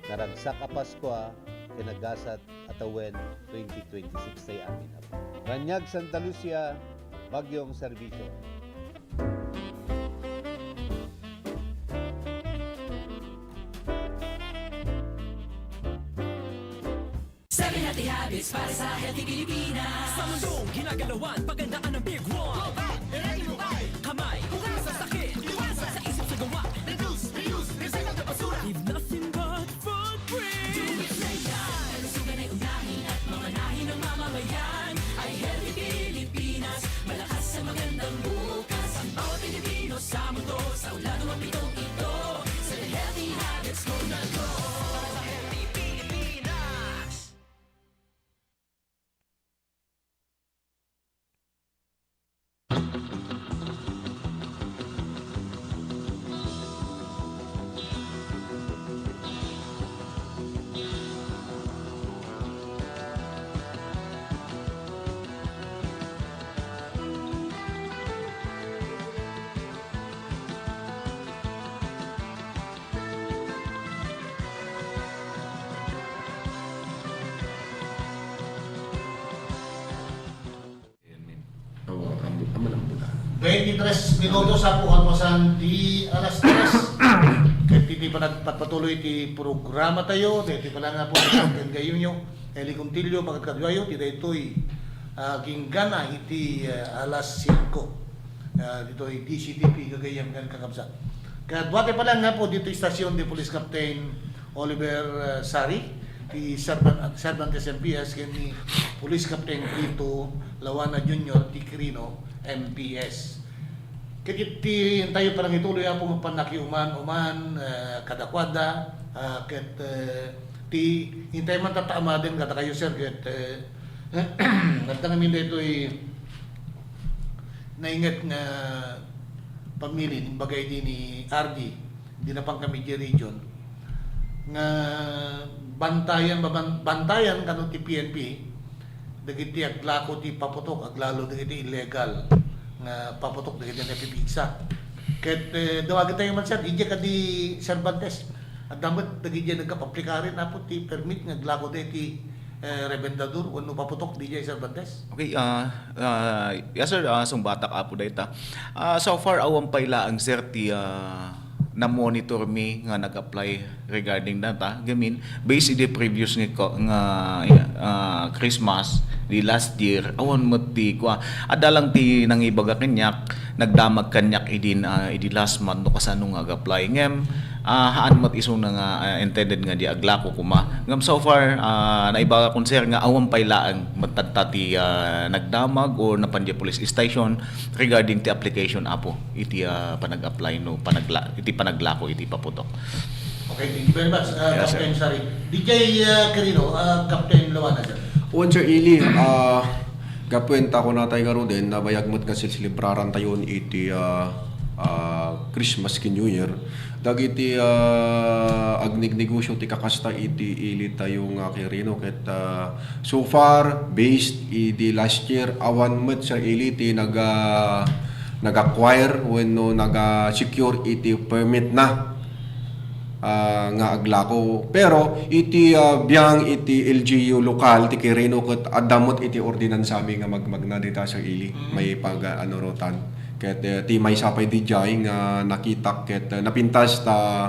naragsak a Paskwa kinagasat atawen 2026 tayo amin. Ranyag Santa Lucia, Bagyong Serbisyo. Seven Healthy Habits para sa Healthy Pilipinas. Sa mundong ginagalawan, pagandaan ng Big One. Go back, ilagay mo ay kamay, hugas sa sakit, iwasan sa isip sa gawa. Reduce, reuse, recycle na basura. Leave nothing but footprint. Do it Laya. Kalusugan ay unahin at mamanahin ng mamamayan. Ay Healthy Pilipinas, malakas sa magandang bukas. Ang bawat Pilipino sa mundo, sa ulado ang pitong ito. Sa Healthy Habits ko na go. 23 minutos sa po almosan di alas 3. Kaya titi pa nagpatuloy ti programa tayo, dito pa lang nga po ang gayon nyo, Eli Contillo, pagkadwayo, tita ito'y ginggana iti alas 5. Dito ay DCTP, Cagayan kan kakabsa. Kaya duwate pa lang nga po dito istasyon ni Police Captain Oliver Sari, ti Cervantes MPS, kaya ni Police Captain Tito Lawana Jr. Ticrino MPS. Kaya tayo parang ituloy ang panakiuman kadakwada, ket ti hintay man tataama din kada kayo sir, ket nagtangamin dito ay naingat nga pamili ng bagay din ni RD, di na pang kami region, nga bantayan kanong ti PNP, dagiti aglako ti paputok, aglalo dagiti illegal nga paputok dagiti napipigsa. Ket dawagin tayo man sir, ije ka di Cervantes, at damat dagiti nagkapaplikari na po ti permit nga aglako dagiti Rebendador, wano paputok di Cervantes. Okay, yes sir, sumbatak apo data. So far, awang paila ang sir ti na-monitor me nga nag-apply regarding data. Gamin, based in the previous nga Christmas, di last year, awan mo ti kwa. Adalang ti nang ibaga kanyak, nagdamag kanyak idin idi last month no kasano nga apply ngem haan mat iso na nga intended nga di aglako kuma ngam so far naibaga kon sir nga awan pailaan matadtati nagdamag or napandya police station regarding ti application apo iti panag-apply no iti panaglako iti paputok. Okay, thank you very much, Yes, Captain Sari. DJ Carino, Captain Lawana sir. Sir Ili, gapuenta ko na tayo garo din, nabayagmat kasi silibraran tayo iti Christmas ki New Year. Dagiti agnignegosyo ti kakasta iti ili tayo nga kirino. Ket so far, based iti last year, awan mat sa ili ti nag-acquire when no nag-secure iti permit na nga aglako, pero iti biyang iti LGU lokal ti Quirino ket adamot iti ordinansa mi nga magmagna dita sa ili may pag rotan ket ti may sapay di jay nga nakita ket napintas ta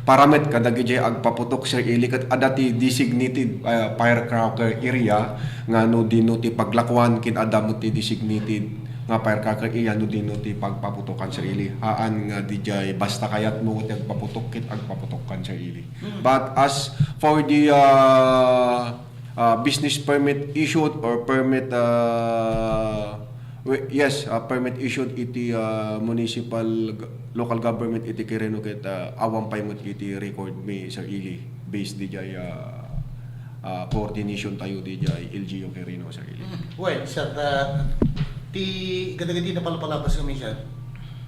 paramet kadagiti agpaputok sa ili ket ada ti designated firecracker area nga no dino ti paglakwan kin adamot ti designated nga firecracker iya no dino ti pagpaputokan sa ili haan nga DJ basta kayat mo ti agpaputok kit agpaputokan sa ili. But as for the business permit issued or permit permit issued iti municipal local government iti Quirino ket awang paymot iti record mi sa ili based DJ coordination tayo DJ LGU Quirino sa ili. Well, sir, ti gadagadi na palapalabas kami siya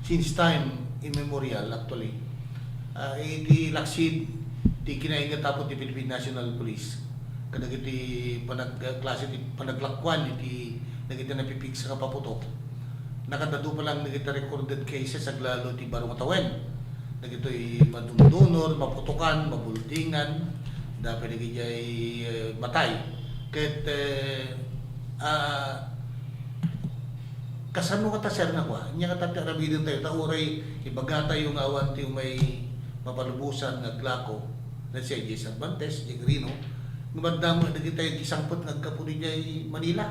since time immemorial actually. Iti laksid ti kinaingat tapos ti Philippine National Police kadagiti panagklase ti panaglakwan iti dagiti napipix sa paputok. Nakadado pa lang dagiti recorded cases aglalo ti Barong Atawen. Dagitoy madumdunor, maputukan, mabultingan, dapat dagiti matay. Ket kasano ka ta sir na kwa, niya ka tatarabidin tayo, tauray ibaga tayo nga awan tayo may mapalubusan nga glako, let's say, Cervantes, Quirino, ngumagdamo na tayo isangpot nagkapuni niya Manila.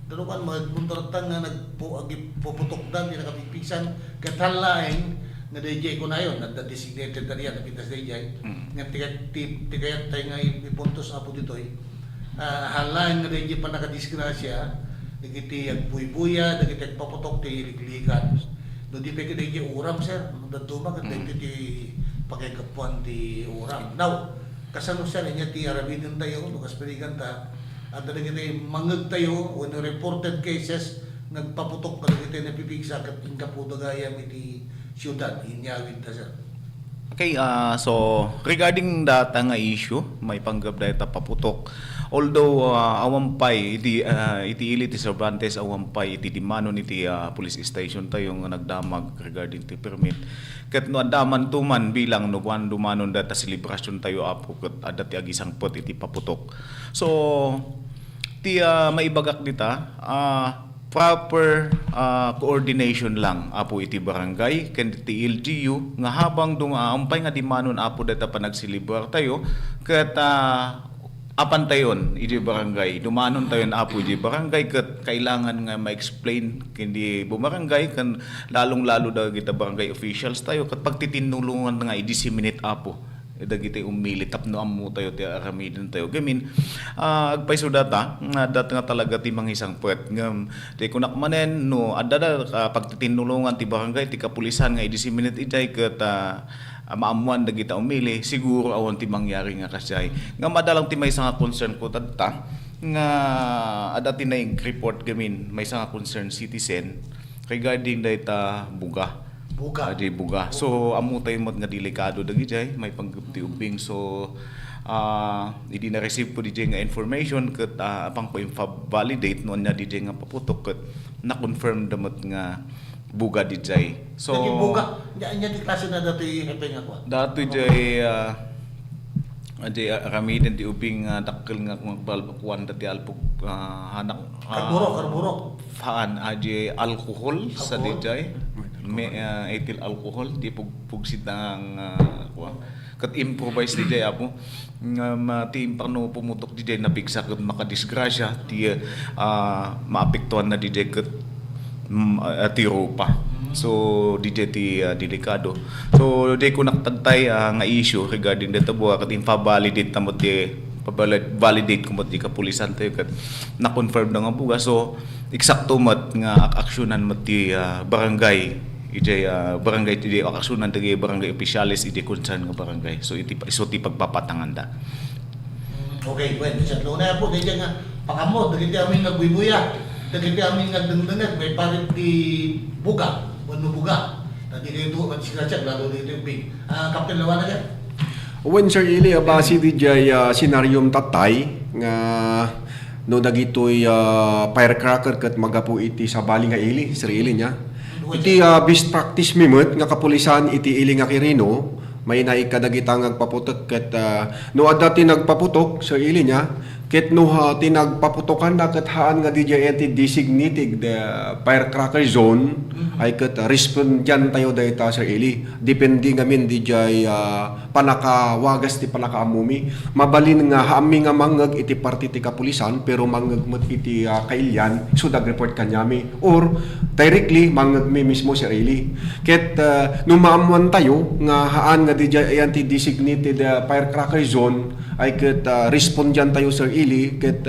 Dalukan, magmuntortan nga nagpuputok dan, di nakapipisan, katalain nga DJ ko na yun, nagda-designated na riyan, napitas DJ, nga tikayat tayo nga ipuntos apo dito halain nga DJ pa nakadisgrasya, dagiti agbuy-buya, dagiti agpaputok ti ligligan. No di peke dagiti uram sir, daduma ket dagiti pakikapuan ti uram. Now, kasano sir niya ti arabidin tayo, lukas peligan ta, at dagiti mangeg tayo when reported cases nagpaputok kadagiti napipigsa ket inkapudo gayam iti syudad inyawid ta sir. Okay, so regarding data nga issue, may panggap data paputok. Although awampay iti ili ti Cervantes awampay iti dimano iti police station tayo nga nagdamag regarding ti permit. Ket no adaman tuman bilang no kwan dumanon data celebration tayo apo ket adda ti agisang pot iti paputok. So ti maibagak dita proper coordination lang apo iti barangay ken iti LGU nga habang dumaampay nga di manon apo data pa nagsilibrar tayo ket apan tayon iti barangay dumanon tayon apo iti barangay ket kailangan nga ma-explain kendi bumarangay ken lalong-lalo dagiti barangay officials tayo ket pagtitinulungan nga i-disseminate apo dagiti umili tapno ammo tayo ti aramidin tayo gamin agpaiso data nga talaga ti mangisang puwet ngam ti kunak manen no adda pagtitinulungan ti barangay ti kapulisan nga i-disseminate ijay ket maamuan dagita umili siguro awan ti mangyari nga kasay nga madalang ti may nga concern ko tadta nga adda ti naing report gamin may nga concern citizen regarding data buga. Buga. So amo tayo nga delikado dagiti may panggupti ubing so hindi na receive ko DJ nga information ket apang ko validate no nya DJ nga paputok ket na confirm damat nga buga DJ. So Dati buga nya di klase na dati hepe nga kwa. Dato DJ ramiden ti ubing dakkel nga kuan dati alpog hanak karburo faan alcohol sa DJ may ethyl alcohol di pugsid ang kat improvise DJ apo ti impano pumutok DJ na bigsa ket makadisgrasya ti maapektuhan na DJ ket tiro pa so DJ ti delikado so di ko naktagtay nga issue regarding data buwa ket invalidate ta mo ti validate ko mo ti kapulisan tayo ket na confirm na nga buga so eksakto mat nga aksyonan mo ti barangay iti barangay ti aksyonan ti barangay officials iti concern nga barangay so iti pagpapatanganda. Okay, well, sa luna po dito nga pakamot dagiti amin nagbubuya dagiti amin nagdengdengag may parit di buga wano buga dati kayo to at sikrachak lalo dito yung big Captain Lawana yan. When Sir Ili base di jay senaryom tatay nga no dagitoy firecracker ket magapu iti sa bali nga ili Sir Ili nya. Iti best practice mimot nga kapulisan iti ili nga kirino may naikadagitang agpaputok ket no adda ti nagpaputok Sir Ili nya ket no tinagpaputokan na ket haan nga DJ iti designated firecracker zone ay ket respondyan tayo dayta Sir Ili depende ngamin DJ panakawagas ti panakaamumi mabalin nga haami nga mangeg iti parti ti kapulisan pero mangeg met iti kailyan so dag-report kanyami or directly mangeg mi mismo Sir Ili ket no maamuan tayo nga haan nga DJ ti designated firecracker zone ay ket respondyan tayo Sir Ili ket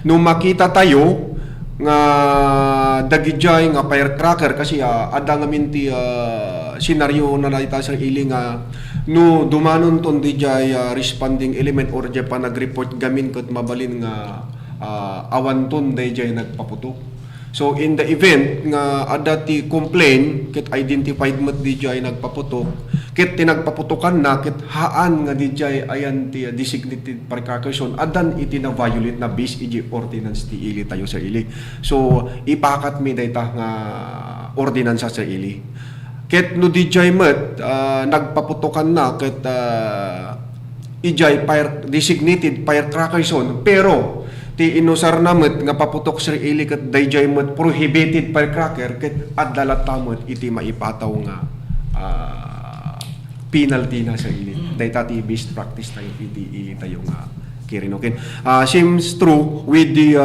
no makita tayo nga dagijay nga firecracker kasi adda ngamin ti senaryo na dayta Sir Ili nga no dumanon ton dijay responding element or jay pa nag-report gamin ket mabalin nga awan ton dijay nagpaputok. So in the event nga adda ti complaint ket identified met dijay nagpaputok ket tinagpaputokan na ket haan nga dijay ayan ti designated precaution adan iti na violate na base iti ordinance ti ili tayo Sir Ili. So ipakat mi dayta nga ordinansa Sir Ili. Ket no dijay met nagpaputokan na ket ijay designated firecracker pero ti inusar namet nga paputok Sir Ili ket dayjay met prohibited firecracker ket addalat tamot iti maipataw nga penalty na Sir Ili. Dayta ti best practice tayo iti tayo nga kirinokin. Seems true with the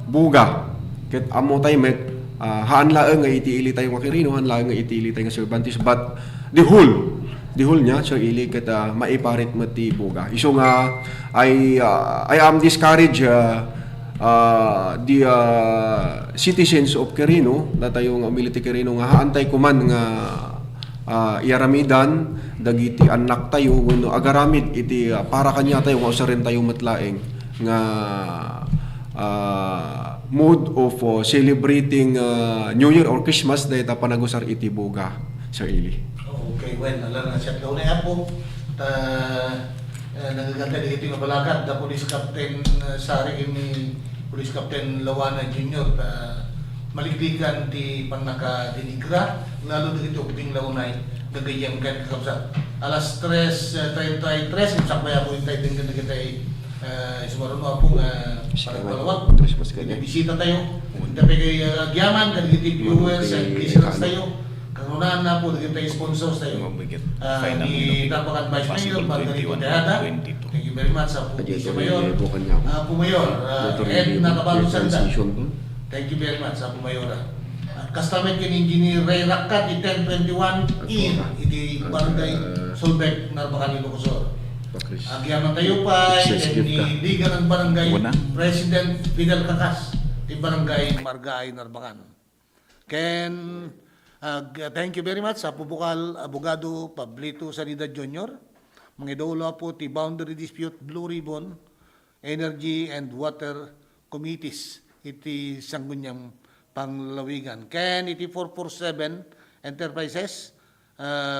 buga ket amo tayo met haan laeng nga iti ili tayo nga kirino haan laeng nga iti ili tayo nga Cervantes but the whole nya Sir Ili ket maiparit met ti buga. Isu nga I am discourage the citizens of Quirino na tayo nga umili ti Quirino nga haantay kuman nga iaramidan dagiti anak tayo wenno agaramid iti para kanya tayo nga usarin tayo matlaeng nga mode of celebrating New Year or Christmas dayta panagusar iti buga Sir Ili. Okay, well, alam na siya daw na po. Nagaganda dito yung balagat na Police Captain Sari ni Police Captain Lawana Jr. Maligdigan ti panakadinigra lalo dito ubing launay gagayang kan kakabsat. Alas 3:33 sakbaya po intay din kita Sumaron mo po nga parang bisita tayo. Tapi kay Gyaman, dagiti viewers and listeners tayo. Kanunahan na po, dagiti tayo sponsors tayo. Ni Tapakan Vice Mayor, Margarito Tejada. Thank you very much sa po si Mayor. Pumayor, Ed Nakabalo Sanda. Thank you very much sa Pumayora. Kastamit kini Engineer Ray Rakat, 1021 iti Barangay Solbek, Narbacan, Ilocosur. Agyaman tayo pa, ni Liga ng Barangay President Fidel Cacas, di Barangay Margay, Narbacan. Thank you very much sa Pupukal Abogado Pablito Sanidad Jr. Mangidolo po ti Boundary Dispute Blue Ribbon Energy and Water Committees iti Sanggunyang Panglawigan. Iti 447 Enterprises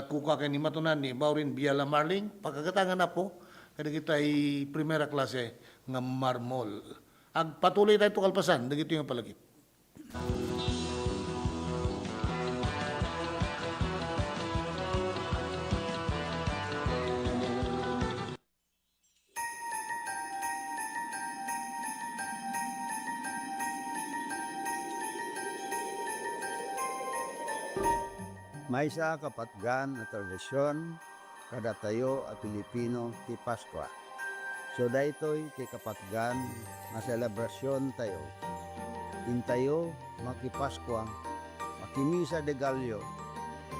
kuka kay ni matunan ni Baurin Biala Marling pagkagatangan na po kada kita ay primera klase nga marmol. Patuloy tayo kalpasan dagito yung palagip. May isa kapatgan na tradisyon kada tayo at Pilipino ti Paskwa. So daytoy ti kapatgan na selebrasyon tayo. Intayo makipaskwa, makimisa de Gallo,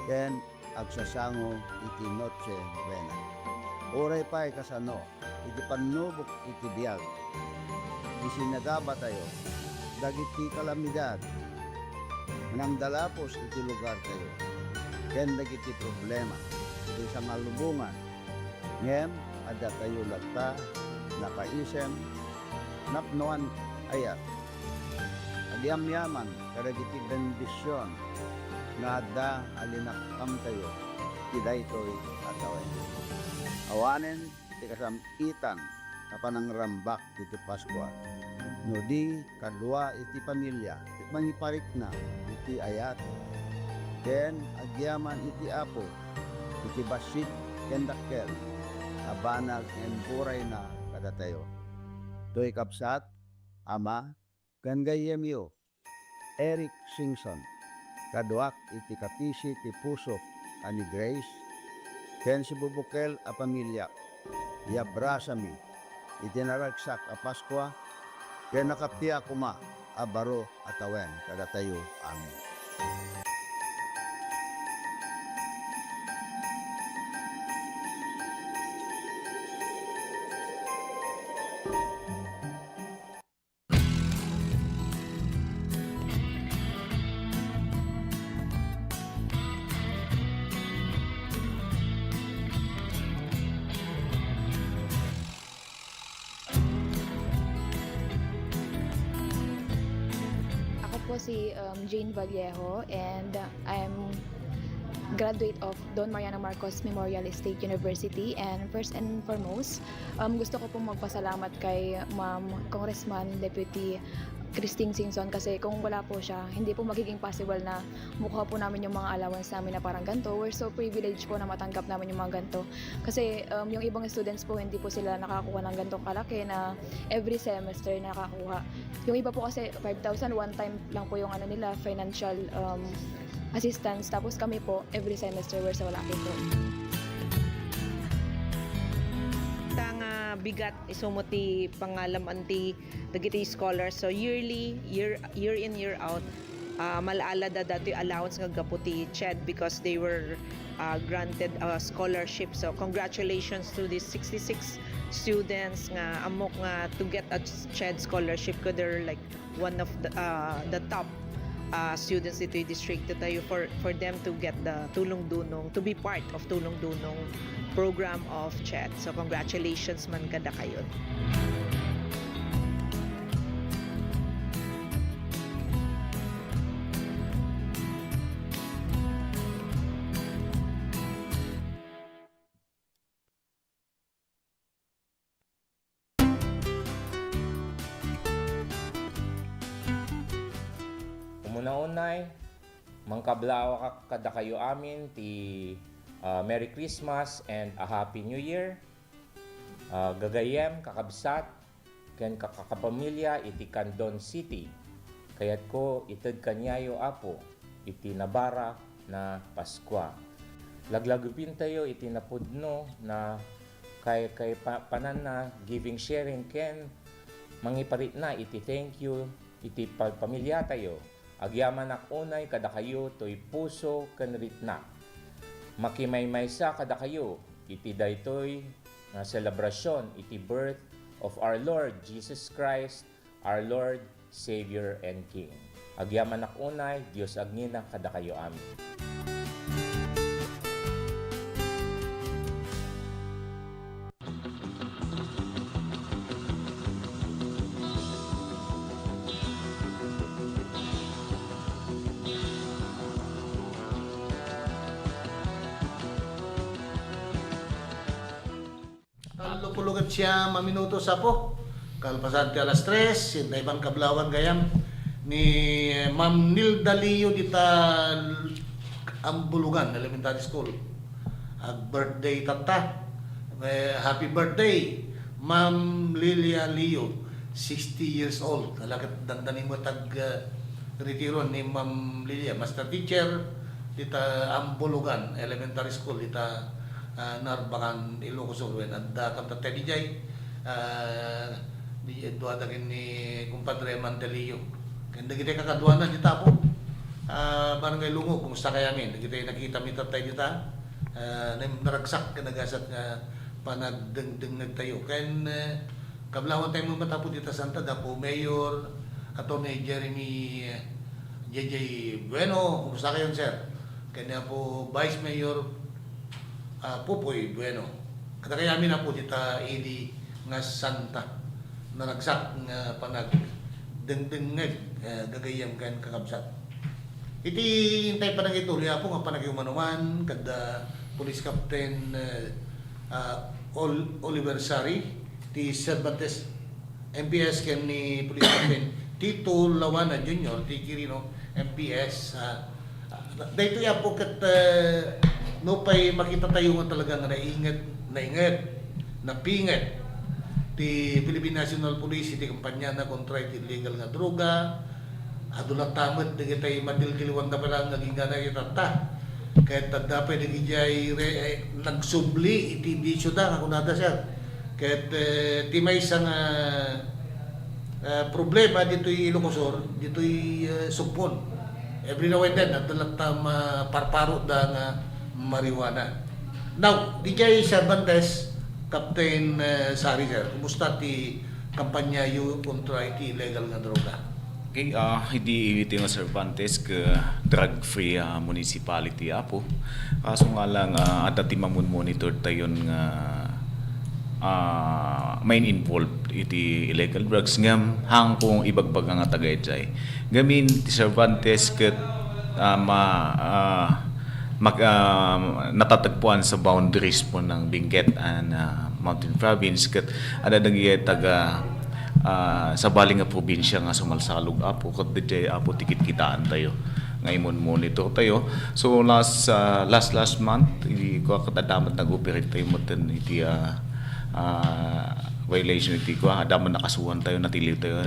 ken agsasango iti Noche Buena. Oray pa'y kasano, iti panubok iti biyag. Isinagaba tayo, dagiti kalamidad, nang dalapos iti lugar tayo. Ken dagiti problema iti sa malubungan. Ngem adda tayo lagta nakaisem napnoan ayat. Agyam-yaman kadagiti bendisyon nga adda alinakam tayo ti daytoy atawen. Awanen ti kasam-itan na panangrambak iti Paskwa. No di kadua iti pamilya mangiparik na iti ayat. Ken agyaman iti apo, iti basit ken dakkel, abanag en buray na kada tayo. Toy kapsat, ama, ken gayemyo, Eric Singson, kaduak iti kapisi ti puso ani Grace, ken si bubukel a pamilya, yabrasami, iti naragsak a Paskwa, ken nakaptiya kuma, abaro atawen kada tayo. Amen. Si Jane Vallejo, and I'm graduate of Don Mariano Marcos Memorial State University. And first and foremost, gusto ko pong magpasalamat kay Ma'am Congressman Deputy Christine Singson, kasi kung wala po siya, hindi po magiging possible na mukha po namin yung mga allowance namin na parang ganito. We're so privileged po na matanggap namin yung mga ganito. Kasi yung ibang students po, hindi po sila nakakuha ng ganitong kalaki na every semester nakakuha. Yung iba po kasi 5,000, one time lang po yung nila, financial assistance. Tapos kami po, every semester we're so lucky po. Bigat isumuti pangalam anti dagiti scholars, so yearly year in year out malaala da dati allowance nga gaputi CHED because they were granted a scholarship. So congratulations to these 66 students nga amok nga to get a CHED scholarship, ko they're like one of the top students dito yung district tayo for them to get the tulong dunong, to be part of tulong dunong program of CHED. So congratulations man kada kayo. Una-unay, mangkablawa kada kayo amin ti Merry Christmas and a Happy New Year. Gagayem, kakabsat, ken kakapamilya iti Candon City. Kayat ko ited kanyayo apo iti nabara na Paskwa. Laglagupin tayo iti napudno na kay panan na giving sharing ken mangiparit na iti thank you iti pamilya tayo. Agyaman ak unay kada kayo toy puso ken ritna. Makimay-maysa kada kayo iti daytoy na selebrasyon iti birth of our Lord Jesus Christ, our Lord, Savior, and King. Agyaman ak unay, Dios agnina kada kayo amin. Lupulugan siya maminuto sa po. Kalpasante alas 3, sinta ibang kablawan gayam ni Ma'am Nilda Leo dita Ambulugan Elementary School. Birthday tata. Happy birthday Ma'am Lilia Leo, 60 years old. Talagat dandanin mo tag retiro ni Ma'am Lilia, master teacher dita Ambulugan Elementary School dita Narbakan Ilocos Sur. At kamta Teddy Jay di duadagin ni kumpadre Mantelio. Kanda kita kakadwanan di tapo. Barangay Lungo kung sa kayamin. Kita nakita mi tatay dita. Naragsak kanagasat nga panagdengdeng tayo. Ken kablawan tayo mo matapo dita Santa Dapo Mayor Attorney Jeremy JJ Bueno, kumusta kayo sir? Kanya po Vice Mayor Pupoy Bueno. Katakayamin na po dita ili nga Santa naragsak nga panag dengdengeg gagayam kan kakabsat. Iti hintay pa nang ituloy po nga panagyumanuman kada Police Captain Oliver Sari ti Cervantes MPS ken ni Police Captain Tito Lawana Jr. ti Quirino MPS. Dahito ya po kat no pay makita tayo nga talaga nga napingat ti Philippine National Police iti kampanya na kontra iti illegal nga droga. Adulang tamat di kita'y madilkiliwan na pala nga gingana itata. Kahit dapat di kita'y nagsubli iti bisyo da nga kunada siya. Kahit ti may isang problema dito'y Ilocos Sur, dito'y Sugpon. Every now and then, adulang parparo da nga marijuana. Now, di kay Cervantes, Captain Sari sir, kumusta ti kampanya yu kontra iti illegal nga droga? Okay, hindi nga Cervantes ka drug-free municipality apo. Kaso nga lang adati mamun-monitor tayo nga main involved iti illegal drugs ngam hang kung ibagbag nga tagayjay. Gamin ti Cervantes ket natatagpuan sa boundaries po ng Benguet and Mountain Province ket ada dagiti taga sa baling nga probinsya nga sumalsalog apo ket DJ apo tikit kitaan tayo nga imon monitor tayo. So last month ko katadamat nag-operate tayo moten iti violation iti ko adaman nakasuhan tayo natili tayo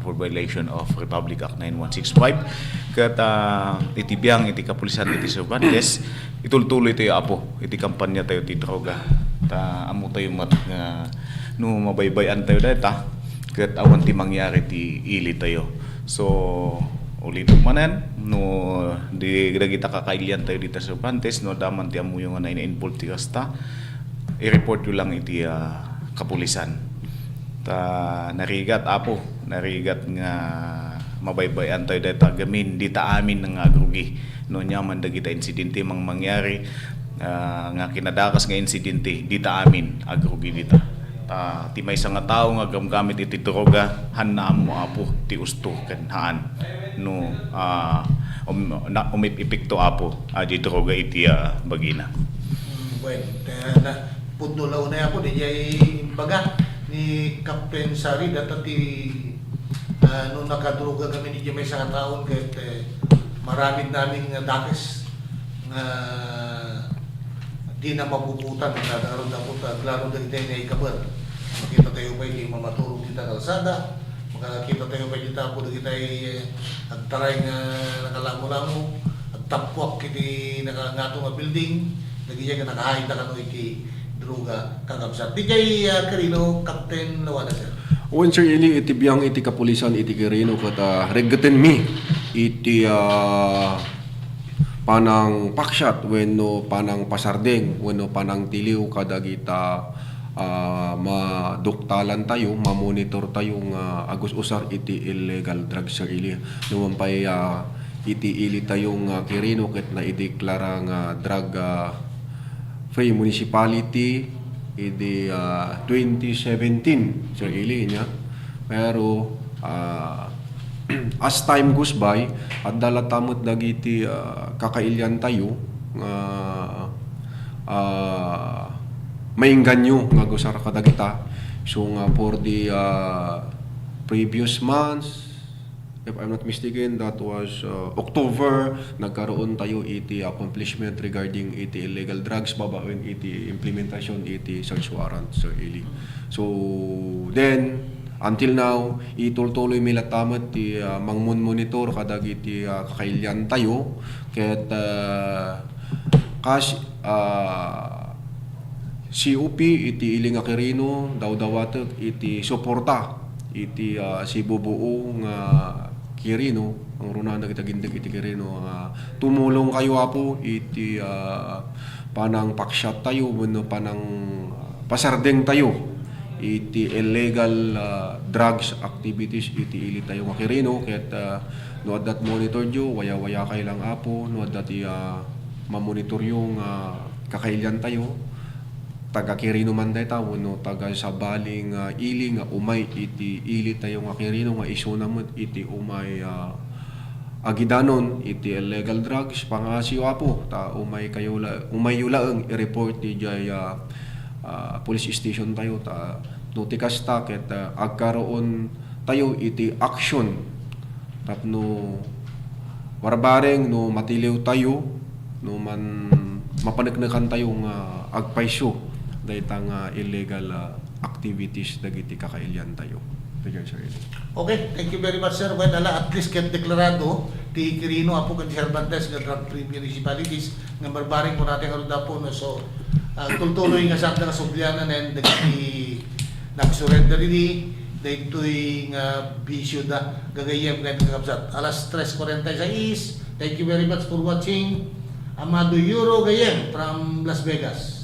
for violation of Republic Act 9165 ket iti biyang iti kapulisan iti Cervantes itultuloy tayo apo iti kampanya tayo ti droga ta amo tayo mat nga no mabaybayan tayo data ket awan ti mangyari ti ili tayo. So ulit manen no di kita kakailian tayo dito sa Cervantes no daman ti amo yung nga na-involved ti kasta i-report yo lang iti kapulisan. Narigat nga mabaybayan tayo dito gamin dita amin nga agrugi no nyaman dagita insidente mang mangyari nga kinadakas nga insidente dita amin agrugi dita. Ti may nga tao nga gamgamit iti droga hanam mo apo ti usto ken haan no umipipikto apo di droga iti bagina. Bueno, pudno law na ako di jay baga ni Captain Sari dati nung nakadruga kami ni may isang taon kahit maraming naming dakes nga di na mapuputan na nagaroon na po lalo na kita na ikabar. Makita tayo pa yung maturong kita kalsada, makakita tayo pa yung tapo na kita agtaray nga nakalamo-lamo, agtapwak kiti nakangato nga building, nagyan ka nakahain na kano iti droga kakabsat. Di kay Carino, Captain Lawana, sir. When Sir Eli, iti biyang iti kapulisan, iti Quirino, kata regaten mi, iti panang paksyat, wenno panang pasardeng, wenno panang tiliw, kadagita maduktalan tayo, mamonitor tayo nga agus usar iti illegal drugs, Sir Eli. Naman pa'y iti ili tayong Quirino, ket na ideklara nga drug free municipality, idi 2017, Sir Eli niya. Pero as time goes by, at dalatamot dagiti kakailyan tayo maingganyo nga gusar kadagita. So nga for the previous months, if I'm not mistaken, that was October, nagkaroon tayo iti accomplishment regarding iti illegal drugs, babawin iti implementation iti search warrant, Sir Eli. So then, until now, itultuloy milatamot ti mangmun-monitor kadag iti kakailyan tayo, ket COP iti iling a Quirino, daw-dawatek iti suporta iti si bubuo nga Quirino, ang runa na kitagindag iti Quirino, tumulong kayo apo iti panang paksyat tayo, wano panang pasardeng tayo iti illegal drugs activities iti ili tayo nga Quirino, ket no adat monitor yo, waya-waya kay lang apo, no adat mamonitor yung kakailyan tayo, taga Quirino man day tawo, no taga sabaling ili nga umay iti ili tayo nga Quirino nga iso namot iti umay agidanon iti illegal drugs pangasiyo apo ta umay kayo umay yulaeng i-report ti jay police station tayo ta notikas ta ket agkaroon tayo iti action tapno warbareng no matiliw tayo no man mapaneknekan tayo nga agpaisyo daytang illegal activities dagiti kakailyan tayo. Okay, thank you very much, sir. Well, at least ket deklarado ti Quirino apo ken Cervantes nga drug-free municipalities nga barbaring po natin aron dapo no. So tultuloy nga sa nga sublyanan and dagiti nagsurrender ini daytoy nga bisyo da gagayem ken kakabsat. Alas 3:46. Thank you very much for watching. Amado Euro Gayem from Las Vegas.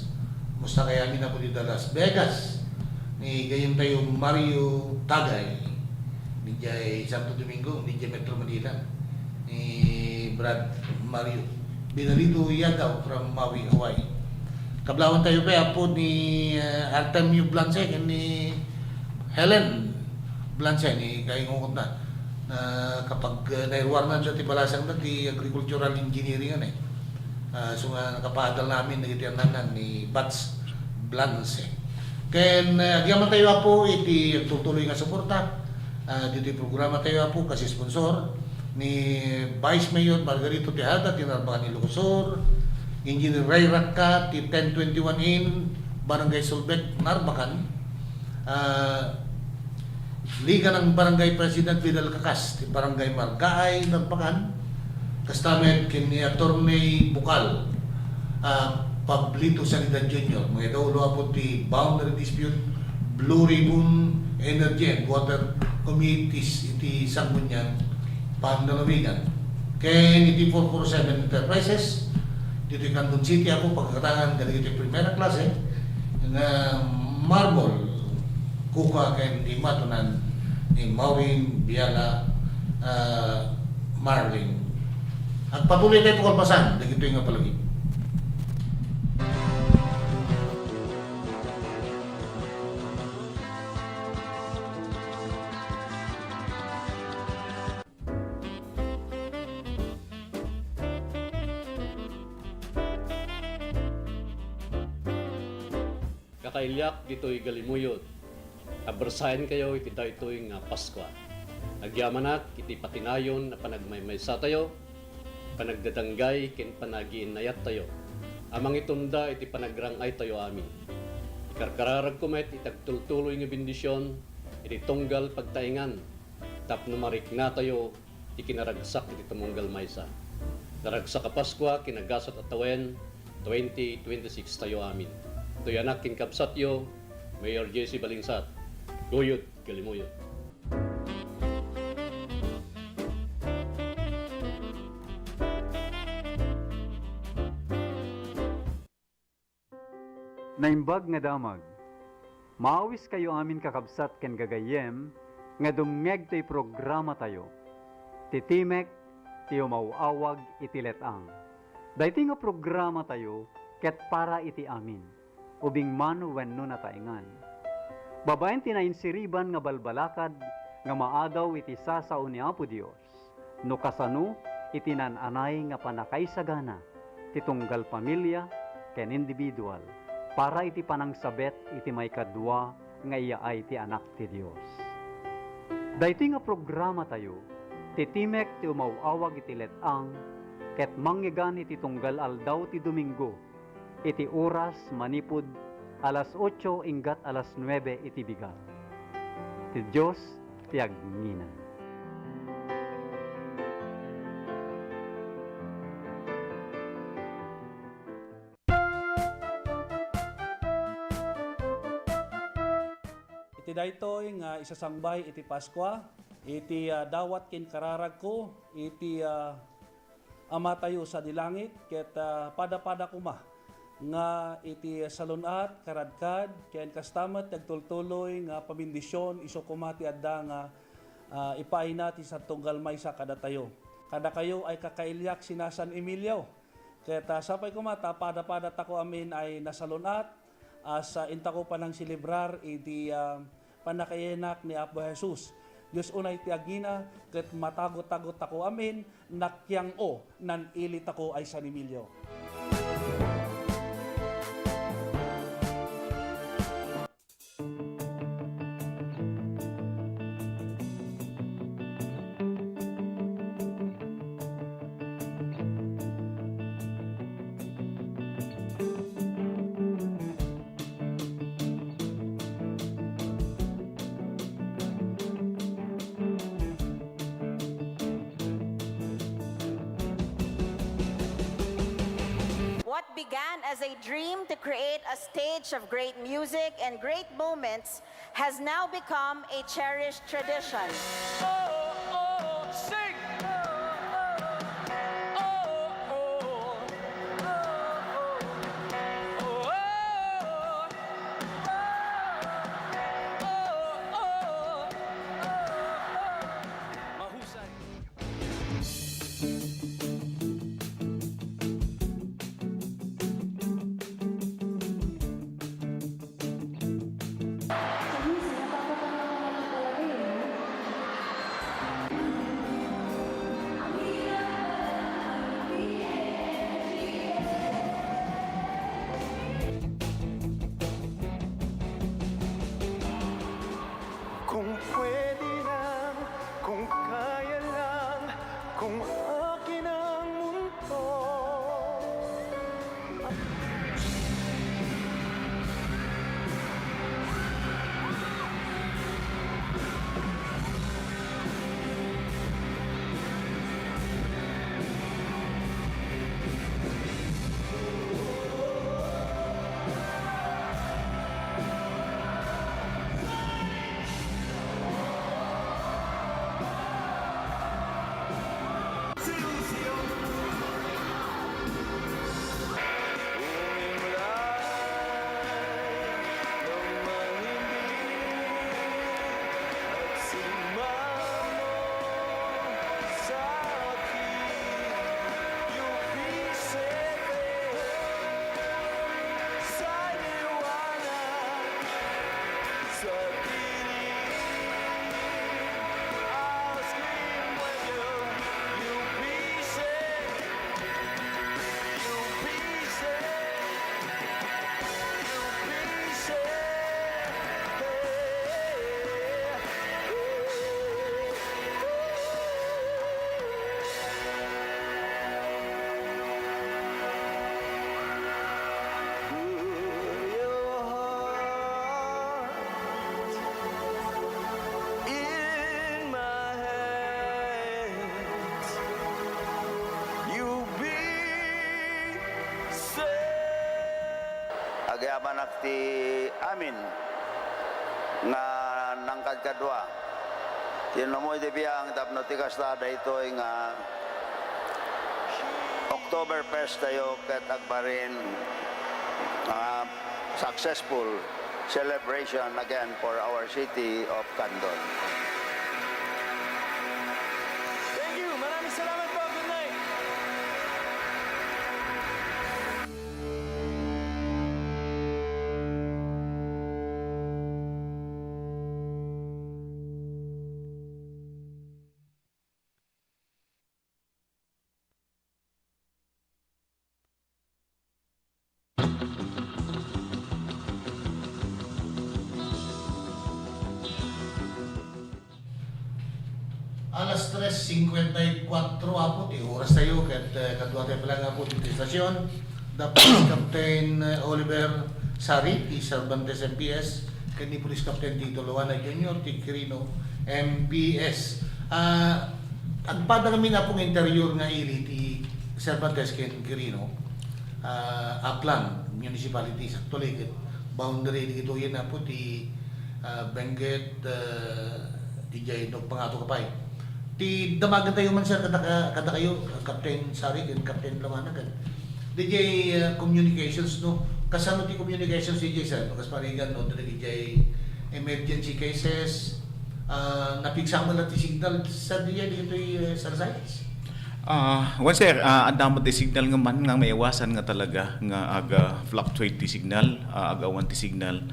Musta kaya amin na po dito Las Vegas. Ni Gayem tayo Mario Tagay. Ni Jay Santo Domingo, ni Jay Metro Manila. Ni Brad Mario. Binalito Yagaw from Maui, Hawaii. Kablawan tayo pa po ni Artemio Blanche ni Helen Blanche ni kaingungkot na kapag nairwarnan sa tibalasang na di agricultural engineering so nga nakapadal namin nagitianan ni Bats Blanche. Ken agyaman tayo po iti tutuloy nga suporta dito programa tayo po kasi sponsor ni Vice Mayor Margarito Tejada tinarbakan ni Lucosor, Engineer Ray Rakka ti 1021 in Barangay Solbek Narbacan, Liga ng Barangay President Vidal Cacas ti Barangay Margaay Narbacan, kastamet kini Attorney Bukal, Pablito Sanidad Jr. Mga kaulo po ti Boundary Dispute, Blue Ribbon Energy and Water Committees iti Sanggunian, Pandalawigan. Kaya iti 447 Enterprises, dito Canton City ako pagkatangan galing iti primera klase, nga marble, kuka kay di matunan ni Maureen Biala Marling. At patuloy tayo kalpasan, dagito yung palagi. Kakailyak dito'y galimuyod. Abersayan kayo iti daytoy nga Pasko. Nagyamanak iti patinayon na panagmaymay sa tayo, panagdadanggay ken panagiinayat tayo. Amang itunda iti panagrangay tayo amin. Karkararag kumet itagtultuloy nga bendisyon, iti tunggal pagtaingan, tapno marik na tayo, ikinaragsak iti tumunggal maysa. Naragsak a Paskwa, kinagasat at tawen, 2026 tayo amin. Ito'y anak kinkapsatyo, Mayor J.C. Balingsat. Guyot, Galimuyot. Naimbag nga damag, maawis kayo amin kakabsat ken gagayem, nga dumngeg to'y programa tayo. Titimek, tiyo mauawag iti letang. Dayti nga programa tayo, ket para iti amin, ubing man wenno nataingan. Babaen tinainsiriban nga balbalakad, nga maadaw iti sasao ni Apo Dios, no kasano iti nananay nga panakaisagana, titunggal pamilya, ken individual, para iti panangsabet iti may kadwa nga iyaay ti anak ti Dios. Dayti nga programa tayo, titimek ti umawawag iti letang, ket manggigan iti tunggal aldaw ti Domingo, iti oras manipud alas 8 inggat alas 9 iti bigat. Ti Dios ti agninan. Iti daytoy nga isasangbay iti Paskwa, iti dawat kin kararag ko, iti ama tayo sa dilangit, ket pada-pada kuma nga iti salunat, karadkad, ken kastamat nagtultuloy nga pamindisyon, iso kumati adda nga ipaina ti sa tunggal maysa kada tayo. Kada kayo ay kakailyak sina San Emilio. Ket sapay kumata, pada-pada tako amin ay nasalunat, as inta ko pa nang silibrar iti panakayenak ni Apo Jesus. Diyos unay ti agina, ket matagot-tagot ako amin, nakyang o, nan ilit ako ay San Emilio. What began as a dream to create a stage of great music and great moments has now become a cherished tradition. banak ti amin nga nangkad kadwa. Tinamoy di biyang tapno ti kastada ito nga October 1st tayo ket agbarin successful celebration again for our city of Candon. Thank you. Maraming salamat po. Good night. Alas 3:54 apo ti oras tayo ket kadwa tayo pala nga po ti stasyon. Dapat Captain Oliver Sari ti Cervantes MPS ken ni Police Captain Tito Luana Jr. ti Quirino MPS. Agpada kami na pong interior nga ili ti Cervantes ken Quirino. Aplan municipalities actually boundary dito yan na po ti Benguet ti Jay Dog Pangato Kapay. Ti damagan tayo man sir kada kayo Captain Sari and Captain Luana kan. DJ communications no kasano ti communications DJ sir kasi parigan no DJ emergency cases napiksa mo lang ti signal sa DJ dito sa sites. Once sir, andamot ti signal nga man nga maiwasan nga talaga nga aga fluctuate ti signal, agawan ti signal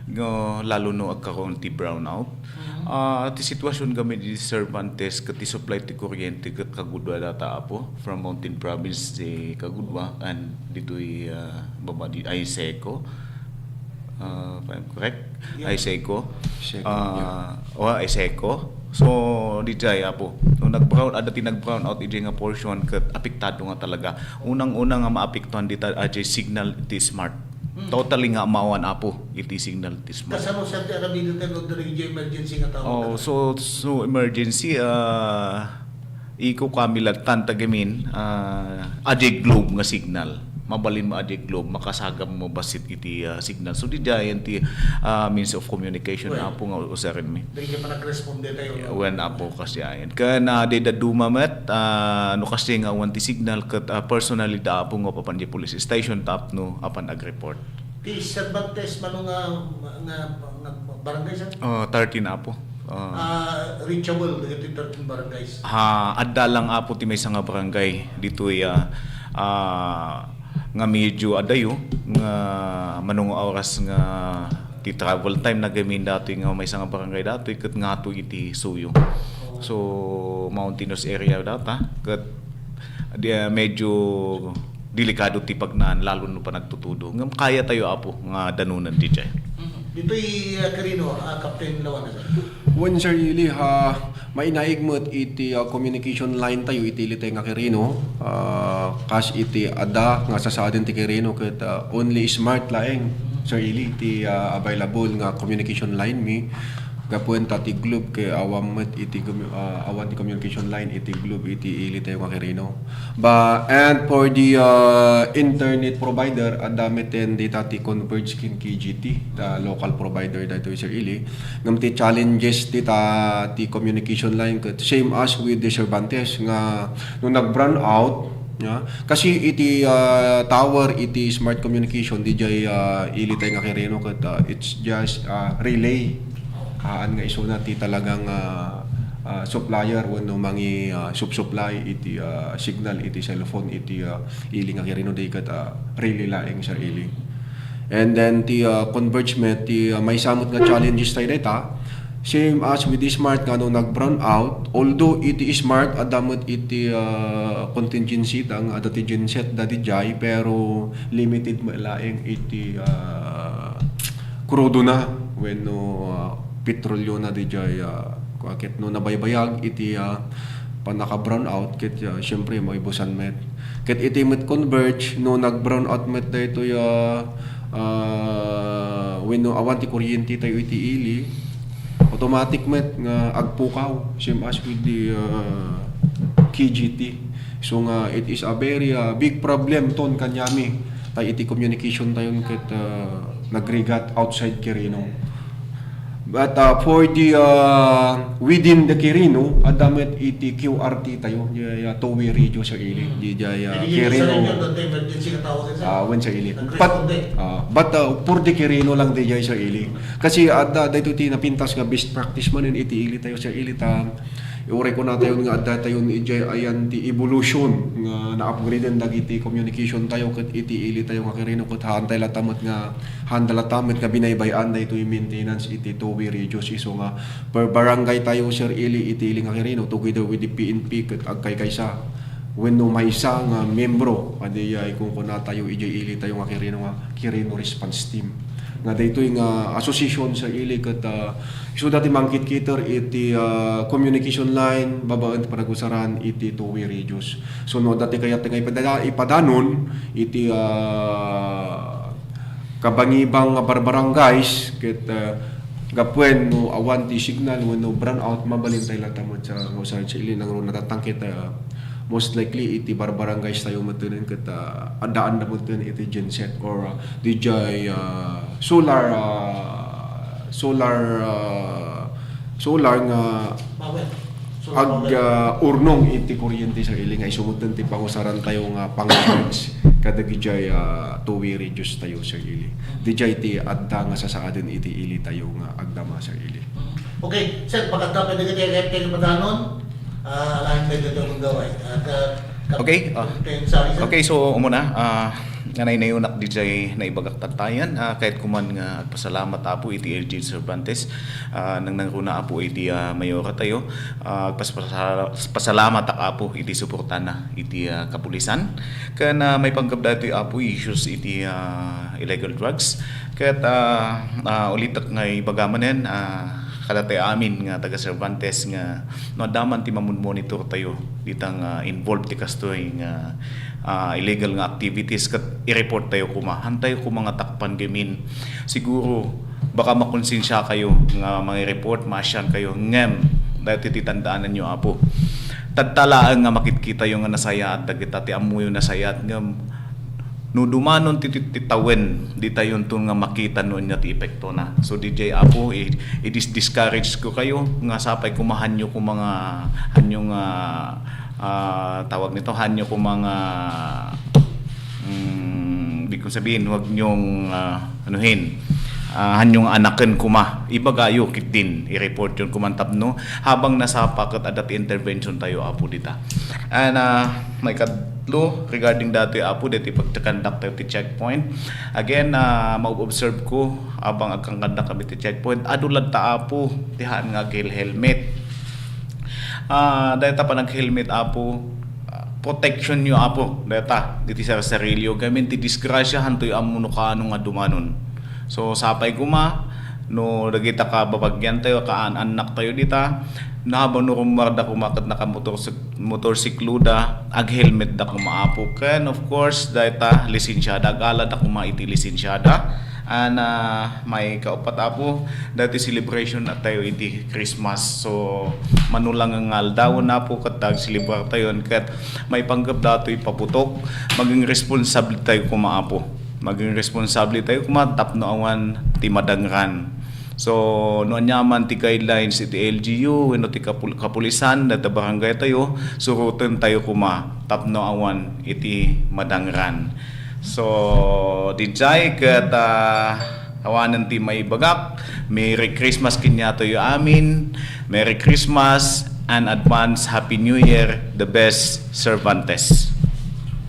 nga lalo no agkaroon ti brownout. Ti sitwasyon kami di Cervantes ket ti supply ti kuryente ket Kagudwa data apo from Mountain Province ti Kagudwa and ditoy baba di Iseco. If I'm correct, Iseco. Iseco. So di jay apo no nag-brown ada ti nag-brown out ije nga portion ket apektado nga talaga. Unang-una nga maapektuhan dita ajay signal ti smart. Totally nga mawan apo iti signal ti smart. Kasano sa ti arabido tayo DJ emergency nga tawag. So emergency iko kami lagtan tagamin ajay globe nga signal. Mabalin mo ajay globe makasagam mo basit iti signal. So di jayan ti means of communication apo nga usarin mi. Dili pa nagresponde tayo. When apo kasi ayan. Kana de da dumamet no kasi nga wanti signal ket personally da apo nga papan di police station tap no apan ag-report. Ti Cervantes mano nga barangay sa? 13 apo. Reachable dito 13 barangays. Adda lang apo ti may nga barangay ditoy nga medyo adayo nga manung oras nga ti travel time na gamin dati nga may nga barangay dati ket ngato iti Suyo. So mountainous area data ket medyo delikado ti pagnan lalo no pa nagtutudo. Ngam kaya tayo apo nga danunan di jay. Dito'y Quirino, Captain Luana sir. When sir really mainaigmot iti communication line tayo iti litay nga Quirino kas iti ada nga sasadin ti Quirino ket only smart laeng sir really iti available nga communication line mi gapuan ta ti globe kay awan iti awan ti communication line iti globe iti ilitay nga Quirino. And for the internet provider adamiten data ti Converge kin KGT the local provider dito Sir Ili ngam ti challenges dita ti communication line ket same as with the Cervantes nga no nag-brown out kasi iti tower iti smart communication DJ ilitay nga Quirino ket it's just relay kaan nga iso na ti talagang supplier wano mangi supply iti signal iti cellphone iti ili nga Quirino di kat really laeng sir ili. And then ti convergement ti may samot nga challenges tayo data same as with the smart nga no nag-brown out although iti smart adamot iti contingency tang adati genset dati jay pero limited malaeng iti krudo na when no petrolyo na di jay ket no nabaybayag iti panaka-brown out ket syempre maibusan met ket iti met converge no nag-brown out met dayto when no awan ti kuryente tayo iti ili automatic met nga agpukaw same as with the KGT so nga it is a very big problem ton kanyami tay iti communication tayon ket nagrigat outside Quirino. But for the within the Quirino, adamet iti QRT tayo, ya two-way radio sa ili. Di jaya Quirino. Wen sa ili. But for the Quirino lang di jaya sa ili. Kasi dito ti napintas nga best practice man iti ili tayo sa ili ta. Iuray ko na tayo nga adda tayo ni ijay ayan ti evolution nga na-upgrade dagiti communication tayo ket iti ili tayo nga Quirino ket hantay latamet nga handalatamet nga binaybayan da ito yung maintenance iti two-way radios iso nga per barangay tayo sir ili iti ili nga Quirino together with the PNP ket agkay kaysa when no may isa nga membro adi ay kung kuna tayo ijay ili tayo nga Quirino response team nga daytoy nga association sa ili ket so dati mangkit-kiter iti communication line babaan panagusaran iti two-way radios so no dati kaya nga ipadanon iti kabangibang barbarangays ket gapwen no awan ti signal wenno brown out mabalin tayo latamot sa usahan sa ili nang natatangkit most likely iti barbarangays tayo matunin ket adaan na mutun iti genset or DJ solar nga urnong iti kuryente sa ili nga isumutan ti pangusaran tayo nga pang-charge kada gijay two-way radios tayo sa ili. Dijay ti adda nga sasaadin iti ili tayo nga agdama sa ili. Okay, sir, pagkata pwede ka tayo padanon, alahin tayo dito ang gaway. Okay, so umuna, nga nayunak DJ na ibagak tatayan kahit kuman nga pasalamat apo iti LG Cervantes nang nangruna apo iti mayora tayo pasalamat apo iti suportana iti kapulisan kana may panggap dati apo issues iti illegal drugs ket ulitak nga ibagamanen kadatay amin nga taga Cervantes nga no daman ti monitor tayo ditang involved ti kastoy nga illegal nga activities kat i-report tayo hantay ko mga takpan gamin siguro baka makonsensya kayo nga mga report masyan kayo ngem dahil titandaanan nyo apo tadtalaan nga makikita yung nga nasaya at dagita ti amuyo nasaya at ngem no dumanon titawen di tayo nga makita noon nga ti epekto na so DJ apo i-discourage ko kayo nga sapay kumahanyo ko mga hanyong tawag nito hanyo ko mga di ko sabihin wag nyong anuhin hanyong anaken kuma ibagayo kit din i-report yun kumantap no habang nasapa kat adat intervention tayo apo dita and may kadlo regarding dati apo dati pagtakandak tayo ti checkpoint again ma-observe ko abang agkandak kami ti checkpoint adulad ta apo tihaan nga helmet dahil pa nag-helmet apo protection nyo apo data diti sa sarilyo gamin ti disgrasya hantoy amuno kaano nga dumanon so sapay kuma no dagita ka babagyan tayo kaan-anak tayo dita na habang no kumarda kumakat na motorsikluda ag helmet da kumaapo ken of course data lisensyada gala da kuma iti lisensyada may kaupat apo dati celebration at tayo iti Christmas so manulang ang aldaw na po katag celebrar tayo kat may panggap dato ipaputok maging responsable tayo kumaapo maging responsable tayo kumatap no awan ti madangran so no anyaman ti guidelines iti LGU no ti kapulisan data barangay tayo surutan tayo tap no awan iti madangran so dijay ket awanan ti may bagak Merry Christmas kinyato yu amin Merry Christmas and advance Happy New Year the best Cervantes.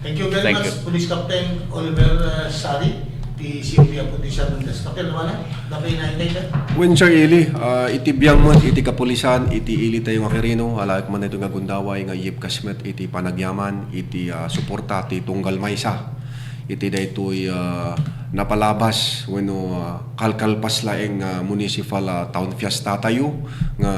Thank you very much Police Captain Oliver Sari ti CPA po ti Cervantes. Captain wala dapat inaintay When sir ili iti biyang mo iti kapulisan iti ili tayo nga Quirino alaik man ito nga gundaway nga yip kasmet iti panagyaman iti suporta ti tunggal maysa iti daytoy napalabas wenno kalkalpas laeng municipal town fiesta tayo nga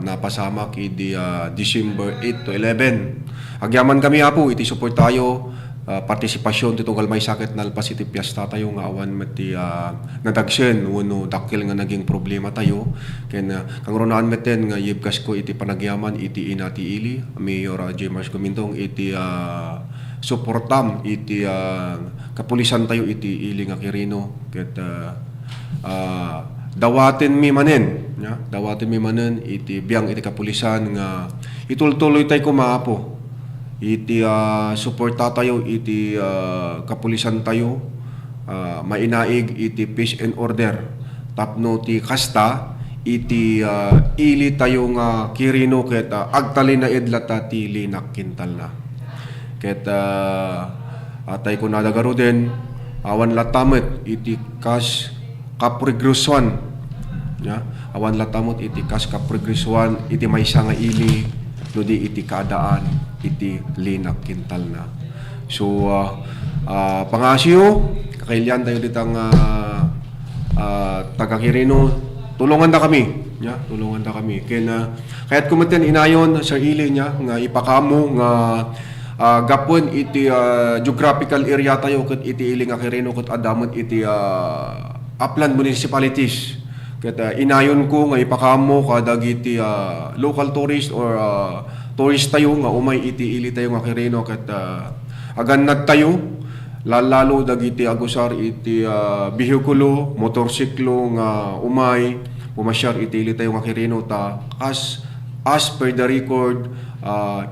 napasamak iti December 8 to 11 agyaman kami apo iti support tayo partisipasyon ti tunggal may sakit nalpas iti fiesta tayo nga awan meti nadagsen wenno dakkel nga naging problema tayo ken kang ronaan meten nga yibkas ko iti panagyaman iti inati ili Mayor J. Mars Gumintong iti suportam iti kapulisan tayo iti ili nga Quirino ket dawaten mi manen iti biang iti kapulisan nga itultuloy tayo kumaapo iti suporta tayo iti kapulisan tayo mainaig iti peace and order tapno ti kasta iti ili tayo nga Quirino ket agtali na idlata ti linak kintal na ket atay ko nadagaro din awan latamet iti kas kaprigrusuan awan latamot iti kas kaprigrusuan iti maysa nga ili no di iti kaadaan iti linak kintal na so pangasyo kakailian tayo ditang taga Quirino tulungan da kami tulungan da kami kaya't kumiten inayon sa ili niya nga ipakamo nga gapon iti geographical area tayo ket iti ili nga Quirino ket adamot iti upland municipalities ket inayon ko nga ipakamo kadag iti local tourist or tourist tayo nga umay iti ili tayo nga Quirino ket agannad tayo lalo dagiti agusar iti bihikulo motorsiklo nga umay pumasyar iti ili tayo nga Quirino ta as per the record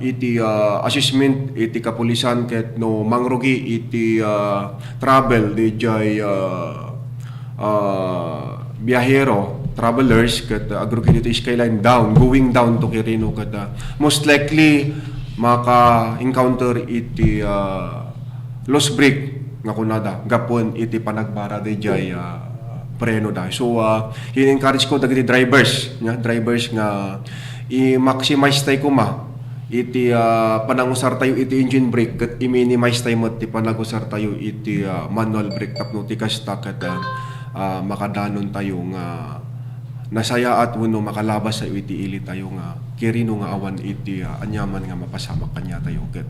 iti assessment iti kapulisan ket no mangrugi iti travel dijay biyahero travelers ket agrugi iti skyline going down to Quirino ket most likely maka-encounter iti lost brake nga kunada gapon iti panagbara dijay preno da so in-encourage ko dagiti drivers nga i-maximize tayo kuma iti panangusar tayo iti engine brake ket i-minimize tayo met ti panagusar tayo iti manual brake tapno ti kasta ket makadanon tayo nga nasaya at wenno makalabas sa iti ili tayo nga Quirino nga awan iti anyaman nga mapasama kanya tayo ket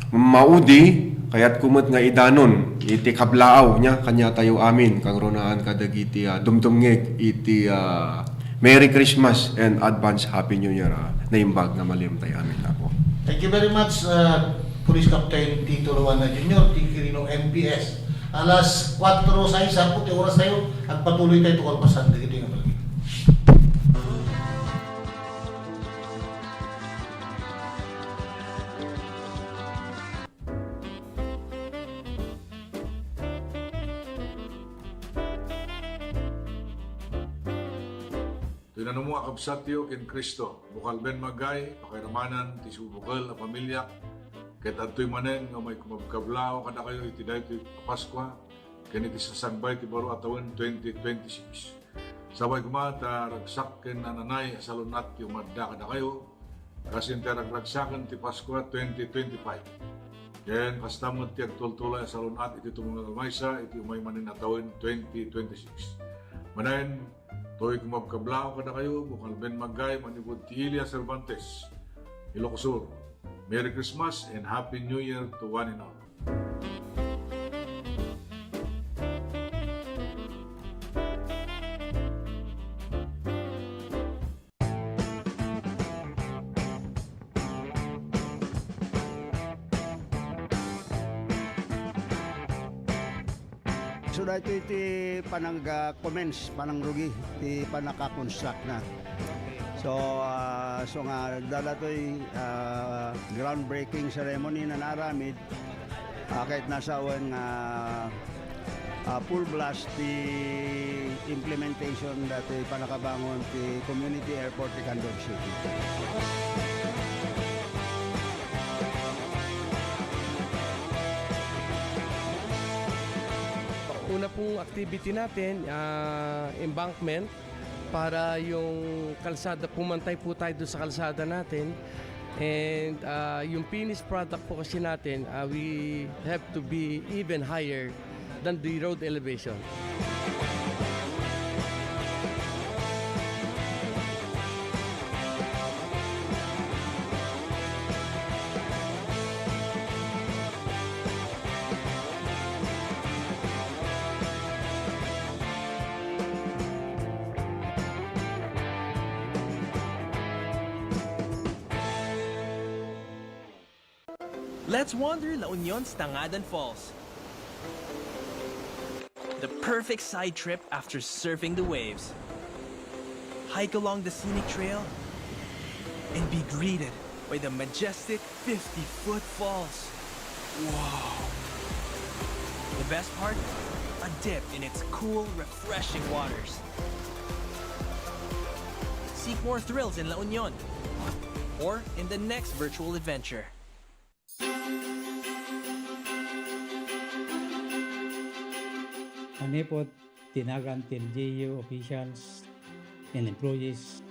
maudi kayat kumot nga idanon iti kablaaw kanya tayo amin kang ronaan kadagiti dumdumngeg iti Merry Christmas and advance Happy New Year naimbag nga malim tayo amin ako. Thank you very much, Police Captain Tito Luana Jr., Quirino MPS. Alas 4:06 po, oras tayo at patuloy tayo tukol pasan. Dito nga palagi. Tinanong mo akabsatyo ken Kristo, bukal ben magay, pakiramanan, ti subukal na pamilya, ket adtoy manen nga may kumabkablao kada kayo iti daytoy Paskwa, ken iti sasangbay ti baro atawon 2026. Sabay kumata ragsak ken nananay asalunat ti umadda kada kayo, kasin ragsaken ti Paskwa 2025. Ken kastamot ti agtultulay asalunat iti tumungan maysa iti umay manen atawon 2026. Manen to'y kumabkablao kada kayo, bukal ben magay, manibod ti Ilia Cervantes, Ilocos Sur. Merry Christmas and Happy New Year to one and all. So dahito iti panang-commence, panang-rugi, iti panaka-construct na. So nga dalatoy groundbreaking ceremony na naramid kahit nasa awan nga full blast the implementation dati panakabangon ti community airport ti Candon City. Una pong activity natin, embankment, para yung kalsada, pumantay po tayo doon sa kalsada natin. And yung finished product po kasi natin, we have to be even higher than the road elevation. Let's wander La Union's Tangadan Falls. The perfect side trip after surfing the waves. Hike along the scenic trail and be greeted by the majestic 50-foot falls. Whoa! The best part? A dip in its cool, refreshing waters. Seek more thrills in La Union or in the next virtual adventure. Manipot, tinagan til LGU officials and employees,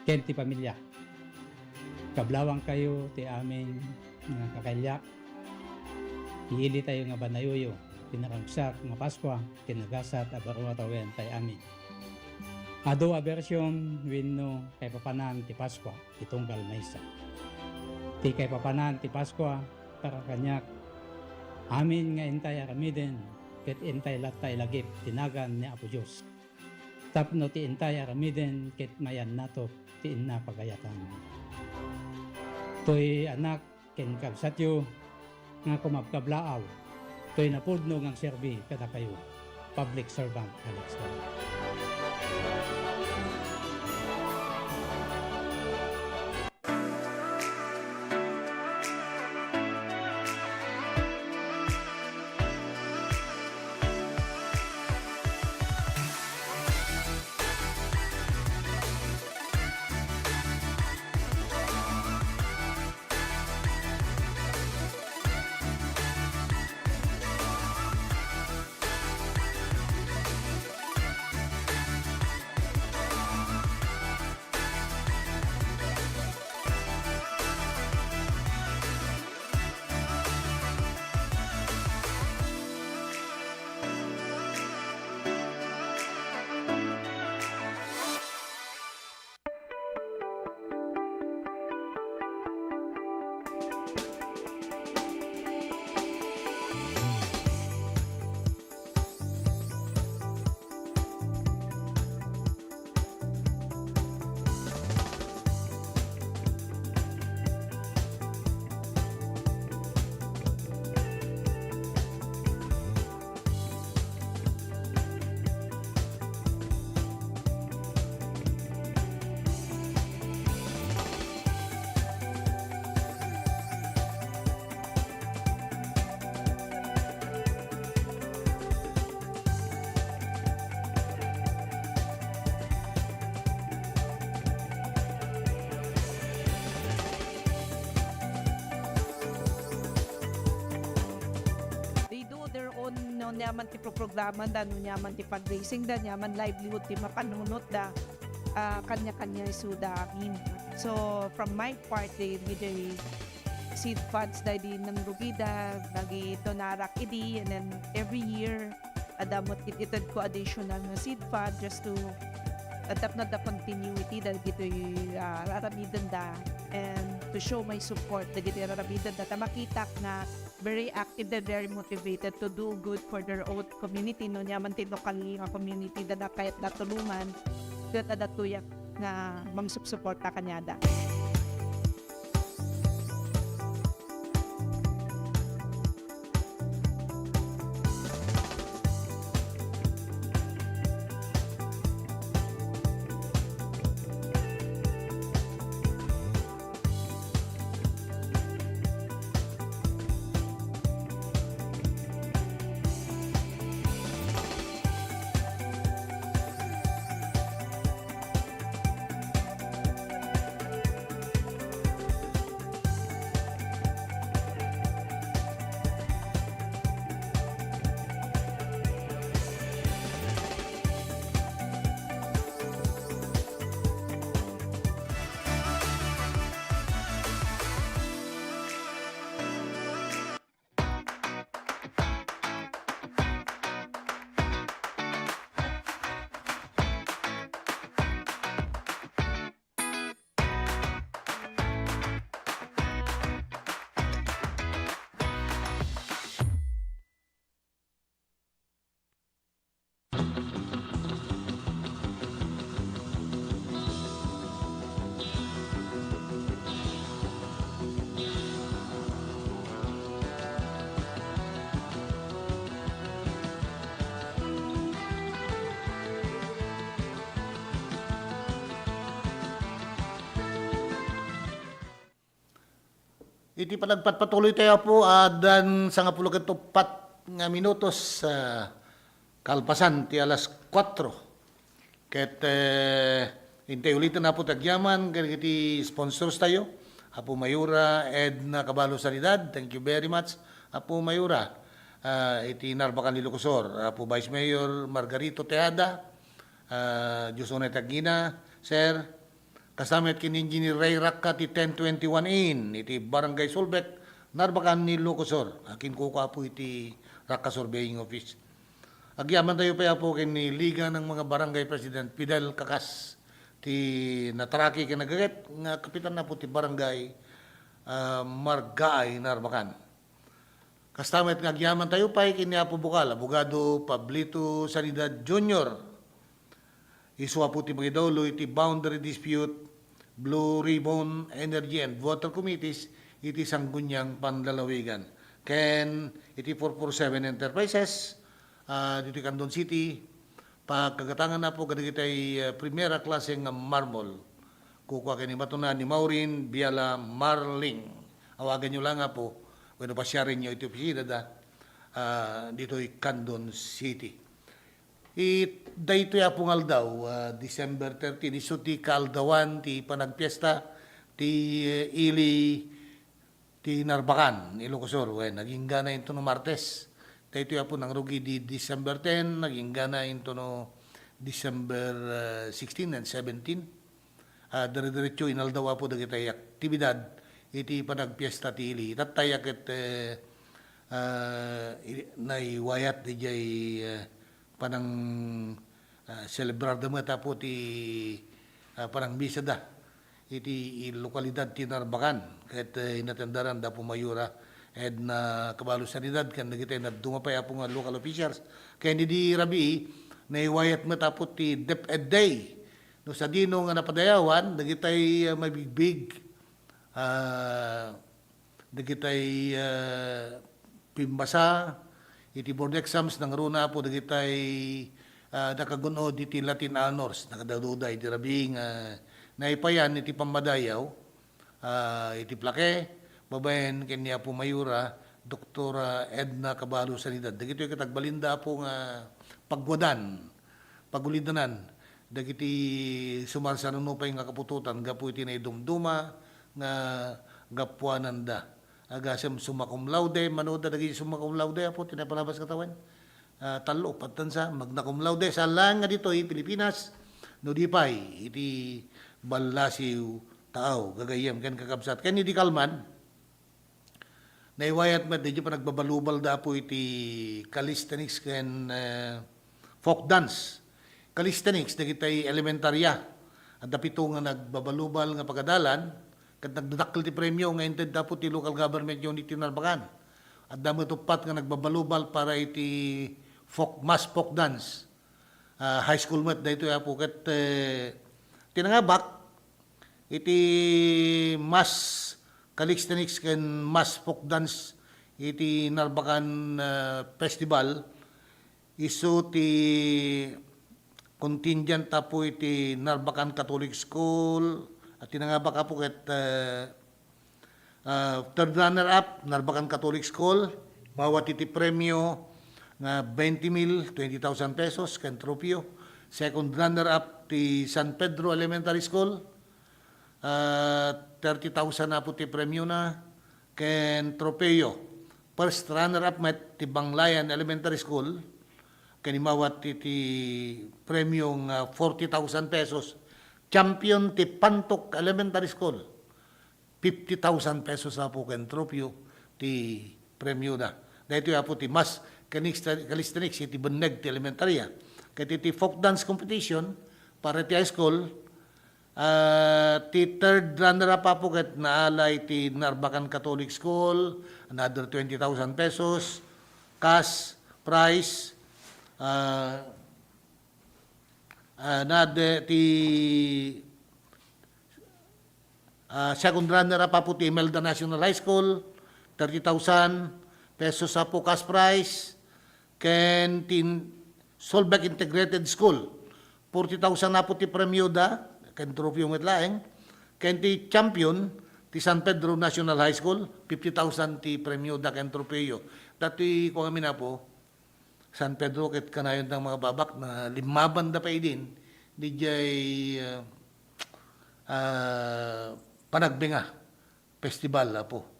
ken ti pamilya. Kablawang kayo ti aming nga kakalya. Iili tayo nga banayuyo, pinaragsak nga Paskwa, kinagasat abarwa tawen tay amin. Ado a version winno kay papanan ti Paskwa, itunggal maysa. Ti kay papanan ti Paskwa, para kanyak, amin nga intay aramiden, ket intay latay lagip tinagan ni Apo Diyos. Tapno ti intay aramiden ket mayan nato ti inna pagayatan. Toy anak ken kabsatyo nga kumabkablaaw. Toy napudno ngang serbi kada kayo. Public servant Alex Galan. no nyaman ti programa da, no nyaman ti fundraising da, nyaman livelihood ti mapanunot da, kanya-kanya isuda amin. So from my part, the seed funds da di ng Rugida, nagi donarak idi, and then every year adamot ititad ko additional na seed fund just to adapt na the continuity da gito raramidan da, and to show my support da gito raramidan da, makita na very active and very motivated to do good for their own community, no nyaman ti local nga community da kahit natulungan kat adatuyak na mang-suporta kanyada. Iti panagpatpatuloy tayo po dan sa nga pulugan tupat nga minutos sa kalpasan ti alas 4. Ket hintay ulitin na po tagyaman iti sponsors tayo. Apo Mayura, Edna Cabalo Sanidad, thank you very much. Apo Mayura, iti Narbacan Ilocosor. Apo Vice Mayor Margarito Teada, Josone Tagina, Sir. Kasama kin Engineer Ray Rakka ti 1021 in, iti Barangay Solbek, Narbacan ni Lucosor. Akin ko po iti Rakka Surveying Office. Agyaman tayo pa po kin ni Liga ng mga Barangay President Fidel Kakas. Ti natraki kinagaget nga kapitan na po ti Barangay Margaay, Narbacan. Kasama nga agyaman tayo pa kin ni Apo Bukal, Abogado Pablito Sanidad Jr. Iswa po ti Magidolo iti Boundary Dispute, Blue Ribbon Energy and Water Committees, iti Sanggunyang Panlalawigan. Ken iti 447 Enterprises, dito Candon City, pagkagatangan na po kadagitay primera klase ng marmol. Kukuha kayo ni Matunan ni Maureen Biala Marling. Awagan nyo lang nga po, bueno pa siya rin nyo iti opisina dito Candon City. Dahito ya pungal daw, December 13, iso ti Kaldawan, ti panagpiesta, ti Ili, ti Narbacan, Ilocosor. Naging gana ito no Martes. Dahito ya po nang rugi di December 10, naging gana ito no December 16 and 17. Dire-diretso inaldawa po dagitay aktibidad, iti panagpiesta ti Ili. Tatayak at naiwayat di jay panang celebrar da mata po ti panang bisada iti lokalidad ti Narbacan ket inatendaran da po Mayura Edna Cabalo Sanidad kan dagitay na dumapay po nga local officials kaya di rabi naiwayat mata po ti DepEd Day no sa dino nga napadayawan dagitay mabigbig dagitay pimbasa iti board exams ng runa po dagitay nakagunod iti Latin honors nakadaduday iti rabing naipayan iti pamadayaw iti plake babayan kanya po Mayura Dr. Edna Cabalo Sanidad dagito yung katagbalinda po nga pagulidanan dagiti sumarsan no pay nga kapututan gapu iti naidumduma nga gapuanan da agasem summa cum laude manoda dagi summa cum laude apo tinapalabas katawan talo patansa magna cum laude sa lang nga dito Pilipinas no di pay iti balasiw tao gagayem ken kakabsat ken di kalman naiwayat met di pa nagbabalubal da po iti calisthenics ken folk dance calisthenics dagitay elementarya at dapito nga nagbabalubal nga pagadalan kat nagdadakkel ti premyo nga inted dapo ti local government unit ti Narbacan. At damo tupat nga nagbabalubal para iti mass folk dance. High school met dahito ya po kat tinangabak iti mass calisthenics ken mass folk dance iti Narbacan festival iso ti contingent tapo iti Narbacan Catholic School at tinangabak po kat third runner-up, Narbacan Catholic School, mawat iti premyo nga 20,000, 20,000 pesos, ken tropyo. Second runner-up, ti San Pedro Elementary School, 30,000 na po ti premyo na, ken tropyo. First runner-up, met ti Banglayan Elementary School, ken mawat iti premyo nga 40,000 pesos, champion ti Pantok Elementary School. 50,000 pesos na po ken tropyo ti premyo na. Dahito ya po ti mas calisthenics iti Beneg ti elementarya. Ket iti folk dance competition para ti high school ti third runner up po ket naalay ti Narbacan Catholic School another 20,000 pesos cash prize second runner-up po ti Imelda National High School, 30,000 pesos sa po cash prize, ken tin Solbek Integrated School, 40,000 na po ti premyo da, ken trophy yung itlaeng, ken ti champion, ti San Pedro National High School, 50,000 ti premyo dak and tropeo. Dati ko kami na po, San Pedro ket kanayon ng mga babak na limaban da pa din, di jay panagbinga festival po.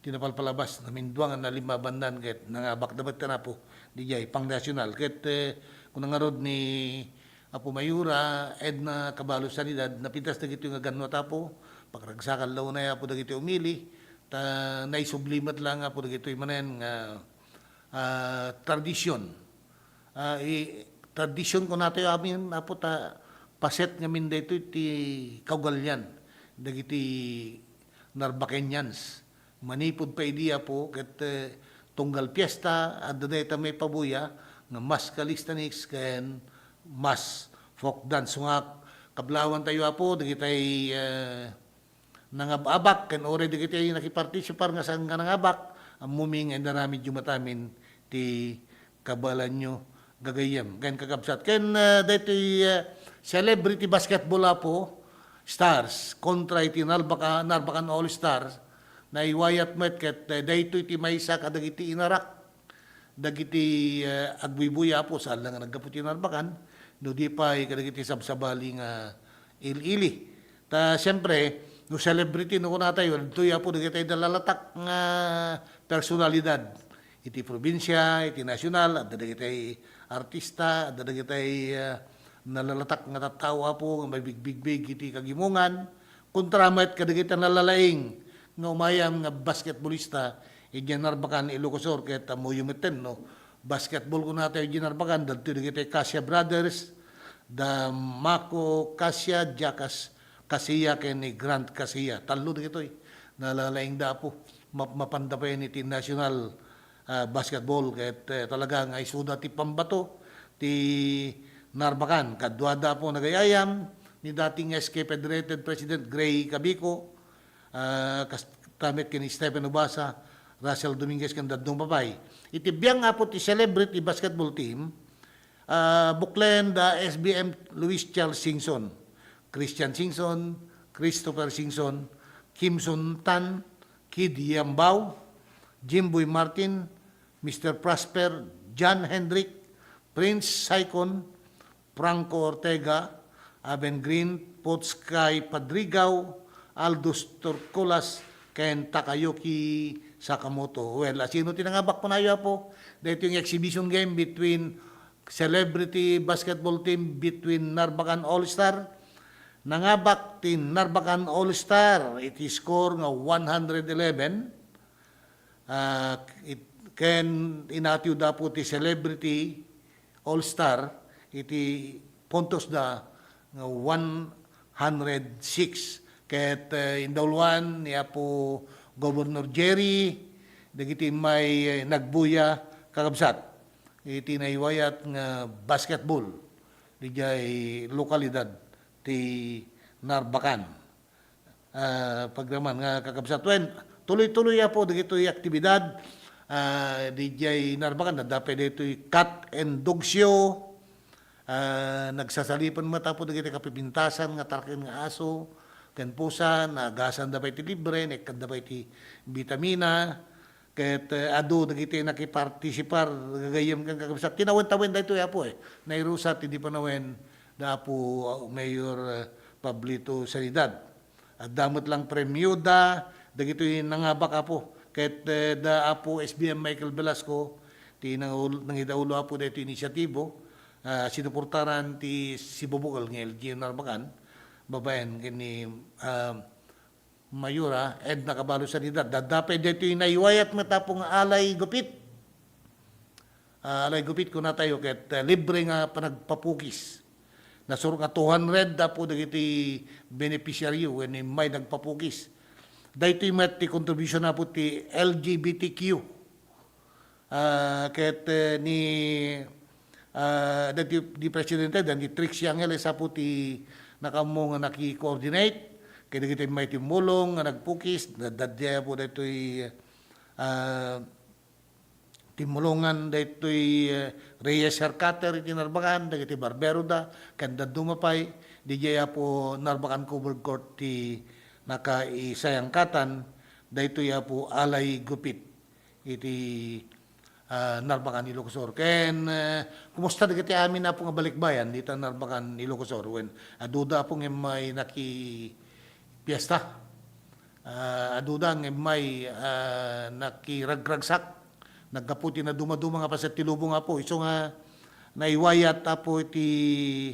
Tinapalpalabas na minduangan na limabandan ket nangabak dapat na po di jay pang national ket kung nangarod ni Apo Mayura Edna Cabalo Sanidad napintas na gito nga ganwa tapo pagragsakan law na po dagiti umili ta naisublimat lang po dagito manen nga tradisyon. Tradisyon ko nato amin apo ta paset nga min dito ti kaugalyan dagiti Narbakenyans. Manipod pa idea po ket tunggal piyesta adda dayta may pabuya nga mas kalistanix ken mas folk dance nga kablawan tayo apo dagitay nangabak ken ore dagitay nakipartisipar nga sang nangabak ang muming and narami jumatamin ti kabalan nyo gagayem ken kakabsat ken daytoy celebrity basketball apo stars kontra iti Narbacan All Stars na iwayat met ket daytoy ti maysa kadagiti inarak dagiti agbubuya po sa lang naggaputi Narbacan no di pa kadagiti sabsabali nga ilili ta siyempre no celebrity no kunatayo daytoy po dagiti dalalatak nga personalidad iti probinsya iti nasyonal at dagiti artista at dagiti nalalatak nga tattawa po nga may big iti kagimungan kontra met kadagiti nalalaing nga umayam nga basketballista iti Narbacan Ilocosur ket amuyumeten no basketball ko nato iti Narbacan dadto dagiti Cassia Brothers da Mako Cassia Jackas Casilla ken ni Grant Casilla talo dagitoy nalalaing da po mapandapen iti national basketball ket talagang ay suda ti pambato ti Narbacan kadwada po nagayayam ni dating SK Federated President Gray Cabico tamit kini Stephen Ubasa Russell Dominguez kan dadong papay iti biyang apo ti celebrity basketball team buklen da SBM Louis Charles Singson Christian Singson Christopher Singson Kimson Tan Kid Yambao Jimboy Martin Mr. Prosper John Hendrick Prince Saicon Franco Ortega Aben Green Potskay Padrigaw Aldous Torcolas ken Takayuki Sakamoto. Well, sino tinangabak po na po? Dito yung exhibition game between celebrity basketball team between Narbacan All-Star. Nangabak tin Narbacan All-Star. It is score nga 111. Ken inatiw da po ti celebrity All-Star. Iti puntos da nga 106. Ket indawluan niya po Governor Jerry dagiti may nagbuya kakabsat iti naiwayat nga basketball di jay lokalidad ti Narbacan pagdaman nga kakabsat wen tuloy-tuloy po dagitoy aktibidad di jay Narbacan dapat ditoy cat and dog show nagsasalipan mata po dagiti kapipintasan nga tarken nga aso ken pusa nagasan da pay ti libre nekad da pay ti vitamina ket adu dagiti nakipartisipar gagayem kan kakabsat tinawen-tawen daytoy apo nairusat hindi panawen da po Mayor Pablito Sanidad at damot lang premyo da dagitoy nangabak apo ket da apo SBM Michael Velasco ti nangidaulo apo dayto inisyatibo sinuportaran ti Sibubukal ng LG Narbacan babaen kini Mayura Edna Cabalo Sanidad dadapay dito yung naiwayat matapong alay gupit ko na tayo ket libre nga panagpapukis nasuro nga 200 dapo dagiti beneficiaryo when may nagpapukis daytoy met ti contribution na po ti LGBTQ ket ni di presidente dan di Trixie Angeles sa po ti nakamo nga naki-coordinate kay dagiti may timulong nga nagpukis dadya po daytoy timulongan daytoy Reyes Hercater iti Narbacan dagiti barbero da ken dadumapay di jaya po Narbacan Covered Court ti nakaisayangkatan daytoy po alay gupit iti Narbacan, Ilocosur. Ken kumusta dagiti amin na po nga balikbayan dito Narbacan, Ilocosur when aduda po nga may naki-piesta. Aduda nga may nakiragragsak. Nagkaputi na dumaduma nga pa sa tilubo nga po. Iso nga naiwayat po iti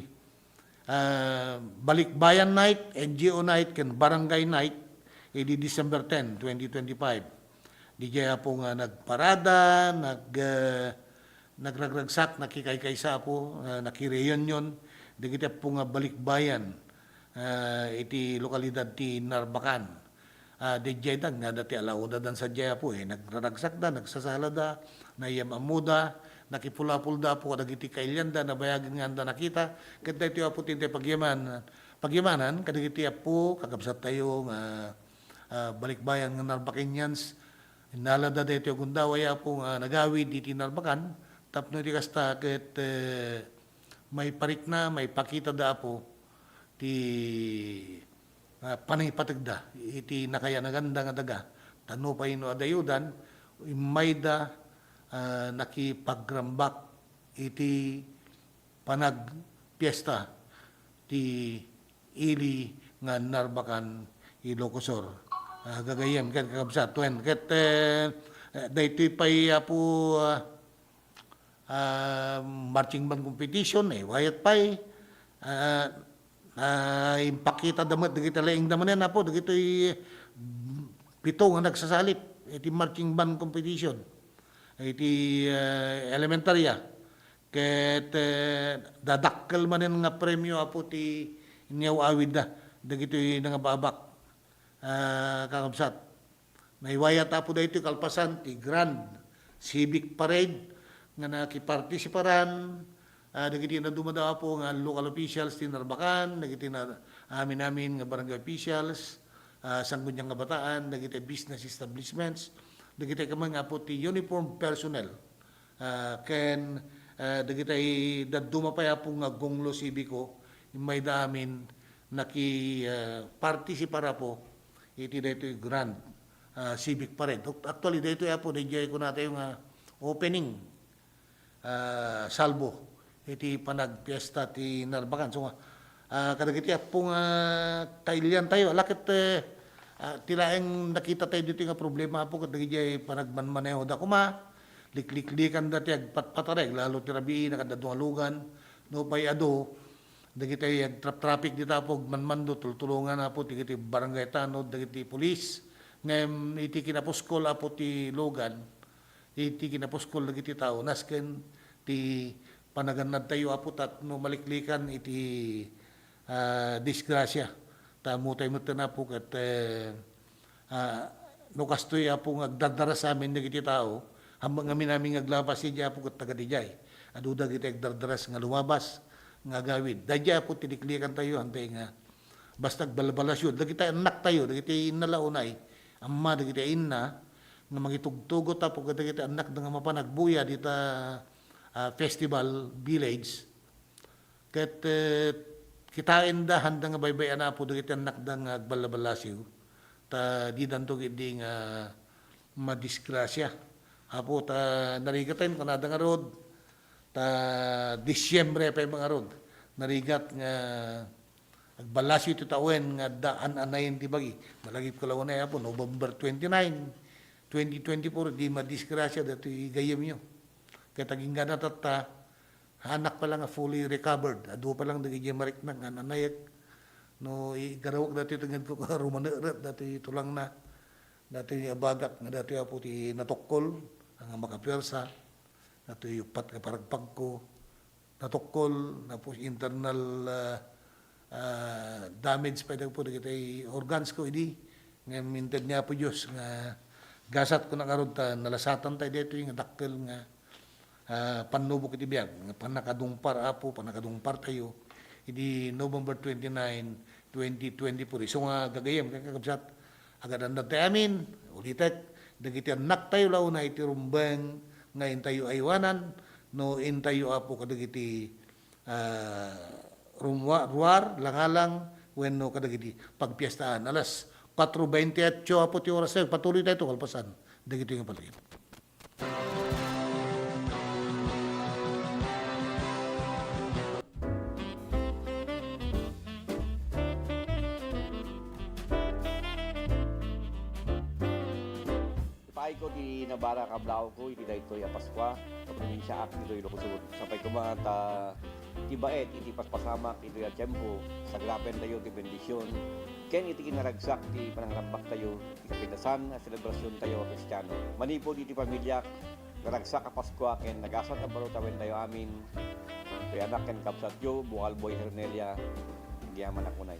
Balikbayan Night, NGO Night, ken Barangay Night, edi December 10, 2025. Di jaya po nga nagparada, nagragragsak, nakikaykaysa po, nakireunion, di kita po nga balikbayan, iti lokalidad ti Narbacan. Di jaya nga dati alauda dan sa jaya po, nagraragsak da, nagsasala da, nayamamuda, nakipula-pulda po kadagiti kailyanda, nabayagin nga da nakita, kada ito po tinte pagyamanan, kadagiti po, kakabsat tayo nga balikbayan ng Narbacenyans, nalada dito yung gundawaya po nga nagawid diti Narbacan, tapno di kasta ket may parik na, may pakita da po, ti panaypatagda, iti nakaya naganda nga daga, tano pa ino adayudan, may da nakipagrambak, iti panagpiesta, ti ili nga Narbacan, Ilocosur. Gagayem ket kakabsat wen ket daytoy pay po marching band competition wayat pay impakita damet dagiti laing damanen po dagitoy pito nga nagsasalip iti marching band competition iti elementarya ket dadakkel manen nga premyo apo ti inyaw awid da dagitoy nga babak kakabsat. Naiwayat po dito kalpasan ti Grand Civic Parade nga nakipartisiparan dagiti na dumadawa po nga local officials ti Narbacan, dagiti na amin nga barangay officials, sanggunyang nga bataan, dagiti business establishments, dagiti kamang nga po ti uniform personnel. Ken dagiti dadumapaya po nga gonglo sibiko, may daamin naki-partisipara po iti dito yung Grand Civic Parade. Actually, dito po, na-enjoy ko natin yung opening salvo. Iti panagpiesta ti Narbacan. So, kadagiti po nga kailian tayo. Lakit tilaeng nakita tayo dito yung problema po kadagiti panagmanmaneho da kuma. Liklikan dati agpatpatareg. Lalo ti rabi, nakadadungalugan. No pay ado. Dagiti traffic dito po manmando tulungan na po dagiti barangay tanod dagiti pulis ngem iti kinapuskol apo ti logan iti kinapuskol dagiti tao nasken ti panaganad tayo apo no maliklikan iti disgrasya tamo tayo na po ket no kastoy apo ngagdardara sa amin dagiti tao hambang amin namin ngaglabas si apo ket tagadijay adu dagiti agdardaras nga lumabas nga gawid. Dadya po tiniklikan tayo hantay nga basta balbalasyon. Dagiti anak tayo, dagiti inalaunay, amma dagiti inna, nga magitugtugot po dagiti anak nga mapanagbuya dita festival village. Ket kitain da handa nga baybayan na po dagiti anak nga balbalasyo. Ta di danto gidi nga madisgrasya. Apo ta narigatan kanada nga road ta Disyembre pa mga rod narigat nga agbalasyo iti tawen nga daan anayin ti bagi malagip ko lawan na po November 29 2024 di madisgrasya dati gayem nyo kaya taging gana tata anak pa lang fully recovered adu pa lang dagi marik na nga nanayag no igarawag dati tangad ko rumaneret dati tulang na dati abagak nga dati po ti natokol ang makapwersa nato yupat nga paragpag ko natukol na po internal damage pa po dagiti organs ko idi nga minted niya po Diyos nga gasat ko na karon ta nalasatan tayo dito yung dakkel nga panubok iti biyag nga panakadungpar tayo idi November 29 2024 so nga gagayem kakabsat agadan na tayo amin ulitek dagiti anak tayo lao na iti rumbeng nga intayo aywanan no intayo apo kadagiti ruar langalang wenno kadagiti pagpiestaan alas 4:28 apo ti oras tayo. Patuloy tayo ito kalpasan. Dagito yung paligid. Paay ko di Nabara Kablao ko, iti daytoy Paskwa, sa probinsya Ak, ito'y Locosur. Sapay ko mga tibaet, iti paspasamak, ito'y atiyempo, sa grapen tayo, ti bendisyon. Ken iti kinaragsak, ti panangrambak tayo, ti kapitasan, na selebrasyon tayo, Kristiyano. Manipod iti pamilya, naragsak ka Paskwa, ken nagasat ang barutawen tayo amin. Kaya anak ken kapsat yo, Bukal Boy Hernelia, hindi aman akunay.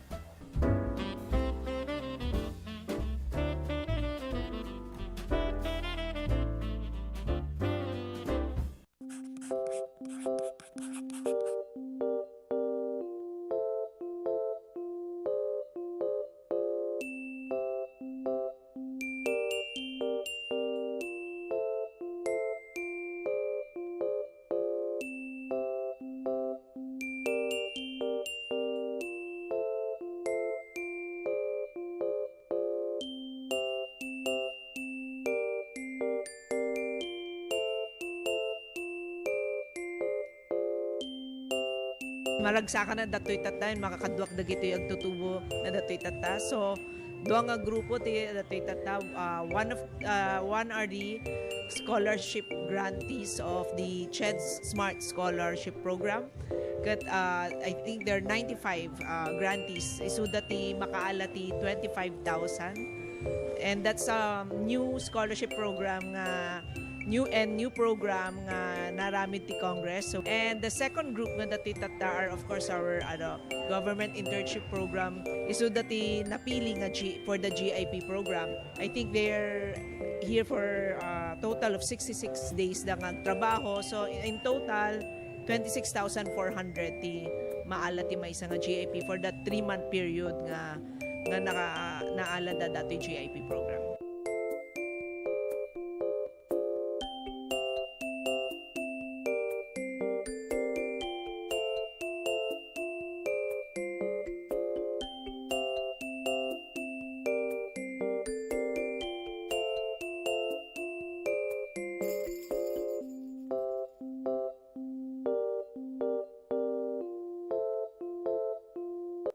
Maragsakan na datoy tata, makakadwak dagito yung agtutubo na datoy tata. So, duwa nga grupo ti datoy tata, one are the scholarship grantees of the CHED's Smart Scholarship Program. Kat I think there are 95 grantees. Isu dati makaala ti 25,000. And that's a new scholarship program nga new program nga naramid ti Congress. So, and the second group nga dati tata are of course our government internship program. Isu dati napili nga for the GIP program. I think they're here for a total of 66 days na nga trabaho. So in total 26,400 ti maala ti may nga GIP for that 3-month period nga naala da dati GIP program.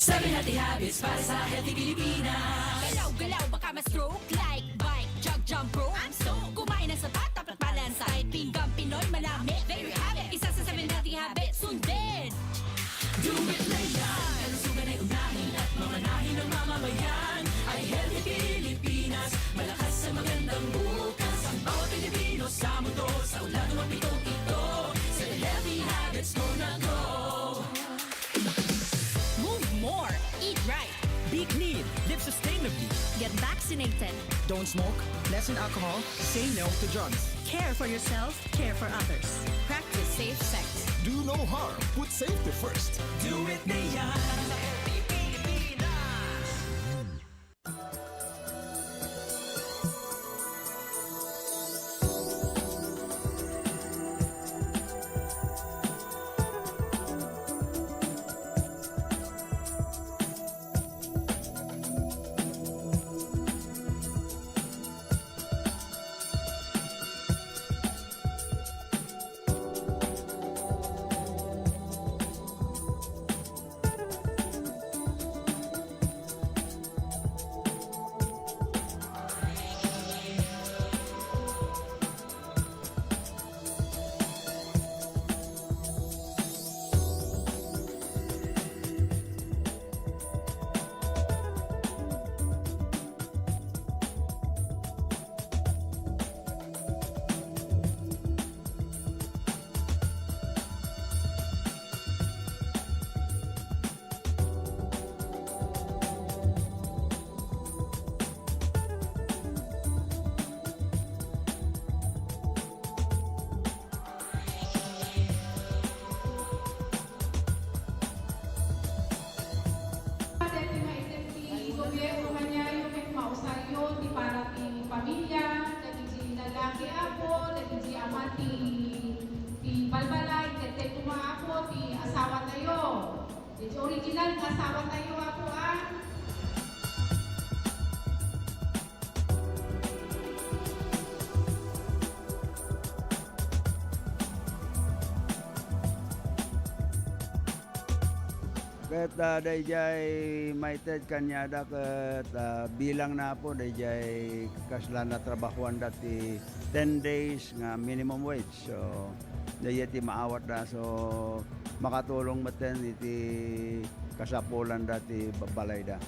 Seven Healthy Habits para sa Healthy Pilipinas. Galaw-galaw baka ma-stroke, like, bike, jog, jump rope. I'm so kumain ng sapat, dapat balance. Kahit pinggang Pinoy, malami. There you have it, isa sa 7 Healthy Habits. Sundin! Do it na yan. Kalusugan ay unahin at mamanahin ng mamamayan. Ay Healthy Pilipinas, malakas sa magandang bukas. Ang bawat Pilipino sa mundo, sa ulan ng pitong ito. 7 Healthy Habits mo na go. More. Eat right. Be clean. Live sustainably. Get vaccinated. Don't smoke. Lessen alcohol. Say no to drugs. Care for yourself. Care for others. Practice safe sex. Do no harm. Put safety first. Do it na yan. Original asawa tayo ako Ket dayjay maited kanyada ket bilang na po dayjay kasla na trabahuan dati 10 days nga minimum wage. So dayjay ti maawat da so makatulong maten iti kasapulan dati babalay da.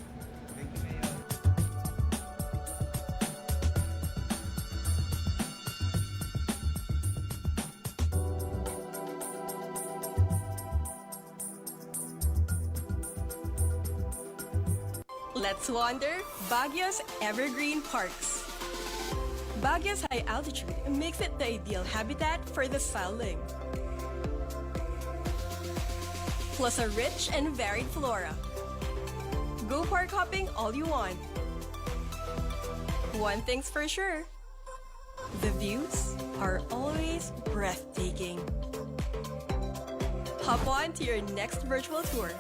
Let's wander Baguio's evergreen parks. Baguio's high altitude makes it the ideal habitat for the silent. Plus a rich and varied flora. Go park hopping all you want. One thing's for sure, the views are always breathtaking. Hop on to your next virtual tour.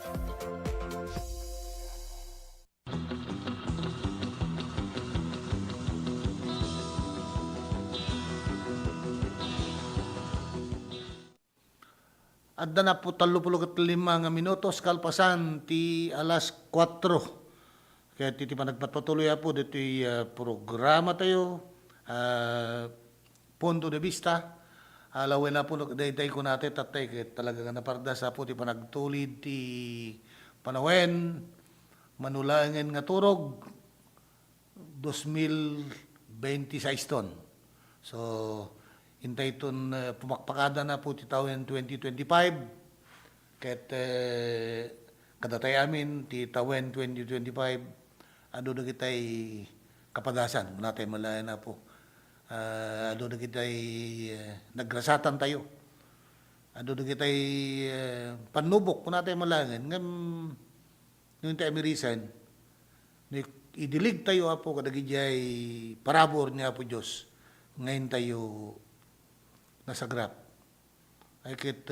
Adda na po 35 nga minutos kalpasan ti alas 4. Kaya ti panagpatuloy po dito programa tayo, Punto de Vista. Alawin na po day ko natin tatay kaya talaga naparda sa po ti panagtulid ti panawen, manulangin nga turog, 2026 ton. So, hintay ton pumakpakada na po ti taon 2025. Ket kadatay amin ti taon 2025 ado na kitay kapadasan. Natay malaya na po. Ado na kitay nagrasatan tayo. Ado na kitay panubok po natay malangan. Ngam yung tayo mirisan, idilig tayo po kadagijay parabor niya po Diyos. Ngayon tayo nasa grap. Ay kit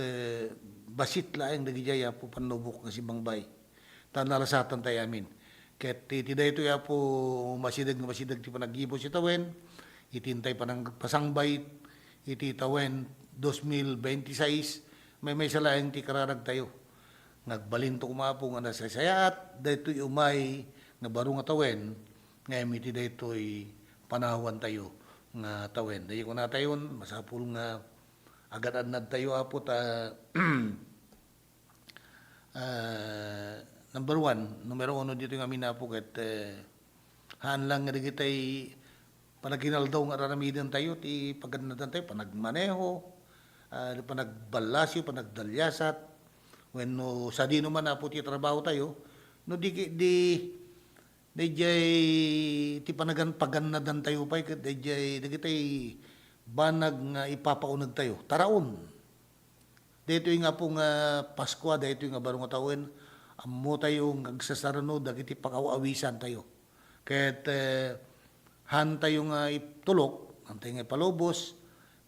basit laeng dagijaya po panubok nga si Bangbay. Tanalasatan tayo amin. Ket titiday ito ya po masidag ti panaggibo si tawen. Itintay pa ng pasangbay. Iti tawen 2026. May salaeng ti kararag tayo. Nagbalinto kumapo nga nasasayat. Dito umay nga baro nga tawen. Ngayon iti dito'y panawan tayo nga tawen. Dahil ko na tayo, masapul nga agad-adnad tayo apo ta numero 1 dito nga minapo ket haan lang nga digitay panaginaldaw nga raramidan tayo ti paganadan tayo panagmaneho panagbalasyo panagdalyasat wenno sa dino man apo ti trabaho tayo no Dayjay ti paganadan tayo pa ket dayjay dagitay banag nga ipapaunag tayo. Taraon. Dito nga po nga Pasko, dito nga barong taon, amo tayo ngagsasarano dagiti pakawawisan tayo. Ket han tayo nga itulok, han tayo nga palubos,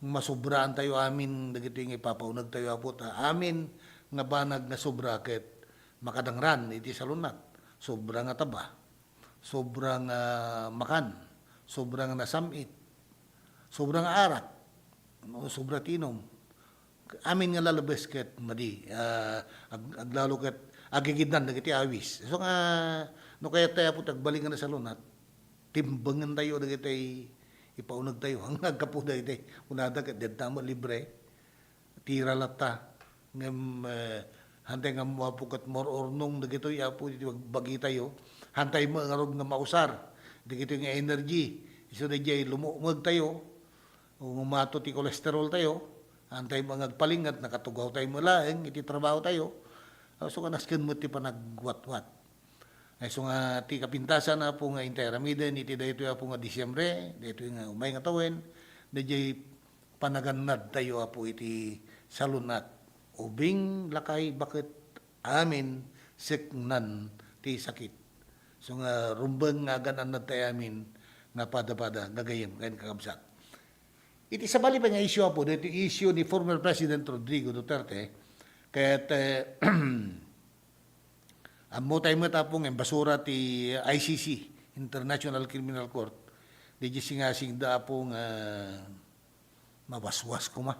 masubraan tayo amin dagiti nga ipapaunag tayo apo ta amin nga banag nga sobra ket makadangran iti salunat. Sobra nga taba. Sobrang makan, sobrang nasamit, sobrang arak, sobra tinom. Amin nga lalabes ket madi, aglalo ket agigidnan dagiti awis. So nga, no kaya tayo po tagbalingan na sa lunat, timbangan tayo dagiti ipaunag tayo. Ang nagkapo dagiti, unada ket dedtamo libre, tira lata, ngam hantay nga muapo ket more or nung dagiti apo iti bagi tayo. Hantay mo nga nga mausar. Dito nga energy. Iso na jay lumumag tayo. Umato ti kolesterol tayo. Hantay mo nga palingat. Nakatugaw tayo mo laeng. Iti trabaho tayo. So ka naskin mo ti panagwat-wat. So nga ti kapintasan na po nga interamiden. Iti dito po nga Disyembre. Dito nga umay nga tawen. Na jay panaganad tayo po iti salunat. Ubing lakay bakit amin siknan ti sakit. So nga rumbang nga ganan na tayo amin nga pada-pada gagayem kain kakabsat. Iti sabali pa nga issue po, dito issue ni former President Rodrigo Duterte, kaya't amo tayo matapong ang basura ti ICC, International Criminal Court, di singasing da po nga mawaswas ko ma,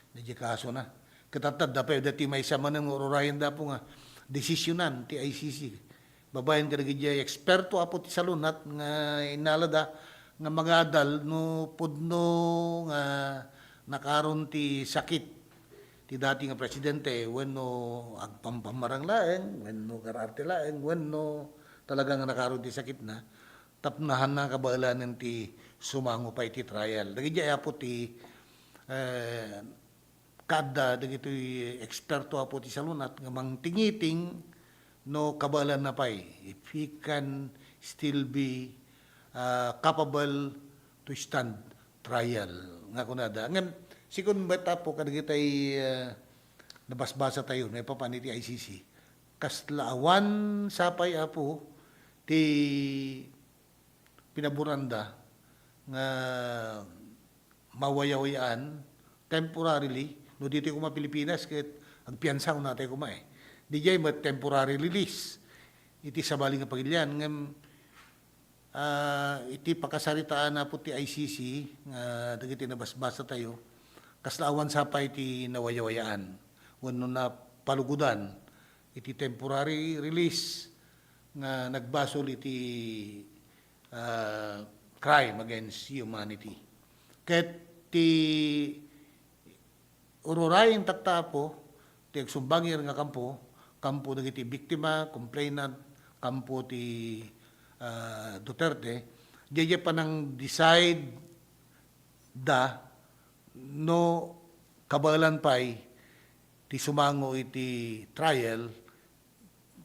di kaso na. Katatad da pa, dati may sama ng ururayan da po nga, desisyonan ti ICC. Babayan ka nagigya eksperto apo ti salunat nga inalada nga magadal no pudno nga nakaron ti sakit ti dati nga presidente wenno agpampamarang laeng, wenno kararte laeng, wenno talaga nga nakaron ti sakit na tapnahan na kabaalanan ti sumango pa iti trial. Dagiti apo ti kada dagiti eksperto apo ti salunat nga mangtingiting no kabalan na pay if he can still be capable to stand trial nga kunada. Ngem sikon beta po kadagitay nabasbasa tayo may papaniti ICC kaslaawan sapay apo ti pinaburanda nga mawayawayaan temporarily no dito kuma Pilipinas ket agpiansa ko natay kuma DJ mat temporary release iti sabaling nga pagilyan ngem iti pakasaritaan na po ti ICC nga dagiti nabasbasa tayo kaslaawan sapay iti nawayawayaan wenno na palugudan iti temporary release nga nagbasol iti crime against humanity. Ket ti ururayin taktapo ti agsumbangir nga kampo dagiti biktima, complainant, kampo ti Duterte, diya pa nang decide no kabalan pay ti sumango iti trial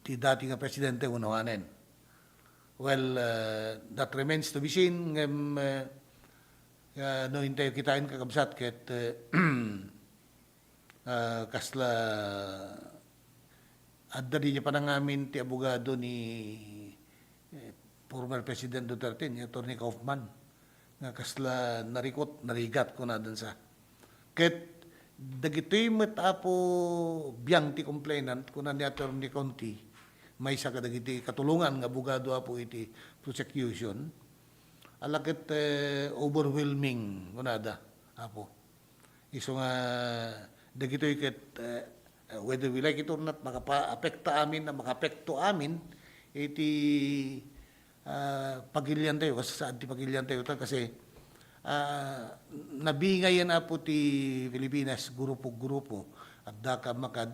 ti dati nga presidente unawanen. Well, that remains to be seen. No hintay kitain kakabsat ket kasla adda di pa nang amin ti abogado ni former President Duterte ni Atty. Kaufman nga kasla narigat ko na dun sa ket dagitoy met apo biyang ti complainant kunan ni Atty. Conti may sa kadagiti katulungan nga abogado apo iti prosecution alaket overwhelming kunada apo iso nga dagitoy ket whether we like it or not makapekto amin iti pagilian tayo kasi saan ti pagilian tayo kasi nabingayan na po ti Pilipinas grupo at daka maka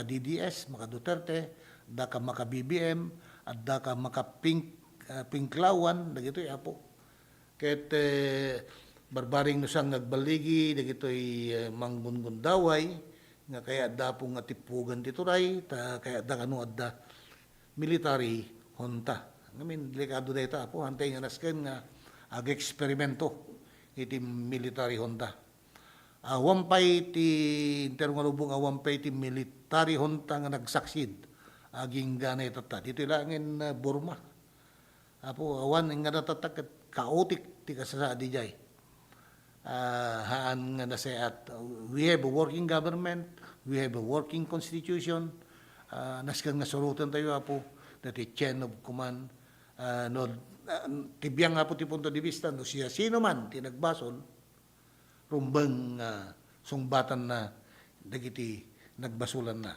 DDS, maka Duterte, daka maka BBM, at daka maka Pinklawan, dagitoy apo. Ket barbaring no sang nagbaligi, dagitoy manggungundaway, nga kaya da po nga tipugan ti turay, kaya da kanu adda military junta. Ngamin delikado dayta apo, hantay nga nasken nga ag-eksperimento iti military junta. Awampay ti intermalubong awampay ti military junta nga nagsaksid aging ganay tata. Dito ilangin Burma. Apo awan nga natatak kaotik ti kasasa di jay. Haan nga nasayat we have a working government, we have a working constitution. Nasken nga surutan tayo apo dati chain of command no tibiyang nga po ti punto di vista no siya sino man ti nagbasol rumbang sungbatan na dagiti nagbasulan na.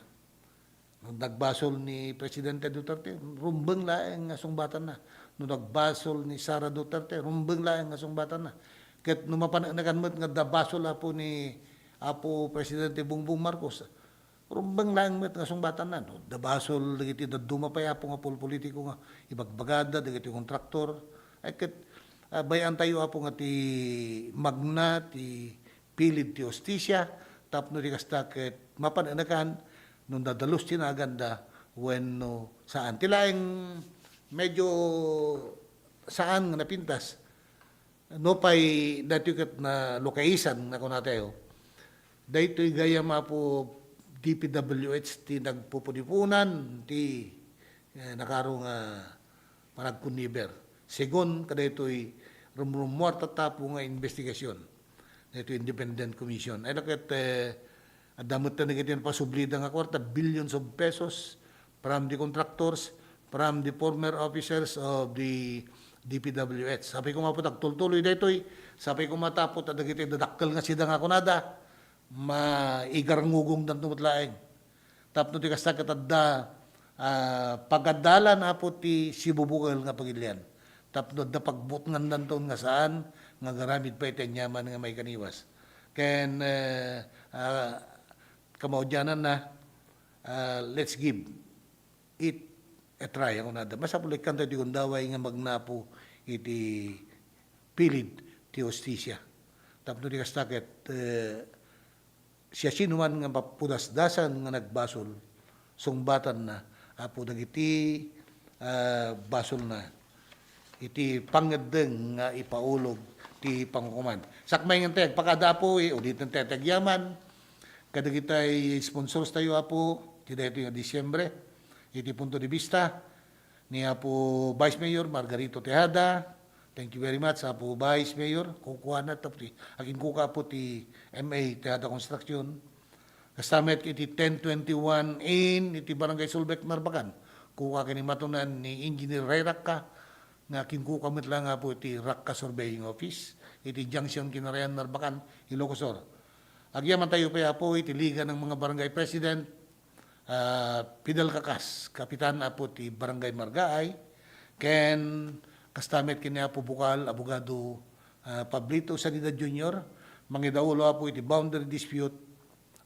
Nung nagbasol ni Presidente Duterte, rumbang laeng nga sungbatan na. Nung nagbasol ni Sara Duterte, rumbang laeng nga sungbatan na. Ket numapanagnaganmet nga dabasol apo ni Apo Presidente Bongbong Marcos, rumbang laeng met nga sungbatan na. No? Dabasol dagiti daduma pa apo nga politiko nga ibagbagada dagiti kontraktor. Ay ket bayan tayo apo nga ti magna, ti pilid ti hostisya, tapno di kasta ket mapananakan nung dadalos tinaganda when no, saan. Tilaeng medyo saan nga napintas, no pay dati ket na lokaisan na kuna tayo, daytoy gayam apo DPWH ti nagpupunipunan, ti nakarong panagkuniber. Segon, kada ito'y rumumuarta tapo nga investigasyon. Ito independent commission. Ay nakat, damot na nagitiyan pa sublida nga kwarta, billions of pesos from the contractors, from the former officers of the DPWH. Sabi ko mapot, agtultuloy na ito'y, sabi ko matapot, at nagitiyan dadakkel nga sida nga kunada, maigarangugong dan tumutlaeng. Tapno ti kasta katadda pagadalan na po ti sibubukal nga pagilian. Tapno da pagbutngan nanton nga saan nga garamid pa iti nyaman nga may kaniwas. Ken kamaudyanan na let's give it a try ako nada. Masapulik kanto ti kundaway nga magnapo iti pilid ti hostisya. Tapno ti kastaket siya sinuman nga mapudasdasan nga nagbasol sungbatan na apo dagiti basol na iti pangedeng nga ipaulog ti pangkuman. Sakmay nga teg pakada po udit ng tetagyaman kadagitay sponsors tayo apo ti dayto nga Disyembre iti punto de vista ni apo Vice Mayor Margarito Tejada. Thank you very much apo Vice Mayor kukuha na tapos akin kuka po ti MA Tejada Construction. Kastamet iti 1021 in iti Barangay Sulbek Narbacan. Kuka kini matunan ni Engineer Ray Rakka nga kinkuka met lang nga po iti Rakka Surveying Office iti Junction Kinarayan Narbacan Ilocos Sur. Agyaman tayo pa po iti Liga ng mga Barangay President Pidal Kakas Kapitan apo ti Barangay Margaay ken kastamet kini apo bukal abogado Pablito Sanidad Jr. Mangidaulo apo iti Boundary Dispute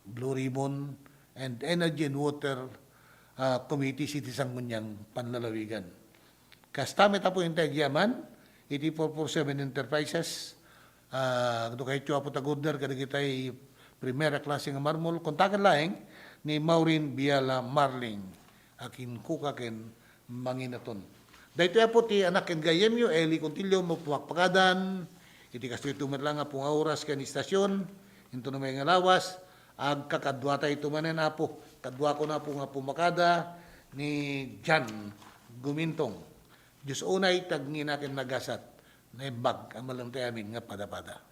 Blue Ribbon and Energy and Water Committee City Sangguniang Panlalawigan. Kastamet apo yung tagyaman, iti 447 Enterprises, do kayo apo tagorder kadagitay primera klase nga marmol, kontakan laeng ni Maureen Biala Marling, akin kukaken manginaton. Dahito apo ti anak ken gayemyo, Eli Contillo, mapuwakpakadan, iti kastoy tumer lang nga pong oras ken istasyon, into na may nga lawas, agkakadwa tayo tumanen apo. Kadwa ko na po nga pumakada ni John Gumintong. Diyos unay tagngin akin nagasat na bag ang malantay amin nga pada-pada.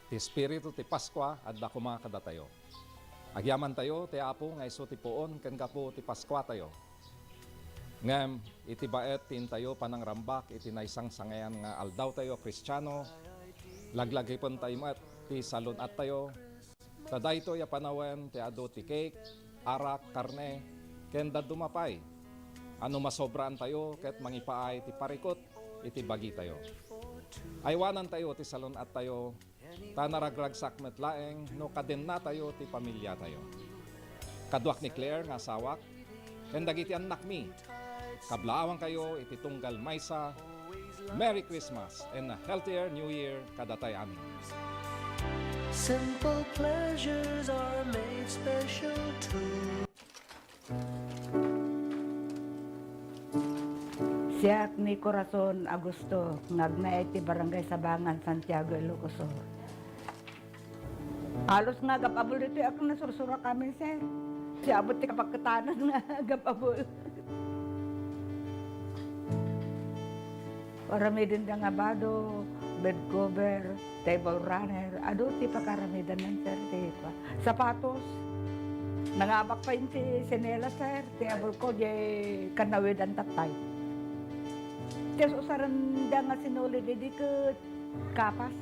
Ti Espiritu ti Paskwa adda kuma kada tayo. Agyaman tayo ti Apo nga isu ti puon ken gapo ti Paskwa tayo. Ngem iti baet tin tayo panangrambak iti naisang sangayan nga aldaw tayo Kristiyano. Laglagipon tayo mat ti salunat tayo. Taday to ya panawen ti adu ti cake, arak, karne, ken dadumapay. Ano masobraan tayo ket mangipaay ti parikot iti bagi tayo. Aywanan tayo ti salunat tayo. Tanaragragsak met laeng no kaden na tayo ti pamilya tayo. Kaduak ni Claire nga sawak, ken dagiti anak mi. Kablaawang kayo iti tunggal maysa. Merry Christmas and a healthier New Year kadatay amin. Simple pleasures are made special too. Siya ni Corazon Agusto, ngagna iti Barangay Sabangan, Santiago, Ilocos Sur. Halos nga gapabol dito ako nasursura kami, sir. Siya abot ti kapagkatanan nga gapabol. Paramidin da nga bado, bed cover, table runner, ado ti pakaramidan ng sir, ti pa. Sapatos, nangabak pa yun ti sinela, sir, ti abol ko, di kanawid ang tatay. Tes usaran da nga sinuli di ke kapas.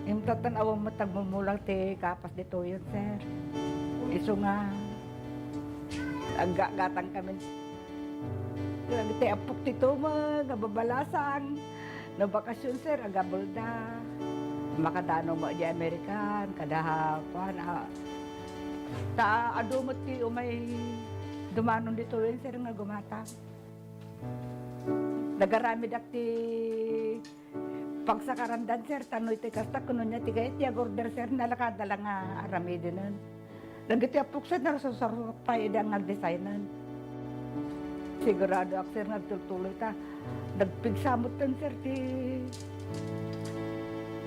Yung tatanaw mo tagmumulang te kapas dito yun, sir. Iso nga, gatang kami. Grabe te apok tito mo, nga babalasang. Na bakasyon, sir, agabulda. Makadano mo di Amerikan, kadahapan. Adumot ti umay dumanon dito yun, sir, nga gumatang. Nagaramid ak ti pagsakarandan, sir, tanoy ti kasta kuno niya ti gayet ya order, sir, nalakadala nga aramidinan. Lagi ti apok, sir, narasasarok pa idang nagdesignan. Sigurado ak, sir, nagtultuloy ta. Nagpigsamot tan, sir, ti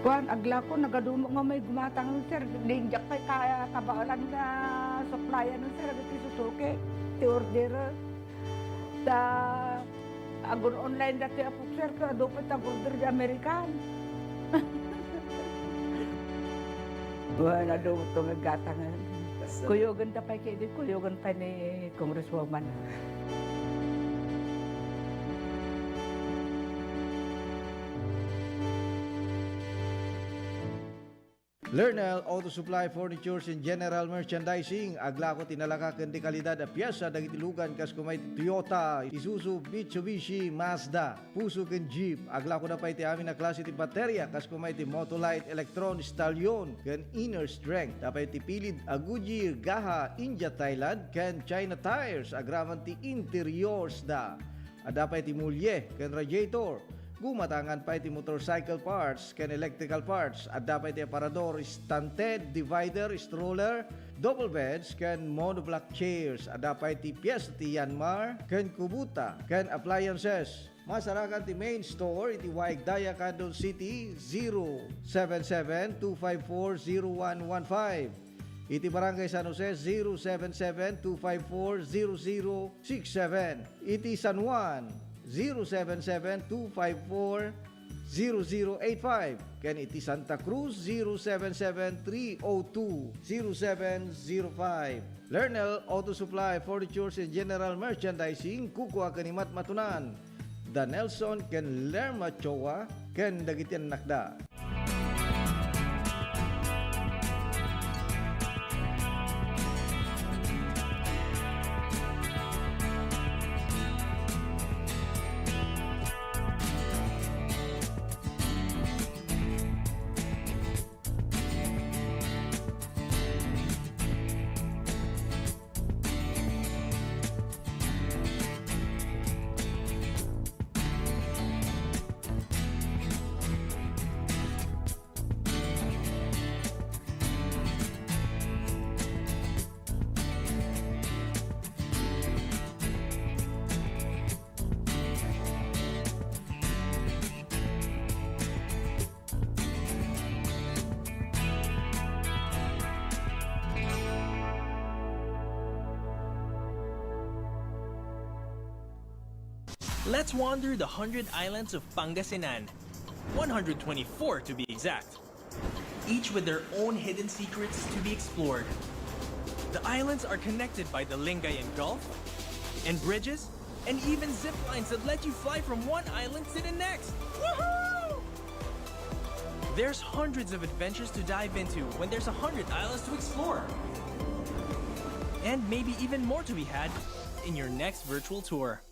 kuan agla ko nagadumo nga may gumatang, sir, lingjak kay kaya kabaalan nga supplyan, sir, ti susuki ti order ta agon online dati apok, sir, ka dapat order di Amerikan. Wala daw ito nagatangan. Kuyogan ta pa kaya kuyogan pa ni Congresswoman. Lernel Auto Supply Furnitures and General Merchandising agla ko tinalaka ken di kalidad a piyesa dagiti lugan kas kumay Toyota, Isuzu, Mitsubishi, Mazda, Puso ken Jeep agla ko na pa iti amin na klase ti baterya kas kumay ti Motolite, Electron, Stallion ken Inner Strength tapay ti pilid a Goodyear, Gaha, India, Thailand ken China Tires agraman ti interiors da adapay ti mulye ken radiator. Gumatangan pa iti motorcycle parts ken electrical parts at dapat iti aparador, stunted, divider, stroller, double beds ken monoblock chairs at dapat iti piyesa ti Yanmar ken Kubota ken appliances. Masarakan ti main store iti Waigdaya, Quezon City 077-254-0115. Iti Barangay San Jose 077-254-0067. Iti San Juan 077-254-0085. Ken iti Santa Cruz 077-302-0705. Lernel Auto Supply Furnitures and General Merchandising kukuha kanimat matunan. Da Nelson ken Lerma Chowa ken dagitian nakda. Let's wander the 100 islands of Pangasinan. 124 to be exact. Each with their own hidden secrets to be explored. The islands are connected by the Lingayen Gulf, and bridges, and even zip lines that let you fly from one island to the next. Woohoo! There's hundreds of adventures to dive into when there's 100 islands to explore. And maybe even more to be had in your next virtual tour.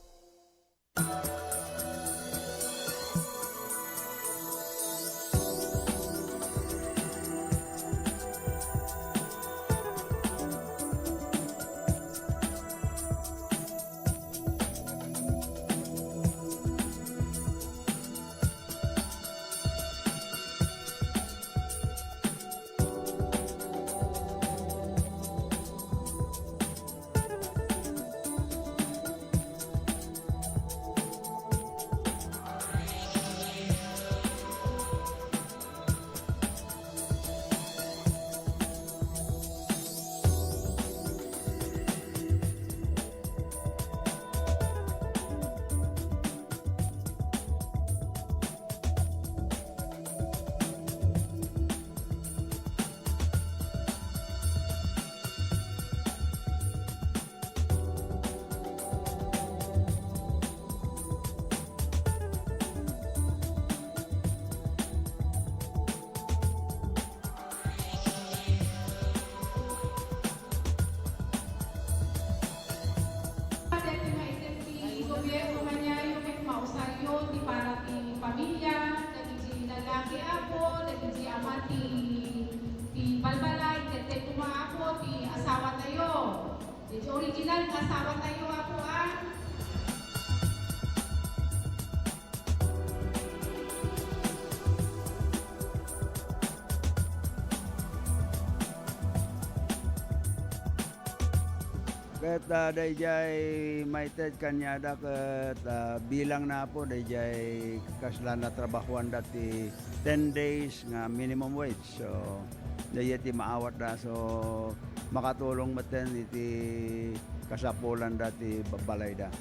Original, masawa tayo ako ah. Ket dayjay maited kanyada ket bilang na po dayjay kaslan na trabahuan dati 10 days nga minimum wage. So dayjay maawat da so makatulong maten iti kasapulan dati balay da.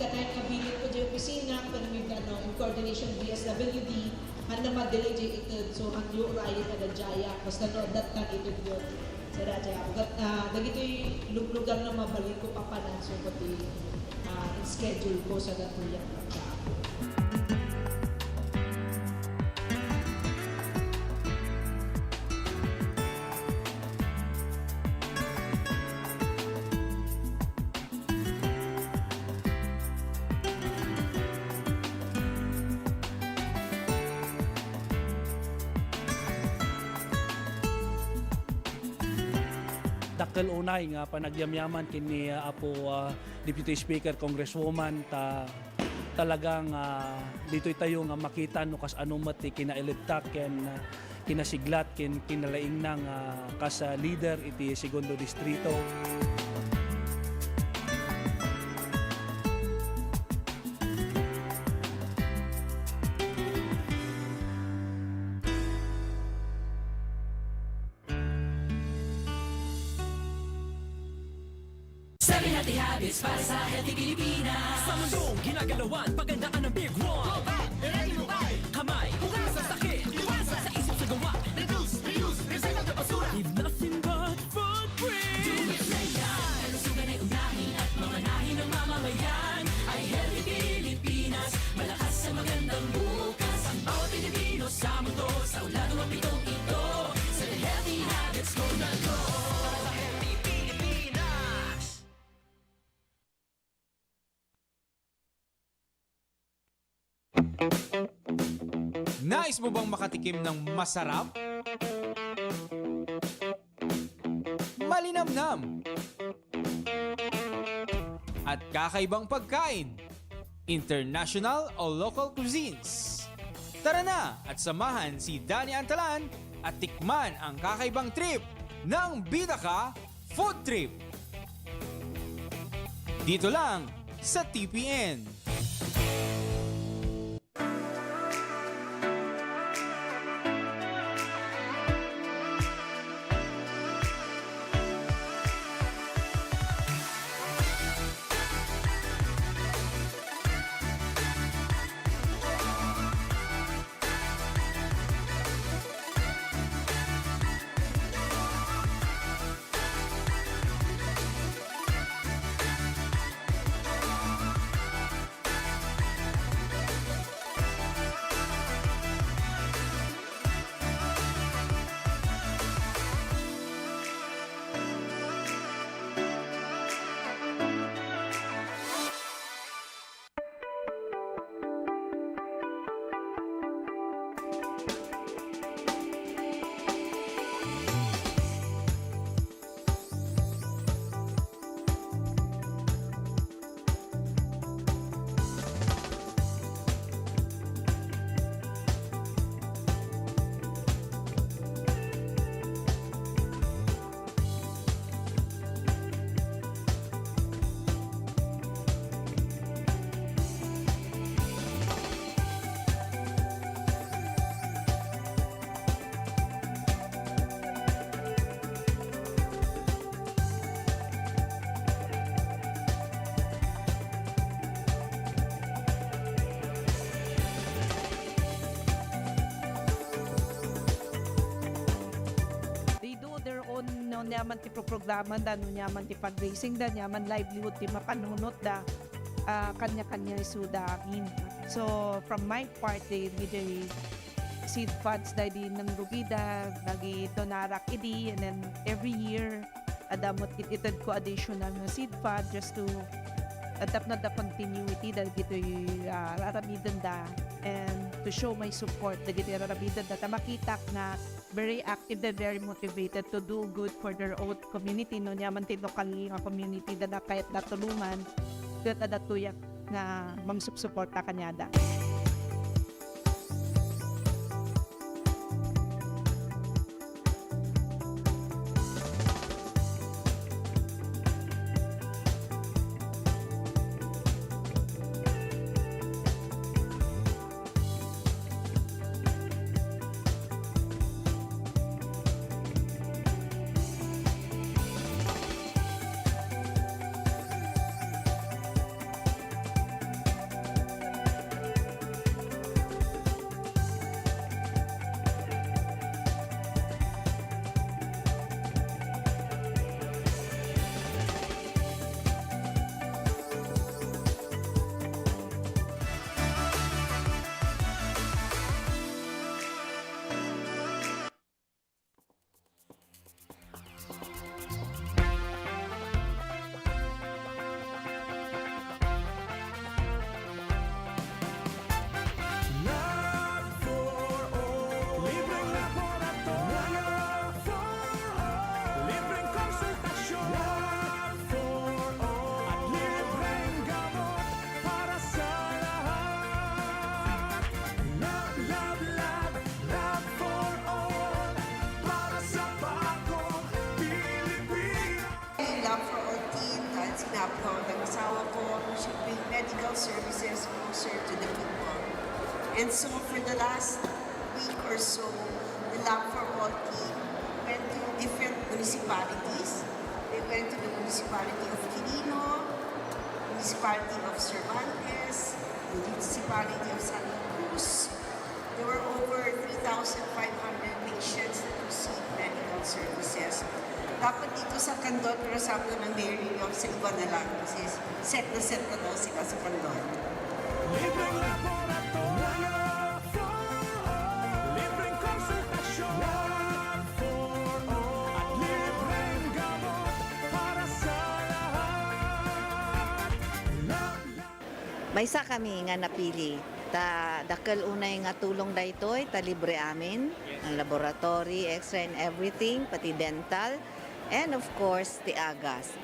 Katay kabilit po di opisina, panamig in coordination BSWD, handa madelay di itid, so ang yung raya kada jaya, basta no, dat kan itid yun. Sa jaya, dagito'y luglugan na mabalik ko papanan, so pati schedule ko sa gatuyang pagka. Dakkel unay nga panagyamyaman kini Apo Deputy Speaker Congresswoman talagang dito'y tayo nga makita no kas anumat kinailibtak ken kinasiglat ken kinalaing nang kas leader iti segundo distrito. Seven Healthy Habits para sa healthy Pilipinas. Sa mundong ginagalawan, pagandaan ng Big One. Go back, ready to buy. Kamay, Hugas sa sakit, iwasan. sa isip sa gawa. Reduce, reuse, recycle na basura. Leave nothing but footprints. Do it Rayan. Kalusugan ay unahin at mamanahin ng mamamayan. Ay healthy Pilipinas, malakas sa magandang bukas. Ang bawat Pilipino sa mundo, sa uladong ang pitong ito. Seven Healthy Habits ko na go. Para sa healthy Pilipinas. Nais mo bang makatikim ng masarap? Malinamnam at kakaibang pagkain, international o local cuisines. Tara na at samahan si Danny Antalan at tikman ang kakaibang trip ng Bida Ka Food Trip. Dito lang sa TPN. no nyaman ti programa da no nyaman ti fundraising da nyaman livelihood ti mapanunot da kanya-kanya isuda amin. So from my part the seed funds da di ng rugida lagi donarak idi, and then every year adamot ititad ko additional na seed fund just to adapt na the continuity dahil gito rarabidan da, and to show my support dahil gito rarabidan da makita na very active and very motivated to do good for their own community no nyaman ti local nga community da kahit natulungan kat adatuyak na mamsuporta kanyada. Medical services closer to the people. And so for the last week or so, the Lab for All team went to different municipalities. They went to the municipality of Quirino, municipality of Cervantes, municipality of Santa Cruz. There were over 3,500 patients that received medical services. Dapat dito sa Candon, pero sabi ko ng mayor ninyo, sa iba na lang. Kasi set na daw sila sa Candon. Libreng laboratorio, libreng konsultasyon, at libreng gamot para sa lahat. Maysa kami nga napili. Dakal unay nga tulong daytoy, ta libre amin, ang laboratory, x-ray and everything, pati dental, and of course, the agas.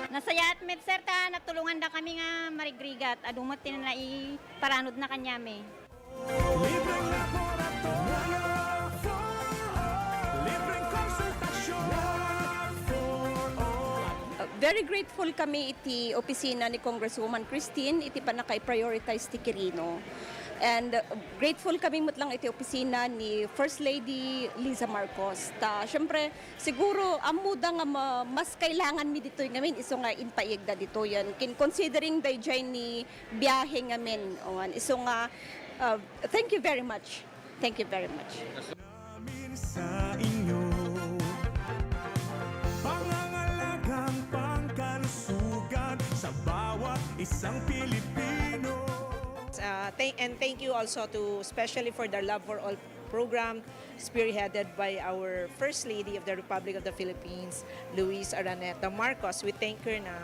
Nasayat med sir ta natulungan da kami nga marigrigat adumot tin na iparanod na kanyame. Libreng laboratorio, libreng konsultasyon. Very grateful kami iti opisina ni Congresswoman Christine iti panakay-prioritize ti Quirino. And grateful kami lang iti opisina ni First Lady Liza Marcos. Siyempre, siguro amuda nga mas kailangan mi dito ngamin iso nga inpaigda dito yan. Considering dayjay ni biyahe ngamin. Iso nga, thank you very much. Thank you very much. Sa inyo, pangangalagang pangkalusugan sa bawat isang Pilipino. And thank you also to especially for the Love for All program spearheaded by our First Lady of the Republic of the Philippines, Luis Araneta Marcos. We thank her na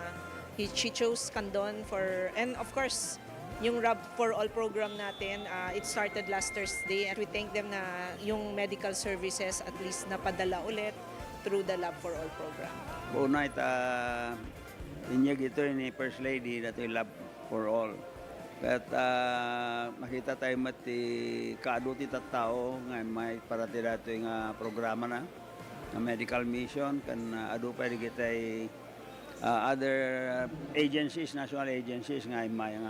she chose Candon for, and of course, yung Love for All program natin, it started last Thursday, and we thank them na yung medical services at least napadala ulit through the Love for All program. Una inyag ito ni First Lady na ito yung Love for All. At makita tayo mati kaaduti tattao nga may parati dato yung programa na medical mission kan adu pa kita other agencies, national agencies nga may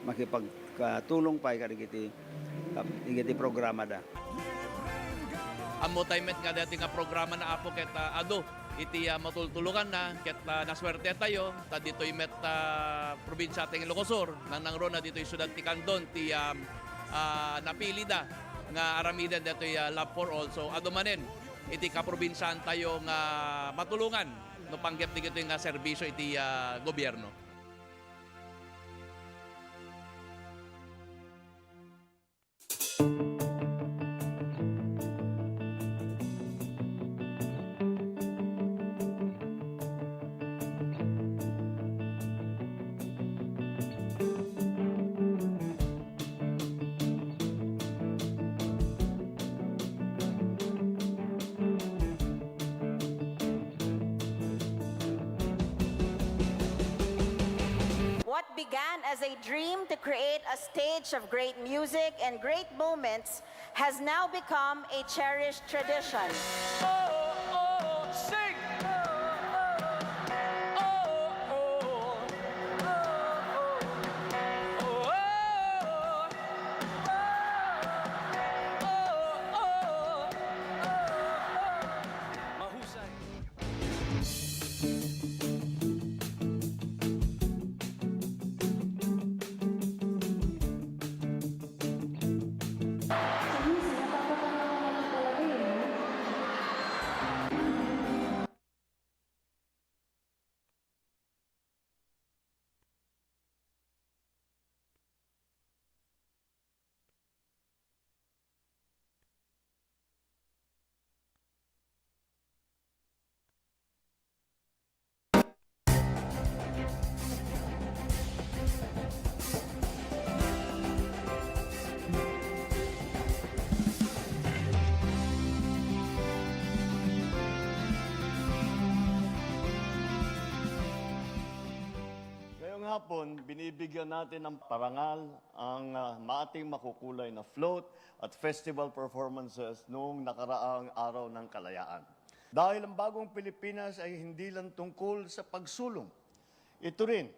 makipagtulong pa ikiti programa da. Amo tayo met nga dati nga programa na apo ket adu iti matultulungan na ket naswerte tayo ta dito met probinsya ting Ilocosur nang ron na dito syudad ti Candon ti napili da nga aramiden detoy Love for All. So ado manen iti kaprobinsyan tayo nga matulungan no panggep ti nga serbisyo iti gobyerno. What began as a dream to create a stage of great music and great moments has now become a cherished tradition. Ngayong hapon, binibigyan natin ng parangal ang maating makukulay na float at festival performances noong nakaraang araw ng kalayaan. Dahil ang bagong Pilipinas ay hindi lang tungkol sa pagsulong. Ito rin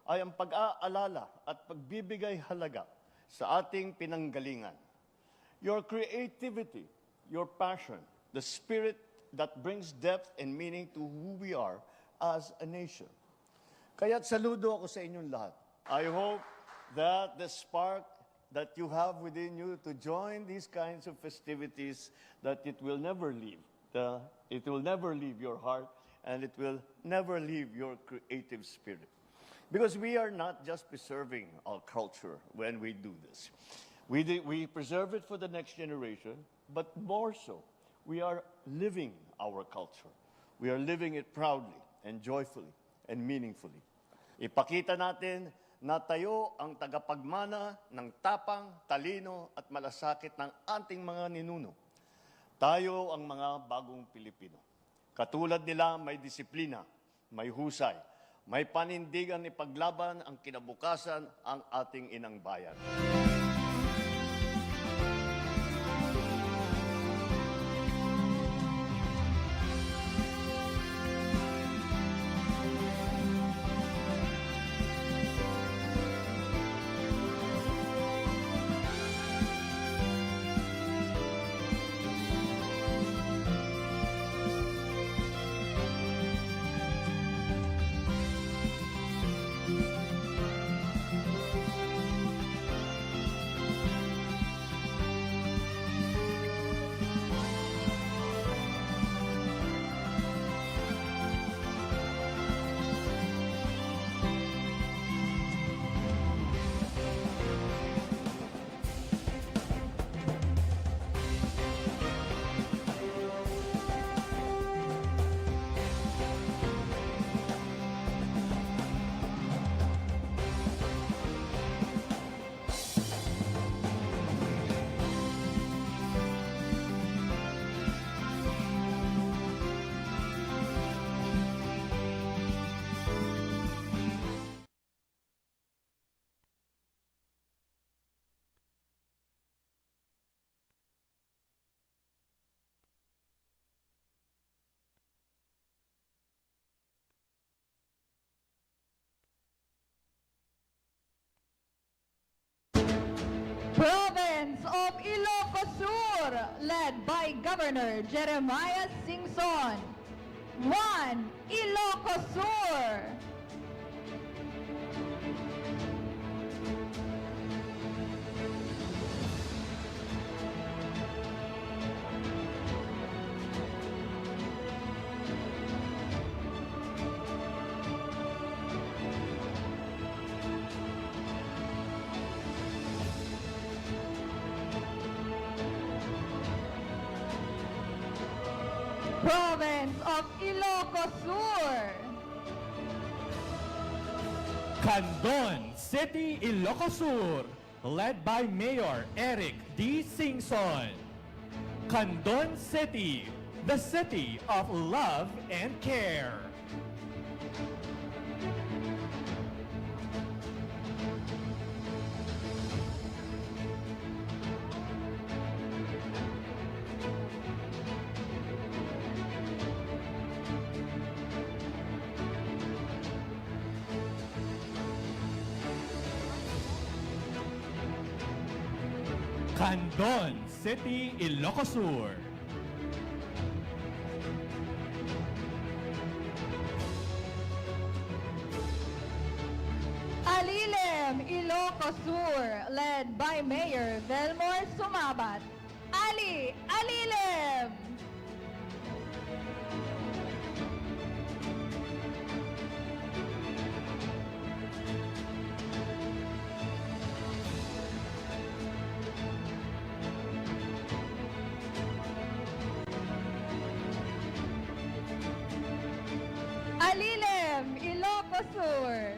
ay ang pag-aalala at pagbibigay halaga sa ating pinanggalingan. Your creativity, your passion, the spirit that brings depth and meaning to who we are as a nation. Kaya't saludo ako sa inyong lahat. I hope that the spark that you have within you to join these kinds of festivities, that it will never leave. It will never leave your heart, and it will never leave your creative spirit. Because we are not just preserving our culture when we do this. We preserve it for the next generation, but more so, we are living our culture. We are living it proudly and joyfully and meaningfully. Ipakita natin na tayo ang tagapagmana ng tapang, talino at malasakit ng ating mga ninuno. Tayo ang mga bagong Pilipino. Katulad nila, may disiplina, may husay, may panindigan ipaglaban ang kinabukasan ang ating inang bayan. Province of Ilocos Sur, led by Governor Jeremiah Singson. 1. Ilocos Sur. Province of Ilocos Sur. Candon City, Ilocos Sur, led by Mayor Eric D. Singson. Candon City, the city of love and care. Candon City, Ilocos Sur. Alilem, Ilocos Sur, led by Mayor Velmor Sumabat. Alilem! Alilem, Ilocos Sur.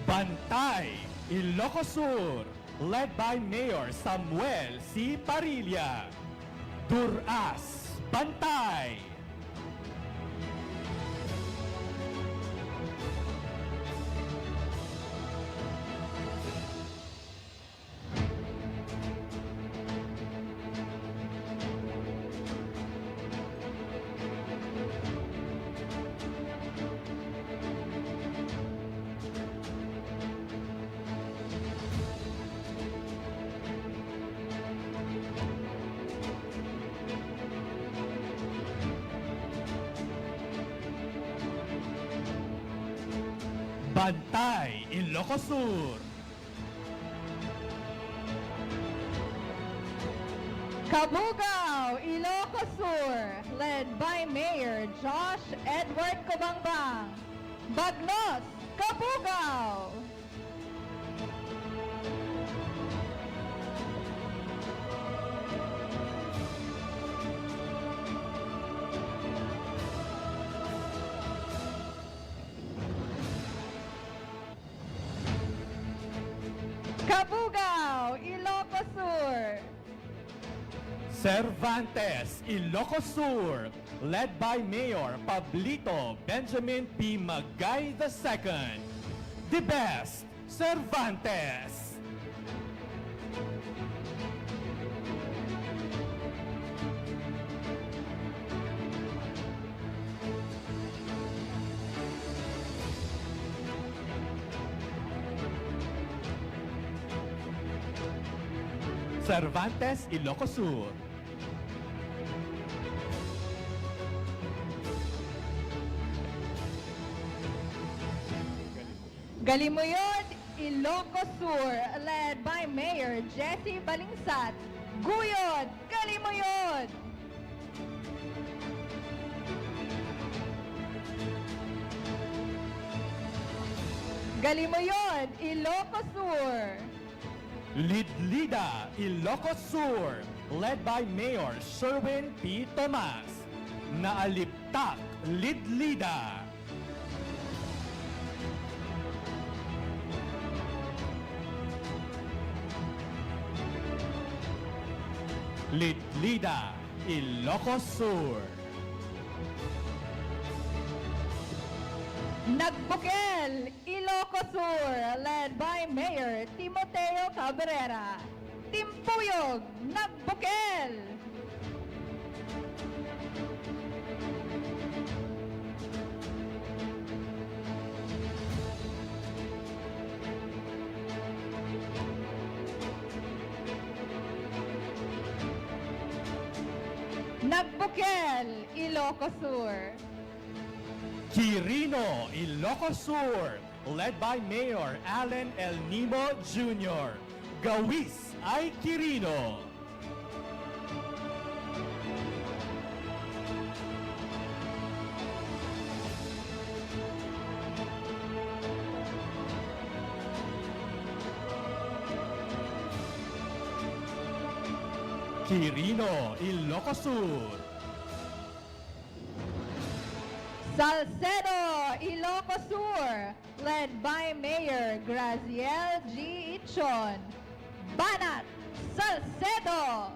Bantay, Ilocos Sur, led by Mayor Samuel C. Parilla. Duras, Bantay. Bantay, Ilocos Sur. Cabugao, Ilocos Sur, led by Mayor Josh Edward Cobangbang. Bagnos, Cabugao. Cabugao, Ilocos Sur. Cervantes, Ilocos Sur, led by Mayor Pablito Benjamin P. Magay II. The best, Cervantes. Cervantes, Ilocos Sur. Galimuyod, Ilocos Sur, led by Mayor Jesse Balingsat. Guyod, Galimuyod. Galimuyod, Ilocos Sur. Lidlida, Ilocos Sur, led by Mayor Sherwin P. Tomas. Naaliptak, Lidlida. Lidlida, Ilocos Sur. Nagbukel, Ilocos Sur, led by Mayor Timoteo Cabrera. Timpuyog, Nagbukel. Nagbukel, Ilocos Sur. Quirino, Ilocos Sur, led by Mayor Allen El Nimo Jr. Gawis ay Quirino. Quirino, Ilocos Sur. Salcedo, Ilocos Sur, led by Mayor Graziel G. Ichon. Banat, Salcedo.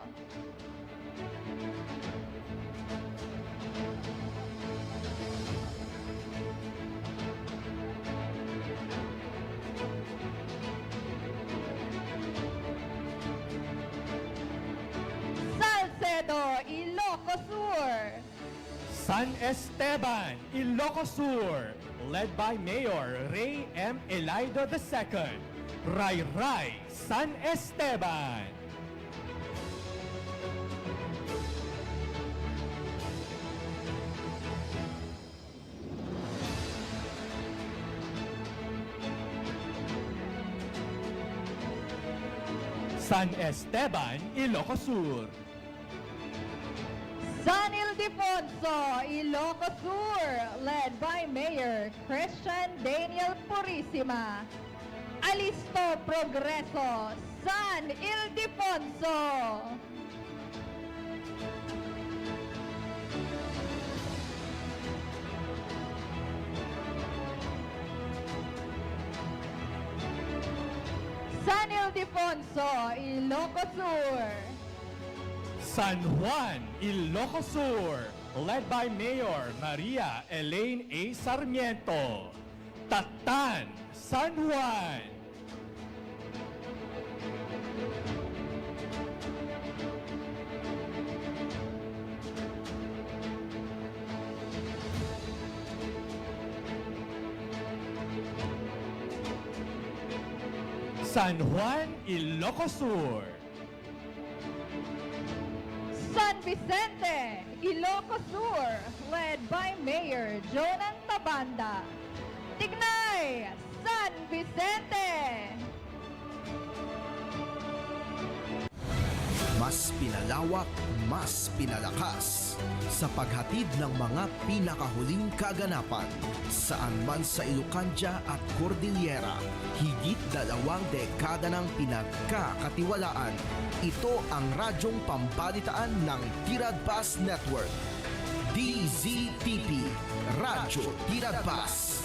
Salcedo, Ilocos Sur. San Esteban, Ilocos Sur, led by Mayor Ray M. Elaido II. Ray Ray, San Esteban. San Esteban, Ilocos Sur. San Ildefonso, Ilocos Sur, led by Mayor Christian Daniel Purisima. Alisto Progreso, San Ildefonso. San Ildefonso, Ilocos Sur. San Juan, Ilocos Sur, led by Mayor Maria Elaine A. Sarmiento. Tatan, San Juan. San Juan, Ilocos Sur. San Vicente, Ilocos Sur, led by Mayor Jonan Tabanda. Tignay, San Vicente. Mas pinalawak, mas pinalakas sa paghatid ng mga pinakahuling kaganapan saan man sa Ilocania at Cordillera. Higit 2 dekada ng pinagkakatiwalaan. Ito ang radyong pambalitaan ng Tiradpas Network. DZTP, Radyo Tiradpas.